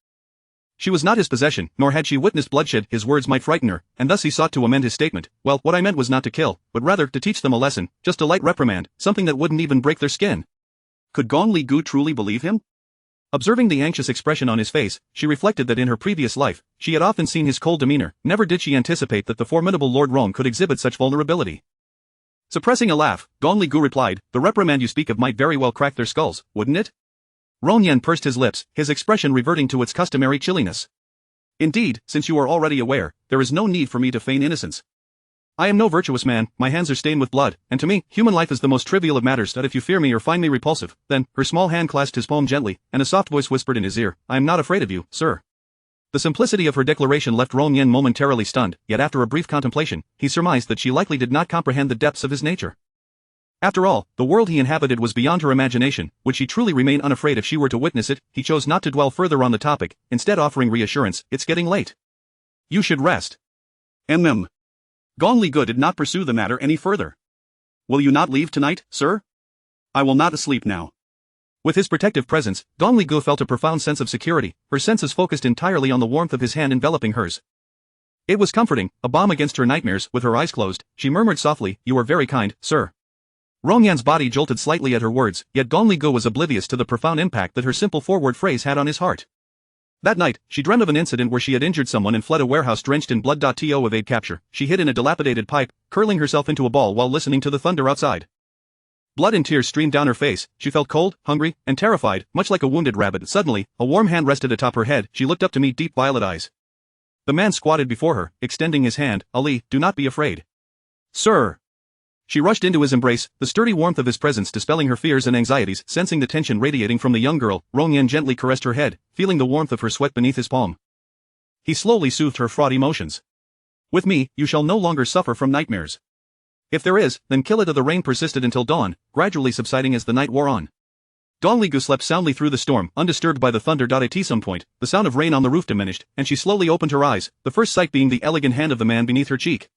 She was not his possession, nor had she witnessed bloodshed. His words might frighten her, and thus he sought to amend his statement. "Well, what I meant was not to kill, but rather to teach them a lesson, just a light reprimand, something that wouldn't even break their skin." Could Gong Ligu truly believe him? Observing the anxious expression on his face, she reflected that in her previous life, she had often seen his cold demeanor. Never did she anticipate that the formidable Lord Rong could exhibit such vulnerability. Suppressing a laugh, Gong Ligu replied, "The reprimand you speak of might very well crack their skulls, wouldn't it?" Rong Yan pursed his lips, his expression reverting to its customary chilliness. "Indeed, since you are already aware, there is no need for me to feign innocence. I am no virtuous man, my hands are stained with blood, and to me, human life is the most trivial of matters. That if you fear me or find me repulsive, then," her small hand clasped his palm gently, and a soft voice whispered in his ear, "I am not afraid of you, sir." The simplicity of her declaration left Rong Yan momentarily stunned, yet after a brief contemplation, he surmised that she likely did not comprehend the depths of his nature. After all, the world he inhabited was beyond her imagination. Would she truly remain unafraid if she were to witness it? He chose not to dwell further on the topic, instead offering reassurance, "It's getting late. You should rest." Gong Ligu did not pursue the matter any further. "Will you not leave tonight, sir?" "I will not sleep now." With his protective presence, Gong Ligu felt a profound sense of security, her senses focused entirely on the warmth of his hand enveloping hers. It was comforting, a balm against her nightmares. With her eyes closed, she murmured softly, "You are very kind, sir." Rong Yan's body jolted slightly at her words, yet Gong Ligu was oblivious to the profound impact that her simple forward phrase had on his heart. That night, she dreamt of an incident where she had injured someone and fled a warehouse drenched in blood. To evade capture, she hid in a dilapidated pipe, curling herself into a ball while listening to the thunder outside. Blood and tears streamed down her face. She felt cold, hungry, and terrified, much like a wounded rabbit. Suddenly, a warm hand rested atop her head. She looked up to meet deep violet eyes. The man squatted before her, extending his hand. "Ali, do not be afraid." "Sir." She rushed into his embrace, the sturdy warmth of his presence dispelling her fears and anxieties. Sensing the tension radiating from the young girl, Rong Yan gently caressed her head, feeling the warmth of her sweat beneath his palm. He slowly soothed her fraught emotions. "With me, you shall no longer suffer from nightmares. If there is, then kill it." The rain persisted until dawn, gradually subsiding as the night wore on. Gong Ligu slept soundly through the storm, undisturbed by the thunder. At some point, the sound of rain on the roof diminished, and she slowly opened her eyes, the first sight being the elegant hand of the man beneath her cheek.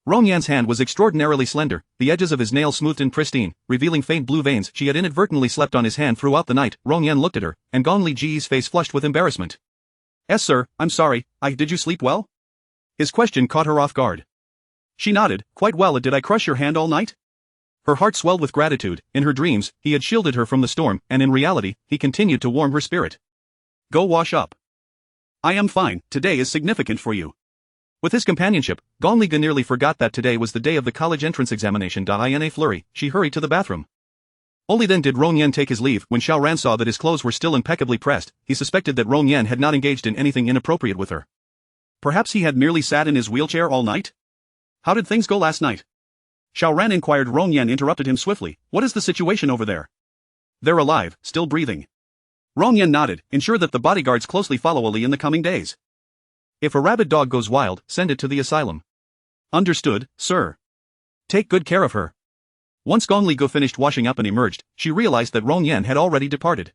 Rong Yan's hand was extraordinarily slender, the edges of his nails smoothed and pristine, revealing faint blue veins. She had inadvertently slept on his hand throughout the night. Rong Yan looked at her, and Gong Liji's face flushed with embarrassment. "Yes, sir, I'm sorry. Did you sleep well?" His question caught her off guard. She nodded. "Quite well. Did I crush your hand all night?" Her heart swelled with gratitude. In her dreams, he had shielded her from the storm, and in reality, he continued to warm her spirit. "Go wash up." "I am fine. Today is significant for you." With his companionship, Gong Ligu nearly forgot that today was the day of the college entrance examination. In a flurry, she hurried to the bathroom. Only then did Rong Yan take his leave. When Xiao Ran saw that his clothes were still impeccably pressed, he suspected that Rong Yan had not engaged in anything inappropriate with her. Perhaps he had merely sat in his wheelchair all night? "How did things go last night?" Xiao Ran inquired. Rong Yan interrupted him swiftly. "What is the situation over there?" "They're alive, still breathing." Rong Yan nodded. "Ensure that the bodyguards closely follow Ali in the coming days. If a rabid dog goes wild, send it to the asylum." "Understood, sir." "Take good care of her." Once Gong Ligu finished washing up and emerged, she realized that Rong Yan had already departed.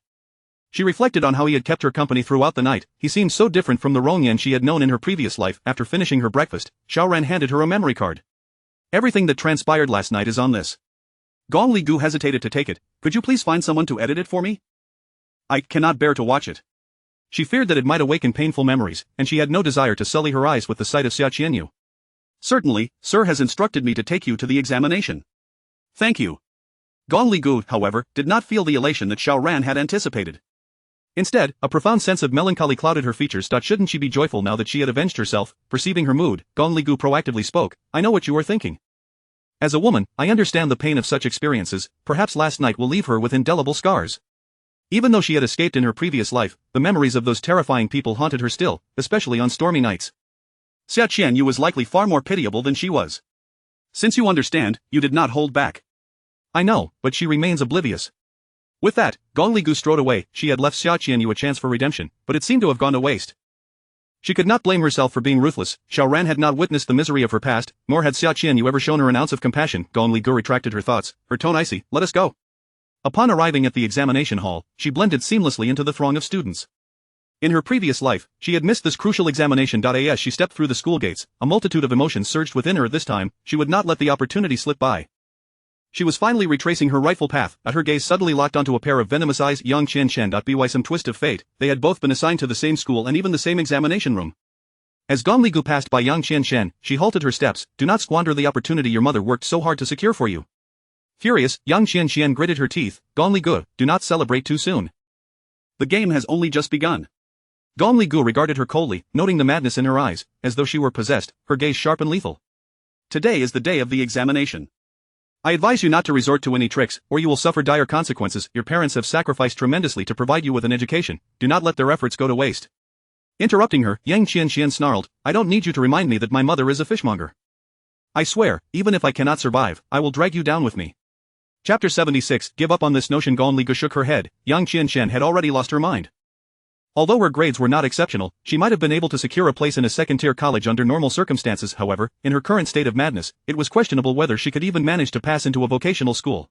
She reflected on how he had kept her company throughout the night. He seemed so different from the Rong Yan she had known in her previous life. After finishing her breakfast, Xiao Ran handed her a memory card. Everything that transpired last night is on this. Gong Li Gu hesitated to take it. Could you please find someone to edit it for me? I cannot bear to watch it. She feared that it might awaken painful memories, and she had no desire to sully her eyes with the sight of Xia Qianyu. Certainly, sir has instructed me to take you to the examination. Thank you. Gong Li Gu, however, did not feel the elation that Xiao Ran had anticipated. Instead, a profound sense of melancholy clouded her features. Shouldn't she be joyful now that she had avenged herself? Perceiving her mood, Gong Li Gu proactively spoke. I know what you are thinking. As a woman, I understand the pain of such experiences. Perhaps last night will leave her with indelible scars. Even though she had escaped in her previous life, the memories of those terrifying people haunted her still, especially on stormy nights. Xia Qianyu was likely far more pitiable than she was. Since you understand, you did not hold back. I know, but she remains oblivious. With that, Gong Li Gu strode away. She had left Xia Qianyu a chance for redemption, but it seemed to have gone to waste. She could not blame herself for being ruthless. Xiao Ran had not witnessed the misery of her past, nor had Xia Qianyu ever shown her an ounce of compassion. Gong Li Gu retracted her thoughts, her tone icy. Let us go. Upon arriving at the examination hall, she blended seamlessly into the throng of students. In her previous life, she had missed this crucial examination. As she stepped through the school gates, a multitude of emotions surged within her. This time, she would not let the opportunity slip by. She was finally retracing her rightful path, but her gaze suddenly locked onto a pair of venomous eyes. Yang Qian. By some twist of fate, they had both been assigned to the same school and even the same examination room. As Gong Li Gu passed by Yang Qian, she halted her steps. Do not squander the opportunity your mother worked so hard to secure for you. Furious, Yang Qian gritted her teeth. Gong Li Gu, do not celebrate too soon. The game has only just begun. Gong Li Gu regarded her coldly, noting the madness in her eyes, as though she were possessed, her gaze sharp and lethal. Today is the day of the examination. I advise you not to resort to any tricks, or you will suffer dire consequences. Your parents have sacrificed tremendously to provide you with an education. Do not let their efforts go to waste. Interrupting her, Yang Qian snarled, I don't need you to remind me that my mother is a fishmonger. I swear, even if I cannot survive, I will drag you down with me. Chapter 76. Give up on this notion. Gong Li Gu shook her head. Yang Qian had already lost her mind. Although her grades were not exceptional, she might have been able to secure a place in a second-tier college under normal circumstances. However, in her current state of madness, it was questionable whether she could even manage to pass into a vocational school.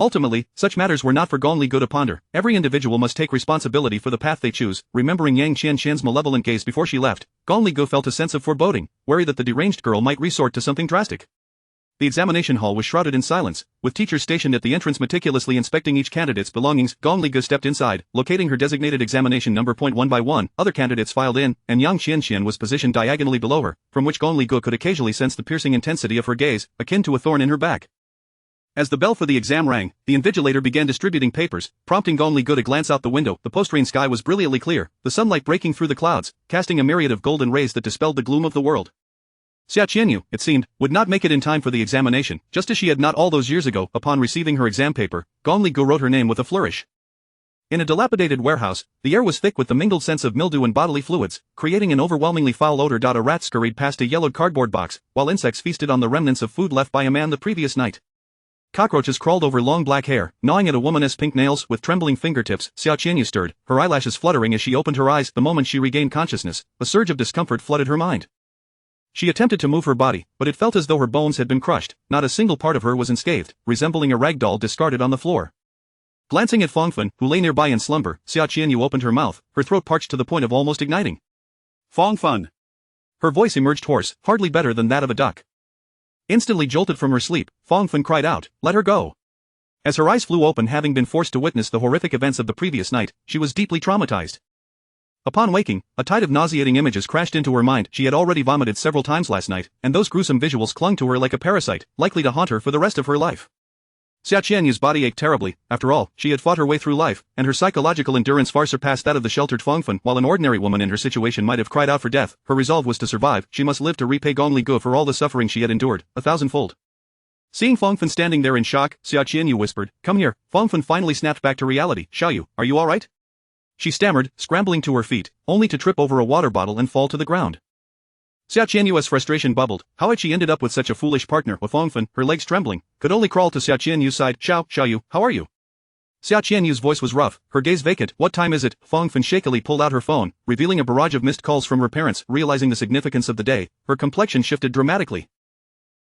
Ultimately, such matters were not for Gong Li Gu to ponder. Every individual must take responsibility for the path they choose. Remembering Yang Qian's malevolent gaze before she left, Gong Li Gu felt a sense of foreboding, worried that the deranged girl might resort to something drastic. The examination hall was shrouded in silence, with teachers stationed at the entrance meticulously inspecting each candidate's belongings. Gong Li Gu stepped inside, locating her designated examination number. One by one, other candidates filed in, and Yang Qian was positioned diagonally below her, from which Gong Li Gu could occasionally sense the piercing intensity of her gaze, akin to a thorn in her back. As the bell for the exam rang, the invigilator began distributing papers, prompting Gong Li Gu to glance out the window. The post-rain sky was brilliantly clear, the sunlight breaking through the clouds, casting a myriad of golden rays that dispelled the gloom of the world. Xia Qianyu, it seemed, would not make it in time for the examination, just as she had not all those years ago. Upon receiving her exam paper, Gong Li Gu wrote her name with a flourish. In a dilapidated warehouse, the air was thick with the mingled scents of mildew and bodily fluids, creating an overwhelmingly foul odor. A rat scurried past a yellowed cardboard box, while insects feasted on the remnants of food left by a man the previous night. Cockroaches crawled over long black hair, gnawing at a woman's pink nails with trembling fingertips. Xia Qianyu stirred, her eyelashes fluttering as she opened her eyes. The moment she regained consciousness, a surge of discomfort flooded her mind. She attempted to move her body, but it felt as though her bones had been crushed. Not a single part of her was unscathed, resembling a rag doll discarded on the floor. Glancing at Fangfen, who lay nearby in slumber, Xia Qianyu opened her mouth, her throat parched to the point of almost igniting. Fangfen. Her voice emerged hoarse, hardly better than that of a duck. Instantly jolted from her sleep, Fangfen cried out, "Let her go!" As her eyes flew open, having been forced to witness the horrific events of the previous night, she was deeply traumatized. Upon waking, a tide of nauseating images crashed into her mind. She had already vomited several times last night, and those gruesome visuals clung to her like a parasite, likely to haunt her for the rest of her life. Xia Qianyu's body ached terribly. After all, she had fought her way through life, and her psychological endurance far surpassed that of the sheltered Fangfen. While an ordinary woman in her situation might have cried out for death, her resolve was to survive. She must live to repay Gong Li Gu for all the suffering she had endured, 1,000-fold. Seeing Fangfen standing there in shock, Xia Qianyu whispered, "Come here." Fangfen finally snapped back to reality. "Xiaoyu, are you alright?" She stammered, scrambling to her feet, only to trip over a water bottle and fall to the ground. Xia Qianyu's frustration bubbled. How had she ended up with such a foolish partner? With Fangfen, her legs trembling, could only crawl to Xia Qianyu's side. Xiaoyu, how are you?" Xia Qianyu's voice was rough, her gaze vacant. "What time is it?" Fangfen shakily pulled out her phone, revealing a barrage of missed calls from her parents. Realizing the significance of the day, her complexion shifted dramatically.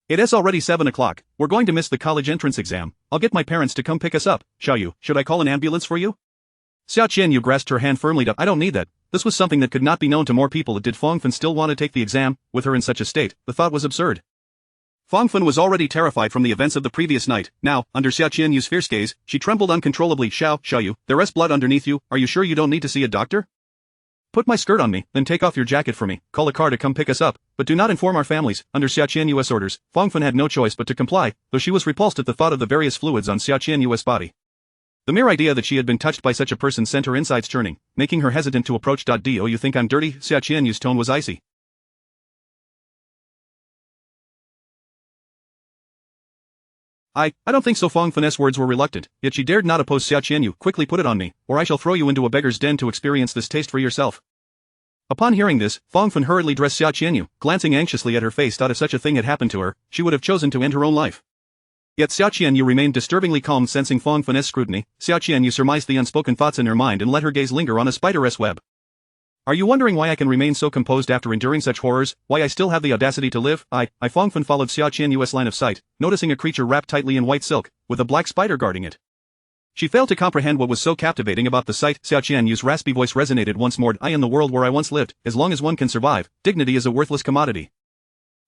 "It's already 7 o'clock. We're going to miss the college entrance exam. I'll get my parents to come pick us up. Xiaoyu, should I call an ambulance for you?" Xia Qianyu grasped her hand firmly. "I don't need that." This was something that could not be known to more people. Did Fangfen still want to take the exam, with her in such a state? The thought was absurd. Fangfan was already terrified from the events of the previous night. Now, under Xia Qianyu's fierce gaze, she trembled uncontrollably. Xiao, there's blood underneath you. Are you sure you don't need to see a doctor? Put my skirt on me, then take off your jacket for me. Call a car to come pick us up, but do not inform our families. Under Xia Qianyu's orders, Fangfan had no choice but to comply, though she was repulsed at the thought of the various fluids on Xia Qianyu's body. The mere idea that she had been touched by such a person sent her insides churning, making her hesitant to approach. Do you think I'm dirty? Xia Qianyu's tone was icy. I don't think so. Fangfan's words were reluctant, yet she dared not oppose Xia Qianyu. Quickly put it on me, or I shall throw you into a beggar's den to experience this taste for yourself. Upon hearing this, Fangfan hurriedly dressed Xia Qianyu, glancing anxiously at her face. If such a thing had happened to her, she would have chosen to end her own life. Yet Xia Qianyu remained disturbingly calm. Sensing Fangfan's scrutiny, Xia Qianyu surmised the unspoken thoughts in her mind and let her gaze linger on a spider's web. Are you wondering why I can remain so composed after enduring such horrors, why I still have the audacity to live? Fangfan followed Xia Qianyu's line of sight, noticing a creature wrapped tightly in white silk, with a black spider guarding it. She failed to comprehend what was so captivating about the sight. Xia Qianyu's raspy voice resonated once more. In the world where I once lived, as long as one can survive, dignity is a worthless commodity.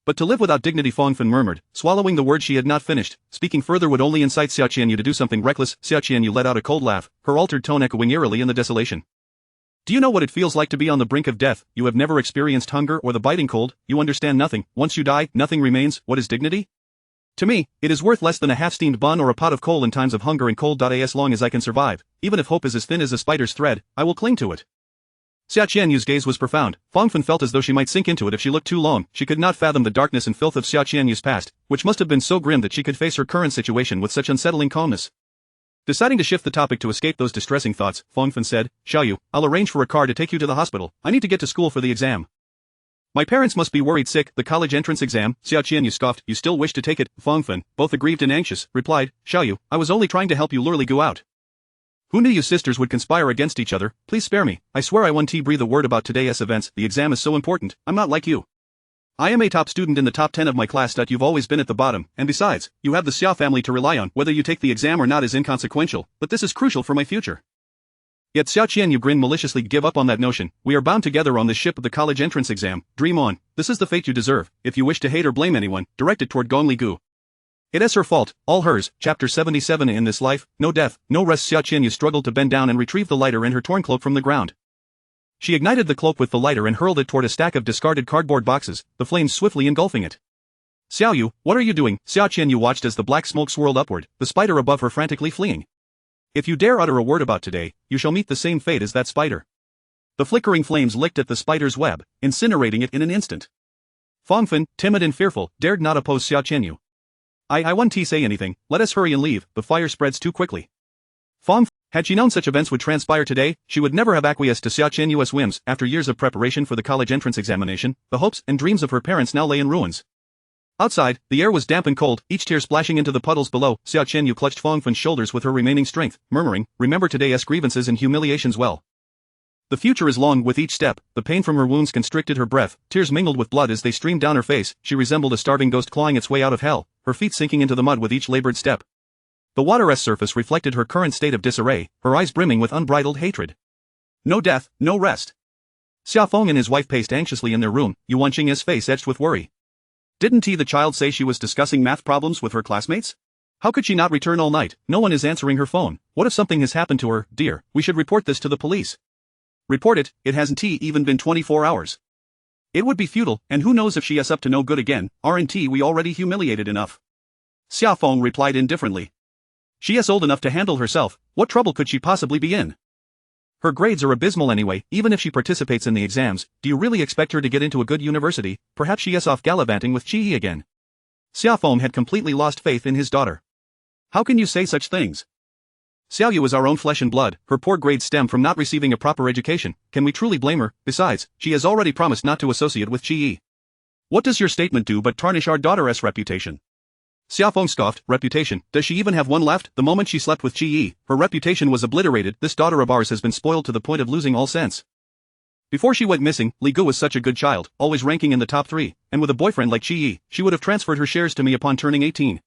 But to live without dignity, Fangfan murmured, swallowing the word she had not finished. Speaking further would only incite Xia Qianyu to do something reckless. Xia Qianyu let out a cold laugh, her altered tone echoing eerily in the desolation. Do you know what it feels like to be on the brink of death? You have never experienced hunger or the biting cold, you understand nothing. Once you die, nothing remains. What is dignity? To me, it is worth less than a half-steamed bun or a pot of coal in times of hunger and cold. As long as I can survive, even if hope is as thin as a spider's thread, I will cling to it. Xia Qianyu's gaze was profound. Fangfan felt as though she might sink into it if she looked too long. She could not fathom the darkness and filth of Xia Qianyu's past, which must have been so grim that she could face her current situation with such unsettling calmness. Deciding to shift the topic to escape those distressing thoughts, Fangfan said, Xiaoyu, I'll arrange for a car to take you to the hospital. I need to get to school for the exam. My parents must be worried sick. The college entrance exam? Xia Qianyu scoffed. You still wish to take it? Fangfan, both aggrieved and anxious, replied, Xiaoyu, I was only trying to help you lure Li Gu out. Who knew you sisters would conspire against each other? Please spare me. I swear I won't breathe a word about today's events. The exam is so important. I'm not like you. I am a top student in the top 10 of my class. You've always been at the bottom, and besides, you have the Xia family to rely on. Whether you take the exam or not is inconsequential, but this is crucial for my future. Yet Xia Qianyu grinned maliciously. Give up on that notion. We are bound together on this ship of the college entrance exam. Dream on. This is the fate you deserve. If you wish to hate or blame anyone, direct it toward Gong Li Gu. It is her fault, all hers. Chapter 77. In this life, no death, no rest. Xia Qianyu struggled to bend down and retrieve the lighter in her torn cloak from the ground. She ignited the cloak with the lighter and hurled it toward a stack of discarded cardboard boxes, the flames swiftly engulfing it. Xiaoyu, what are you doing? Xia Qianyu watched as the black smoke swirled upward, the spider above her frantically fleeing. If you dare utter a word about today, you shall meet the same fate as that spider. The flickering flames licked at the spider's web, incinerating it in an instant. Fangfan, timid and fearful, dared not oppose Xia Qianyu. I won't say anything, let us hurry and leave, the fire spreads too quickly. Fangfan, had she known such events would transpire today, she would never have acquiesced to Xia Qianyu's whims. After years of preparation for the college entrance examination, the hopes and dreams of her parents now lay in ruins. Outside, the air was damp and cold, each tear splashing into the puddles below. Xia Qianyu clutched Fangfan's shoulders with her remaining strength, murmuring, remember today's grievances and humiliations well. The future is long. With each step, the pain from her wounds constricted her breath, tears mingled with blood as they streamed down her face. She resembled a starving ghost clawing its way out of hell, her feet sinking into the mud with each labored step. The water's surface reflected her current state of disarray, her eyes brimming with unbridled hatred. No death, no rest. Xia Feng and his wife paced anxiously in their room, Yuan Qing's face etched with worry. Didn't the child say she was discussing math problems with her classmates? How could she not return all night? No one is answering her phone. What if something has happened to her? Dear, we should report this to the police. Report it, it hasn't even been 24 hours. It would be futile, and who knows if she is up to no good again. Aren't we already humiliated enough? Xia Feng replied indifferently. She is old enough to handle herself, what trouble could she possibly be in? Her grades are abysmal anyway, even if she participates in the exams. Do you really expect her to get into a good university? Perhaps she is off gallivanting with Qi again. Xia Feng had completely lost faith in his daughter. How can you say such things? Xiaoyu is our own flesh and blood, her poor grades stem from not receiving a proper education. Can we truly blame her? Besides, she has already promised not to associate with Qi. What does your statement do but tarnish our daughter's reputation? Xia Feng scoffed, reputation, does she even have one left? The moment she slept with Qi, her reputation was obliterated. This daughter of ours has been spoiled to the point of losing all sense. Before she went missing, Li Gu was such a good child, always ranking in the top 3, and with a boyfriend like Qi, she would have transferred her shares to me upon turning 18.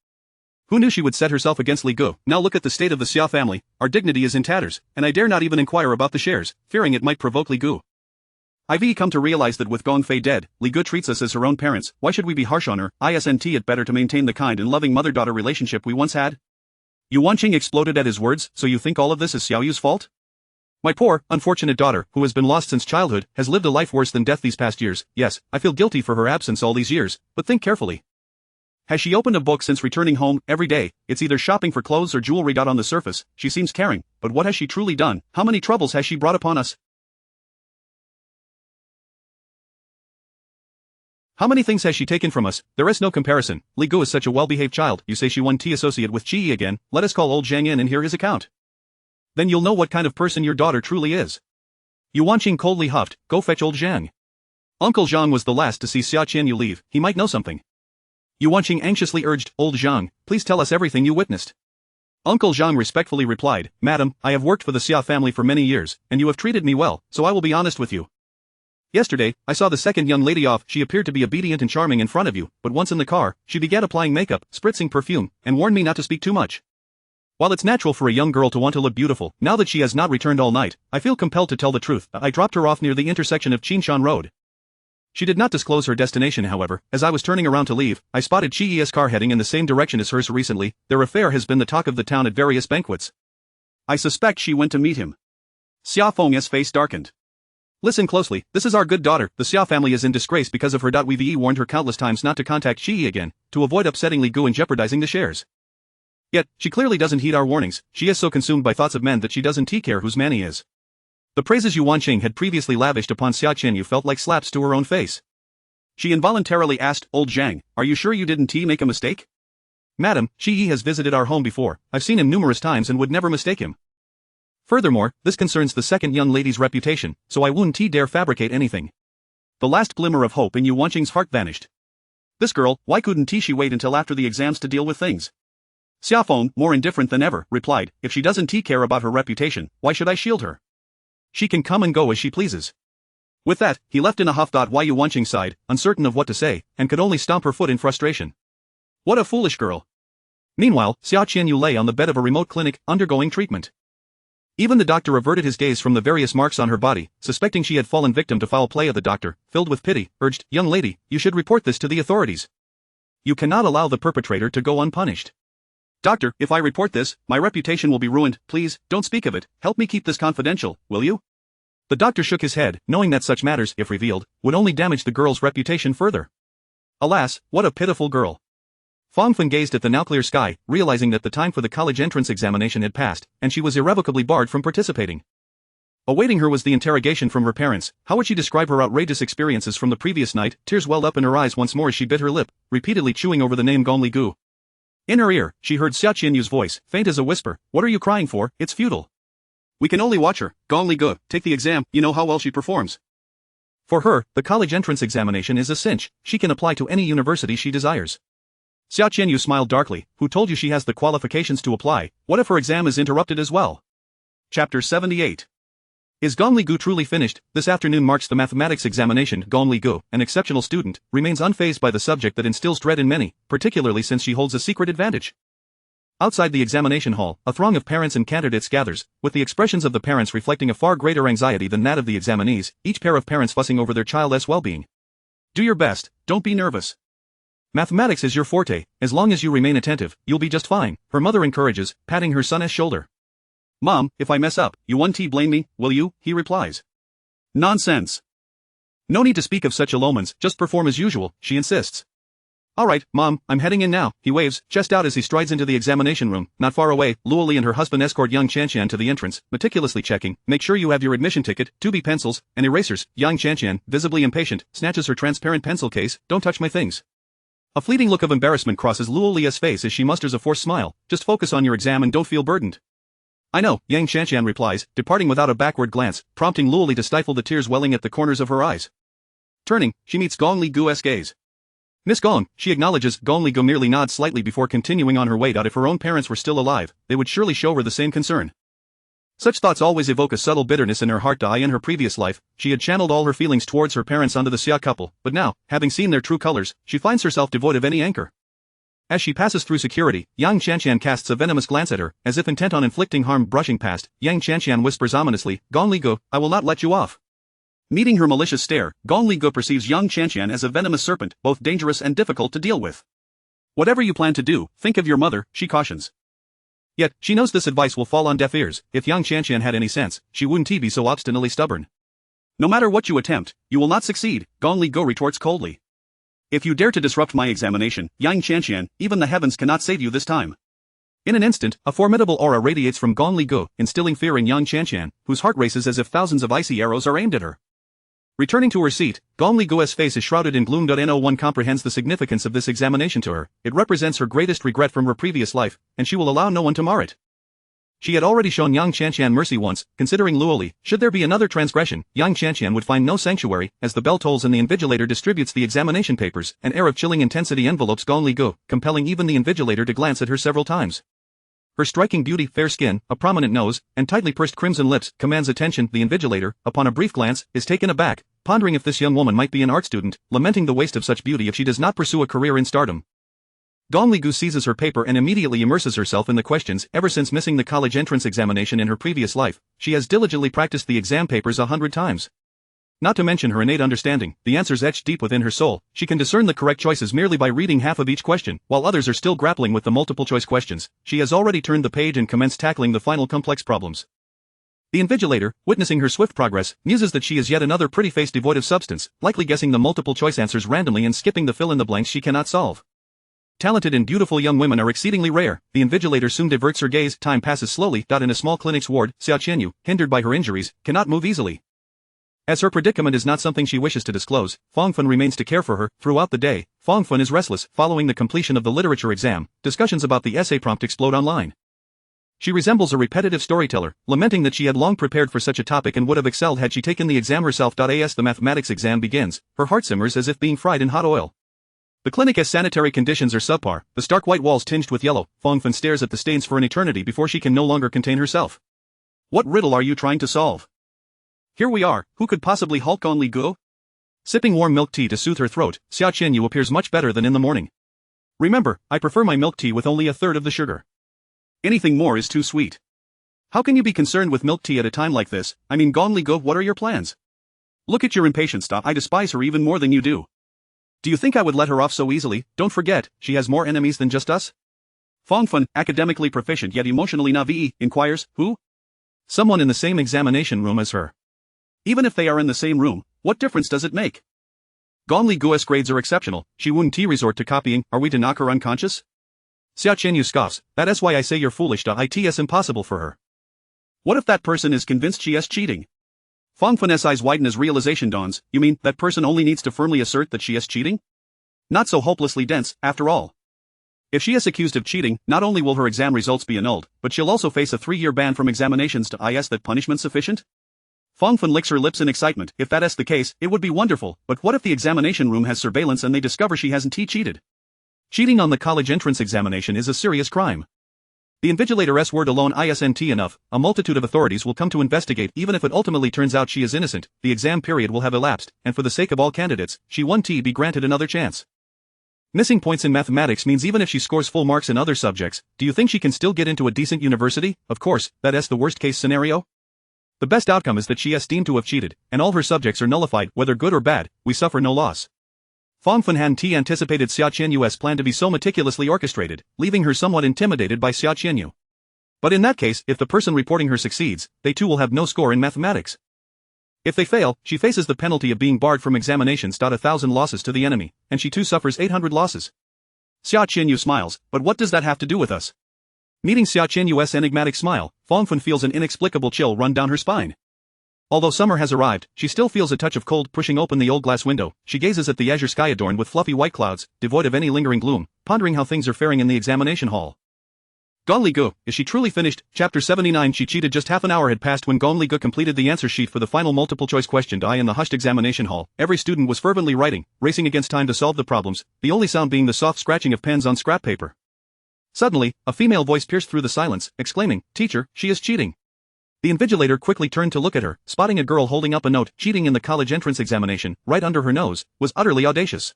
Who knew she would set herself against Li Gu? Now look at the state of the Xia family, our dignity is in tatters, and I dare not even inquire about the shares, fearing it might provoke Li Gu. I've come to realize that with Gong Fei dead, Li Gu treats us as her own parents. Why should we be harsh on her? Isn't it better to maintain the kind and loving mother-daughter relationship we once had? Yu Wanqing exploded at his words. So you think all of this is Xiao Yu's fault? My poor, unfortunate daughter, who has been lost since childhood, has lived a life worse than death these past years. Yes, I feel guilty for her absence all these years, but think carefully. Has she opened a book since returning home? Every day, it's either shopping for clothes or jewelry. On the surface, she seems caring, but what has she truly done? How many troubles has she brought upon us? How many things has she taken from us? There is no comparison. Li Gu is such a well-behaved child. You say she won tea associate with Qi again. Let us call old Zhang in and hear his account. Then you'll know what kind of person your daughter truly is. Yu Wanqing coldly huffed. Go fetch old Zhang. Uncle Zhang was the last to see Xia Qianyu leave. He might know something. Yu Wanqing anxiously urged, Old Zhang, please tell us everything you witnessed. Uncle Zhang respectfully replied, Madam, I have worked for the Xia family for many years, and you have treated me well, so I will be honest with you. Yesterday, I saw the second young lady off. She appeared to be obedient and charming in front of you, but once in the car, she began applying makeup, spritzing perfume, and warned me not to speak too much. While it's natural for a young girl to want to look beautiful, now that she has not returned all night, I feel compelled to tell the truth. I dropped her off near the intersection of Qinshan Road. She did not disclose her destination, however. As I was turning around to leave, I spotted Qi's car heading in the same direction as hers recently. Their affair has been the talk of the town at various banquets. I suspect she went to meet him. Xia Feng's face darkened. Listen closely, this is our good daughter. The Xia family is in disgrace because of her. We've warned her countless times not to contact Qi again, to avoid upsetting Li Gu and jeopardizing the shares. Yet, she clearly doesn't heed our warnings. She is so consumed by thoughts of men that she doesn't care whose man he is. The praises Yu Wanqing had previously lavished upon Xia Qianyu felt like slaps to her own face. She involuntarily asked, Old Zhang, are you sure you didn't make a mistake? Madam, Qi has visited our home before. I've seen him numerous times and would never mistake him. Furthermore, this concerns the second young lady's reputation, so I wouldn't dare fabricate anything. The last glimmer of hope in Yu Wanqing's heart vanished. This girl, why couldn't she wait until after the exams to deal with things? Xia Feng, more indifferent than ever, replied, if she doesn't care about her reputation, why should I shield her? She can come and go as she pleases. With that, he left in a huff. Why Yu Wanqing sighed, uncertain of what to say, and could only stomp her foot in frustration. What a foolish girl. Meanwhile, Xia Qianyu lay on the bed of a remote clinic, undergoing treatment. Even the doctor averted his gaze from the various marks on her body, suspecting she had fallen victim to foul play. The doctor, filled with pity, urged, young lady, you should report this to the authorities. You cannot allow the perpetrator to go unpunished. Doctor, if I report this, my reputation will be ruined. Please, don't speak of it. Help me keep this confidential, will you? The doctor shook his head, knowing that such matters, if revealed, would only damage the girl's reputation further. Alas, what a pitiful girl. Fang Fen gazed at the now clear sky, realizing that the time for the college entrance examination had passed, and she was irrevocably barred from participating. Awaiting her was the interrogation from her parents. How would she describe her outrageous experiences from the previous night? Tears welled up in her eyes once more as she bit her lip, repeatedly chewing over the name Gong Li Gu. In her ear, she heard Xia Qianyu's voice, faint as a whisper, what are you crying for? It's futile. We can only watch her. Gong Li Gu, take the exam, you know how well she performs. For her, the college entrance examination is a cinch. She can apply to any university she desires. Xia Qianyu smiled darkly. Who told you she has the qualifications to apply? What if her exam is interrupted as well? Chapter 78. Is Gong Li Gu truly finished? This afternoon marks the mathematics examination. Gong Li Gu, an exceptional student, remains unfazed by the subject that instills dread in many, particularly since she holds a secret advantage. Outside the examination hall, a throng of parents and candidates gathers, with the expressions of the parents reflecting a far greater anxiety than that of the examinees, each pair of parents fussing over their child's well-being. Do your best, don't be nervous. Mathematics is your forte. As long as you remain attentive, you'll be just fine, her mother encourages, patting her son's shoulder. Mom, if I mess up, you won't blame me, will you? He replies. Nonsense. No need to speak of such elopements, just perform as usual, she insists. Alright, Mom, I'm heading in now, he waves, chest out as he strides into the examination room. Not far away, Luo Li and her husband escort young Qianqian to the entrance, meticulously checking, make sure you have your admission ticket, 2B pencils, and erasers. Young Qianqian, visibly impatient, snatches her transparent pencil case, don't touch my things. A fleeting look of embarrassment crosses Luo Li's face as she musters a forced smile. Just focus on your exam and don't feel burdened. I know, Yang Qianqian replies, departing without a backward glance, prompting Luo Li to stifle the tears welling at the corners of her eyes. Turning, she meets Gong Li Gu's gaze. Miss Gong, she acknowledges. Gong Li Gu merely nods slightly before continuing on her way. If her own parents were still alive, they would surely show her the same concern. Such thoughts always evoke a subtle bitterness in her heart. In her previous life, she had channeled all her feelings towards her parents onto the Xia couple, but now, having seen their true colors, she finds herself devoid of any anchor. As she passes through security, Yang Qianqian casts a venomous glance at her, as if intent on inflicting harm. Brushing past, Yang Qianqian whispers ominously, Gong Li Gu, I will not let you off. Meeting her malicious stare, Gong Li Gu perceives young Qianqian as a venomous serpent, both dangerous and difficult to deal with. Whatever you plan to do, think of your mother, she cautions. Yet, she knows this advice will fall on deaf ears. If young Qianqian had any sense, she wouldn't be so obstinately stubborn. No matter what you attempt, you will not succeed, Gong Li Gu retorts coldly. If you dare to disrupt my examination, young Qianqian, even the heavens cannot save you this time. In an instant, a formidable aura radiates from Gong Li Gu, instilling fear in young Qianqian, whose heart races as if thousands of icy arrows are aimed at her. Returning to her seat, Gong Li Gu's face is shrouded in gloom. No one comprehends the significance of this examination to her. It represents her greatest regret from her previous life, and she will allow no one to mar it. She had already shown young Qianqian mercy once, considering Luoli. Should there be another transgression, young Qianqian would find no sanctuary. As the bell tolls and the invigilator distributes the examination papers, an air of chilling intensity envelopes Gong Li Gu, compelling even the invigilator to glance at her several times. Her striking beauty, fair skin, a prominent nose, and tightly pursed crimson lips commands attention. The invigilator, upon a brief glance, is taken aback, pondering if this young woman might be an art student, lamenting the waste of such beauty if she does not pursue a career in stardom. Gong Li Gu seizes her paper and immediately immerses herself in the questions. Ever since missing the college entrance examination in her previous life, she has diligently practiced the exam papers 100 times. Not to mention her innate understanding, the answers etched deep within her soul. She can discern the correct choices merely by reading half of each question, while others are still grappling with the multiple-choice questions. She has already turned the page and commenced tackling the final complex problems. The invigilator, witnessing her swift progress, muses that she is yet another pretty face devoid of substance, likely guessing the multiple-choice answers randomly and skipping the fill-in-the-blanks she cannot solve. Talented and beautiful young women are exceedingly rare. The invigilator soon diverts her gaze. Time passes slowly. In a small clinic's ward, Xia Qianyu, hindered by her injuries, cannot move easily. As her predicament is not something she wishes to disclose, Fangfun remains to care for her. Throughout the day, Fangfun is restless. Following the completion of the literature exam, discussions about the essay prompt explode online. She resembles a repetitive storyteller, lamenting that she had long prepared for such a topic and would have excelled had she taken the exam herself. As the mathematics exam begins, her heart simmers as if being fried in hot oil. The clinic's sanitary conditions are subpar, the stark white walls tinged with yellow. Fangfun stares at the stains for an eternity before she can no longer contain herself. What riddle are you trying to solve? Here we are, who could possibly halt Gong Li Gu? Sipping warm milk tea to soothe her throat, Xia Qianyu appears much better than in the morning. Remember, I prefer my milk tea with only a third of the sugar. Anything more is too sweet. How can you be concerned with milk tea at a time like this? I mean, Gong Li Gu, what are your plans? Look at your impatience. I despise her even more than you do. Do you think I would let her off so easily? Don't forget, she has more enemies than just us. Fangfun, academically proficient yet emotionally naive, inquires, who? Someone in the same examination room as her. Even if they are in the same room, what difference does it make? Gong Li Gu's grades are exceptional. She wouldn't resort to copying. Are we to knock her unconscious? Xia Qianyu scoffs. That's why I say you're foolish. It's impossible for her. What if that person is convinced she is cheating? Fangfun's eyes widen as realization dawns. You mean, that person only needs to firmly assert that she is cheating? Not so hopelessly dense, after all. If she is accused of cheating, not only will her exam results be annulled, but she'll also face a 3-year ban from examinations. Is that punishment sufficient? Fangfun licks her lips in excitement. If that is the case, it would be wonderful, but what if the examination room has surveillance and they discover she hasn't cheated? Cheating on the college entrance examination is a serious crime. The invigilator's word alone isn't enough. A multitude of authorities will come to investigate. Even if it ultimately turns out she is innocent, the exam period will have elapsed, and for the sake of all candidates, she won't be granted another chance. Missing points in mathematics means even if she scores full marks in other subjects, do you think she can still get into a decent university? Of course, that's the worst case scenario. The best outcome is that she is deemed to have cheated, and all her subjects are nullified. Whether good or bad, we suffer no loss. Fangfun hadn't anticipated Xia Qianyu's plan to be so meticulously orchestrated, leaving her somewhat intimidated by Xia Qianyu. But in that case, if the person reporting her succeeds, they too will have no score in mathematics. If they fail, she faces the penalty of being barred from examinations. 1,000 losses to the enemy, and she too suffers 800 losses. Xia Qianyu smiles, but what does that have to do with us? Meeting Xia Qianyu's enigmatic smile, Fangfun feels an inexplicable chill run down her spine. Although summer has arrived, she still feels a touch of cold. Pushing open the old glass window, she gazes at the azure sky adorned with fluffy white clouds, devoid of any lingering gloom, pondering how things are faring in the examination hall. Gong Li Gu, is she truly finished? Chapter 79. She cheated. Just half an hour had passed when Gong Li Gu completed the answer sheet for the final multiple-choice question. In the hushed examination hall, every student was fervently writing, racing against time to solve the problems, the only sound being the soft scratching of pens on scrap paper. Suddenly, a female voice pierced through the silence, exclaiming, "Teacher, she is cheating." The invigilator quickly turned to look at her, spotting a girl holding up a note. Cheating in the college entrance examination, right under her nose, was utterly audacious.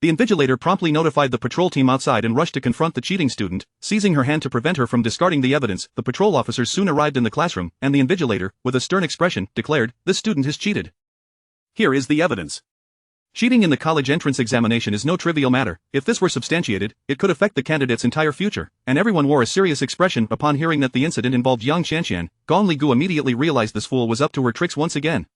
The invigilator promptly notified the patrol team outside and rushed to confront the cheating student, seizing her hand to prevent her from discarding the evidence. The patrol officers soon arrived in the classroom, and the invigilator, with a stern expression, declared, "This student has cheated. Here is the evidence. Cheating in the college entrance examination is no trivial matter. If this were substantiated, it could affect the candidate's entire future, and everyone wore a serious expression upon hearing that the incident involved Yang Qianqian. Gong Ligu immediately realized this fool was up to her tricks once again.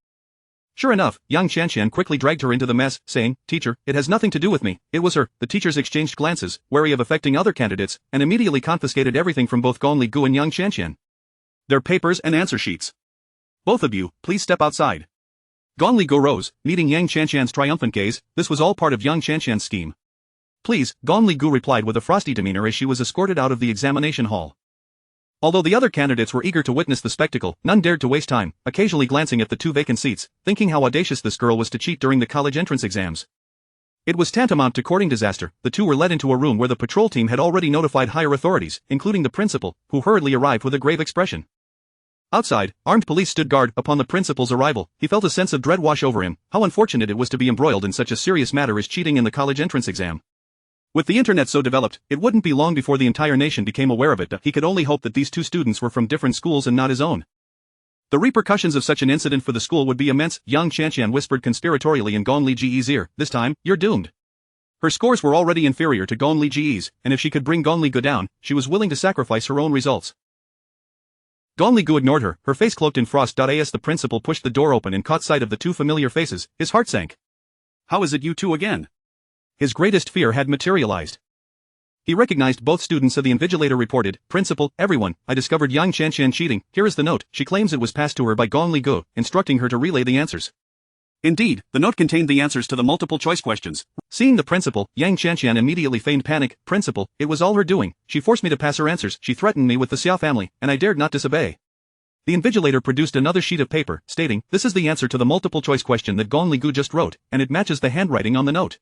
Sure enough, Yang Qianqian quickly dragged her into the mess, saying, "Teacher, it has nothing to do with me, it was her." The teachers exchanged glances, wary of affecting other candidates, and immediately confiscated everything from both Gong Ligu and Yang Qianqian. Their papers and answer sheets. "Both of you, please step outside." Gong Ligu rose, meeting Yang Qianqian's triumphant gaze. This was all part of Yang Qianqian's scheme. "Please," Gong Ligu replied with a frosty demeanor as she was escorted out of the examination hall. Although the other candidates were eager to witness the spectacle, none dared to waste time, occasionally glancing at the 2 vacant seats, thinking how audacious this girl was to cheat during the college entrance exams. It was tantamount to courting disaster. The two were led into a room where the patrol team had already notified higher authorities, including the principal, who hurriedly arrived with a grave expression. Outside, armed police stood guard upon the principal's arrival. He felt a sense of dread wash over him. How unfortunate it was to be embroiled in such a serious matter as cheating in the college entrance exam. With the internet so developed, it wouldn't be long before the entire nation became aware of it. He could only hope that these 2 students were from different schools and not his own. The repercussions of such an incident for the school would be immense. Yang Qianqian whispered conspiratorially in Gong Liji's ear, "This time, you're doomed." Her scores were already inferior to Gong Liji's, and if she could bring Gong Ligu down, she was willing to sacrifice her own results. Gong Ligu ignored her, her face cloaked in frost. As the principal pushed the door open and caught sight of the 2 familiar faces, his heart sank. "How is it you 2 again?" His greatest fear had materialized. He recognized both students. The invigilator reported, "Principal, everyone, I discovered Yang Qianqian cheating. Here is the note." She claims it was passed to her by Gong Ligu, instructing her to relay the answers. Indeed, the note contained the answers to the multiple choice questions. Seeing the principal, Yang Qianqian immediately feigned panic. "Principal, it was all her doing. She forced me to pass her answers. She threatened me with the Xiao family, and I dared not disobey." The invigilator produced another sheet of paper, stating, "This is the answer to the multiple choice question that Gong Ligu just wrote, and it matches the handwriting on the note.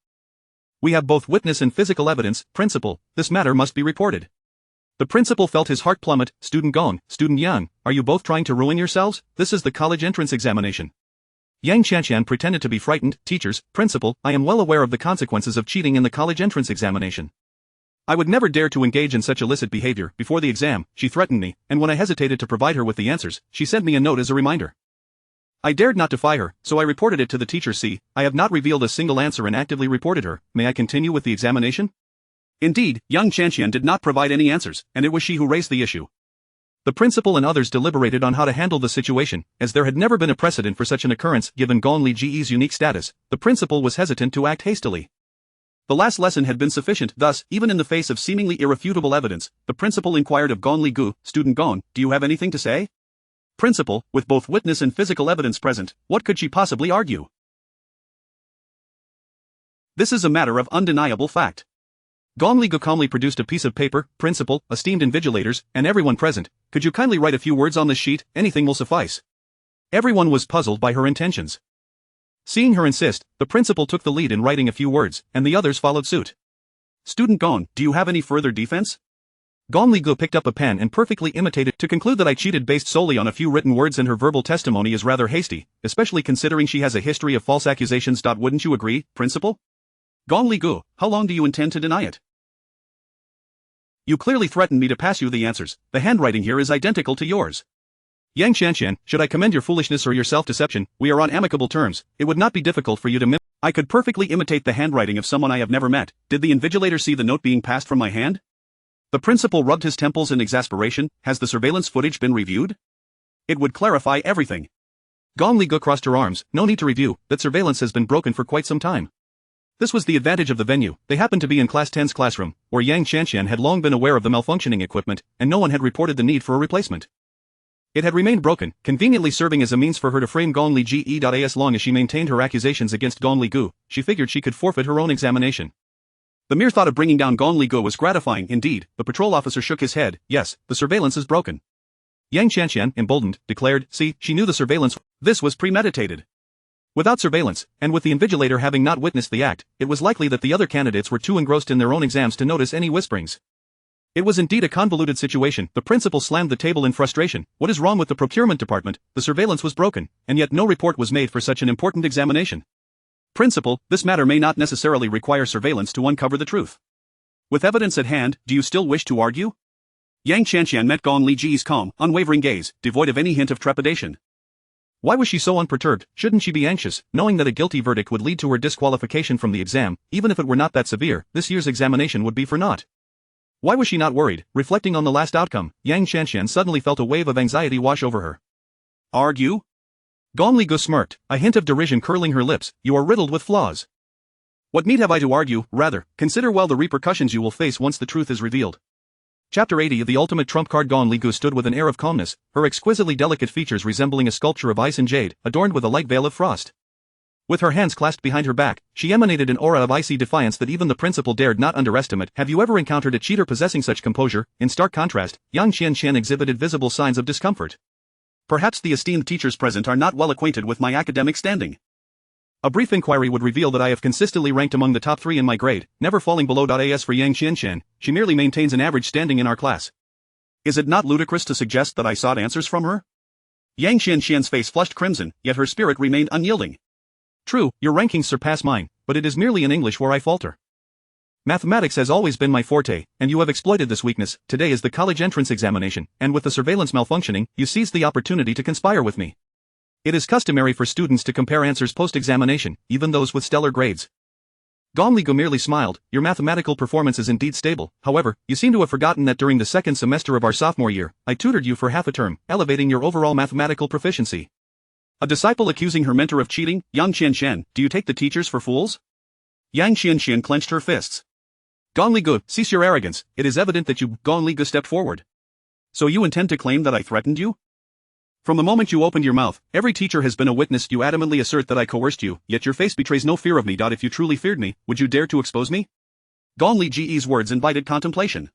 We have both witness and physical evidence. Principal, this matter must be reported." The principal felt his heart plummet. "Student Gong, Student Yang, are you both trying to ruin yourselves? This is the college entrance examination." Yang Qianqian pretended to be frightened. "Teachers, principal, I am well aware of the consequences of cheating in the college entrance examination. I would never dare to engage in such illicit behavior. Before the exam, she threatened me, and when I hesitated to provide her with the answers, she sent me a note as a reminder. I dared not defy her, so I reported it to the teacher. See, I have not revealed a single answer and actively reported her. May I continue with the examination?" Indeed, Yang Qianqian did not provide any answers, and it was she who raised the issue. The principal and others deliberated on how to handle the situation. As there had never been a precedent for such an occurrence given Gong Liji's unique status, the principal was hesitant to act hastily. The last lesson had been sufficient. Thus, even in the face of seemingly irrefutable evidence, the principal inquired of Gong Ligu, "Student Gong, do you have anything to say?" Principal, with both witness and physical evidence present, what could she possibly argue? This is a matter of undeniable fact. Gong Ligu calmly produced a piece of paper. "Principal, esteemed invigilators, and everyone present, could you kindly write a few words on this sheet? Anything will suffice." Everyone was puzzled by her intentions. Seeing her insist, the principal took the lead in writing a few words, and the others followed suit. "Student Gong, do you have any further defense?" Gong Ligu picked up a pen and perfectly imitated. "To conclude that I cheated based solely on a few written words and her verbal testimony is rather hasty, especially considering she has a history of false accusations. Wouldn't you agree, Principal?" "Gong Ligu, how long do you intend to deny it? You clearly threatened me to pass you the answers. The handwriting here is identical to yours." "Yang Qianqian, should I commend your foolishness or your self-deception? We are on amicable terms. It would not be difficult for you to mimic. I could perfectly imitate the handwriting of someone I have never met." Did the invigilator see the note being passed from my hand? The principal rubbed his temples in exasperation. Has the surveillance footage been reviewed? It would clarify everything. Gong Ligu crossed her arms. "No need to review, that surveillance has been broken for quite some time." This was the advantage of the venue. They happened to be in Class 10's classroom, where Yang Qianqian had long been aware of the malfunctioning equipment, and no one had reported the need for a replacement. It had remained broken, conveniently serving as a means for her to frame Gong Liji. As long as she maintained her accusations against Gong Ligu, she figured she could forfeit her own examination. The mere thought of bringing down Gong Ligu was gratifying. Indeed, the patrol officer shook his head. "Yes, the surveillance is broken." Yang Qianqian, emboldened, declared, "See, she knew the surveillance. This was premeditated." Without surveillance, and with the invigilator having not witnessed the act, it was likely that the other candidates were too engrossed in their own exams to notice any whisperings. It was indeed a convoluted situation. The principal slammed the table in frustration. What is wrong with the procurement department? The surveillance was broken, and yet no report was made for such an important examination. Principal, this matter may not necessarily require surveillance to uncover the truth. With evidence at hand, do you still wish to argue? Yang Qianqian met Gong Liji's calm, unwavering gaze, devoid of any hint of trepidation. Why was she so unperturbed? Shouldn't she be anxious, knowing that a guilty verdict would lead to her disqualification from the exam? Even if it were not that severe, this year's examination would be for naught. Why was she not worried? Reflecting on the last outcome, Yang Qianxian suddenly felt a wave of anxiety wash over her. Argue? Gong Li Gu smirked, a hint of derision curling her lips. You are riddled with flaws. What need have I to argue? Rather, consider well the repercussions you will face once the truth is revealed. Chapter 80 of the ultimate trump card. Gong Li Gu stood with an air of calmness, her exquisitely delicate features resembling a sculpture of ice and jade, adorned with a light veil of frost. With her hands clasped behind her back, she emanated an aura of icy defiance that even the principal dared not underestimate. Have you ever encountered a cheater possessing such composure? In stark contrast, Yang Qianxian exhibited visible signs of discomfort. Perhaps the esteemed teachers present are not well acquainted with my academic standing. A brief inquiry would reveal that I have consistently ranked among the top 3 in my grade, never falling below. As for Yang Qianxian, she merely maintains an average standing in our class. Is it not ludicrous to suggest that I sought answers from her? Yang Qianxian's face flushed crimson, yet her spirit remained unyielding. True, your rankings surpass mine, but it is merely in English where I falter. Mathematics has always been my forte, and you have exploited this weakness. Today is the college entrance examination, and with the surveillance malfunctioning, you seized the opportunity to conspire with me. It is customary for students to compare answers post-examination, even those with stellar grades. Gong Li Gu merely smiled. Your mathematical performance is indeed stable. However, you seem to have forgotten that during the second semester of our sophomore year, I tutored you for half a term, elevating your overall mathematical proficiency. A disciple accusing her mentor of cheating? Yang Qianxian, do you take the teachers for fools? Yang Qianxian clenched her fists. Gong Li Gu, cease your arrogance. It is evident that you. Gong Li Gu stepped forward. So you intend to claim that I threatened you? From the moment you opened your mouth, every teacher has been a witness. You adamantly assert that I coerced you, yet your face betrays no fear of me. If you truly feared me, would you dare to expose me? Gong Li Ge's words invited contemplation.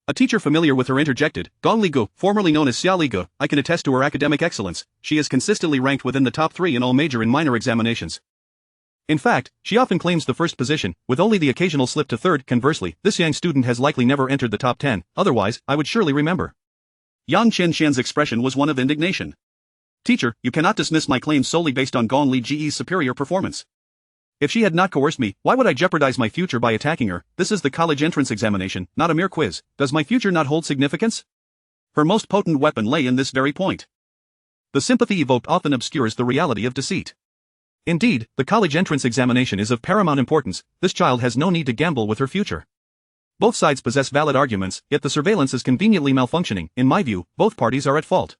A teacher familiar with her interjected, Gong Li Gu, formerly known as Xia Li Gu, I can attest to her academic excellence. She is consistently ranked within the top 3 in all major and minor examinations. In fact, she often claims the first position, with only the occasional slip to third. Conversely, this young student has likely never entered the top 10, otherwise, I would surely remember. Yang Qianxian's expression was one of indignation. Teacher, you cannot dismiss my claims solely based on Gong Li Ge's superior performance. If she had not coerced me, why would I jeopardize my future by attacking her? This is the college entrance examination, not a mere quiz. Does my future not hold significance? Her most potent weapon lay in this very point. The sympathy evoked often obscures the reality of deceit. Indeed, the college entrance examination is of paramount importance. This child has no need to gamble with her future. Both sides possess valid arguments, yet the surveillance is conveniently malfunctioning. In my view, both parties are at fault.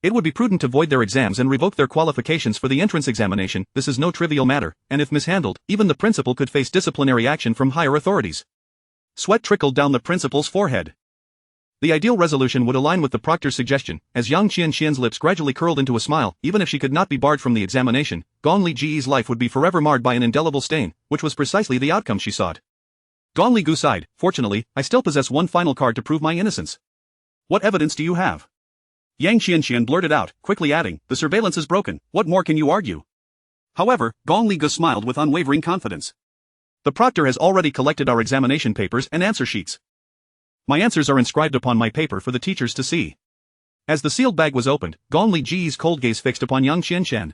It would be prudent to void their exams and revoke their qualifications for the entrance examination. This is no trivial matter, and if mishandled, even the principal could face disciplinary action from higher authorities. Sweat trickled down the principal's forehead. The ideal resolution would align with the proctor's suggestion, as Yang Qianxian's lips gradually curled into a smile. Even if she could not be barred from the examination, Gong Li Ge's life would be forever marred by an indelible stain, which was precisely the outcome she sought. Gong Li Gu sighed. Fortunately, I still possess one final card to prove my innocence. What evidence do you have? Yang Qianxian blurted out, quickly adding, the surveillance is broken. What more can you argue? However, Gong Li Gu smiled with unwavering confidence. The proctor has already collected our examination papers and answer sheets. My answers are inscribed upon my paper for the teachers to see. As the sealed bag was opened, Gong Li Ge's cold gaze fixed upon Yang Qianxian.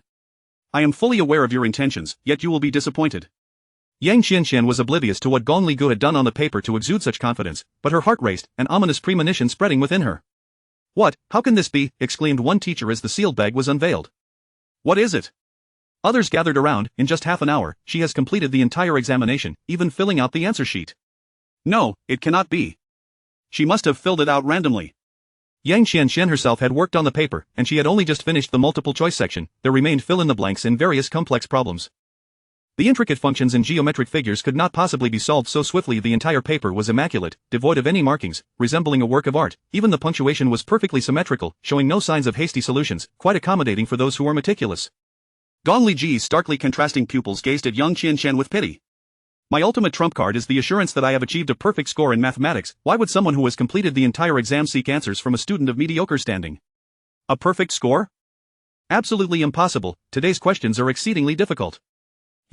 I am fully aware of your intentions, yet you will be disappointed. Yang Qianxian was oblivious to what Gong Li Gu had done on the paper to exude such confidence, but her heart raced, an ominous premonition spreading within her. What? How can this be? Exclaimed one teacher as the sealed bag was unveiled. What is it? Others gathered around. In just half an hour, she has completed the entire examination, even filling out the answer sheet. No, it cannot be. She must have filled it out randomly. Yang Qianxian herself had worked on the paper, and she had only just finished the multiple choice section. There remained fill-in-the-blanks in various complex problems. The intricate functions and geometric figures could not possibly be solved so swiftly. The entire paper was immaculate, devoid of any markings, resembling a work of art. Even the punctuation was perfectly symmetrical, showing no signs of hasty solutions, quite accommodating for those who are meticulous. Gong Li Ge's starkly contrasting pupils gazed at Yang Qianxian with pity. My ultimate trump card is the assurance that I have achieved a perfect score in mathematics. Why would someone who has completed the entire exam seek answers from a student of mediocre standing? A perfect score? Absolutely impossible. Today's questions are exceedingly difficult.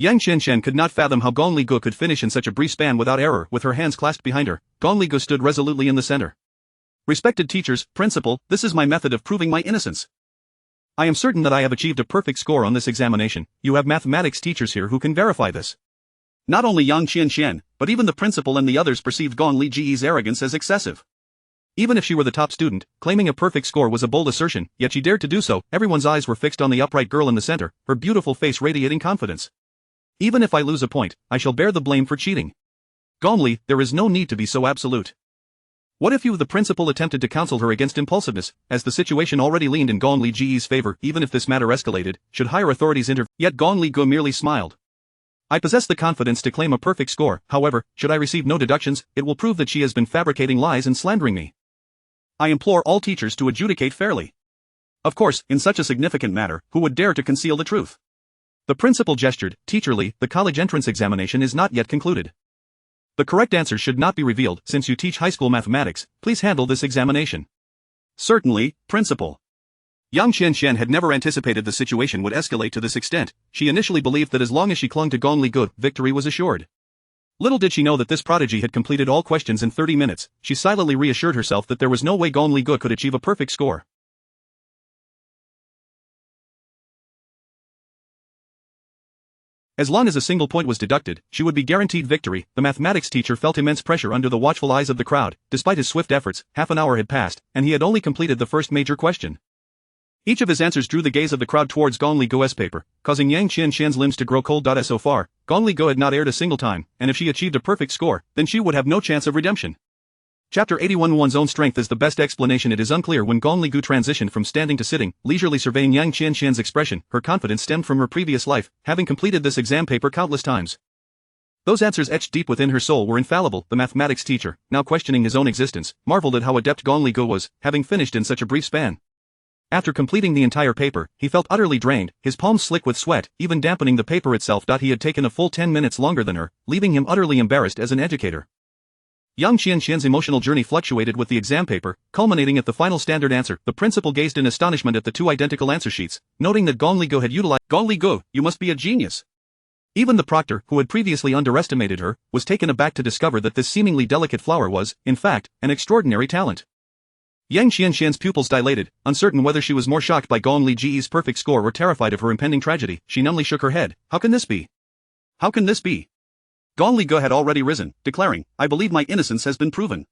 Yang Qianxian could not fathom how Gong Li Gu could finish in such a brief span without error. With her hands clasped behind her, Gong Li Gu stood resolutely in the center. Respected teachers, principal, this is my method of proving my innocence. I am certain that I have achieved a perfect score on this examination. You have mathematics teachers here who can verify this. Not only Yang Qianxian, but even the principal and the others perceived Gong Li Ge's arrogance as excessive. Even if she were the top student, claiming a perfect score was a bold assertion, yet she dared to do so. Everyone's eyes were fixed on the upright girl in the center, her beautiful face radiating confidence. Even if I lose a point, I shall bear the blame for cheating. Calmly, there is no need to be so absolute. What if you, the principal, attempted to counsel her against impulsiveness, as the situation already leaned in Gong Li Ji's favor? Even if this matter escalated, should higher authorities intervene? Yet Gong Li Gu merely smiled. I possess the confidence to claim a perfect score. However, should I receive no deductions, it will prove that she has been fabricating lies and slandering me. I implore all teachers to adjudicate fairly. Of course, in such a significant matter, who would dare to conceal the truth? The principal gestured. Teacherly, the college entrance examination is not yet concluded. The correct answer should not be revealed. Since you teach high school mathematics, please handle this examination. Certainly, Principal. Yang Qianxian had never anticipated the situation would escalate to this extent. She initially believed that as long as she clung to Gong Li Gu, victory was assured. Little did she know that this prodigy had completed all questions in 30 minutes. She silently reassured herself that there was no way Gong Li Gu could achieve a perfect score. As long as a single point was deducted, she would be guaranteed victory. The mathematics teacher felt immense pressure under the watchful eyes of the crowd. Despite his swift efforts, half an hour had passed, and he had only completed the first major question. Each of his answers drew the gaze of the crowd towards Gong Li Gu's paper, causing Yang Qianxian's limbs to grow cold. So far, Gong Li Gu had not erred a single time, and if she achieved a perfect score, then she would have no chance of redemption. Chapter 81. One's own strength is the best explanation. It is unclear when Gong Li Gu transitioned from standing to sitting, leisurely surveying Yang Qianxian's expression. Her confidence stemmed from her previous life, having completed this exam paper countless times. Those answers etched deep within her soul were infallible. The mathematics teacher, now questioning his own existence, marveled at how adept Gong Li Gu was, having finished in such a brief span. After completing the entire paper, he felt utterly drained, his palms slick with sweat, even dampening the paper itself. He had taken a full 10 minutes longer than her, leaving him utterly embarrassed as an educator. Yang Qianxian's emotional journey fluctuated with the exam paper, culminating at the final standard answer. The principal gazed in astonishment at the two identical answer sheets, noting that Gong Li Gu had utilized. Gong Li Gu, you must be a genius. Even the proctor, who had previously underestimated her, was taken aback to discover that this seemingly delicate flower was, in fact, an extraordinary talent. Yang Qianxian's pupils dilated, uncertain whether she was more shocked by Gong Li Ji's perfect score or terrified of her impending tragedy. She numbly shook her head. How can this be? How can this be? Gong Li Gu had already risen, declaring, I believe my innocence has been proven.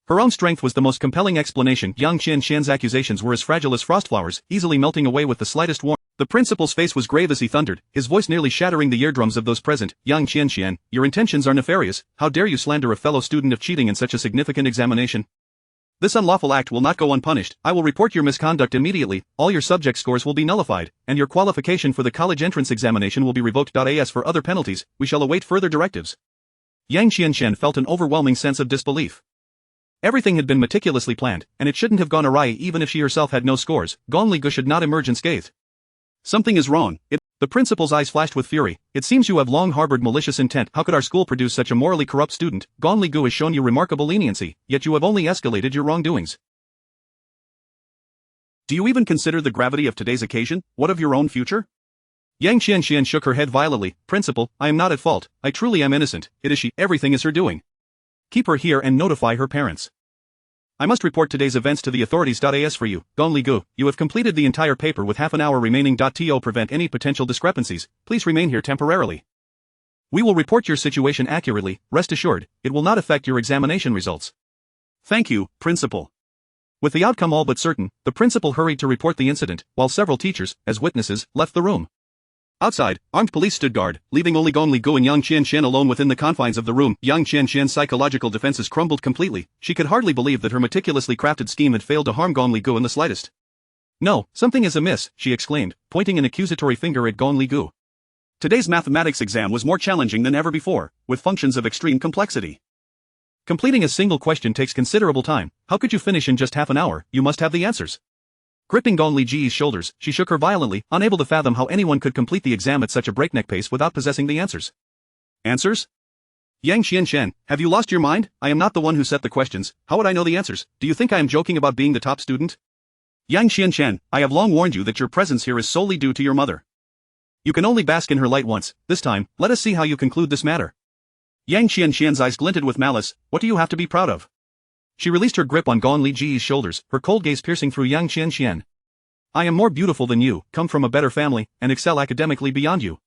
Her own strength was the most compelling explanation. Yang Qianxian's accusations were as fragile as frost flowers, easily melting away with the slightest warmth. The principal's face was grave as he thundered, his voice nearly shattering the eardrums of those present. Yang Qianxian, your intentions are nefarious. How dare you slander a fellow student of cheating in such a significant examination? This unlawful act will not go unpunished. I will report your misconduct immediately. All your subject scores will be nullified, and your qualification for the college entrance examination will be revoked. As for other penalties, we shall await further directives. Yang Qianxian felt an overwhelming sense of disbelief. Everything had been meticulously planned, and it shouldn't have gone awry even if she herself had no scores. Gong Li Gu should not emerge unscathed. Something is wrong. The principal's eyes flashed with fury. It seems you have long harbored malicious intent. How could our school produce such a morally corrupt student? Gong Li Gu has shown you remarkable leniency, yet you have only escalated your wrongdoings. Do you even consider the gravity of today's occasion? What of your own future? Yang Qianxian shook her head violently. Principal, I am not at fault. I truly am innocent. It is she. Everything is her doing. Keep her here and notify her parents. I must report today's events to the authorities. As for you, Gong Li Gu, you have completed the entire paper with half an hour remaining. To prevent any potential discrepancies, please remain here temporarily. We will report your situation accurately. Rest assured, it will not affect your examination results. Thank you, Principal. With the outcome all but certain, the principal hurried to report the incident, while several teachers, as witnesses, left the room. Outside, armed police stood guard, leaving only Gong Li Gu and Yang Qianxian alone within the confines of the room. Yang Qianxian's psychological defenses crumbled completely. She could hardly believe that her meticulously crafted scheme had failed to harm Gong Li Gu in the slightest. No, something is amiss, she exclaimed, pointing an accusatory finger at Gong Li Gu. Today's mathematics exam was more challenging than ever before, with functions of extreme complexity. Completing a single question takes considerable time. How could you finish in just half an hour? You must have the answers. Gripping Gong Li Ji's shoulders, she shook her violently, unable to fathom how anyone could complete the exam at such a breakneck pace without possessing the answers. Answers? Yang Qianxian, have you lost your mind? I am not the one who set the questions. How would I know the answers? Do you think I am joking about being the top student? Yang Qianxian, I have long warned you that your presence here is solely due to your mother. You can only bask in her light once. This time, let us see how you conclude this matter. Yang Qianxian's eyes glinted with malice. What do you have to be proud of? She released her grip on Gong Li Ji's shoulders, her cold gaze piercing through Yang Qianxian. I am more beautiful than you, come from a better family, and excel academically beyond you.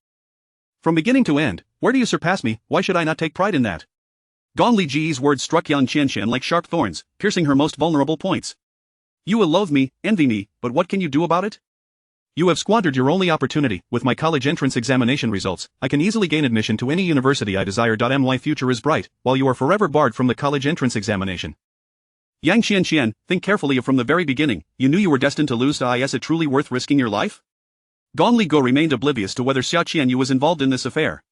From beginning to end, where do you surpass me? Why should I not take pride in that? Gong Li Ji's words struck Yang Qianqian like sharp thorns, piercing her most vulnerable points. You will loathe me, envy me, but what can you do about it? You have squandered your only opportunity. With my college entrance examination results, I can easily gain admission to any university I desire. My future is bright, while you are forever barred from the college entrance examination. Yang Qianqian, think carefully. From the very beginning, you knew you were destined to lose. Is it truly worth risking your life? Gong Li Go remained oblivious to whether Xia Qianyu was involved in this affair.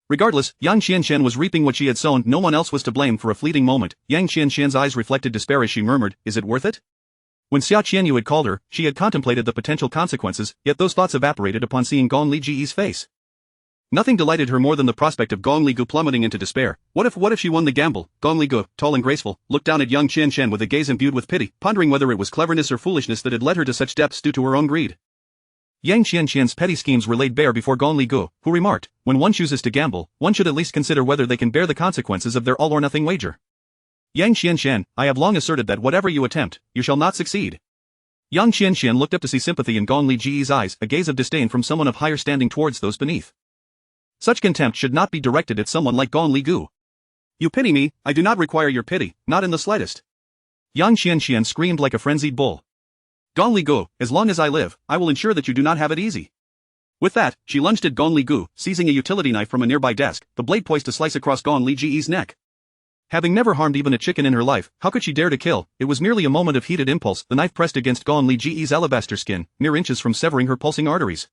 Regardless, Yang Qianqian was reaping what she had sown. No one else was to blame. For a fleeting moment, Yang Qianqian's eyes reflected despair as she murmured, "Is it worth it?" When Xia Qianyu had called her, she had contemplated the potential consequences, yet those thoughts evaporated upon seeing Gong Li Ji's face. Nothing delighted her more than the prospect of Gong Li Gu plummeting into despair. What if she won the gamble? Gong Li Gu, tall and graceful, looked down at Yang Qianqian with a gaze imbued with pity, pondering whether it was cleverness or foolishness that had led her to such depths due to her own greed. Yang Qianqian's petty schemes were laid bare before Gong Li Gu, who remarked, "When one chooses to gamble, one should at least consider whether they can bear the consequences of their all-or-nothing wager. Yang Qianqian, I have long asserted that whatever you attempt, you shall not succeed." Yang Qianqian looked up to see sympathy in Gong Li Ji's eyes, a gaze of disdain from someone of higher standing towards those beneath. Such contempt should not be directed at someone like Gong Li Gu. "You pity me, I do not require your pity, not in the slightest." Yang Qianqian screamed like a frenzied bull. "Gong Li Gu, as long as I live, I will ensure that you do not have it easy." With that, she lunged at Gong Li Gu, seizing a utility knife from a nearby desk, the blade poised to slice across Gong Li Ji's neck. Having never harmed even a chicken in her life, how could she dare to kill? It was merely a moment of heated impulse. The knife pressed against Gong Li Ji's alabaster skin, mere inches from severing her pulsing arteries.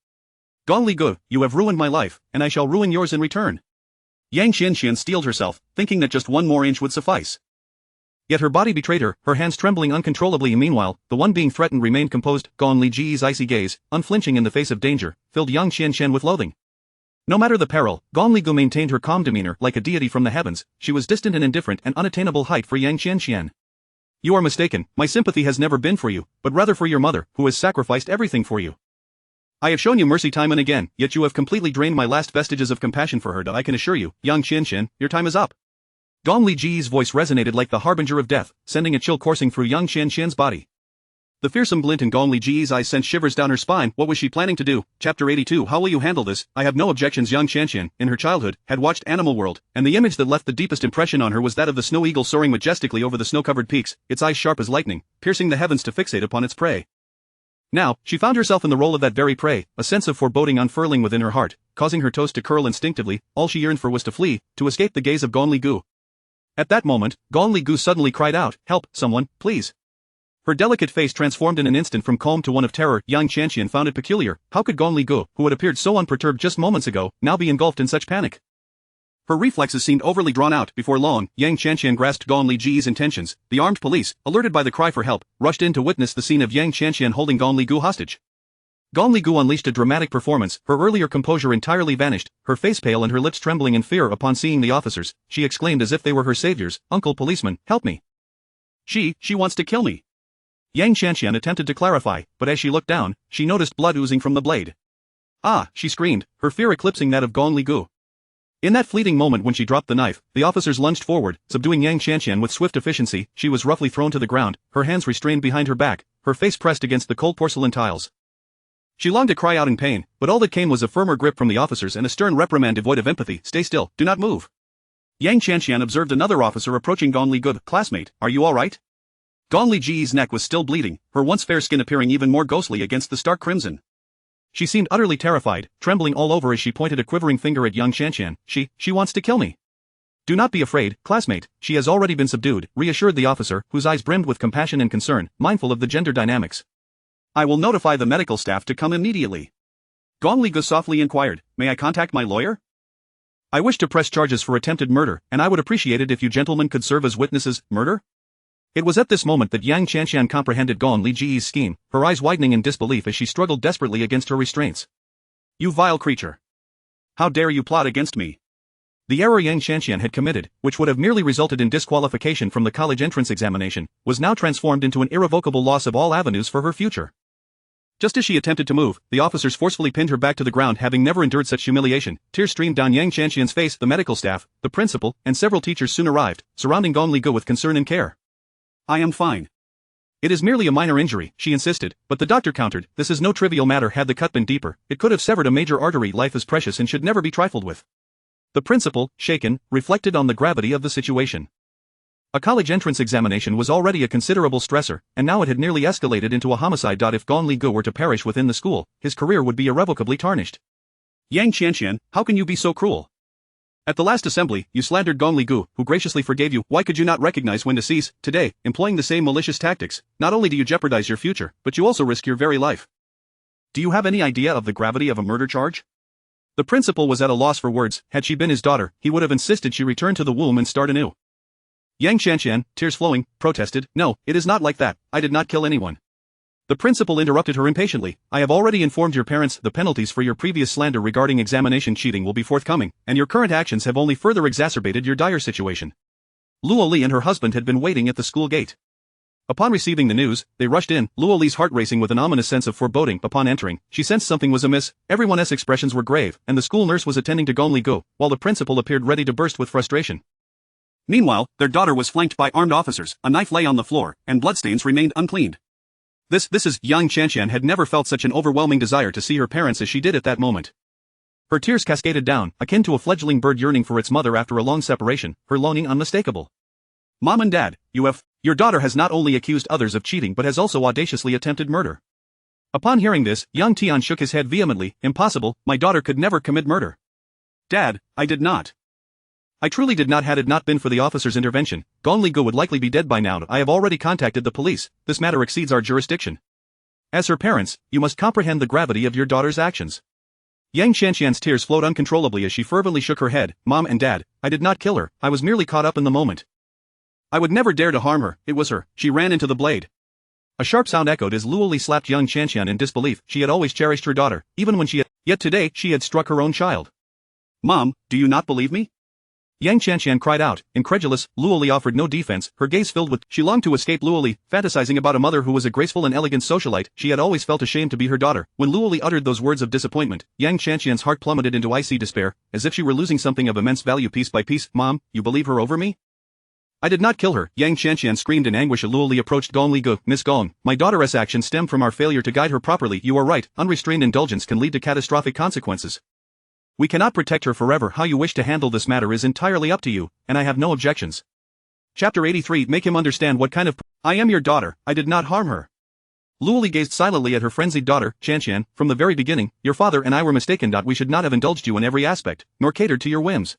"Gong Li Gu, you have ruined my life, and I shall ruin yours in return." Yang Qianqian steeled herself, thinking that just one more inch would suffice. Yet her body betrayed her, her hands trembling uncontrollably. Meanwhile, the one being threatened remained composed. Gong Li Ji's icy gaze, unflinching in the face of danger, filled Yang Qianqian with loathing. No matter the peril, Gong Li Gu maintained her calm demeanor. Like a deity from the heavens, she was distant and indifferent, an unattainable height for Yang Qianqian. "You are mistaken, my sympathy has never been for you, but rather for your mother, who has sacrificed everything for you. I have shown you mercy time and again, yet you have completely drained my last vestiges of compassion for her. I can assure you, Yang Qianqian, your time is up." Gong Li Ji's voice resonated like the harbinger of death, sending a chill coursing through Yang Qianqian's body. The fearsome glint in Gong Li Ji's eyes sent shivers down her spine. What was she planning to do? Chapter 82. How will you handle this? I have no objections. Yang Qianqian, in her childhood, had watched Animal World, and the image that left the deepest impression on her was that of the snow eagle soaring majestically over the snow-covered peaks, its eyes sharp as lightning, piercing the heavens to fixate upon its prey. Now, she found herself in the role of that very prey, a sense of foreboding unfurling within her heart, causing her toes to curl instinctively. All she yearned for was to flee, to escape the gaze of Gong Li Gu. At that moment, Gong Li Gu suddenly cried out, "Help, someone, please." Her delicate face transformed in an instant from calm to one of terror. Yang Qianqian found it peculiar. How could Gong Li Gu, who had appeared so unperturbed just moments ago, now be engulfed in such panic? Her reflexes seemed overly drawn out. Before long, Yang Qianqian grasped Gong Li Ji's intentions. The armed police, alerted by the cry for help, rushed in to witness the scene of Yang Qianqian holding Gong Li Gu hostage. Gong Li Gu unleashed a dramatic performance. Her earlier composure entirely vanished, her face pale and her lips trembling in fear. Upon seeing the officers, she exclaimed as if they were her saviors, "Uncle policeman, help me. She wants to kill me." Yang Qianqian attempted to clarify, but as she looked down, she noticed blood oozing from the blade. "Ah!" she screamed, her fear eclipsing that of Gong Li Gu. In that fleeting moment when she dropped the knife, the officers lunged forward, subduing Yang Qianqian with swift efficiency. She was roughly thrown to the ground, her hands restrained behind her back, her face pressed against the cold porcelain tiles. She longed to cry out in pain, but all that came was a firmer grip from the officers and a stern reprimand devoid of empathy. "Stay still, do not move." Yang Qianqian observed another officer approaching Gong Li Gu. "Classmate, are you all right?" Gong Li Ji's neck was still bleeding, her once fair skin appearing even more ghostly against the stark crimson. She seemed utterly terrified, trembling all over as she pointed a quivering finger at Yang Qianqian. She wants to kill me." "Do not be afraid, classmate, she has already been subdued," reassured the officer, whose eyes brimmed with compassion and concern, mindful of the gender dynamics. "I will notify the medical staff to come immediately." Gong Li Gu softly inquired, "May I contact my lawyer? I wish to press charges for attempted murder, and I would appreciate it if you gentlemen could serve as witnesses." "Murder?" It was at this moment that Yang Qianqian comprehended Gong Li Ji's scheme, her eyes widening in disbelief as she struggled desperately against her restraints. "You vile creature! How dare you plot against me?" The error Yang Qianqian had committed, which would have merely resulted in disqualification from the college entrance examination, was now transformed into an irrevocable loss of all avenues for her future. Just as she attempted to move, the officers forcefully pinned her back to the ground. Having never endured such humiliation, tears streamed down Yang Qianqian's face. The medical staff, the principal, and several teachers soon arrived, surrounding Gong Li Gu with concern and care. "I am fine. It is merely a minor injury," she insisted, but the doctor countered, "This is no trivial matter. Had the cut been deeper, it could have severed a major artery. Life is precious and should never be trifled with." The principal, shaken, reflected on the gravity of the situation. A college entrance examination was already a considerable stressor, and now it had nearly escalated into a homicide. If Gong Li Gu were to perish within the school, his career would be irrevocably tarnished. Yang Qianqian, how can you be so cruel? At the last assembly, you slandered Gong Li Gu, who graciously forgave you. Why could you not recognize when to cease? Today, employing the same malicious tactics, not only do you jeopardize your future, but you also risk your very life. Do you have any idea of the gravity of a murder charge? The principal was at a loss for words. Had she been his daughter, he would have insisted she return to the womb and start anew. Yang Qianqian, tears flowing, protested, "No, it is not like that, I did not kill anyone." The principal interrupted her impatiently. "I have already informed your parents. The penalties for your previous slander regarding examination cheating will be forthcoming, and your current actions have only further exacerbated your dire situation." Luo Li and her husband had been waiting at the school gate. Upon receiving the news, they rushed in, Luo Li's heart racing with an ominous sense of foreboding. Upon entering, she sensed something was amiss. Everyone's expressions were grave, and the school nurse was attending to Gong Li Gu, while the principal appeared ready to burst with frustration. Meanwhile, their daughter was flanked by armed officers, a knife lay on the floor, and bloodstains remained uncleaned. This is Yang Qianqian had never felt such an overwhelming desire to see her parents as she did at that moment. Her tears cascaded down, akin to a fledgling bird yearning for its mother after a long separation, her longing unmistakable. "Mom and Dad, your daughter has not only accused others of cheating but has also audaciously attempted murder." Upon hearing this, Yang Tian shook his head vehemently. "Impossible, my daughter could never commit murder." "Dad, I did not. I truly did not. Had it not been for the officer's intervention, Gong Li Gu would likely be dead by now. I have already contacted the police. This matter exceeds our jurisdiction. As her parents, you must comprehend the gravity of your daughter's actions." Yang Qianqian's tears flowed uncontrollably as she fervently shook her head. "Mom and Dad, I did not kill her, I was merely caught up in the moment. I would never dare to harm her, it was her, she ran into the blade." A sharp sound echoed as Luo Li slapped Yang Qianqian in disbelief. She had always cherished her daughter, even when yet today she had struck her own child. "Mom, do you not believe me?" Yang Qianqian cried out, incredulous. Luo Li offered no defense, her gaze filled with, she longed to escape Luo Li, fantasizing about a mother who was a graceful and elegant socialite. She had always felt ashamed to be her daughter. When Luo Li uttered those words of disappointment, Yang Qianqian's heart plummeted into icy despair, as if she were losing something of immense value piece by piece. "Mom, you believe her over me?" "I did not kill her," Yang Qianqian screamed in anguish. Luo Li approached Gong Li Gu. "Miss Gong, my daughter's actions stem from our failure to guide her properly. You are right, unrestrained indulgence can lead to catastrophic consequences. We cannot protect her forever. How you wish to handle this matter is entirely up to you, and I have no objections." Chapter 83. Make him understand what kind of I am your daughter, I did not harm her. Luo Li gazed silently at her frenzied daughter. "Qianqian, from the very beginning, your father and I were mistaken. We should not have indulged you in every aspect, nor catered to your whims.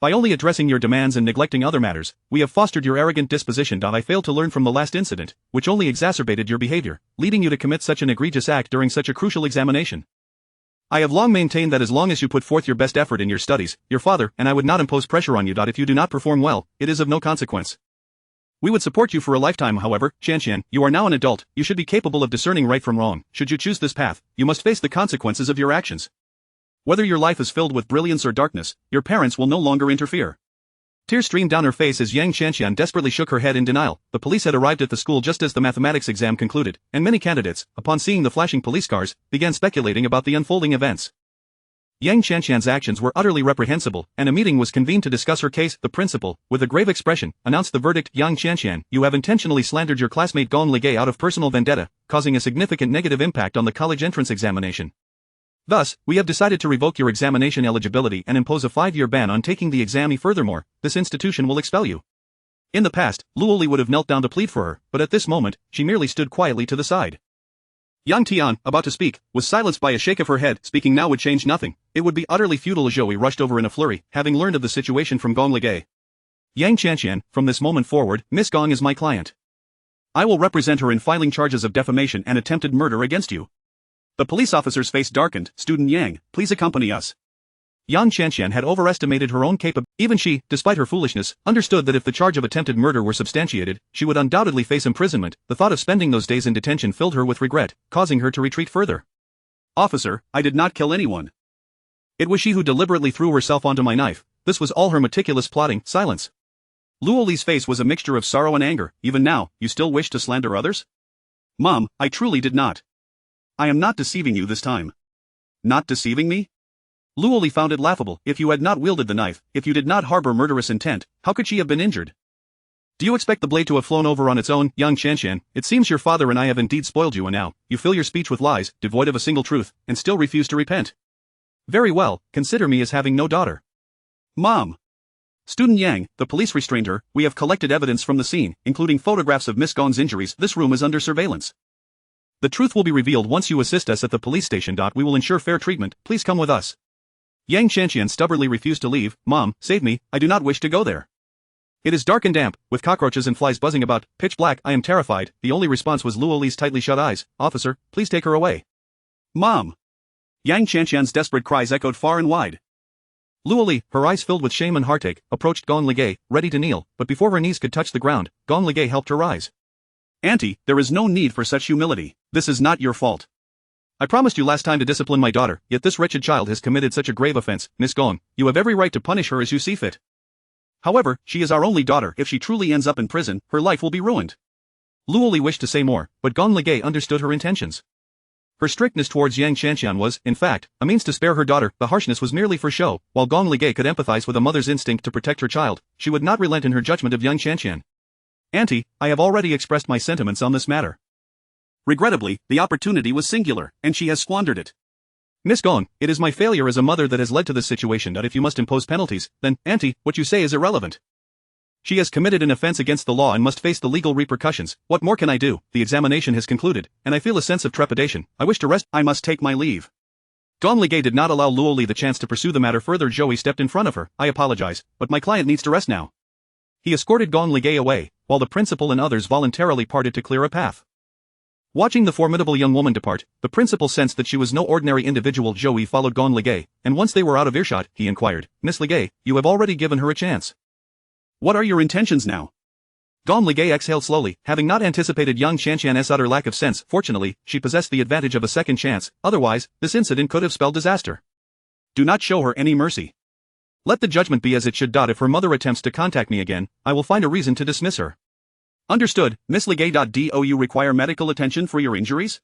By only addressing your demands and neglecting other matters, we have fostered your arrogant disposition. I failed to learn from the last incident, which only exacerbated your behavior, leading you to commit such an egregious act during such a crucial examination. I have long maintained that as long as you put forth your best effort in your studies, your father and I would not impose pressure on you. If you do not perform well, it is of no consequence. We would support you for a lifetime. However, Qianqian, you are now an adult, you should be capable of discerning right from wrong. Should you choose this path, you must face the consequences of your actions. Whether your life is filled with brilliance or darkness, your parents will no longer interfere." Tears streamed down her face as Yang Qianqian desperately shook her head in denial. The police had arrived at the school just as the mathematics exam concluded, and many candidates, upon seeing the flashing police cars, began speculating about the unfolding events. Yang Qianqian's actions were utterly reprehensible, and a meeting was convened to discuss her case. The principal, with a grave expression, announced the verdict. "Yang Qianqian, you have intentionally slandered your classmate Gong Li Gu out of personal vendetta, causing a significant negative impact on the college entrance examination. Thus, we have decided to revoke your examination eligibility and impose a 5-year ban on taking the exam. Furthermore, this institution will expel you." In the past, Luo Li would have knelt down to plead for her, but at this moment, she merely stood quietly to the side. Yang Tian, about to speak, was silenced by a shake of her head. Speaking now would change nothing. It would be utterly futile. Zhou rushed over in a flurry, having learned of the situation from Gong Li Gu. "Yang Qianqian, from this moment forward, Miss Gong is my client. I will represent her in filing charges of defamation and attempted murder against you." The police officer's face darkened. "Student Yang, please accompany us." Yang Qianqian had overestimated her own capability. Even she, despite her foolishness, understood that if the charge of attempted murder were substantiated, she would undoubtedly face imprisonment. The thought of spending those days in detention filled her with regret, causing her to retreat further. "Officer, I did not kill anyone. It was she who deliberately threw herself onto my knife. This was all her meticulous plotting." Silence. Luo Li's face was a mixture of sorrow and anger. "Even now, you still wish to slander others?" "Mom, I truly did not. I am not deceiving you this time." "Not deceiving me?" Luo Li found it laughable. "If you had not wielded the knife, if you did not harbor murderous intent, how could she have been injured? Do you expect the blade to have flown over on its own?" "Yang Qianqian, it seems your father and I have indeed spoiled you, and now, you fill your speech with lies, devoid of a single truth, and still refuse to repent. Very well, consider me as having no daughter. Mom. Student Yang, the police restrained her. We have collected evidence from the scene, including photographs of Miss Gong's injuries. This room is under surveillance. The truth will be revealed once you assist us at the police station. We will ensure fair treatment. Please come with us. Yang Qianqian stubbornly refused to leave. Mom, save me, I do not wish to go there. It is dark and damp, with cockroaches and flies buzzing about, pitch black. I am terrified. The only response was Luo Li's tightly shut eyes. Officer, please take her away. Mom. Yang Qianqian's desperate cries echoed far and wide. Luo Li, her eyes filled with shame and heartache, approached Gong Ligay, ready to kneel, but before her knees could touch the ground, Gong Ligay helped her rise. Auntie, there is no need for such humility. This is not your fault. I promised you last time to discipline my daughter, yet this wretched child has committed such a grave offense. Miss Gong, you have every right to punish her as you see fit. However, she is our only daughter. If she truly ends up in prison, her life will be ruined. Luo Li wished to say more, but Gong Ligay understood her intentions. Her strictness towards Yang Qianqian was, in fact, a means to spare her daughter. The harshness was merely for show. While Gong Ligay could empathize with a mother's instinct to protect her child, she would not relent in her judgment of Yang Qianqian. Auntie, I have already expressed my sentiments on this matter. Regrettably, the opportunity was singular, and she has squandered it. Miss Gong, it is my failure as a mother that has led to this situation. If you must impose penalties, then, Auntie, what you say is irrelevant. She has committed an offense against the law and must face the legal repercussions. What more can I do? The examination has concluded, and I feel a sense of trepidation. I wish to rest. I must take my leave. Gong Ligay did not allow Luo Li the chance to pursue the matter further. Joey stepped in front of her. I apologize, but my client needs to rest now. He escorted Gong Ligay away, while the principal and others voluntarily parted to clear a path. Watching the formidable young woman depart, the principal sensed that she was no ordinary individual. Joey followed Gong Ligay, and once they were out of earshot, he inquired, Miss Ligay, you have already given her a chance. What are your intentions now? Gong Ligay exhaled slowly, having not anticipated Yang Qianqian's utter lack of sense. Fortunately, she possessed the advantage of a second chance, otherwise, this incident could have spelled disaster. Do not show her any mercy. Let the judgment be as it should. If her mother attempts to contact me again, I will find a reason to dismiss her. Understood, Miss Ligay. Do you require medical attention for your injuries?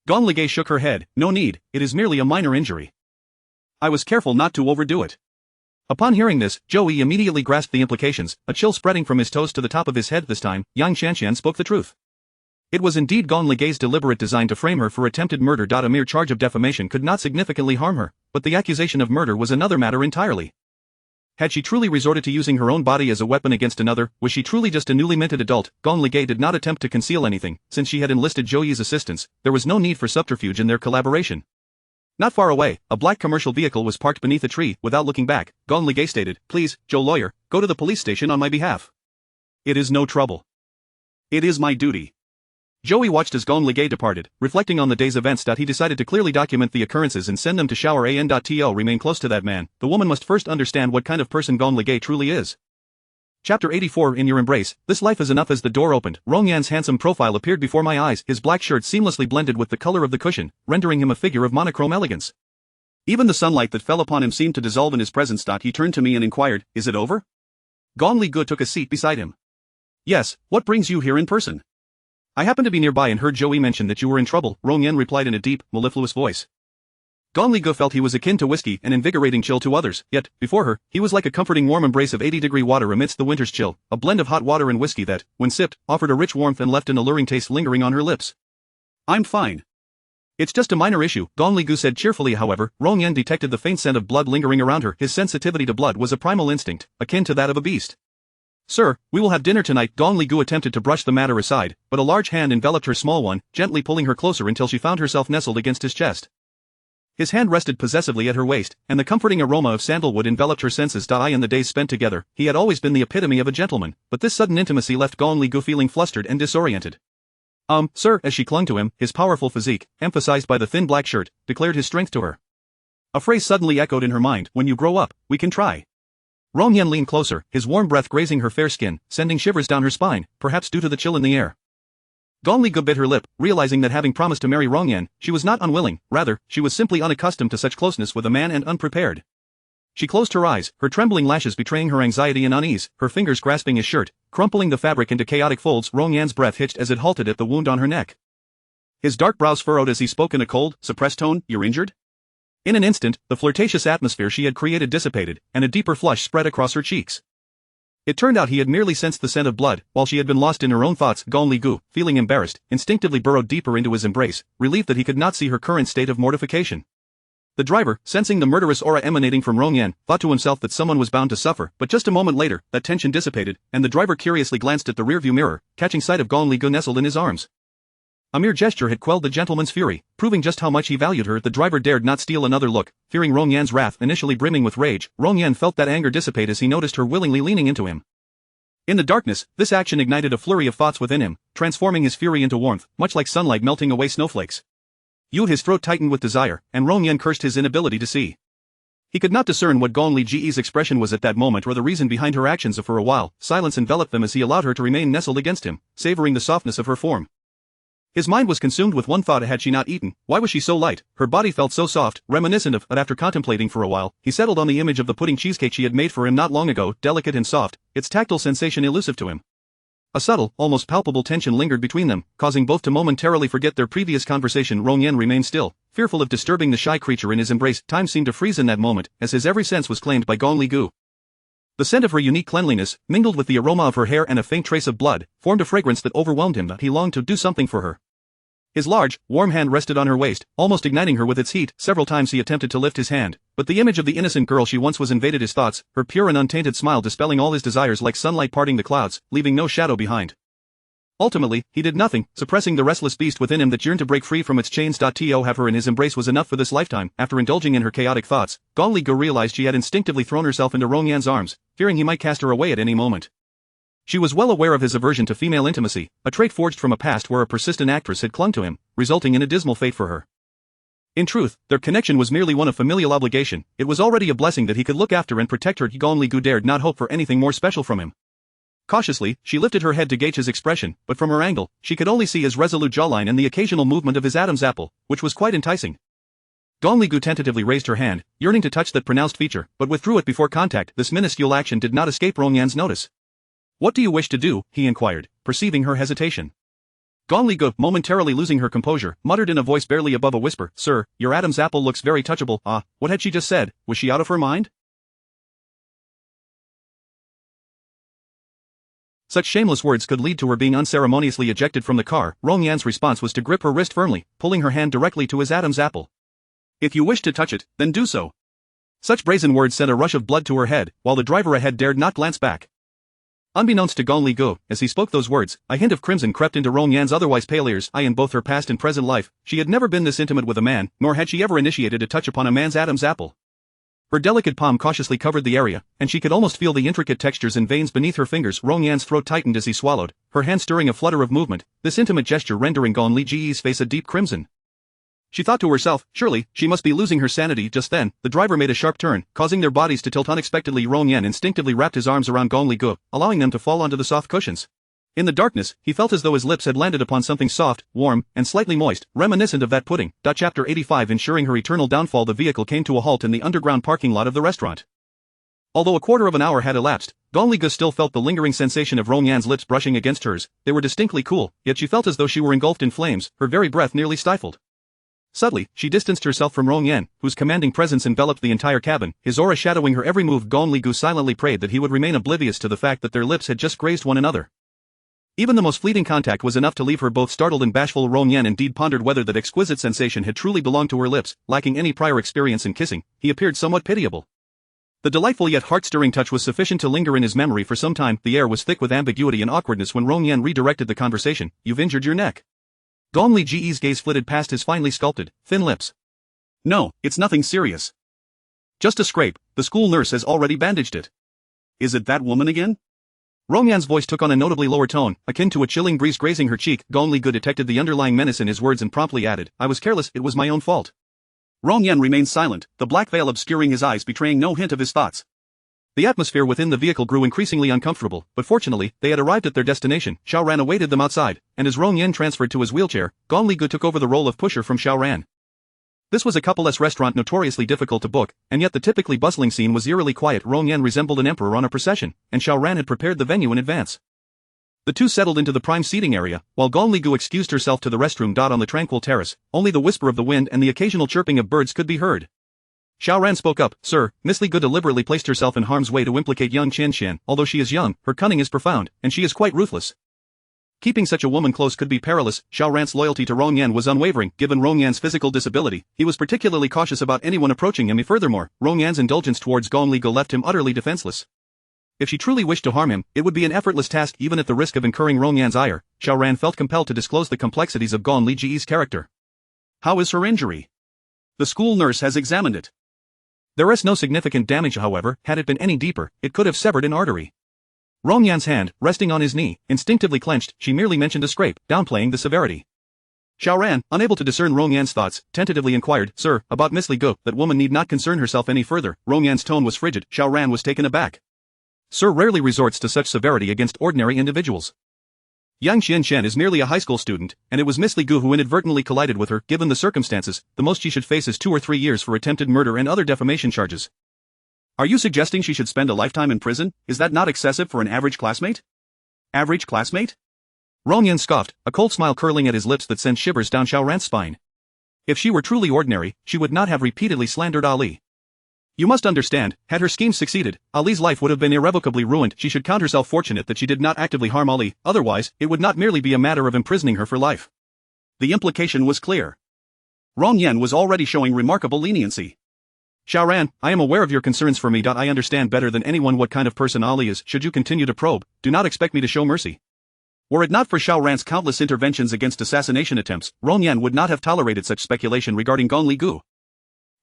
Gong Ligay shook her head. No need, it is merely a minor injury. I was careful not to overdo it. Upon hearing this, Joey immediately grasped the implications, a chill spreading from his toes to the top of his head. This time, Yang Qianqian spoke the truth. It was indeed Gong Ligay's deliberate design to frame her for attempted murder. A mere charge of defamation could not significantly harm her, but the accusation of murder was another matter entirely. Had she truly resorted to using her own body as a weapon against another? Was she truly just a newly minted adult? Gong Ligay did not attempt to conceal anything. Since she had enlisted Joey's assistance, there was no need for subterfuge in their collaboration. Not far away, a black commercial vehicle was parked beneath a tree. Without looking back, Gong Ligay stated, Please, Joe lawyer, go to the police station on my behalf. It is no trouble. It is my duty. Joey watched as Gong Ligay departed, reflecting on the day's events. He decided to clearly document the occurrences and send them to shower an.to. Remain close to that man. The woman must first understand what kind of person Gong Ligay truly is. Chapter 84. In your embrace, this life is enough. As the door opened, Rongyan's handsome profile appeared before my eyes. His black shirt seamlessly blended with the color of the cushion, rendering him a figure of monochrome elegance. Even the sunlight that fell upon him seemed to dissolve in his presence. He turned to me and inquired, Is it over? Gong Ligay took a seat beside him. Yes, what brings you here in person? I happened to be nearby and heard Joey mention that you were in trouble, Rongyan replied in a deep, mellifluous voice. Gong Ligay felt he was akin to whiskey, an invigorating chill to others, yet, before her, he was like a comforting warm embrace of 80-degree water amidst the winter's chill, a blend of hot water and whiskey that, when sipped, offered a rich warmth and left an alluring taste lingering on her lips. I'm fine. It's just a minor issue, Gong Ligay said cheerfully. However, Rongyan detected the faint scent of blood lingering around her. His sensitivity to blood was a primal instinct, akin to that of a beast. Sir, we will have dinner tonight. Gong Ligay attempted to brush the matter aside, but a large hand enveloped her small one, gently pulling her closer until she found herself nestled against his chest. His hand rested possessively at her waist, and the comforting aroma of sandalwood enveloped her senses. In the days spent together, he had always been the epitome of a gentleman, but this sudden intimacy left Gong Ligay feeling flustered and disoriented. Sir, as she clung to him, his powerful physique, emphasized by the thin black shirt, declared his strength to her. A phrase suddenly echoed in her mind, when you grow up, we can try. Rongyan leaned closer, his warm breath grazing her fair skin, sending shivers down her spine, perhaps due to the chill in the air. Gong Ligay bit her lip, realizing that having promised to marry Rongyan, she was not unwilling, rather, she was simply unaccustomed to such closeness with a man and unprepared. She closed her eyes, her trembling lashes betraying her anxiety and unease, her fingers grasping his shirt, crumpling the fabric into chaotic folds. Rongyan's breath hitched as it halted at the wound on her neck. His dark brows furrowed as he spoke in a cold, suppressed tone, You're injured? In an instant, the flirtatious atmosphere she had created dissipated, and a deeper flush spread across her cheeks. It turned out he had merely sensed the scent of blood, while she had been lost in her own thoughts. Gong Ligay, feeling embarrassed, instinctively burrowed deeper into his embrace, relieved that he could not see her current state of mortification. The driver, sensing the murderous aura emanating from Rong Yan, thought to himself that someone was bound to suffer, but just a moment later, that tension dissipated, and the driver curiously glanced at the rearview mirror, catching sight of Gong Li Gu nestled in his arms. A mere gesture had quelled the gentleman's fury, proving just how much he valued her. The driver dared not steal another look, fearing Rong Yan's wrath. Initially brimming with rage, Rong Yan felt that anger dissipate as he noticed her willingly leaning into him. In the darkness, this action ignited a flurry of thoughts within him, transforming his fury into warmth, much like sunlight melting away snowflakes. His throat tightened with desire, and Rong Yan cursed his inability to see. He could not discern what Gong Li Ji's expression was at that moment or the reason behind her actions. For a while, silence enveloped them as he allowed her to remain nestled against him, savoring the softness of her form. His mind was consumed with one thought: had she not eaten? Why was she so light? Her body felt so soft, reminiscent of. But after contemplating for a while, he settled on the image of the pudding cheesecake she had made for him not long ago, delicate and soft, its tactile sensation elusive to him. A subtle, almost palpable tension lingered between them, causing both to momentarily forget their previous conversation. Rong Yan remained still, fearful of disturbing the shy creature in his embrace. Time seemed to freeze in that moment, as his every sense was claimed by Gong Li Gu. The scent of her unique cleanliness, mingled with the aroma of her hair and a faint trace of blood, formed a fragrance that overwhelmed him. He longed to do something for her. His large, warm hand rested on her waist, almost igniting her with its heat. Several times he attempted to lift his hand, but the image of the innocent girl she once was invaded his thoughts, her pure and untainted smile dispelling all his desires like sunlight parting the clouds, leaving no shadow behind. Ultimately, he did nothing, suppressing the restless beast within him that yearned to break free from its chains. To have her in his embrace was enough for this lifetime. After indulging in her chaotic thoughts, Gong Li Gu realized she had instinctively thrown herself into Rong Yan's arms, fearing he might cast her away at any moment. She was well aware of his aversion to female intimacy, a trait forged from a past where a persistent actress had clung to him, resulting in a dismal fate for her. In truth, their connection was merely one of familial obligation. It was already a blessing that he could look after and protect her. Gong Li Gu dared not hope for anything more special from him. Cautiously, she lifted her head to gauge his expression, but from her angle, she could only see his resolute jawline and the occasional movement of his Adam's apple, which was quite enticing. Gong Li Gu tentatively raised her hand, yearning to touch that pronounced feature, but withdrew it before contact. This minuscule action did not escape Rong Yan's notice. "What do you wish to do?" he inquired, perceiving her hesitation. Gong Li Gu, momentarily losing her composure, muttered in a voice barely above a whisper, "Sir, your Adam's apple looks very touchable." What had she just said? Was she out of her mind? Such shameless words could lead to her being unceremoniously ejected from the car. Rong Yan's response was to grip her wrist firmly, pulling her hand directly to his Adam's apple. "If you wish to touch it, then do so." Such brazen words sent a rush of blood to her head, while the driver ahead dared not glance back. Unbeknownst to Gong Li Gu, as he spoke those words, a hint of crimson crept into Rong Yan's otherwise pale ears. In both her past and present life, she had never been this intimate with a man, nor had she ever initiated a touch upon a man's Adam's apple. Her delicate palm cautiously covered the area, and she could almost feel the intricate textures and veins beneath her fingers. Rong Yan's throat tightened as he swallowed, her hand stirring a flutter of movement, this intimate gesture rendering Gong Li Ji's face a deep crimson. She thought to herself, surely, she must be losing her sanity. Just then, the driver made a sharp turn, causing their bodies to tilt unexpectedly. Rong Yan instinctively wrapped his arms around Gong Li Gu, allowing them to fall onto the soft cushions. In the darkness, he felt as though his lips had landed upon something soft, warm, and slightly moist, reminiscent of that pudding. Chapter 85. Ensuring her eternal downfall, the vehicle came to a halt in the underground parking lot of the restaurant. Although a quarter of an hour had elapsed, Gong Li Gu still felt the lingering sensation of Rong Yan's lips brushing against hers. They were distinctly cool, yet she felt as though she were engulfed in flames, her very breath nearly stifled. Subtly, she distanced herself from Rong Yan, whose commanding presence enveloped the entire cabin, his aura shadowing her every move. Gong Li Gu silently prayed that he would remain oblivious to the fact that their lips had just grazed one another. Even the most fleeting contact was enough to leave her both startled and bashful. Rong Yan indeed pondered whether that exquisite sensation had truly belonged to her lips. Lacking any prior experience in kissing, he appeared somewhat pitiable. The delightful yet heart-stirring touch was sufficient to linger in his memory for some time. The air was thick with ambiguity and awkwardness when Rong Yan redirected the conversation. "You've injured your neck." Gong Li Ji's gaze flitted past his finely sculpted, thin lips. "No, it's nothing serious. Just a scrape, the school nurse has already bandaged it." "Is it that woman again?" Rong Yan's voice took on a notably lower tone, akin to a chilling breeze grazing her cheek. Gong Li Gu detected the underlying menace in his words and promptly added, "I was careless, it was my own fault." Rong Yan remained silent, the black veil obscuring his eyes, betraying no hint of his thoughts. The atmosphere within the vehicle grew increasingly uncomfortable, but fortunately, they had arrived at their destination. Xiao Ran awaited them outside, and as Rong Yan transferred to his wheelchair, Gong Li Gu took over the role of pusher from Xiao Ran. This was a couple-less restaurant notoriously difficult to book, and yet the typically bustling scene was eerily quiet. Rong Yan resembled an emperor on a procession, and Xiao Ran had prepared the venue in advance. The two settled into the prime seating area, while Gong Li Gu excused herself to the restroom. On the tranquil terrace, only the whisper of the wind and the occasional chirping of birds could be heard. Xiao Ran spoke up, "Sir, Miss Li Gu deliberately placed herself in harm's way to implicate young Qian Qian. Although she is young, her cunning is profound, and she is quite ruthless." Keeping such a woman close could be perilous. Xiao Ran's loyalty to Rong Yan was unwavering. Given Rong Yan's physical disability, he was particularly cautious about anyone approaching him. Furthermore, Rong Yan's indulgence towards Gong Li Ge left him utterly defenseless. If she truly wished to harm him, it would be an effortless task even at the risk of incurring Rong Yan's ire. Xiao Ran felt compelled to disclose the complexities of Gong Li Ge's character. How is her injury? The school nurse has examined it. There is no significant damage, however. Had it been any deeper, it could have severed an artery. Rong Yan's hand, resting on his knee, instinctively clenched. She merely mentioned a scrape, downplaying the severity. Xiao Ran, unable to discern Rong Yan's thoughts, tentatively inquired, "Sir, about Miss Li Ge, that woman need not concern herself any further." Rong Yan's tone was frigid. Xiao Ran was taken aback. Sir rarely resorts to such severity against ordinary individuals. Yang Qianshan is merely a high school student, and it was Miss Li Ge who inadvertently collided with her. Given the circumstances, the most she should face is 2 or 3 years for attempted murder and other defamation charges. Are you suggesting she should spend a lifetime in prison? Is that not excessive for an average classmate? Average classmate? Rong Yan scoffed, a cold smile curling at his lips that sent shivers down Xiao Ran's spine. If she were truly ordinary, she would not have repeatedly slandered Ali. You must understand, had her schemes succeeded, Ali's life would have been irrevocably ruined. She should count herself fortunate that she did not actively harm Ali, otherwise, it would not merely be a matter of imprisoning her for life. The implication was clear. Rong Yan was already showing remarkable leniency. Xiao Ran, I am aware of your concerns for me. I understand better than anyone what kind of person Ali is. Should you continue to probe, do not expect me to show mercy. Were it not for Xiao Ran's countless interventions against assassination attempts, Rong Yan would not have tolerated such speculation regarding Gong Li Ge.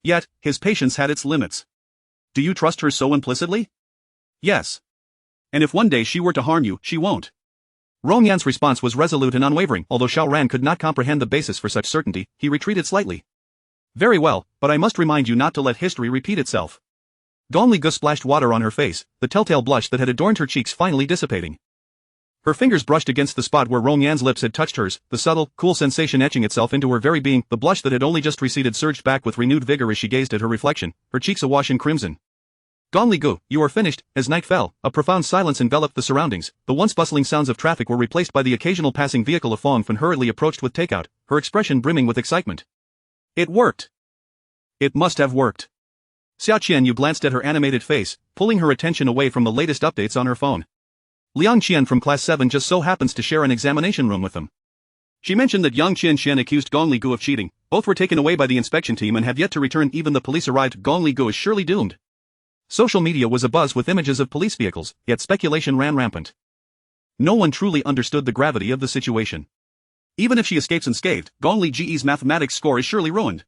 Yet, his patience had its limits. Do you trust her so implicitly? Yes. And if one day she were to harm you, she won't. Rong Yan's response was resolute and unwavering. Although Xiao Ran could not comprehend the basis for such certainty, he retreated slightly. Very well, but I must remind you not to let history repeat itself. Gong Li Ge splashed water on her face, the telltale blush that had adorned her cheeks finally dissipating. Her fingers brushed against the spot where Rong Yan's lips had touched hers, the subtle, cool sensation etching itself into her very being. The blush that had only just receded surged back with renewed vigor as she gazed at her reflection, her cheeks awash in crimson. Gong Li Ge, you are finished. As night fell, a profound silence enveloped the surroundings. The once bustling sounds of traffic were replaced by the occasional passing vehicle of Fong Fan hurriedly approached with takeout, her expression brimming with excitement. It worked. It must have worked. Xia Qianyu glanced at her animated face, pulling her attention away from the latest updates on her phone. Liang Qian from Class 7 just so happens to share an examination room with them. She mentioned that Yang Qianshan accused Gong Li Ge of cheating. Both were taken away by the inspection team and have yet to return. Even the police arrived. Gong Li Ge is surely doomed. Social media was abuzz with images of police vehicles, yet speculation ran rampant. No one truly understood the gravity of the situation. Even if she escapes unscathed, Gong Li Ge's mathematics score is surely ruined.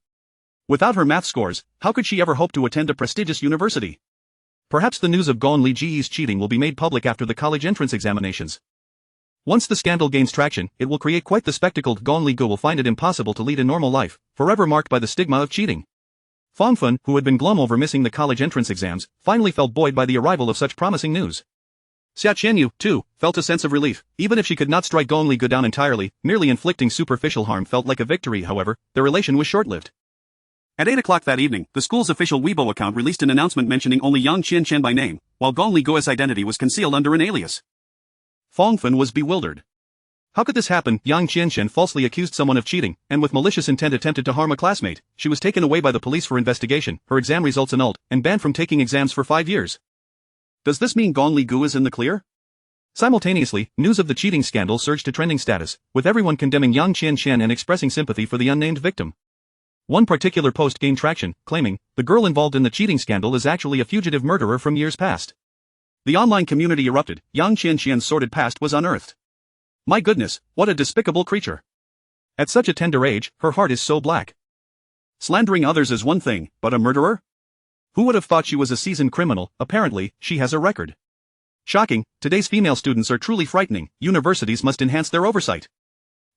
Without her math scores, how could she ever hope to attend a prestigious university? Perhaps the news of Gong Li Ge's cheating will be made public after the college entrance examinations. Once the scandal gains traction, it will create quite the spectacle. Gong Li Ge will find it impossible to lead a normal life, forever marked by the stigma of cheating. Fong Fan, who had been glum over missing the college entrance exams, finally felt buoyed by the arrival of such promising news. Xia Qianyu, too, felt a sense of relief. Even if she could not strike Gong Li Ge down entirely, merely inflicting superficial harm felt like a victory. However, their relation was short-lived. At 8 o'clock that evening, the school's official Weibo account released an announcement mentioning only Yang Qianshan by name, while Gong Li Ge's identity was concealed under an alias. Fong Fan was bewildered. How could this happen? Yang Qianshan falsely accused someone of cheating, and with malicious intent attempted to harm a classmate. She was taken away by the police for investigation, her exam results annulled, and banned from taking exams for 5 years. Does this mean Gong Li Ge is in the clear? Simultaneously, news of the cheating scandal surged to trending status, with everyone condemning Yang Qianshan and expressing sympathy for the unnamed victim. One particular post gained traction, claiming, the girl involved in the cheating scandal is actually a fugitive murderer from years past. The online community erupted. Yang Qianshan's sordid past was unearthed. My goodness, what a despicable creature. At such a tender age, her heart is so black. Slandering others is one thing, but a murderer? Who would have thought she was a seasoned criminal? Apparently, she has a record. Shocking, today's female students are truly frightening. Universities must enhance their oversight.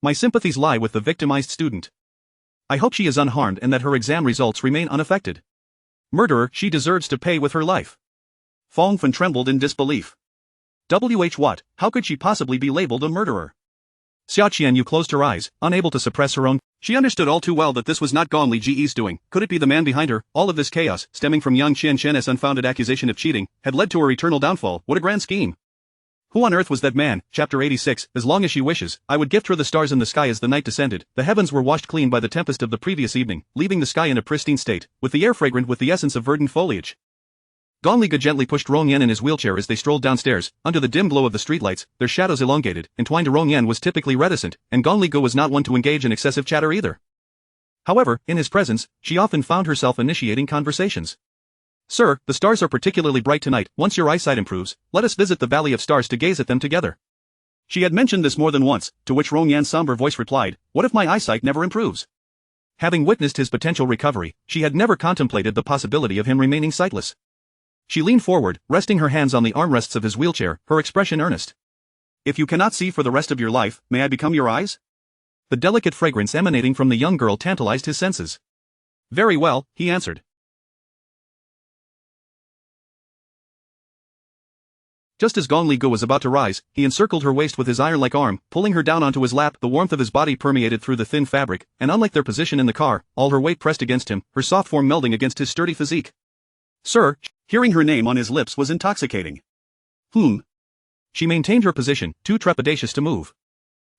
My sympathies lie with the victimized student. I hope she is unharmed and that her exam results remain unaffected. Murderer, she deserves to pay with her life. Fong Fan trembled in disbelief. What? How could she possibly be labeled a murderer? Xia Qianyu closed her eyes, unable to suppress her own. She understood all too well that this was not Gong Li Ge's doing. Could it be the man behind her? All of this chaos, stemming from Yang Qianshan's unfounded accusation of cheating, had led to her eternal downfall. What a grand scheme. Who on earth was that man? Chapter 86. As long as she wishes, I would gift her the stars in the sky. As the night descended, the heavens were washed clean by the tempest of the previous evening, leaving the sky in a pristine state, with the air fragrant with the essence of verdant foliage. Gonliga gently pushed Rong Yan in his wheelchair as they strolled downstairs. Under the dim glow of the streetlights, their shadows elongated, entwined. Rong Yan was typically reticent, and Gonliga was not one to engage in excessive chatter either. However, in his presence, she often found herself initiating conversations. Sir, the stars are particularly bright tonight. Once your eyesight improves, let us visit the Valley of Stars to gaze at them together. She had mentioned this more than once, to which Rong Yan's somber voice replied, what if my eyesight never improves? Having witnessed his potential recovery, she had never contemplated the possibility of him remaining sightless. She leaned forward, resting her hands on the armrests of his wheelchair, her expression earnest. If you cannot see for the rest of your life, may I become your eyes? The delicate fragrance emanating from the young girl tantalized his senses. Very well, he answered. Just as Gonliga was about to rise, he encircled her waist with his iron-like arm, pulling her down onto his lap. The warmth of his body permeated through the thin fabric, and unlike their position in the car, all her weight pressed against him, her soft form melding against his sturdy physique. Sir, hearing her name on his lips was intoxicating. She maintained her position, too trepidatious to move.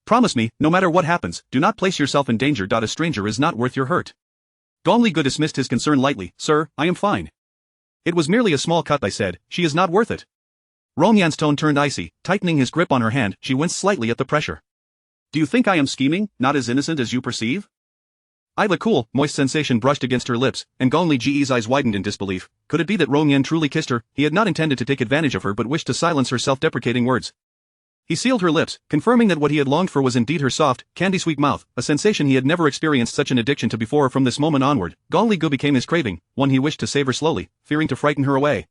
Promise me, no matter what happens, do not place yourself in danger. A stranger is not worth your hurt. Gonliga dismissed his concern lightly. Sir, I am fine. It was merely a small cut, I said. She is not worth it. Rong Yan's tone turned icy, tightening his grip on her hand. She winced slightly at the pressure. Do you think I am scheming, not as innocent as you perceive? The cool, moist sensation brushed against her lips, and Gonliga's eyes widened in disbelief. Could it be that Rong Yan truly kissed her? He had not intended to take advantage of her but wished to silence her self-deprecating words. He sealed her lips, confirming that what he had longed for was indeed her soft, candy-sweet mouth, a sensation he had never experienced such an addiction to before. From this moment onward, Gonliga became his craving, one he wished to savor slowly, fearing to frighten her away.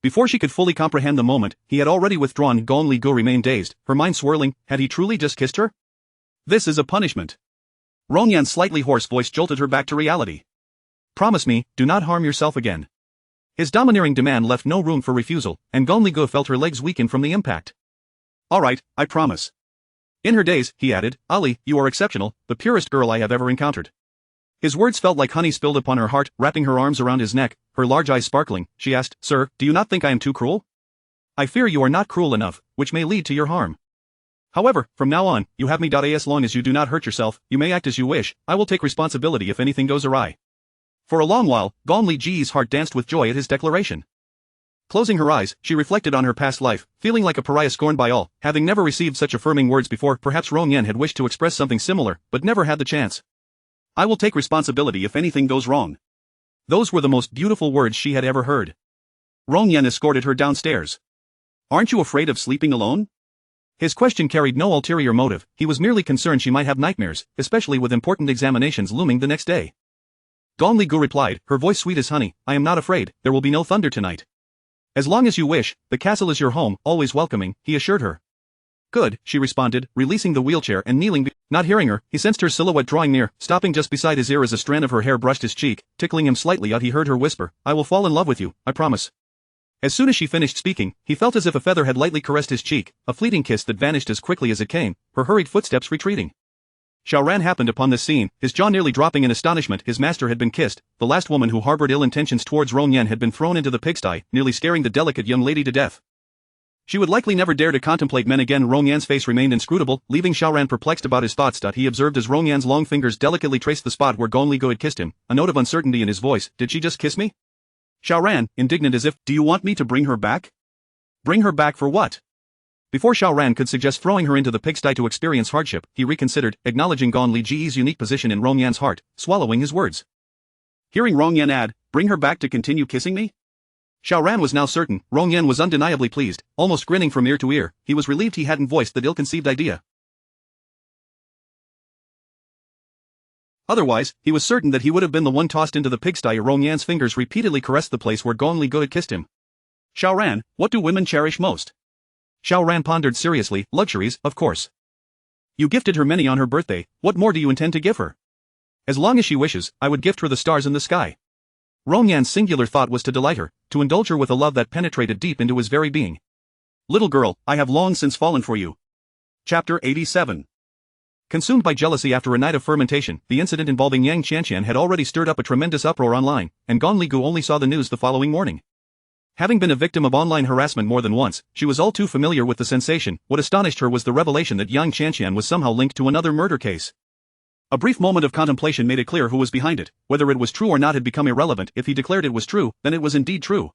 Before she could fully comprehend the moment, he had already withdrawn. Gonliga remained dazed, her mind swirling. Had he truly just kissed her? This is a punishment. Rong Yan's slightly hoarse voice jolted her back to reality. Promise me, do not harm yourself again. His domineering demand left no room for refusal, and Gonliga felt her legs weaken from the impact. All right, I promise. In her days, he added, Ali, you are exceptional, the purest girl I have ever encountered. His words felt like honey spilled upon her heart. Wrapping her arms around his neck, her large eyes sparkling, she asked, Sir, do you not think I am too cruel? I fear you are not cruel enough, which may lead to your harm. However, from now on, you have me. As long as you do not hurt yourself, you may act as you wish. I will take responsibility if anything goes awry. For a long while, Gonliga's heart danced with joy at his declaration. Closing her eyes, she reflected on her past life, feeling like a pariah scorned by all, having never received such affirming words before. Perhaps Rong Yan had wished to express something similar, but never had the chance. I will take responsibility if anything goes wrong. Those were the most beautiful words she had ever heard. Rong Yan escorted her downstairs. Aren't you afraid of sleeping alone? His question carried no ulterior motive. He was merely concerned she might have nightmares, especially with important examinations looming the next day. Gonliga replied, her voice sweet as honey, I am not afraid. There will be no thunder tonight. As long as you wish, the castle is your home, always welcoming, he assured her. Good, she responded, releasing the wheelchair and kneeling. Not hearing her, he sensed her silhouette drawing near, stopping just beside his ear as a strand of her hair brushed his cheek, tickling him slightly. He heard her whisper, I will fall in love with you, I promise. As soon as she finished speaking, he felt as if a feather had lightly caressed his cheek, a fleeting kiss that vanished as quickly as it came, her hurried footsteps retreating. Xiaoran happened upon this scene, his jaw nearly dropping in astonishment. His master had been kissed. The last woman who harbored ill intentions towards Rong Yan had been thrown into the pigsty, nearly scaring the delicate young lady to death. She would likely never dare to contemplate men again. Rong Yan's face remained inscrutable, leaving Xiaoran perplexed about his thoughts. He observed as Rong Yan's long fingers delicately traced the spot where Gonliga had kissed him, a note of uncertainty in his voice. Did she just kiss me? Xiaoran, indignant as if, do you want me to bring her back? Bring her back for what? Before Xiaoran could suggest throwing her into the pigsty to experience hardship, he reconsidered, acknowledging Gonliga's unique position in Rong Yan's heart, swallowing his words. Hearing Rong Yan add, bring her back to continue kissing me? Xiaoran was now certain. Rong Yan was undeniably pleased, almost grinning from ear to ear. He was relieved he hadn't voiced that ill-conceived idea. Otherwise, he was certain that he would have been the one tossed into the pigsty. Rong Yan's fingers repeatedly caressed the place where Gonliga had kissed him. Xiaoran, what do women cherish most? Xiaoran pondered seriously. Luxuries, of course. You gifted her many on her birthday. What more do you intend to give her? As long as she wishes, I would gift her the stars in the sky. Rong Yan's singular thought was to delight her, to indulge her with a love that penetrated deep into his very being. Little girl, I have long since fallen for you. Chapter 87. Consumed by jealousy after a night of fermentation, the incident involving Yang Qianqian had already stirred up a tremendous uproar online, and Gonliga only saw the news the following morning. Having been a victim of online harassment more than once, she was all too familiar with the sensation. What astonished her was the revelation that Yang Qianqian was somehow linked to another murder case. A brief moment of contemplation made it clear who was behind it. Whether it was true or not had become irrelevant. If he declared it was true, then it was indeed true.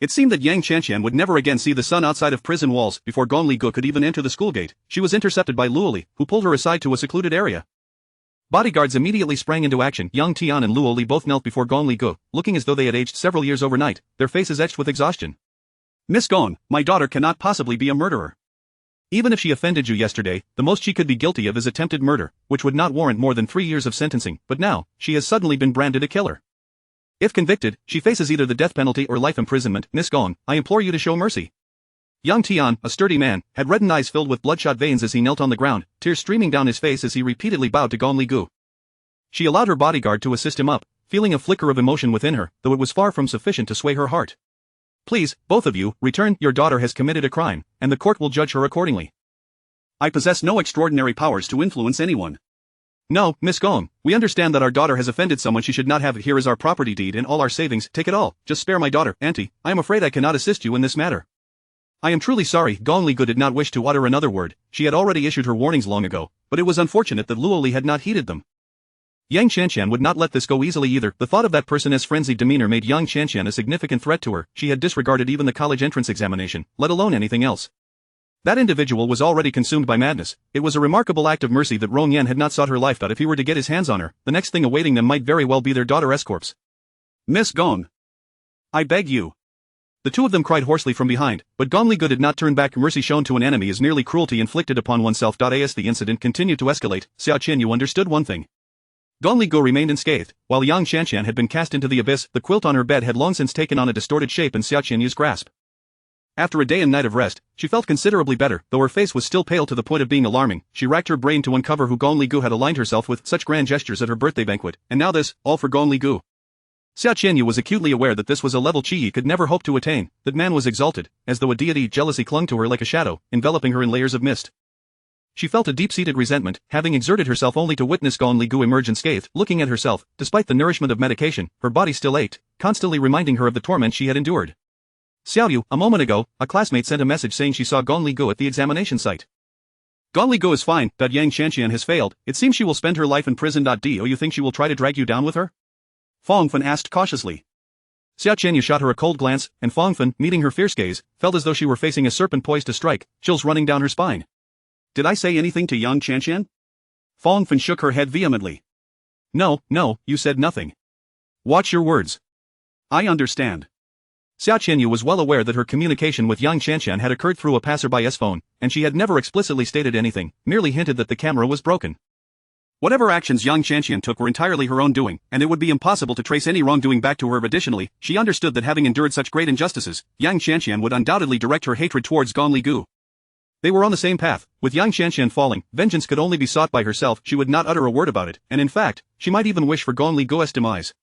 It seemed that Yang Chanqian would never again see the sun outside of prison walls. Before Gong Li Gu could even enter the school gate, she was intercepted by Luoli, who pulled her aside to a secluded area. Bodyguards immediately sprang into action. Yang Tian and Luoli both knelt before Gong Li Gu, looking as though they had aged several years overnight, their faces etched with exhaustion. "Miss Gong, my daughter cannot possibly be a murderer. Even if she offended you yesterday, the most she could be guilty of is attempted murder, which would not warrant more than 3 years of sentencing, but now, she has suddenly been branded a killer. If convicted, she faces either the death penalty or life imprisonment. Miss Gong, I implore you to show mercy." Yang Tian, a sturdy man, had reddened eyes filled with bloodshot veins as he knelt on the ground, tears streaming down his face as he repeatedly bowed to Gong Li Gu. She allowed her bodyguard to assist him up, feeling a flicker of emotion within her, though it was far from sufficient to sway her heart. "Please, both of you, return. Your daughter has committed a crime, and the court will judge her accordingly. I possess no extraordinary powers to influence anyone. No, Miss Gong, we understand that our daughter has offended someone she should not have. Here is our property deed and all our savings, take it all, just spare my daughter. Auntie, I am afraid I cannot assist you in this matter." "I am truly sorry." Gong Li Gu did not wish to utter another word. She had already issued her warnings long ago, but it was unfortunate that Luoli had not heeded them. Yang Chanqian would not let this go easily either. The thought of that person's frenzied demeanor made Yang Chanqian a significant threat to her. She had disregarded even the college entrance examination, let alone anything else. That individual was already consumed by madness. It was a remarkable act of mercy that Rong Yan had not sought her life out. If he were to get his hands on her, the next thing awaiting them might very well be their daughter's corpse. "Miss Gong, I beg you." The two of them cried hoarsely from behind, but Gong Li Gu did not turn back. Mercy shown to an enemy is merely cruelty inflicted upon oneself. As the incident continued to escalate, Xiao Qianyu understood one thing. Gong Li Gu remained unscathed, while Yang Chanqian had been cast into the abyss. The quilt on her bed had long since taken on a distorted shape in Xiao Qianyu's grasp. After a day and night of rest, she felt considerably better, though her face was still pale to the point of being alarming. She racked her brain to uncover who Gong Li Gu had aligned herself with such grand gestures at her birthday banquet, and now this, all for Gong Li Gu. Xiao Qianyu was acutely aware that this was a level Qi could never hope to attain, that man was exalted, as though a deity. Jealousy clung to her like a shadow, enveloping her in layers of mist. She felt a deep-seated resentment, having exerted herself only to witness Gong Li Gu emerge unscathed. Looking at herself, despite the nourishment of medication, her body still ached, constantly reminding her of the torment she had endured. "Xiaoyu, a moment ago, a classmate sent a message saying she saw Gong Li Gu at the examination site. Gong Li Gu is fine, but Yang Chanqian has failed. It seems she will spend her life in prison. Do you think she will try to drag you down with her?" Fong Fan asked cautiously. Xiao Qianyu shot her a cold glance, and Fong Fan, meeting her fierce gaze, felt as though she were facing a serpent poised to strike, chills running down her spine. "Did I say anything to Yang Chanqian?" Fong Fan shook her head vehemently. No, you said nothing. Watch your words." "I understand." Xiao Qianyu was well aware that her communication with Yang Chanqian had occurred through a passerby's phone, and she had never explicitly stated anything, merely hinted that the camera was broken. Whatever actions Yang Chanqian took were entirely her own doing, and it would be impossible to trace any wrongdoing back to her. Additionally, she understood that having endured such great injustices, Yang Chanqian would undoubtedly direct her hatred towards Gong Li Gu. They were on the same path. With Yang Chanqian falling, vengeance could only be sought by herself. She would not utter a word about it, and in fact, she might even wish for Gong Li Gu's demise.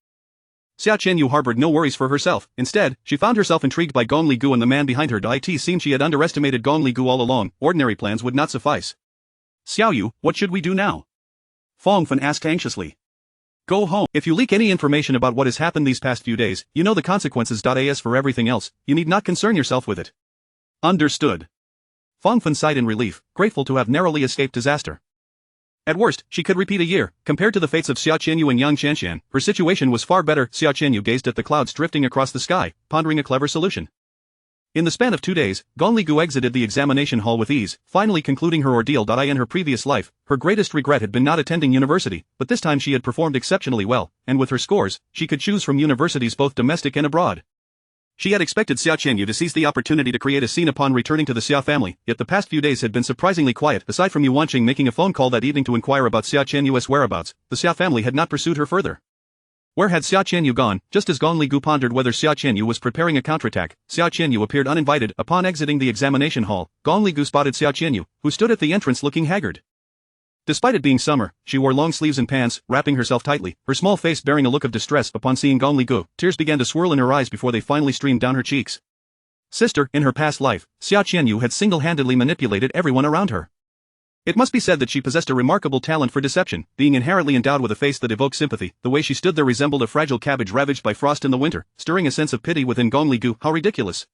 Xiao Qianyu harbored no worries for herself. Instead, she found herself intrigued by Gong Li Gu and the man behind her. It seemed she had underestimated Gong Li Gu all along. Ordinary plans would not suffice. "Xiaoyu, what should we do now?" Fong Fan asked anxiously. "Go home. If you leak any information about what has happened these past few days, you know the consequences. As for everything else, you need not concern yourself with it." "Understood." Fong Fan sighed in relief, grateful to have narrowly escaped disaster. At worst, she could repeat a year. Compared to the fates of Xiao Qianyu and Yang Chanqian, her situation was far better. Xiao Qianyu gazed at the clouds drifting across the sky, pondering a clever solution. In the span of 2 days, Gong Li Gu exited the examination hall with ease, finally concluding her ordeal. In her previous life, her greatest regret had been not attending university, but this time she had performed exceptionally well, and with her scores, she could choose from universities both domestic and abroad. She had expected Xiao Qianyu to seize the opportunity to create a scene upon returning to the Xiao family, yet the past few days had been surprisingly quiet. Aside from Yu Wanqing making a phone call that evening to inquire about Xiao Qianyu's whereabouts, the Xiao family had not pursued her further. Where had Xiao Qianyu gone? Just as Gong Li Gu pondered whether Xiao Qianyu was preparing a counterattack, Xiao Qianyu appeared uninvited. Upon exiting the examination hall, Gong Li Gu spotted Xiao Qianyu, who stood at the entrance looking haggard. Despite it being summer, she wore long sleeves and pants, wrapping herself tightly, her small face bearing a look of distress. Upon seeing Gong Li Gu, tears began to swirl in her eyes before they finally streamed down her cheeks. Sister, in her past life, Xiao Qianyu had single-handedly manipulated everyone around her. It must be said that she possessed a remarkable talent for deception, being inherently endowed with a face that evoked sympathy. The way she stood there resembled a fragile cabbage ravaged by frost in the winter, stirring a sense of pity within Gong Li Gu. How ridiculous.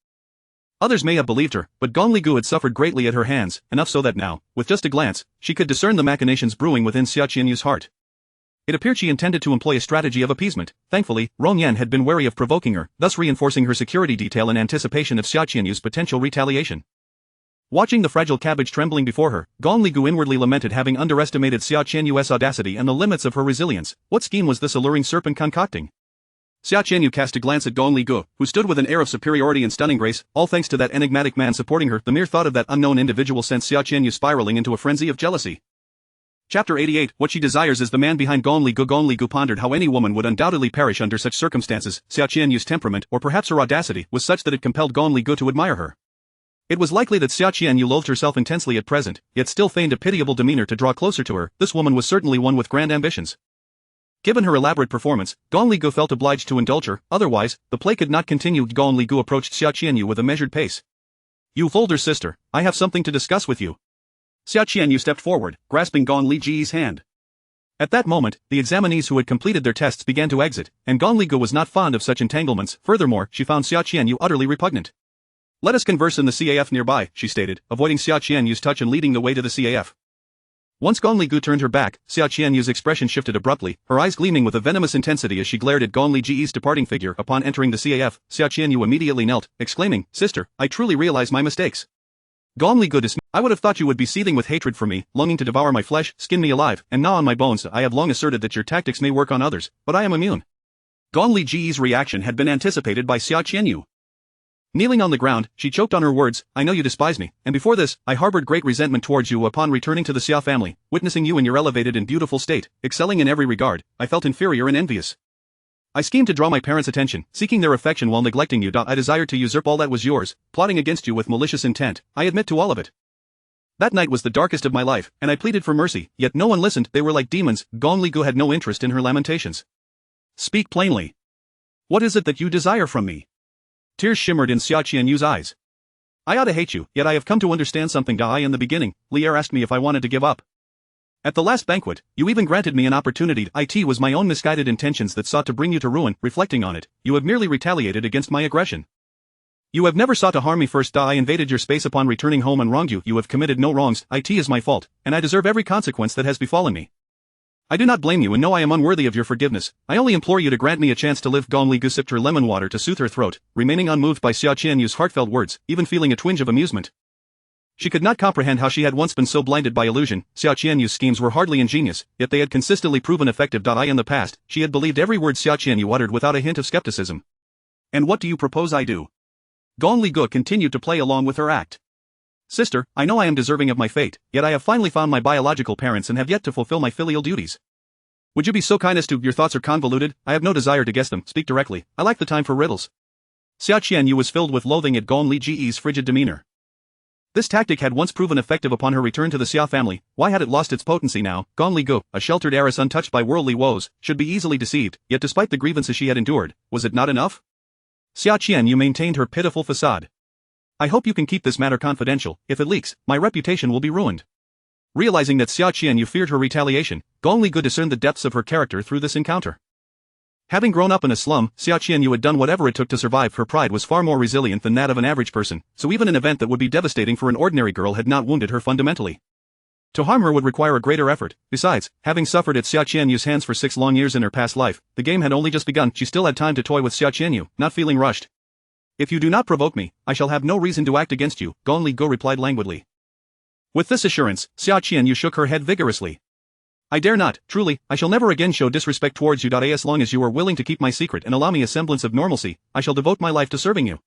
Others may have believed her, but Gong Li Gu had suffered greatly at her hands, enough so that now, with just a glance, she could discern the machinations brewing within Xiao Qianyu's heart. It appeared she intended to employ a strategy of appeasement. Thankfully, Rong Yan had been wary of provoking her, thus reinforcing her security detail in anticipation of Xia Qianyu's potential retaliation. Watching the fragile cabbage trembling before her, Gong Li Gu inwardly lamented having underestimated Xia Qianyu's audacity and the limits of her resilience. What scheme was this alluring serpent concocting? Xia Qianyu cast a glance at Gong Li Gu, who stood with an air of superiority and stunning grace, all thanks to that enigmatic man supporting her. The mere thought of that unknown individual sent Xia Qianyu spiraling into a frenzy of jealousy. Chapter 88. What she desires is the man behind Gong Li Gu. Gong Li Gu pondered how any woman would undoubtedly perish under such circumstances. Xia Qianyu's temperament, or perhaps her audacity, was such that it compelled Gong Li Gu to admire her. It was likely that Xia Qianyu loathed herself intensely at present, yet still feigned a pitiable demeanor to draw closer to her. This woman was certainly one with grand ambitions. Given her elaborate performance, Gong Li Gu felt obliged to indulge her, otherwise, the play could not continue. Gong Li Gu approached Xia Qianyu with a measured pace. "You older sister, I have something to discuss with you." Xia Qianyu stepped forward, grasping Gong Li Ji's hand. At that moment, the examinees who had completed their tests began to exit, and Gong Li Gu was not fond of such entanglements. Furthermore, she found Xia Qianyu utterly repugnant. "Let us converse in the CAF nearby," she stated, avoiding Xia Qianyu's touch and leading the way to the CAF. Once Gong Li Gu turned her back, Xia Qianyu's expression shifted abruptly, her eyes gleaming with a venomous intensity as she glared at Gong Li Ji's departing figure. Upon entering the CAF, Xia Qianyu immediately knelt, exclaiming, "Sister, I truly realize my mistakes." Gong Li Gu dismissed. "I would have thought you would be seething with hatred for me, longing to devour my flesh, skin me alive, and gnaw on my bones. I have long asserted that your tactics may work on others, but I am immune." Gong Li Ji's reaction had been anticipated by Xia Qianyu. Kneeling on the ground, she choked on her words. "I know you despise me, and before this, I harbored great resentment towards you. Upon returning to the Xia family, witnessing you in your elevated and beautiful state, excelling in every regard, I felt inferior and envious. I schemed to draw my parents' attention, seeking their affection while neglecting you. I desired to usurp all that was yours, plotting against you with malicious intent. I admit to all of it. That night was the darkest of my life, and I pleaded for mercy, yet no one listened. They were like demons." Gong Li Gu had no interest in her lamentations. "Speak plainly. What is it that you desire from me?" Tears shimmered in Xia Qianyu's eyes. "I ought to hate you, yet I have come to understand something. In the beginning, Lier asked me if I wanted to give up. At the last banquet, you even granted me an opportunity. It was my own misguided intentions that sought to bring you to ruin. Reflecting on it, you have merely retaliated against my aggression. You have never sought to harm me. First, I invaded your space upon returning home and wronged you. You have committed no wrongs. It is my fault, and I deserve every consequence that has befallen me. I do not blame you and know I am unworthy of your forgiveness. I only implore you to grant me a chance to live." Gong Li Gu sipped her lemon water to soothe her throat, remaining unmoved by Xia Qianyu's heartfelt words, even feeling a twinge of amusement. She could not comprehend how she had once been so blinded by illusion. Xia Qianyu's schemes were hardly ingenious, yet they had consistently proven effective. In the past, she had believed every word Xia Qianyu uttered without a hint of skepticism. "And what do you propose I do?" Gong Li Gu continued to play along with her act. "Sister, I know I am deserving of my fate, yet I have finally found my biological parents and have yet to fulfill my filial duties. Would you be so kind as to— Your thoughts are convoluted, I have no desire to guess them. Speak directly, I lack the time for riddles." Xia Qianyu was filled with loathing at Gong Li Ji's frigid demeanor. This tactic had once proven effective upon her return to the Xia family. Why had it lost its potency now? Gong Li Gu, a sheltered heiress untouched by worldly woes, should be easily deceived, yet despite the grievances she had endured, was it not enough? Xia Qianyu maintained her pitiful facade. "I hope you can keep this matter confidential. If it leaks, my reputation will be ruined." Realizing that Xia Qianyu feared her retaliation, Gong Li Gu discerned the depths of her character through this encounter. Having grown up in a slum, Xia Qianyu had done whatever it took to survive. Her pride was far more resilient than that of an average person, so even an event that would be devastating for an ordinary girl had not wounded her fundamentally. To harm her would require a greater effort. Besides, having suffered at Xia Qianyu's hands for 6 long years in her past life, the game had only just begun. She still had time to toy with Xia Qianyu, not feeling rushed. "If you do not provoke me, I shall have no reason to act against you," Gong Li Gu replied languidly. With this assurance, Xia Qianyu shook her head vigorously. "I dare not. Truly, I shall never again show disrespect towards you. As long as you are willing to keep my secret and allow me a semblance of normalcy, I shall devote my life to serving you."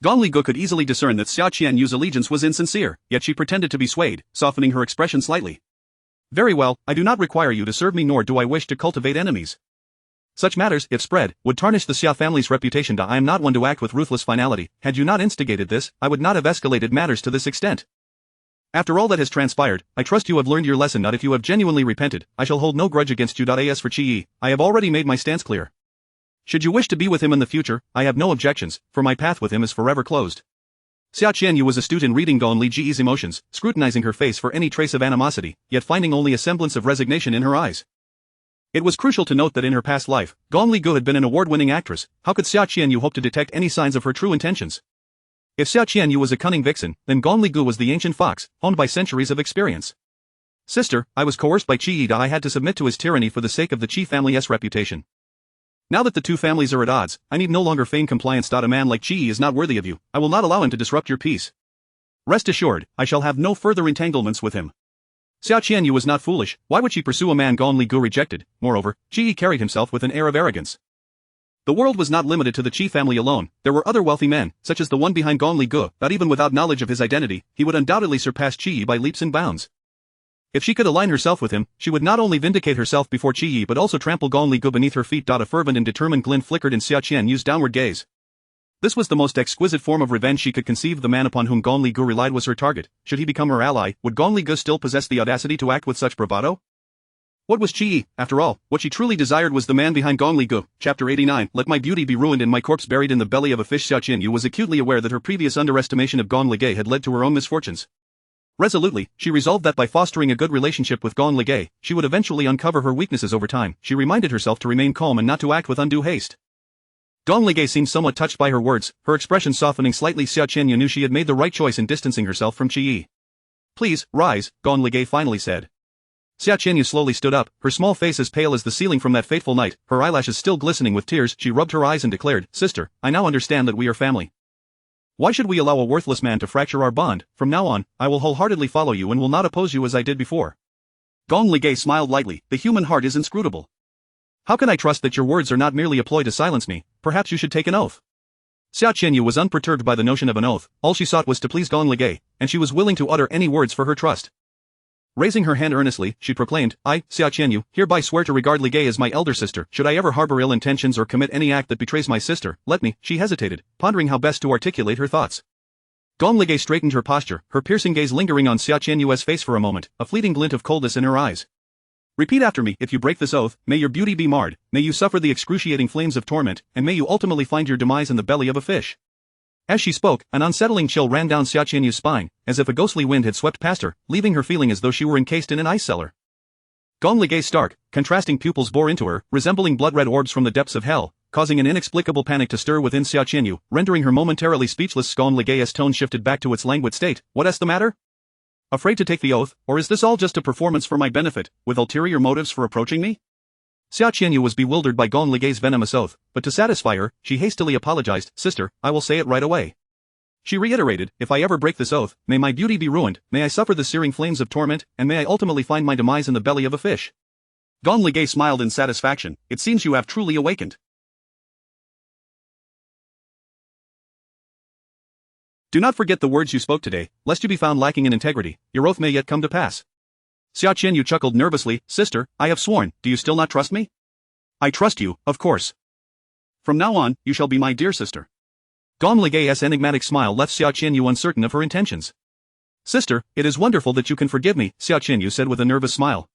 Gong Li Gu could easily discern that Xia Qianyu's allegiance was insincere, yet she pretended to be swayed, softening her expression slightly. "Very well, I do not require you to serve me, nor do I wish to cultivate enemies. Such matters, if spread, would tarnish the Xia family's reputation. I am not one to act with ruthless finality. Had you not instigated this, I would not have escalated matters to this extent. After all that has transpired, I trust you have learned your lesson. If you have genuinely repented, I shall hold no grudge against you. As for Qi, I have already made my stance clear. Should you wish to be with him in the future, I have no objections, for my path with him is forever closed." Xia Qianyu was astute in reading Gong Li Ji's emotions, scrutinizing her face for any trace of animosity, yet finding only a semblance of resignation in her eyes. It was crucial to note that in her past life, Gong Li Gu had been an award-winning actress. How could Xia Qianyu hope to detect any signs of her true intentions? If Xia Qianyu was a cunning vixen, then Gong Li Gu was the ancient fox, honed by centuries of experience. Sister, I was coerced by Chi Yi. I had to submit to his tyranny for the sake of the Chi family's reputation. Now that the two families are at odds, I need no longer feign compliance. A man like Chi Yi is not worthy of you. I will not allow him to disrupt your peace. Rest assured, I shall have no further entanglements with him. Xiao Qianyu was not foolish. Why would she pursue a man Gong Li Gu rejected? Moreover, Chi Yi carried himself with an air of arrogance. The world was not limited to the Qi family alone. There were other wealthy men, such as the one behind Gong Li Gu, that even without knowledge of his identity, he would undoubtedly surpass Qi Yi by leaps and bounds. If she could align herself with him, she would not only vindicate herself before Qi Yi but also trample Gong Li Gu beneath her feet. A fervent and determined glint flickered in Xiao Qianyu's downward gaze. This was the most exquisite form of revenge she could conceive. The man upon whom Gong Li Gu relied was her target. Should he become her ally, would Gong Li Gu still possess the audacity to act with such bravado? What was Qi Yi, after all? What she truly desired was the man behind Gong Li Gu. Chapter 89. Let my beauty be ruined and my corpse buried in the belly of a fish. Xiao Qianyu was acutely aware that her previous underestimation of Gong Li Gu had led to her own misfortunes. Resolutely, she resolved that by fostering a good relationship with Gong Li Gu, she would eventually uncover her weaknesses over time. She reminded herself to remain calm and not to act with undue haste. Gong Li Gu seemed somewhat touched by her words, her expression softening slightly. Xiao Qianyu knew she had made the right choice in distancing herself from Qi Yi. Please, rise, Gong Li Gu finally said. Xiao Qianyu slowly stood up, her small face as pale as the ceiling from that fateful night, her eyelashes still glistening with tears. She rubbed her eyes and declared, Sister, I now understand that we are family. Why should we allow a worthless man to fracture our bond? From now on, I will wholeheartedly follow you and will not oppose you as I did before. Gong Li Gu smiled lightly. The human heart is inscrutable. How can I trust that your words are not merely a ploy to silence me? Perhaps you should take an oath. Xiao Qianyu was unperturbed by the notion of an oath. All she sought was to please Gong Li Gu, and she was willing to utter any words for her trust. Raising her hand earnestly, she proclaimed, I, Xiao Qianyu, hereby swear to regard Li Gu as my elder sister. Should I ever harbor ill intentions or commit any act that betrays my sister, let me. She hesitated, pondering how best to articulate her thoughts. Gong Li Gu straightened her posture, her piercing gaze lingering on Xiao Qianyu's face for a moment, a fleeting glint of coldness in her eyes. Repeat after me. If you break this oath, may your beauty be marred, may you suffer the excruciating flames of torment, and may you ultimately find your demise in the belly of a fish. As she spoke, an unsettling chill ran down Xiao Qianyu's spine, as if a ghostly wind had swept past her, leaving her feeling as though she were encased in an ice cellar. Gong Li Gu's stark, contrasting pupils bore into her, resembling blood-red orbs from the depths of hell, causing an inexplicable panic to stir within Xiao Qianyu, rendering her momentarily speechless. Gong Li Gu's tone shifted back to its languid state. What's the matter? Afraid to take the oath, or is this all just a performance for my benefit, with ulterior motives for approaching me? Xiao Qianyu was bewildered by Gong Li Gu's venomous oath, but to satisfy her, she hastily apologized. Sister, I will say it right away. She reiterated, if I ever break this oath, may my beauty be ruined, may I suffer the searing flames of torment, and may I ultimately find my demise in the belly of a fish. Gong Li Gu smiled in satisfaction. It seems you have truly awakened. Do not forget the words you spoke today, lest you be found lacking in integrity. Your oath may yet come to pass. Xiao Qianyu chuckled nervously. Sister, I have sworn. Do you still not trust me? I trust you, of course. From now on, you shall be my dear sister. Gong Li Gu's enigmatic smile left Xiao Qianyu uncertain of her intentions. Sister, it is wonderful that you can forgive me, Xiao Qianyu said with a nervous smile.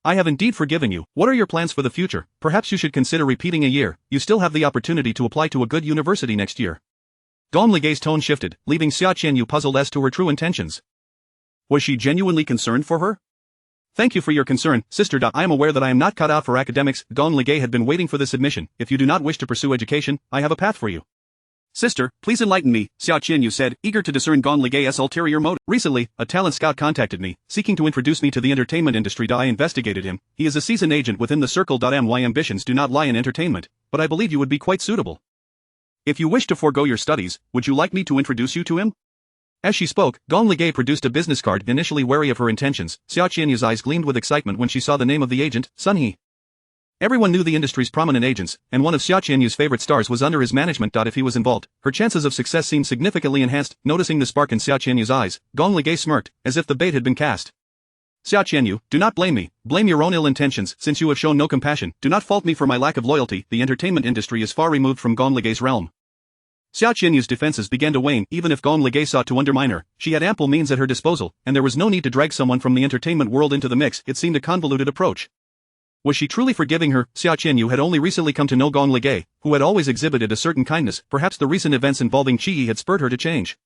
I have indeed forgiven you. What are your plans for the future? Perhaps you should consider repeating a year. You still have the opportunity to apply to a good university next year. Gong Li Gu's tone shifted, leaving Xiao Qianyu puzzled as to her true intentions. Was she genuinely concerned for her? Thank you for your concern, sister. I am aware that I am not cut out for academics. Gong Li Gu had been waiting for this admission. If you do not wish to pursue education, I have a path for you. Sister, please enlighten me, Xiao Qianyu said, eager to discern Gong Li Gu's ulterior motive. Recently, a talent scout contacted me, seeking to introduce me to the entertainment industry. I investigated him. He is a seasoned agent within the circle. My ambitions do not lie in entertainment, but I believe you would be quite suitable. If you wish to forego your studies, would you like me to introduce you to him? As she spoke, Gong Li Gu produced a business card. Initially wary of her intentions, Xiao Qianyu's eyes gleamed with excitement when she saw the name of the agent, Sun He. Everyone knew the industry's prominent agents, and one of Xiao Qianyu's favorite stars was under his management. If he was involved, her chances of success seemed significantly enhanced. Noticing the spark in Xiao Qianyu's eyes, Gong Li Gu smirked, as if the bait had been cast. Xiao Qianyu, do not blame me. Blame your own ill intentions, since you have shown no compassion. Do not fault me for my lack of loyalty. The entertainment industry is far removed from Gong Li Gu's realm. Xiao Qianyu's defenses began to wane. Even if Gong Li Gu sought to undermine her, she had ample means at her disposal, and there was no need to drag someone from the entertainment world into the mix. It seemed a convoluted approach. Was she truly forgiving her? Xiao Qianyu had only recently come to know Gong Li Gu, who had always exhibited a certain kindness. Perhaps the recent events involving Qi Yi had spurred her to change.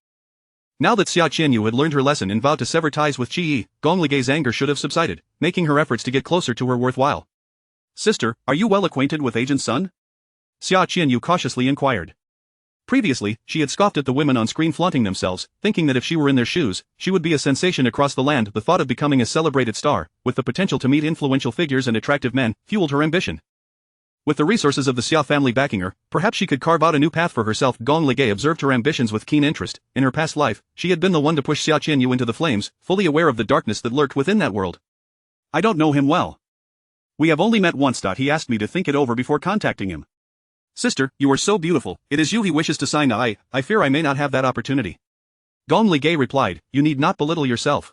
Now that Xiao Qianyu had learned her lesson and vowed to sever ties with Qi Yi, Gong Li Gu's anger should have subsided, making her efforts to get closer to her worthwhile. Sister, are you well acquainted with Agent Sun? Xiao Qianyu cautiously inquired. Previously, she had scoffed at the women on screen flaunting themselves, thinking that if she were in their shoes, she would be a sensation across the land. The thought of becoming a celebrated star, with the potential to meet influential figures and attractive men, fueled her ambition. With the resources of the Xia family backing her, perhaps she could carve out a new path for herself. Gong Ligay observed her ambitions with keen interest. In her past life, she had been the one to push Xia Qianyu into the flames, fully aware of the darkness that lurked within that world. I don't know him well. We have only met once. He asked me to think it over before contacting him. Sister, you are so beautiful, it is you he wishes to sign. I fear I may not have that opportunity. Gong Ligay replied, you need not belittle yourself.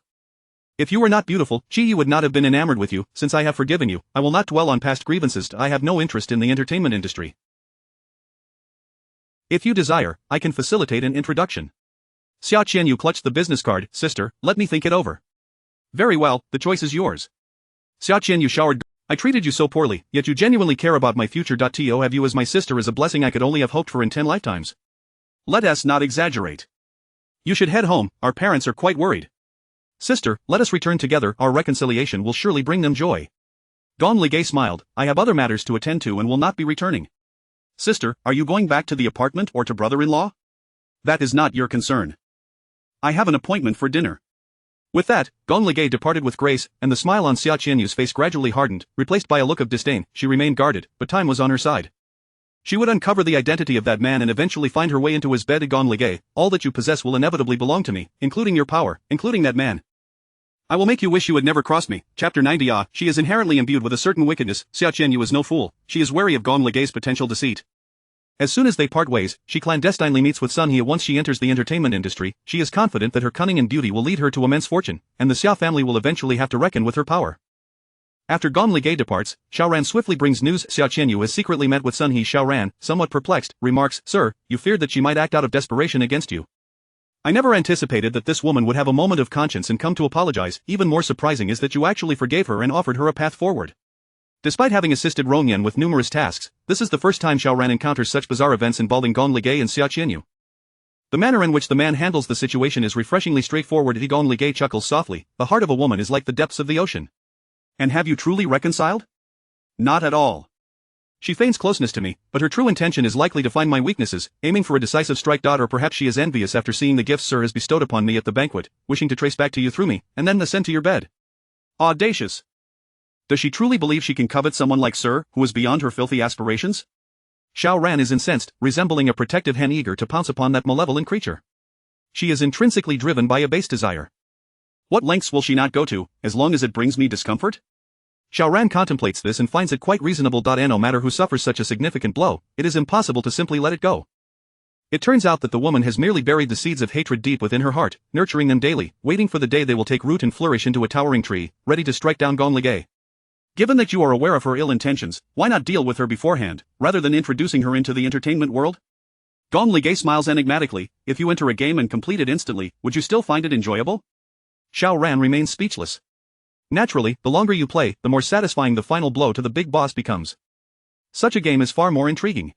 If you were not beautiful, Yi would not have been enamored with you. Since I have forgiven you, I will not dwell on past grievances. I have no interest in the entertainment industry. If you desire, I can facilitate an introduction. Xia Qianyu clutched the business card. Sister, let me think it over. Very well, the choice is yours. Xia Qianyu showered. I treated you so poorly, yet you genuinely care about my future. To have you as my sister is a blessing I could only have hoped for in 10 lifetimes. Let us not exaggerate. You should head home, our parents are quite worried. Sister, let us return together, our reconciliation will surely bring them joy. Gong Ligay smiled, I have other matters to attend to and will not be returning. Sister, are you going back to the apartment or to brother-in-law? That is not your concern. I have an appointment for dinner. With that, Gong Ligay departed with grace, and the smile on Xia Qianyu's face gradually hardened, replaced by a look of disdain. She remained guarded, but time was on her side. She would uncover the identity of that man and eventually find her way into his bed. Gong Ligay, all that you possess will inevitably belong to me, including your power, including that man. I will make you wish you had never crossed me. Chapter 90. She is inherently imbued with a certain wickedness. Xia Qianyu is no fool. She is wary of Gong Ligay's potential deceit. As soon as they part ways, she clandestinely meets with Sun He. Once she enters the entertainment industry, she is confident that her cunning and beauty will lead her to immense fortune, and the Xia family will eventually have to reckon with her power. After Gong Ligay departs, Xiaoran swiftly brings news. Xia Qianyu has secretly met with Sun He. Xiaoran, somewhat perplexed, remarks, Sir, you feared that she might act out of desperation against you. I never anticipated that this woman would have a moment of conscience and come to apologize. Even more surprising is that you actually forgave her and offered her a path forward. Despite having assisted Rongyan with numerous tasks, this is the first time Xiaoran encounters such bizarre events involving Gong Ligay and Xia Qianyu. The manner in which the man handles the situation is refreshingly straightforward. Gong Ligay chuckles softly, the heart of a woman is like the depths of the ocean. And have you truly reconciled? Not at all. She feigns closeness to me, but her true intention is likely to find my weaknesses, aiming for a decisive strike. Or perhaps she is envious after seeing the gifts Sir has bestowed upon me at the banquet, wishing to trace back to you through me, and then ascend to your bed. Audacious. Does she truly believe she can covet someone like Sir, who is beyond her filthy aspirations? Xiaoran is incensed, resembling a protective hen eager to pounce upon that malevolent creature. She is intrinsically driven by a base desire. What lengths will she not go to, as long as it brings me discomfort? Xiaoran contemplates this and finds it quite reasonable. No matter who suffers such a significant blow, it is impossible to simply let it go. It turns out that the woman has merely buried the seeds of hatred deep within her heart, nurturing them daily, waiting for the day they will take root and flourish into a towering tree, ready to strike down Gong Ligay. Given that you are aware of her ill intentions, why not deal with her beforehand, rather than introducing her into the entertainment world? Gong Ligay smiles enigmatically. If you enter a game and complete it instantly, would you still find it enjoyable? Xiaoran remains speechless. Naturally, the longer you play, the more satisfying the final blow to the big boss becomes. Such a game is far more intriguing.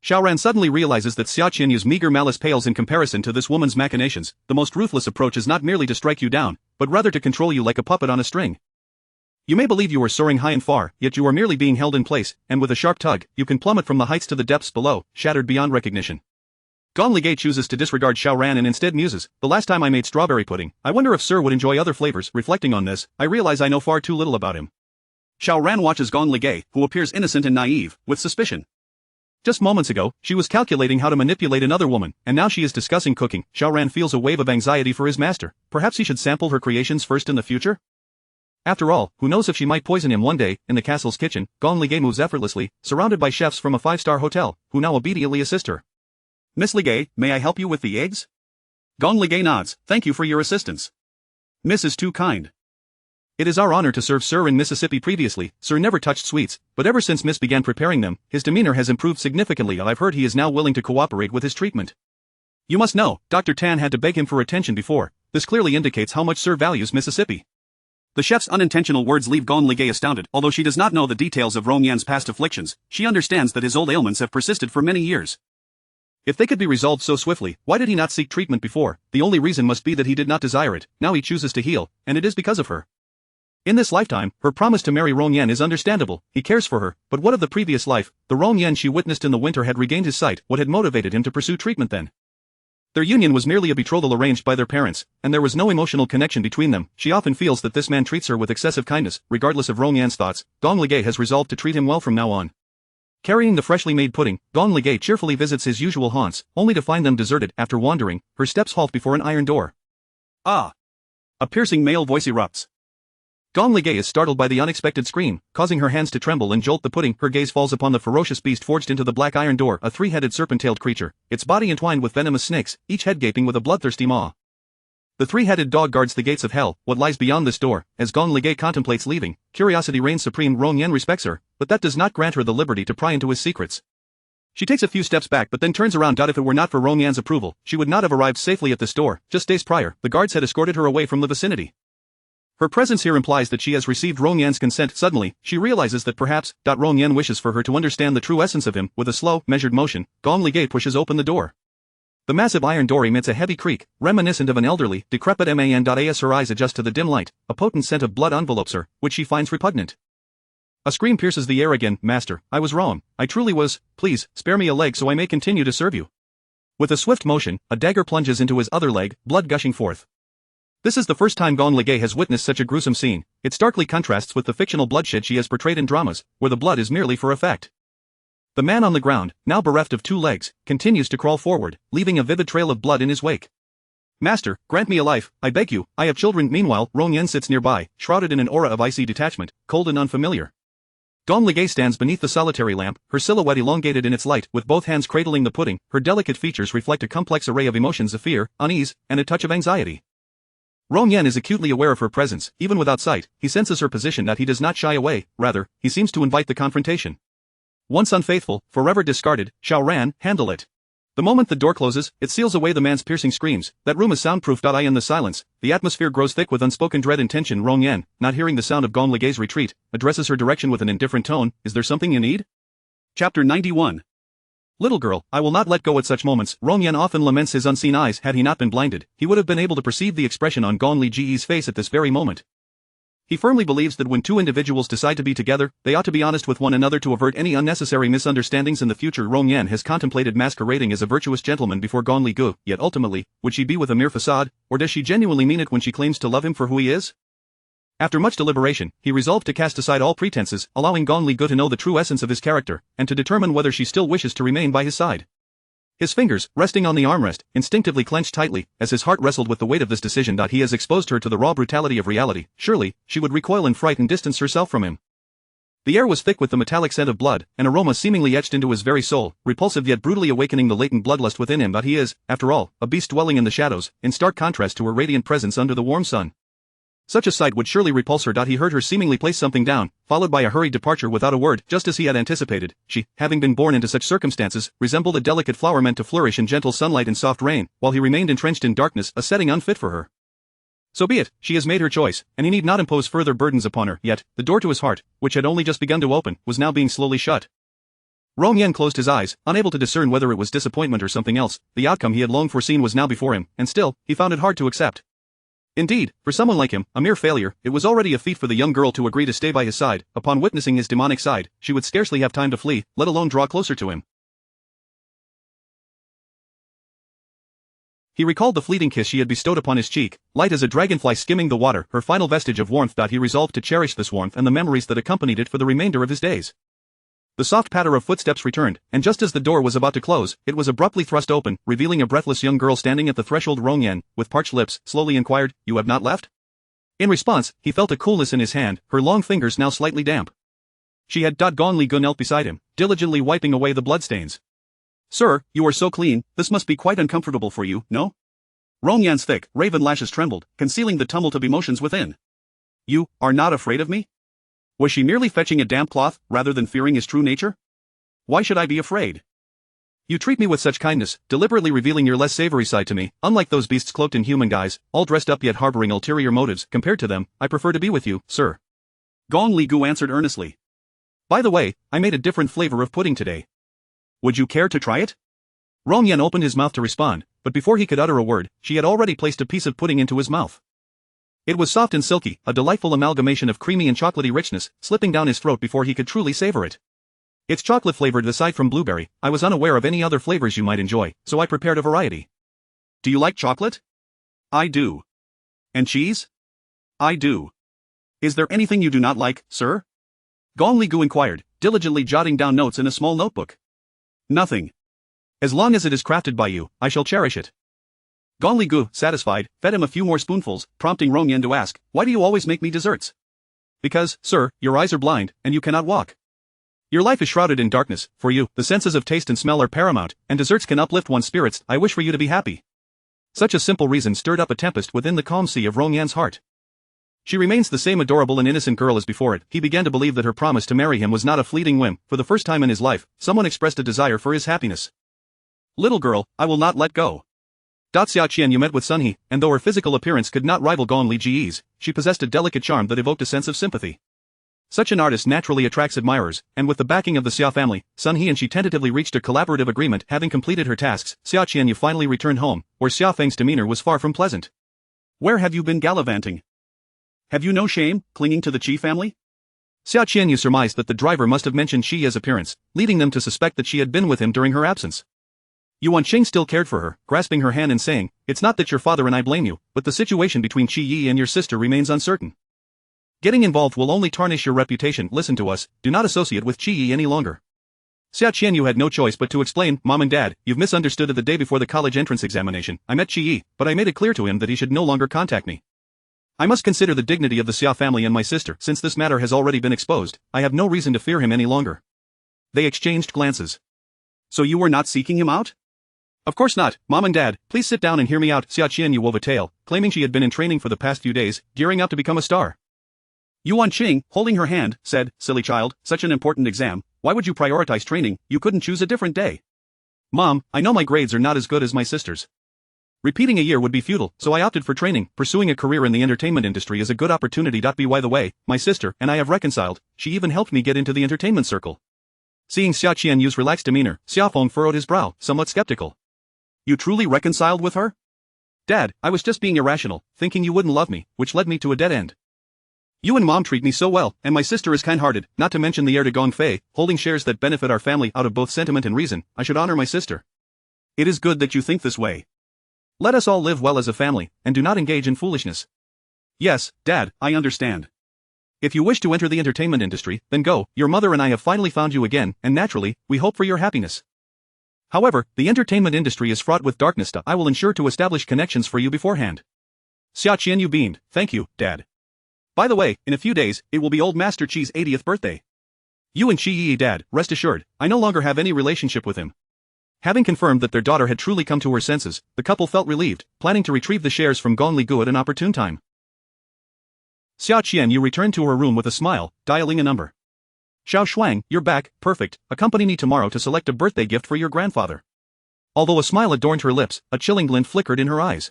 Xiaoran suddenly realizes that Xia Qianyu's meager malice pales in comparison to this woman's machinations. The most ruthless approach is not merely to strike you down, but rather to control you like a puppet on a string. You may believe you are soaring high and far, yet you are merely being held in place, and with a sharp tug, you can plummet from the heights to the depths below, shattered beyond recognition. Gong Ligay chooses to disregard Xiaoran and instead muses, the last time I made strawberry pudding, I wonder if Sir would enjoy other flavors. Reflecting on this, I realize I know far too little about him. Xiaoran watches Gong Ligay, who appears innocent and naive, with suspicion. Just moments ago, she was calculating how to manipulate another woman, and now she is discussing cooking. Xiaoran feels a wave of anxiety for his master. Perhaps he should sample her creations first in the future? After all, who knows if she might poison him one day. In the castle's kitchen, Gong Ligay moves effortlessly, surrounded by chefs from a 5-star hotel, who now obediently assist her. Miss Ligay, may I help you with the eggs? Gong Ligay nods, thank you for your assistance. Miss is too kind. It is our honor to serve Sir in Mississippi. Previously, Sir never touched sweets, but ever since Miss began preparing them, his demeanor has improved significantly. I've heard he is now willing to cooperate with his treatment. You must know, Dr. Tan had to beg him for attention before. This clearly indicates how much Sir values Mississippi. The chef's unintentional words leave Gong Ligay astounded. Although she does not know the details of Rongyan's past afflictions, she understands that his old ailments have persisted for many years. If they could be resolved so swiftly, why did he not seek treatment before? The only reason must be that he did not desire it. Now he chooses to heal, and it is because of her. In this lifetime, her promise to marry Rong Yan is understandable, he cares for her, but what of the previous life? The Rong Yan she witnessed in the winter had regained his sight. What had motivated him to pursue treatment then? Their union was merely a betrothal arranged by their parents, and there was no emotional connection between them. She often feels that this man treats her with excessive kindness. Regardless of Rong Yan's thoughts, Gong Ligay has resolved to treat him well from now on. Carrying the freshly made pudding, Gong Ligay cheerfully visits his usual haunts, only to find them deserted. After wandering, her steps halt before an iron door. Ah! A piercing male voice erupts. Gong Ligay is startled by the unexpected scream, causing her hands to tremble and jolt the pudding. Her gaze falls upon the ferocious beast forged into the black iron door, a three-headed serpent-tailed creature, its body entwined with venomous snakes, each head gaping with a bloodthirsty maw. The three-headed dog guards the gates of hell. What lies beyond this door? As Gong Ligay contemplates leaving, curiosity reigns supreme. Rong Yan respects her, but that does not grant her the liberty to pry into his secrets. She takes a few steps back but then turns around. If it were not for Rong Yan's approval, she would not have arrived safely at this door. Just days prior, the guards had escorted her away from the vicinity. Her presence here implies that she has received Rong Yan's consent. Suddenly, she realizes that perhaps, Rong Yan wishes for her to understand the true essence of him. With a slow, measured motion, Gong Ligay pushes open the door. The massive iron door emits a heavy creak, reminiscent of an elderly, decrepit man. As her eyes adjust to the dim light, a potent scent of blood envelopes her, which she finds repugnant. A scream pierces the air again. Master, I was wrong. I truly was. Please, spare me a leg so I may continue to serve you. With a swift motion, a dagger plunges into his other leg, blood gushing forth. This is the first time Gong Ligay has witnessed such a gruesome scene. It starkly contrasts with the fictional bloodshed she has portrayed in dramas, where the blood is merely for effect. The man on the ground, now bereft of two legs, continues to crawl forward, leaving a vivid trail of blood in his wake. Master, grant me a life, I beg you, I have children. Meanwhile, Rong Yan sits nearby, shrouded in an aura of icy detachment, cold and unfamiliar. Gong Ligay stands beneath the solitary lamp, her silhouette elongated in its light, with both hands cradling the pudding. Her delicate features reflect a complex array of emotions of fear, unease, and a touch of anxiety. Rong Yan is acutely aware of her presence. Even without sight, he senses her position. He does not shy away, rather, he seems to invite the confrontation. Once unfaithful, forever discarded, Xiao Ran, handle it. The moment the door closes, it seals away the man's piercing screams. That room is soundproof. In the silence, the atmosphere grows thick with unspoken dread and tension. Rong Yan, not hearing the sound of Gong Ligay's retreat, addresses her direction with an indifferent tone. Is there something you need? Chapter 91. Little girl, I will not let go. At such moments, Rong Yan often laments his unseen eyes. Had he not been blinded, he would have been able to perceive the expression on Gong Ligay's face at this very moment. He firmly believes that when two individuals decide to be together, they ought to be honest with one another to avert any unnecessary misunderstandings in the future. Rong Yan has contemplated masquerading as a virtuous gentleman before Gong Ligay, yet ultimately, would she be with a mere facade, or does she genuinely mean it when she claims to love him for who he is? After much deliberation, he resolved to cast aside all pretenses, allowing Gong Ligay to know the true essence of his character, and to determine whether she still wishes to remain by his side. His fingers, resting on the armrest, instinctively clenched tightly, as his heart wrestled with the weight of this decision. He has exposed her to the raw brutality of reality. Surely, she would recoil in fright and distance herself from him. The air was thick with the metallic scent of blood, an aroma seemingly etched into his very soul, repulsive yet brutally awakening the latent bloodlust within him. He is, after all, a beast dwelling in the shadows, in stark contrast to her radiant presence under the warm sun. Such a sight would surely repulse her. He heard her seemingly place something down, followed by a hurried departure without a word. Just as he had anticipated, she, having been born into such circumstances, resembled a delicate flower meant to flourish in gentle sunlight and soft rain, while he remained entrenched in darkness, a setting unfit for her. So be it, she has made her choice, and he need not impose further burdens upon her. Yet, the door to his heart, which had only just begun to open, was now being slowly shut. Rong Yan closed his eyes, unable to discern whether it was disappointment or something else. The outcome he had long foreseen was now before him, and still, he found it hard to accept. Indeed, for someone like him, a mere failure, it was already a feat for the young girl to agree to stay by his side. Upon witnessing his demonic side, she would scarcely have time to flee, let alone draw closer to him. He recalled the fleeting kiss she had bestowed upon his cheek, light as a dragonfly skimming the water, her final vestige of warmth. He resolved to cherish this warmth and the memories that accompanied it for the remainder of his days. The soft patter of footsteps returned, and just as the door was about to close, it was abruptly thrust open, revealing a breathless young girl standing at the threshold. Rong Yan, with parched lips, slowly inquired, "You have not left?" In response, he felt a coolness in his hand, her long fingers now slightly damp. She had. Gong Ligay knelt beside him, diligently wiping away the bloodstains. "Sir, you are so clean, this must be quite uncomfortable for you, no?" Rong Yan's thick, raven lashes trembled, concealing the tumult of emotions within. "You are not afraid of me?" Was she merely fetching a damp cloth, rather than fearing his true nature? "Why should I be afraid? You treat me with such kindness, deliberately revealing your less savory side to me. Unlike those beasts cloaked in human guise, all dressed up yet harboring ulterior motives. Compared to them, I prefer to be with you, sir." Gong Ligay answered earnestly. "By the way, I made a different flavor of pudding today. Would you care to try it?" Rong Yan opened his mouth to respond, but before he could utter a word, she had already placed a piece of pudding into his mouth. It was soft and silky, a delightful amalgamation of creamy and chocolatey richness, slipping down his throat before he could truly savor it. It's chocolate-flavored aside from blueberry. I was unaware of any other flavors you might enjoy, so I prepared a variety. Do you like chocolate? I do. And cheese? I do. Is there anything you do not like, sir? Gong Li Gu inquired, diligently jotting down notes in a small notebook. Nothing. As long as it is crafted by you, I shall cherish it. Gong Li Gu, satisfied, fed him a few more spoonfuls, prompting Rong Yan to ask, why do you always make me desserts? Because, sir, your eyes are blind, and you cannot walk. Your life is shrouded in darkness. For you, the senses of taste and smell are paramount, and desserts can uplift one's spirits. I wish for you to be happy. Such a simple reason stirred up a tempest within the calm sea of Rong Yan's heart. She remains the same adorable and innocent girl as before it. He began to believe that her promise to marry him was not a fleeting whim. For the first time in his life, someone expressed a desire for his happiness. Little girl, I will not let go. Xia Qian met with Sun He, and though her physical appearance could not rival Gong Li Ji's, she possessed a delicate charm that evoked a sense of sympathy. Such an artist naturally attracts admirers, and with the backing of the Xia family, Sun He and she tentatively reached a collaborative agreement. Having completed her tasks, Xia Qian finally returned home, where Xia Feng's demeanor was far from pleasant. Where have you been gallivanting? Have you no shame, clinging to the Qi family? Xia Qian surmised that the driver must have mentioned Qi's appearance, leading them to suspect that she had been with him during her absence. Yuan Qing still cared for her, grasping her hand and saying, it's not that your father and I blame you, but the situation between Qi Yi and your sister remains uncertain. Getting involved will only tarnish your reputation. Listen to us, do not associate with Qi Yi any longer. Xia Qianyu had no choice but to explain, Mom and Dad, you've misunderstood it. The day before the college entrance examination, I met Qi Yi, but I made it clear to him that he should no longer contact me. I must consider the dignity of the Xia family and my sister. Since this matter has already been exposed, I have no reason to fear him any longer. They exchanged glances. So you were not seeking him out? Of course not, Mom and Dad, please sit down and hear me out. Xia Qianyu wove a tale, claiming she had been in training for the past few days, gearing up to become a star. Yuan Qing, holding her hand, said, silly child, such an important exam, why would you prioritize training? You couldn't choose a different day. Mom, I know my grades are not as good as my sister's. Repeating a year would be futile, so I opted for training. Pursuing a career in the entertainment industry is a good opportunity. By the way, my sister and I have reconciled. She even helped me get into the entertainment circle. Seeing Xia Qianyu's relaxed demeanor, Xiaofeng furrowed his brow, somewhat skeptical. You truly reconciled with her? Dad, I was just being irrational, thinking you wouldn't love me, which led me to a dead end. You and Mom treat me so well, and my sister is kind-hearted, not to mention the heir to Gongfei, holding shares that benefit our family. Out of both sentiment and reason, I should honor my sister. It is good that you think this way. Let us all live well as a family, and do not engage in foolishness. Yes, Dad, I understand. If you wish to enter the entertainment industry, then go. Your mother and I have finally found you again, and naturally, we hope for your happiness. However, the entertainment industry is fraught with darkness. I will ensure to establish connections for you beforehand. Xia Qianyu beamed, thank you, Dad. By the way, in a few days, it will be old Master Qi's 80th birthday. You and Qi Yi, Dad, rest assured, I no longer have any relationship with him. Having confirmed that their daughter had truly come to her senses, the couple felt relieved, planning to retrieve the shares from Gong Li Gu at an opportune time. Xia Qianyu returned to her room with a smile, dialing a number. Xiao Shuang, you're back, perfect, accompany me tomorrow to select a birthday gift for your grandfather. Although a smile adorned her lips, a chilling glint flickered in her eyes.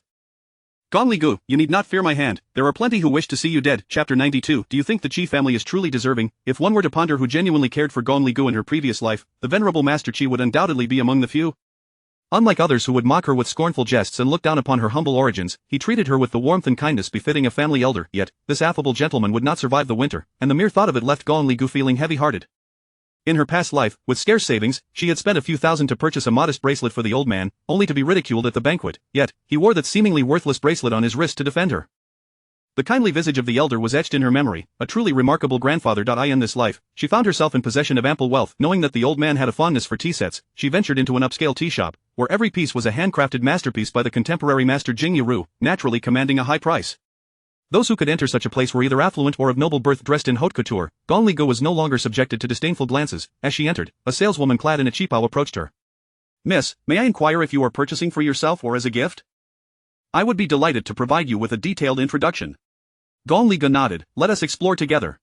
Gong Li Gu, you need not fear my hand, there are plenty who wish to see you dead. Chapter 92. Do you think the Qi family is truly deserving? If one were to ponder who genuinely cared for Gong Li Gu in her previous life, the venerable Master Qi would undoubtedly be among the few. Unlike others who would mock her with scornful jests and look down upon her humble origins, he treated her with the warmth and kindness befitting a family elder. Yet, this affable gentleman would not survive the winter, and the mere thought of it left Gong Li Gu feeling heavy-hearted. In her past life, with scarce savings, she had spent a few thousand to purchase a modest bracelet for the old man, only to be ridiculed at the banquet, yet, he wore that seemingly worthless bracelet on his wrist to defend her. The kindly visage of the elder was etched in her memory, a truly remarkable grandfather. In this life, she found herself in possession of ample wealth. Knowing that the old man had a fondness for tea sets, she ventured into an upscale tea shop, where every piece was a handcrafted masterpiece by the contemporary master Jing Yu, naturally commanding a high price. Those who could enter such a place were either affluent or of noble birth. Dressed in haute couture, Gong Li Gu was no longer subjected to disdainful glances. As she entered, a saleswoman clad in a cheapao approached her. Miss, may I inquire if you are purchasing for yourself or as a gift? I would be delighted to provide you with a detailed introduction. Gong Li Gu nodded, let us explore together.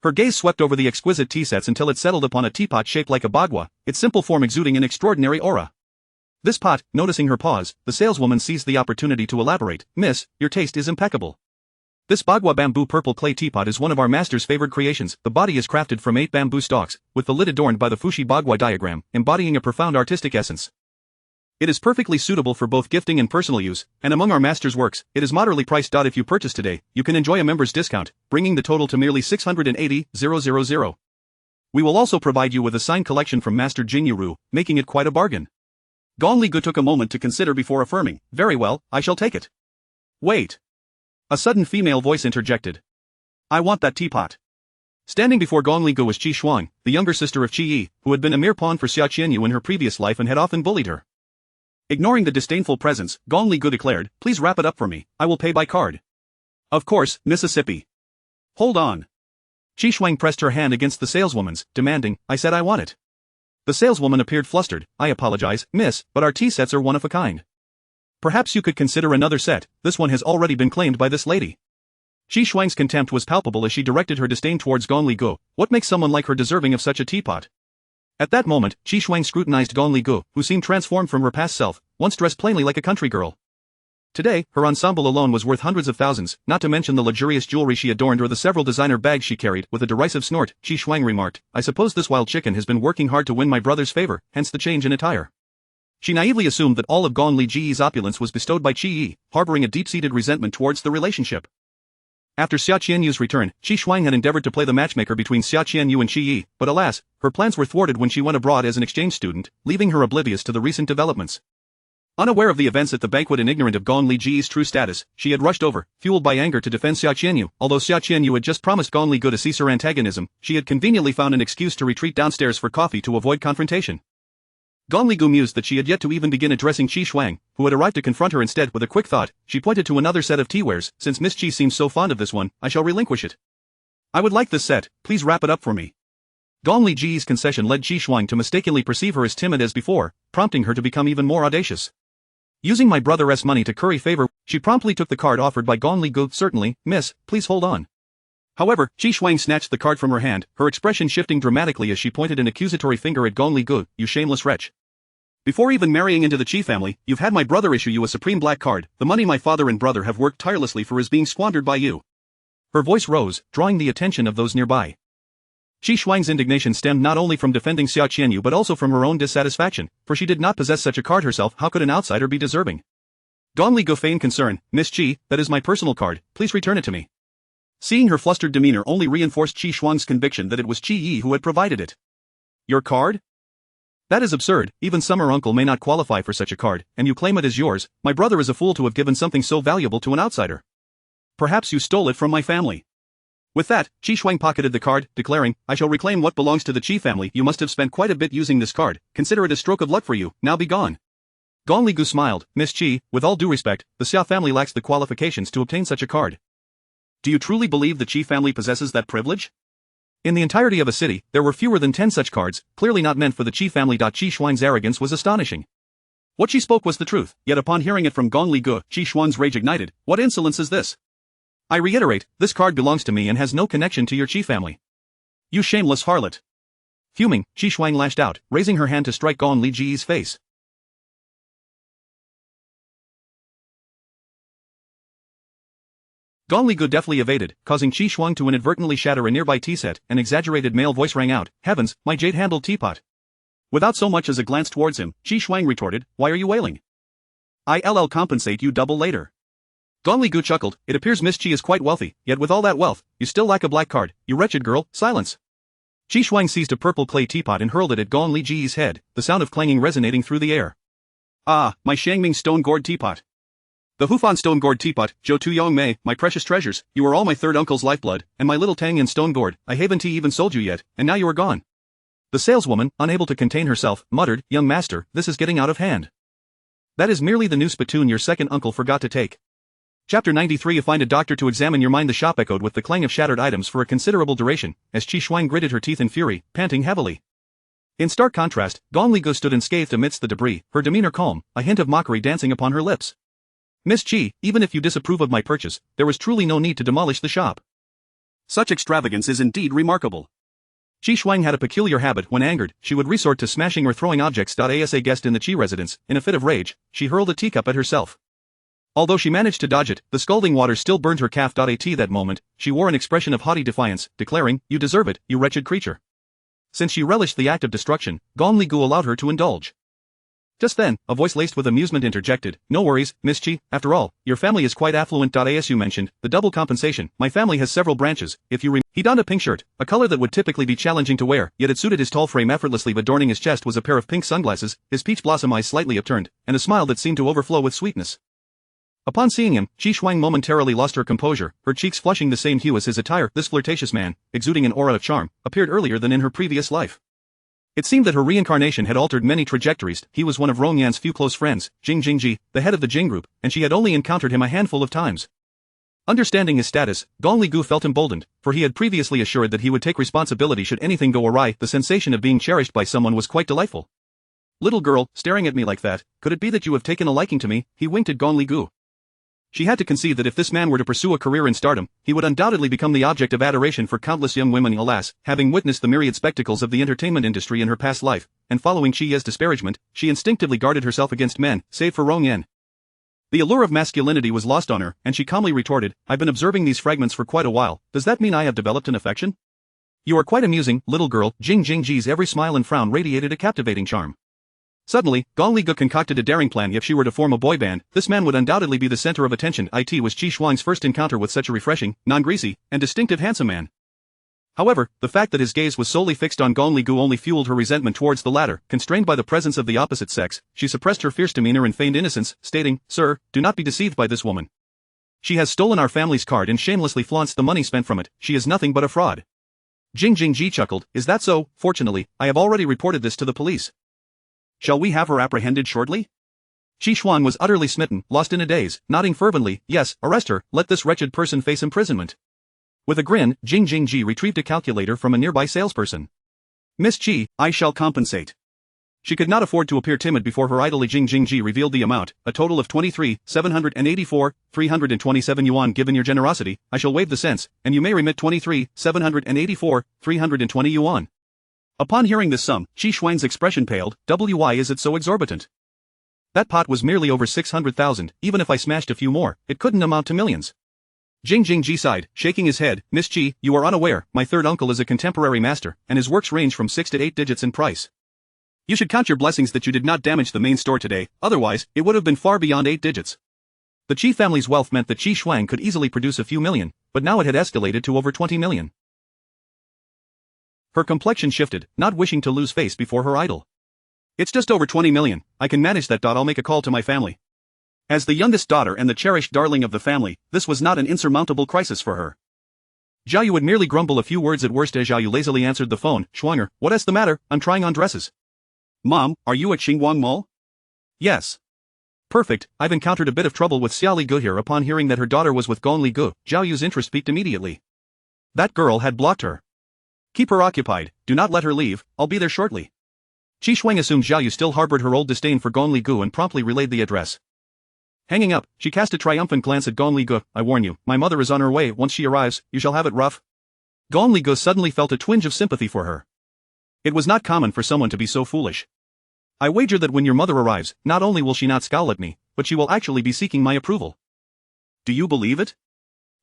Her gaze swept over the exquisite tea sets until it settled upon a teapot shaped like a bagua, its simple form exuding an extraordinary aura. This pot, noticing her pause, the saleswoman seized the opportunity to elaborate. Miss, your taste is impeccable. This bagua bamboo purple clay teapot is one of our master's favored creations. The body is crafted from 8 bamboo stalks, with the lid adorned by the Fushi bagua diagram, embodying a profound artistic essence. It is perfectly suitable for both gifting and personal use, and among our master's works, it is moderately priced. If you purchase today, you can enjoy a member's discount, bringing the total to merely 680,000. We will also provide you with a signed collection from Master Jinyu, making it quite a bargain. Gong Li Gu took a moment to consider before affirming, very well, I shall take it. Wait. A sudden female voice interjected. I want that teapot. Standing before Gong Li Gu was Qi Shuang, the younger sister of Qi Yi, who had been a mere pawn for Xia Qianyu in her previous life and had often bullied her. Ignoring the disdainful presence, Gong Li Gu declared, please wrap it up for me, I will pay by card. Of course, Mississippi. Hold on. Qi Shuang pressed her hand against the saleswoman's, demanding, I said I want it. The saleswoman appeared flustered, I apologize, miss, but our tea sets are one of a kind. Perhaps you could consider another set, this one has already been claimed by this lady. Qi Shuang's contempt was palpable as she directed her disdain towards Gong Li Gu, what makes someone like her deserving of such a teapot? At that moment, Qi Shuang scrutinized Gong Li Gu, who seemed transformed from her past self, once dressed plainly like a country girl. Today, her ensemble alone was worth hundreds of thousands, not to mention the luxurious jewelry she adorned or the several designer bags she carried. With a derisive snort, Qi Shuang remarked, I suppose this wild chicken has been working hard to win my brother's favor, hence the change in attire. She naively assumed that all of Gong Li Ji's opulence was bestowed by Qi Yi, harboring a deep-seated resentment towards the relationship. After Xia Qianyu's return, Qi Shuang had endeavored to play the matchmaker between Xia Qianyu and Qi Yi, but alas, her plans were thwarted when she went abroad as an exchange student, leaving her oblivious to the recent developments. Unaware of the events at the banquet and ignorant of Gong Li Ji's true status, she had rushed over, fueled by anger to defend Xia Qianyu. Although Xia Qianyu had just promised Gong Li Gu to cease her antagonism, she had conveniently found an excuse to retreat downstairs for coffee to avoid confrontation. Gong Li Gu mused that she had yet to even begin addressing Qi Shuang, who had arrived to confront her instead. With a quick thought, she pointed to another set of teawares, since Miss Qi seems so fond of this one, I shall relinquish it. I would like this set, please wrap it up for me. Gong Li Ji's concession led Qi Shuang to mistakenly perceive her as timid as before, prompting her to become even more audacious. Using my brother's money to curry favor, she promptly took the card offered by Gong Li Gu. Certainly, miss, please hold on. However, Qi Shuang snatched the card from her hand, her expression shifting dramatically as she pointed an accusatory finger at Gong Li Gu, you shameless wretch. Before even marrying into the Qi family, you've had my brother issue you a supreme black card, the money my father and brother have worked tirelessly for is being squandered by you. Her voice rose, drawing the attention of those nearby. Qi Shuang's indignation stemmed not only from defending Xia Qianyu but also from her own dissatisfaction, for she did not possess such a card herself. How could an outsider be deserving? Gong Li Gu feigned concern, Miss Qi, that is my personal card, please return it to me. Seeing her flustered demeanor only reinforced Qi Shuang's conviction that it was Qi Yi who had provided it. Your card? That is absurd, even Summer Uncle may not qualify for such a card, and you claim it as yours. My brother is a fool to have given something so valuable to an outsider. Perhaps you stole it from my family. With that, Qi Shuang pocketed the card, declaring, I shall reclaim what belongs to the Qi family. You must have spent quite a bit using this card, consider it a stroke of luck for you, now be gone. Gong Li Gu smiled, Miss Qi, with all due respect, the Xia family lacks the qualifications to obtain such a card. Do you truly believe the Qi family possesses that privilege? In the entirety of a city, there were fewer than 10 such cards, clearly not meant for the Qi family. Qi Shuang's arrogance was astonishing. What she spoke was the truth, yet upon hearing it from Gong Li Gu, Qi Shuang's rage ignited. What insolence is this? I reiterate, this card belongs to me and has no connection to your Qi family. You shameless harlot. Fuming, Qi Shuang lashed out, raising her hand to strike Gong Li Ji's face. Gong Li Gu deftly evaded, causing Qi Shuang to inadvertently shatter a nearby tea set. An exaggerated male voice rang out, heavens, my jade-handled teapot. Without so much as a glance towards him, Qi Shuang retorted, why are you wailing? I'll compensate you double later. Gong Li Gu chuckled, it appears Miss Qi is quite wealthy, yet with all that wealth, you still lack a black card, you wretched girl, silence. Qi Shuang seized a purple clay teapot and hurled it at Gong Li Ji's head, the sound of clanging resonating through the air. Ah, my Shangming stone-gourd teapot. The Hufan stone-gourd teapot, Zhou Tu Yong Mei, my precious treasures, you are all my third uncle's lifeblood, and my little Tang Yin stone-gourd, I haven't even sold you yet, and now you are gone. The saleswoman, unable to contain herself, muttered, young master, this is getting out of hand. That is merely the new spittoon your second uncle forgot to take. Chapter 93. You find a doctor to examine your mind. The shop echoed with the clang of shattered items for a considerable duration, as Qi Shuang gritted her teeth in fury, panting heavily. In stark contrast, Gong Li Gu stood unscathed amidst the debris, her demeanor calm, a hint of mockery dancing upon her lips. Miss Qi, even if you disapprove of my purchase, there was truly no need to demolish the shop. Such extravagance is indeed remarkable. Qi Shuang had a peculiar habit. When angered, she would resort to smashing or throwing objects. As a guest in the Qi residence, in a fit of rage, she hurled a teacup at herself. Although she managed to dodge it, the scalding water still burned her calf. At that moment, she wore an expression of haughty defiance, declaring, you deserve it, you wretched creature. Since she relished the act of destruction, Gong Li Gu allowed her to indulge. Just then, a voice laced with amusement interjected, "No worries, Miss Chi, after all, your family is quite affluent." As you mentioned, the double compensation, my family has several branches, if you He donned a pink shirt, a color that would typically be challenging to wear, yet it suited his tall frame effortlessly. Adorning his chest was a pair of pink sunglasses, his peach blossom eyes slightly upturned, and a smile that seemed to overflow with sweetness. Upon seeing him, Chi Shuang momentarily lost her composure, her cheeks flushing the same hue as his attire. This flirtatious man, exuding an aura of charm, appeared earlier than in her previous life. It seemed that her reincarnation had altered many trajectories. He was one of Rong Yan's few close friends, Jing Jingji, the head of the Jing group, and she had only encountered him a handful of times. Understanding his status, Gong Li Gu felt emboldened, for he had previously assured that he would take responsibility should anything go awry. The sensation of being cherished by someone was quite delightful. "Little girl, staring at me like that, could it be that you have taken a liking to me?" he winked at Gong Li Gu. She had to concede that if this man were to pursue a career in stardom, he would undoubtedly become the object of adoration for countless young women. Alas, having witnessed the myriad spectacles of the entertainment industry in her past life, and following Chi Ye's disparagement, she instinctively guarded herself against men, save for Rong Yan. The allure of masculinity was lost on her, and she calmly retorted, "I've been observing these fragments for quite a while. Does that mean I have developed an affection?" "You are quite amusing, little girl." Jing Jingji's every smile and frown radiated a captivating charm. Suddenly, Gong Li Gu concocted a daring plan. If she were to form a boy band, this man would undoubtedly be the center of attention. It was Chi Shuang's first encounter with such a refreshing, non-greasy, and distinctive handsome man. However, the fact that his gaze was solely fixed on Gong Li Gu only fueled her resentment towards the latter. Constrained by the presence of the opposite sex, she suppressed her fierce demeanor and feigned innocence, stating, "Sir, do not be deceived by this woman. She has stolen our family's card and shamelessly flaunts the money spent from it. She is nothing but a fraud." Jing Jingji chuckled, "Is that so? Fortunately, I have already reported this to the police. Shall we have her apprehended shortly?" Chi Shuang was utterly smitten, lost in a daze, nodding fervently, "Yes, arrest her, let this wretched person face imprisonment." With a grin, Jing Jingji retrieved a calculator from a nearby salesperson. "Miss Chi, I shall compensate." She could not afford to appear timid before her idol. Jing Jingji revealed the amount, a total of 23,784,327 yuan. "Given your generosity, I shall waive the cents, and you may remit 23,784,320 yuan. Upon hearing this sum, Chi Shuang's expression paled. "Why is it so exorbitant? That pot was merely over 600,000, even if I smashed a few more, it couldn't amount to millions." Jing Jingji sighed, shaking his head, "Miss Chi, you are unaware, my third uncle is a contemporary master, and his works range from 6 to 8 digits in price. You should count your blessings that you did not damage the main store today, otherwise, it would have been far beyond 8 digits. The Chi family's wealth meant that Chi Shuang could easily produce a few million, but now it had escalated to over 20 million. Her complexion shifted, not wishing to lose face before her idol. "It's just over 20 million, I can manage that. I'll make a call to my family." As the youngest daughter and the cherished darling of the family, this was not an insurmountable crisis for her. Zhao Yu would merely grumble a few words at worst as Zhao Yu lazily answered the phone. "Shuanger, what's the matter? I'm trying on dresses." "Mom, are you at Xinguang Mall?" "Yes." "Perfect, I've encountered a bit of trouble with Xia Li Gu here." Upon hearing that her daughter was with Gong Li Gu, Zhao Yu's interest peaked immediately. That girl had blocked her. "Keep her occupied, do not let her leave, I'll be there shortly." Chi Shuang assumed Zhao Yu still harbored her old disdain for Gong Li Gu and promptly relayed the address. Hanging up, she cast a triumphant glance at Gong Li Gu. "I warn you, my mother is on her way. Once she arrives, you shall have it rough." Gong Li Gu suddenly felt a twinge of sympathy for her. It was not common for someone to be so foolish. "I wager that when your mother arrives, not only will she not scowl at me, but she will actually be seeking my approval." "Do you believe it?"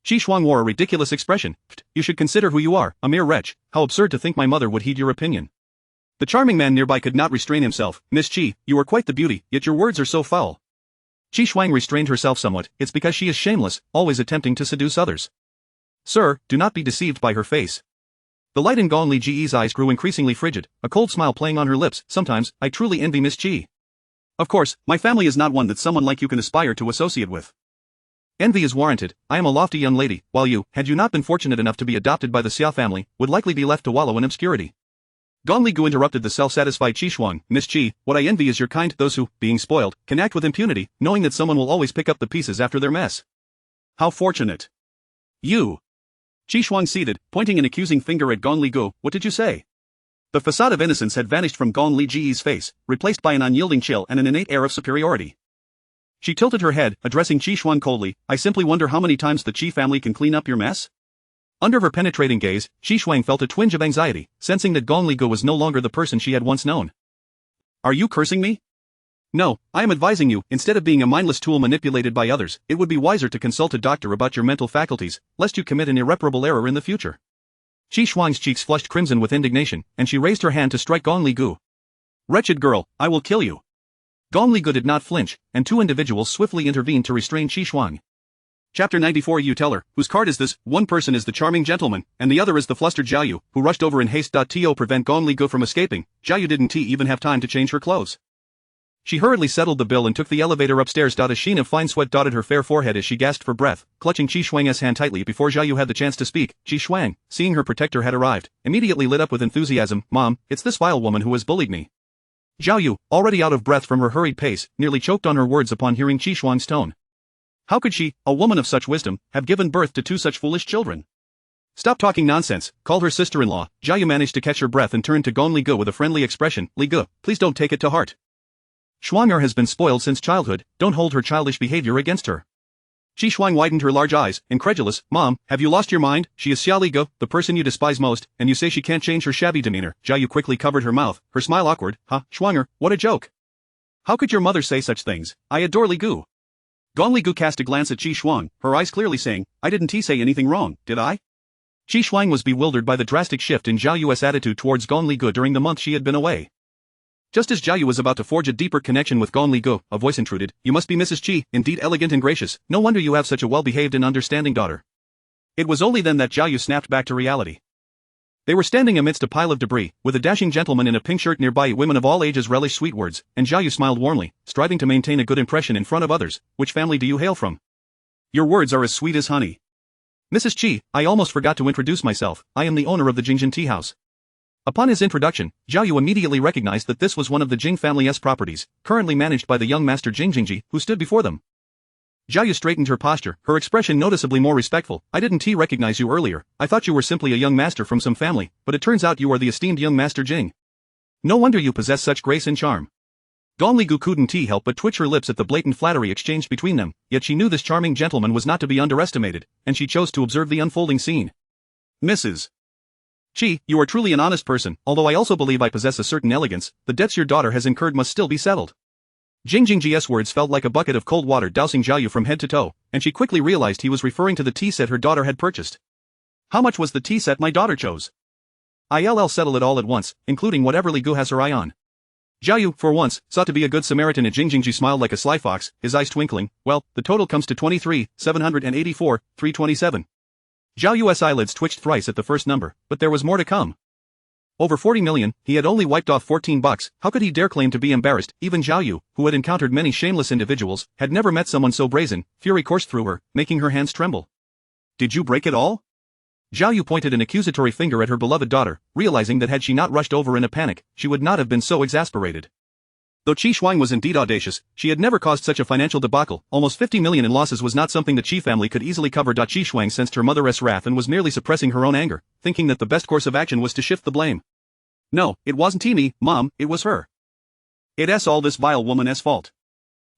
Chi Shuang wore a ridiculous expression. "You should consider who you are, a mere wretch. How absurd to think my mother would heed your opinion." The charming man nearby could not restrain himself. "Miss Chi, you are quite the beauty, yet your words are so foul." Chi Shuang restrained herself somewhat. "It's because she is shameless, always attempting to seduce others." "Sir, do not be deceived by her face." The light in Gong Li Ji's eyes grew increasingly frigid, a cold smile playing on her lips. "Sometimes, I truly envy Miss Chi. Of course, my family is not one that someone like you can aspire to associate with. Envy is warranted. I am a lofty young lady, while you, had you not been fortunate enough to be adopted by the Xia family, would likely be left to wallow in obscurity." Gong Li Gu interrupted the self-satisfied Chi Shuang. "Miss Chi, what I envy is your kind, those who, being spoiled, can act with impunity, knowing that someone will always pick up the pieces after their mess. How fortunate. You." Chi Shuang ceded, pointing an accusing finger at Gong Li Gu. "What did you say?" The facade of innocence had vanished from Gong Li Ji's face, replaced by an unyielding chill and an innate air of superiority. She tilted her head, addressing Chi Shuang coldly. "I simply wonder how many times the Chi family can clean up your mess?" Under her penetrating gaze, Chi Shuang felt a twinge of anxiety, sensing that Gong Li Gu was no longer the person she had once known. "Are you cursing me?" "No, I am advising you, instead of being a mindless tool manipulated by others, it would be wiser to consult a doctor about your mental faculties, lest you commit an irreparable error in the future." Chi Shuang's cheeks flushed crimson with indignation, and she raised her hand to strike Gong Li Gu. "Wretched girl, I will kill you." Gong Li Gu did not flinch, and two individuals swiftly intervened to restrain Qi Shuang. Chapter 94. You tell her, whose card is this? One person is the charming gentleman, and the other is the flustered Zhao Yu, who rushed over in haste. To prevent Gong Li Gu from escaping, Zhao Yu didn't even have time to change her clothes. She hurriedly settled the bill and took the elevator upstairs. A sheen of fine sweat dotted her fair forehead as she gasped for breath, clutching Qi Shuang's hand tightly before Zhao Yu had the chance to speak. Qi Shuang, seeing her protector had arrived, immediately lit up with enthusiasm. Mom, it's this vile woman who has bullied me. Zhao Yu, already out of breath from her hurried pace, nearly choked on her words upon hearing Qi Shuang's tone. How could she, a woman of such wisdom, have given birth to two such foolish children? Stop talking nonsense, called her sister-in-law. Zhao Yu managed to catch her breath and turned to Gong Li Gu with a friendly expression. Li Gu, please don't take it to heart. Shuang has been spoiled since childhood, don't hold her childish behavior against her. Qi Shuang widened her large eyes, incredulous. Mom, have you lost your mind? She is Xia Li Gu, the person you despise most, and you say she can't change her shabby demeanor. Zhao Yu quickly covered her mouth, her smile awkward. Shuang, what a joke. How could your mother say such things? I adore Li Gu. Gong Li Gu cast a glance at Qi Shuang, her eyes clearly saying, I didn't say anything wrong, did I? Qi Shuang was bewildered by the drastic shift in Zhao Yu's attitude towards Gong Li Gu during the month she had been away. Just as Zhao Yu was about to forge a deeper connection with Gong Li Gu, a voice intruded. You must be Mrs. Qi, indeed elegant and gracious, no wonder you have such a well-behaved and understanding daughter. It was only then that Zhao Yu snapped back to reality. They were standing amidst a pile of debris, with a dashing gentleman in a pink shirt nearby. Women of all ages relish sweet words, and Zhao Yu smiled warmly, striving to maintain a good impression in front of others. Which family do you hail from? Your words are as sweet as honey. Mrs. Qi, I almost forgot to introduce myself, I am the owner of the Jingjin Tea House. Upon his introduction, Zhao Yu immediately recognized that this was one of the Jing family's properties, currently managed by the young master Jing Jingji, who stood before them. Zhao Yu straightened her posture, her expression noticeably more respectful. I didn't recognize you earlier, I thought you were simply a young master from some family, but it turns out you are the esteemed young master Jing. No wonder you possess such grace and charm. Gong Li Gu couldn't help but twitch her lips at the blatant flattery exchanged between them, yet she knew this charming gentleman was not to be underestimated, and she chose to observe the unfolding scene. Mrs. Qi, you are truly an honest person, although I also believe I possess a certain elegance. The debts your daughter has incurred must still be settled. Jing Jingji's words felt like a bucket of cold water dousing Zhao Yu from head to toe, and she quickly realized he was referring to the tea set her daughter had purchased. How much was the tea set my daughter chose? I'll settle it all at once, including whatever Li Gu has her eye on. Zhao Yu, for once, sought to be a good Samaritan, and Jing Jingji smiled like a sly fox, his eyes twinkling. Well, the total comes to 23,784,327. Zhao Yu's eyelids twitched thrice at the first number, but there was more to come. Over 40 million, he had only wiped off 14 bucks, how could he dare claim to be embarrassed? Even Zhao Yu, who had encountered many shameless individuals, had never met someone so brazen. Fury coursed through her, making her hands tremble. Did you break it all? Zhao Yu pointed an accusatory finger at her beloved daughter, realizing that had she not rushed over in a panic, she would not have been so exasperated. Though Qi Shuang was indeed audacious, she had never caused such a financial debacle. Almost 50 million in losses was not something the Qi family could easily cover. Qi Shuang sensed her mother's wrath and was merely suppressing her own anger, thinking that the best course of action was to shift the blame. No, it wasn't me, Mom, it was her. It's all this vile woman's fault.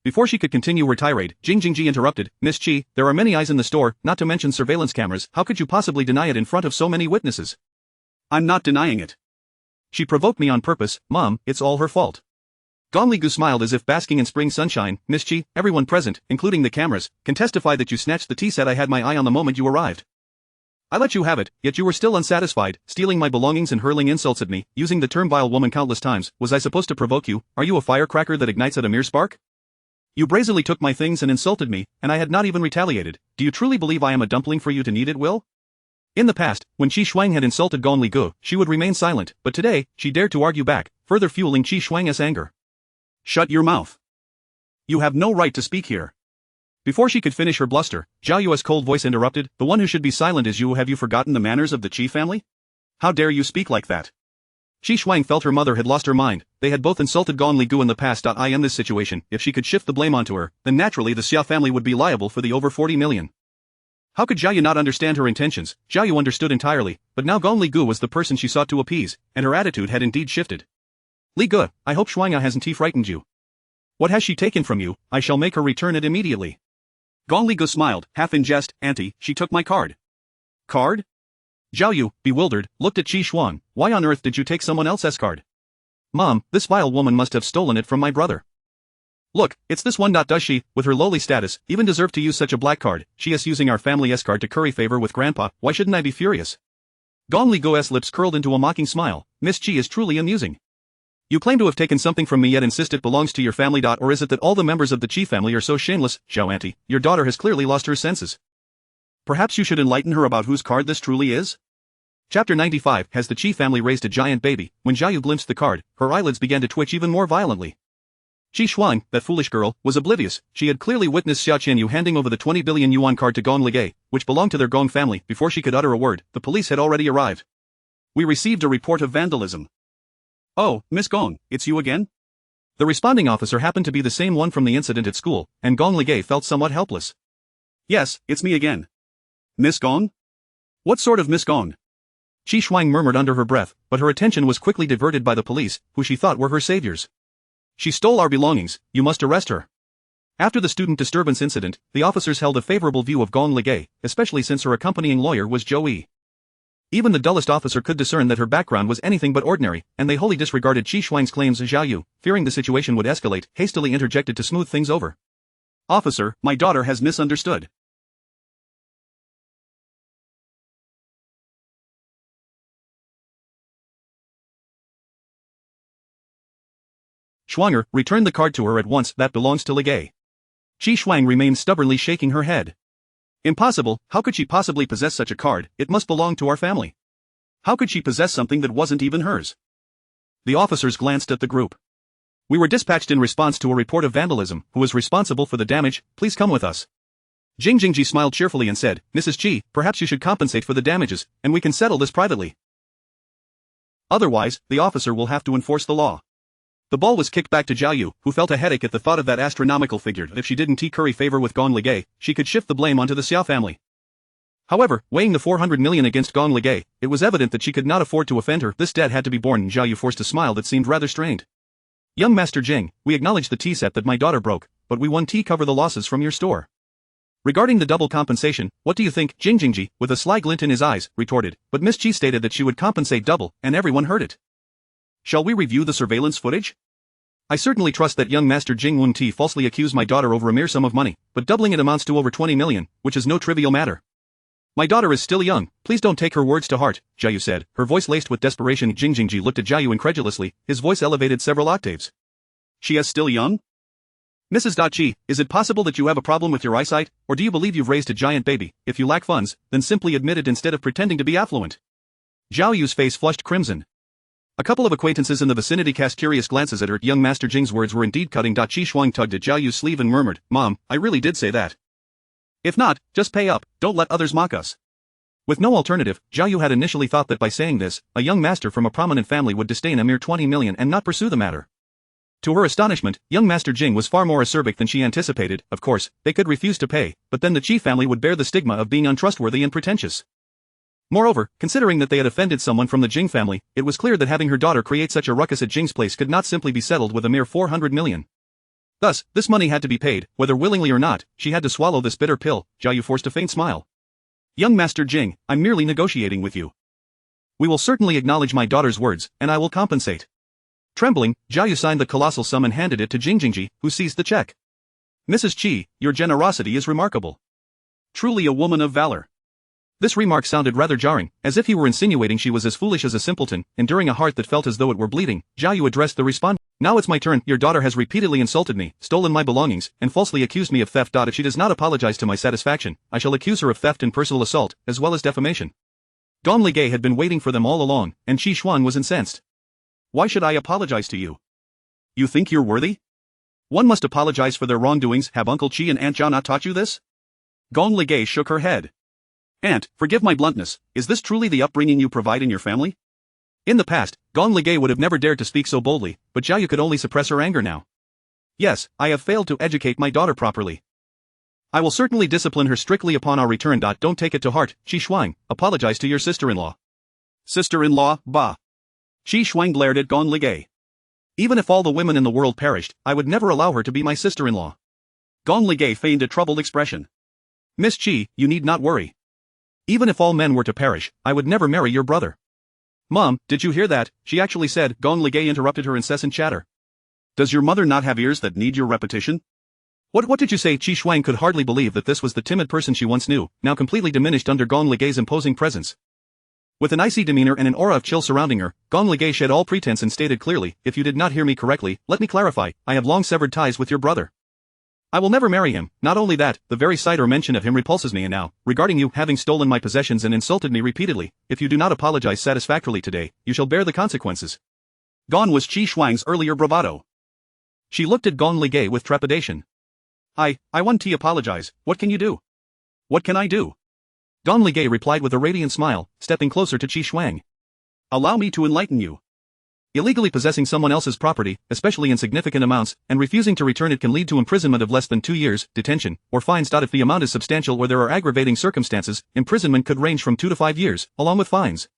Before she could continue her tirade, Jing Jingji interrupted. Miss Qi, there are many eyes in the store, not to mention surveillance cameras. How could you possibly deny it in front of so many witnesses? I'm not denying it. She provoked me on purpose, Mom, it's all her fault. Gong Li Gu smiled as if basking in spring sunshine. Miss Qi, everyone present, including the cameras, can testify that you snatched the tea set. I had my eye on the moment you arrived. I let you have it, yet you were still unsatisfied, stealing my belongings and hurling insults at me, using the term vile woman countless times. Was I supposed to provoke you? Are you a firecracker that ignites at a mere spark? You brazenly took my things and insulted me, and I had not even retaliated. Do you truly believe I am a dumpling for you to need it, Will? In the past, when Qi Shuang had insulted Gong Li Gu, she would remain silent, but today, she dared to argue back, further fueling Qi Shuang's anger. Shut your mouth. You have no right to speak here. Before she could finish her bluster, Zhao Yu's cold voice interrupted. The one who should be silent is you. Have you forgotten the manners of the Qi family? How dare you speak like that? Qi Shuang felt her mother had lost her mind. They had both insulted Gong Li Gu in the past. In this situation, if she could shift the blame onto her, then naturally the Xia family would be liable for the over 40 million. How could Zhao Yu not understand her intentions? Zhao Yu understood entirely, but now Gong Li Gu was the person she sought to appease, and her attitude had indeed shifted. Li Gu, I hope Shuang hasn't frightened you. What has she taken from you? I shall make her return it immediately. Gong Li Gu smiled, half in jest. Auntie, she took my card. Card? Zhao Yu, bewildered, looked at Qi Shuang. Why on earth did you take someone else's card? Mom, this vile woman must have stolen it from my brother. Look, it's this one. Does she, with her lowly status, even deserve to use such a black card? She is using our family's card to curry favor with Grandpa. Why shouldn't I be furious? Gong Li Gu's lips curled into a mocking smile. Miss Qi is truly amusing. You claim to have taken something from me yet insist it belongs to your family. Or is it that all the members of the Chi family are so shameless? Zhao auntie, your daughter has clearly lost her senses. Perhaps you should enlighten her about whose card this truly is? Chapter 95. Has the Chi family raised a giant baby? When Zhao Yu glimpsed the card, her eyelids began to twitch even more violently. Qi Shuang, that foolish girl, was oblivious. She had clearly witnessed Xiao Qianyu handing over the 20 billion yuan card to Gong Ligay, which belonged to their Gong family. Before she could utter a word, the police had already arrived. We received a report of vandalism. Oh, Miss Gong, it's you again? The responding officer happened to be the same one from the incident at school, and Gong Ligay felt somewhat helpless. Yes, it's me again. Miss Gong? What sort of Miss Gong? Qi Shuang murmured under her breath, but her attention was quickly diverted by the police, who she thought were her saviors. She stole our belongings, you must arrest her. After the student disturbance incident, the officers held a favorable view of Gong Ligay, especially since her accompanying lawyer was Zhou Yi. Even the dullest officer could discern that her background was anything but ordinary, and they wholly disregarded Qi Shuang's claims. Zhao Yu, fearing the situation would escalate, hastily interjected to smooth things over. Officer, my daughter has misunderstood. Shuanger, return the card to her at once. That belongs to Ligay. Qi Shuang remained stubbornly shaking her head. Impossible, how could she possibly possess such a card? It must belong to our family. How could she possess something that wasn't even hers? The officers glanced at the group. We were dispatched in response to a report of vandalism. Who is responsible for the damage? Please come with us. Jing Jingji smiled cheerfully and said, Mrs. Qi, perhaps you should compensate for the damages, and we can settle this privately. Otherwise, the officer will have to enforce the law. The ball was kicked back to Zhao Yu, who felt a headache at the thought of that astronomical figure. If she didn't curry favor with Gong Ligay, she could shift the blame onto the Xiao family. However, weighing the 400 million against Gong Ligay, it was evident that she could not afford to offend her. This debt had to be borne. Zhao Yu forced a smile that seemed rather strained. Young Master Jing, we acknowledge the tea set that my daughter broke, but we won tea cover the losses from your store. Regarding the double compensation, what do you think? Jing Jingji, with a sly glint in his eyes, retorted, but Miss Qi stated that she would compensate double, and everyone heard it. Shall we review the surveillance footage? I certainly trust that young Master Jing Wunti falsely accused my daughter over a mere sum of money, but doubling it amounts to over 20 million, which is no trivial matter. My daughter is still young, please don't take her words to heart, Zhao Yu said, her voice laced with desperation. Jing Jingji looked at Zhao Yu incredulously, his voice elevated several octaves. She is still young? Mrs. Qi, is it possible that you have a problem with your eyesight, or do you believe you've raised a giant baby? If you lack funds, then simply admit it instead of pretending to be affluent. Zhao Yu's face flushed crimson. A couple of acquaintances in the vicinity cast curious glances at her. Young Master Jing's words were indeed cutting. Qi Shuang tugged at Zhao Yu's sleeve and murmured, Mom, I really did say that. If not, just pay up, don't let others mock us. With no alternative, Zhao Yu had initially thought that by saying this, a young master from a prominent family would disdain a mere 20 million and not pursue the matter. To her astonishment, young Master Jing was far more acerbic than she anticipated. Of course, they could refuse to pay, but then the Qi family would bear the stigma of being untrustworthy and pretentious. Moreover, considering that they had offended someone from the Jing family, it was clear that having her daughter create such a ruckus at Jing's place could not simply be settled with a mere 400 million. Thus, this money had to be paid, whether willingly or not. She had to swallow this bitter pill. Zhao Yu forced a faint smile. Young Master Jing, I'm merely negotiating with you. We will certainly acknowledge my daughter's words, and I will compensate. Trembling, Zhao Yu signed the colossal sum and handed it to Jing Jingji, who seized the check. Mrs. Qi, your generosity is remarkable. Truly a woman of valor. This remark sounded rather jarring, as if he were insinuating she was as foolish as a simpleton. Enduring a heart that felt as though it were bleeding, Zhao Yu addressed the respondent. Now it's my turn. Your daughter has repeatedly insulted me, stolen my belongings, and falsely accused me of theft. If she does not apologize to my satisfaction, I shall accuse her of theft and personal assault, as well as defamation. Gong Ligay had been waiting for them all along, and Qi Shuang was incensed. Why should I apologize to you? You think you're worthy? One must apologize for their wrongdoings. Have Uncle Qi and Aunt Zhao not taught you this? Gong Ligay shook her head. Aunt, forgive my bluntness, is this truly the upbringing you provide in your family? In the past, Gong Ligay would have never dared to speak so boldly, but Zhao Yu could only suppress her anger now. Yes, I have failed to educate my daughter properly. I will certainly discipline her strictly upon our return. Don't take it to heart, Qi Shuang, apologize to your sister-in-law. Sister-in-law, bah. Qi Shuang glared at Gong Ligay. Even if all the women in the world perished, I would never allow her to be my sister-in-law. Gong Ligay feigned a troubled expression. Miss Qi, you need not worry. Even if all men were to perish, I would never marry your brother. Mom, did you hear that? She actually said. Gong Ligay interrupted her incessant chatter. Does your mother not have ears that need your repetition? What did you say? Qi Shuang could hardly believe that this was the timid person she once knew, now completely diminished under Gong Ligay's imposing presence. With an icy demeanor and an aura of chill surrounding her, Gong Ligay shed all pretense and stated clearly, "If you did not hear me correctly, let me clarify, I have long severed ties with your brother. I will never marry him. Not only that, the very sight or mention of him repulses me, and now, regarding you having stolen my possessions and insulted me repeatedly, if you do not apologize satisfactorily today, you shall bear the consequences." Gone was Qi Shuang's earlier bravado. She looked at Gong Ligay with trepidation. I want to apologize. What can you do? What can I do? Gong Ligay replied with a radiant smile, stepping closer to Qi Shuang. Allow me to enlighten you. Illegally possessing someone else's property, especially in significant amounts, and refusing to return it can lead to imprisonment of less than 2 years, detention, or fines. If the amount is substantial or there are aggravating circumstances, imprisonment could range from 2 to 5 years, along with fines.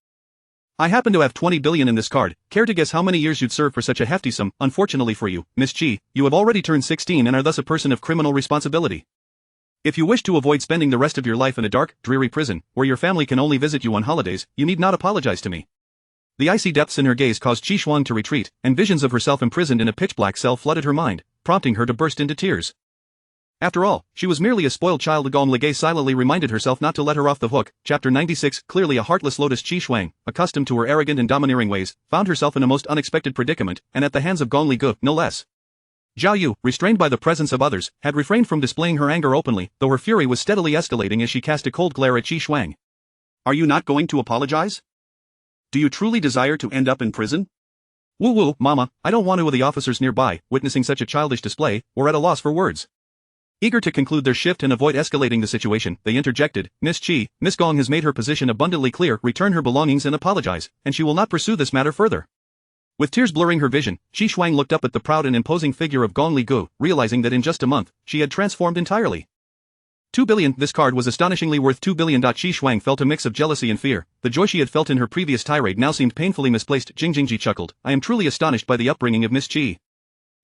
I happen to have 20 billion in this card. Care to guess how many years you'd serve for such a hefty sum? Unfortunately for you, Miss Qi, you have already turned 16 and are thus a person of criminal responsibility. If you wish to avoid spending the rest of your life in a dark, dreary prison, where your family can only visit you on holidays, you need not apologize to me. The icy depths in her gaze caused Qi Shuang to retreat, and visions of herself imprisoned in a pitch-black cell flooded her mind, prompting her to burst into tears. After all, she was merely a spoiled child. Gong Ligay silently reminded herself not to let her off the hook. Chapter 96. Clearly a heartless lotus. Qi Shuang, accustomed to her arrogant and domineering ways, found herself in a most unexpected predicament, and at the hands of Gong Ligay, no less. Zhao Yu, restrained by the presence of others, had refrained from displaying her anger openly, though her fury was steadily escalating as she cast a cold glare at Qi Shuang. Are you not going to apologize? Do you truly desire to end up in prison? Woo, mama, I don't want to. The officers nearby, witnessing such a childish display, were at a loss for words. Eager to conclude their shift and avoid escalating the situation, they interjected, Miss Qi, Miss Gong has made her position abundantly clear. Return her belongings and apologize, and she will not pursue this matter further. With tears blurring her vision, Qi Shuang looked up at the proud and imposing figure of Gong Ligay, realizing that in just a month, she had transformed entirely. 2 billion, this card was astonishingly worth 2 billion. Qi Shuang felt a mix of jealousy and fear. The joy she had felt in her previous tirade now seemed painfully misplaced. Jingjingji chuckled, I am truly astonished by the upbringing of Miss Qi.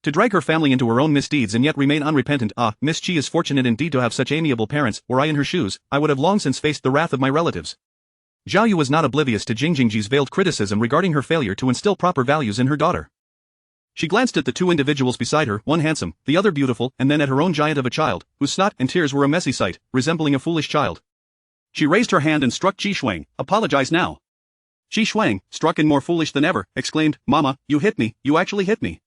To drag her family into her own misdeeds and yet remain unrepentant. Miss Qi is fortunate indeed to have such amiable parents. Were I in her shoes, I would have long since faced the wrath of my relatives. Zhao Yu was not oblivious to Jingjingji's veiled criticism regarding her failure to instill proper values in her daughter. She glanced at the two individuals beside her, one handsome, the other beautiful, and then at her own giant of a child, whose snot and tears were a messy sight, resembling a foolish child. She raised her hand and struck Qi Shuang. Apologize now. Qi Shuang, struck and more foolish than ever, exclaimed, Mama, you hit me, you actually hit me.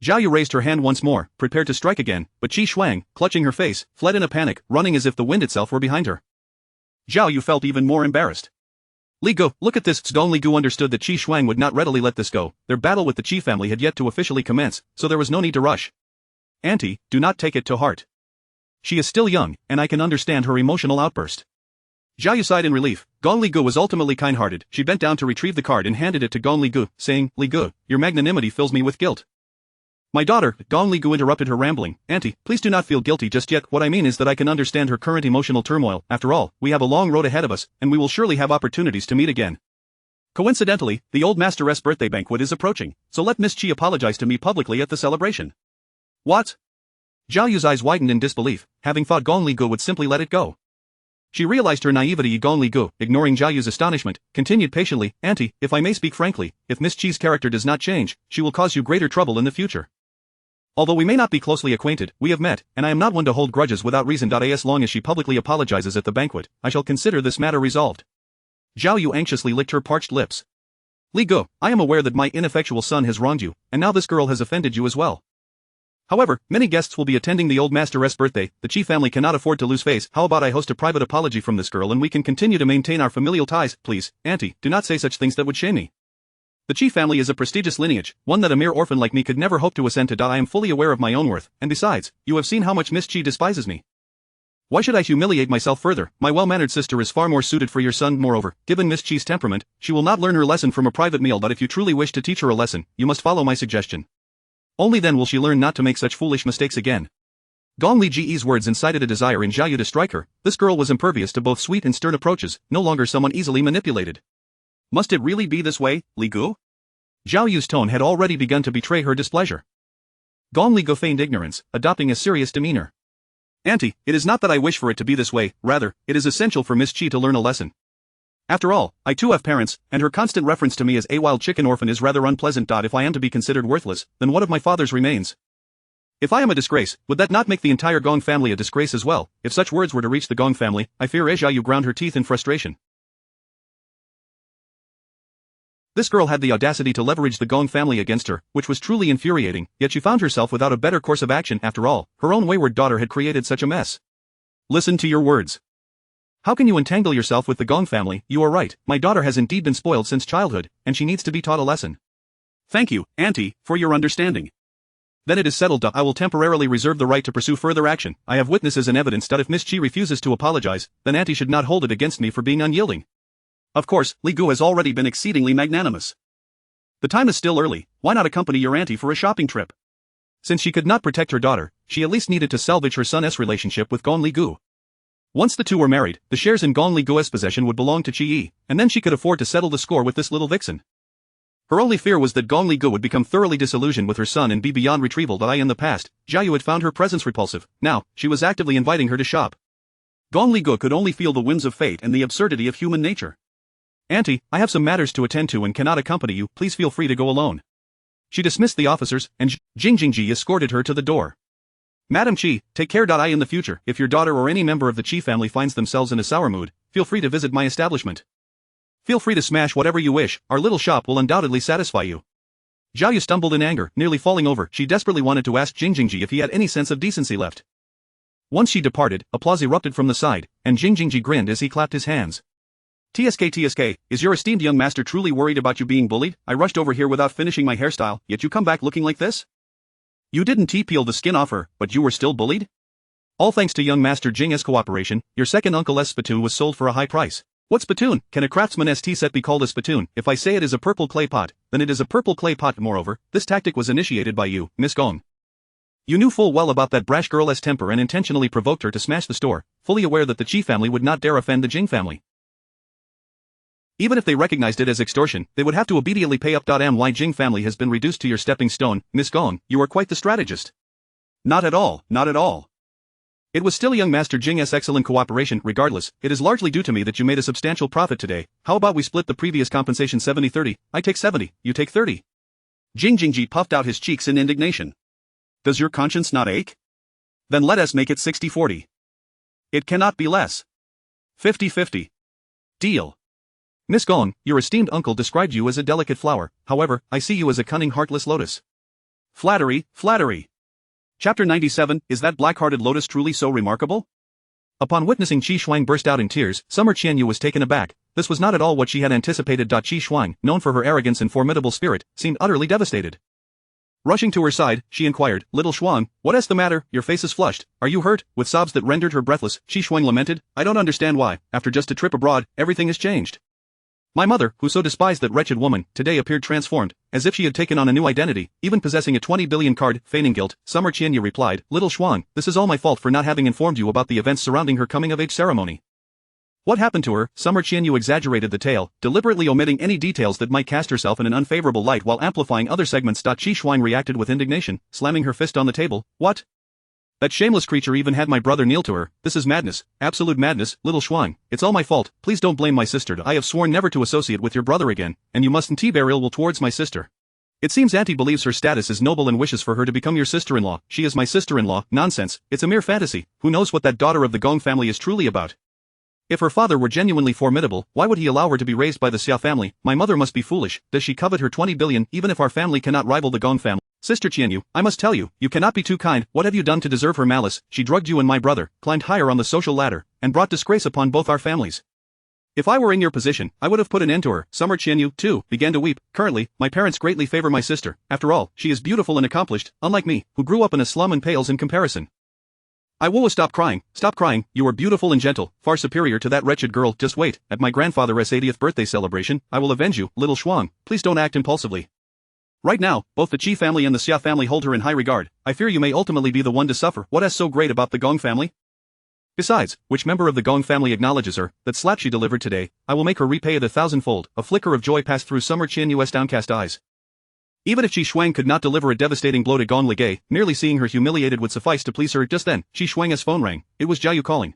Zhao Yu raised her hand once more, prepared to strike again, but Qi Shuang, clutching her face, fled in a panic, running as if the wind itself were behind her. Zhao Yu felt even more embarrassed. Li Gu, look at this. Gong Li Gu understood that Qi Shuang would not readily let this go. Their battle with the Qi family had yet to officially commence, so there was no need to rush. Auntie, do not take it to heart. She is still young, and I can understand her emotional outburst. Zhao Yu sighed in relief. Gong Li Gu was ultimately kind-hearted. She bent down to retrieve the card and handed it to Gong Li Gu, saying, Li Gu, your magnanimity fills me with guilt. My daughter, Gong Li Gu interrupted her rambling. Auntie, please do not feel guilty just yet. What I mean is that I can understand her current emotional turmoil. After all, we have a long road ahead of us, and we will surely have opportunities to meet again. Coincidentally, the old master's birthday banquet is approaching, so let Miss Qi apologize to me publicly at the celebration. What? Zhao Yu's eyes widened in disbelief, having thought Gong Li Gu would simply let it go. She realized her naivety. Gong Li Gu, ignoring Zhao Yu's astonishment, continued patiently, Auntie, if I may speak frankly, if Miss Qi's character does not change, she will cause you greater trouble in the future. Although we may not be closely acquainted, we have met, and I am not one to hold grudges without reason. As long as she publicly apologizes at the banquet, I shall consider this matter resolved. Zhao Yu anxiously licked her parched lips. Li Gu, I am aware that my ineffectual son has wronged you, and now this girl has offended you as well. However, many guests will be attending the old master's birthday. The Qi family cannot afford to lose face. How about I host a private apology from this girl and we can continue to maintain our familial ties? Please, Auntie, do not say such things that would shame me. The Qi family is a prestigious lineage, one that a mere orphan like me could never hope to ascend to. I am fully aware of my own worth, and besides, you have seen how much Miss Qi despises me. Why should I humiliate myself further? My well-mannered sister is far more suited for your son. Moreover, given Miss Qi's temperament, she will not learn her lesson from a private meal. If you truly wish to teach her a lesson, you must follow my suggestion. Only then will she learn not to make such foolish mistakes again. Gong Li Ji's words incited a desire in Zhao Yu to strike her. This girl was impervious to both sweet and stern approaches, no longer someone easily manipulated. Must it really be this way, Li Gu? Zhao Yu's tone had already begun to betray her displeasure. Gong Li Gu feigned ignorance, adopting a serious demeanor. Auntie, it is not that I wish for it to be this way, rather, it is essential for Miss Qi to learn a lesson. After all, I too have parents, and her constant reference to me as a wild chicken orphan is rather unpleasant. If I am to be considered worthless, then what of my father's remains? If I am a disgrace, would that not make the entire Gong family a disgrace as well? If such words were to reach the Gong family, I fear Zhao Yu ground her teeth in frustration. This girl had the audacity to leverage the Gong family against her, which was truly infuriating, yet she found herself without a better course of action after all. Her own wayward daughter had created such a mess. Listen to your words. How can you entangle yourself with the Gong family? You are right, my daughter has indeed been spoiled since childhood, and she needs to be taught a lesson. Thank you, Auntie, for your understanding. Then it is settled. I will temporarily reserve the right to pursue further action. I have witnesses and evidence that if Miss Chi refuses to apologize, then Auntie should not hold it against me for being unyielding. Of course, Li Gu has already been exceedingly magnanimous. The time is still early, why not accompany your auntie for a shopping trip? Since she could not protect her daughter, she at least needed to salvage her son's relationship with Gong Li Gu. Once the two were married, the shares in Gong Li Gu's possession would belong to Chi Yi, and then she could afford to settle the score with this little vixen. Her only fear was that Gong Li Gu would become thoroughly disillusioned with her son and be beyond retrieval. In the past, Jia Yu had found her presence repulsive. Now, she was actively inviting her to shop. Gong Li Gu could only feel the whims of fate and the absurdity of human nature. Auntie, I have some matters to attend to and cannot accompany you, please feel free to go alone. She dismissed the officers, and Jingjingji escorted her to the door. Madam Chi, take care. In the future, if your daughter or any member of the Chi family finds themselves in a sour mood, feel free to visit my establishment. Feel free to smash whatever you wish, our little shop will undoubtedly satisfy you. Zhao Yu stumbled in anger, nearly falling over. She desperately wanted to ask Jingjingji if he had any sense of decency left. Once she departed, applause erupted from the side, and Jingjingji grinned as he clapped his hands. TSK, is your esteemed young master truly worried about you being bullied? I rushed over here without finishing my hairstyle, yet you come back looking like this? You didn't peel the skin off her, but you were still bullied? All thanks to young master Jing's cooperation, your second uncle's spittoon was sold for a high price. What spittoon? Can a craftsman's tea set be called a spittoon? If I say it is a purple clay pot, then it is a purple clay pot. Moreover, this tactic was initiated by you, Miss Gong. You knew full well about that brash girl's temper and intentionally provoked her to smash the store, fully aware that the Chi family would not dare offend the Jing family. Even if they recognized it as extortion, they would have to obediently pay up. My Jing family has been reduced to your stepping stone, Miss Gong. You are quite the strategist. Not at all, not at all. It was still young master Jing's excellent cooperation. Regardless, it is largely due to me that you made a substantial profit today. How about we split the previous compensation 70-30, I take 70, you take 30. Jingjingji puffed out his cheeks in indignation. Does your conscience not ache? Then let us make it 60-40. It cannot be less. 50-50. Deal. Miss Gong, your esteemed uncle described you as a delicate flower, however, I see you as a cunning heartless lotus. Flattery, flattery. Chapter 97, is that black-hearted lotus truly so remarkable? Upon witnessing Qi Shuang burst out in tears, Summer Qianyu was taken aback. This was not at all what she had anticipated. Qi Shuang, known for her arrogance and formidable spirit, seemed utterly devastated. Rushing to her side, she inquired, Little Shuang, what is the matter? Your face is flushed. Are you hurt? With sobs that rendered her breathless, Qi Shuang lamented, I don't understand why, after just a trip abroad, everything has changed. My mother, who so despised that wretched woman, today appeared transformed, as if she had taken on a new identity, even possessing a 20 billion card, feigning guilt. Summer Qianyu replied, Little Shuang, this is all my fault for not having informed you about the events surrounding her coming-of-age ceremony. What happened to her? Summer Qianyu exaggerated the tale, deliberately omitting any details that might cast herself in an unfavorable light while amplifying other segments. Qi Shuang reacted with indignation, slamming her fist on the table. What? That shameless creature even had my brother kneel to her. This is madness, absolute madness. Little Shuang, it's all my fault, please don't blame my sister. I have sworn never to associate with your brother again, and you mustn't bear ill will towards my sister. It seems Auntie believes her status is noble and wishes for her to become your sister-in-law. She is my sister-in-law. Nonsense, it's a mere fantasy. Who knows what that daughter of the Gong family is truly about? If her father were genuinely formidable, why would he allow her to be raised by the Xia family? My mother must be foolish. Does she covet her 20 billion even if our family cannot rival the Gong family? Sister Qianyu, I must tell you, you cannot be too kind. What have you done to deserve her malice? She drugged you and my brother, climbed higher on the social ladder, and brought disgrace upon both our families. If I were in your position, I would have put an end to her. Summer Qianyu, too, began to weep. Currently, my parents greatly favor my sister. After all, she is beautiful and accomplished, unlike me, who grew up in a slum and pales in comparison. I will stop crying, you are beautiful and gentle, far superior to that wretched girl. Just wait, at my grandfather's 80th birthday celebration, I will avenge you. Little Shuang, please don't act impulsively. Right now, both the Qi family and the Xia family hold her in high regard. I fear you may ultimately be the one to suffer. What is so great about the Gong family? Besides, which member of the Gong family acknowledges her? That slap she delivered today, I will make her repay it 1,000-fold. A flicker of joy passed through Summer Qianyu's downcast eyes. Even if Qi Shuang could not deliver a devastating blow to Gong Ligay, merely seeing her humiliated would suffice to please her. Just then, Qi Shuang's phone rang. It was Jia Yu calling.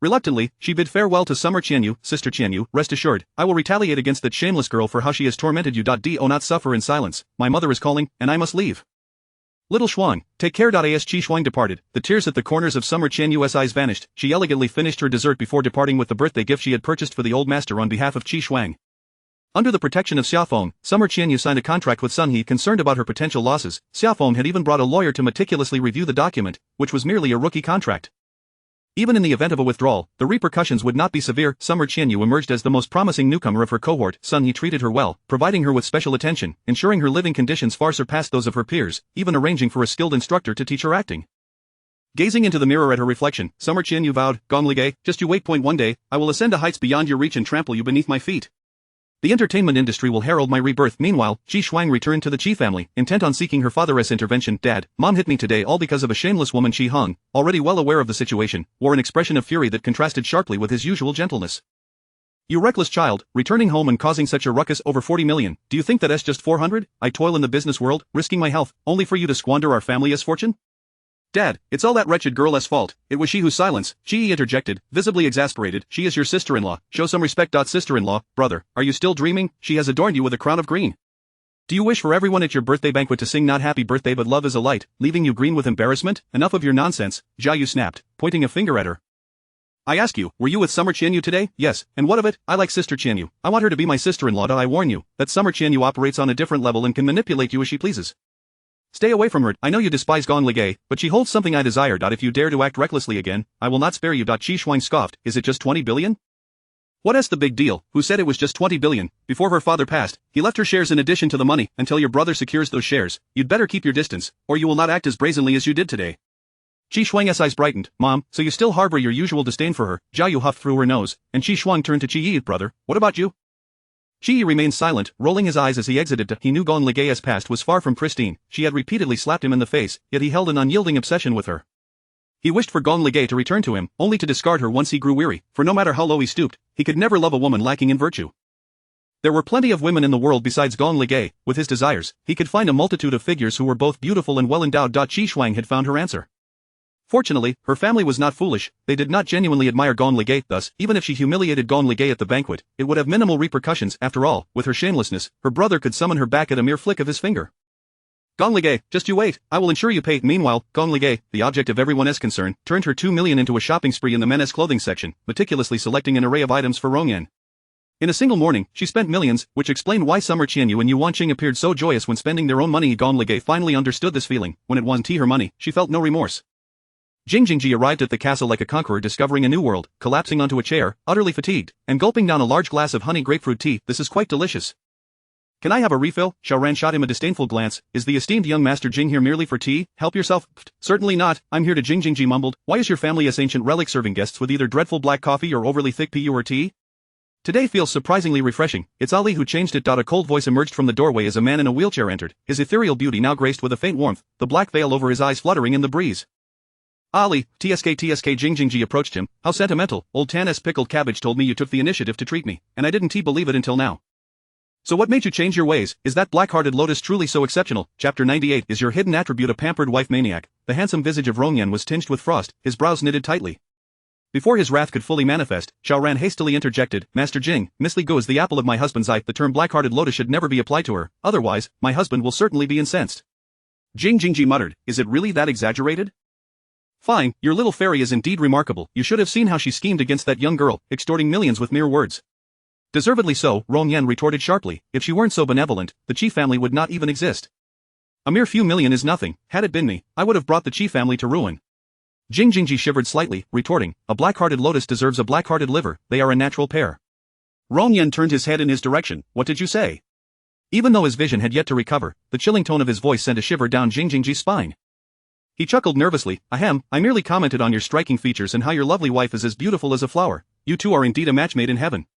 Reluctantly, she bid farewell to Summer Qianyu. Sister Qianyu, rest assured, I will retaliate against that shameless girl for how she has tormented you. Do not suffer in silence. My mother is calling, and I must leave. Little Shuang, take care. As Qi Shuang departed, the tears at the corners of Summer Qianyu's eyes vanished. She elegantly finished her dessert before departing with the birthday gift she had purchased for the old master on behalf of Qi Shuang. Under the protection of Xiaofeng, Summer Qianyu signed a contract with Sun He concerned about her potential losses. Xiaofeng had even brought a lawyer to meticulously review the document, which was merely a rookie contract. Even in the event of a withdrawal, the repercussions would not be severe. Summer Qianyu emerged as the most promising newcomer of her cohort. Sun He treated her well, providing her with special attention, ensuring her living conditions far surpassed those of her peers, even arranging for a skilled instructor to teach her acting. Gazing into the mirror at her reflection, Summer Qianyu vowed, "Gong Ligai, just you wait. One day, I will ascend to heights beyond your reach and trample you beneath my feet. The entertainment industry will herald my rebirth." Meanwhile, Ji Shuang returned to the Qi family, intent on seeking her father's intervention. "Dad, Mom hit me today all because of a shameless woman." Qi Heng, already well aware of the situation, wore an expression of fury that contrasted sharply with his usual gentleness. "You reckless child, returning home and causing such a ruckus over 40 million, do you think that's just 400? I toil in the business world, risking my health, only for you to squander our family's fortune?" "Dad, it's all that wretched girl's fault. It was she whose silence," Qi interjected, visibly exasperated. "She is your sister-in-law, show some respect." Sister-in-law, brother, are you still dreaming? She has adorned you with a crown of green. Do you wish for everyone at your birthday banquet to sing not happy birthday but love is a light, leaving you green with embarrassment? Enough of your nonsense, Jia Yu snapped, pointing a finger at her. "I ask you, were you with Summer Qianyu today?" "Yes, and what of it? I like Sister Qianyu. I want her to be my sister-in-law. I warn you, that Summer Qianyu operates on a different level and can manipulate you as she pleases. Stay away from her. I know you despise Gong Ligai, but she holds something I desire. If you dare to act recklessly again, I will not spare you." Qi Shuang scoffed. "Is it just 20 billion? What's the big deal? Who said it was just 20 billion? Before her father passed, he left her shares in addition to the money. Until your brother secures those shares, you'd better keep your distance, or you will not act as brazenly as you did today." Qi Shuang's eyes brightened. "Mom, so you still harbor your usual disdain for her?" Jia Yu huffed through her nose, and Qi Shuang turned to Qi Yi. "Brother, what about you?" Qi Yi remained silent, rolling his eyes as he exited. He knew Gong Ligai's past was far from pristine. She had repeatedly slapped him in the face, yet he held an unyielding obsession with her. He wished for Gong Ligai to return to him, only to discard her once he grew weary, for no matter how low he stooped, he could never love a woman lacking in virtue. There were plenty of women in the world besides Gong Ligai. With his desires, he could find a multitude of figures who were both beautiful and well endowed. Qi Shuang had found her answer. Fortunately, her family was not foolish. They did not genuinely admire Gong Ligai. Thus, even if she humiliated Gong Ligai at the banquet, it would have minimal repercussions. After all, with her shamelessness, her brother could summon her back at a mere flick of his finger. "Gong Ligai, just you wait, I will ensure you pay." Meanwhile, Gong Ligai, the object of everyone's concern, turned her 2 million into a shopping spree in the men's clothing section, meticulously selecting an array of items for Rongyan. In a single morning, she spent millions, which explained why Summer Qianyu and Yuan Qing appeared so joyous when spending their own money. Gong Ligai finally understood this feeling. When it wasn't her money, she felt no remorse. Jingjingji arrived at the castle like a conqueror discovering a new world, collapsing onto a chair, utterly fatigued, and gulping down a large glass of honey grapefruit tea. "This is quite delicious. Can I have a refill?" Xiaoran shot him a disdainful glance. "Is the esteemed young Master Jing here merely for tea? Help yourself." "Certainly not, I'm here to." Jingjingji mumbled. "Why is your family as ancient relic serving guests with either dreadful black coffee or overly thick pu or tea? Today feels surprisingly refreshing." "It's Ali who changed it." A cold voice emerged from the doorway as a man in a wheelchair entered, his ethereal beauty now graced with a faint warmth, the black veil over his eyes fluttering in the breeze. "Ali, TSK." Jingjingji approached him. "How sentimental. Old Tan's pickled cabbage told me you took the initiative to treat me, and I didn't believe it until now. So what made you change your ways? Is that black-hearted lotus truly so exceptional?" Chapter 98. Is your hidden attribute a pampered wife maniac? The handsome visage of Rongyan was tinged with frost, his brows knitted tightly. Before his wrath could fully manifest, Xiaoran hastily interjected. "Master Jing, Miss Li Guo is the apple of my husband's eye. The term black-hearted lotus should never be applied to her, otherwise, my husband will certainly be incensed." Jingjingji muttered. "Is it really that exaggerated? Fine, your little fairy is indeed remarkable. You should have seen how she schemed against that young girl, extorting millions with mere words." "Deservedly so," Rongyan retorted sharply. "If she weren't so benevolent, the Qi family would not even exist. A mere few million is nothing. Had it been me, I would have brought the Qi family to ruin." Jingjingji shivered slightly, retorting, "A black-hearted lotus deserves a black-hearted liver. They are a natural pair." Rongyan turned his head in his direction. "What did you say?" Even though his vision had yet to recover, the chilling tone of his voice sent a shiver down Jingjingji's spine. He chuckled nervously. "Ahem, I merely commented on your striking features and how your lovely wife is as beautiful as a flower. You two are indeed a match made in heaven."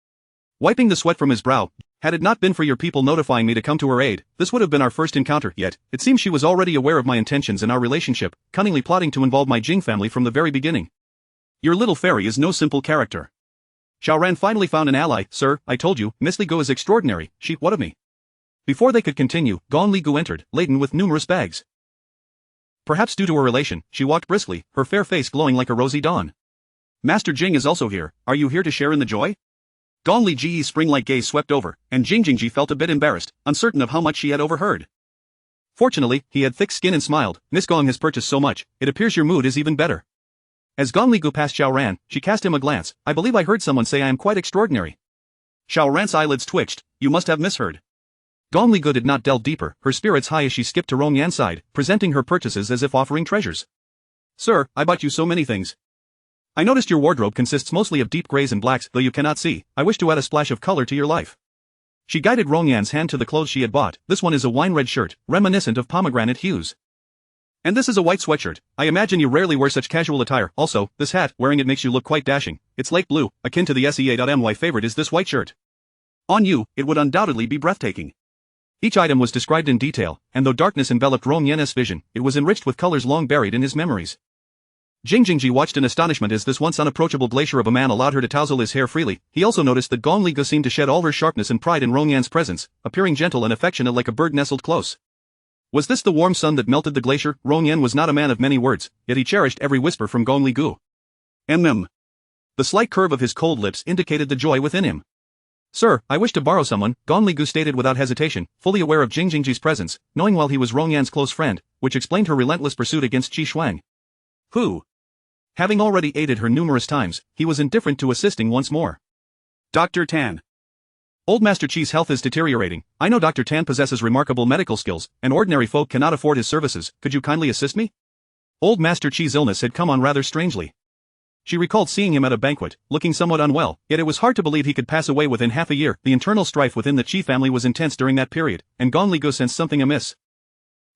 Wiping the sweat from his brow, "Had it not been for your people notifying me to come to her aid, this would have been our first encounter. Yet, it seems she was already aware of my intentions and our relationship, cunningly plotting to involve my Jing family from the very beginning. Your little fairy is no simple character." Xiaoran finally found an ally. "Sir, I told you, Miss Li Guo is extraordinary. What of me?" Before they could continue, Gong Li Guo entered, laden with numerous bags. Perhaps due to her relation, she walked briskly, her fair face glowing like a rosy dawn. "Master Jing is also here. Are you here to share in the joy?" Gong Li Ji's spring-like gaze swept over, and Jingjingji felt a bit embarrassed, uncertain of how much she had overheard. Fortunately, he had thick skin and smiled. "Miss Gong has purchased so much, it appears your mood is even better." As Gong Li Gu passed Xiaoran, she cast him a glance. "I believe I heard someone say I am quite extraordinary." Xiaoran's eyelids twitched. you must have misheard. Gong Li Gu did not delve deeper, her spirits high as she skipped to Rong Yan's side, presenting her purchases as if offering treasures. Sir, I bought you so many things. I noticed your wardrobe consists mostly of deep grays and blacks, though you cannot see. I wish to add a splash of color to your life. She guided Rong Yan's hand to the clothes she had bought. This one is a wine-red shirt, reminiscent of pomegranate hues. And this is a white sweatshirt. I imagine you rarely wear such casual attire. Also, this hat, wearing it makes you look quite dashing. It's light blue, akin to the SEA.my favorite is this white shirt. On you, it would undoubtedly be breathtaking. Each item was described in detail, and though darkness enveloped Rong Yan's vision, it was enriched with colors long buried in his memories. Jing-Jingji watched in astonishment as this once unapproachable glacier of a man allowed her to touzle his hair freely. He also noticed that Gong Li Gu seemed to shed all her sharpness and pride in Rong Yan's presence, appearing gentle and affectionate like a bird nestled close. Was this the warm sun that melted the glacier? Rong Yan was not a man of many words, yet he cherished every whisper from Gong Li Gu. The slight curve of his cold lips indicated the joy within him. Sir, I wish to borrow someone, Gong Li Gu stated without hesitation, fully aware of Jing-Jingji's presence, knowing well he was Rong Yan's close friend, which explained her relentless pursuit against Qi Shuang. Who? Having already aided her numerous times, he was indifferent to assisting once more. Dr. Tan. Old Master Qi's health is deteriorating. I know Dr. Tan possesses remarkable medical skills, and ordinary folk cannot afford his services. Could you kindly assist me? Old Master Qi's illness had come on rather strangely. She recalled seeing him at a banquet, looking somewhat unwell, yet it was hard to believe he could pass away within half a year. The internal strife within the Qi family was intense during that period, and Gong Li Gu sensed something amiss.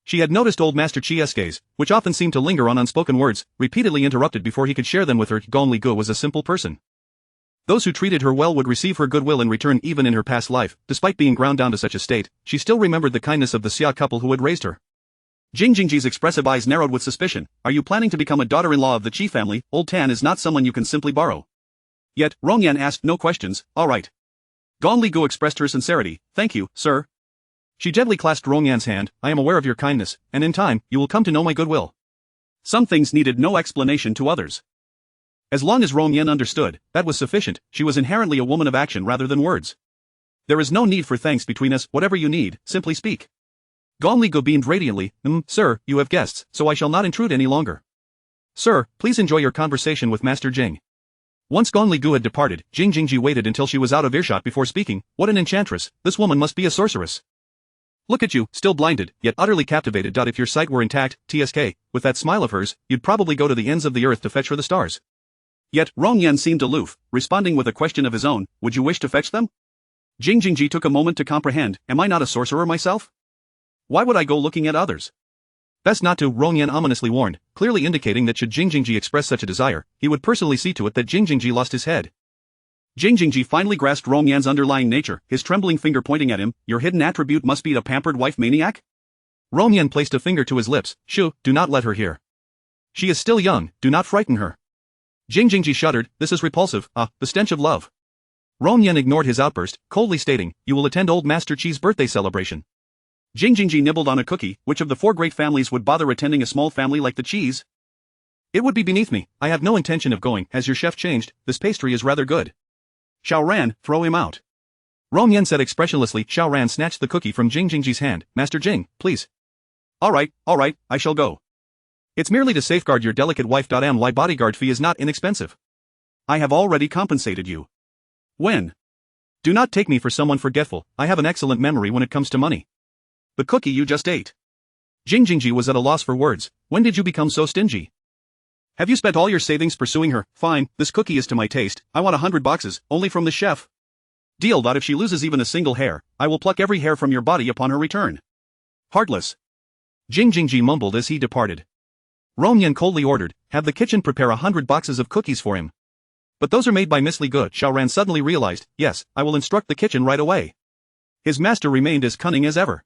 She had noticed old Master Qi's gaze, which often seemed to linger on unspoken words, repeatedly interrupted before he could share them with her. Gong Li Gu was a simple person. Those who treated her well would receive her goodwill in return. Even in her past life, despite being ground down to such a state, she still remembered the kindness of the Xia couple who had raised her. Jing-Jingji's expressive eyes narrowed with suspicion. Are you planning to become a daughter-in-law of the Qi family? Old Tan is not someone you can simply borrow. Yet, Rong Yan asked no questions. All right. Gong Li Gu expressed her sincerity. Thank you, sir. She gently clasped Rong Yan's hand. I am aware of your kindness, and in time, you will come to know my goodwill. Some things needed no explanation to others. As long as Rong Yan understood, that was sufficient. She was inherently a woman of action rather than words. There is no need for thanks between us. Whatever you need, simply speak. Gong Li Gu beamed radiantly. Sir, you have guests, so I shall not intrude any longer. Sir, please enjoy your conversation with Master Jing. Once Gong Li Gu had departed, Jing-Jingji waited until she was out of earshot before speaking. What an enchantress, this woman must be a sorceress. Look at you, still blinded, yet utterly captivated. If your sight were intact, TSK, with that smile of hers, you'd probably go to the ends of the earth to fetch her the stars. Yet, Rong Yan seemed aloof, responding with a question of his own. Would you wish to fetch them? Jing-Jingji took a moment to comprehend. Am I not a sorcerer myself? Why would I go looking at others? Best not to, Rong Yan ominously warned, clearly indicating that should Jing-Jingji express such a desire, he would personally see to it that Jing-Jingji lost his head. Jing-Jingji finally grasped Rong Yan's underlying nature, his trembling finger pointing at him. Your hidden attribute must be a pampered wife maniac? Rong Yan placed a finger to his lips. Shoo, do not let her hear. She is still young, do not frighten her. Jing-Jingji shuddered. This is repulsive. The stench of love. Rong Yan ignored his outburst, coldly stating, you will attend old Master Qi's birthday celebration. Jing-Jingji nibbled on a cookie. Which of the four great families would bother attending a small family like the Qis? It would be beneath me. I have no intention of going. Has your chef changed? This pastry is rather good. Xiao Ran, throw him out. Rong Yan said expressionlessly. Xiao Ran snatched the cookie from Jing-Jingji's hand. Master Jing, please. All right, I shall go. It's merely to safeguard your delicate wife. My bodyguard fee is not inexpensive. I have already compensated you. When? Do not take me for someone forgetful. I have an excellent memory when it comes to money. The cookie you just ate. Jing-Jingji was at a loss for words. When did you become so stingy? Have you spent all your savings pursuing her? Fine, this cookie is to my taste. I want 100 boxes, only from the chef. Deal. If she loses even a single hair, I will pluck every hair from your body upon her return. Heartless. Jing-Jingji mumbled as he departed. Rong Yan coldly ordered, have the kitchen prepare 100 boxes of cookies for him. But those are made by Miss Li Gu. Xiao Ran suddenly realized, yes, I will instruct the kitchen right away. His master remained as cunning as ever.